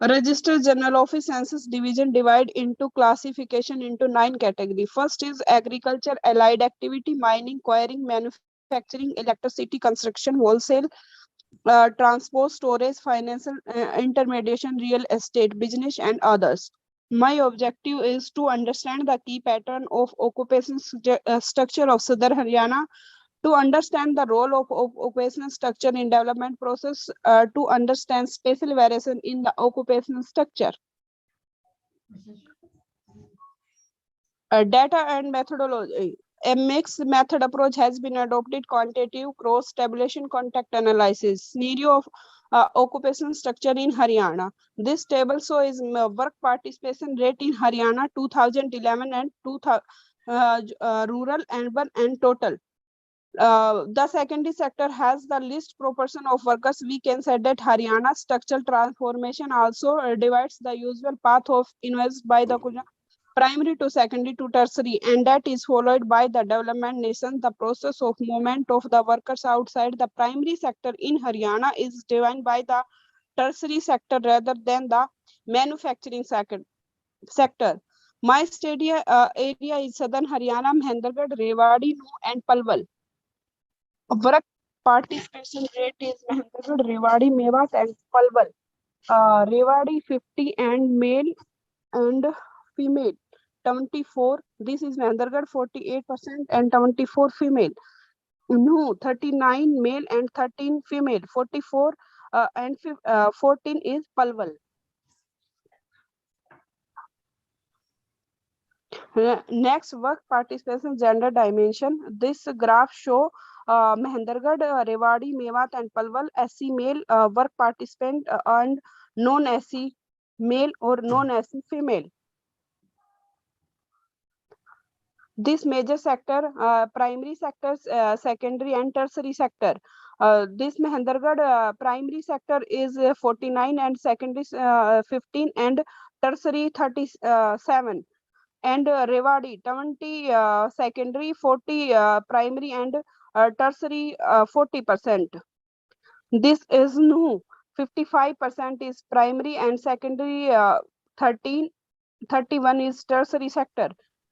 Register General Office Census Division divide into classification into 9 categories. First is agriculture, allied activity, mining, quarrying, manufacturing, electricity, construction, wholesale, transport, storage, financial intermediation, real estate, business, and others. My objective is to understand the key pattern of occupation structure of Southern Haryana, to understand the role of occupational structure in development process, to understand spatial variation in the occupational structure. Data and methodology. A mixed method approach has been adopted: quantitative, cross-tabulation, contact analysis. Scenario of occupational structure in Haryana. This table shows work participation rate in Haryana 2011 and rural, urban, and total. The secondary sector has the least proportion of workers. We can say that Haryana structural transformation also divides the usual path of invest by the primary to secondary to tertiary, and that is followed by the development nation. The process of movement of the workers outside the primary sector in Haryana is driven by the tertiary sector rather than the manufacturing sector. My study area is southern Haryana, Mahendragarh, Rewari, Nuh, and Palwal. Work participation rate is Mahendragarh, Rewari, Mewat, and Palwal. Rewari 50 and male and female 24. This is Mahendragarh 48% and 24 female. No, 39 male and 13 female. 44 and 14 is Palwal. Next, work participation gender dimension. This graph show Mahendragarh, Rewari, Mewat, and Palwal SC male work participant and non-SC male or non-SC female. This major sector, primary sectors, secondary and tertiary sector. This Mahendragarh primary sector is 49 and secondary 15 and tertiary 37. And Rewari 20 secondary, 40 primary, and tertiary 40%. This is new. 55% is primary and secondary, 31 is tertiary sector,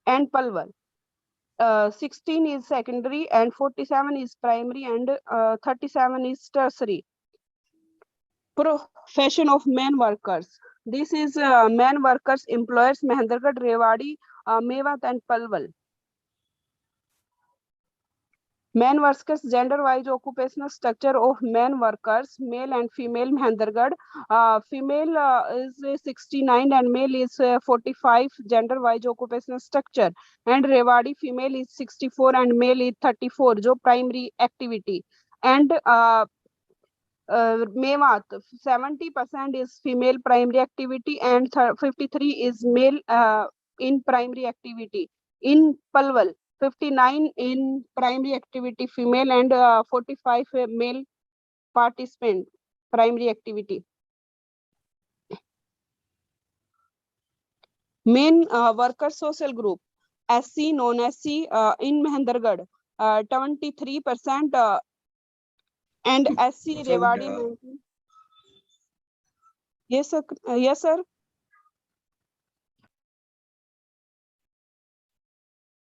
and Palwal. 16 is secondary and 47 is primary and 37 is tertiary. Profession of men workers. This is men workers employers Mahendragarh, Rewari, Mewat, and Palwal. Men workers gender wise occupational structure of men workers, male and female Mahendragarh. Female is 69 and male is 45 gender wise occupational structure, and Rewari female is 64 and male is 34 जो primary activity, and Mewat 70% is female primary activity and 53 is male in primary activity. In Palwal 59 in primary activity female and 45 male participant primary activity. Main worker social group SC non-SC in Mahendragarh 23% and SC Rewari 19. Yes sir. Yes sir.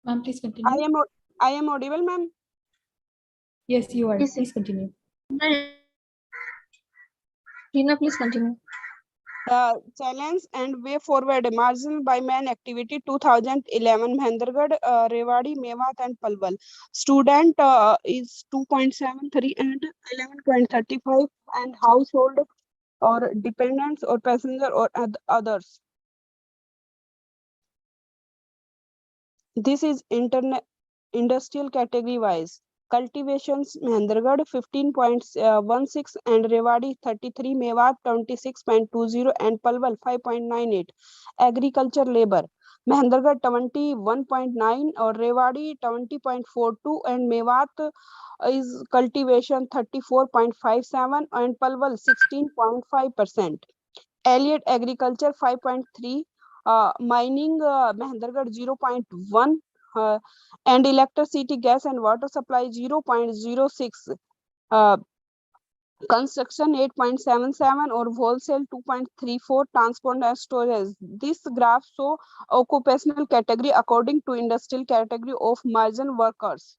Ma'am, please continue. I am audible, ma'am. Yes, you are. Yes, please continue. Reena, please continue. Challenge and way forward marginal by man activity 2011 Mahendragarh, Rewari, Mewat, and Palwal. Student is 2.73 and 11.35 and household or dependents or passenger or others. This is industrial category wise. Cultivations Mahendragarh 15.16 and Rewari 33, Mewat 26.20 and Palwal 5.98. Agriculture labor Mahendragarh 21.9 or Rewari 20.42 and Mewat is cultivation 34.57 and Palwal 16.5%. Allied agriculture 5.3, mining Mahendragarh 0.1, and electricity, gas, and water supply 0.06. Construction 8.77 or wholesale 2.34, transport and storage. This graph shows occupational category according to industrial category of marginal workers.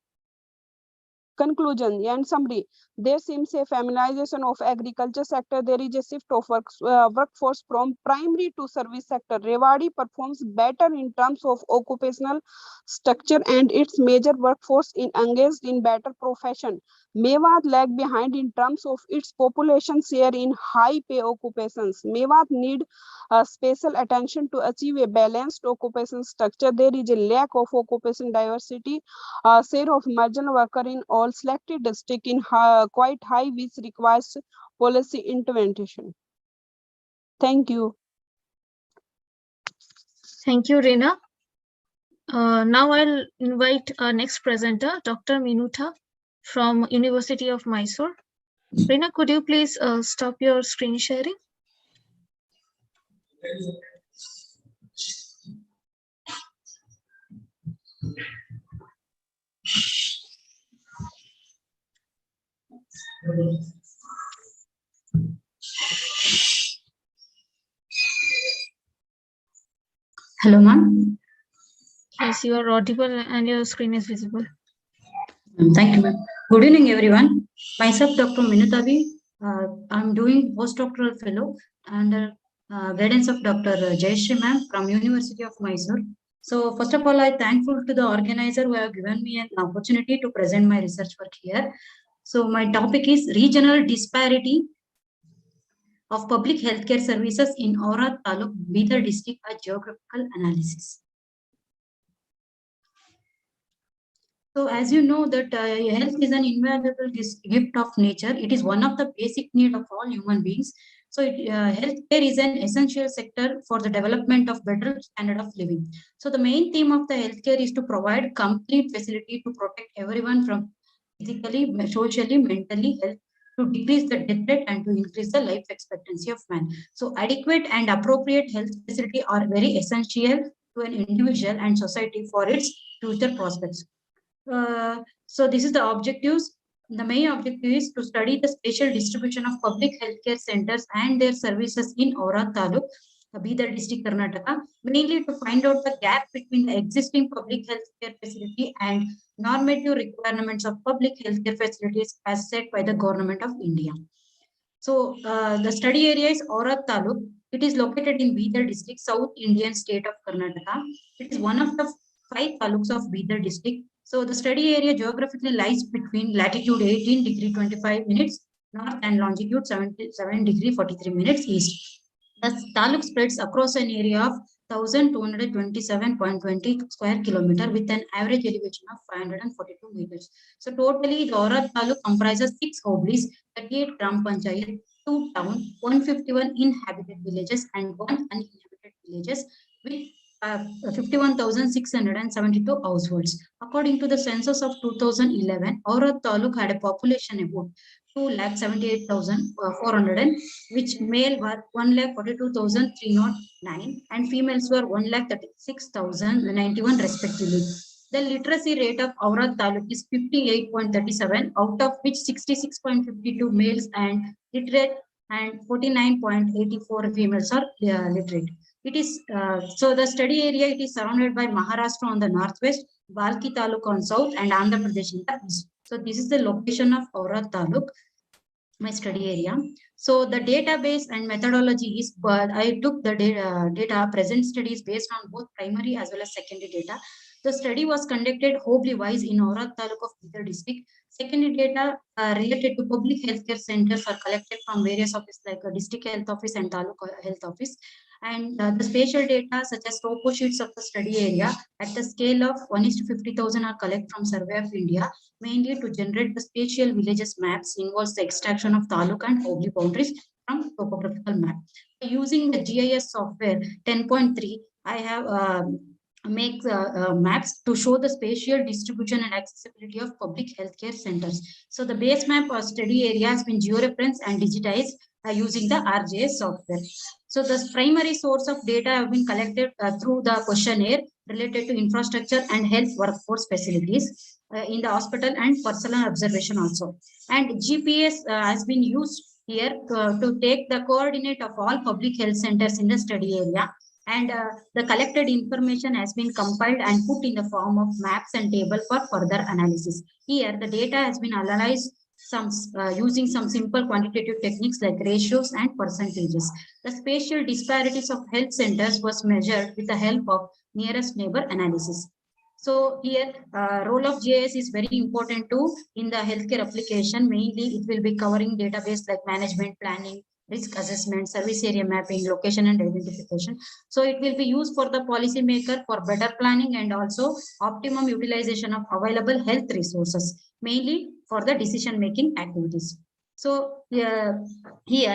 Conclusion and summary. There seems a feminization of agriculture sector. There is a shift of workforce from primary to service sector. Rewari performs better in terms of occupational structure and its major workforce in engaged in better profession. Mewat lag behind in terms of its population share in high pay occupations. Mewat need special attention to achieve a balanced occupation structure. There is a lack of occupation diversity. Share of marginal worker in all selected districts in quite high, which requires policy intervention. Thank you. Thank you, Reena. Now I'll invite our next presenter, Dr. Minuta from University of Mysore. Reena, could you please stop your screen sharing? Hello, ma'am. Yes, you are audible and your screen is visible. Thank you, ma'am. Good evening, everyone. Myself, Dr. Minutabi. I'm doing postdoctoral fellow under guidance of Dr. Jayashree ma'am from University of Mysore. So first of all, I'm thankful to the organizer who have given me an opportunity to present my research work here. So my topic is regional disparity of public healthcare services in Aura Taluk, Bidar district, a geographical analysis. So as you know that health is an invaluable gift of nature. It is one of the basic need of all human beings. So healthcare is an essential sector for the development of better standard of living. So the main theme of the healthcare is to provide complete facility to protect everyone from physically, socially, mentally health, to decrease the death rate and to increase the life expectancy of man. So adequate and appropriate health facility are very essential to an individual and society for its future prospects. So this is the objectives. The main objective is to study the spatial distribution of public healthcare centers and their services in Aura Taluk, Bidar district, Karnataka, mainly to find out the gap between the existing public healthcare facility and normative requirements of public healthcare facilities as set by the Government of India. So the study area is Aura Taluk. It is located in Bidar district, South Indian state of Karnataka. It is one of the 5 taluks of Bidar district. So the study area geographically lies between latitude 18 degree 25 minutes north and longitude 77 degree 43 minutes east. The taluk spreads across an area of 1,227.20 square kilometer with an average elevation of 542 meters. So totally, the Aura taluk comprises 6 hoblies, 38 gram panchayat, 2 towns, 151 inhabited villages and 1 uninhabited villages with 51,672 households. According to the census of 2011, Aura taluk had a population about 2,78,400, which male were 1,42,309 and females were 1,36,091 respectively. The literacy rate of Aura taluk is 58.37, out of which 66.52 males and literate and 49.84 females are literate. It is so the study area, it is surrounded by Maharashtra on the northwest, Balki taluk on south, and Andhra Pradesh in the east. So this is the location of Aura taluk, my study area. So the database and methodology is, I took the data present studies based on both primary as well as secondary data. The study was conducted hobly wise in Aura taluk of Bidar district. Secondary data related to public healthcare centers are collected from various offices like district health office and taluk health office. And the spatial data such as topo sheets of the study area at the scale of 1:50,000 are collected from Survey of India, mainly to generate the spatial villages maps involves the extraction of taluk and hobly boundaries from topographical map. Using the GIS software 10.3, I have make maps to show the spatial distribution and accessibility of public healthcare centers. So the base map or study area has been georeferenced and digitized using the RGS software. So the primary source of data have been collected through the questionnaire related to infrastructure and health workforce facilities in the hospital and personal observation also. And GPS has been used here to take the coordinate of all public health centers in the study area. And the collected information has been compiled and put in the form of maps and table for further analysis. Here, the data has been analyzed using some simple quantitative techniques like ratios and percentages. The spatial disparities of health centers was measured with the help of nearest neighbor analysis. So here, role of GIS is very important too in the healthcare application. Mainly, it will be covering database like management, planning, risk assessment, service area mapping, location and identification. So it will be used for the policymaker for better planning and also optimum utilization of available health resources, mainly for the decision-making activities. So here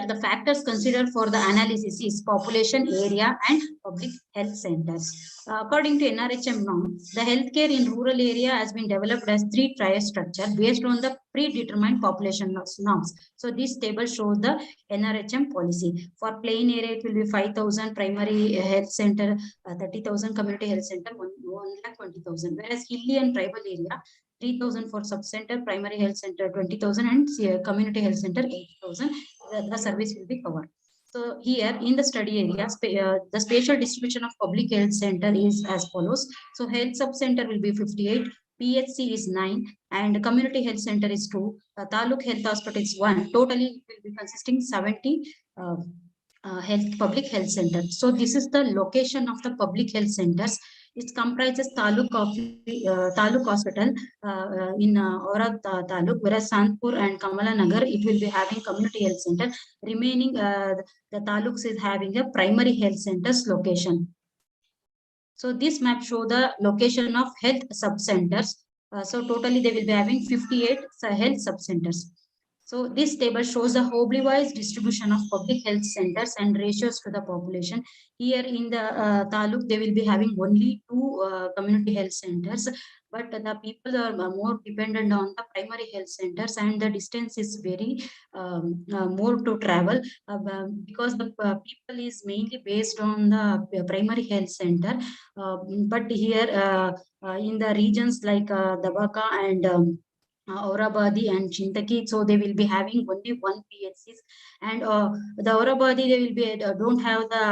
the factors considered for the analysis is population, area, and public health centers. According to NRHM norm, the healthcare in rural area has been developed as 3-tier structure based on the predetermined population norms. So this table shows the NRHM policy. For plain area, it will be 5,000 primary health center, 30,000 community health center, 1,20,000. Whereas hilly and tribal area, 3,000 for sub-center, primary health center 20,000 and community health center 8,000. The service will be covered. So here in the study area, the spatial distribution of public health center is as follows. So health sub-center will be 58, PHC is 9, and community health center is 2, Taluk health hospital is 1. Totally will be consisting 70 public health centers. So this is the location of the public health centers. It comprises Taluk hospital in Aurad Taluk, whereas Santpur and Kamala Nagar, it will be having community health center. Remaining the taluks is having a primary health centers location. So this map show the location of health sub-centers. So totally they will be having 58 health sub-centers. So this table shows the Hobley-wise distribution of public health centers and ratios to the population. Here in the taluk, they will be having only 2 community health centers, but the people are more dependent on the primary health centers, and the distance is very more to travel because the people is mainly based on the primary health center. But here in the regions like Dabaka and Aurabadi and Chintaki, so they will be having only 1 PHCs, and the Aurabadi they will be don't have the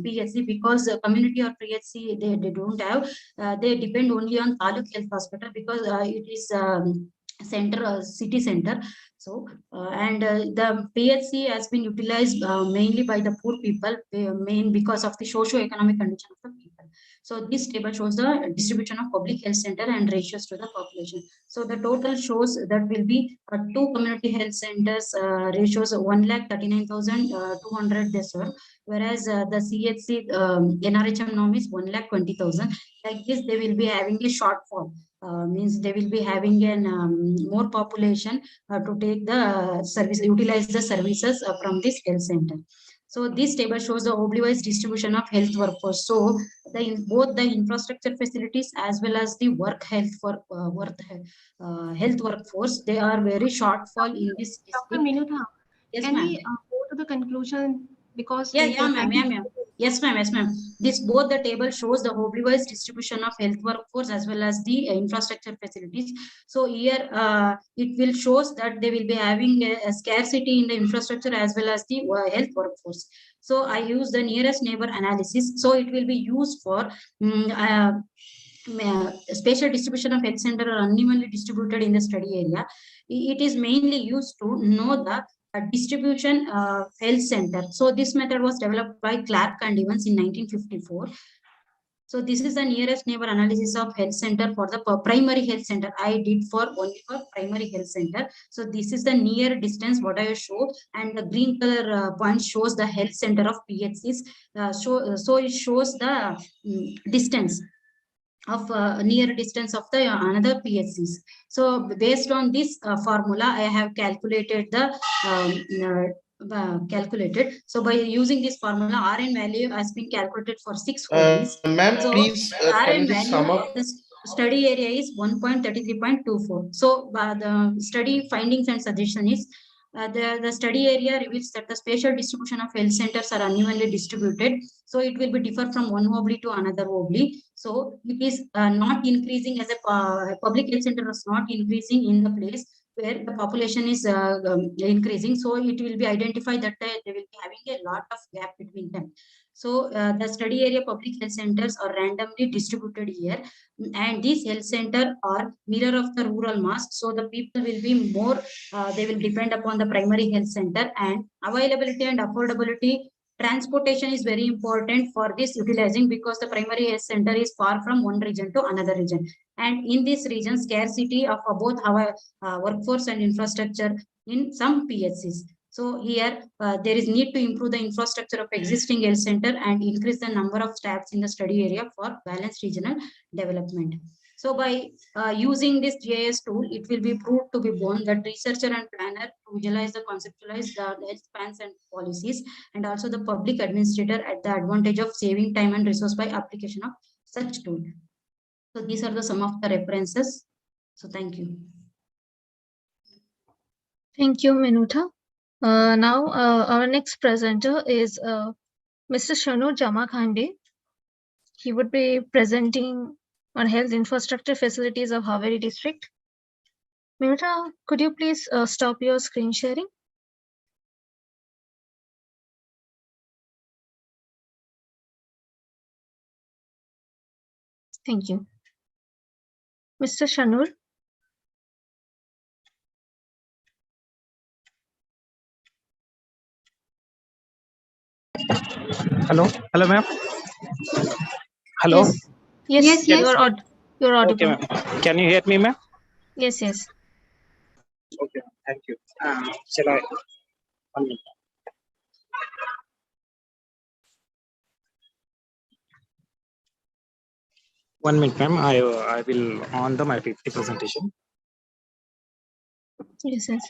PHC because community or PHC they don't have. They depend only on Taluk Health Hospital because it is center city center. So and the PHC has been utilized mainly by the poor people, because of the socio-economic condition of the people. So this table shows the distribution of public health center and ratios to the population. So the total shows that will be 2 community health centers ratios 1,39,200 they serve, whereas the CHC NRHM norm is 1,20,000. Like this, they will be having a shortfall. Means they will be having an more population to take the service, utilize the services from this health center. So this table shows the Hobley-wise distribution of health workforce. So both the infrastructure facilities as well as the health workforce, they are very shortfall in this district. Dr. Minutha, yes, can ma'am. we go to the conclusion because Yeah, ma'am. Yes, ma'am. This both the table shows the Hobley-wise distribution of health workforce as well as the infrastructure facilities. So here it will shows that they will be having a scarcity in the infrastructure as well as the health workforce. So I use the nearest neighbor analysis. So it will be used for spatial distribution of health center are unevenly distributed in the study area. It is mainly used to know the distribution health center. So this method was developed by Clark and Evans in 1954. So this is the nearest neighbor analysis of health center for the primary health center. I did only for primary health center. So this is the near distance what I show, and the green color point shows the health center of PHCs. So it shows the distance of near distance of the another PHCs. So based on this formula, I have calculated the So by using this formula, Rn value has been calculated for 6 ODs. Ma'am, So please can Rn you just value sum of up? the study area is 1.33.24. So the study findings and suggestion is the study area reveals that the spatial distribution of health centers are unevenly distributed. So it will be differ from one Hobley to another Hobley. So it is not increasing as a public health center is not increasing in the place where the population is increasing. So it will be identified that they will be having a lot of gap between them. So the study area public health centers are randomly distributed here, and these health centers are mirror of the rural mass. So the people will be more, they will depend upon the primary health center, and availability and affordability. Transportation is very important for this utilizing because the primary health center is far from one region to another region. And in this region, scarcity of both our workforce and infrastructure in some PHCs. So here there is need to improve the infrastructure of existing health center and increase the number of staffs in the study area for balanced regional development. So by using this GIS tool, it will be proved to be borne that researcher and planner to visualize the conceptualize the health plans and policies, and also the public administrator at the advantage of saving time and resource by application of such tool. So these are the some of the references. So thank you. Thank you, Minutha. Now our next presenter is Mr. Shanu Jamakhande. He would be presenting on health infrastructure facilities of Haveri district. Minutha, could you please stop your screen sharing? Thank you. Mr. Shanur? Hello, hello, ma'am. Hello. Yes, Yes, yes. you're audible. Okay, ma'am. Can you hear me, ma'am? Yes, yes. Okay, thank you. Shall I? 1 minute. One minute, ma'am. I will on the my PPT presentation. Yes, yes.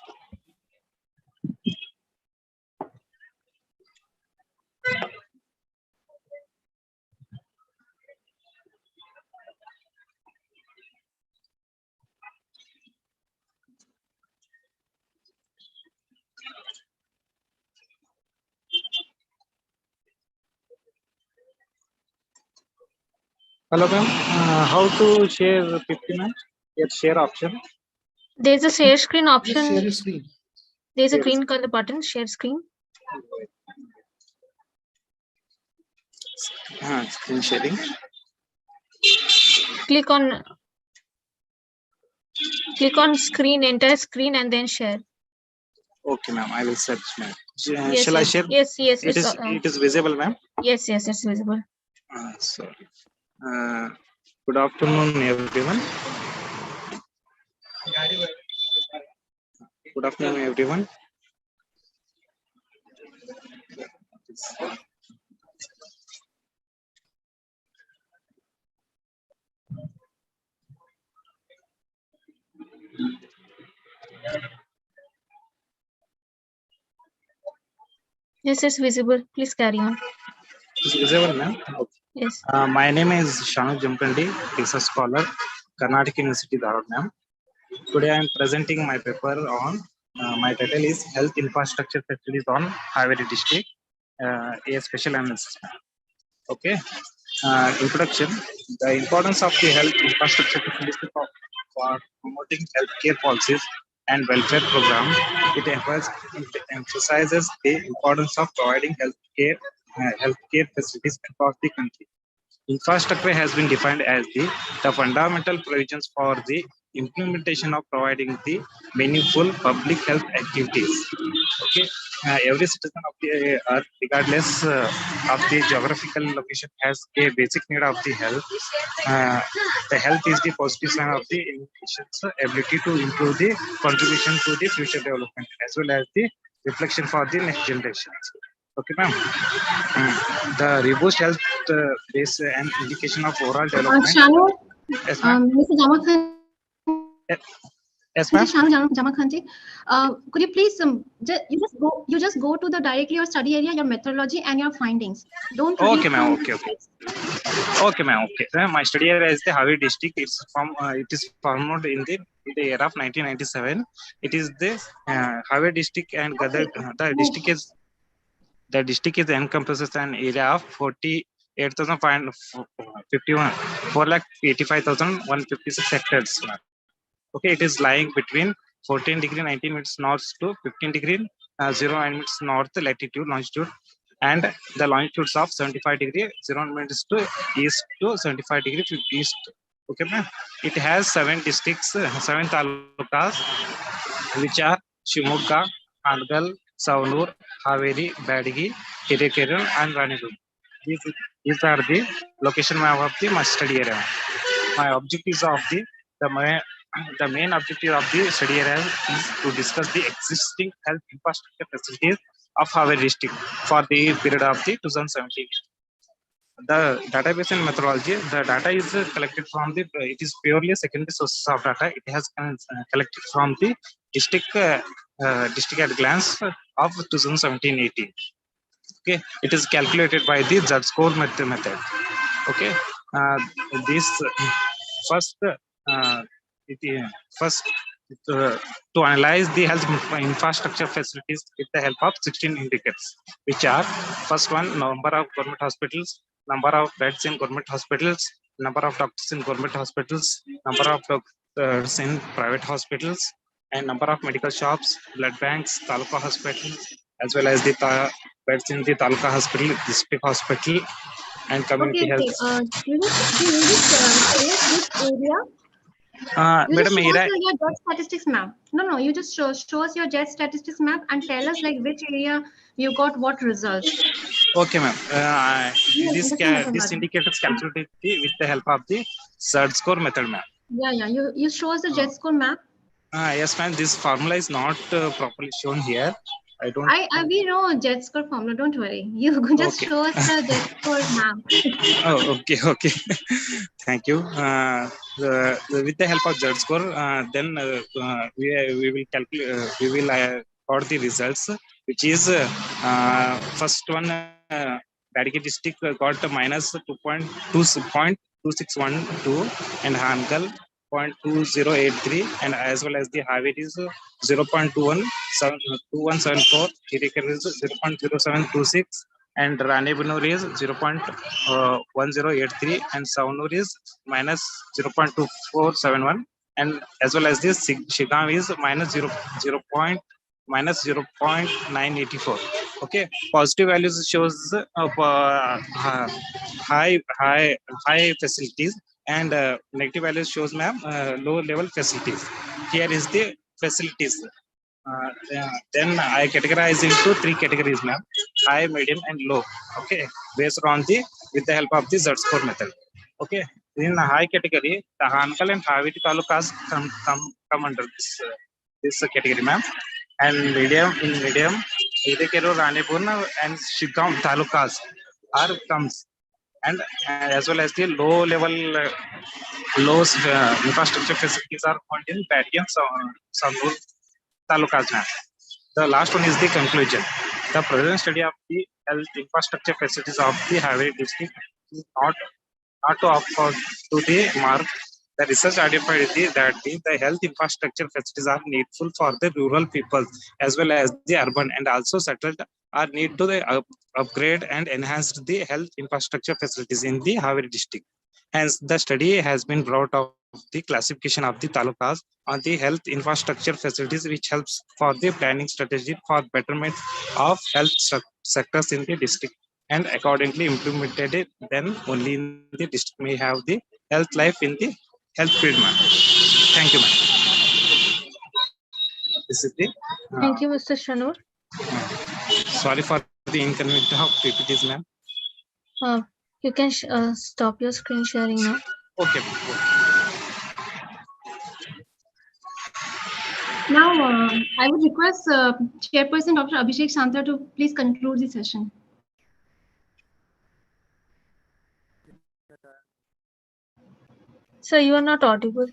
Hello, ma'am. How to share PPT, ma'am? Yes, share option. There's a share screen option. Share screen. There's a Share green color button, share screen. Screen sharing. Click on screen, entire screen, and then share. Okay, ma'am. I will search, ma'am. Yes, Shall I yes, share? yes, yes. It is visible, ma'am. Yes, yes, it's visible. Sorry. Good afternoon, everyone. Good afternoon, everyone. Yes, it's visible. Please carry on. Is visible, ma'am? Okay. Yes. My name is Shanu Jamkandi, research scholar, Karnataka University, Dharwad, ma'am. Today I am presenting my paper on, my title is Health Infrastructure Facilities on Haveri District, a special analysis, ma'am. Okay. Introduction. The importance of the health infrastructure facilities for promoting healthcare policies and welfare programs. It emphasizes the importance of providing healthcare facilities across the country. Infrastructure has been defined as the fundamental provisions for the implementation of providing the meaningful public health activities. Okay, every citizen of the earth, regardless of the geographical location, has a basic need of the health. The health is the positive sign of the nation's ability to improve the contribution to the future development as well as the reflection for the next generations. Okay, ma'am. The robust health base and indication of overall development. Shanu, Yes, ma'am. Mr. Jamakhan. Yes, ma'am. Jamakhanji, could you please you just go to the directly your study area, your methodology, and your findings. Don't. Okay, ma'am. Okay. Okay, ma'am. Okay. My study area is the Haveri district. It is formed in the year of 1997. It is the Haveri district, and the district encompasses an area of 48,551, 4,85,156 hectares. Okay, it is lying between 14 degree 19 minutes north to 15 degree 09 minutes north latitude longitude, and the longitudes of 75 degree 0 minutes to east to 75 degree east. Okay, ma'am. It has 7 districts, 7 talukas, which are Shimoga, Angal, Savanur, Haveri, Badigi, Hirekeran, and Ranigul. These are the location map of the my study area. My objectives of the main objective of the study area is to discuss the existing health infrastructure facilities of Haveri district for the period of the 2017. The database and methodology. The data is collected from it is purely secondary sources of data. It has collected from the district at glance of 2017-18. Okay, it is calculated by the Z-score method. Okay, this first to analyze the health infrastructure facilities with the help of 16 indicators, which are first one, number of government hospitals, number of beds in government hospitals, number of doctors in government hospitals, number of doctors in private hospitals, and number of medical shops, blood banks, taluka hospitals, as well as the beds in the taluka hospital, district hospital, and community Okay. health. You just tell us which area. You Madam, just show us your jet statistics map. No, you just show us your jet statistics map and tell us like which area you got what results. okay, ma'am. This Yes, indicator is calculated with the help of the Z-score method, ma'am. Yeah. You show us the jet score map. Yes, ma'am. This formula is not properly shown here. I don't. We know jet score formula. Don't worry. You just show us the jet score map. Oh, okay. Thank you. With the help of Z-score, then we will calculate. We will got the results, which is first one. Badiga district got minus 2.2612 and Hankal 0.2083, and as well as the Havit is 0.2174, Kirikar is 0.0726, and Ranebunur is 0.1083, and Saunur is minus 0.2471, and as well as this Shigam is minus 0.984. Okay, positive values shows high facilities, and negative values shows, ma'am, low level facilities. Here is the facilities. Then I categorize into 3 categories, ma'am: high, medium, and low. Okay, based on with the help of the Z-score method. Okay, in the high category, the Hankal and Havit talukas come under this category, ma'am. And medium, Hidekero, Ranipur, and Shigam talukas comes, and as well as the low level low infrastructure facilities are found in Patti and Sandur talukas, ma'am. The last one is the conclusion. The present study of the health infrastructure facilities of the Haveri district is not to offer to the mark. The research identified that the health infrastructure facilities are needful for the rural people as well as the urban, and also settled are need to upgrade and enhance the health infrastructure facilities in the Haveri district. Hence, the study has been brought up the classification of the talukas on the health infrastructure facilities, which helps for the planning strategy for betterment of health sectors in the district, and accordingly implemented it. Then only in the district may have the health life in the health field, ma'am. Thank you, ma'am. This is the. Thank you, Mr. Shanur. Sorry for the inconvenience of PPTs, ma'am. You can stop your screen sharing now. Okay. Now, I would request Chairperson Dr. Abhishek Shanta to please conclude the session. Sir, you are not audible.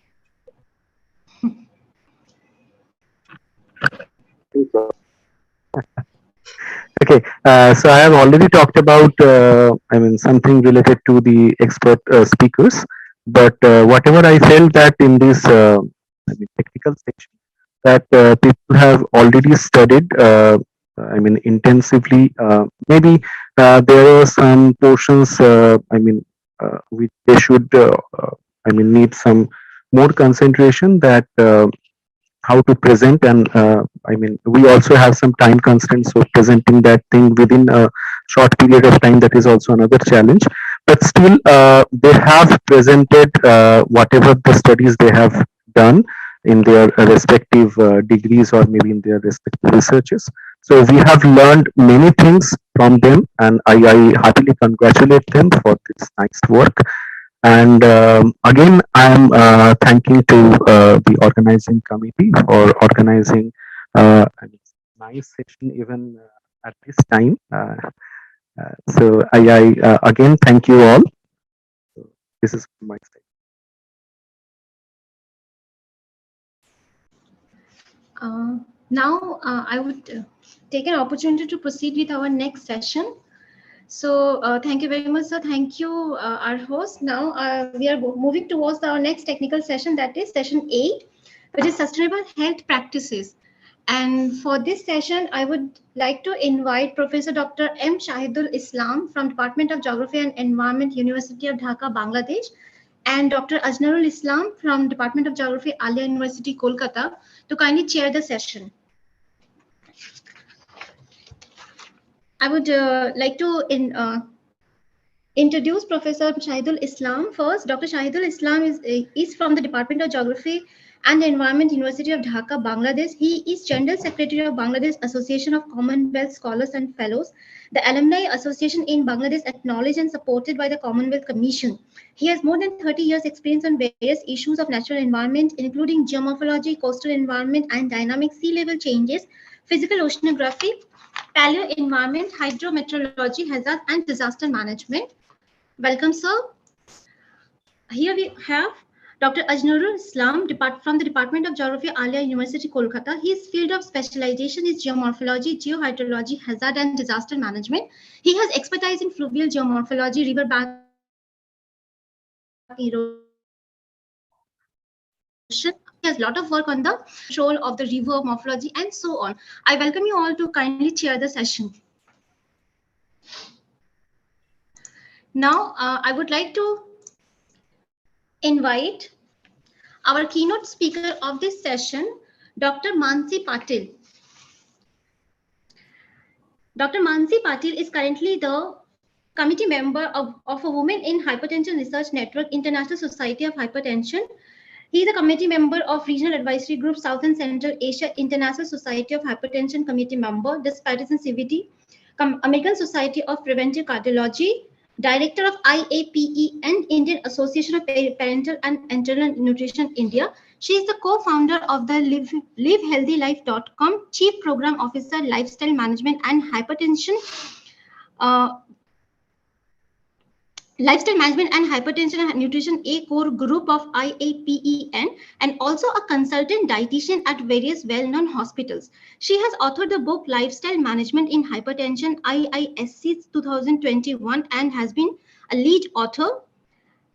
Okay, so I have already talked about, something related to the expert speakers, but whatever I felt that in this technical section, that people have already studied, intensively. Maybe there are some portions, which they should, need some more concentration, that how to present, and we also have some time constraints, so presenting that thing within a short period of time, that is also another challenge. But still, they have presented whatever the studies they have done in their respective degrees, or maybe in their respective researches. So we have learned many things from them, and I heartily congratulate them for this nice work. And again, I am thanking to the organizing committee for organizing a nice session even at this time. So I again thank you all. This is my side. Now, I would take an opportunity to proceed with our next session. So thank you very much, sir. Thank you, our host. Now we are moving towards our next technical session, that is session 8, which is sustainable health practices. And for this session, I would like to invite Professor Dr. M. Shahidul Islam from Department of Geography and Environment, University of Dhaka, Bangladesh, and Dr. Ajnarul Islam from Department of Geography, Alia University, Kolkata, to kindly chair the session. I would like to introduce Professor Shahidul Islam first. Dr. Shahidul Islam is from the Department of Geography and the Environment, University of Dhaka, Bangladesh. He is General Secretary of Bangladesh Association of Commonwealth Scholars and Fellows, the Alumni Association in Bangladesh, acknowledged and supported by the Commonwealth Commission. He has more than 30 years experience on various issues of natural environment, including geomorphology, coastal environment and dynamic sea level changes, physical oceanography, paleo environment, hydrometeorology, hazard and disaster management. Welcome, sir. Here we have Dr. Ajnurul Islam from the Department of Geography, Alia University, Kolkata. His field of specialization is geomorphology, geohydrology, hazard and disaster management. He has expertise in fluvial geomorphology, riverbank erosion. He has a lot of work on the control of the river morphology and so on. I welcome you all to kindly chair the session. Now, I would like to invite our keynote speaker of this session, Dr. Mansi Patil. Dr. Mansi Patil is currently the committee member of a Women in Hypertension Research Network, International Society of Hypertension. He is a committee member of Regional Advisory Group, South and Central Asia, International Society of Hypertension Committee member, Diabetes and CVD, American Society of Preventive Cardiology, Director of IAPE and Indian Association of Parental and Enteral Nutrition India. She is the co-founder of the LiveHealthyLife.com, Chief Program Officer, Lifestyle Management and Hypertension, Lifestyle Management and Hypertension and Nutrition, a core group of IAPEN, and also a consultant dietitian at various well-known hospitals. She has authored the book Lifestyle Management in Hypertension, IISC 2021, and has been a lead author.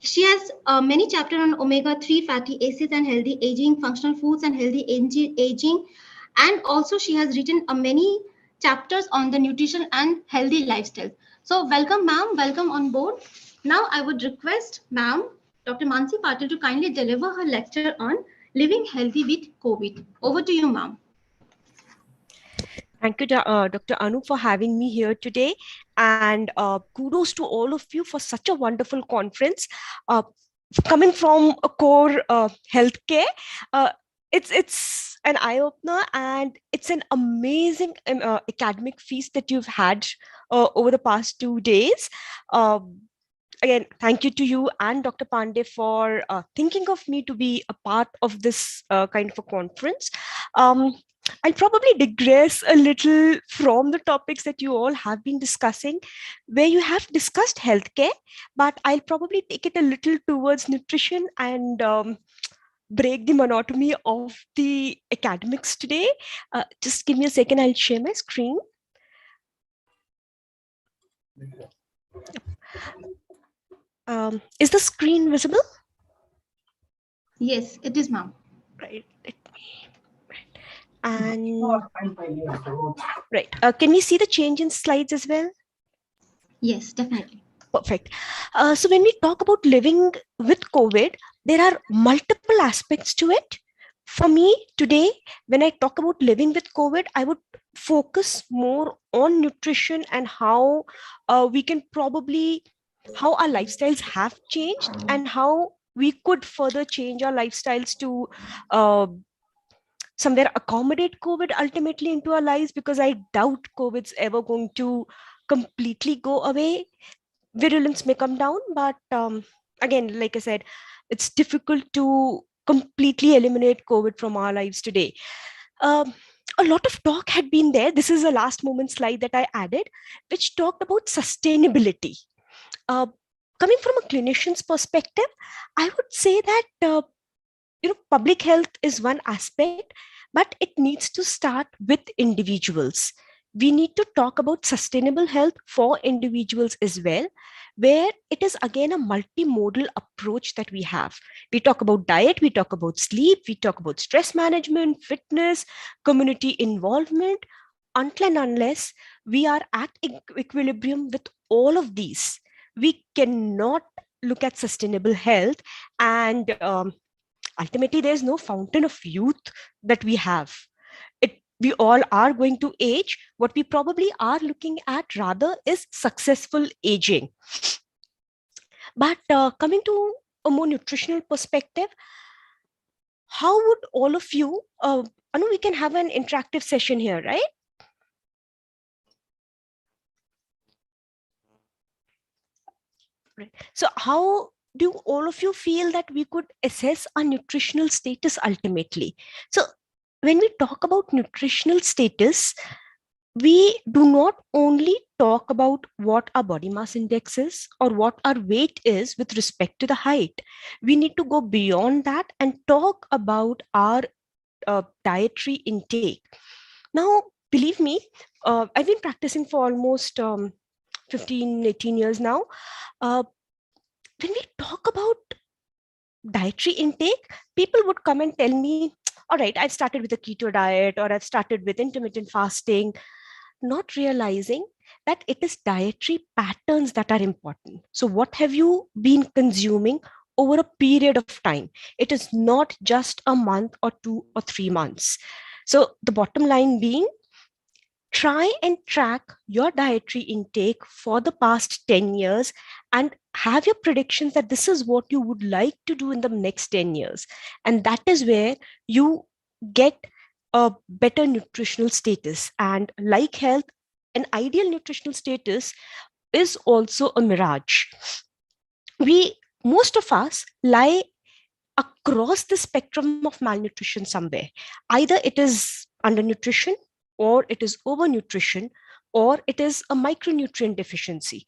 She has many chapters on omega-3 fatty acids and healthy aging, functional foods and healthy aging, and also she has written many chapters on the nutrition and healthy lifestyle. So welcome, ma'am. Welcome on board. Now I would request ma'am, Dr. Mansi Patil, to kindly deliver her lecture on living healthy with COVID. Over to you, ma'am. Thank you, Dr. Anu, for having me here today. And kudos to all of you for such a wonderful conference. Coming from a core healthcare, it's an eye-opener and it's an amazing academic feast that you've had over the past 2 days. Again, thank you to you and Dr. Pandey for thinking of me to be a part of this kind of a conference. I'll probably digress a little from the topics that you all have been discussing, where you have discussed healthcare, but I'll probably take it a little towards nutrition and break the monotony of the academics today. Just give me a second, I'll share my screen. Is the screen visible? Yes, it is, ma'am. Right. And right, can we see the change in slides as well? Yes, definitely. Perfect. So when we talk about living with COVID, there are multiple aspects to it. For me today, when I talk about living with COVID, I would focus more on nutrition and how we can probably, how our lifestyles have changed and how we could further change our lifestyles to somewhere accommodate COVID ultimately into our lives, because I doubt COVID's ever going to completely go away. Virulence may come down, but again, like I said, it's difficult to completely eliminate COVID from our lives today. A lot of talk had been there. This is a last moment slide that I added, which talked about sustainability. Coming from a clinician's perspective, I would say that public health is one aspect, but it needs to start with individuals. We need to talk about sustainable health for individuals as well, where it is again a multimodal approach that we have. We talk about diet, we talk about sleep, we talk about stress management, fitness, community involvement. Until and unless we are at equilibrium with all of these, we cannot look at sustainable health, and ultimately there's no fountain of youth that we have. We all are going to age. What we probably are looking at rather is successful aging. But coming to a more nutritional perspective, how would all of you, Anu, we can have an interactive session here, right? Right. So how do all of you feel that we could assess our nutritional status ultimately? So when we talk about nutritional status, we do not only talk about what our body mass index is or what our weight is with respect to the height. We need to go beyond that and talk about our dietary intake. Now, believe me, I've been practicing for almost 15, 18 years now. When we talk about dietary intake, people would come and tell me, all right, I've started with a keto diet or I've started with intermittent fasting, not realizing that it is dietary patterns that are important. So what have you been consuming over a period of time? It is not just a month or 2 or 3 months. So the bottom line being, try and track your dietary intake for the past 10 years and have your predictions that this is what you would like to do in the next 10 years. And that is where you get a better nutritional status. And like health, an ideal nutritional status is also a mirage. Most of us lie across the spectrum of malnutrition somewhere. Either it is undernutrition, or it is overnutrition, or it is a micronutrient deficiency.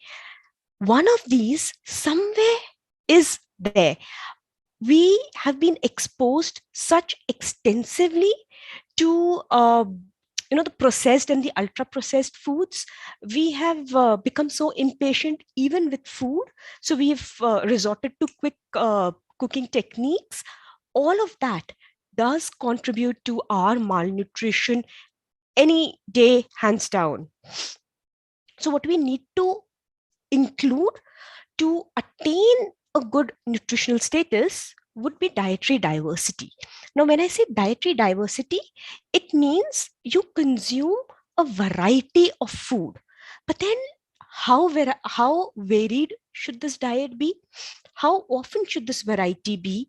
One of these somewhere is there. We have been exposed such extensively to the processed and the ultra processed foods. We have become so impatient even with food, so we've resorted to quick cooking techniques. All of that does contribute to our malnutrition any day, hands down. So what we need to include to attain a good nutritional status would be dietary diversity. Now, when I say dietary diversity, it means you consume a variety of food. But then how varied should this diet be? How often should this variety be?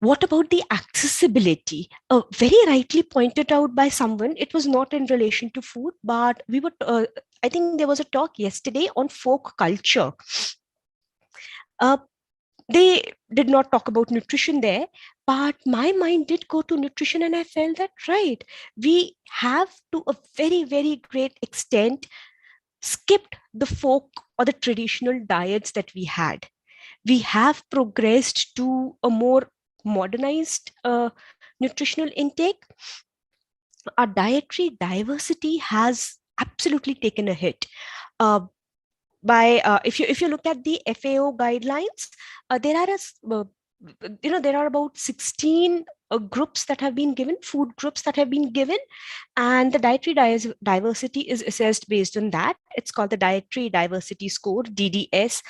What about the accessibility? Very rightly pointed out by someone, it was not in relation to food, but we were, I think there was a talk yesterday on folk culture. They did not talk about nutrition there, but my mind did go to nutrition, and I felt that, right, we have to a very, very great extent skipped the folk or the traditional diets that we had. We have progressed to a more modernized nutritional intake. Our dietary diversity has absolutely taken a hit. If you look at the FAO guidelines, there are about 16 groups that have been given, food groups that have been given, and the dietary diversity is assessed based on that. It's called the Dietary Diversity Score, DDS.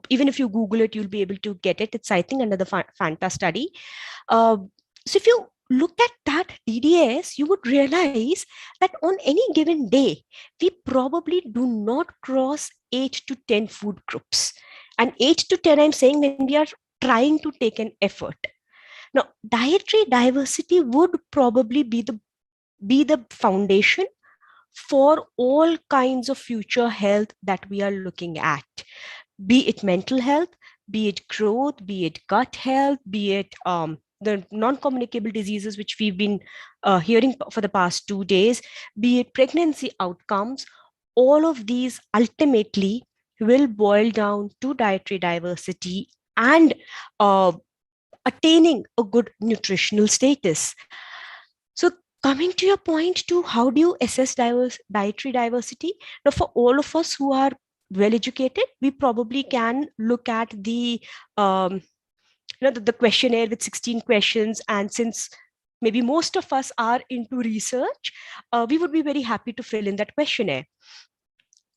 Even if you Google it, you'll be able to get it. It's, I think, under the FANTA study. So if you look at that DDS, you would realize that on any given day, we probably do not cross 8 to 10 food groups. And 8 to 10, I'm saying, when we are trying to take an effort. Now, dietary diversity would probably be the foundation for all kinds of future health that we are looking at, be it mental health, be it growth, be it gut health, be it the non-communicable diseases which we've been hearing for the past 2 days, be it pregnancy outcomes. All of these ultimately will boil down to dietary diversity and attaining a good nutritional status. So coming to your point to how do you assess dietary diversity? Now, for all of us who are well educated, we probably can look at the the questionnaire with 16 questions, and since maybe most of us are into research, we would be very happy to fill in that questionnaire.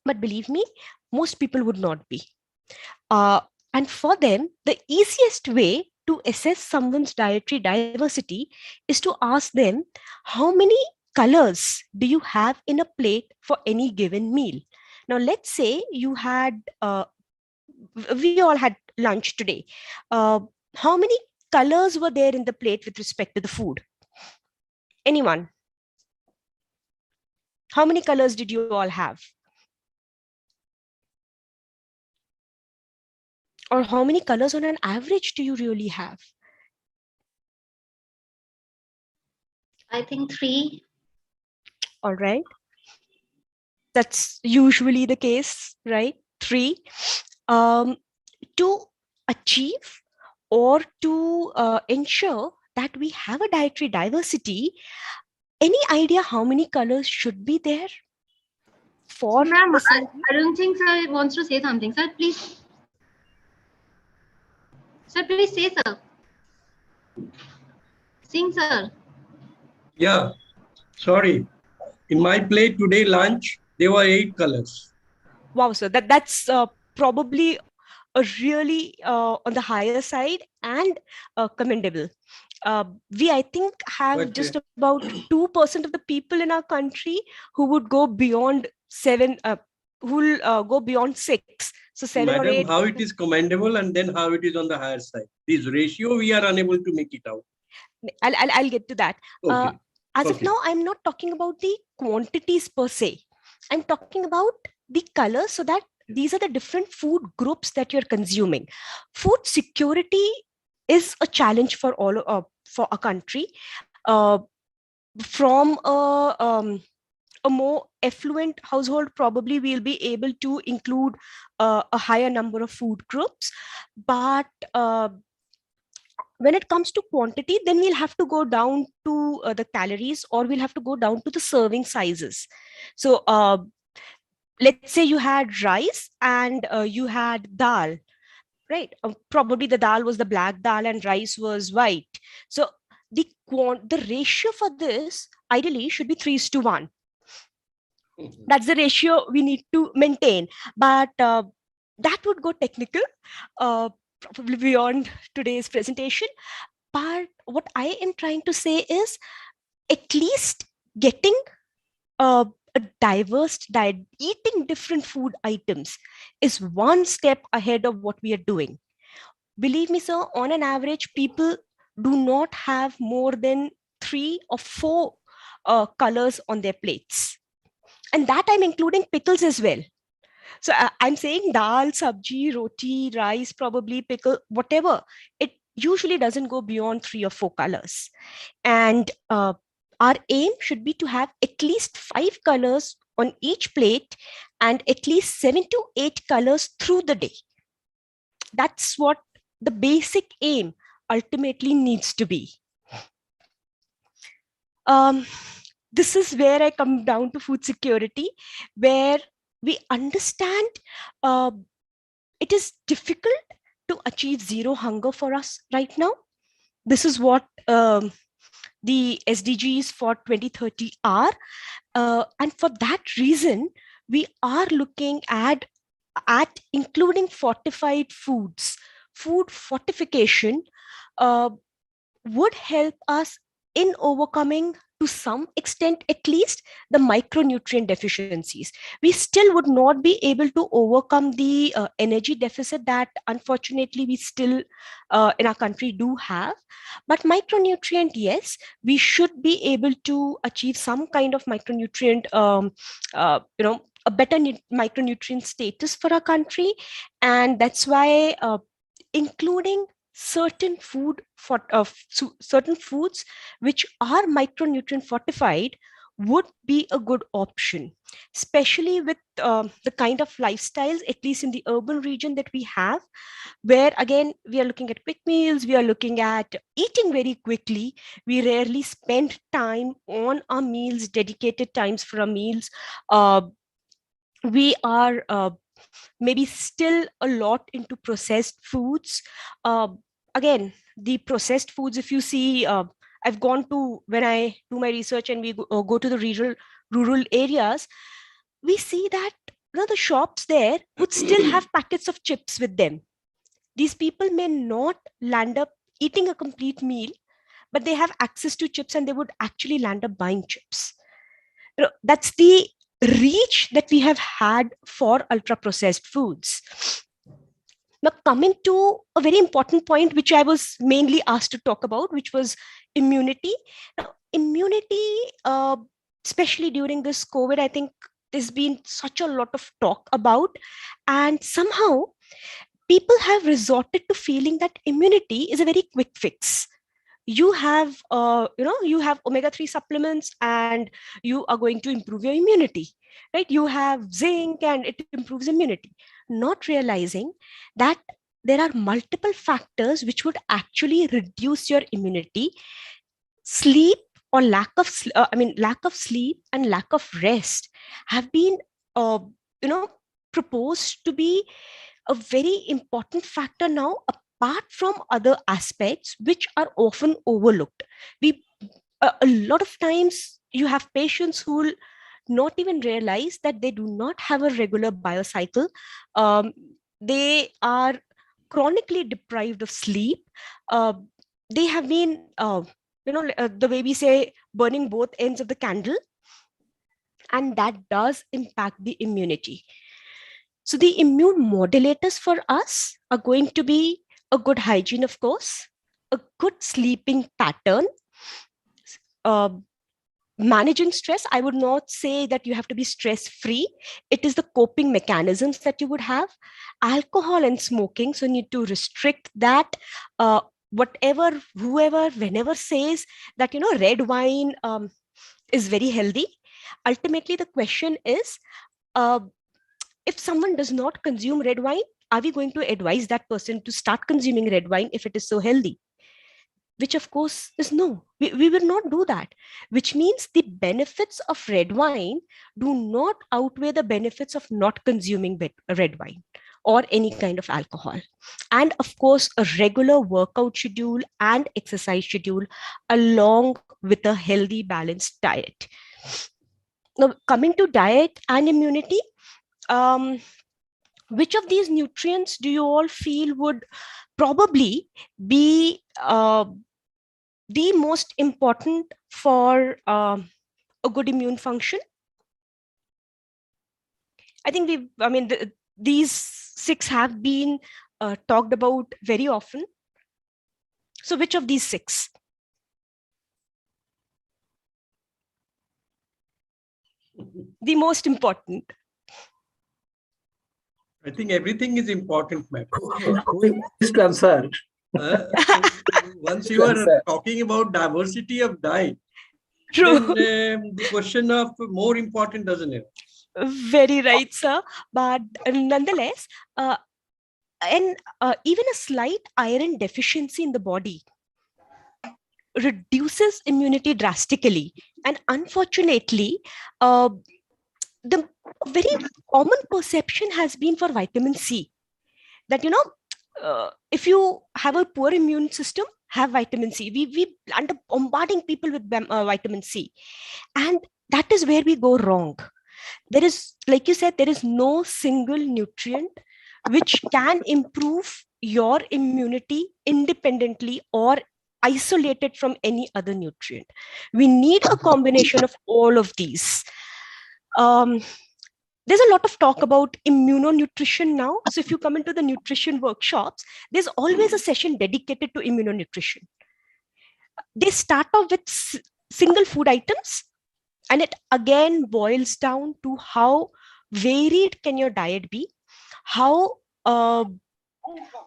But believe me, most people would not be. And for them, the easiest way to assess someone's dietary diversity is to ask them, how many colors do you have in a plate for any given meal? Now, let's say you had we all had lunch today. How many colors were there in the plate with respect to the food? Anyone? How many colors did you all have? Or how many colors on an average do you really have? I think 3. All right. That's usually the case, right? 3. To achieve or to ensure that we have a dietary diversity, any idea how many colors should be there? For Ma'am, the serving? I don't think sir wants to say something. Sir, please. Sir, please say, sir. Sing, sir. Yeah, sorry. In my plate today lunch, there were 8 colors. Wow, sir, that's probably a really on the higher side and commendable. We, I think, have just about 2% of the people in our country who would go beyond 7, who will go beyond 6. So 7 or 8. Madam, how it is commendable and then how it is on the higher side. This ratio, we are unable to make it out. I'll get to that. Okay. As of now, I'm not talking about the quantities per se. I'm talking about the colors, so that these are the different food groups that you're consuming. Food security is a challenge for all for a country. From a more affluent household, probably we'll be able to include a higher number of food groups, but when it comes to quantity, then we'll have to go down to the calories, or we'll have to go down to the serving sizes. So let's say you had rice and you had dal, right? Probably the dal was the black dal and rice was white. So the ratio for this ideally should be 3:1. That's the ratio we need to maintain. But that would go technical, probably beyond today's presentation. But what I am trying to say is at least getting a diverse diet, eating different food items is one step ahead of what we are doing. Believe me, sir, on an average, people do not have more than 3 or 4 colors on their plates. And that I'm including pickles as well. So I'm saying dal, sabji, roti, rice, probably pickle, whatever. It usually doesn't go beyond 3 or 4 colors. And our aim should be to have at least 5 colors on each plate and at least 7 to 8 colors through the day. That's what the basic aim ultimately needs to be. This is where I come down to food security, where we understand it is difficult to achieve zero hunger for us right now. This is what the SDGs for 2030 are. And for that reason, we are looking at including fortified foods. Food fortification would help us in overcoming, to some extent at least, the micronutrient deficiencies. We still would not be able to overcome the energy deficit that unfortunately we still in our country do have. But micronutrient, yes, we should be able to achieve some kind of micronutrient, a better micronutrient status for our country. And that's why including certain certain foods which are micronutrient fortified would be a good option, especially with the kind of lifestyles, at least in the urban region, that we have, where again we are looking at quick meals, we are looking at eating very quickly, we rarely spend time on our meals, dedicated times for our meals. We are maybe still a lot into processed foods. Again, the processed foods, if you see, I've gone to, when I do my research and we go to the rural areas, we see that the shops there would still have packets of chips with them. These people may not land up eating a complete meal, but they have access to chips and they would actually land up buying chips. That's the reach that we have had for ultra processed foods. Now, coming to a very important point, which I was mainly asked to talk about, which was immunity. Now, immunity, especially during this COVID, I think there's been such a lot of talk about, and somehow people have resorted to feeling that immunity is a very quick fix. You have you have omega-3 supplements and you are going to improve your immunity, right? You have zinc and it improves immunity, not realizing that there are multiple factors which would actually reduce your immunity. Sleep or lack of sleep and lack of rest have been proposed to be a very important factor now, apart from other aspects which are often overlooked. A lot of times you have patients who will not even realize that they do not have a regular biocycle. They are chronically deprived of sleep. They have been the way we say, burning both ends of the candle, and that does impact the immunity. So the immune modulators for us are going to be a good hygiene, of course, a good sleeping pattern, managing stress. I would not say that you have to be stress free. It is the coping mechanisms that you would have. Alcohol and smoking, so you need to restrict that. Whoever, whenever says that red wine is very healthy, ultimately the question is, if someone does not consume red wine, are we going to advise that person to start consuming red wine if it is so healthy? Which of course is no, we will not do that, which means the benefits of red wine do not outweigh the benefits of not consuming red wine or any kind of alcohol. And of course, a regular workout schedule and exercise schedule along with a healthy, balanced diet. Now, coming to diet and immunity, which of these nutrients do you all feel would probably be the most important for a good immune function? I think these 6 have been talked about very often. So which of these 6? The most important? I think everything is important, ma'am. Please to answer. Once you are talking about diversity of diet, true, then the question of more important doesn't it? Very right, sir. But nonetheless, even a slight iron deficiency in the body reduces immunity drastically. And unfortunately, the very common perception has been for vitamin C, that if you have a poor immune system, have vitamin C. We end up bombarding people with vitamin C, and that is where we go wrong. There is, like you said, there is no single nutrient which can improve your immunity independently or isolated from any other nutrient. We need a combination of all of these. There's a lot of talk about immunonutrition now. So if you come into the nutrition workshops, there's always a session dedicated to immunonutrition. They start off with single food items, and it again boils down to how varied can your diet be, how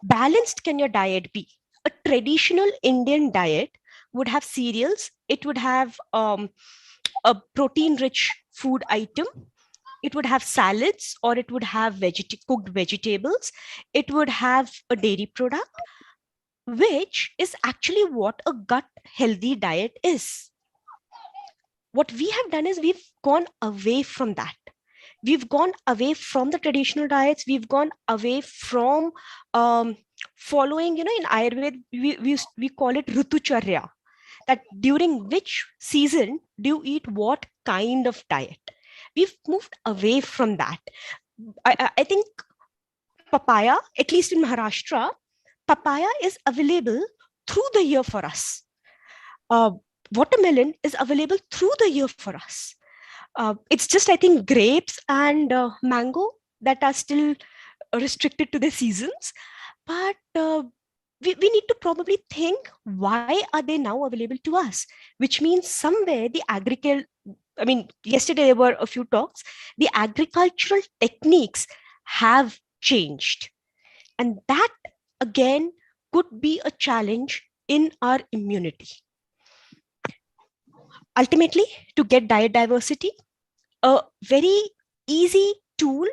balanced can your diet be. A traditional Indian diet would have cereals, it would have a protein-rich food item, it would have salads, or it would have cooked vegetables, it would have a dairy product, which is actually what a gut healthy diet is. What we have done is we've gone away from that. We've gone away from the traditional diets. We've gone away from following, in Ayurveda, we call it Ritucharya, that during which season do you eat what kind of diet. We've moved away from that. I think papaya, at least in Maharashtra, papaya is available through the year for us. Watermelon is available through the year for us. It's just, I think, grapes and mango that are still restricted to the seasons. but we need to probably think, why are they now available to us? Which means somewhere the agriculture, I mean, yesterday there were a few talks, the agricultural techniques have changed. And that again could be a challenge in our immunity. Ultimately, to get diet diversity, a very easy tool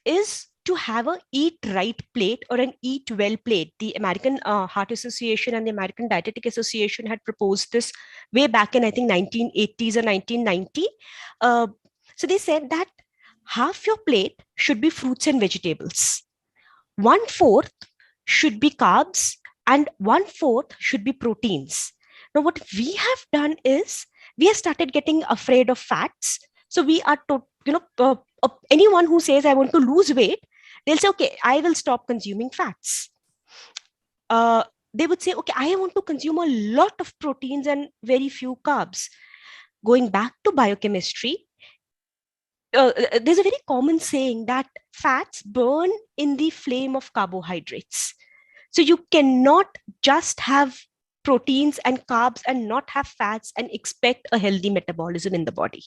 is to have a eat right plate or an eat well plate. The American Heart Association and the American Dietetic Association had proposed this way back in, I think, 1980s or 1990. So they said that half your plate should be fruits and vegetables. 1/4 should be carbs and 1/4 should be proteins. Now, what we have done is we have started getting afraid of fats. So we are, anyone who says, I want to lose weight, they'll say, okay, I will stop consuming fats. They would say, okay, I want to consume a lot of proteins and very few carbs. Going back to biochemistry, there's a very common saying that fats burn in the flame of carbohydrates. So you cannot just have proteins and carbs and not have fats and expect a healthy metabolism in the body.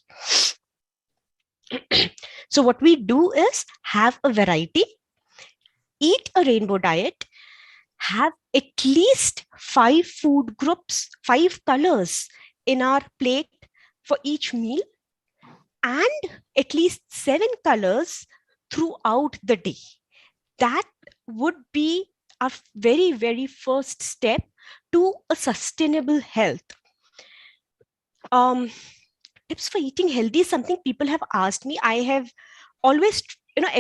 So what we do is have a variety, eat a rainbow diet, have at least 5 food groups, 5 colors in our plate for each meal, and at least 7 colors throughout the day. That would be our very, very first step to a sustainable health. Tips for eating healthy is something people have asked me. I have always,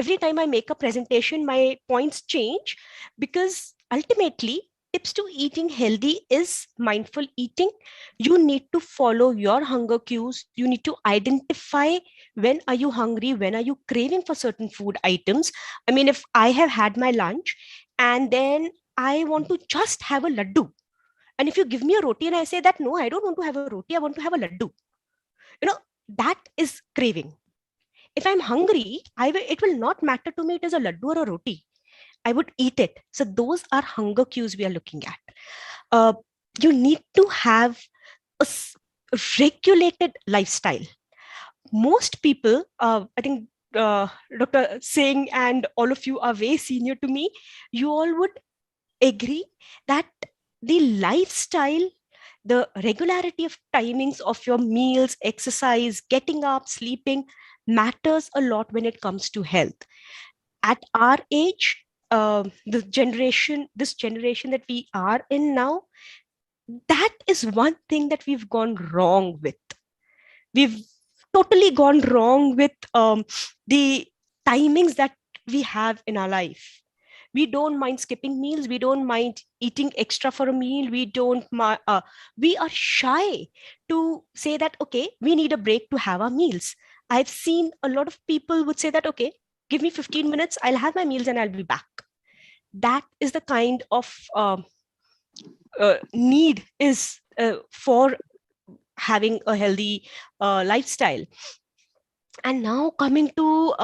every time I make a presentation, my points change, because ultimately tips to eating healthy is mindful eating. You need to follow your hunger cues. You need to identify when are you hungry, when are you craving for certain food items. I mean, if I have had my lunch and then I want to just have a laddu, and if you give me a roti and I say that, no, I don't want to have a roti, I want to have a laddu, that is craving. If I'm hungry, it will not matter to me it is a laddu or a roti. I would eat it. So those are hunger cues we are looking at. You need to have a regulated lifestyle. Most people, I think Dr. Singh and all of you are way senior to me, you all would agree that the lifestyle, the regularity of timings of your meals, exercise, getting up, sleeping matters a lot when it comes to health. At our age, this generation that we are in now, that is one thing that we've gone wrong with. We've totally gone wrong with the timings that we have in our life. We don't mind skipping meals. We don't mind eating extra for a meal. We are shy to say that, okay, we need a break to have our meals. I've seen a lot of people would say that, okay, give me 15 minutes, I'll have my meals and I'll be back. That is the kind of need is for having a healthy lifestyle. And now coming to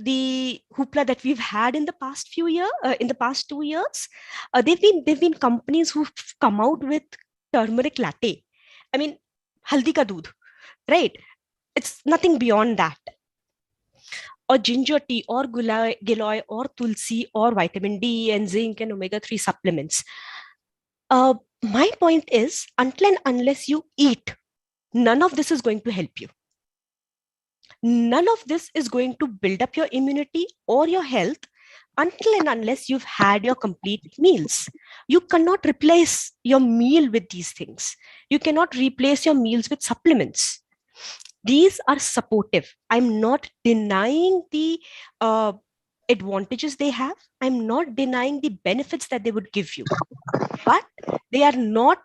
the hoopla that we've had in the past few years, in the past 2 years, they've been companies who've come out with turmeric latte. I mean, haldi ka doodh, right? It's nothing beyond that. Or ginger tea, or giloy, or tulsi, or vitamin D and zinc and omega-3 supplements. My point is, until and unless you eat, none of this is going to help you. None of this is going to build up your immunity or your health until and unless you've had your complete meals. You cannot replace your meal with these things. You cannot replace your meals with supplements. These are supportive. I'm not denying the advantages they have. I'm not denying the benefits that they would give you. But they are not,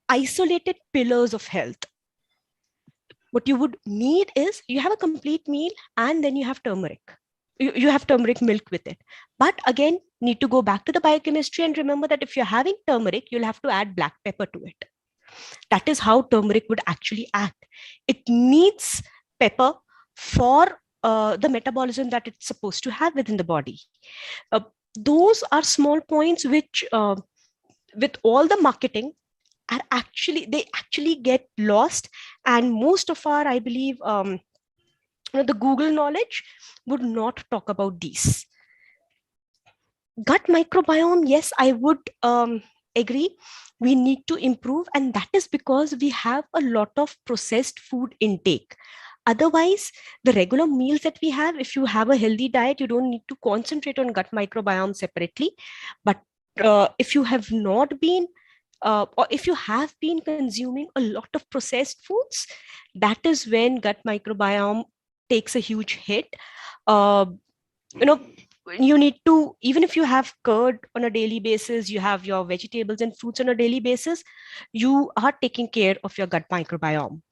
isolated pillars of health. What you would need is you have a complete meal and then you have turmeric. You have turmeric milk with it. But again, need to go back to the biochemistry and remember that if you're having turmeric, you'll have to add black pepper to it. That is how turmeric would actually act. It needs pepper for the metabolism that it's supposed to have within the body. Those are small points which, with all the marketing, are they actually get lost, and most of our, I believe, the Google knowledge would not talk about these. Gut microbiome, yes, I would agree. We need to improve, and that is because we have a lot of processed food intake. Otherwise, the regular meals that we have, if you have a healthy diet, you don't need to concentrate on gut microbiome separately. But if you have not been, or if you have been consuming a lot of processed foods, that is when gut microbiome takes a huge hit. You need to, even if you have curd on a daily basis, you have your vegetables and fruits on a daily basis, you are taking care of your gut microbiome.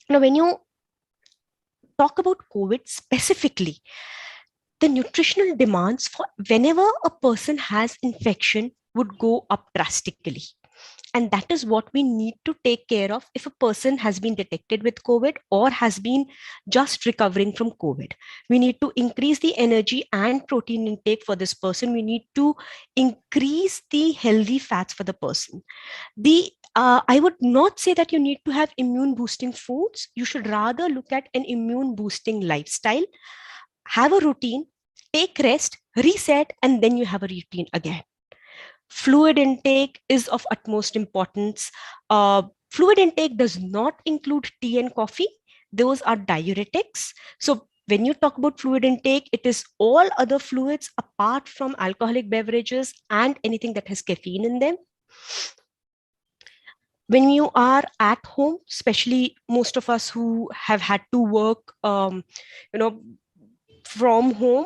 Now, when you talk about COVID specifically, the nutritional demands for whenever a person has infection would go up drastically. And that is what we need to take care of if a person has been detected with COVID or has been just recovering from COVID. We need to increase the energy and protein intake for this person. We need to increase the healthy fats for the person. I would not say that you need to have immune boosting foods. You should rather look at an immune boosting lifestyle, have a routine, take rest, reset, and then you have a routine again. Fluid intake is of utmost importance. Fluid intake does not include tea and coffee. Those are diuretics. So when you talk about fluid intake, it is all other fluids apart from alcoholic beverages and anything that has caffeine in them. When you are at home, especially most of us who have had to work, from home,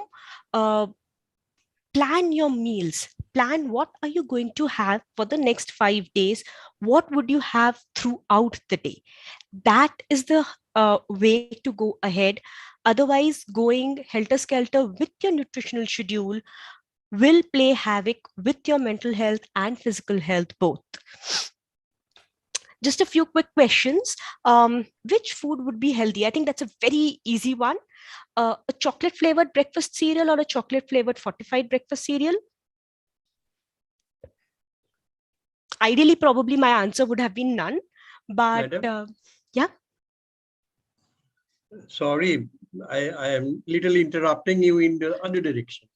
plan your meals. Plan what are you going to have for the next 5 days. What would you have throughout the day? That is the way to go ahead. Otherwise, going helter-skelter with your nutritional schedule will play havoc with your mental health and physical health both. Just a few quick questions. Which food would be healthy? I think that's a very easy one. A chocolate flavored breakfast cereal or a chocolate flavored fortified breakfast cereal? Ideally, probably my answer would have been none, but yeah. Sorry, I am little interrupting you in the other direction.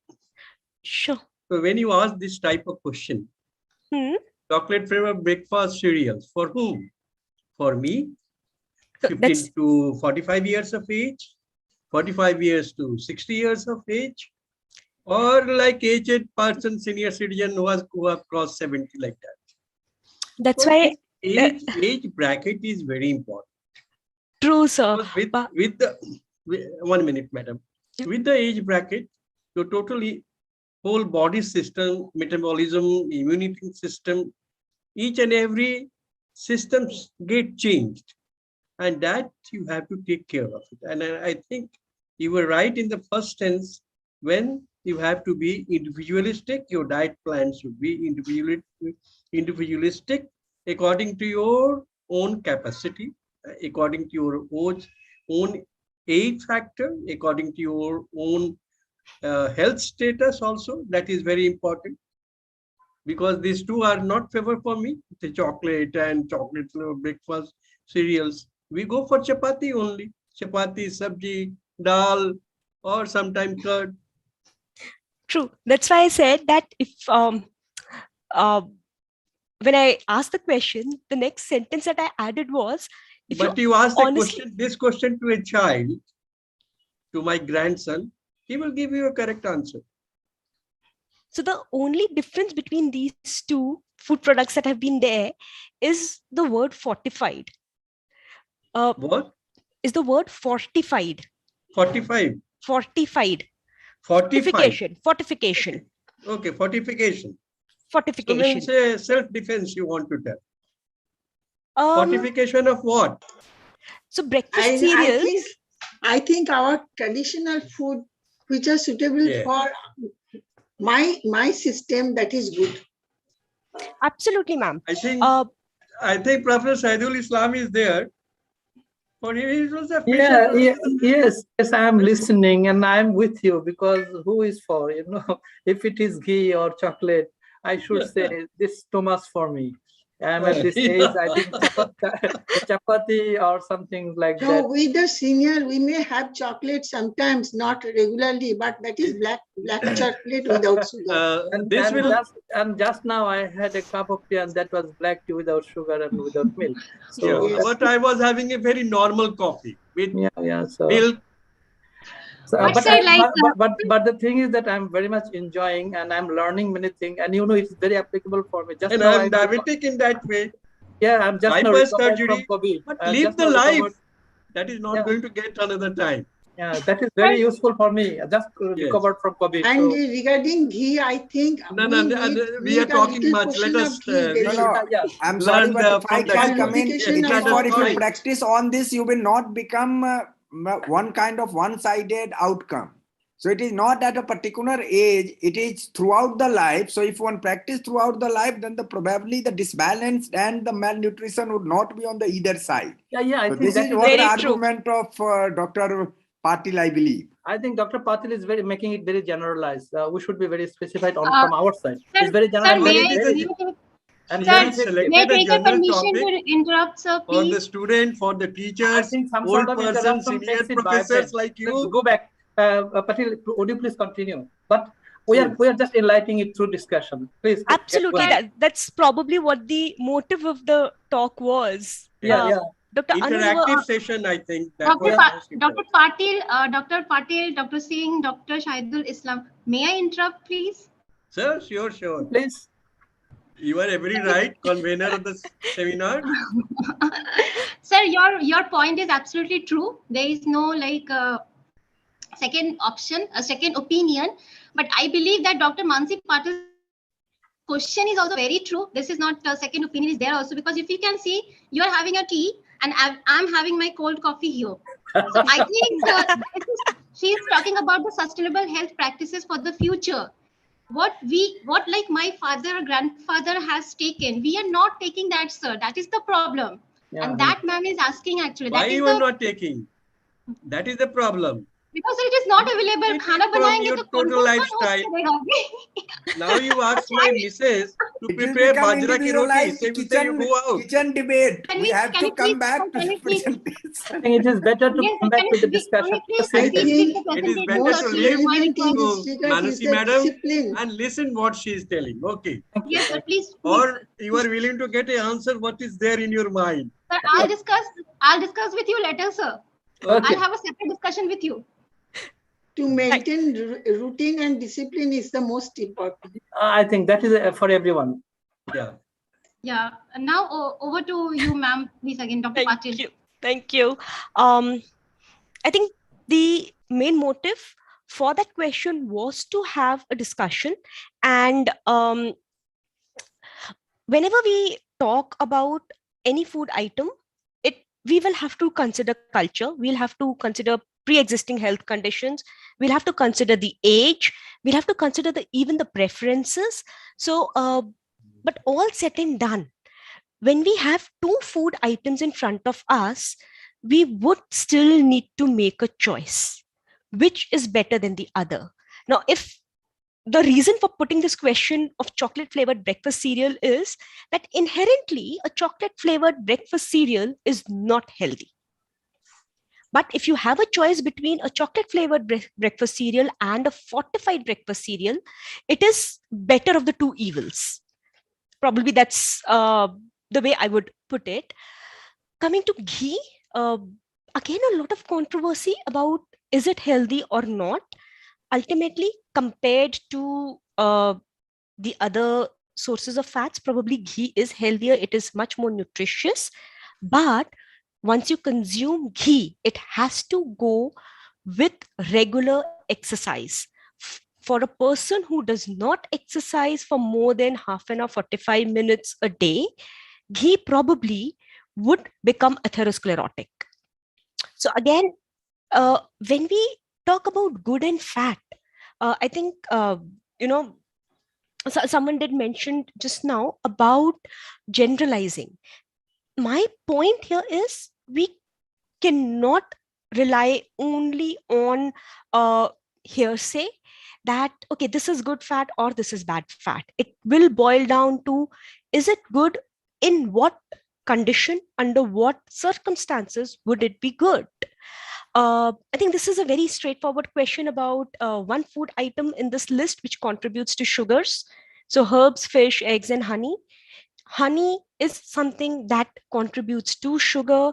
Sure. So when you ask this type of question, chocolate flavored breakfast cereals, for whom? For me, 15 to 45 years of age, 45 years to 60 years of age, or like aged person, senior citizen who have crossed 70, like that. That's why age bracket is very important. True, sir. With the 1 minute, madam. With the age bracket, your totally whole body system, metabolism, immunity system, each and every systems get changed, and that you have to take care of it. And I think you were right in the first sense, when you have to be individualistic. Your diet plan should be individualistic according to your own capacity, according to your own age factor, according to your own health status also. That is very important, because these two are not favor for me, the chocolate and chocolate breakfast cereals. We go for chapati only. Chapati, sabji, dal, or sometimes curd. True. That's why I said that if when I asked the question, the next sentence that I added was, but you asked this question to a child, to my grandson, he will give you a correct answer. So the only difference between these two food products that have been there is the word fortified. What? Is the word fortified. Fortified. Fortified. Fortification. Fortification. Okay, fortification. Fortification. So when say self-defense you want to tell. Fortification of what? So breakfast cereals. I think our traditional food, which are suitable for my system, that is good. Absolutely, ma'am. I think Professor Saidul Islam is there. For him, it was a Yeah, fisher. yes, I am listening and I am with you because who is for, if it is ghee or chocolate, I should say this is too much for me. I am at this age, I think chapati or something like that. No, with the senior, we may have chocolate sometimes, not regularly, but that is black chocolate without sugar. And just now I had a cup of tea and that was black tea without sugar and without milk. So Yeah, but I was having a very normal coffee with milk. So, but the thing is that I'm very much enjoying and I'm learning many things, and it's very applicable for me. Just And now I'm diabetic in that way. Yeah, I'm just now recovered from surgery, COVID. but live the life. That is not going to get another time. Yeah, that is very useful for me. I just recovered from COVID. And regarding ghee, I think we are talking much. Let us I'm sorry, but if I can come in, Qualification and for if you qualified. practice on this, you will not become one kind of one-sided outcome. So it is not at a particular age, it is throughout the life. So if one practice throughout the life, then probably the disbalance and the malnutrition would not be on the either side. I think this is what the argument of Dr. Patil, I believe. I think Dr. Patil is making it very generalized. We should be very specified from our side. It's very general. May I take a permission to interrupt, sir, please? For the student, for the teachers, I think some old sort of persons, interruption senior makes it professors vibrant. like you. Let's go back. Patil, would you please continue? But we are just enlightening it through discussion. Please. Absolutely. That's probably what the motive of the talk was. Dr. Interactive session, I think. Dr. Patil, Dr. Singh, Dr. Shahidul Islam. May I interrupt, please? Sir, sure. Please. You are every right, convener of the seminar. Sir, your point is absolutely true. There is no second option, a second opinion. But I believe that Dr. Mansi Patil's question is also very true. This is not a second opinion is there also, because if you can see, you are having a tea and I'm having my cold coffee here. So I think she is talking about the sustainable health practices for the future. What like my father or grandfather has taken, we are not taking that, sir. That is the problem. And that ma'am is asking actually. Why you are not taking? That is the problem. Because it is not available. Khana From your total lifestyle. Now you ask my missus to prepare bajra ki roti. Say you go out. Kitchen debate. We have to come back to the presentation. I think it is better to come back to the discussion. It is better to leave to Manasi madam and listen what she is telling. Okay. Yes, sir, please. Or you are willing to get an answer what is there in your mind. Sir, I'll discuss with you later, sir. Okay. I'll have a separate discussion with you. To maintain routine and discipline is the most important. I think that is for everyone. Yeah. And now over to you, ma'am. Please again, Dr. Patil. Thank you. I think the main motive for that question was to have a discussion. And whenever we talk about any food item, we will have to consider culture. We'll have to consider pre-existing health conditions. We'll have to consider the age. We'll have to consider even the preferences. So, but all said and done, when we have two food items in front of us, we would still need to make a choice. Which is better than the other? Now, if the reason for putting this question of chocolate flavored breakfast cereal is that inherently a chocolate flavored breakfast cereal is not healthy. But if you have a choice between a chocolate flavored breakfast cereal and a fortified breakfast cereal, it is better of the two evils. Probably that's the way I would put it. Coming to ghee, again, a lot of controversy about is it healthy or not. Ultimately, compared to the other sources of fats, probably ghee is healthier. It is much more nutritious. But once you consume ghee, it has to go with regular exercise. For a person who does not exercise for more than half an hour, 45 minutes a day, ghee probably would become atherosclerotic. So again, when we talk about good and fat, I think, someone did mention just now about generalizing. My point here is we cannot rely only on hearsay that, okay, this is good fat or this is bad fat. It will boil down to, is it good? In what condition, under what circumstances would it be good? I think this is a very straightforward question about one food item in this list which contributes to sugars. So herbs, fish, eggs, and honey. Honey is something that contributes to sugar.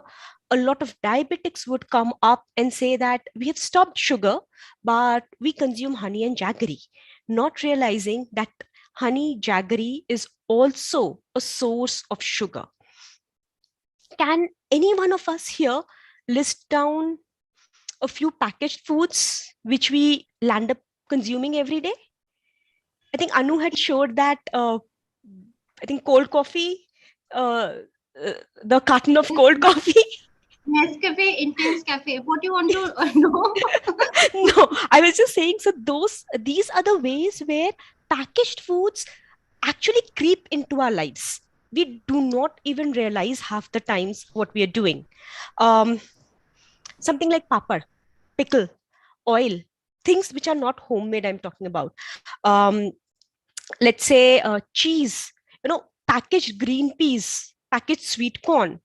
A lot of diabetics would come up and say that we have stopped sugar, but we consume honey and jaggery, not realizing that honey, jaggery is also a source of sugar. Can any one of us here list down a few packaged foods which we land up consuming every day? I think Anu had showed that, I think cold coffee, the carton of cold coffee. Nescafe, Intense Cafe. What do you want to know? No, I was just saying, so these are the ways where packaged foods actually creep into our lives. We do not even realize half the times what we are doing. Something like papad, pickle, oil, things which are not homemade, I'm talking about. Let's say cheese, packaged green peas, packaged sweet corn,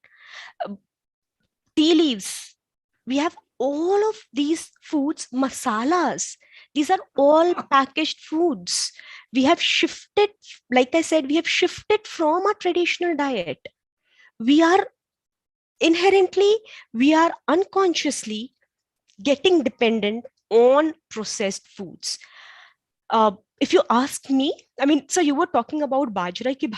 tea leaves. We have all of these foods, masalas. These are all packaged foods. We have shifted, like I said, we have shifted from our traditional diet. We are unconsciously getting dependent on processed foods. If you ask me, I mean, so you were talking about bajra ki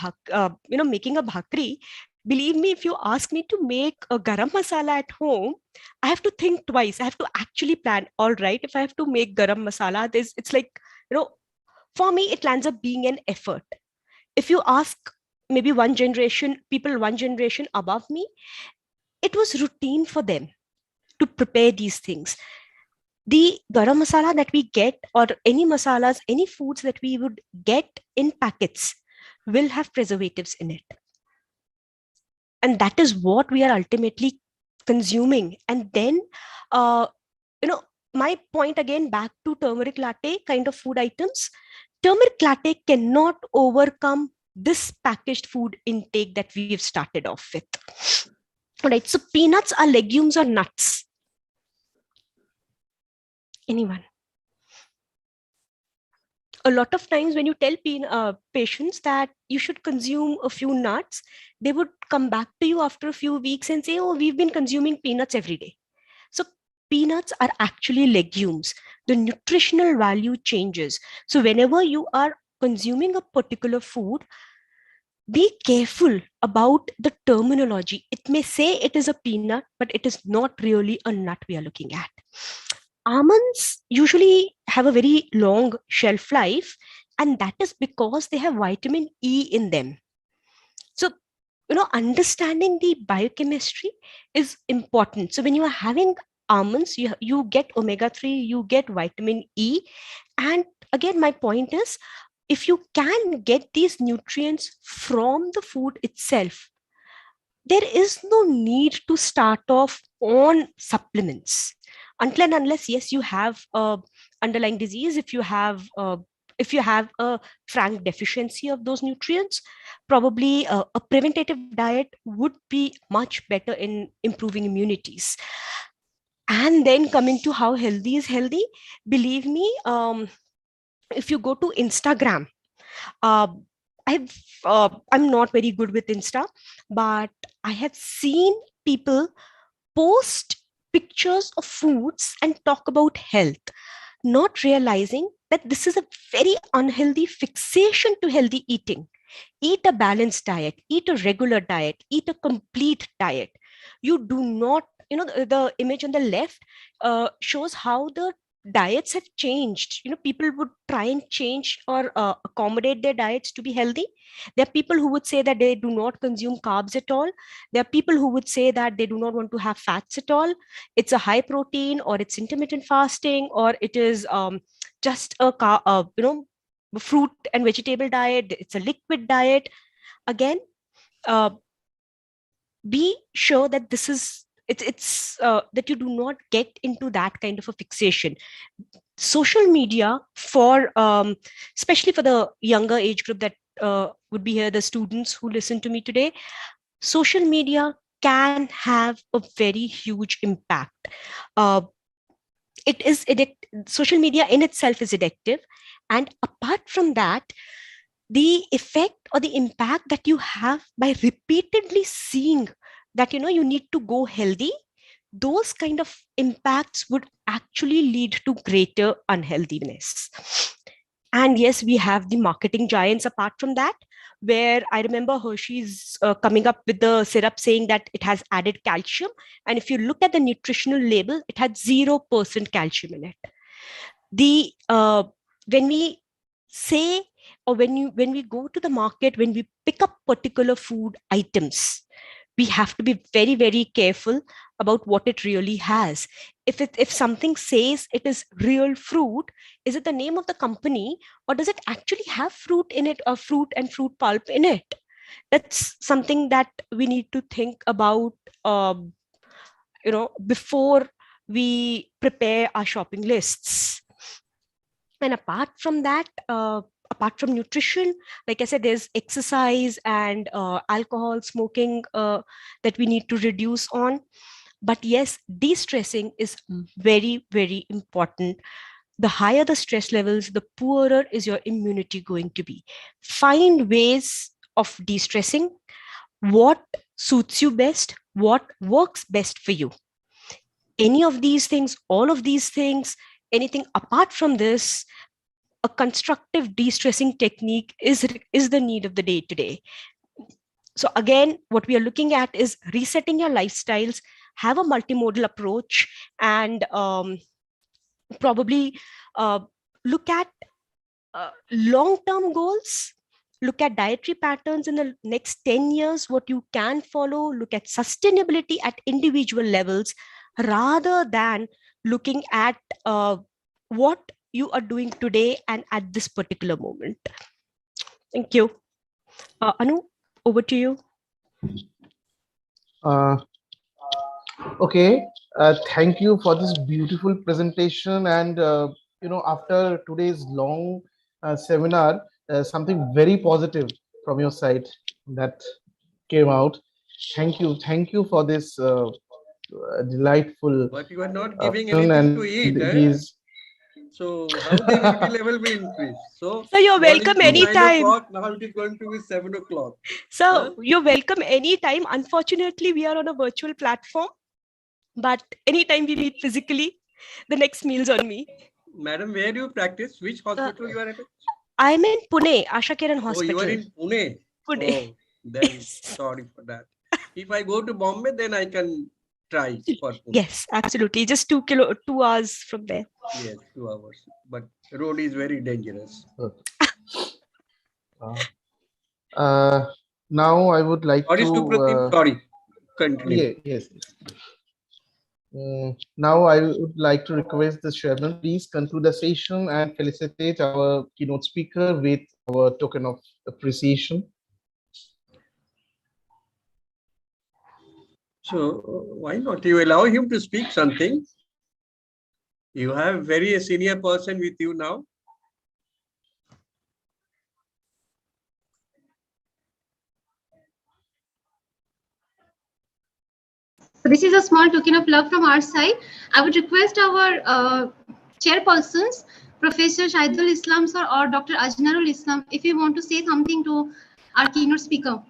making a bhakri. Believe me, if you ask me to make a garam masala at home, I have to think twice. I have to actually plan, all right, if I have to make garam masala, it's like, for me, it lands up being an effort. If you ask maybe people one generation above me, it was routine for them to prepare these things. The garam masala that we get, or any masalas, any foods that we would get in packets, will have preservatives in it. And that is what we are ultimately consuming. And then, my point again, back to turmeric latte kind of food items. Turmeric latte cannot overcome this packaged food intake that we've started off with. All right, so peanuts are legumes or nuts? Anyone? A lot of times when you tell patients that you should consume a few nuts, they would come back to you after a few weeks and say, oh, we've been consuming peanuts every day. So peanuts are actually legumes. The nutritional value changes. So whenever you are consuming a particular food, be careful about the terminology. It may say it is a peanut, but it is not really a nut we are looking at. Almonds usually have a very long shelf life, and that is because they have vitamin E in them. So, understanding the biochemistry is important. So when you are having almonds, you get omega-3, you get vitamin E. And again, my point is, if you can get these nutrients from the food itself, there is no need to start off on supplements. Until and unless, yes, you have underlying disease, if you have a frank deficiency of those nutrients, probably a preventative diet would be much better in improving immunities. And then coming to how healthy is healthy, believe me, if you go to Instagram, I'm not very good with Insta, but I have seen people post pictures of foods and talk about health, not realizing that this is a very unhealthy fixation to healthy eating. Eat a balanced diet, eat a regular diet, eat a complete diet. You do not, the image on the left shows how the diets have changed. People would try and change or accommodate their diets to be healthy. There are people who would say that they do not consume carbs at all. There are people who would say that they do not want to have fats at all. It's a high protein, or it's intermittent fasting, or it is just a fruit and vegetable diet. It's a liquid diet. Again, be sure that this is it's that you do not get into that kind of a fixation. Social media for especially for the younger age group that would be here, the students who listen to me today, social media can have a very huge impact. It is social media in itself is addictive, and apart from that, the effect or the impact that you have by repeatedly seeing that you need to go healthy, those kind of impacts would actually lead to greater unhealthiness. And yes, we have the marketing giants apart from that, where I remember Hershey's coming up with the syrup saying that it has added calcium, and if you look at the nutritional label, it had 0% calcium in it. When we say, or when we go to the market, when we pick up particular food items, we have to be very, very careful about what it really has. If something says it is real fruit, is it the name of the company, or does it actually have fruit in it, or fruit and fruit pulp in it? That's something that we need to think about before we prepare our shopping lists. And apart from that, apart from nutrition, like I said, there's exercise and alcohol, smoking that we need to reduce on. But yes, de-stressing is very, very important. The higher the stress levels, the poorer is your immunity going to be. Find ways of de-stressing, what suits you best, what works best for you. Any of these things, all of these things, anything apart from this, a constructive de-stressing technique is the need of the day today. So again, what we are looking at is resetting your lifestyles, have a multimodal approach, and probably look at long-term goals, look at dietary patterns in the next 10 years, what you can follow, look at sustainability at individual levels, rather than looking at what you are doing today and at this particular moment. Thank you. Anu, over to you. Okay, thank you for this beautiful presentation. And after today's long seminar, something very positive from your side that came out. Thank you for this delightful. But you are not giving anything to eat. So how the immunity level will increase? So you're welcome anytime. 9 o'clock, now it is going to be 7 o'clock. So you're welcome anytime. Unfortunately, we are on a virtual platform, but anytime we meet physically, the next meal's on me. Madam, where do you practice? Which hospital you are at? I'm in Pune, Asha Kiran Hospital. Oh, you are in Pune? Pune. Oh, then sorry for that. If I go to Bombay, then I can try for Pune. Yes, absolutely. Just 2 hours from there. Yes, 2 hours. But the road is very dangerous. Now I would like to. Sorry, continue. Yes. Now I would like to request the chairman, please conclude the session and felicitate our keynote speaker with our token of appreciation. So why not? You allow him to speak something. You have very senior person with you now. So this is a small token of love from our side. I would request our chairpersons, Professor Shahidul Islam sir or Dr. Ajnarul Islam, if you want to say something to our keynote speaker.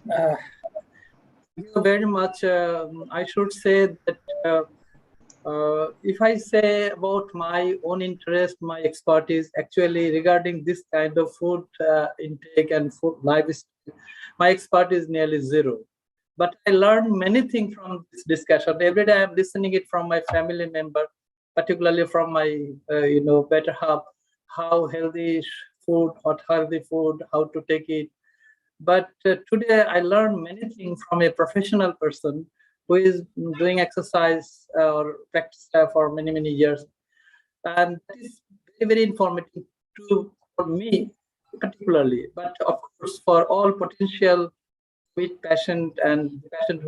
Thank you very much. I should say that if I say about my own interest, my expertise, actually regarding this kind of food intake and food lifestyle, my expertise is nearly zero. But I learned many things from this discussion. Every day I'm listening it from my family member, particularly from my, better half, how healthy food, what healthy food, how to take it. But today I learned many things from a professional person who is doing exercise or practice for many, many years. And that is very, very informative for me particularly, but of course for all potential COVID patient and the patient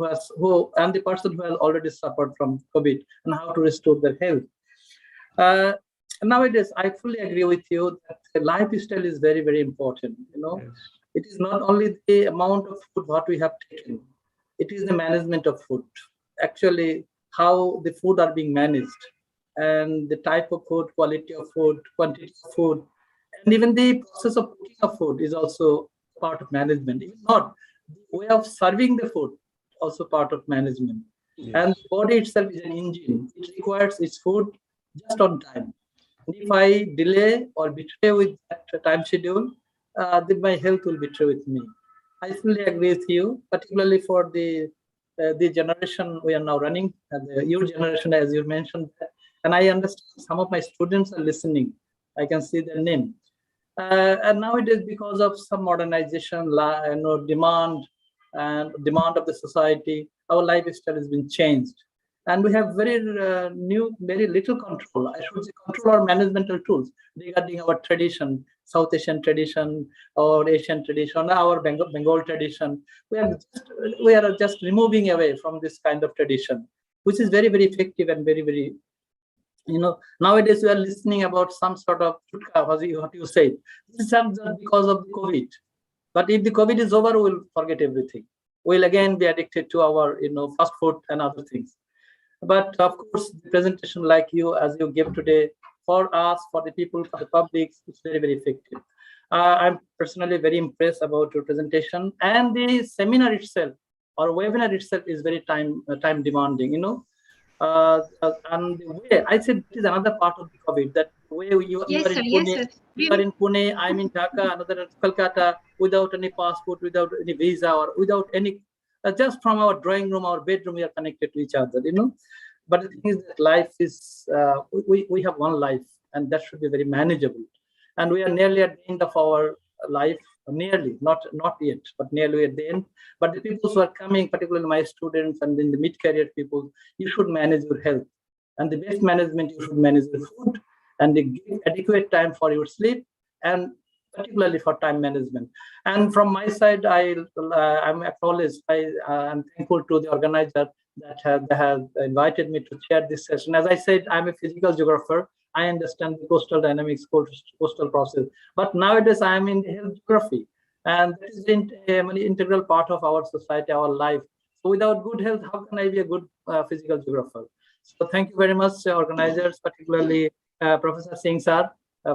and the person who has already suffered from COVID and how to restore their health. Nowadays, I fully agree with you that lifestyle is very, very important. It is not only the amount of food what we have taken, it is the management of food. Actually, how the food are being managed and the type of food, quality of food, quantity of food, and even the process of cooking of food is also part of management. If not, the way of serving the food also part of management. Yes. And the body itself is an engine. It requires its food just on time. And if I delay or betray with that time schedule, then my health will betray with me. I fully agree with you, particularly for the generation we are now running, your generation, as you mentioned. And I understand some of my students are listening. I can see their name. And nowadays, because of some modernization, demand of the society, our lifestyle has been changed. And we have very little control. I should say control or managemental tools regarding our tradition, South Asian tradition or Asian tradition, our Bengal tradition. We are just removing away from this kind of tradition, which is very, very effective and very, very, nowadays we are listening about some sort of what you say. This is just because of the COVID. But if the COVID is over, we'll forget everything. We'll again be addicted to our, fast food and other things. But of course, the presentation like you, as you give today, for us, for the people, for the public, it's very, very effective. I'm personally very impressed about your presentation, and the seminar itself or webinar itself is very time demanding. And the way I said it is another part of the COVID, that way you are in Pune, you are in Pune, I'm in Dhaka, another in Kolkata, without any passport, without any visa, or without any, just from our drawing room, our bedroom, we are connected to each other, But the thing is that life is, we have one life, and that should be very manageable. And we are nearly at the end of our life, nearly, not yet, but nearly at the end. But the people who are coming, particularly my students and then the mid-career people, you should manage your health. And the best management, you should manage your food and give adequate time for your sleep, and particularly for time management. And from my side, I'm acknowledged. I'm thankful to the organizer that has invited me to chair this session. As I said, I'm a physical geographer. I understand the coastal dynamics, coastal process. But nowadays, I am in health geography, and that is an integral part of our society, our life. So without good health, how can I be a good physical geographer? So thank you very much, organizers, particularly Professor Singh sir,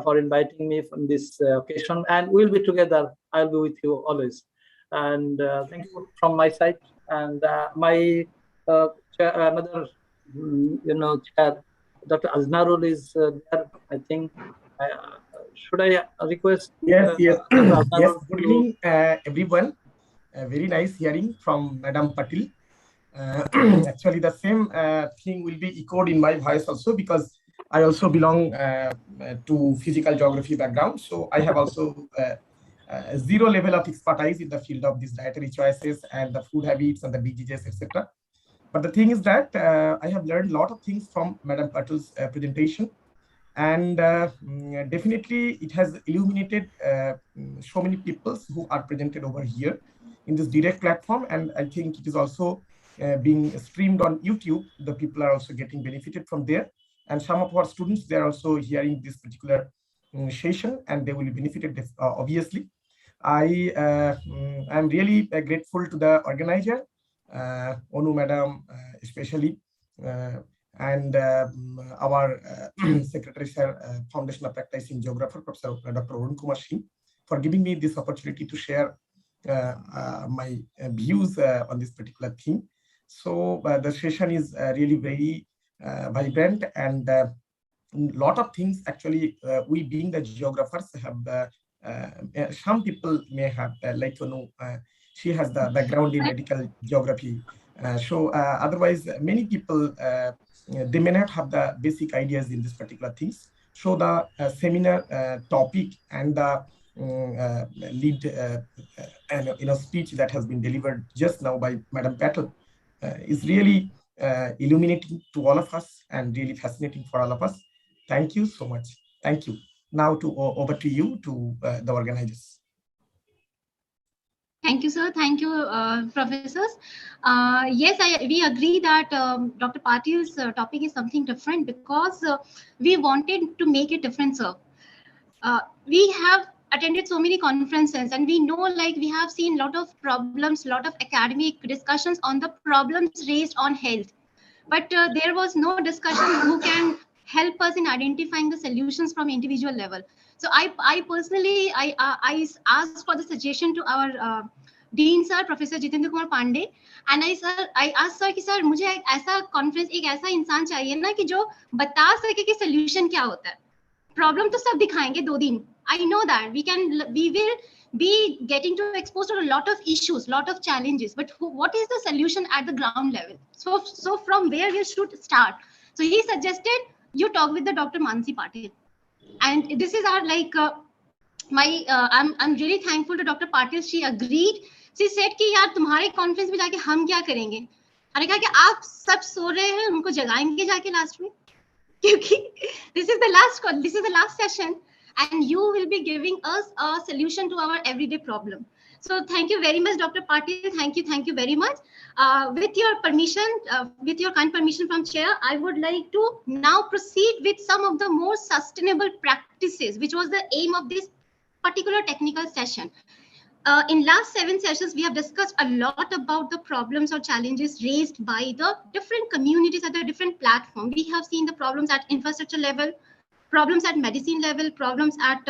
for inviting me from this occasion. And we'll be together. I'll be with you always. And thank you from my side. And my another, chair, Dr. Aznarul is there, I think. Should I request? Yes. Yes. Good to... evening, everyone. Very nice hearing from Madam Patil. Actually, the same thing will be echoed in my voice also, because I also belong to physical geography background. So I have also zero level of expertise in the field of these dietary choices and the food habits and the diseases, etc. But the thing is that I have learned a lot of things from Madam Patil's presentation. And definitely it has illuminated so many people who are presented over here in this direct platform. And I think it is also being streamed on YouTube. The people are also getting benefited from there. And some of our students, they're also hearing this particular session, and they will be benefited, obviously. I am really grateful to the organizer, Onu Madam especially, and our Secretary Sir, Foundation of Practicing Geographer, Professor Dr. Arun Kumar Singh, for giving me this opportunity to share my views on this particular theme. So the session is really very vibrant, and a lot of things actually we being the geographers have, some people may have like to know, she has the background in medical geography. So otherwise many people, they may not have the basic ideas in this particular things. So the seminar topic and the lead and speech that has been delivered just now by Madam Patil is really illuminating to all of us and really fascinating for all of us. Thank you so much. Thank you. Now over to you, to the organizers. Thank you, sir. Thank you, professors. Yes, we agree that Dr. Patil's topic is something different because we wanted to make it different, sir. We have attended so many conferences and we know, like, we have seen a lot of problems, a lot of academic discussions on the problems raised on health. But there was no discussion who can help us in identifying the solutions from individual level. So I personally, I asked for the suggestion to our Dean sir, Professor Jitendra Kumar Pandey, and I asked sir कि sir मुझे एक ऐसा conference, एक ऐसा इंसान चाहिए ना कि जो बता सके कि solution क्या होता है. Problem तो सब दिखाएंगे 2 दिन. I know that we will be getting to expose to a lot of issues, lot of challenges, but what is the solution at the ground level? So from where you should start. So he suggested you talk with the Dr. Mansi Patil, and this is our like I'm really thankful to Dr. Patil. She agreed. She said कि यार तुम्हारे conference में जाके हम क्या करेंगे? मैंने कहा कि आप सब सो रहे हैं, उनको जगाएंगे जाके last में, क्योंकि this is the last session. And you will be giving us a solution to our everyday problem. So thank you very much, Dr. Patil. Thank you very much. With your permission, with your kind permission from chair, I would like to now proceed with some of the more sustainable practices, which was the aim of this particular technical session. In last 7 sessions, we have discussed a lot about the problems or challenges raised by the different communities at the different platforms. We have seen the problems at infrastructure level, problems at medicine level, problems at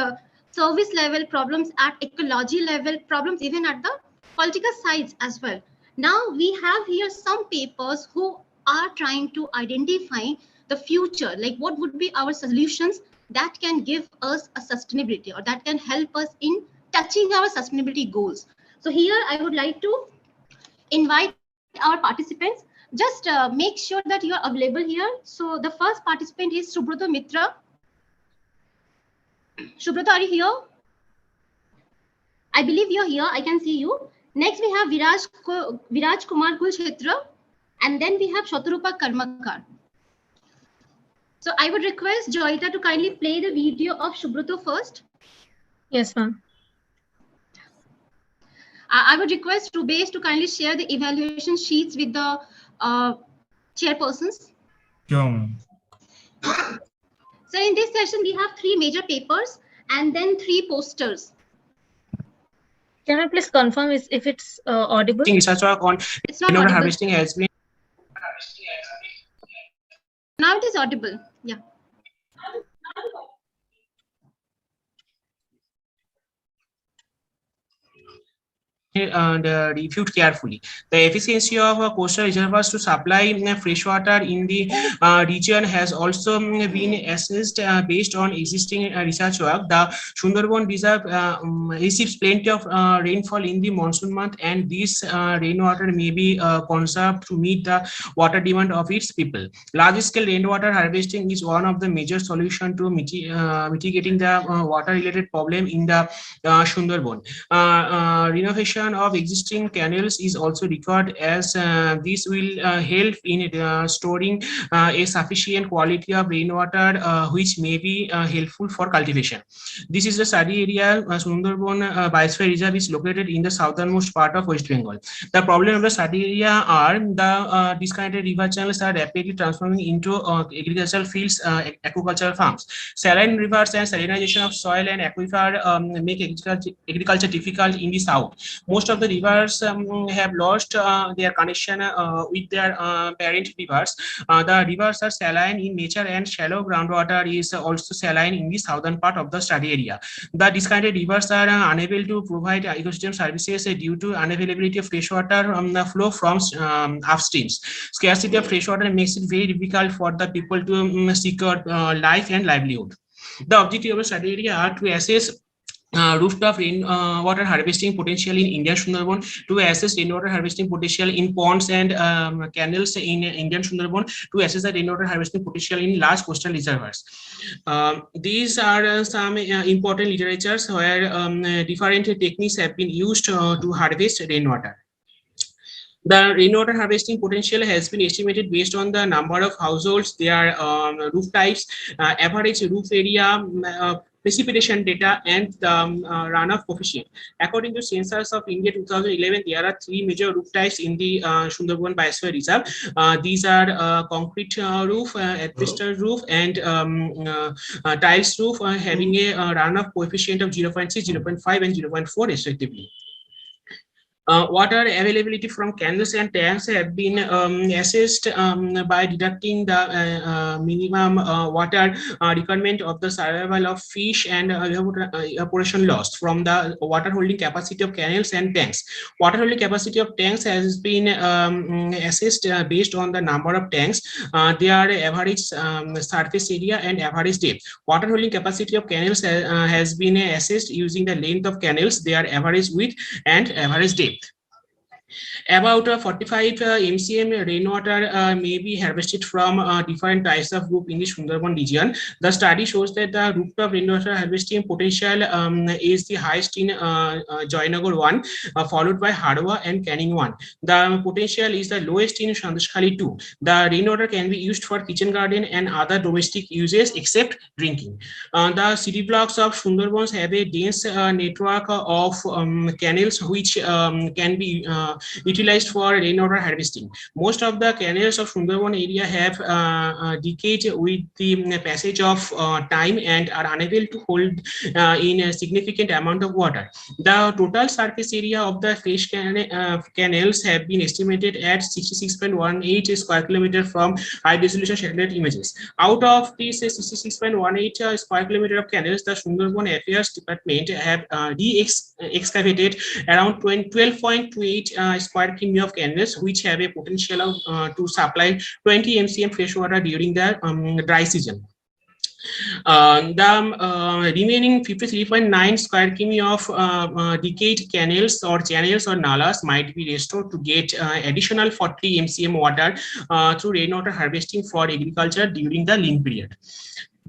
service level, problems at ecology level, problems even at the political sides as well. Now we have here some papers who are trying to identify the future, like what would be our solutions that can give us a sustainability or that can help us in touching our sustainability goals. So here I would like to invite our participants. Just make sure that you are available here. So the first participant is Subrata Mitra. Subrata, are you here? I believe you're here. I can see you. Next, we have Viraj Kumar Kulchetra, and then we have Shatarupa Karmakar. So I would request Joyita to kindly play the video of Subrata first. Yes, ma'am. I would request Rubesh to kindly share the evaluation sheets with the chairpersons. Sure. So in this session, we have 3 major papers and then 3 posters. Can I please confirm if it's audible? Research work on rainwater harvesting has been. Now it is audible. Yeah. And reviewed carefully. The efficiency of coastal reservoirs to supply fresh water in the region has also been assessed based on existing research work. The Sundarban Reserve receives plenty of rainfall in the monsoon month, and this rainwater may be conserved to meet the water demand of its people. Large-scale rainwater harvesting is one of the major solutions to mitigating the water-related problem in the Sundarban. Renovation of existing canals is also required, as this will help in storing a sufficient quality of rainwater, which may be helpful for cultivation. This is the study area. Sundarban Biosphere Reserve is located in the southernmost part of West Bengal. The problem of the study area are the disconnected river channels are rapidly transforming into agricultural fields, aquaculture farms. Saline rivers and salinization of soil and aquifer make agriculture difficult in the south. Most of the rivers have lost their connection with their parent rivers. The rivers are saline in nature, and shallow groundwater is also saline in the southern part of the study area. The disconnected rivers are unable to provide ecosystem services due to unavailability of freshwater flow from upstreams. Scarcity of freshwater makes it very difficult for the people to secure life and livelihood. The objective of the study area are to assess rooftop rainwater harvesting potential in Indian Sundarban, to assess rainwater harvesting potential in ponds and canals in Indian Sundarban, to assess the rainwater harvesting potential in large coastal reservoirs. These are some important literatures where different techniques have been used to harvest rainwater. The rainwater harvesting potential has been estimated based on the number of households, their roof types, average roof area, precipitation data, and the runoff coefficient. According to Census of India 2011, there are 3 major roof types in the Sundarban Biosphere Reserve. These are concrete roof, asbestos roof, and tiles roof, having a runoff coefficient of 0.6, 0.5, and 0.4 respectively. Water availability from canals and tanks have been assessed by deducting the minimum water requirement of the survival of fish and evaporation loss from the water holding capacity of canals and tanks. Water holding capacity of tanks has been assessed based on the number of tanks, their average surface area, and average depth. Water holding capacity of canals has been assessed using the length of canals, their average width, and average depth. About 45 MCM rainwater may be harvested from different types of group in the Sundarban region. The study shows that the rooftop rainwater harvesting potential is the highest in Joynagar 1, followed by Harwa and Canning 1. The potential is the lowest in Sandeshkhali 2. The rainwater can be used for kitchen garden and other domestic uses except drinking. The city blocks of Sundarbans have a dense network of canals which can be utilized for rainwater harvesting. Most of the canals of Sundarban area have decayed with the passage of time and are unable to hold in a significant amount of water. The total surface area of the fresh canals have been estimated at 66.18 square kilometer from high resolution satellite images. Out of these 66.18 square kilometer of canals, the Sundarban Affairs Department have re-excavated around 12.28 square km of canals, which have a potential of to supply 20 MCM fresh water during the dry season. The remaining 53.9 square km of decayed canals or channels or nalas might be restored to get additional 40 MCM water through rainwater harvesting for agriculture during the Lyme period.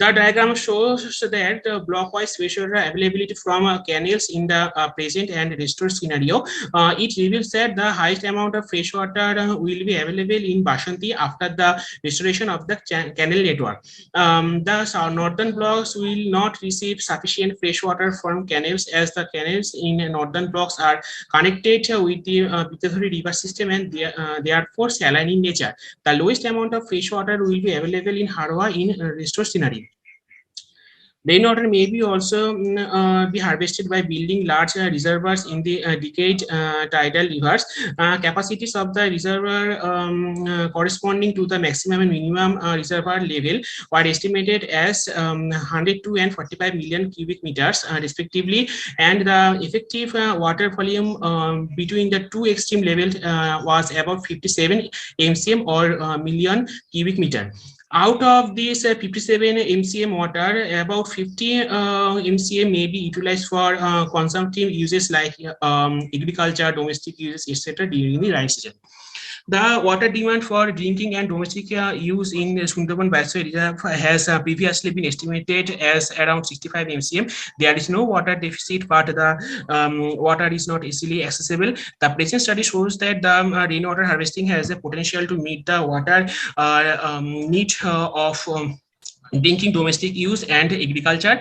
The diagram shows that the blockwise freshwater availability from canals in the present and restored scenario. It reveals that the highest amount of freshwater will be available in Bashanti after the restoration of the canal network. The northern blocks will not receive sufficient freshwater from canals, as the canals in northern blocks are connected with the Pitadhuri river system and therefore saline in nature. The lowest amount of freshwater will be available in Harwa in restored scenario. Rainwater may be also be harvested by building large reservoirs in the decayed tidal rivers. Capacities of the reservoir corresponding to the maximum and minimum reservoir level were estimated as 102 and 45 million cubic meters respectively, and the effective water volume between the two extreme levels was about 57 MCM or million cubic meter. Out of this 57 MCM water, about 50 MCM may be utilized for consumptive uses like agriculture, domestic uses, etc. during the dry season. The water demand for drinking and domestic use in Sundarban Biosphere Reserve has previously been estimated as around 65 MCM. There is no water deficit, but the water is not easily accessible. The present study shows that the rainwater harvesting has a potential to meet the water need of drinking, domestic use, and agriculture.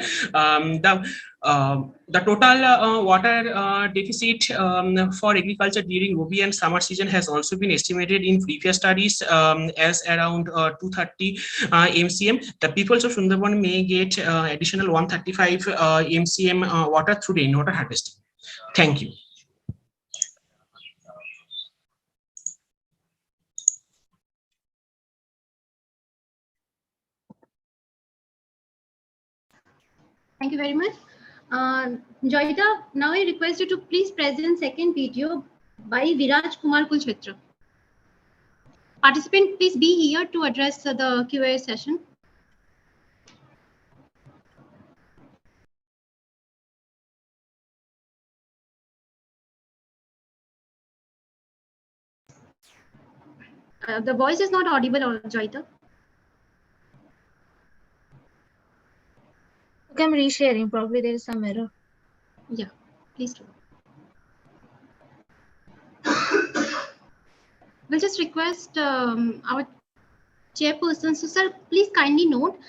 The total water deficit for agriculture during Rabi and summer season has also been estimated in previous studies as around 230 MCM. The peoples of Sundarban may get additional 135 MCM water through rainwater harvesting. Thank you. Thank you very much. Joyita, now I request you to please present second video by Viraj Kumar Kulchetra. Participant, please be here to address the Q&A session. The voice is not audible, Joyita. Okay, I'm resharing. Probably there is some error. Yeah, please do. We'll just request our chairperson. So, sir, please kindly note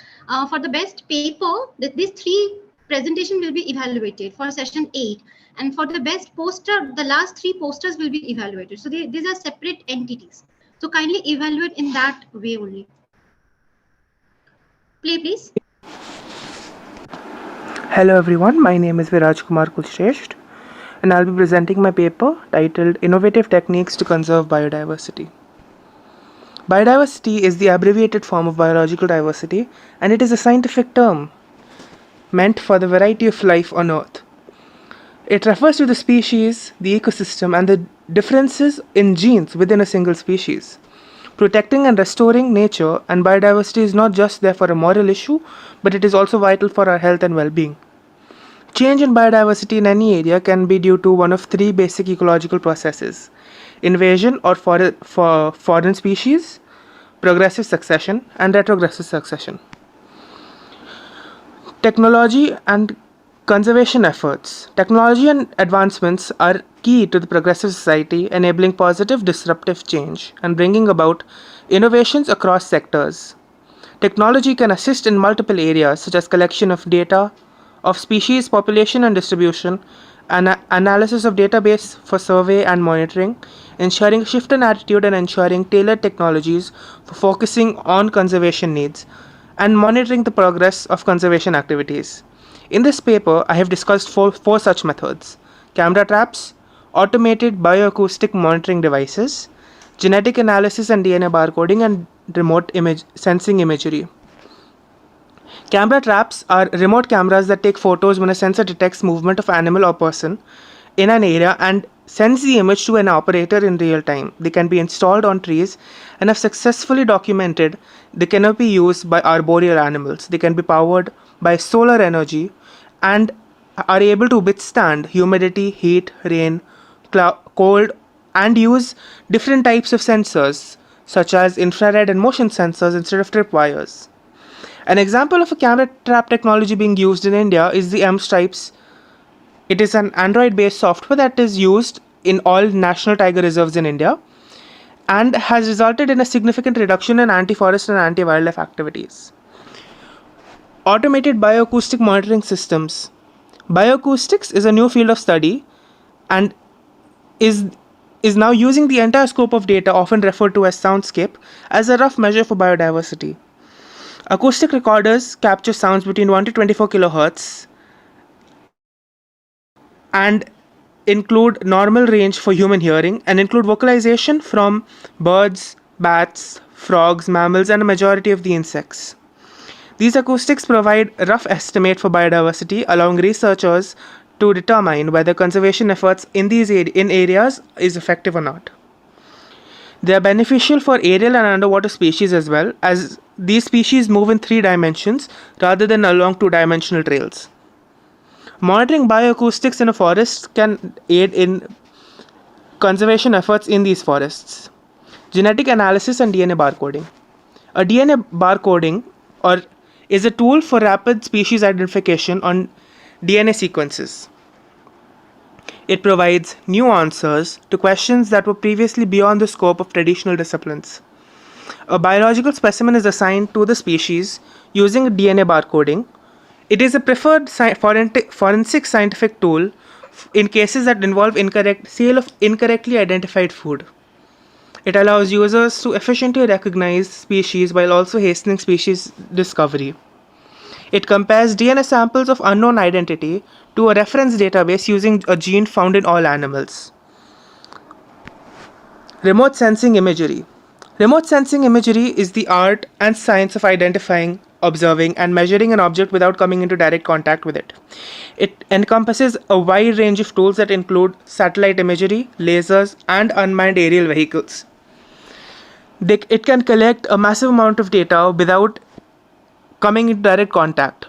for the best paper that these three presentation will be evaluated for session 8. And for the best poster, the last 3 posters will be evaluated. So these are separate entities. So kindly evaluate in that way only. Play, please. Hello everyone, my name is Viraj Kumar Kulshresht and I'll be presenting my paper titled Innovative Techniques to Conserve Biodiversity. Biodiversity is the abbreviated form of biological diversity, and it is a scientific term meant for the variety of life on Earth. It refers to the species, the ecosystem, and the differences in genes within a single species. Protecting and restoring nature and biodiversity is not just there for a moral issue, but it is also vital for our health and well-being. Change in biodiversity in any area can be due to one of 3 basic ecological processes: invasion or foreign species, progressive succession, and retrogressive succession. Technology and conservation efforts. Technology and advancements are key to the progressive society, enabling positive disruptive change and bringing about innovations across sectors. Technology can assist in multiple areas such as collection of data of species, population and distribution, analysis of database for survey and monitoring, ensuring shift in attitude and ensuring tailored technologies for focusing on conservation needs, and monitoring the progress of conservation activities. In this paper, I have discussed four such methods: camera traps, automated bioacoustic monitoring devices, genetic analysis and DNA barcoding, and remote sensing imagery. Camera traps are remote cameras that take photos when a sensor detects movement of animal or person in an area and sends the image to an operator in real time. They can be installed on trees and have successfully documented they cannot be used by arboreal animals. They can be powered by solar energy and are able to withstand humidity, heat, rain, cold, and use different types of sensors such as infrared and motion sensors instead of tripwires. An example of a camera trap technology being used in India is the M-Stripes. It is an Android-based software that is used in all national tiger reserves in India and has resulted in a significant reduction in anti-forest and anti-wildlife activities. Automated bioacoustic monitoring systems. Bioacoustics is a new field of study and is now using the entire scope of data, often referred to as soundscape, as a rough measure for biodiversity. Acoustic recorders capture sounds between 1 to 24 kilohertz and include normal range for human hearing and include vocalization from birds, bats, frogs, mammals, and a majority of the insects. These acoustics provide a rough estimate for biodiversity, allowing researchers to determine whether conservation efforts in these areas is effective or not. They are beneficial for aerial and underwater species as well, as these species move in 3 dimensions rather than along 2-dimensional trails. Monitoring bioacoustics in a forest can aid in conservation efforts in these forests. Genetic analysis and DNA barcoding. A DNA barcoding is a tool for rapid species identification on DNA sequences. It provides new answers to questions that were previously beyond the scope of traditional disciplines. A biological specimen is assigned to the species using DNA barcoding. It is a preferred forensic scientific tool in cases that involve sale of incorrectly identified food. It allows users to efficiently recognize species while also hastening species discovery. It compares DNA samples of unknown identity to a reference database using a gene found in all animals. Remote sensing imagery. Remote sensing imagery is the art and science of identifying, observing, and measuring an object without coming into direct contact with it. It encompasses a wide range of tools that include satellite imagery, lasers, and unmanned aerial vehicles. It can collect a massive amount of data without coming into direct contact.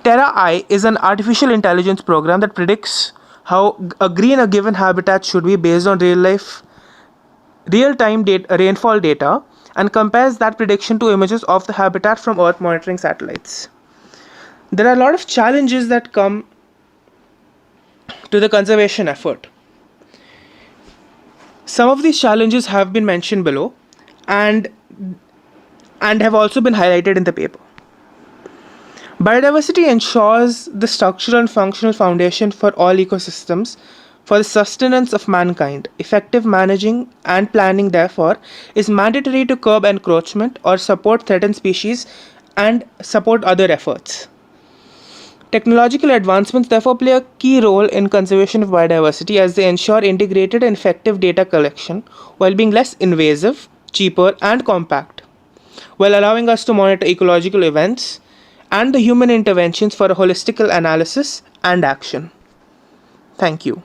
Terra-I is an artificial intelligence program that predicts how green a given habitat should be based on real-time rainfall data and compares that prediction to images of the habitat from Earth monitoring satellites. There are a lot of challenges that come to the conservation effort. Some of these challenges have been mentioned below and have also been highlighted in the paper. Biodiversity ensures the structural and functional foundation for all ecosystems for the sustenance of mankind. Effective managing and planning, therefore, is mandatory to curb encroachment or support threatened species and support other efforts. Technological advancements therefore play a key role in conservation of biodiversity as they ensure integrated and effective data collection while being less invasive, cheaper, and compact, while allowing us to monitor ecological events and the human interventions for a holistic analysis and action. Thank you.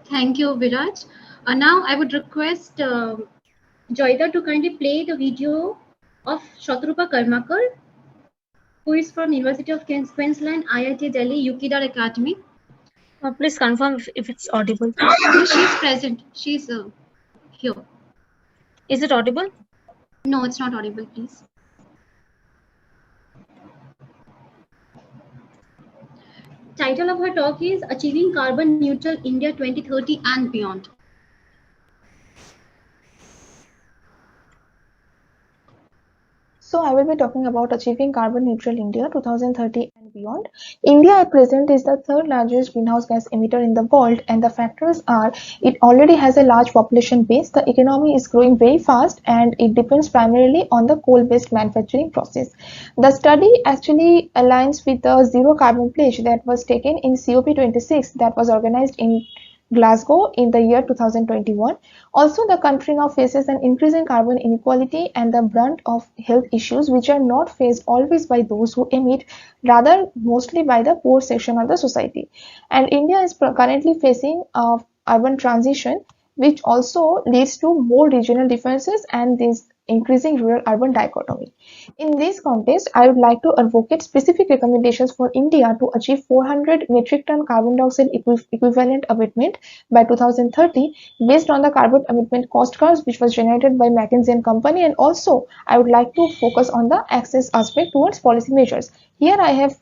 Thank you, Viraj. Now I would request Joyda to kindly play the video of Shatrupa Karmakar, who is from University of Queensland, IIT Delhi, Yukidar Academy. Please confirm if it's audible. She's present. She's here. Is it audible? No, it's not audible, please. Title of her talk is Achieving Carbon Neutral India 2030 and Beyond. So I will be talking about achieving carbon neutral India 2030 and beyond. India at present is the third largest greenhouse gas emitter in the world, and the factors are it already has a large population base, the economy is growing very fast, and it depends primarily on the coal-based manufacturing process. The study actually aligns with the zero carbon pledge that was taken in COP26 that was organized in Glasgow in the year 2021. Also, the country now faces an increase in carbon inequality and the brunt of health issues, which are not faced always by those who emit, rather mostly by the poor section of the society. And India is currently facing urban transition, which also leads to more regional differences and this increasing rural-urban dichotomy. In this context, I would like to advocate specific recommendations for India to achieve 400 metric ton carbon dioxide equivalent abatement by 2030 based on the carbon abatement cost curves which was generated by McKinsey & Company, and also I would like to focus on the access aspect towards policy measures. Here I have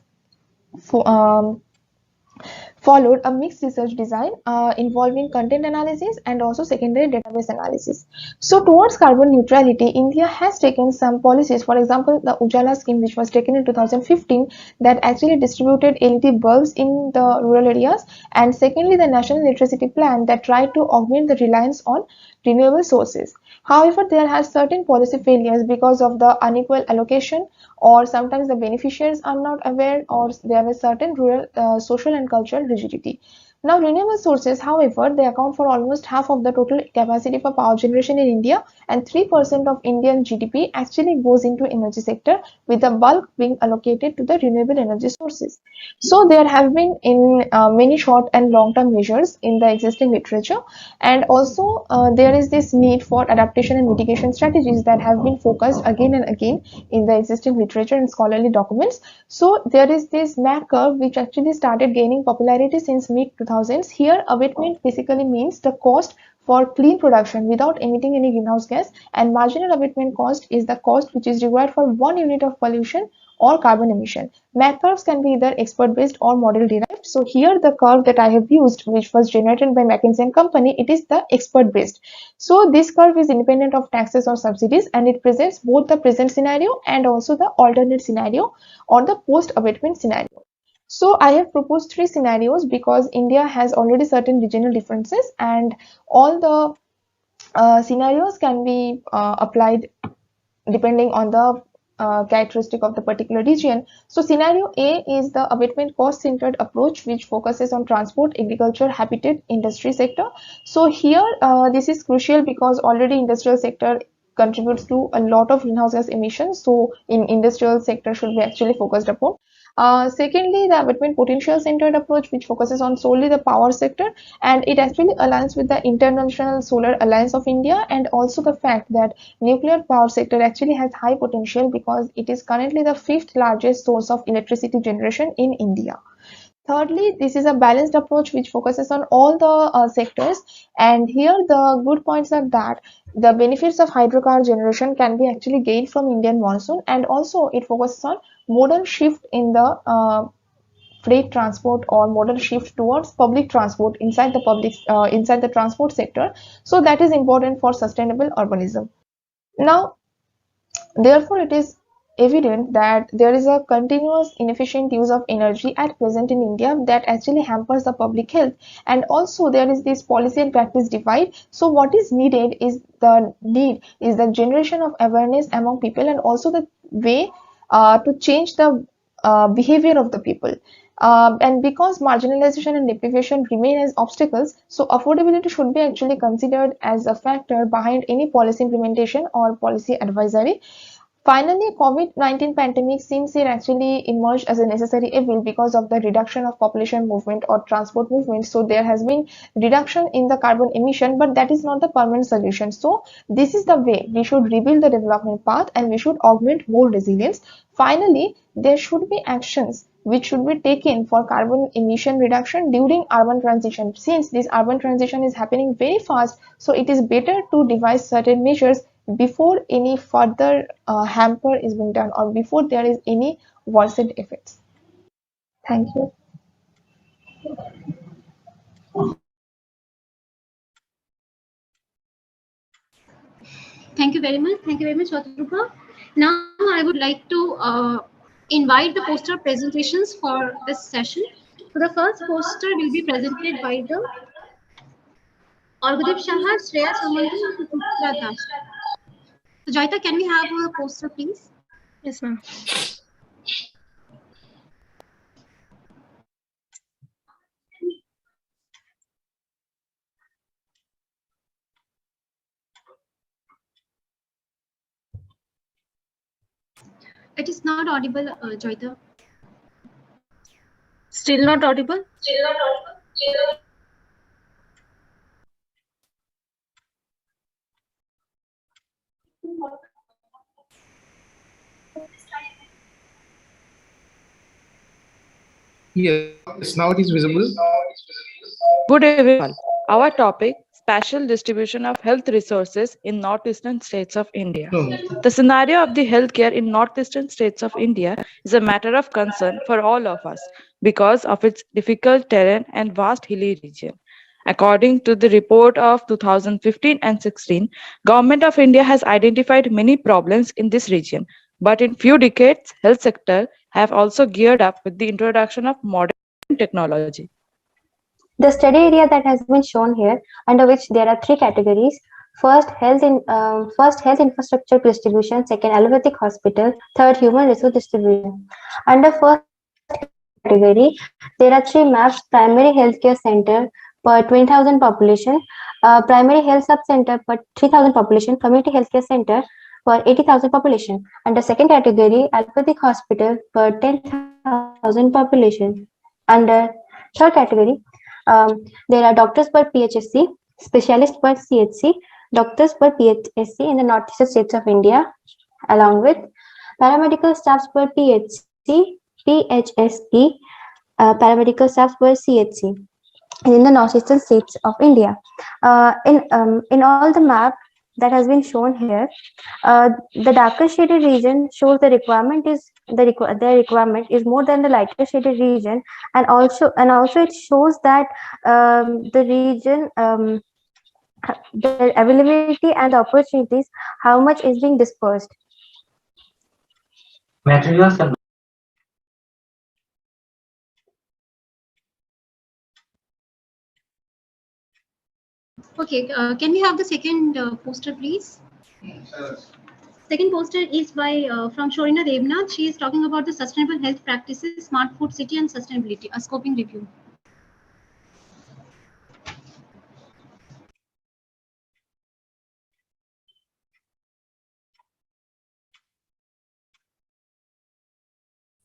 followed a mixed research design involving content analysis and also secondary database analysis. So towards carbon neutrality, India has taken some policies. For example, the Ujala scheme, which was taken in 2015, that actually distributed LED bulbs in the rural areas, and secondly, the National Electricity Plan that tried to augment the reliance on renewable sources. However, there has certain policy failures because of the unequal allocation, or sometimes the beneficiaries are not aware, or there is certain rural social and cultural rigidity. Now, renewable sources, however, they account for almost half of the total capacity for power generation in India, and 3% of Indian GDP actually goes into energy sector, with the bulk being allocated to the renewable energy sources. So there have been in many short and long-term measures in the existing literature, and also there is this need for adaptation and mitigation strategies that have been focused again and again in the existing literature and scholarly documents. So there is this MAC curve which actually started gaining popularity since mid 2000s. Here, abatement basically means the cost for clean production without emitting any greenhouse gas, and marginal abatement cost is the cost which is required for 1 unit of pollution or carbon emission. MAC curves can be either expert based or model derived. So here the curve that I have used, which was generated by McKinsey & Company, it is the expert based. So this curve is independent of taxes or subsidies, and it presents both the present scenario and also the alternate scenario or the post abatement scenario. So I have proposed 3 scenarios because India has already certain regional differences, and all the scenarios can be applied depending on the characteristic of the particular region. So scenario A is the abatement cost centered approach, which focuses on transport, agriculture, habitat, industry sector. So here this is crucial because already industrial sector contributes to a lot of greenhouse gas emissions. So in industrial sector should be actually focused upon. Secondly, the abatement potential centered approach, which focuses on solely the power sector, and it actually aligns with the International Solar Alliance of India, and also the fact that nuclear power sector actually has high potential because it is currently the 5th largest source of electricity generation in India. Thirdly, this is a balanced approach which focuses on all the sectors, and here the good points are that the benefits of hydropower generation can be actually gained from Indian monsoon, and also it focuses on modal shift in the freight transport or modal shift towards public transport inside the transport sector. So that is important for sustainable urbanism. Now, Therefore, it is evident that there is a continuous inefficient use of energy at present in India that actually hampers the public health, and also there is this policy and practice divide. So what is needed is the generation of awareness among people, and also the way to change the behavior of the people. And because marginalization and deprivation remain as obstacles, so affordability should be actually considered as a factor behind any policy implementation or policy advisory. Finally, COVID-19 pandemic seems it actually emerged as a necessary evil because of the reduction of population movement or transport movement. So there has been reduction in the carbon emission, but that is not the permanent solution. So this is the way we should rebuild the development path, and we should augment more resilience. Finally, there should be actions which should be taken for carbon emission reduction during urban transition. Since this urban transition is happening very fast, so it is better to devise certain measures before any further hamper is being done, or before there is any worsened effects. Thank you. Thank you very much. Thank you very much, Shatrupa. Now I would like to invite the poster presentations for this session. So the first poster will be presented by the Argadev Shaha, Shreya Samantan, and Suchitra Das. So Joyita, can we have a poster, please? Yes, ma'am. It is not audible, Joyita. Still not audible? Yes, now it is visible. Good everyone. Our topic, spatial distribution of health resources in northeastern states of India. The scenario of the healthcare in northeastern states of India is a matter of concern for all of us because of its difficult terrain and vast hilly region. According to the report of 2015 and 16, Government of India has identified many problems in this region, but in few decades, health sector have also geared up with the introduction of modern technology. The study area that has been shown here, under which there are three categories. First, health infrastructure distribution. Second, allopathic hospital. Third, human resource distribution. Under first category, there are three maps: primary healthcare center per 20,000 population, primary health sub center per 3,000 population, community healthcare center per 80,000 population. Under second category, allopathic hospital per 10,000 population. Under third category, there are doctors per PHSC, specialists per CHC, doctors per PHSC in the northeastern states of India, along with paramedical staffs per PHC, PHSE, paramedical staffs per CHC in the northeastern states of India. In all the map that has been shown here, the darker shaded region shows the requirement is more than the lighter shaded region, and also it shows that the region, the availability and the opportunities, how much is being dispersed. Materials and Okay, can we have the second poster, please? Second poster is by from Shorina Devnath. She is talking about the sustainable health practices, smart food city and sustainability, a scoping review.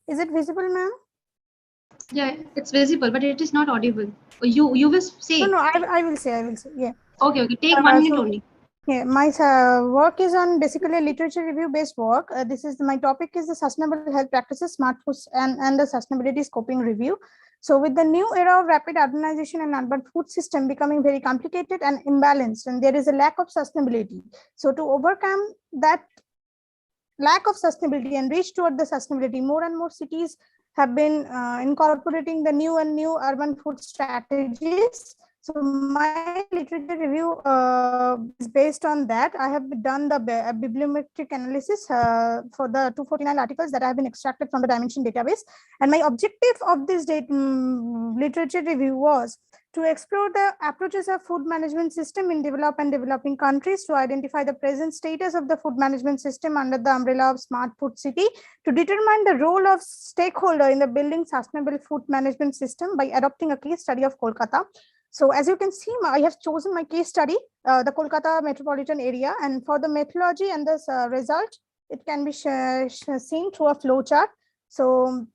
Is it visible, ma'am? Yeah, it's visible, but it is not audible. You will say. No, I will say. Yeah. Okay, take 1 minute only. Yeah, my work is on basically a literature review based work. This is my topic is the sustainable health practices, smart foods, and the sustainability scoping review. So with the new era of rapid urbanization and urban food system becoming very complicated and imbalanced, and there is a lack of sustainability. So to overcome that lack of sustainability and reach toward the sustainability, more and more cities have been incorporating the new urban food strategies. So my literature review is based on that. I have done the bibliometric analysis for the 249 articles that have been extracted from the Dimension database. And my objective of this literature review was to explore the approaches of food management system in developed and developing countries, to identify the present status of the food management system under the umbrella of Smart Food City, to determine the role of stakeholder in the building sustainable food management system by adopting a case study of Kolkata. So as you can see, I have chosen my case study, the Kolkata metropolitan area, and for the methodology and this result, it can be seen through a flow chart. So,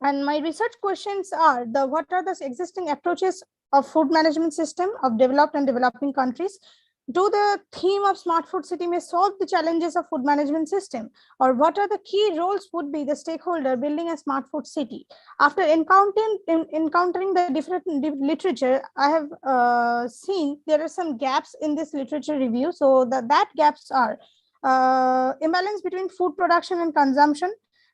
and my research questions are what are the existing approaches of food management system of developed and developing countries? Do the theme of Smart Food City may solve the challenges of food management system? Or what are the key roles would be the stakeholder building a Smart Food City? After encountering the different literature, I have seen there are some gaps in this literature review. So that gaps are imbalance between food production and consumption,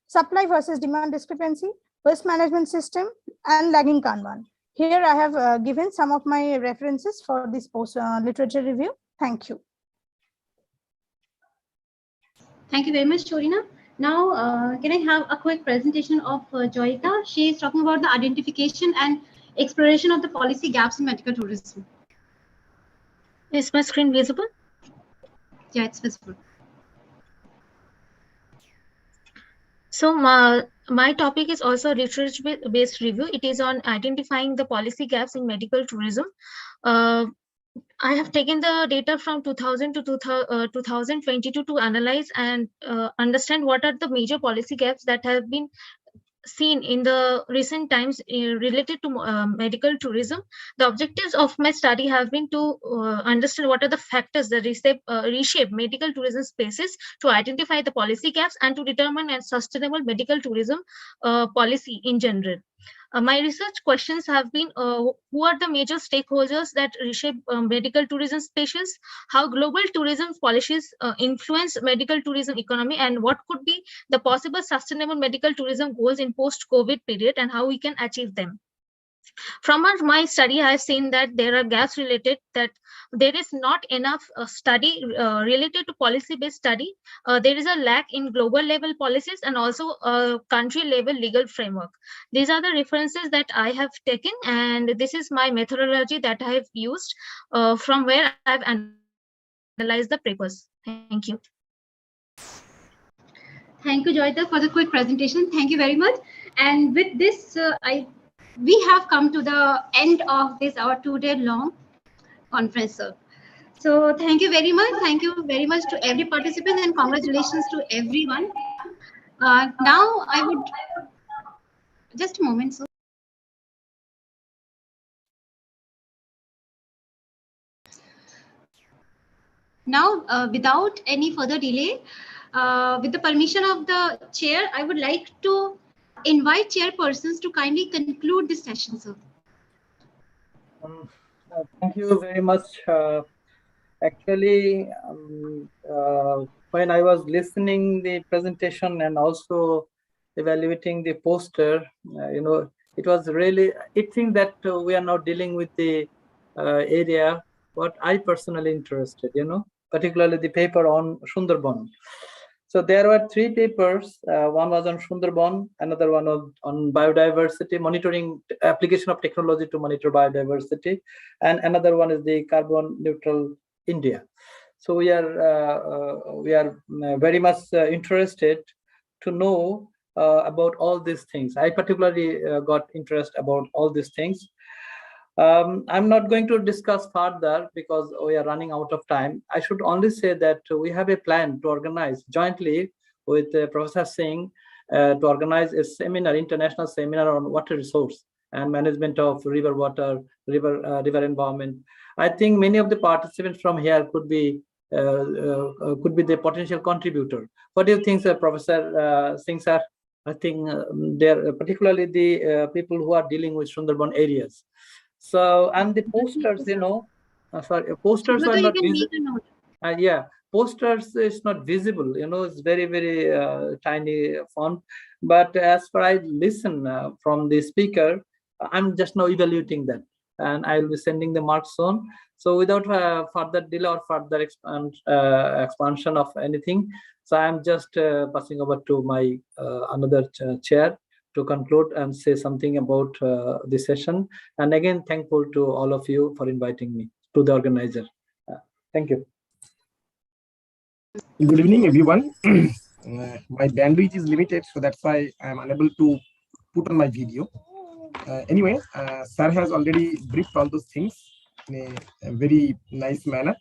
supply versus demand discrepancy, waste management system, and lagging Kanban. Here I have given some of my references for this post literature review. Thank you. Thank you very much, Chorina. Now, can I have a quick presentation of Joyita? She is talking about the identification and exploration of the policy gaps in medical tourism. Is my screen visible? Yeah, it's visible. So my topic is also research-based review. It is on identifying the policy gaps in medical tourism. I have taken the data from 2000 to 2022 to analyze and understand what are the major policy gaps that have been seen in the recent times related to medical tourism. The objectives of my study have been to understand what are the factors that reshape medical tourism spaces, to identify the policy gaps, and to determine a sustainable medical tourism policy in general. My research questions have been who are the major stakeholders that reshape medical tourism spaces, how global tourism policies influence medical tourism economy, and what could be the possible sustainable medical tourism goals in post-COVID period, and how we can achieve them. From my study, I have seen that there are gaps related, that there is not enough study related to policy-based study. There is a lack in global level policies and also country level legal framework. These are the references that I have taken, and this is my methodology that I have used from where I have analyzed the papers. Thank you. Thank you, Joyita, for the quick presentation. Thank you very much. And with this, we have come to the end of this our 2-day-long conference, sir. So thank you very much. Thank you very much to every participant, and congratulations to everyone. Now I would just a moment, sir. Now, without any further delay, with the permission of the chair, I would like to invite chairpersons to kindly conclude this session, sir. Thank you very much. Actually, when I was listening the presentation and also evaluating the poster, it was really, I think that we are now dealing with the area what I personally interested, particularly the paper on Sundarban. So there were 3 papers. One was on Sundarban, another one on biodiversity, monitoring application of technology to monitor biodiversity, and another one is the carbon neutral India. So we are very much interested to know about all these things. I particularly got interest about all these things. I'm not going to discuss further because we are running out of time. I should only say that we have a plan to organize jointly with Professor Singh to organize a seminar, international seminar on water resource and management of river water, river environment. I think many of the participants from here could be the potential contributor. What do you think, sir, Professor Singh, sir? I think they're particularly the people who are dealing with Sundarban areas. So, and the posters, posters are not visible. Yeah, posters is not visible, it's very, very tiny font. But as far I listen from the speaker, I'm just now evaluating that. and I will be sending the marks soon. So without further delay or further expansion of anything, so I'm just passing over to my another chair to conclude and say something about this session. And again, thankful to all of you for inviting me, to the organizer. Thank you. Good evening, everyone. My bandwidth is limited, so that's why I'm unable to put on my video. Anyway, Sir has already briefed all those things in a very nice manner.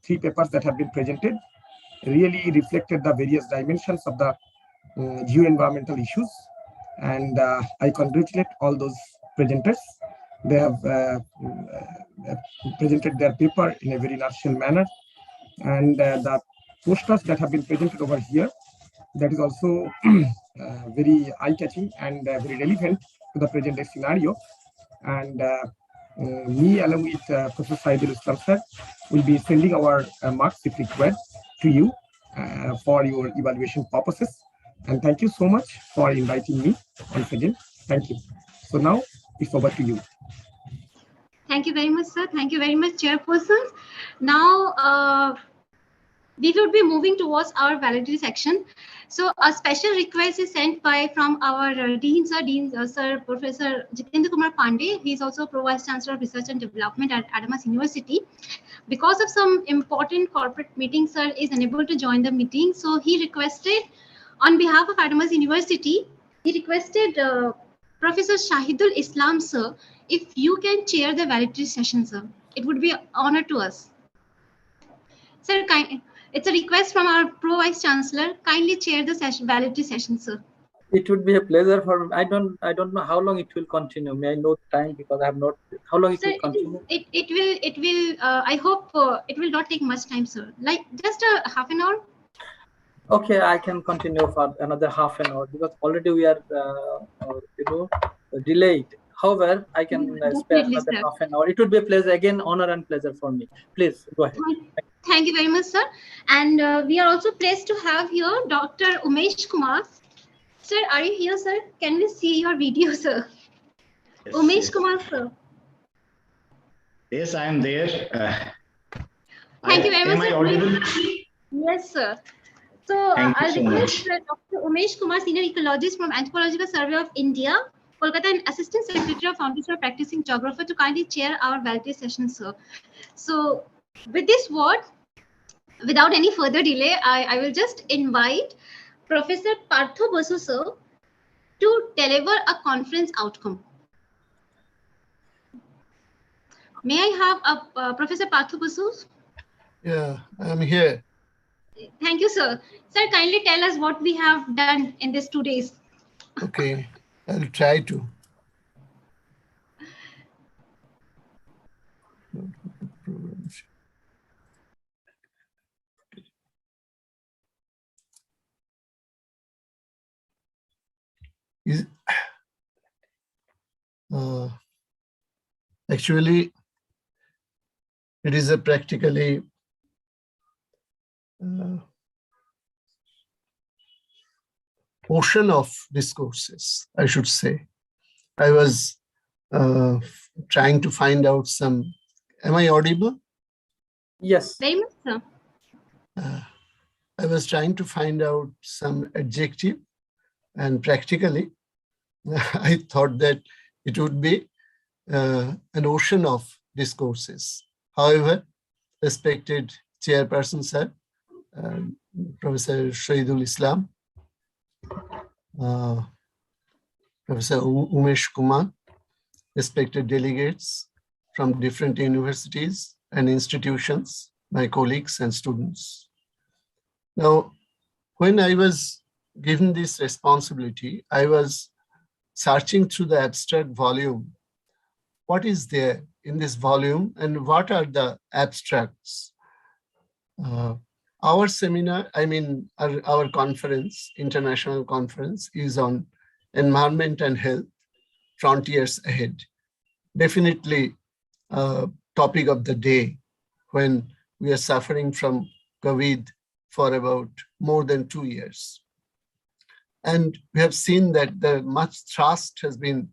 3 papers that have been presented really reflected the various dimensions of the geo-environmental issues, and I congratulate all those presenters. They have presented their paper in a very nutshell manner, and the posters that have been presented over here, that is also very eye-catching and very relevant to the present day scenario. And me, along with Professor Saidul Islam sir, will be sending our marks if required to you for your evaluation purposes. And thank you so much for inviting me once again. Thank you. So now it's over to you. Thank you very much, sir. Thank you very much, chairpersons. Now, we will be moving towards our validity section. So a special request is sent from our Dean, Sir Professor Jitendra Kumar Pandey. He is also Pro Vice Chancellor of Research and Development at Adamas University. Because of some important corporate meetings, sir is unable to join the meeting. So he requested, on behalf of Adamas University, he requested Professor Shahidul Islam, sir, if you can chair the validity session, sir. It would be an honor to us. Sir, it's a request from our Pro Vice Chancellor. Kindly chair the validity session, sir. It would be a pleasure for me. I don't know how long it will continue. May I know the time, because I have not. How long it will continue? It will. I hope it will not take much time, sir. Like just a half an hour. Okay, I can continue for another half an hour, because already we are delayed. However, I can spare another half an hour. It would be a pleasure, again, honor and pleasure for me. Please go ahead. Thank you very much, sir. And we are also pleased to have here Dr. Umesh Kumar. Sir, are you here, sir? Can we see your video, sir? Yes, Umesh yes. Kumar, sir. Yes, I am there. Thank you very much, am I audible? Yes, sir. So I'll request Dr. Umesh Kumar, Senior Ecologist from Anthropological Survey of India, Kolkata, and Assistant Secretary of Foundation of Practicing Geographer, to kindly chair our validity session, sir. So with this word, without any further delay, I will just invite Professor Partho Basu, sir, to deliver a conference outcome. May I have Professor Partho Basu? Yeah, I'm here. Thank you, sir. Sir, kindly tell us what we have done in these 2 days. Okay, I'll try to. Actually, it is a practically ocean of discourses, I should say. I was trying to find out some. Am I audible? Yes. Very much, sir. I was trying to find out some adjective, and practically, I thought that it would be an ocean of discourses. However, respected chairperson, sir, Professor Shahidul Islam, Professor Umesh Kumar, respected delegates from different universities and institutions, my colleagues and students. Now, when I was given this responsibility, I was searching through the abstract volume. What is there in this volume and what are the abstracts? Our seminar, our conference, international conference, is on environment and health, frontiers ahead. Definitely a topic of the day when we are suffering from COVID for about more than 2 years. And we have seen that much trust has been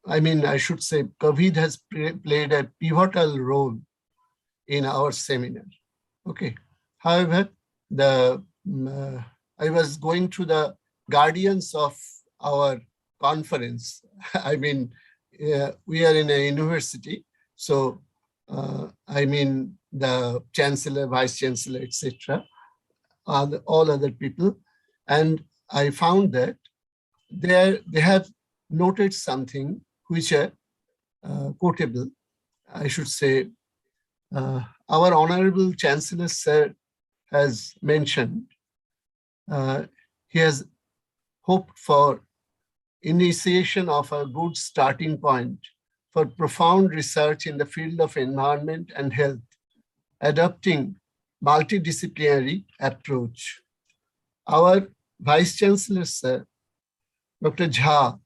I should say, COVID has played a pivotal role in our seminar. Okay. However, I was going through the guardians of our conference. We are in a university, so the chancellor, vice chancellor, etc., all other people, and I found that they have noted something which are quotable. I should say, our Honorable Chancellor Sir has mentioned he has hoped for initiation of a good starting point for profound research in the field of environment and health, adopting multidisciplinary approach. Our Vice Chancellor Sir, Dr. Jha,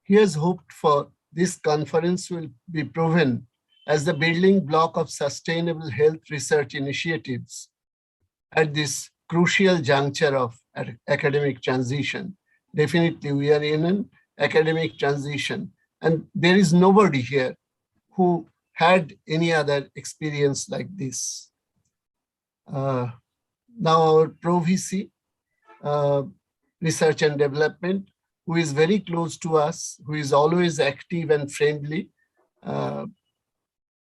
he has hoped for this conference will be proven as the building block of sustainable health research initiatives at this crucial juncture of academic transition. Definitely, we are in an academic transition, and there is nobody here who had any other experience like this. Now our Pro-VC, Research and Development, who is very close to us, who is always active and friendly,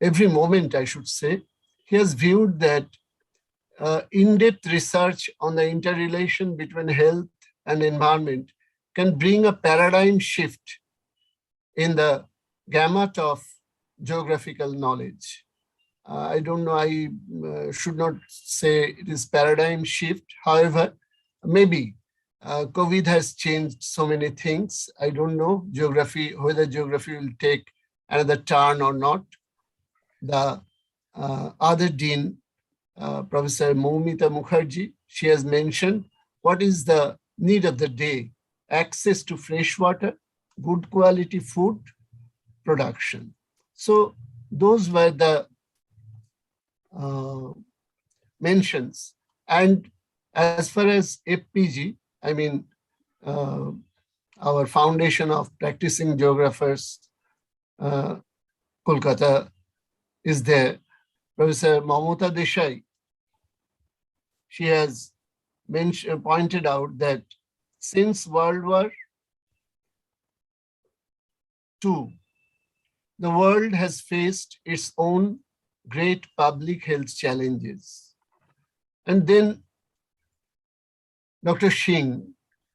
every moment, I should say, he has viewed that in-depth research on the interrelation between health and environment can bring a paradigm shift in the gamut of geographical knowledge. I don't know, I should not say it is paradigm shift. However, maybe COVID has changed so many things. I don't know whether geography will take another turn or not. The other dean, Professor Moumita Mukherjee, she has mentioned what is the need of the day: access to fresh water, good quality food, production. So those were the mentions. And as far as FPG, our Foundation of Practicing Geographers, Kolkata, is there. Professor Mamata Desai, she has pointed out that since World War II, the world has faced its own great public health challenges. And then Dr. Singh,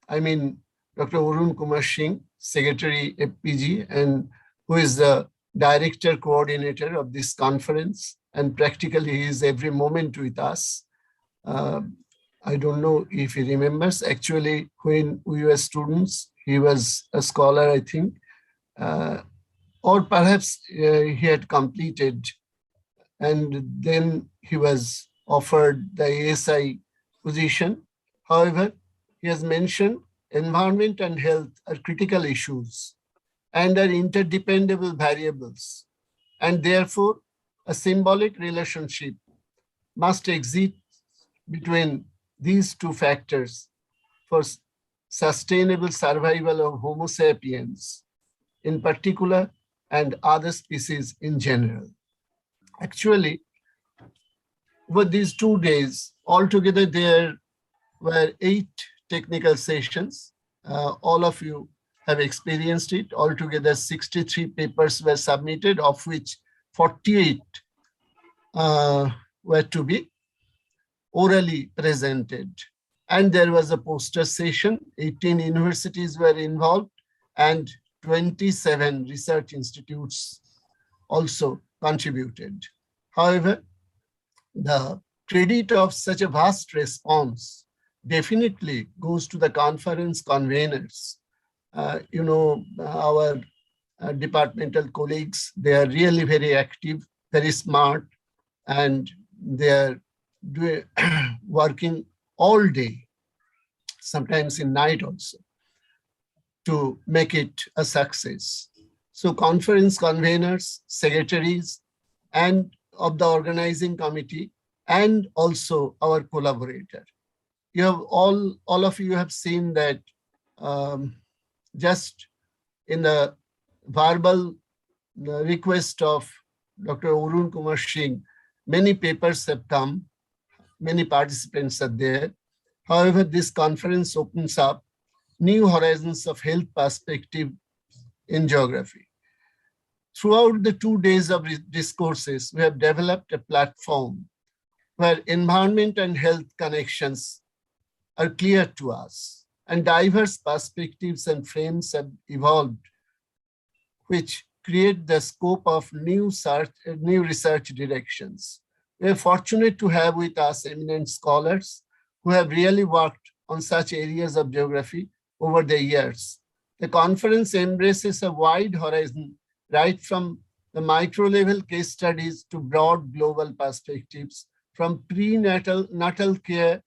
Dr. Arun Kumar Singh, Secretary FPG, and who is the director coordinator of this conference, and practically he is every moment with us. I don't know if he remembers. Actually, when we were students, he was a scholar, I think, or perhaps he had completed, and then he was offered the ASI position. However, he has mentioned environment and health are critical issues and are interdependable variables, and therefore a symbolic relationship must exist between these two factors for sustainable survival of Homo sapiens in particular and other species in general. Actually, over these 2 days, altogether there were 8 technical sessions. All of you have experienced it. Altogether 63 papers were submitted, of which 48 were to be orally presented. And there was a poster session. 18 universities were involved and 27 research institutes also contributed. However, the credit of such a vast response definitely goes to the conference conveners. Our departmental colleagues, they are really very active, very smart, and they are working all day, sometimes in night also, to make it a success. So conference conveners, secretaries, and of the organizing committee, and also our collaborator. You have all of you have seen that just in the verbal request of Dr. Arun Kumar Singh, many papers have come, many participants are there. However, this conference opens up new horizons of health perspective in geography. Throughout the 2 days of discourses, we have developed a platform where environment and health connections are clear to us, and diverse perspectives and frames have evolved, which create the scope of new research directions. We are fortunate to have with us eminent scholars who have really worked on such areas of geography over the years. The conference embraces a wide horizon, right from the micro-level case studies to broad global perspectives, from prenatal care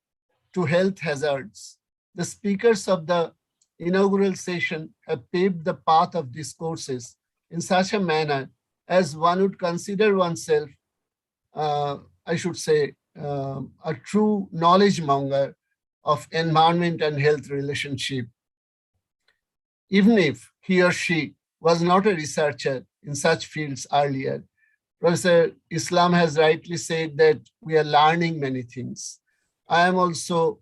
to health hazards. The speakers of the inaugural session have paved the path of discourses in such a manner as one would consider oneself, I should say, a true knowledge monger of environment and health relationship. Even if he or she was not a researcher in such fields earlier, Professor Islam has rightly said that we are learning many things. I am also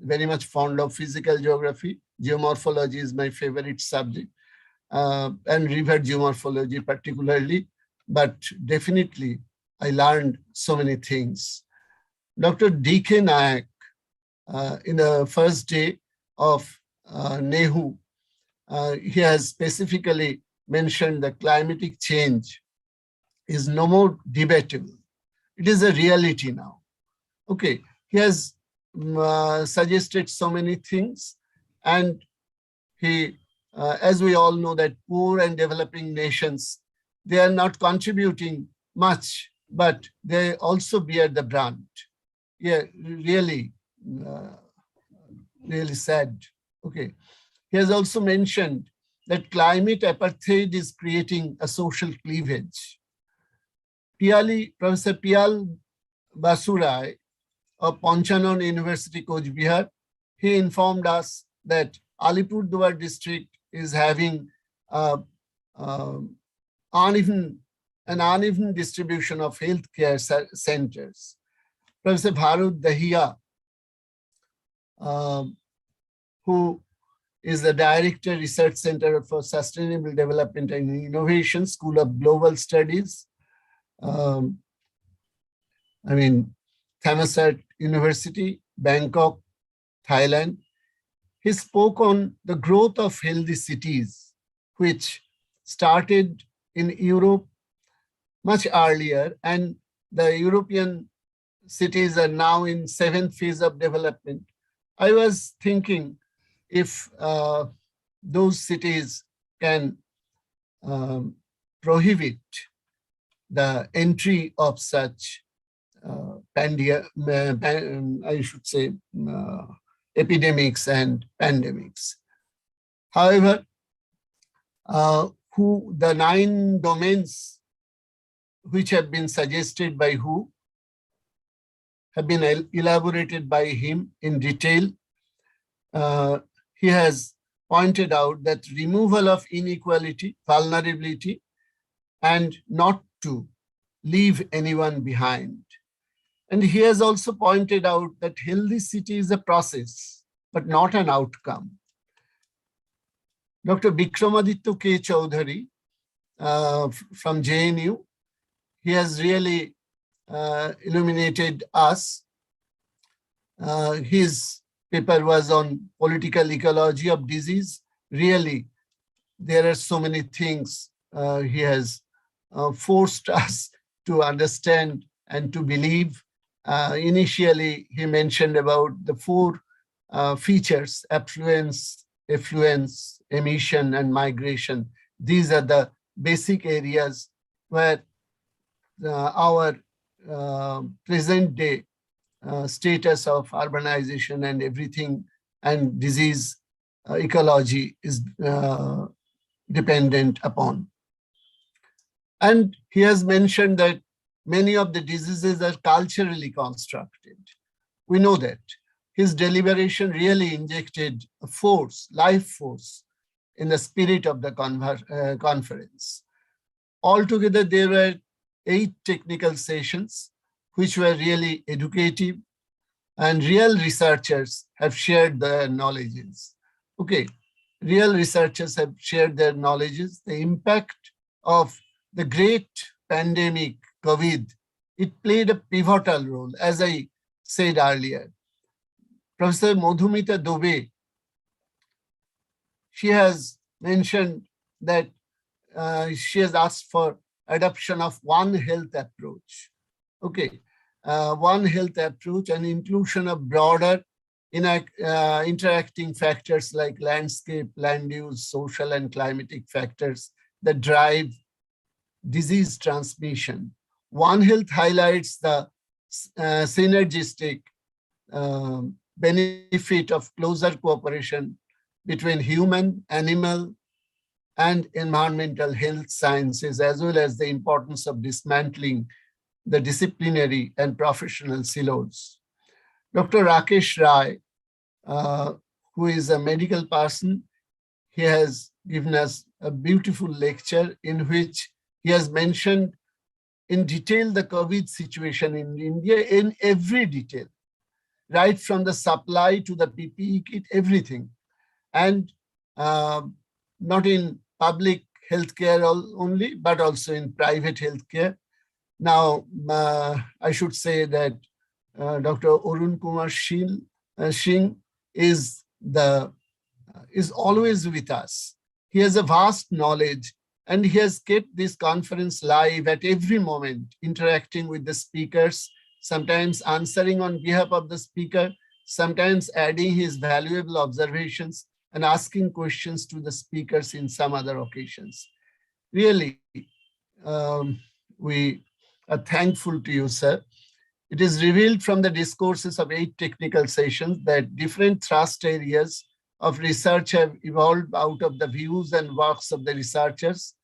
very much fond of physical geography. Geomorphology is my favorite subject, and river geomorphology particularly, but definitely I learned so many things. Dr. D.K. Nayak, in the first day of NEHU, he has specifically mentioned that climatic change is no more debatable. It is a reality now. Okay, he has suggested so many things, and he, as we all know, that poor and developing nations, they are not contributing much, but they also bear the brunt. Yeah, really, really sad. Okay, he has also mentioned that climate apartheid is creating a social cleavage. Professor Piyal Basurai of Panchanon University, Coach Bihar, he informed us that Alipurduar district is having an uneven distribution of healthcare centers. Professor Bharut Dahiya, who is the Director, Research Center for Sustainable Development and Innovation, School of Global Studies, Thammasat University, Bangkok, Thailand. He spoke on the growth of healthy cities, which started in Europe much earlier, and the European cities are now in 7th phase of development. I was thinking if those cities can prohibit the entry of such epidemics and pandemics. However, the 9 domains which have been suggested by WHO have been elaborated by him in detail. He has pointed out that removal of inequality, vulnerability, and not to leave anyone behind. And he has also pointed out that healthy city is a process, but not an outcome. Dr. Bikramaditya K. Chowdhury from JNU, he has really illuminated us. His paper was on political ecology of disease. Really, there are so many things he has forced us to understand and to believe. Initially, he mentioned about the 4 features: affluence, effluence, emission, and migration. These are the basic areas where our present day status of urbanization and everything and disease ecology is dependent upon. And he has mentioned that many of the diseases are culturally constructed. We know that. His deliberation really injected a force, life force, in the spirit of the conference. Altogether, there were 8 technical sessions, which were really educative, and real researchers have shared their knowledges. Okay, real researchers have shared their knowledges. The impact of the great pandemic, COVID, it played a pivotal role, as I said earlier. Professor Madhumita Dubey, she has mentioned that she has asked for adoption of One Health approach. Okay, One Health approach and inclusion of broader interacting factors like landscape, land use, social and climatic factors that drive disease transmission. One Health highlights the synergistic benefit of closer cooperation between human, animal, and environmental health sciences, as well as the importance of dismantling the disciplinary and professional silos. Dr. Rakesh Rai, who is a medical person, he has given us a beautiful lecture in which he has mentioned in detail the COVID situation in India in every detail, right from the supply to the PPE kit, everything. And not in public healthcare only, but also in private healthcare. Now, I should say that Dr. Arun Kumar Singh is always with us. He has a vast knowledge, and he has kept this conference live at every moment, interacting with the speakers, sometimes answering on behalf of the speaker, sometimes adding his valuable observations and asking questions to the speakers in some other occasions. Really, we are thankful to you, sir. It is revealed from the discourses of 8 technical sessions that different thrust areas of research have evolved out of the views and works of the researchers.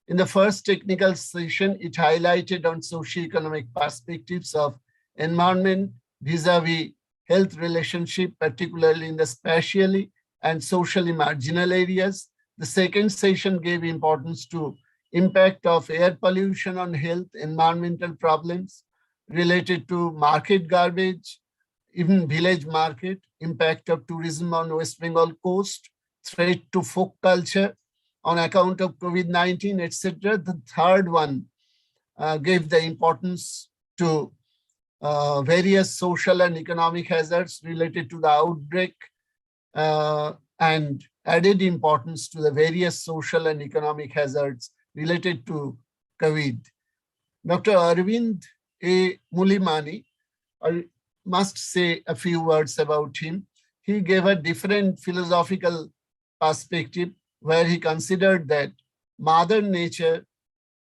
In the first technical session, it highlighted on socioeconomic perspectives of environment vis-a-vis health relationship, particularly in the spatially and socially marginal areas. The second session gave importance to impact of air pollution on health, environmental problems related to market garbage, even village market, impact of tourism on West Bengal coast, threat to folk culture on account of COVID-19, etc. The third one gave the importance to various social and economic hazards related to the outbreak, and added importance to the various social and economic hazards related to COVID. Dr. Arvind A. Mulimani, I must say a few words about him. He gave a different philosophical perspective where he considered that Mother Nature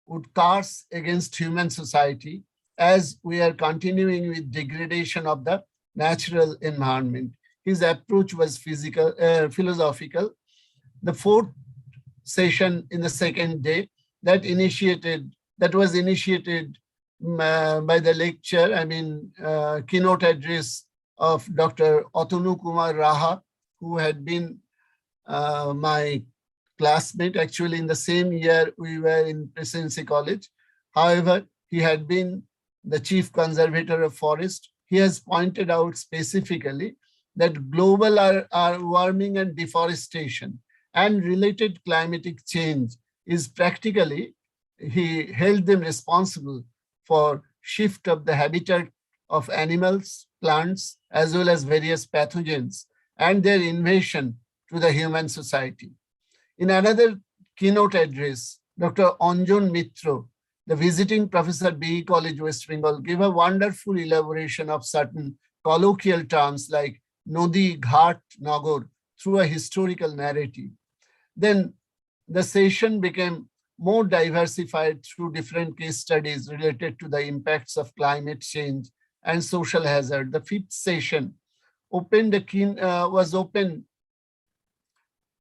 would curse against human society as we are continuing with degradation of the natural environment. His approach was philosophical. The fourth session in the second day that was initiated by the lecture, keynote address of Dr. Atanu Kumar Raha, who had been my classmate. Actually, in the same year, we were in Presidency College. However, he had been the chief conservator of forest. He has pointed out specifically that global warming and deforestation and related climatic change is practically, he held them responsible for shift of the habitat of animals, plants, as well as various pathogens and their invasion to the human society. In another keynote address, Dr. Anjon Mitro, the visiting professor, BE College, West Bengal, gave a wonderful elaboration of certain colloquial terms like Nodi, Ghat, Nagor through a historical narrative. Then the session became more diversified through different case studies related to the impacts of climate change and social hazard. The fifth session was opened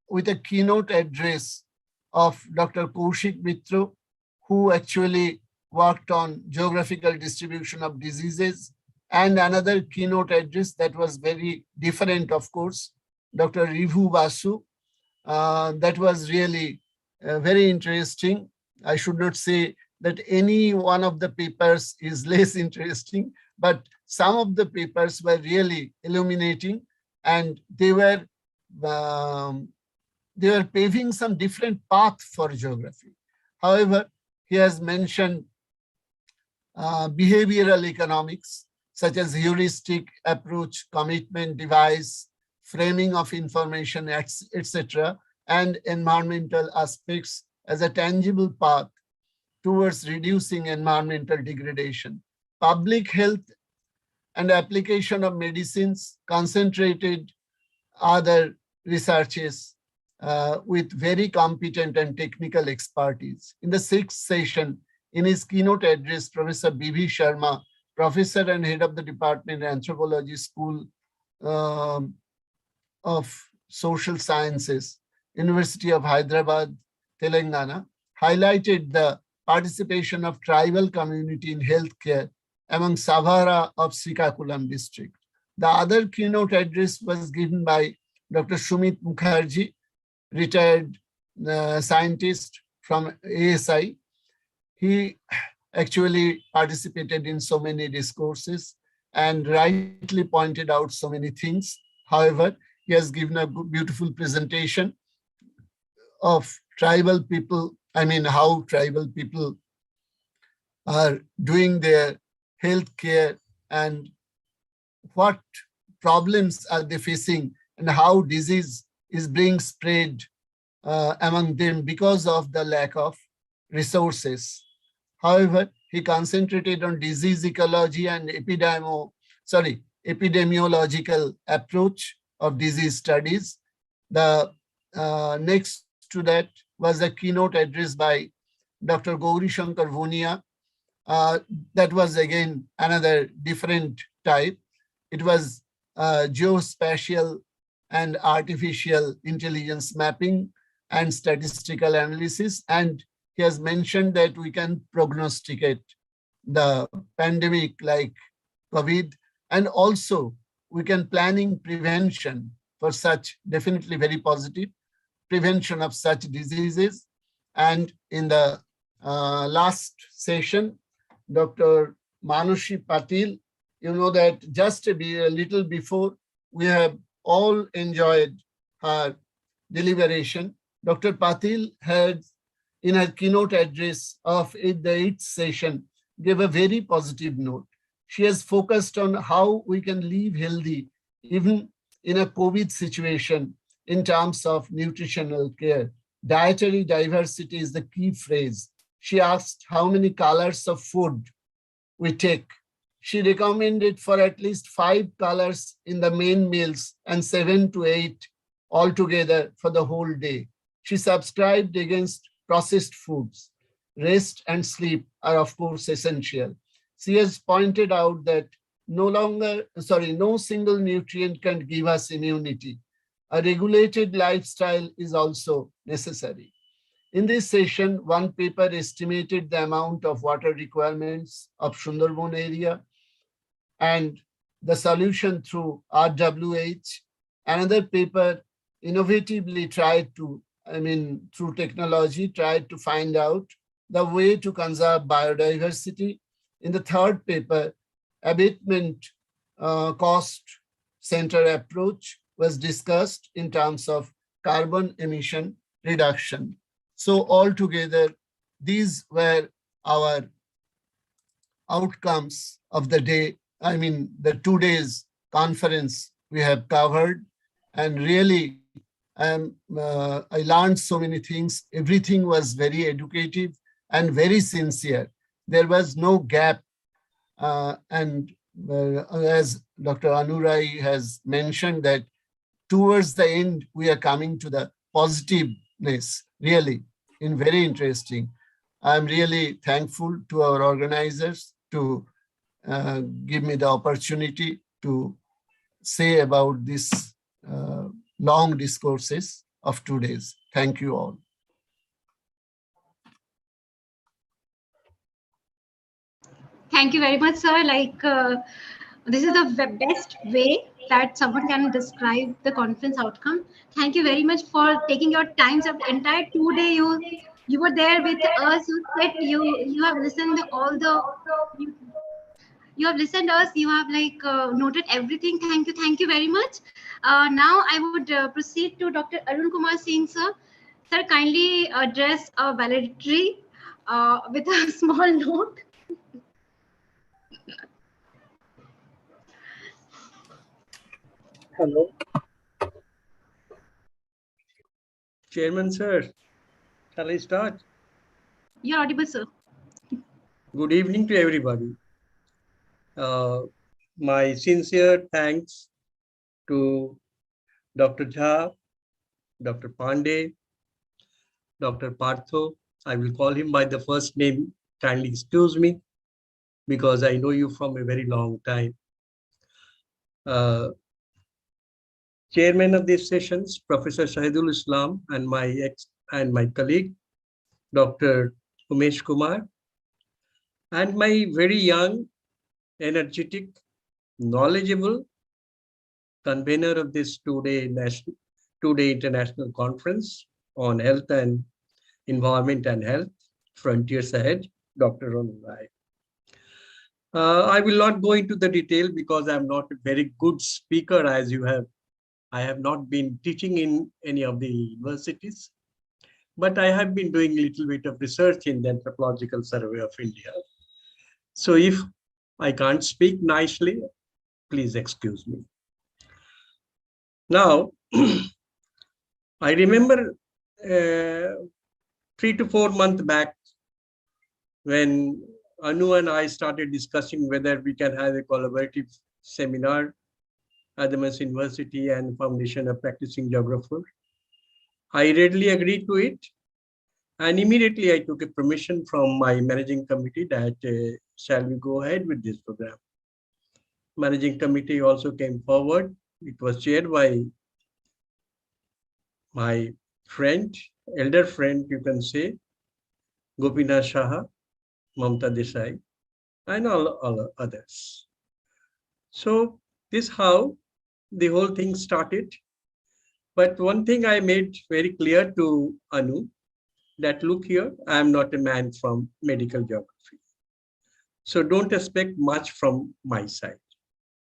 with a keynote address of Dr. Kaushik Mitro, who actually worked on geographical distribution of diseases, and another keynote address that was very different, of course, Dr. Rivu Basu, That was really very interesting. I should not say that any one of the papers is less interesting, but some of the papers were really illuminating, and they were paving some different path for geography. However, he has mentioned behavioral economics, such as heuristic approach, commitment device, framing of information, etc., and environmental aspects as a tangible path towards reducing environmental degradation. Public health and application of medicines concentrated other researches with very competent and technical expertise. In the 6th session, in his keynote address, Professor B.V. Sharma, professor and head of the Department of Anthropology School of Social Sciences, University of Hyderabad, Telangana, highlighted the participation of tribal community in healthcare among Savara of Srikakulam district. The other keynote address was given by Dr. Sumit Mukherjee, retired scientist from ASI. He actually participated in so many discourses and rightly pointed out so many things. However, he has given a beautiful presentation of tribal people, how tribal people are doing their healthcare and what problems are they facing and how disease is being spread among them because of the lack of resources. However, he concentrated on disease ecology and epidemiological approach of disease studies. The next to that was a keynote address by Dr. Gauri Shankar Vunia. That was again another different type. It was geospatial and artificial intelligence mapping and statistical analysis. And he has mentioned that we can prognosticate the pandemic like COVID, and also we can planning prevention for such, definitely very positive, prevention of such diseases. And in the last session, Dr. Manushi Patil, you know that just a little before, we have all enjoyed her deliberation. Dr. Patil had, in her keynote address of the 8th session, gave a very positive note. She has focused on how we can live healthy, even in a COVID situation, in terms of nutritional care. Dietary diversity is the key phrase. She asked how many colors of food we take. She recommended for at least 5 colors in the main meals and 7 to 8 altogether for the whole day. She subscribed against processed foods. Rest and sleep are, of course, essential. She has pointed out that no single nutrient can give us immunity. A regulated lifestyle is also necessary. In this session, one paper estimated the amount of water requirements of Sundarban area and the solution through RWH. Another paper innovatively tried to, through technology, tried to find out the way to conserve biodiversity. In the third paper, abatement cost center approach was discussed in terms of carbon emission reduction. So altogether, these were our outcomes of the day. The 2 days conference we have covered, and really I learned so many things. Everything was very educative and very sincere. There was no gap. As Dr. Anurai has mentioned, that towards the end, we are coming to the positiveness, really, in very interesting. I'm really thankful to our organizers to give me the opportunity to say about this long discourses of 2 days. Thank you all. Thank you very much, sir. This is the best way that someone can describe the conference outcome. Thank you very much for taking your time. So the entire 2 day you were there with us. You have listened to all the you have listened to us. You have like noted everything. Thank you very much. Now I would proceed to Dr. Arun Kumar Singh, sir. Sir, kindly address a valedictory with a small note. Hello. Chairman, sir, shall I start? You're audible, sir. Good evening to everybody. My sincere thanks to Dr. Jha, Dr. Pandey, Dr. Partho. I will call him by the first name. Kindly excuse me, because I know you from a very long time. Chairman of these sessions, Professor Shahidul Islam, and my colleague, Dr. Umesh Kumar, and my very young, energetic, knowledgeable convener of this two-day international conference on health and environment and health, Frontiers Ahead, Dr. Ronald Rai. I will not go into the detail because I'm not a very good speaker as you have. I have not been teaching in any of the universities, but I have been doing a little bit of research in the Anthropological Survey of India. So if I can't speak nicely, please excuse me. Now, I remember 3 to 4 months back when Anu and I started discussing whether we can have a collaborative seminar at the Mass University and Foundation of Practicing Geographer. I readily agreed to it, and immediately I took a permission from my managing committee that shall we go ahead with this program. Managing committee also came forward. It was chaired by my friend, elder friend, you can say, Gopinath Shah, Mamta Desai, and all others. So this is how the whole thing started. But one thing I made very clear to Anu, that look here, I am not a man from medical geography. So don't expect much from my side,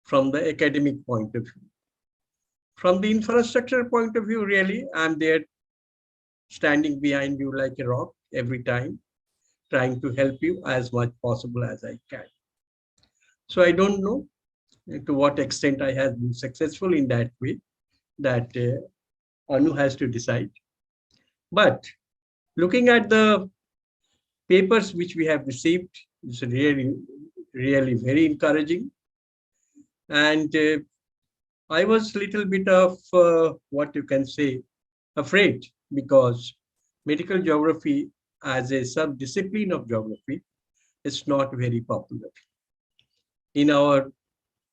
from the academic point of view. From the infrastructure point of view, really, I'm there standing behind you like a rock every time, trying to help you as much possible as I can. So I don't know to what extent I have been successful in that way, that Anu has to decide. But looking at the papers which we have received, it's really very encouraging. And I was a little bit of what you can say, afraid, because medical geography as a sub-discipline of geography is not very popular. In our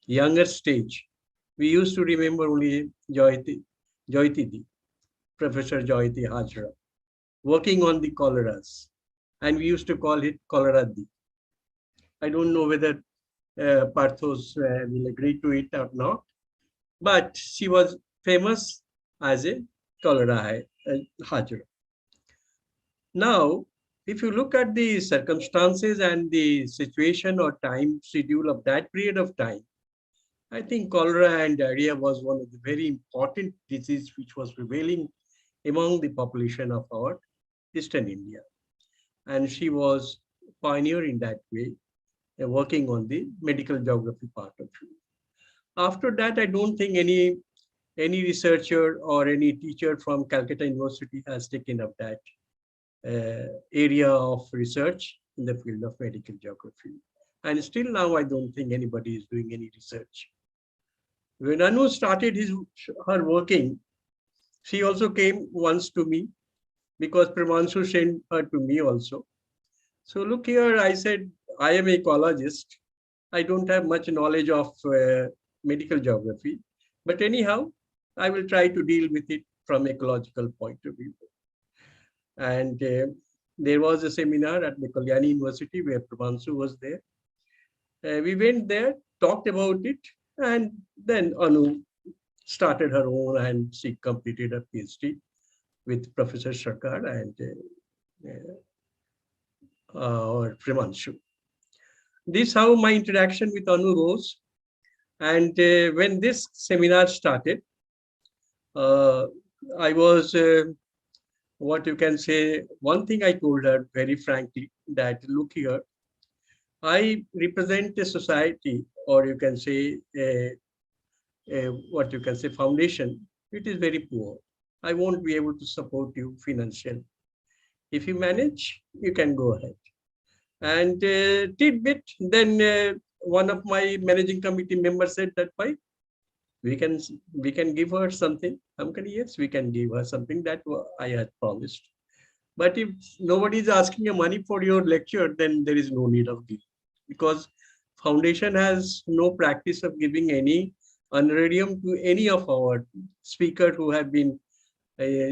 younger stage, we used to remember only Joytidi, Professor Joyati Hajra, working on the choleras, and we used to call it Choleradi. I don't know whether Parthos will agree to it or not, but she was famous as a cholera Hajra. Now, if you look at the circumstances and the situation or time schedule of that period of time, I think cholera and diarrhea was one of the very important diseases which was prevailing among the population of our Eastern India. And she was pioneer in that way, working on the medical geography part of it. After that, I don't think any researcher or any teacher from Calcutta University has taken up that area of research in the field of medical geography. And still now, I don't think anybody is doing any research. When Anu started her working, she also came once to me because Pramanshu sent her to me also. So look here, I said, I am an ecologist. I don't have much knowledge of medical geography, but anyhow, I will try to deal with it from ecological point of view. And there was a seminar at the Kalyani University where Pramanshu was there. We went there, talked about it, And then Anu started her own and she completed her PhD with Professor Sarkar and or Primanshu. This is how my interaction with Anu rose. And when this seminar started, I was, what you can say, one thing I told her very frankly, that look here, I represent a society, or you can say, what you can say, foundation. It is very poor. I won't be able to support you financially. If you manage, you can go ahead. And tidbit, then one of my managing committee members said that, why? We can give her something. I'm going, yes, we can give her something that I had promised. But if nobody is asking you money for your lecture, then there is no need of giving, because foundation has no practice of giving any honorarium to any of our speakers who have been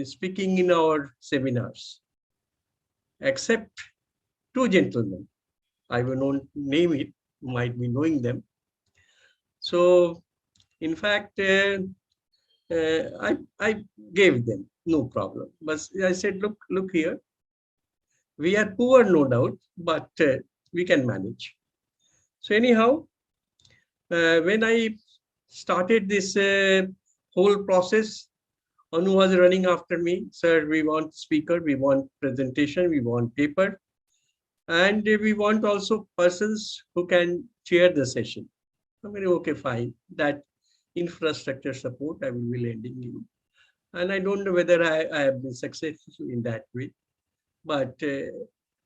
speaking in our seminars, except two gentlemen. I will not name it, might be knowing them. So, in fact, I gave them, no problem. But I said, look here, we are poor, no doubt, but we can manage. So anyhow, when I started this whole process, Anu was running after me. Sir, we want speaker, we want presentation, we want paper, and we want also persons who can chair the session. I'm going, okay, fine. That infrastructure support I will be lending you. And I don't know whether I have been successful in that way. But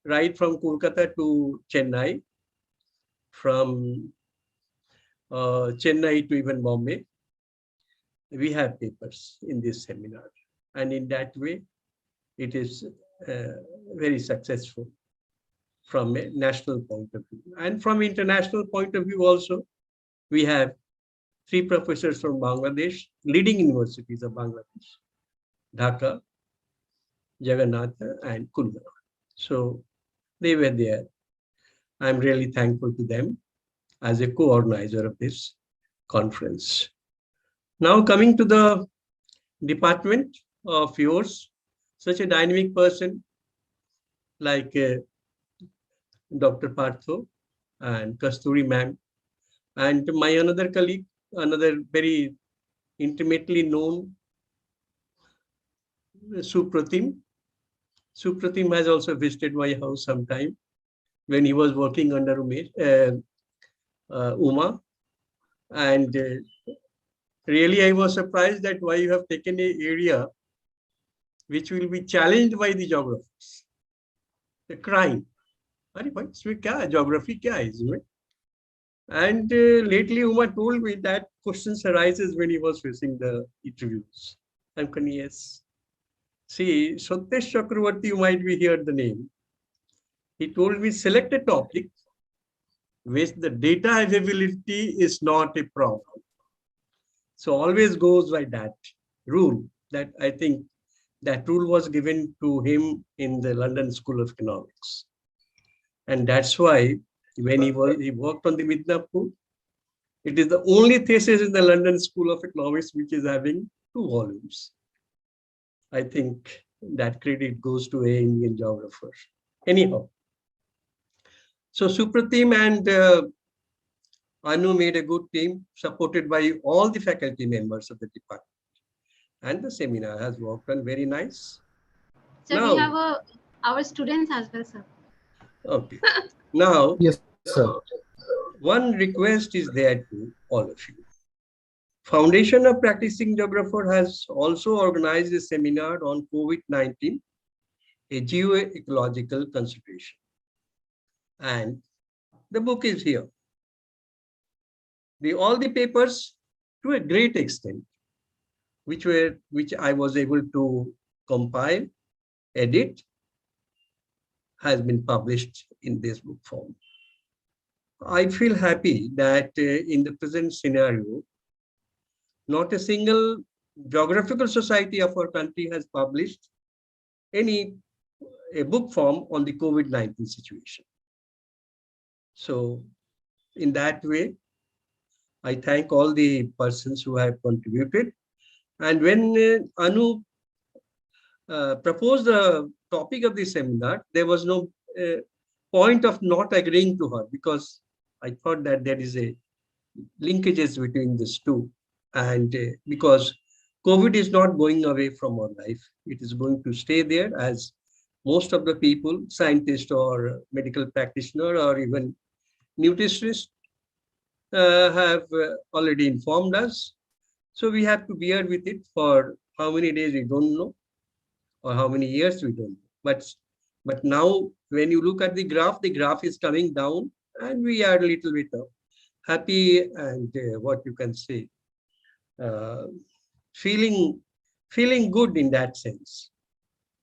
right from Kolkata to Chennai, from Chennai to even Bombay, we have papers in this seminar. And in that way, it is very successful from a national point of view. And from international point of view also, we have 3 professors from Bangladesh, leading universities of Bangladesh, Dhaka, Jagannath, and Kundra. So they were there. I'm really thankful to them as a co-organizer of this conference. Now coming to the department of yours, such a dynamic person like Dr. Partho and Kasturi ma'am, and my another colleague, another very intimately known, Supratim. Supratim has also visited my house sometime when he was working under Uma. And really, I was surprised that why you have taken an area which will be challenged by the geographers. The crime. Geography kya is it? And lately, Uma told me that questions arises when he was facing the interviews. I'm going, yes. See, Satyesh Chakravarti, you might be heard the name. He told me, select a topic which the data availability is not a problem. So always goes by that rule. That I think that rule was given to him in the London School of Economics. And that's why when he worked on the Midnapur, it is the only thesis in the London School of Economics which is having 2 volumes. I think that credit goes to an Indian geographer. Anyhow, so Supratim and Anu made a good team, supported by all the faculty members of the department. And the seminar has worked on very nice. So now, we have our students as well, sir. Okay. Now, yes, sir. One request is there to all of you. Foundation of Practicing Geographer has also organized a seminar on COVID-19, a geoecological consideration. And the book is here. All the papers, to a great extent, which I was able to compile, edit, has been published in this book form. I feel happy that in the present scenario, not a single geographical society of our country has published a book form on the COVID-19 situation. So in that way, I thank all the persons who have contributed. And when Anu proposed the topic of the seminar, there was no point of not agreeing to her, because I thought that there is a linkages between these two. And because COVID is not going away from our life, it is going to stay there, as most of the people, scientists or medical practitioner or even nutritionists have already informed us. So we have to bear with it for how many days we don't know, or how many years we don't know. But now when you look at the graph is coming down, and we are a little bit happy and what you can say, feeling good in that sense.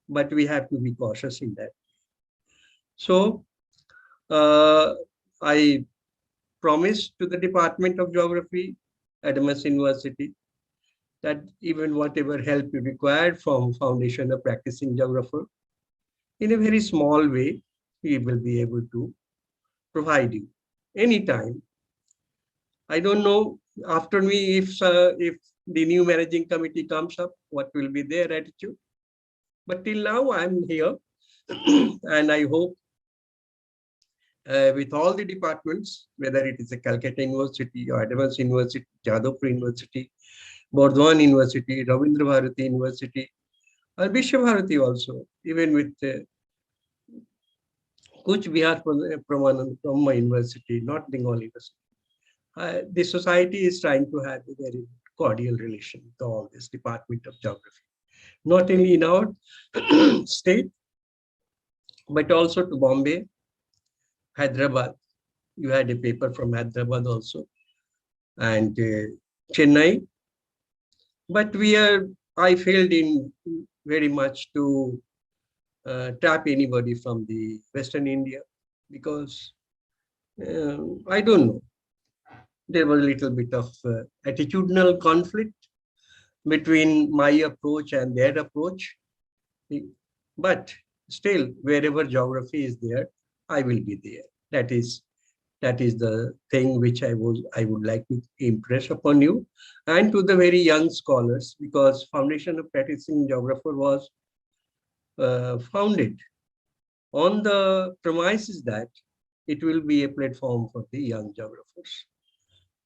But we have to be cautious in that. So I promised to the Department of Geography, Adams University, that even whatever help you require from Foundation of Practicing Geographer, in a very small way, we will be able to provide you anytime. I don't know after me if the new managing committee comes up, what will be their attitude. But till now, I'm here, and I hope with all the departments, whether it is a Calcutta University or Adams University, Jadavpur University, Burdwan University, Ravindra Bharati University, or Vishwa Bharati also, even with Kuch Bihar from my university, not Bengal University. The society is trying to have a very cordial relation to all this Department of Geography, not only in our state, but also to Bombay, Hyderabad. You had a paper from Hyderabad also, and Chennai. But I failed in very much to tap anybody from the Western India, because I don't know. There was a little bit of attitudinal conflict between my approach and their approach. But still, wherever geography is there, I will be there. That is the thing which I would like to impress upon you and to the very young scholars, because Foundation of Practicing Geographer was founded on the premises that it will be a platform for the young geographers.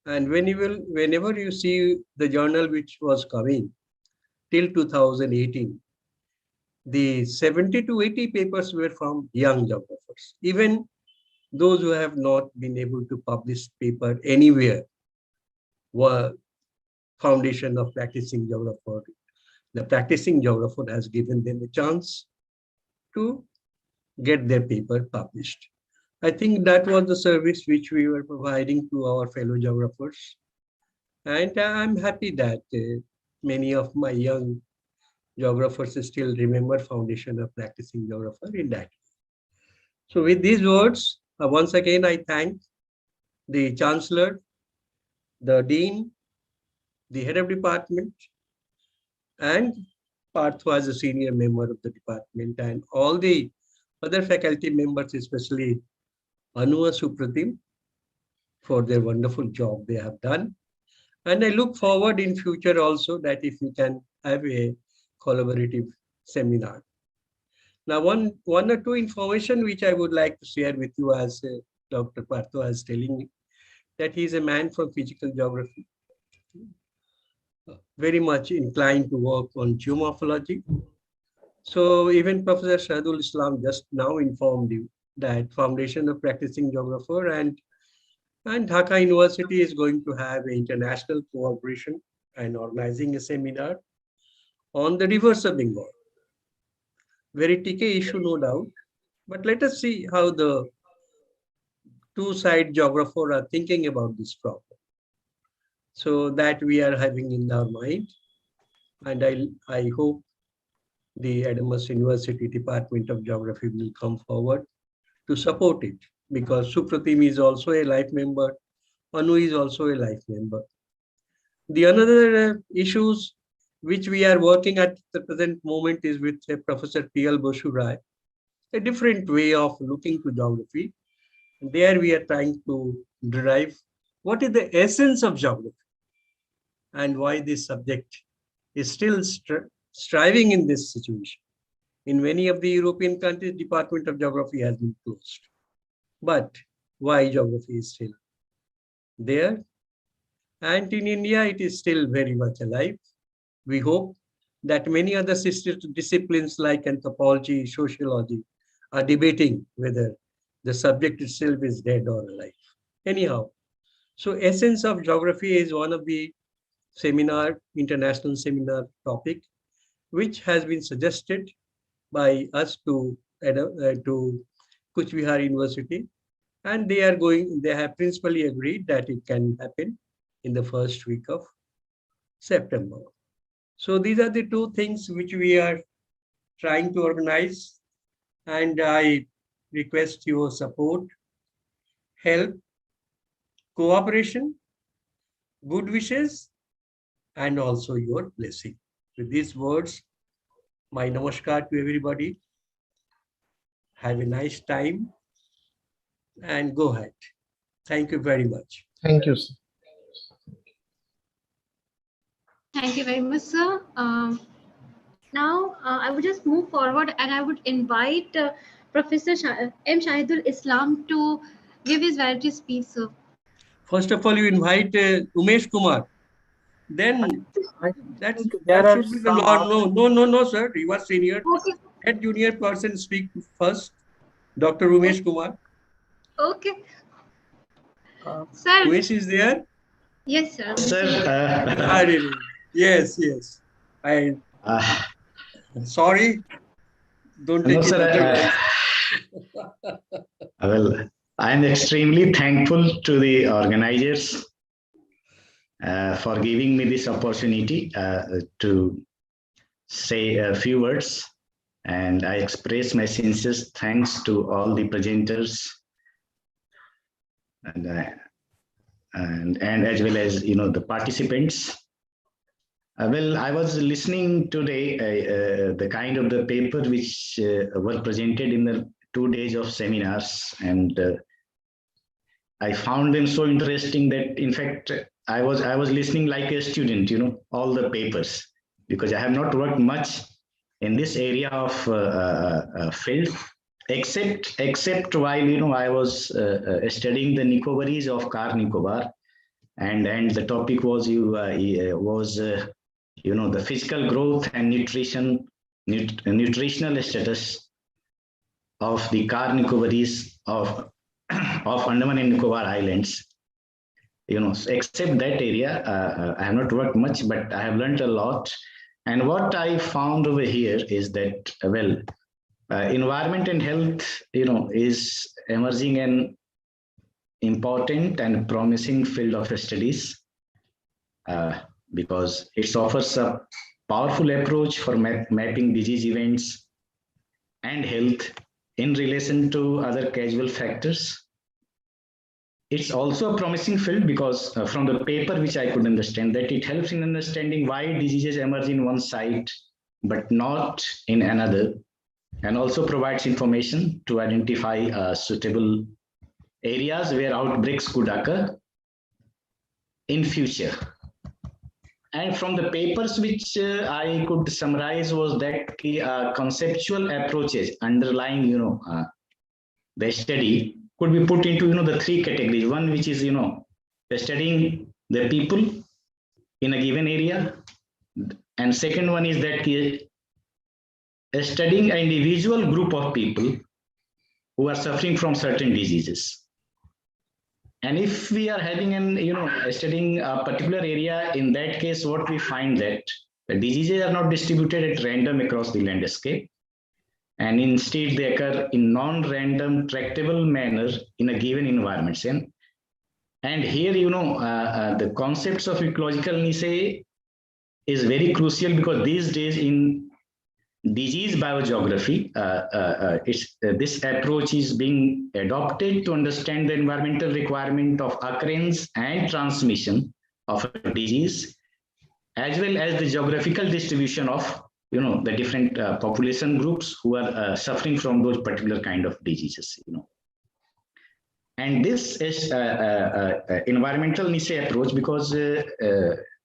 And whenever you see the journal which was coming till 2018, the 70 to 80 papers were from young geographers. Even those who have not been able to publish paper anywhere were Foundation of Practicing Geographer. The Practicing Geographer has given them a chance to get their paper published. I think that was the service which we were providing to our fellow geographers. And I'm happy that many of my young geographers still remember Foundation of Practicing Geographer in that. So with these words, once again, I thank the Chancellor, the Dean, the Head of Department, and Partho as a senior member of the department, and all the other faculty members, especially Anu and Supratim, for their wonderful job they have done. And I look forward in future also that if we can have a collaborative seminar. Now, one or two information which I would like to share with you, as Dr. Partho is telling me, that he is a man from physical geography, very much inclined to work on geomorphology. So even Professor Shahidul Islam just now informed you that Foundation of Practicing Geographer and Dhaka University is going to have an international cooperation and organizing a seminar on the rivers of Bengal. Very tricky issue, no doubt, but let us see how the two-side geographers are thinking about this problem. So that we are having in our mind, and I hope the Adams University Department of Geography will come forward to support it, because Supratim is also a life member, Anu is also a life member. The another issues which we are working at the present moment is with Professor P.L. Boshu Rai, a different way of looking to geography. There we are trying to derive what is the essence of geography and why this subject is still striving in this situation. In many of the European countries, Department of Geography has been closed. But why geography is still there? And in India, it is still very much alive. We hope that many other sister disciplines like anthropology, sociology are debating whether the subject itself is dead or alive. Anyhow, so essence of geography is one of the international seminar topic, which has been suggested by us to Kuch Bihar University, and they have principally agreed that it can happen in the first week of September. So these are the two things which we are trying to organize, and I request your support, help, cooperation, good wishes, and also your blessing. With these words, my namaskar to everybody. Have a nice time and go ahead. Thank you very much. Thank you, sir. Thank you very much, sir. Now, I would just move forward and I would invite Professor M. Shahidul Islam to give his variety speech, sir. First of all, you invite Umesh Kumar. Then that should be the no, sir. You are senior. Okay. Let junior person speak first. Dr. Umesh Kumar. Okay. Sir. Umesh is there? Yes, sir. Sir. Yes. Sorry. Don't take it. Well, I'm extremely thankful to the organizers for giving me this opportunity to say a few words, and I express my sincere thanks to all the presenters and as well as the participants. Well, I was listening today the kind of the paper which were presented in the 2 days of seminars, and I found them so interesting that in fact I was listening like a student, all the papers, because I have not worked much in this area of field, except while I was studying the Nicobaries of Car Nicobar, and the topic was the physical growth and nutritional status of the Car Nicobaries of Andaman and Nicobar Islands. Except that area, I have not worked much, but I have learned a lot. And what I found over here is that, well, environment and health, is emerging an important and promising field of studies because it offers a powerful approach for mapping disease events and health in relation to other causal factors. It's also a promising field because from the paper which I could understand, that it helps in understanding why diseases emerge in one site but not in another, and also provides information to identify suitable areas where outbreaks could occur in future. And from the papers which I could summarize was that conceptual approaches underlying the study could be put into the 3 categories. One which is studying the people in a given area, and second one is that studying an individual group of people who are suffering from certain diseases. And if we are having studying a particular area, in that case, what we find that the diseases are not distributed at random across the landscape, and instead they occur in non-random, tractable manner in a given environment. And here, the concepts of ecological niche is very crucial, because these days in disease biogeography, this approach is being adopted to understand the environmental requirement of occurrence and transmission of a disease, as well as the geographical distribution of the different population groups who are suffering from those particular kind of diseases. And this is environmental niche approach, because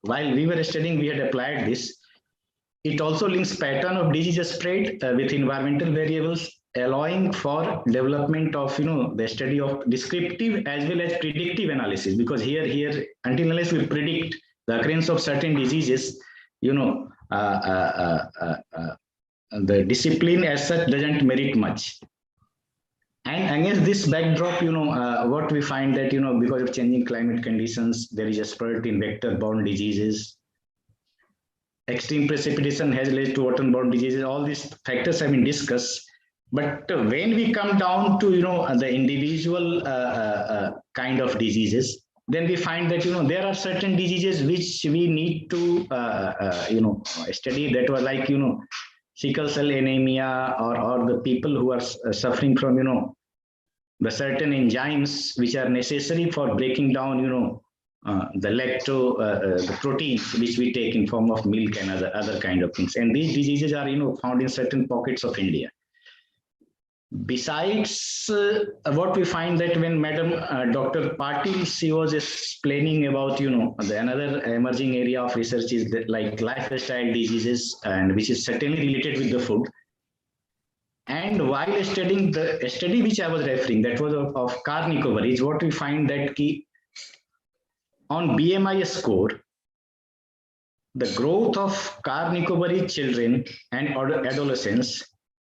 while we were studying, we had applied this. It also links pattern of disease spread with environmental variables, allowing for development of the study of descriptive as well as predictive analysis. Because here until unless we predict the occurrence of certain diseases, the discipline as such doesn't merit much. And against this backdrop, what we find that because of changing climate conditions, there is a spurt in vector-borne diseases. Extreme precipitation has led to waterborne diseases. All these factors have been discussed. But when we come down to the individual kind of diseases, then we find that there are certain diseases which we need to study, that were like sickle cell anemia, or the people who are suffering from the certain enzymes which are necessary for breaking down the the proteins which we take in form of milk and other kind of things. And these diseases are found in certain pockets of India. Besides, what we find that when Madam Dr. Patil, she was explaining about another emerging area of research is that like lifestyle diseases, and which is certainly related with the food. And while studying the study which I was referring, that was of carnivore, is what we find that on BMI score, the growth of carnivore children and adolescents,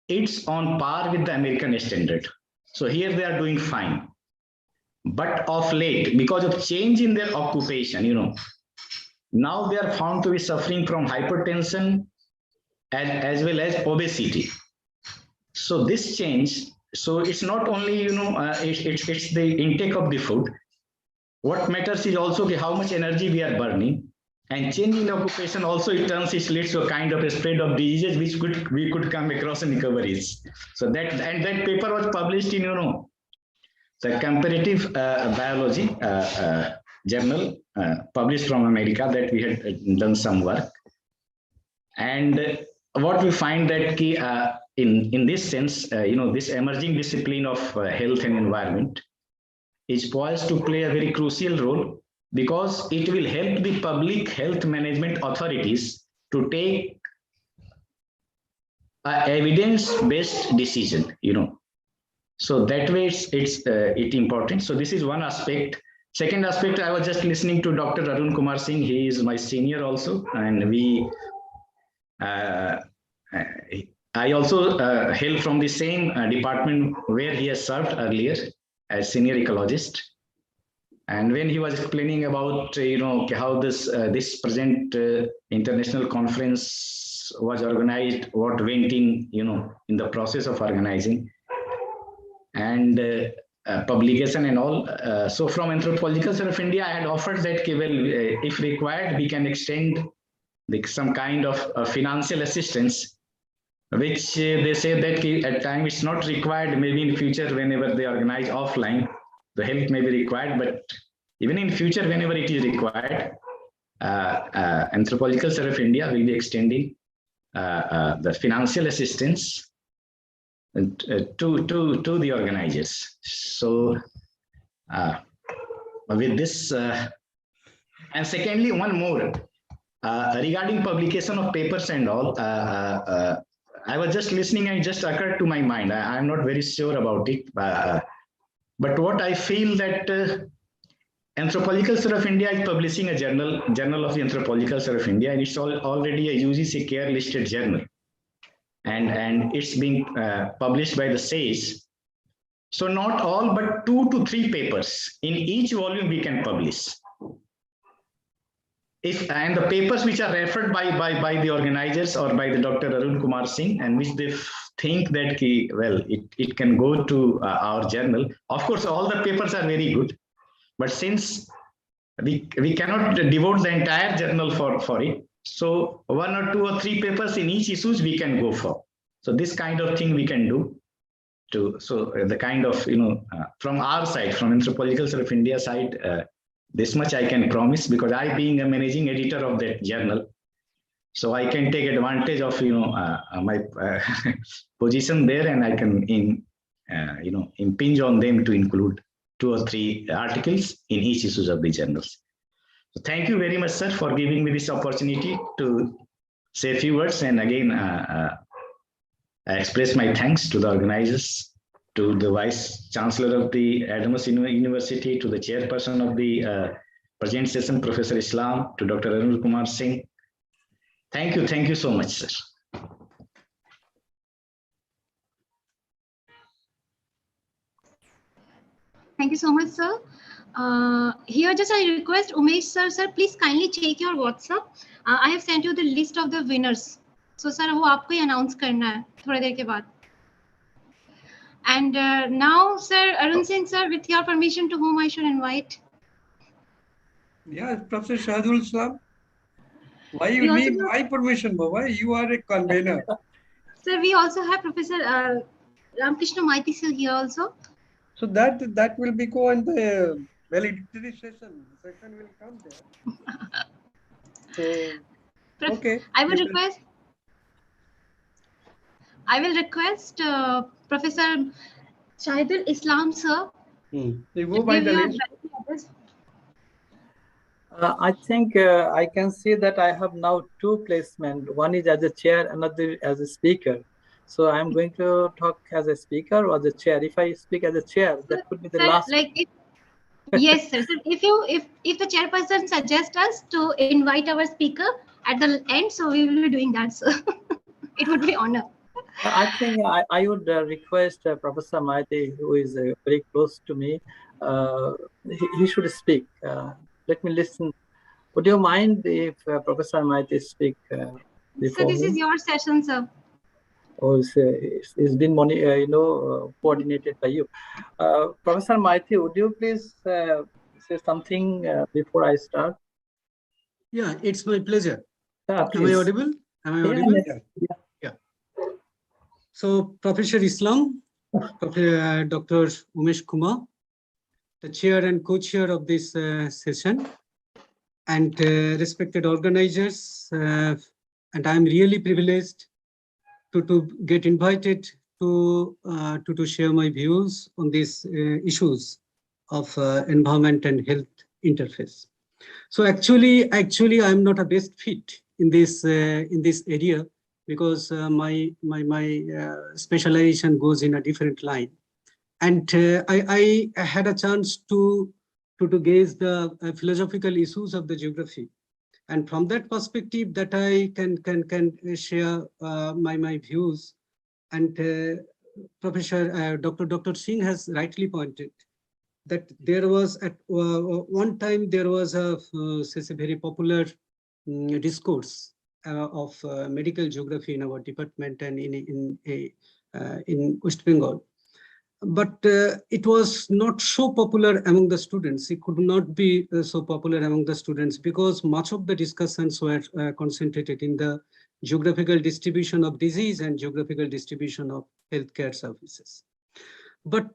it's on par with the American standard. So here they are doing fine. But of late, because of change in their occupation, now they are found to be suffering from hypertension as well as obesity. So this change, so it's not only, it's the intake of the food. What matters is also how much energy we are burning, and change in occupation also it leads to a kind of a spread of diseases which we could come across in recoveries. So that paper was published in the Comparative Biology journal, published from America, that we had done some work. And what we find that in this sense, this emerging discipline of health and environment is poised to play a very crucial role, because it will help the public health management authorities to take evidence-based decision, So that way it's important. So this is one aspect. Second aspect, I was just listening to Dr. Arun Kumar Singh. He is my senior also, and I also hail from the same department where he has served earlier as senior ecologist. And when he was explaining about how this present international conference was organized, what went in in the process of organizing, and publication and all. So from Anthropological Survey of India, I had offered that if required, we can extend some kind of financial assistance, which they say that at times it's not required. Maybe in future, whenever they organize offline, the help may be required, but even in future, whenever it is required, Anthropological Survey of India will be extending the financial assistance to the organizers. So with this, and secondly, one more regarding publication of papers and all. I was just listening and it just occurred to my mind. I'm not very sure about it. But what I feel that Anthropological Survey of India is publishing a journal of the Anthropological Survey of India, and it's already a UGC care listed journal, and it's being published by the SAGE. So not all, but 2 to 3 papers in each volume we can publish. And the papers which are referred by the organizers or by the Dr. Arun Kumar Singh, and which they think that it can go to our journal. Of course, all the papers are very good, but since we cannot devote the entire journal for it, so 1 or 2 or 3 papers in each issues we can go for. So this kind of thing we can do. So the kind of from our side, from Anthropological Survey of India side. This much I can promise, because I being a managing editor of that journal, so I can take advantage of my position there, and I can impinge on them to include 2 or 3 articles in each issue of the journals. So thank you very much, sir, for giving me this opportunity to say a few words. And again, I express my thanks to the organizers, to the Vice Chancellor of the Autonomous University, to the Chairperson of the present session, Professor Islam, to Dr. Arun Kumar Singh. Thank you so much, sir. Thank you so much, sir. Here, just I request Umesh sir, please kindly check your WhatsApp. I have sent you the list of the winners. So, sir, वो आपको ही announce करना है थोड़ी देर के बाद. And now, sir, Arun Singh, sir, with your permission, to whom I should invite? Yeah, Professor Shahidul Islam. Why you need my permission, Baba? You are a convener. Sir, we also have Professor Ramkrishna Maiti sir here also. So that will be go in the valedictory session. The session will come there. So okay. I will request Professor Shahidul Islam sir. You go by the list. I think I can see that I have now 2 placements. One is as a chair, another as a speaker. So I'm going to talk as a speaker or the chair. If I speak as a chair, that could be the last. Like yes, sir. So if the chairperson suggests us to invite our speaker at the end, so we will be doing that, sir. It would be honor. I think I would request Professor Maiti, who is very close to me, he should speak. Let me listen. Would you mind if Professor Maiti speak before So this is your session, sir. Oh, it's been coordinated by you. Professor Maiti, would you please say something before I start? Yeah, it's my pleasure. Yeah, am I audible? Am I audible? Yeah. So, Professor Islam, Dr. Umesh Kumar, the chair and co-chair of this session, and respected organizers, and I'm really privileged to get invited to share my views on these issues of environment and health interface. So actually, I'm not a best fit in this area because my specialization goes in a different line, and I had a chance to gauge the philosophical issues of the geography. And from that perspective, that I can share my views. And Professor Dr. Singh has rightly pointed that there was at one time there was a very popular discourse of medical geography in our department and in West Bengal. But it was not so popular among the students. It could not be so popular among the students because much of the discussions were concentrated in the geographical distribution of disease and geographical distribution of healthcare services. But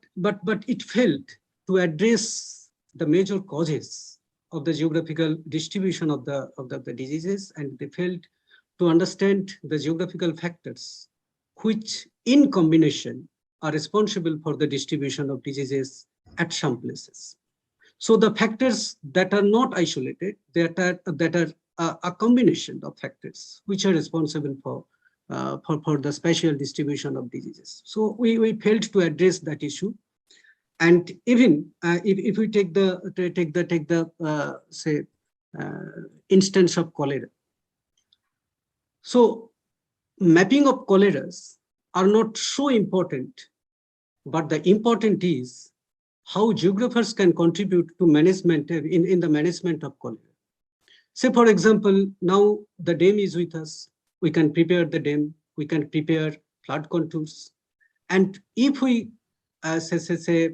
it failed to address the major causes of the geographical distribution of the diseases, and they failed to understand the geographical factors which in combination are responsible for the distribution of diseases at some places. So the factors that are not isolated, that are a combination of factors which are responsible for the spatial distribution of diseases. So we failed to address that issue, and even if we take the instance of cholera. So mapping of choleras are not so important, but the important is how geographers can contribute to management in the management of cholera. Say, for example, now the dam is with us. We can prepare the dam. We can prepare flood contours. And if we prepare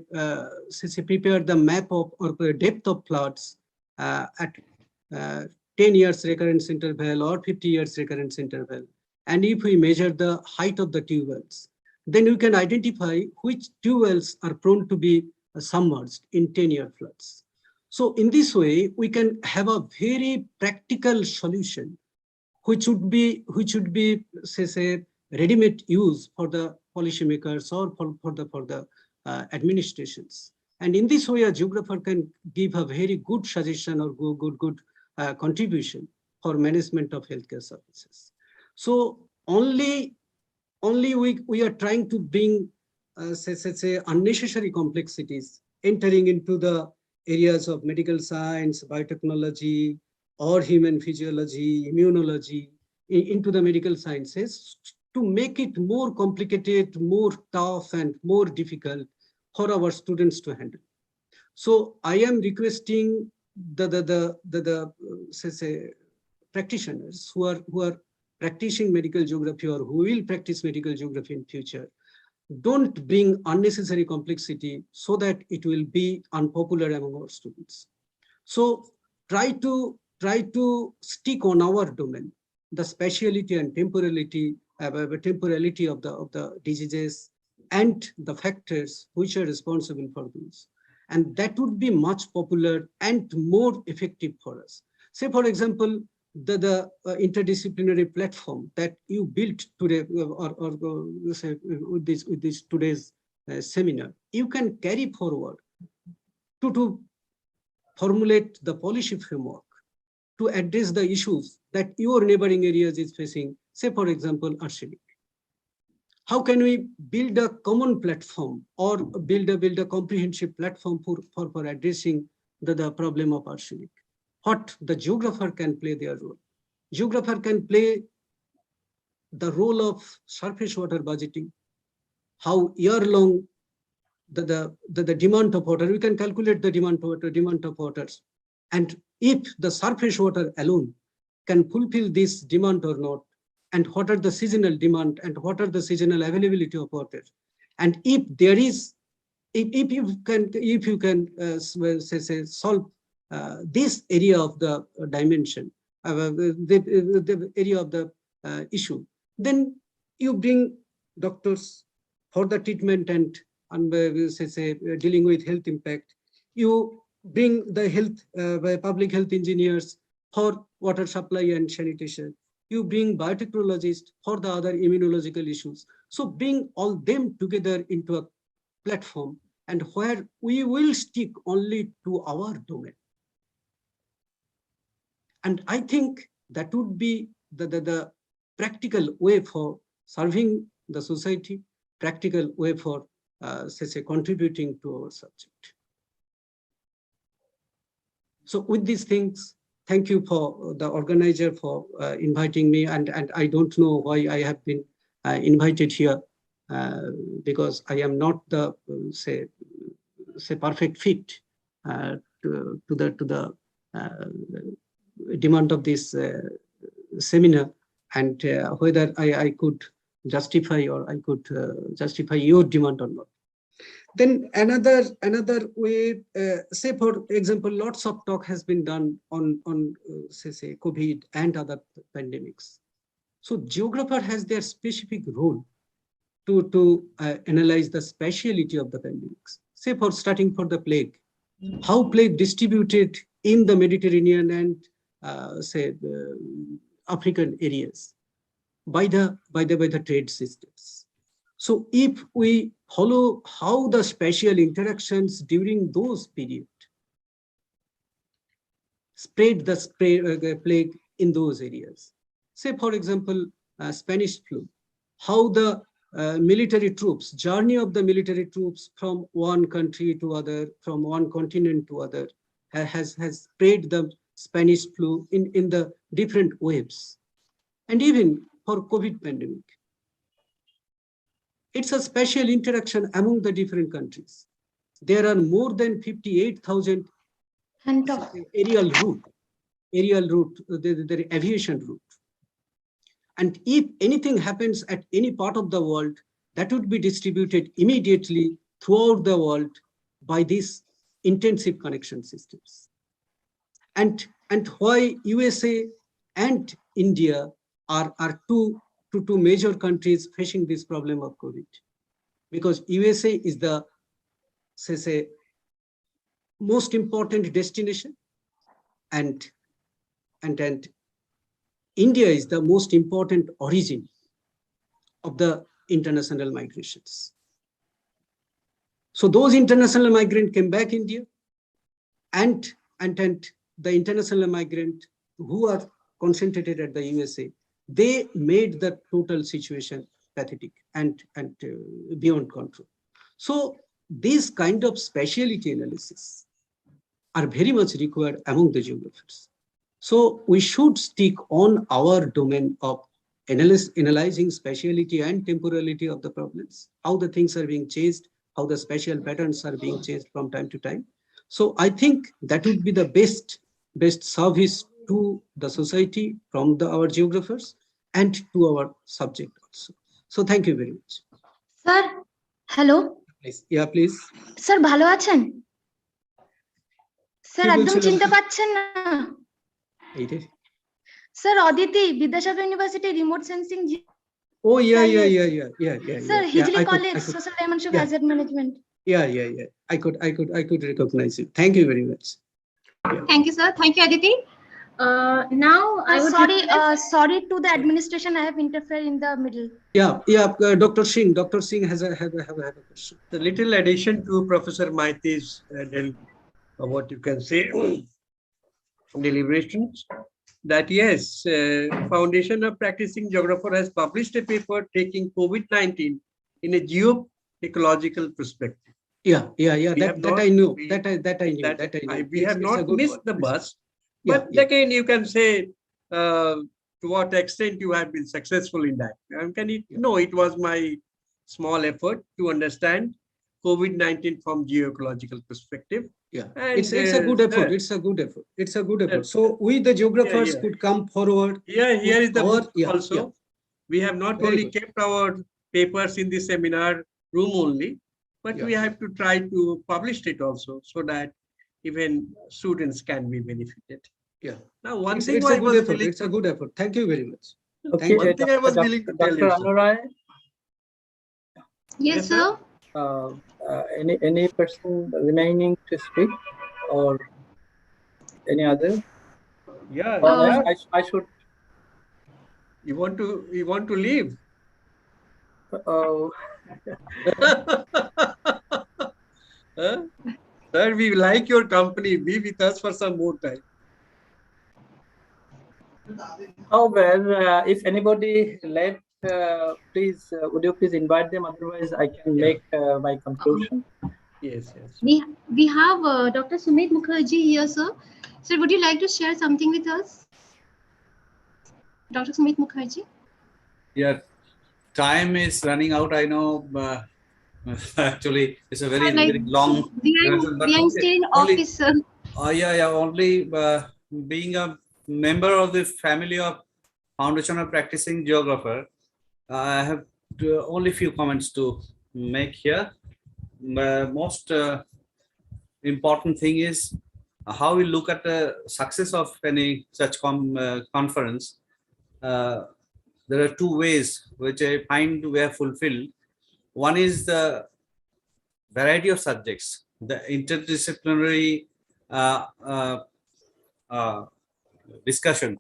the map of or the depth of floods at 10 years recurrence interval or 50 years recurrence interval, and if we measure the height of the tube wells, then you can identify which tube wells are prone to be submerged in 10-year floods. So in this way, we can have a very practical solution, which would be ready-made use for the policymakers or for the administrations. And in this way, a geographer can give a very good suggestion or good contribution for management of healthcare services. So only we are trying to bring say unnecessary complexities entering into the areas of medical science, biotechnology, or human physiology, immunology, into the medical sciences, to make it more complicated, more tough, and more difficult for our students to handle. So I am requesting the say practitioners who are practicing medical geography or who will practice medical geography in future, don't bring unnecessary complexity so that it will be unpopular among our students. So try to stick on our domain, the speciality and temporality of the diseases and the factors which are responsible for those. And that would be much popular and more effective for us. Say, for example, the interdisciplinary platform that you built today, or say with this today's seminar, you can carry forward to formulate the policy framework to address the issues that your neighboring areas is facing. Say, for example, arsenic. How can we build a common platform or build a comprehensive platform for addressing the problem of arsenic? What the geographer can play their role. Geographer can play the role of surface water budgeting, how year-long the demand of water, we can calculate the demand of waters. And if the surface water alone can fulfill this demand or not, and what are the seasonal demand and what are the seasonal availability of water. And if there is, if you can say solve this area of the dimension, the area of the issue, then you bring doctors for the treatment and say dealing with health impact. You bring the health public health engineers for water supply and sanitation. You bring biotechnologists for the other immunological issues. So bring all them together into a platform, and where we will stick only to our domain. And I think that would be the practical way for serving the society, practical way for say contributing to our subject. So with these things, thank you for the organizer for inviting me, and I don't know why I have been invited here, because I am not the say perfect fit to the demand of this seminar, and whether I could justify or I could justify your demand or not. Then another way, say for example, lots of talk has been done on say COVID and other pandemics. So geographer has their specific role to analyze the speciality of the pandemics. Say for starting for the plague, how plague distributed in the Mediterranean and say African areas by the trade systems. So if we follow how the spatial interactions during those periods spread the plague in those areas. Say, for example, Spanish flu, how the military troops, journey of the military troops from one country to other, from one continent to other, has spread the Spanish flu in the different waves. And even for COVID pandemic, it's a special interaction among the different countries. There are more than 58,000 aerial route, the aviation route. And if anything happens at any part of the world, that would be distributed immediately throughout the world by these intensive connection systems. And why USA and India are two major countries facing this problem of COVID, because USA is the say most important destination, and India is the most important origin of the international migrations. So those international migrants came back India, and the international migrant who are concentrated at the USA, they made the total situation pathetic and beyond control. So these kind of speciality analysis are very much required among the geographers. So we should stick on our domain of analyzing speciality and temporality of the problems, how the things are being changed, how the spatial patterns are being changed from time to time. So I think that would be the best service to the society from our geographers and to our subject also. So thank you very much. Sir, hello. Please. Yeah, please. Sir, ভালো আছেন? Sir, একদম চিনতে পাচ্ছেন না? Sir, Aditi, Vidyasagar University Remote Sensing. Oh, yeah. Sir, Yeah. Hijli College, Social Dimension of Hazard Management. Yeah. I could recognize you. Thank you very much. Yeah. Thank you, sir. Thank you, Aditi. Now, I would sorry to the administration. I have interfered in the middle. Yeah. Dr. Singh has a question. The little addition to Professor Maiti's what you can say deliberations. That yes, Foundation of Practicing Geographer has published a paper taking COVID-19 in a geoecological perspective. Yeah. That I knew. We have not missed the bus. But again, you can say to what extent you have been successful in that. It was my small effort to understand COVID-19 from geoecological perspective. Yeah, it's a good effort. It's a good effort. So we, the geographers, could come forward. Yeah, here is the book also. Yeah. We have not only kept our papers in the seminar room only, but we have to try to publish it also so that even students can be benefited. Yeah. Now, one thing it's a good effort. Thank you very much. Okay, one thing I was willing to tell you. Dr. Anurai? Yes, sir. Any person remaining to speak, or any other? Yeah. I should. You want to leave? Sir, we like your company. Be with us for some more time. Oh well, if anybody left, please would you please invite them? Otherwise, I can make my conclusion. Yes. We have Dr. Sumit Mukherjee here, sir. Sir, would you like to share something with us? Dr. Sumit Mukherjee? Yeah, time is running out. I know. Actually, it's a very long. We are still in office, sir. Yeah. Only being a member of the family of Foundation of Practicing Geographer, I have only few comments to make here. Most important thing is how we look at the success of any such conference. There are two ways which I find we have fulfilled. One is the variety of subjects, the interdisciplinary discussion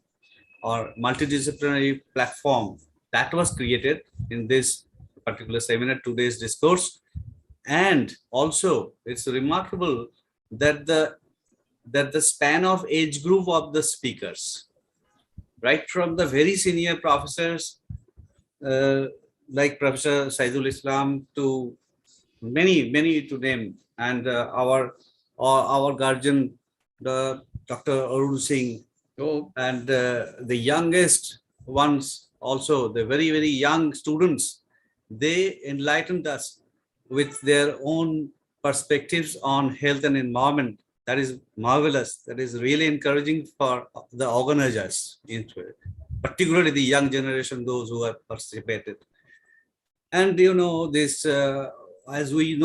or multidisciplinary platform that was created in this particular seminar, today's discourse. And also it's remarkable that the span of age group of the speakers, right from the very senior professors like Professor Saidul Islam to many to name, and our guardian, the Dr. Arun Singh, and the youngest ones also, the very young students, they enlightened us with their own perspectives on health and environment. That is marvelous. That is really encouraging for the organizers, particularly the young generation, those who have participated. And this, as we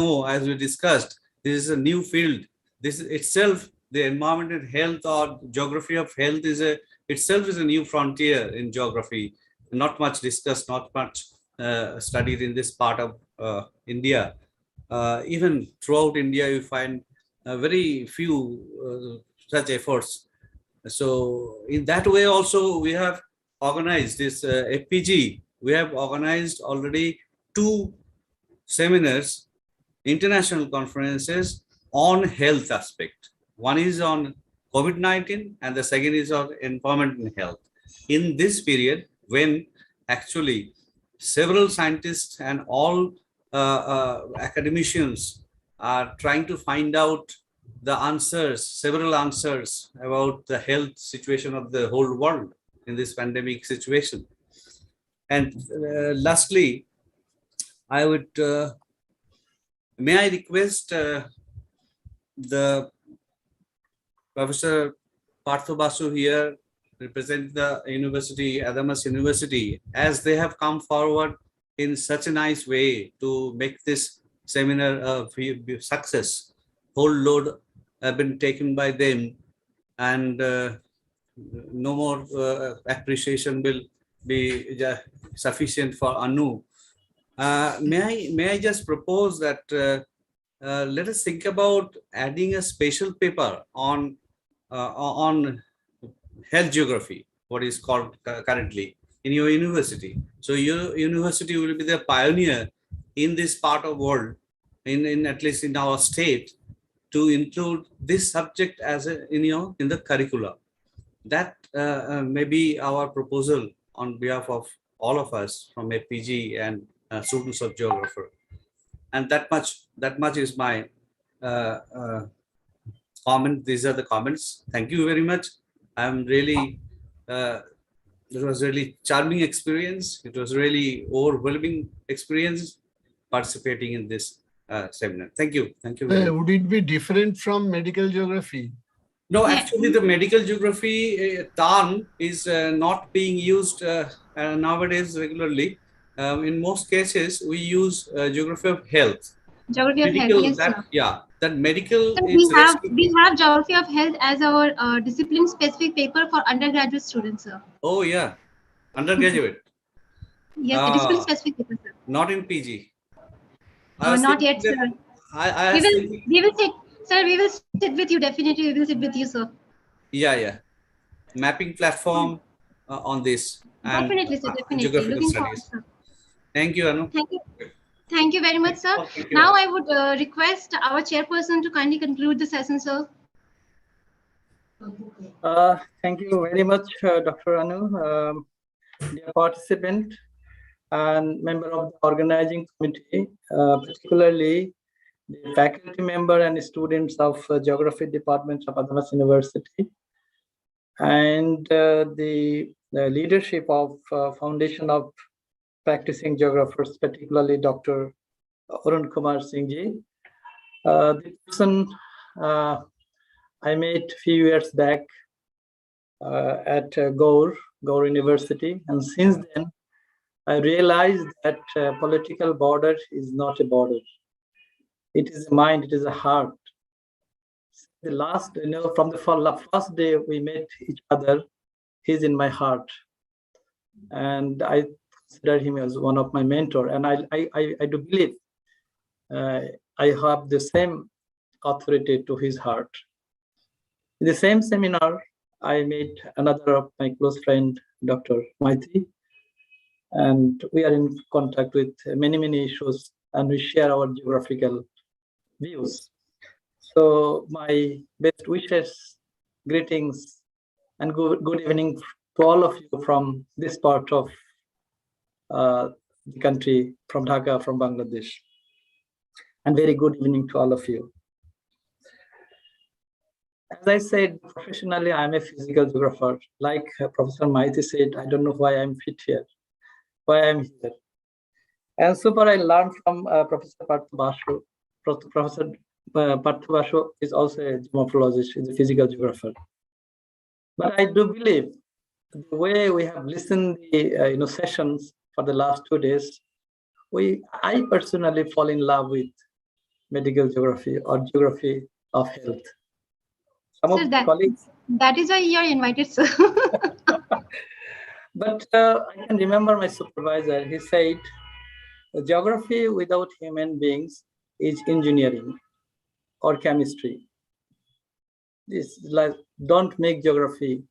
discussed, this is a new field. This itself, the environment and health or geography of health itself is a new frontier in geography. Not much discussed, not much studied in this part of India. Even throughout India, you find very few such efforts. So in that way also, we have organized this FPG. We have organized already 2 seminars international conferences on health aspect. One is on COVID-19 and the second is on environment and health. In this period, when actually several scientists and all academicians are trying to find out the answers, several answers about the health situation of the whole world in this pandemic situation. And lastly, I would, may I request the Professor Partho Basu here, represent the university, Adamas University, as they have come forward in such a nice way to make this seminar a success. Whole load have been taken by them, and no more appreciation will be sufficient for Anu. May I just propose that let us think about adding a special paper on health geography, what is called currently in your university. So your university will be the pioneer in this part of world, in at least in our state, to include this subject as in the curricula. That may be our proposal on behalf of all of us from APG and students of geography. And that much is my comment. These are the comments. Thank you very much. I'm really, it was really charming experience. It was really overwhelming experience participating in this seminar. Thank you. Thank you very much. Would it be different from medical geography? No, actually the medical geography term is not being used nowadays regularly. In most cases, we use geography of health. Geography of health, yes, sir. Yeah, that medical. So we have geography of health as our discipline-specific paper for undergraduate students, sir. Oh yeah, undergraduate. Yes, the discipline-specific paper, sir. Not in PG. Not yet, sir. We will sit, sir. We will sit with you. Definitely, we will sit with you, sir. Yeah. Mapping platform on this. Definitely, sir. Definitely. Looking forward, sir. Thank you, Anu. Thank you. Thank you very much, sir. Now I would request our chairperson to kindly conclude the session, sir. Thank you very much, Dr. Anu, dear participant and member of the organizing committee, particularly the faculty member and students of Geography Department of Adamas University, and the leadership of Foundation of Practicing Geographers, particularly Dr. Arun Kumar Singh ji. The person I met a few years back at Gaur University, and since then I realized that political border is not a border. It is a mind, it is a heart. The last, from the first day we met each other, he's in my heart, and I consider him as one of my mentor, and I do believe I have the same authority to his heart. In the same seminar, I met another of my close friend, Dr. Maiti, and we are in contact with many issues, and we share our geographical views. So my best wishes, greetings, and good evening to all of you from this part of the country, from Dhaka, from Bangladesh. And very good evening to all of you. As I said, professionally, I'm a physical geographer. Like Professor Maiti said, I don't know why I'm fit here, why I'm here. And so far I learned from Professor Partho Basu. Professor Partho Basu is also a morphologist, is a physical geographer. But I do believe the way we have listened to the sessions for the last 2 days, I personally fall in love with medical geography or geography of health. Some sir, of the colleagues. That is why you are invited, sir. But I can remember my supervisor. He said, geography without human beings is engineering or chemistry. This like, don't make geography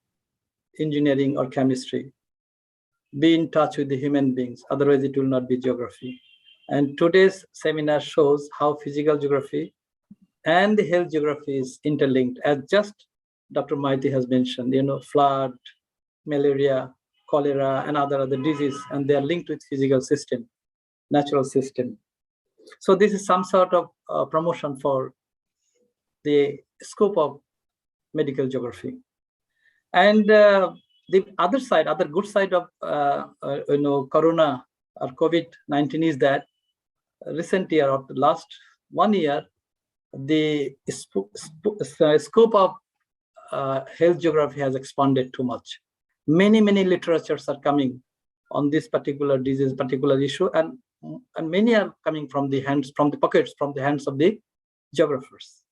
engineering or chemistry. Be in touch with the human beings, otherwise it will not be geography. And today's seminar shows how physical geography and the health geography is interlinked, as just Dr. Maiti has mentioned, flood, malaria, cholera, and other diseases, and they are linked with physical system, natural system. So this is some sort of promotion for the scope of medical geography. And the other good side of corona or COVID-19 is that recent year or the last 1 year, the scope of health geography has expanded too much. Many literatures are coming on this particular disease, particular issue, and many are coming from the hands of the geographers.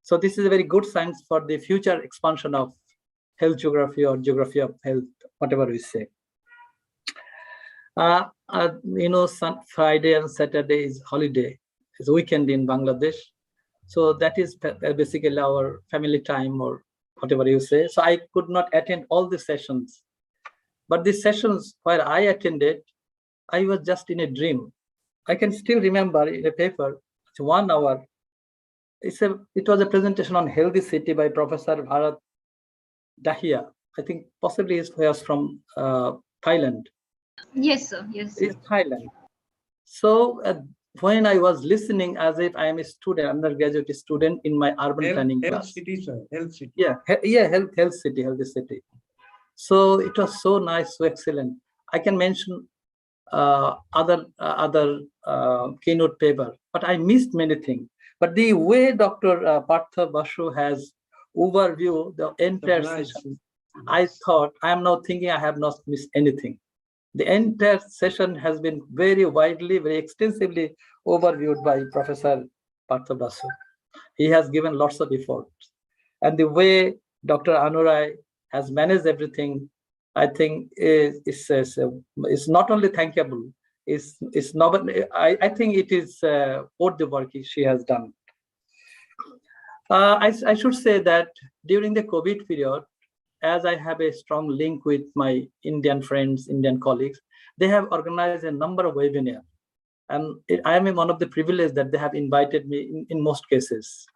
So this is a very good sign for the future expansion of health geography or geography of health, whatever we say. Friday and Saturday is holiday. It's weekend in Bangladesh. So that is basically our family time or whatever you say. So I could not attend all the sessions. But the sessions where I attended, I was just in a dream. I can still remember in a paper, it's 1 hour. It was a presentation on healthy city by Professor Bharat Dahia. I think possibly he was from Thailand. Yes, sir. Yes. It's Thailand. So when I was listening as if I am a student, undergraduate student in my urban planning class. Health city, sir. Health city. Yeah, healthy city. So it was so nice, so excellent. I can mention other keynote paper, but I missed many things. But the way Dr. Partha Basu has overview the entire session, I thought, I am now thinking I have not missed anything. The entire session has been very widely, very extensively overviewed by Professor Partha Basu. He has given lots of effort. And the way Dr. Anurai has managed everything, I think is not only thankable, I think it is worth the work she has done. I should say that during the COVID period, as I have a strong link with my Indian friends, Indian colleagues, they have organized a number of webinars. And I am one of the privileged that they have invited me in most cases.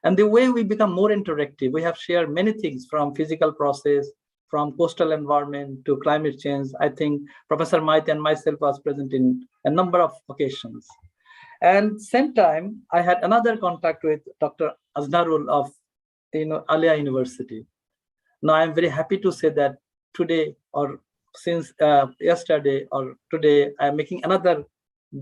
And the way we become more interactive, we have shared many things from physical process, from coastal environment to climate change. I think Professor Maiti and myself was present in a number of occasions. And same time, I had another contact with Dr. Aznarul of Alia University. Now I'm very happy to say that today or since yesterday or today, I'm making another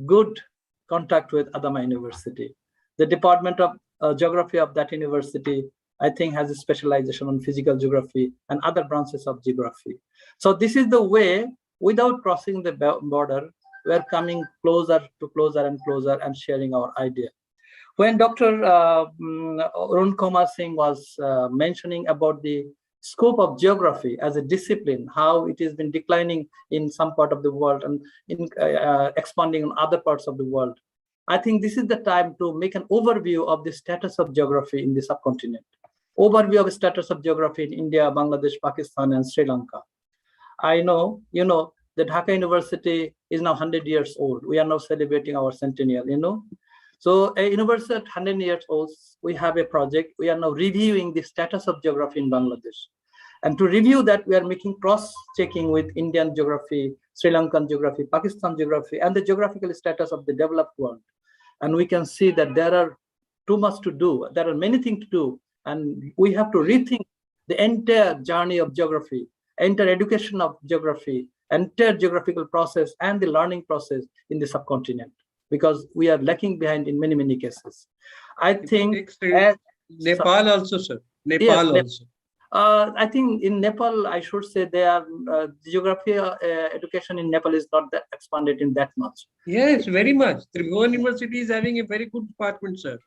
good contact with Adama University. The Department of Geography of that university, I think, has a specialization on physical geography and other branches of geography. So this is the way, without crossing the border, we're coming closer and sharing our idea. When Dr. Arun Kumar Singh was mentioning about the scope of geography as a discipline, how it has been declining in some part of the world and expanding in other parts of the world, I think this is the time to make an overview of the status of geography in the subcontinent. Overview of the status of geography in India, Bangladesh, Pakistan, and Sri Lanka. I know, the Dhaka University is now 100 years old. We are now celebrating our centennial, So a university at 100 years old, we have a project. We are now reviewing the status of geography in Bangladesh. And to review that, we are making cross-checking with Indian geography, Sri Lankan geography, Pakistan geography, and the geographical status of the developed world. And we can see that there are too much to do. There are many things to do. And we have to rethink the entire journey of geography, entire education of geography, entire geographical process and the learning process in the subcontinent, because we are lacking behind in many, many cases. I think Nepal also, sir. Nepal also. I think in Nepal, I should say geography education in Nepal is not that expanded in that much. Yes, very much. Tribhuvan University is having a very good department, sir.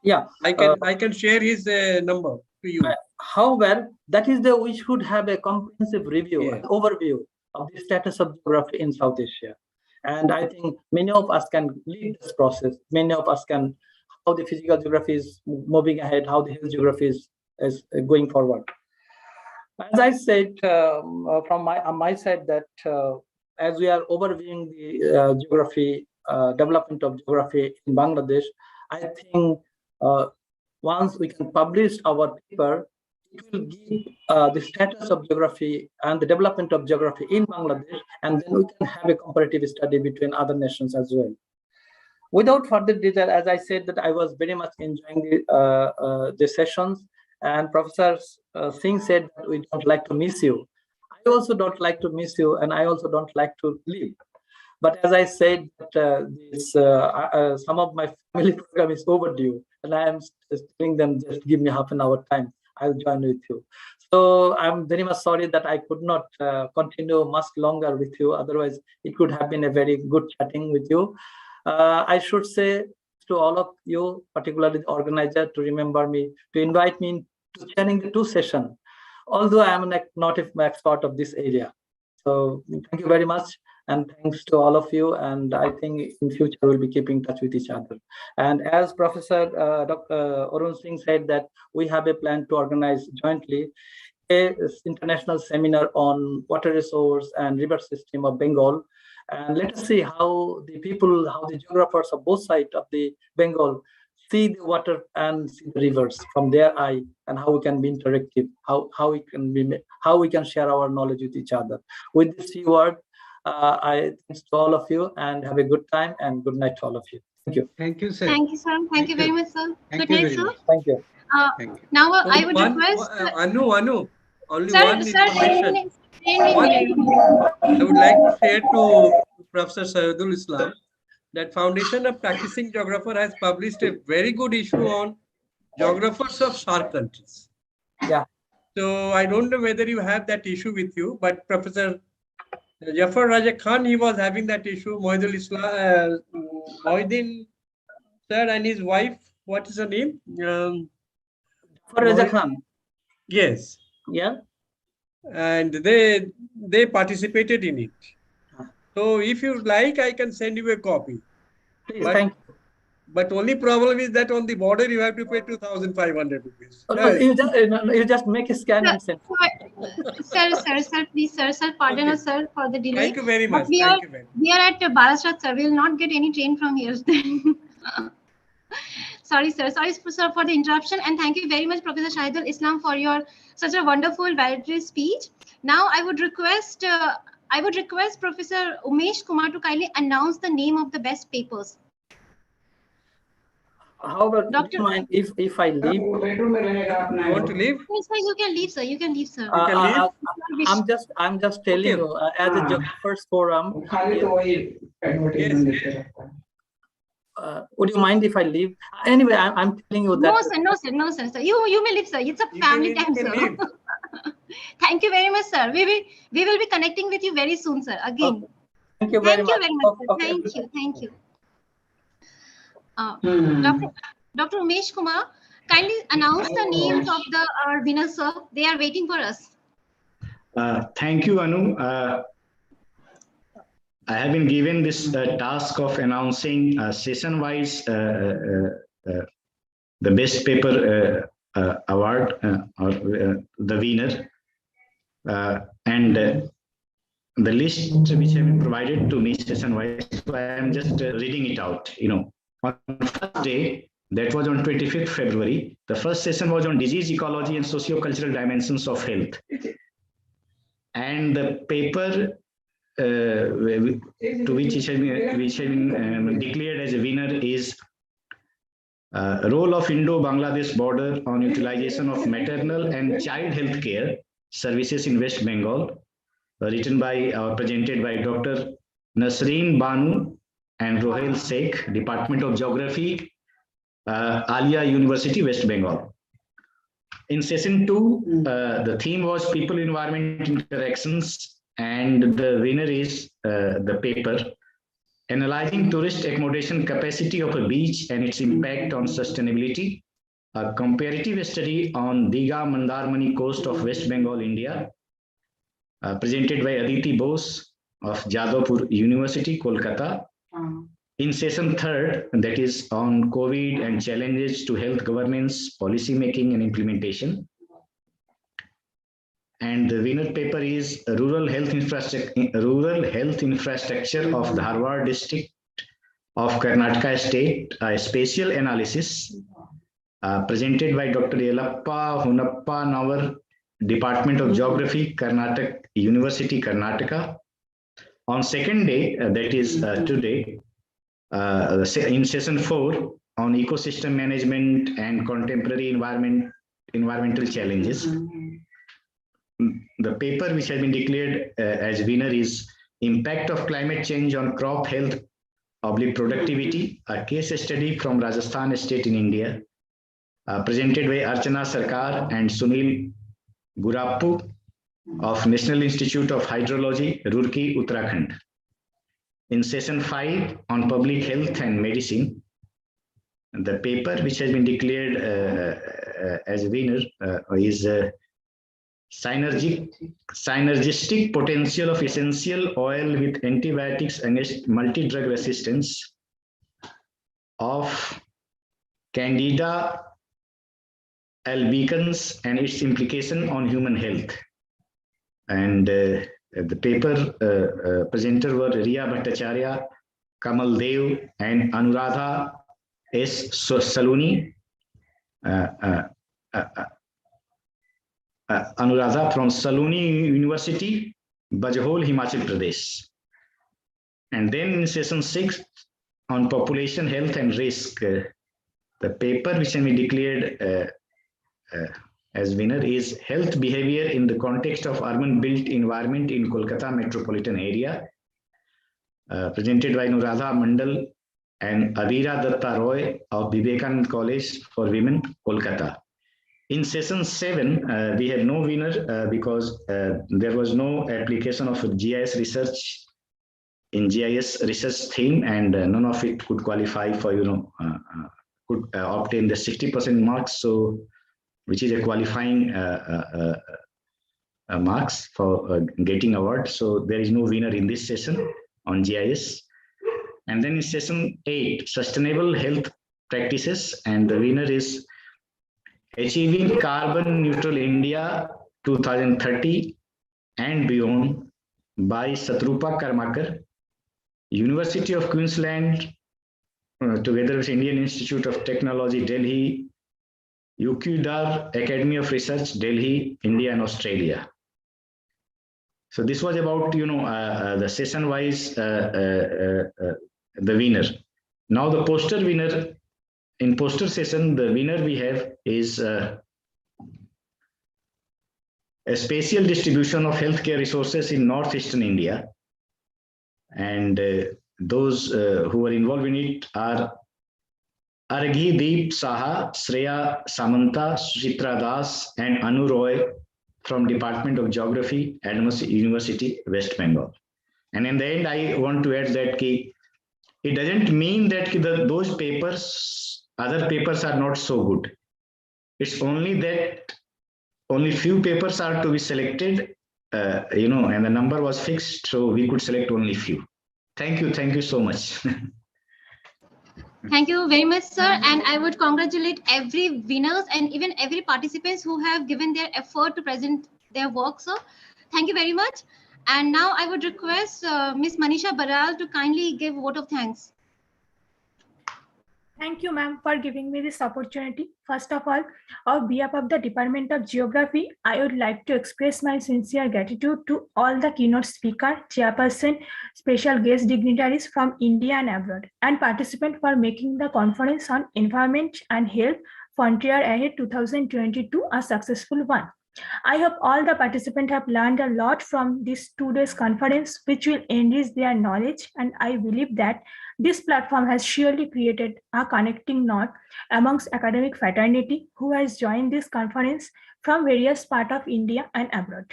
Yeah, I can share his number to you. However, that is we should have a comprehensive review, an overview of the status of geography in South Asia. And I think many of us can lead this process. Many of us can, how the physical geography is moving ahead, how the health geography is going forward. As I said from my side that as we are overviewing the geography development of geography in Bangladesh, I think once we can publish our paper, it will give the status of geography and the development of geography in Bangladesh, and then we can have a comparative study between other nations as well. Without further detail, as I said, that I was very much enjoying the sessions, and Professor Singh said that we don't like to miss you. I also don't like to miss you, and I also don't like to leave. But as I said, some of my family program is overdue, and I am telling them just give me half an hour time. I'll join with you. So I'm very much sorry that I could not continue much longer with you. Otherwise, it could have been a very good chatting with you. I should say to all of you, particularly the organizer, to remember me, to invite me to chairing the 2 sessions, although I am not an expert of this area. So thank you very much. And thanks to all of you. And I think in future we'll be keeping in touch with each other. And as Professor Dr. Arun Singh said, that we have a plan to organize jointly a international seminar on water resource and river system of Bengal. And let us see how the people, how the geographers of both sides of the Bengal see the water and see the rivers from their eye, and how we can be interactive, how we can share our knowledge with each other. With this few words, I thanks to all of you, and have a good time, and good night to all of you. Thank you. Thank you, sir. Thank you, sir. Thank you very much, sir. Thank Good you night, very sir. much. Thank you. Thank you. Now I would request. Anu, only Sir, one sir, information. one I would like to share to Professor Sayedul Islam that Foundation of Practicing Geographer has published a very good issue on geographers of SAARC countries. Yeah. So I don't know whether you have that issue with you, but Professor Jafar Raja Khan, he was having that issue. Mohidul Islam, Mohidin sir and his wife, what is her name? Jafar Raja Khan. Yes. Yeah. And they participated in it. So if you like, I can send you a copy. Please, thank you. But only problem is that on the border you have to pay 2,500 rupees. Oh, no, you just make a scan and send. Sir, please, sir, pardon us, sir, for the delay. Thank you very much. But we are at Barashat, sir. We will not get any train from here. Sorry, sir. Sorry, sir, for the interruption. And thank you very much, Professor Shahidul Islam, for your such a wonderful, valedictory speech. Now, I would request Professor Umesh Kumar to kindly announce the name of the best papers. How about Doctor? Mind if I leave? You want to leave? Yes, sir, you can leave, sir. You can leave, sir. You can leave? I'm just telling you as a geographers forum. Yes. Would you mind if I leave? Anyway, I'm telling you that. No, sir. You may leave, sir. It's a family time, sir. Thank you very much, sir. We will be connecting with you very soon, sir. Again. Okay. Thank you very much. Okay. Thank you. Dr. Umesh Kumar, kindly announce the names of our winners, sir. They are waiting for us. Thank you, Anu. I have been given this task of announcing session-wise the best paper award or the winner, and the list which have been provided to me session-wise. So I am just reading it out. On the first day, that was on 25th February. The first session was on disease ecology and socio-cultural dimensions of health, and the paper to which has been declared as a winner is role of Indo-Bangladesh border on utilization of maternal and child health care services in West Bengal, written by presented by Dr. Nasreen Banu and Rohel Sheikh, Department of Geography, Alia University, West Bengal. In session 2, the theme was people-environment interactions, and the winner is the paper Analyzing Tourist Accommodation Capacity of a Beach and Its Impact on Sustainability, a comparative study on Digha Mandarmani coast of West Bengal, India, presented by Aditi Bose of Jadavpur University, Kolkata. In session 3rd, that is on COVID and challenges to health governance, policy making and implementation. And the winner paper is Rural Health Infrastructure of the Dharwad District of Karnataka State, a spatial analysis presented by Dr. Yelappa Hunappa Navar, Department of Geography, Karnataka University, Karnataka. On second day, that is today, in session 4 on ecosystem management and contemporary environmental challenges. The paper which has been declared as winner is Impact of Climate Change on Crop Health / Productivity, a case study from Rajasthan state in India, presented by Archana Sarkar and Sunil Gurappu of National Institute of Hydrology, Roorkee, Uttarakhand. In session 5 on public health and medicine, the paper which has been declared as a winner is Synergistic Potential of Essential Oil with Antibiotics Against Multi-Drug Resistance of Candida albicans and its implication on human health. And the paper presenter were Riya Bhattacharya, Kamal Dev, and Anuradha S. Saluni. Anuradha from Saluni University, Bajhol, Himachal Pradesh. And then in session 6 on population health and risk, the paper which has been declared as winner is Health Behavior in the Context of Urban Built Environment in Kolkata Metropolitan Area, presented by Anuradha Mandal and Avira Datta Roy of Vivekanand College for Women, Kolkata. In session 7, we have no winner because there was no application of GIS research in GIS research theme, and none of it could qualify for, could obtain the 60% marks, so which is a qualifying marks for getting award. So there is no winner in this session on GIS. And then in session 8, Sustainable Health Practices, and the winner is Achieving Carbon Neutral India 2030 and Beyond by Satrupa Karmakar, University of Queensland, together with Indian Institute of Technology, Delhi, UQDAR Academy of Research, Delhi, India and Australia. So this was about, the session-wise, the winner. Now the poster winner, in poster session, the winner we have is a spatial distribution of healthcare resources in northeastern India. And those who are involved in it are Arghi Deep Saha, Shreya Samanta, Suchitra Das, and Anu Roy from Department of Geography, Adams University, West Bengal. And in the end, I want to add that it doesn't mean that those papers, other papers are not so good. It's only that only few papers are to be selected, and the number was fixed, so we could select only few. Thank you so much. Thank you very much, sir. And I would congratulate every winners and even every participants who have given their effort to present their work, sir. Thank you very much. And now I would request Ms. Manisha Baral to kindly give a vote of thanks. Thank you, ma'am, for giving me this opportunity. First of all, on behalf of the Department of Geography, I would like to express my sincere gratitude to all the keynote speaker, chairperson, special guest dignitaries from India and abroad, and participants for making the conference on environment and health Frontier Ahead 2022 a successful one. I hope all the participants have learned a lot from this 2 days conference, which will enrich their knowledge, and I believe that this platform has surely created a connecting knot amongst academic fraternity who has joined this conference from various parts of India and abroad.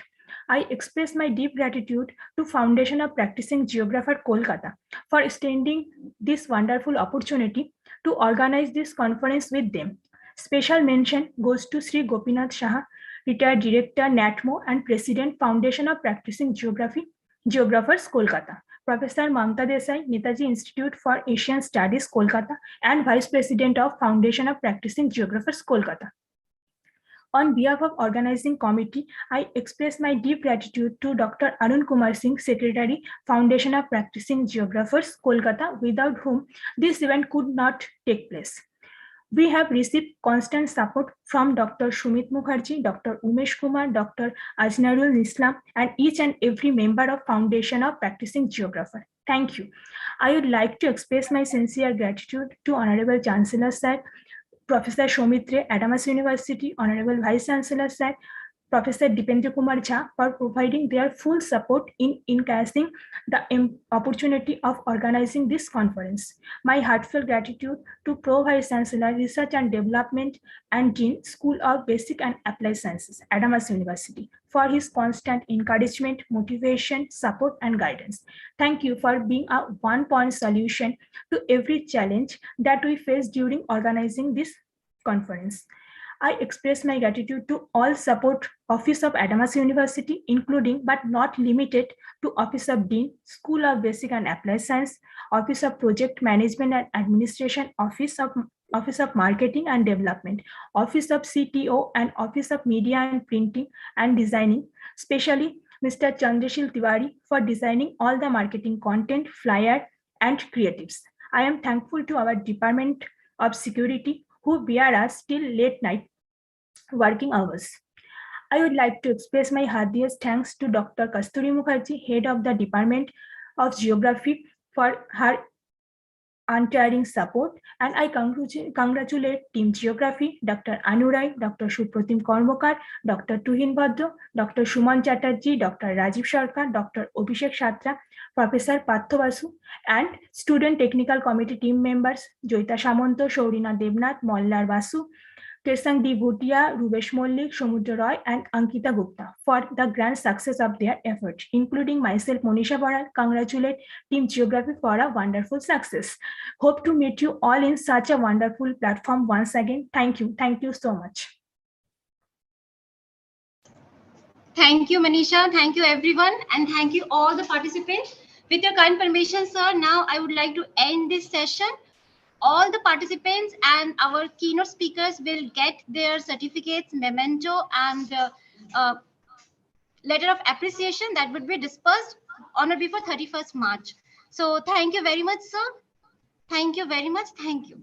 I express my deep gratitude to Foundation of Practicing Geographer, Kolkata, for extending this wonderful opportunity to organize this conference with them. Special mention goes to Sri Gopinath Saha, retired Director, NATMO, and President, Foundation of Practicing Geographers, Kolkata. Professor Mamta Desai, Netaji Institute for Asian Studies, Kolkata, and Vice President of Foundation of Practicing Geographers, Kolkata. On behalf of organizing committee, I express my deep gratitude to Dr. Arun Kumar Singh, Secretary, Foundation of Practicing Geographers, Kolkata, without whom this event could not take place. We have received constant support from Dr. Shumit Mukherjee, Dr. Umesh Kumar, Dr. Ajnarul Islam, and each and every member of Foundation of Practicing Geographer. Thank you. I would like to express my sincere gratitude to Honorable Chancellor Sir, Professor Shaumitre, Adams University, Honorable Vice Chancellor Sir, Professor Dipendra Kumar Jha for providing their full support in enhancing the opportunity of organizing this conference. My heartfelt gratitude to Pro Vice Chancellor, Research and Development and Dean, School of Basic and Applied Sciences, Adams University, for his constant encouragement, motivation, support, and guidance. Thank you for being a one-point solution to every challenge that we face during organizing this conference. I express my gratitude to all support Office of Adams University, including but not limited to Office of Dean, School of Basic and Applied Science, Office of Project Management and Administration, Office of Marketing and Development, Office of CTO, and Office of Media and Printing and Designing, especially Mr. Chandrashil Tiwari for designing all the marketing content, flyer, and creatives. I am thankful to our Department of Security who bear us till late night working hours. I would like to express my heartiest thanks to Dr. Kasturi Mukherjee, Head of the Department of Geography, for her untiring support, and I congratulate Team Geography, Dr. Anurai, Dr. Supratim Kormokar, Dr. Tuhin Bhadra, Dr. Shuman Chatterjee, Dr. Rajiv Sharkar, Dr. Abhishek Shatra, Professor Partho Basu, and Student Technical Committee team members Joita Shamanto, Shaurina Devnath, Mollar Basu, Tesang D. Bhutia, Rubesh Mollik, Samudra Roy, and Ankita Gupta for the grand success of their efforts, including myself, Monisha Baral. Congratulate Team Geography for a wonderful success. Hope to meet you all in such a wonderful platform once again. Thank you. Thank you so much. Thank you, Manisha. Thank you, everyone. And thank you, all the participants. With your kind permission, sir, now I would like to end this session. All the participants and our keynote speakers will get their certificates, memento, and letter of appreciation that would be dispersed on or before 31st March. So thank you very much, sir. Thank you very much. Thank you.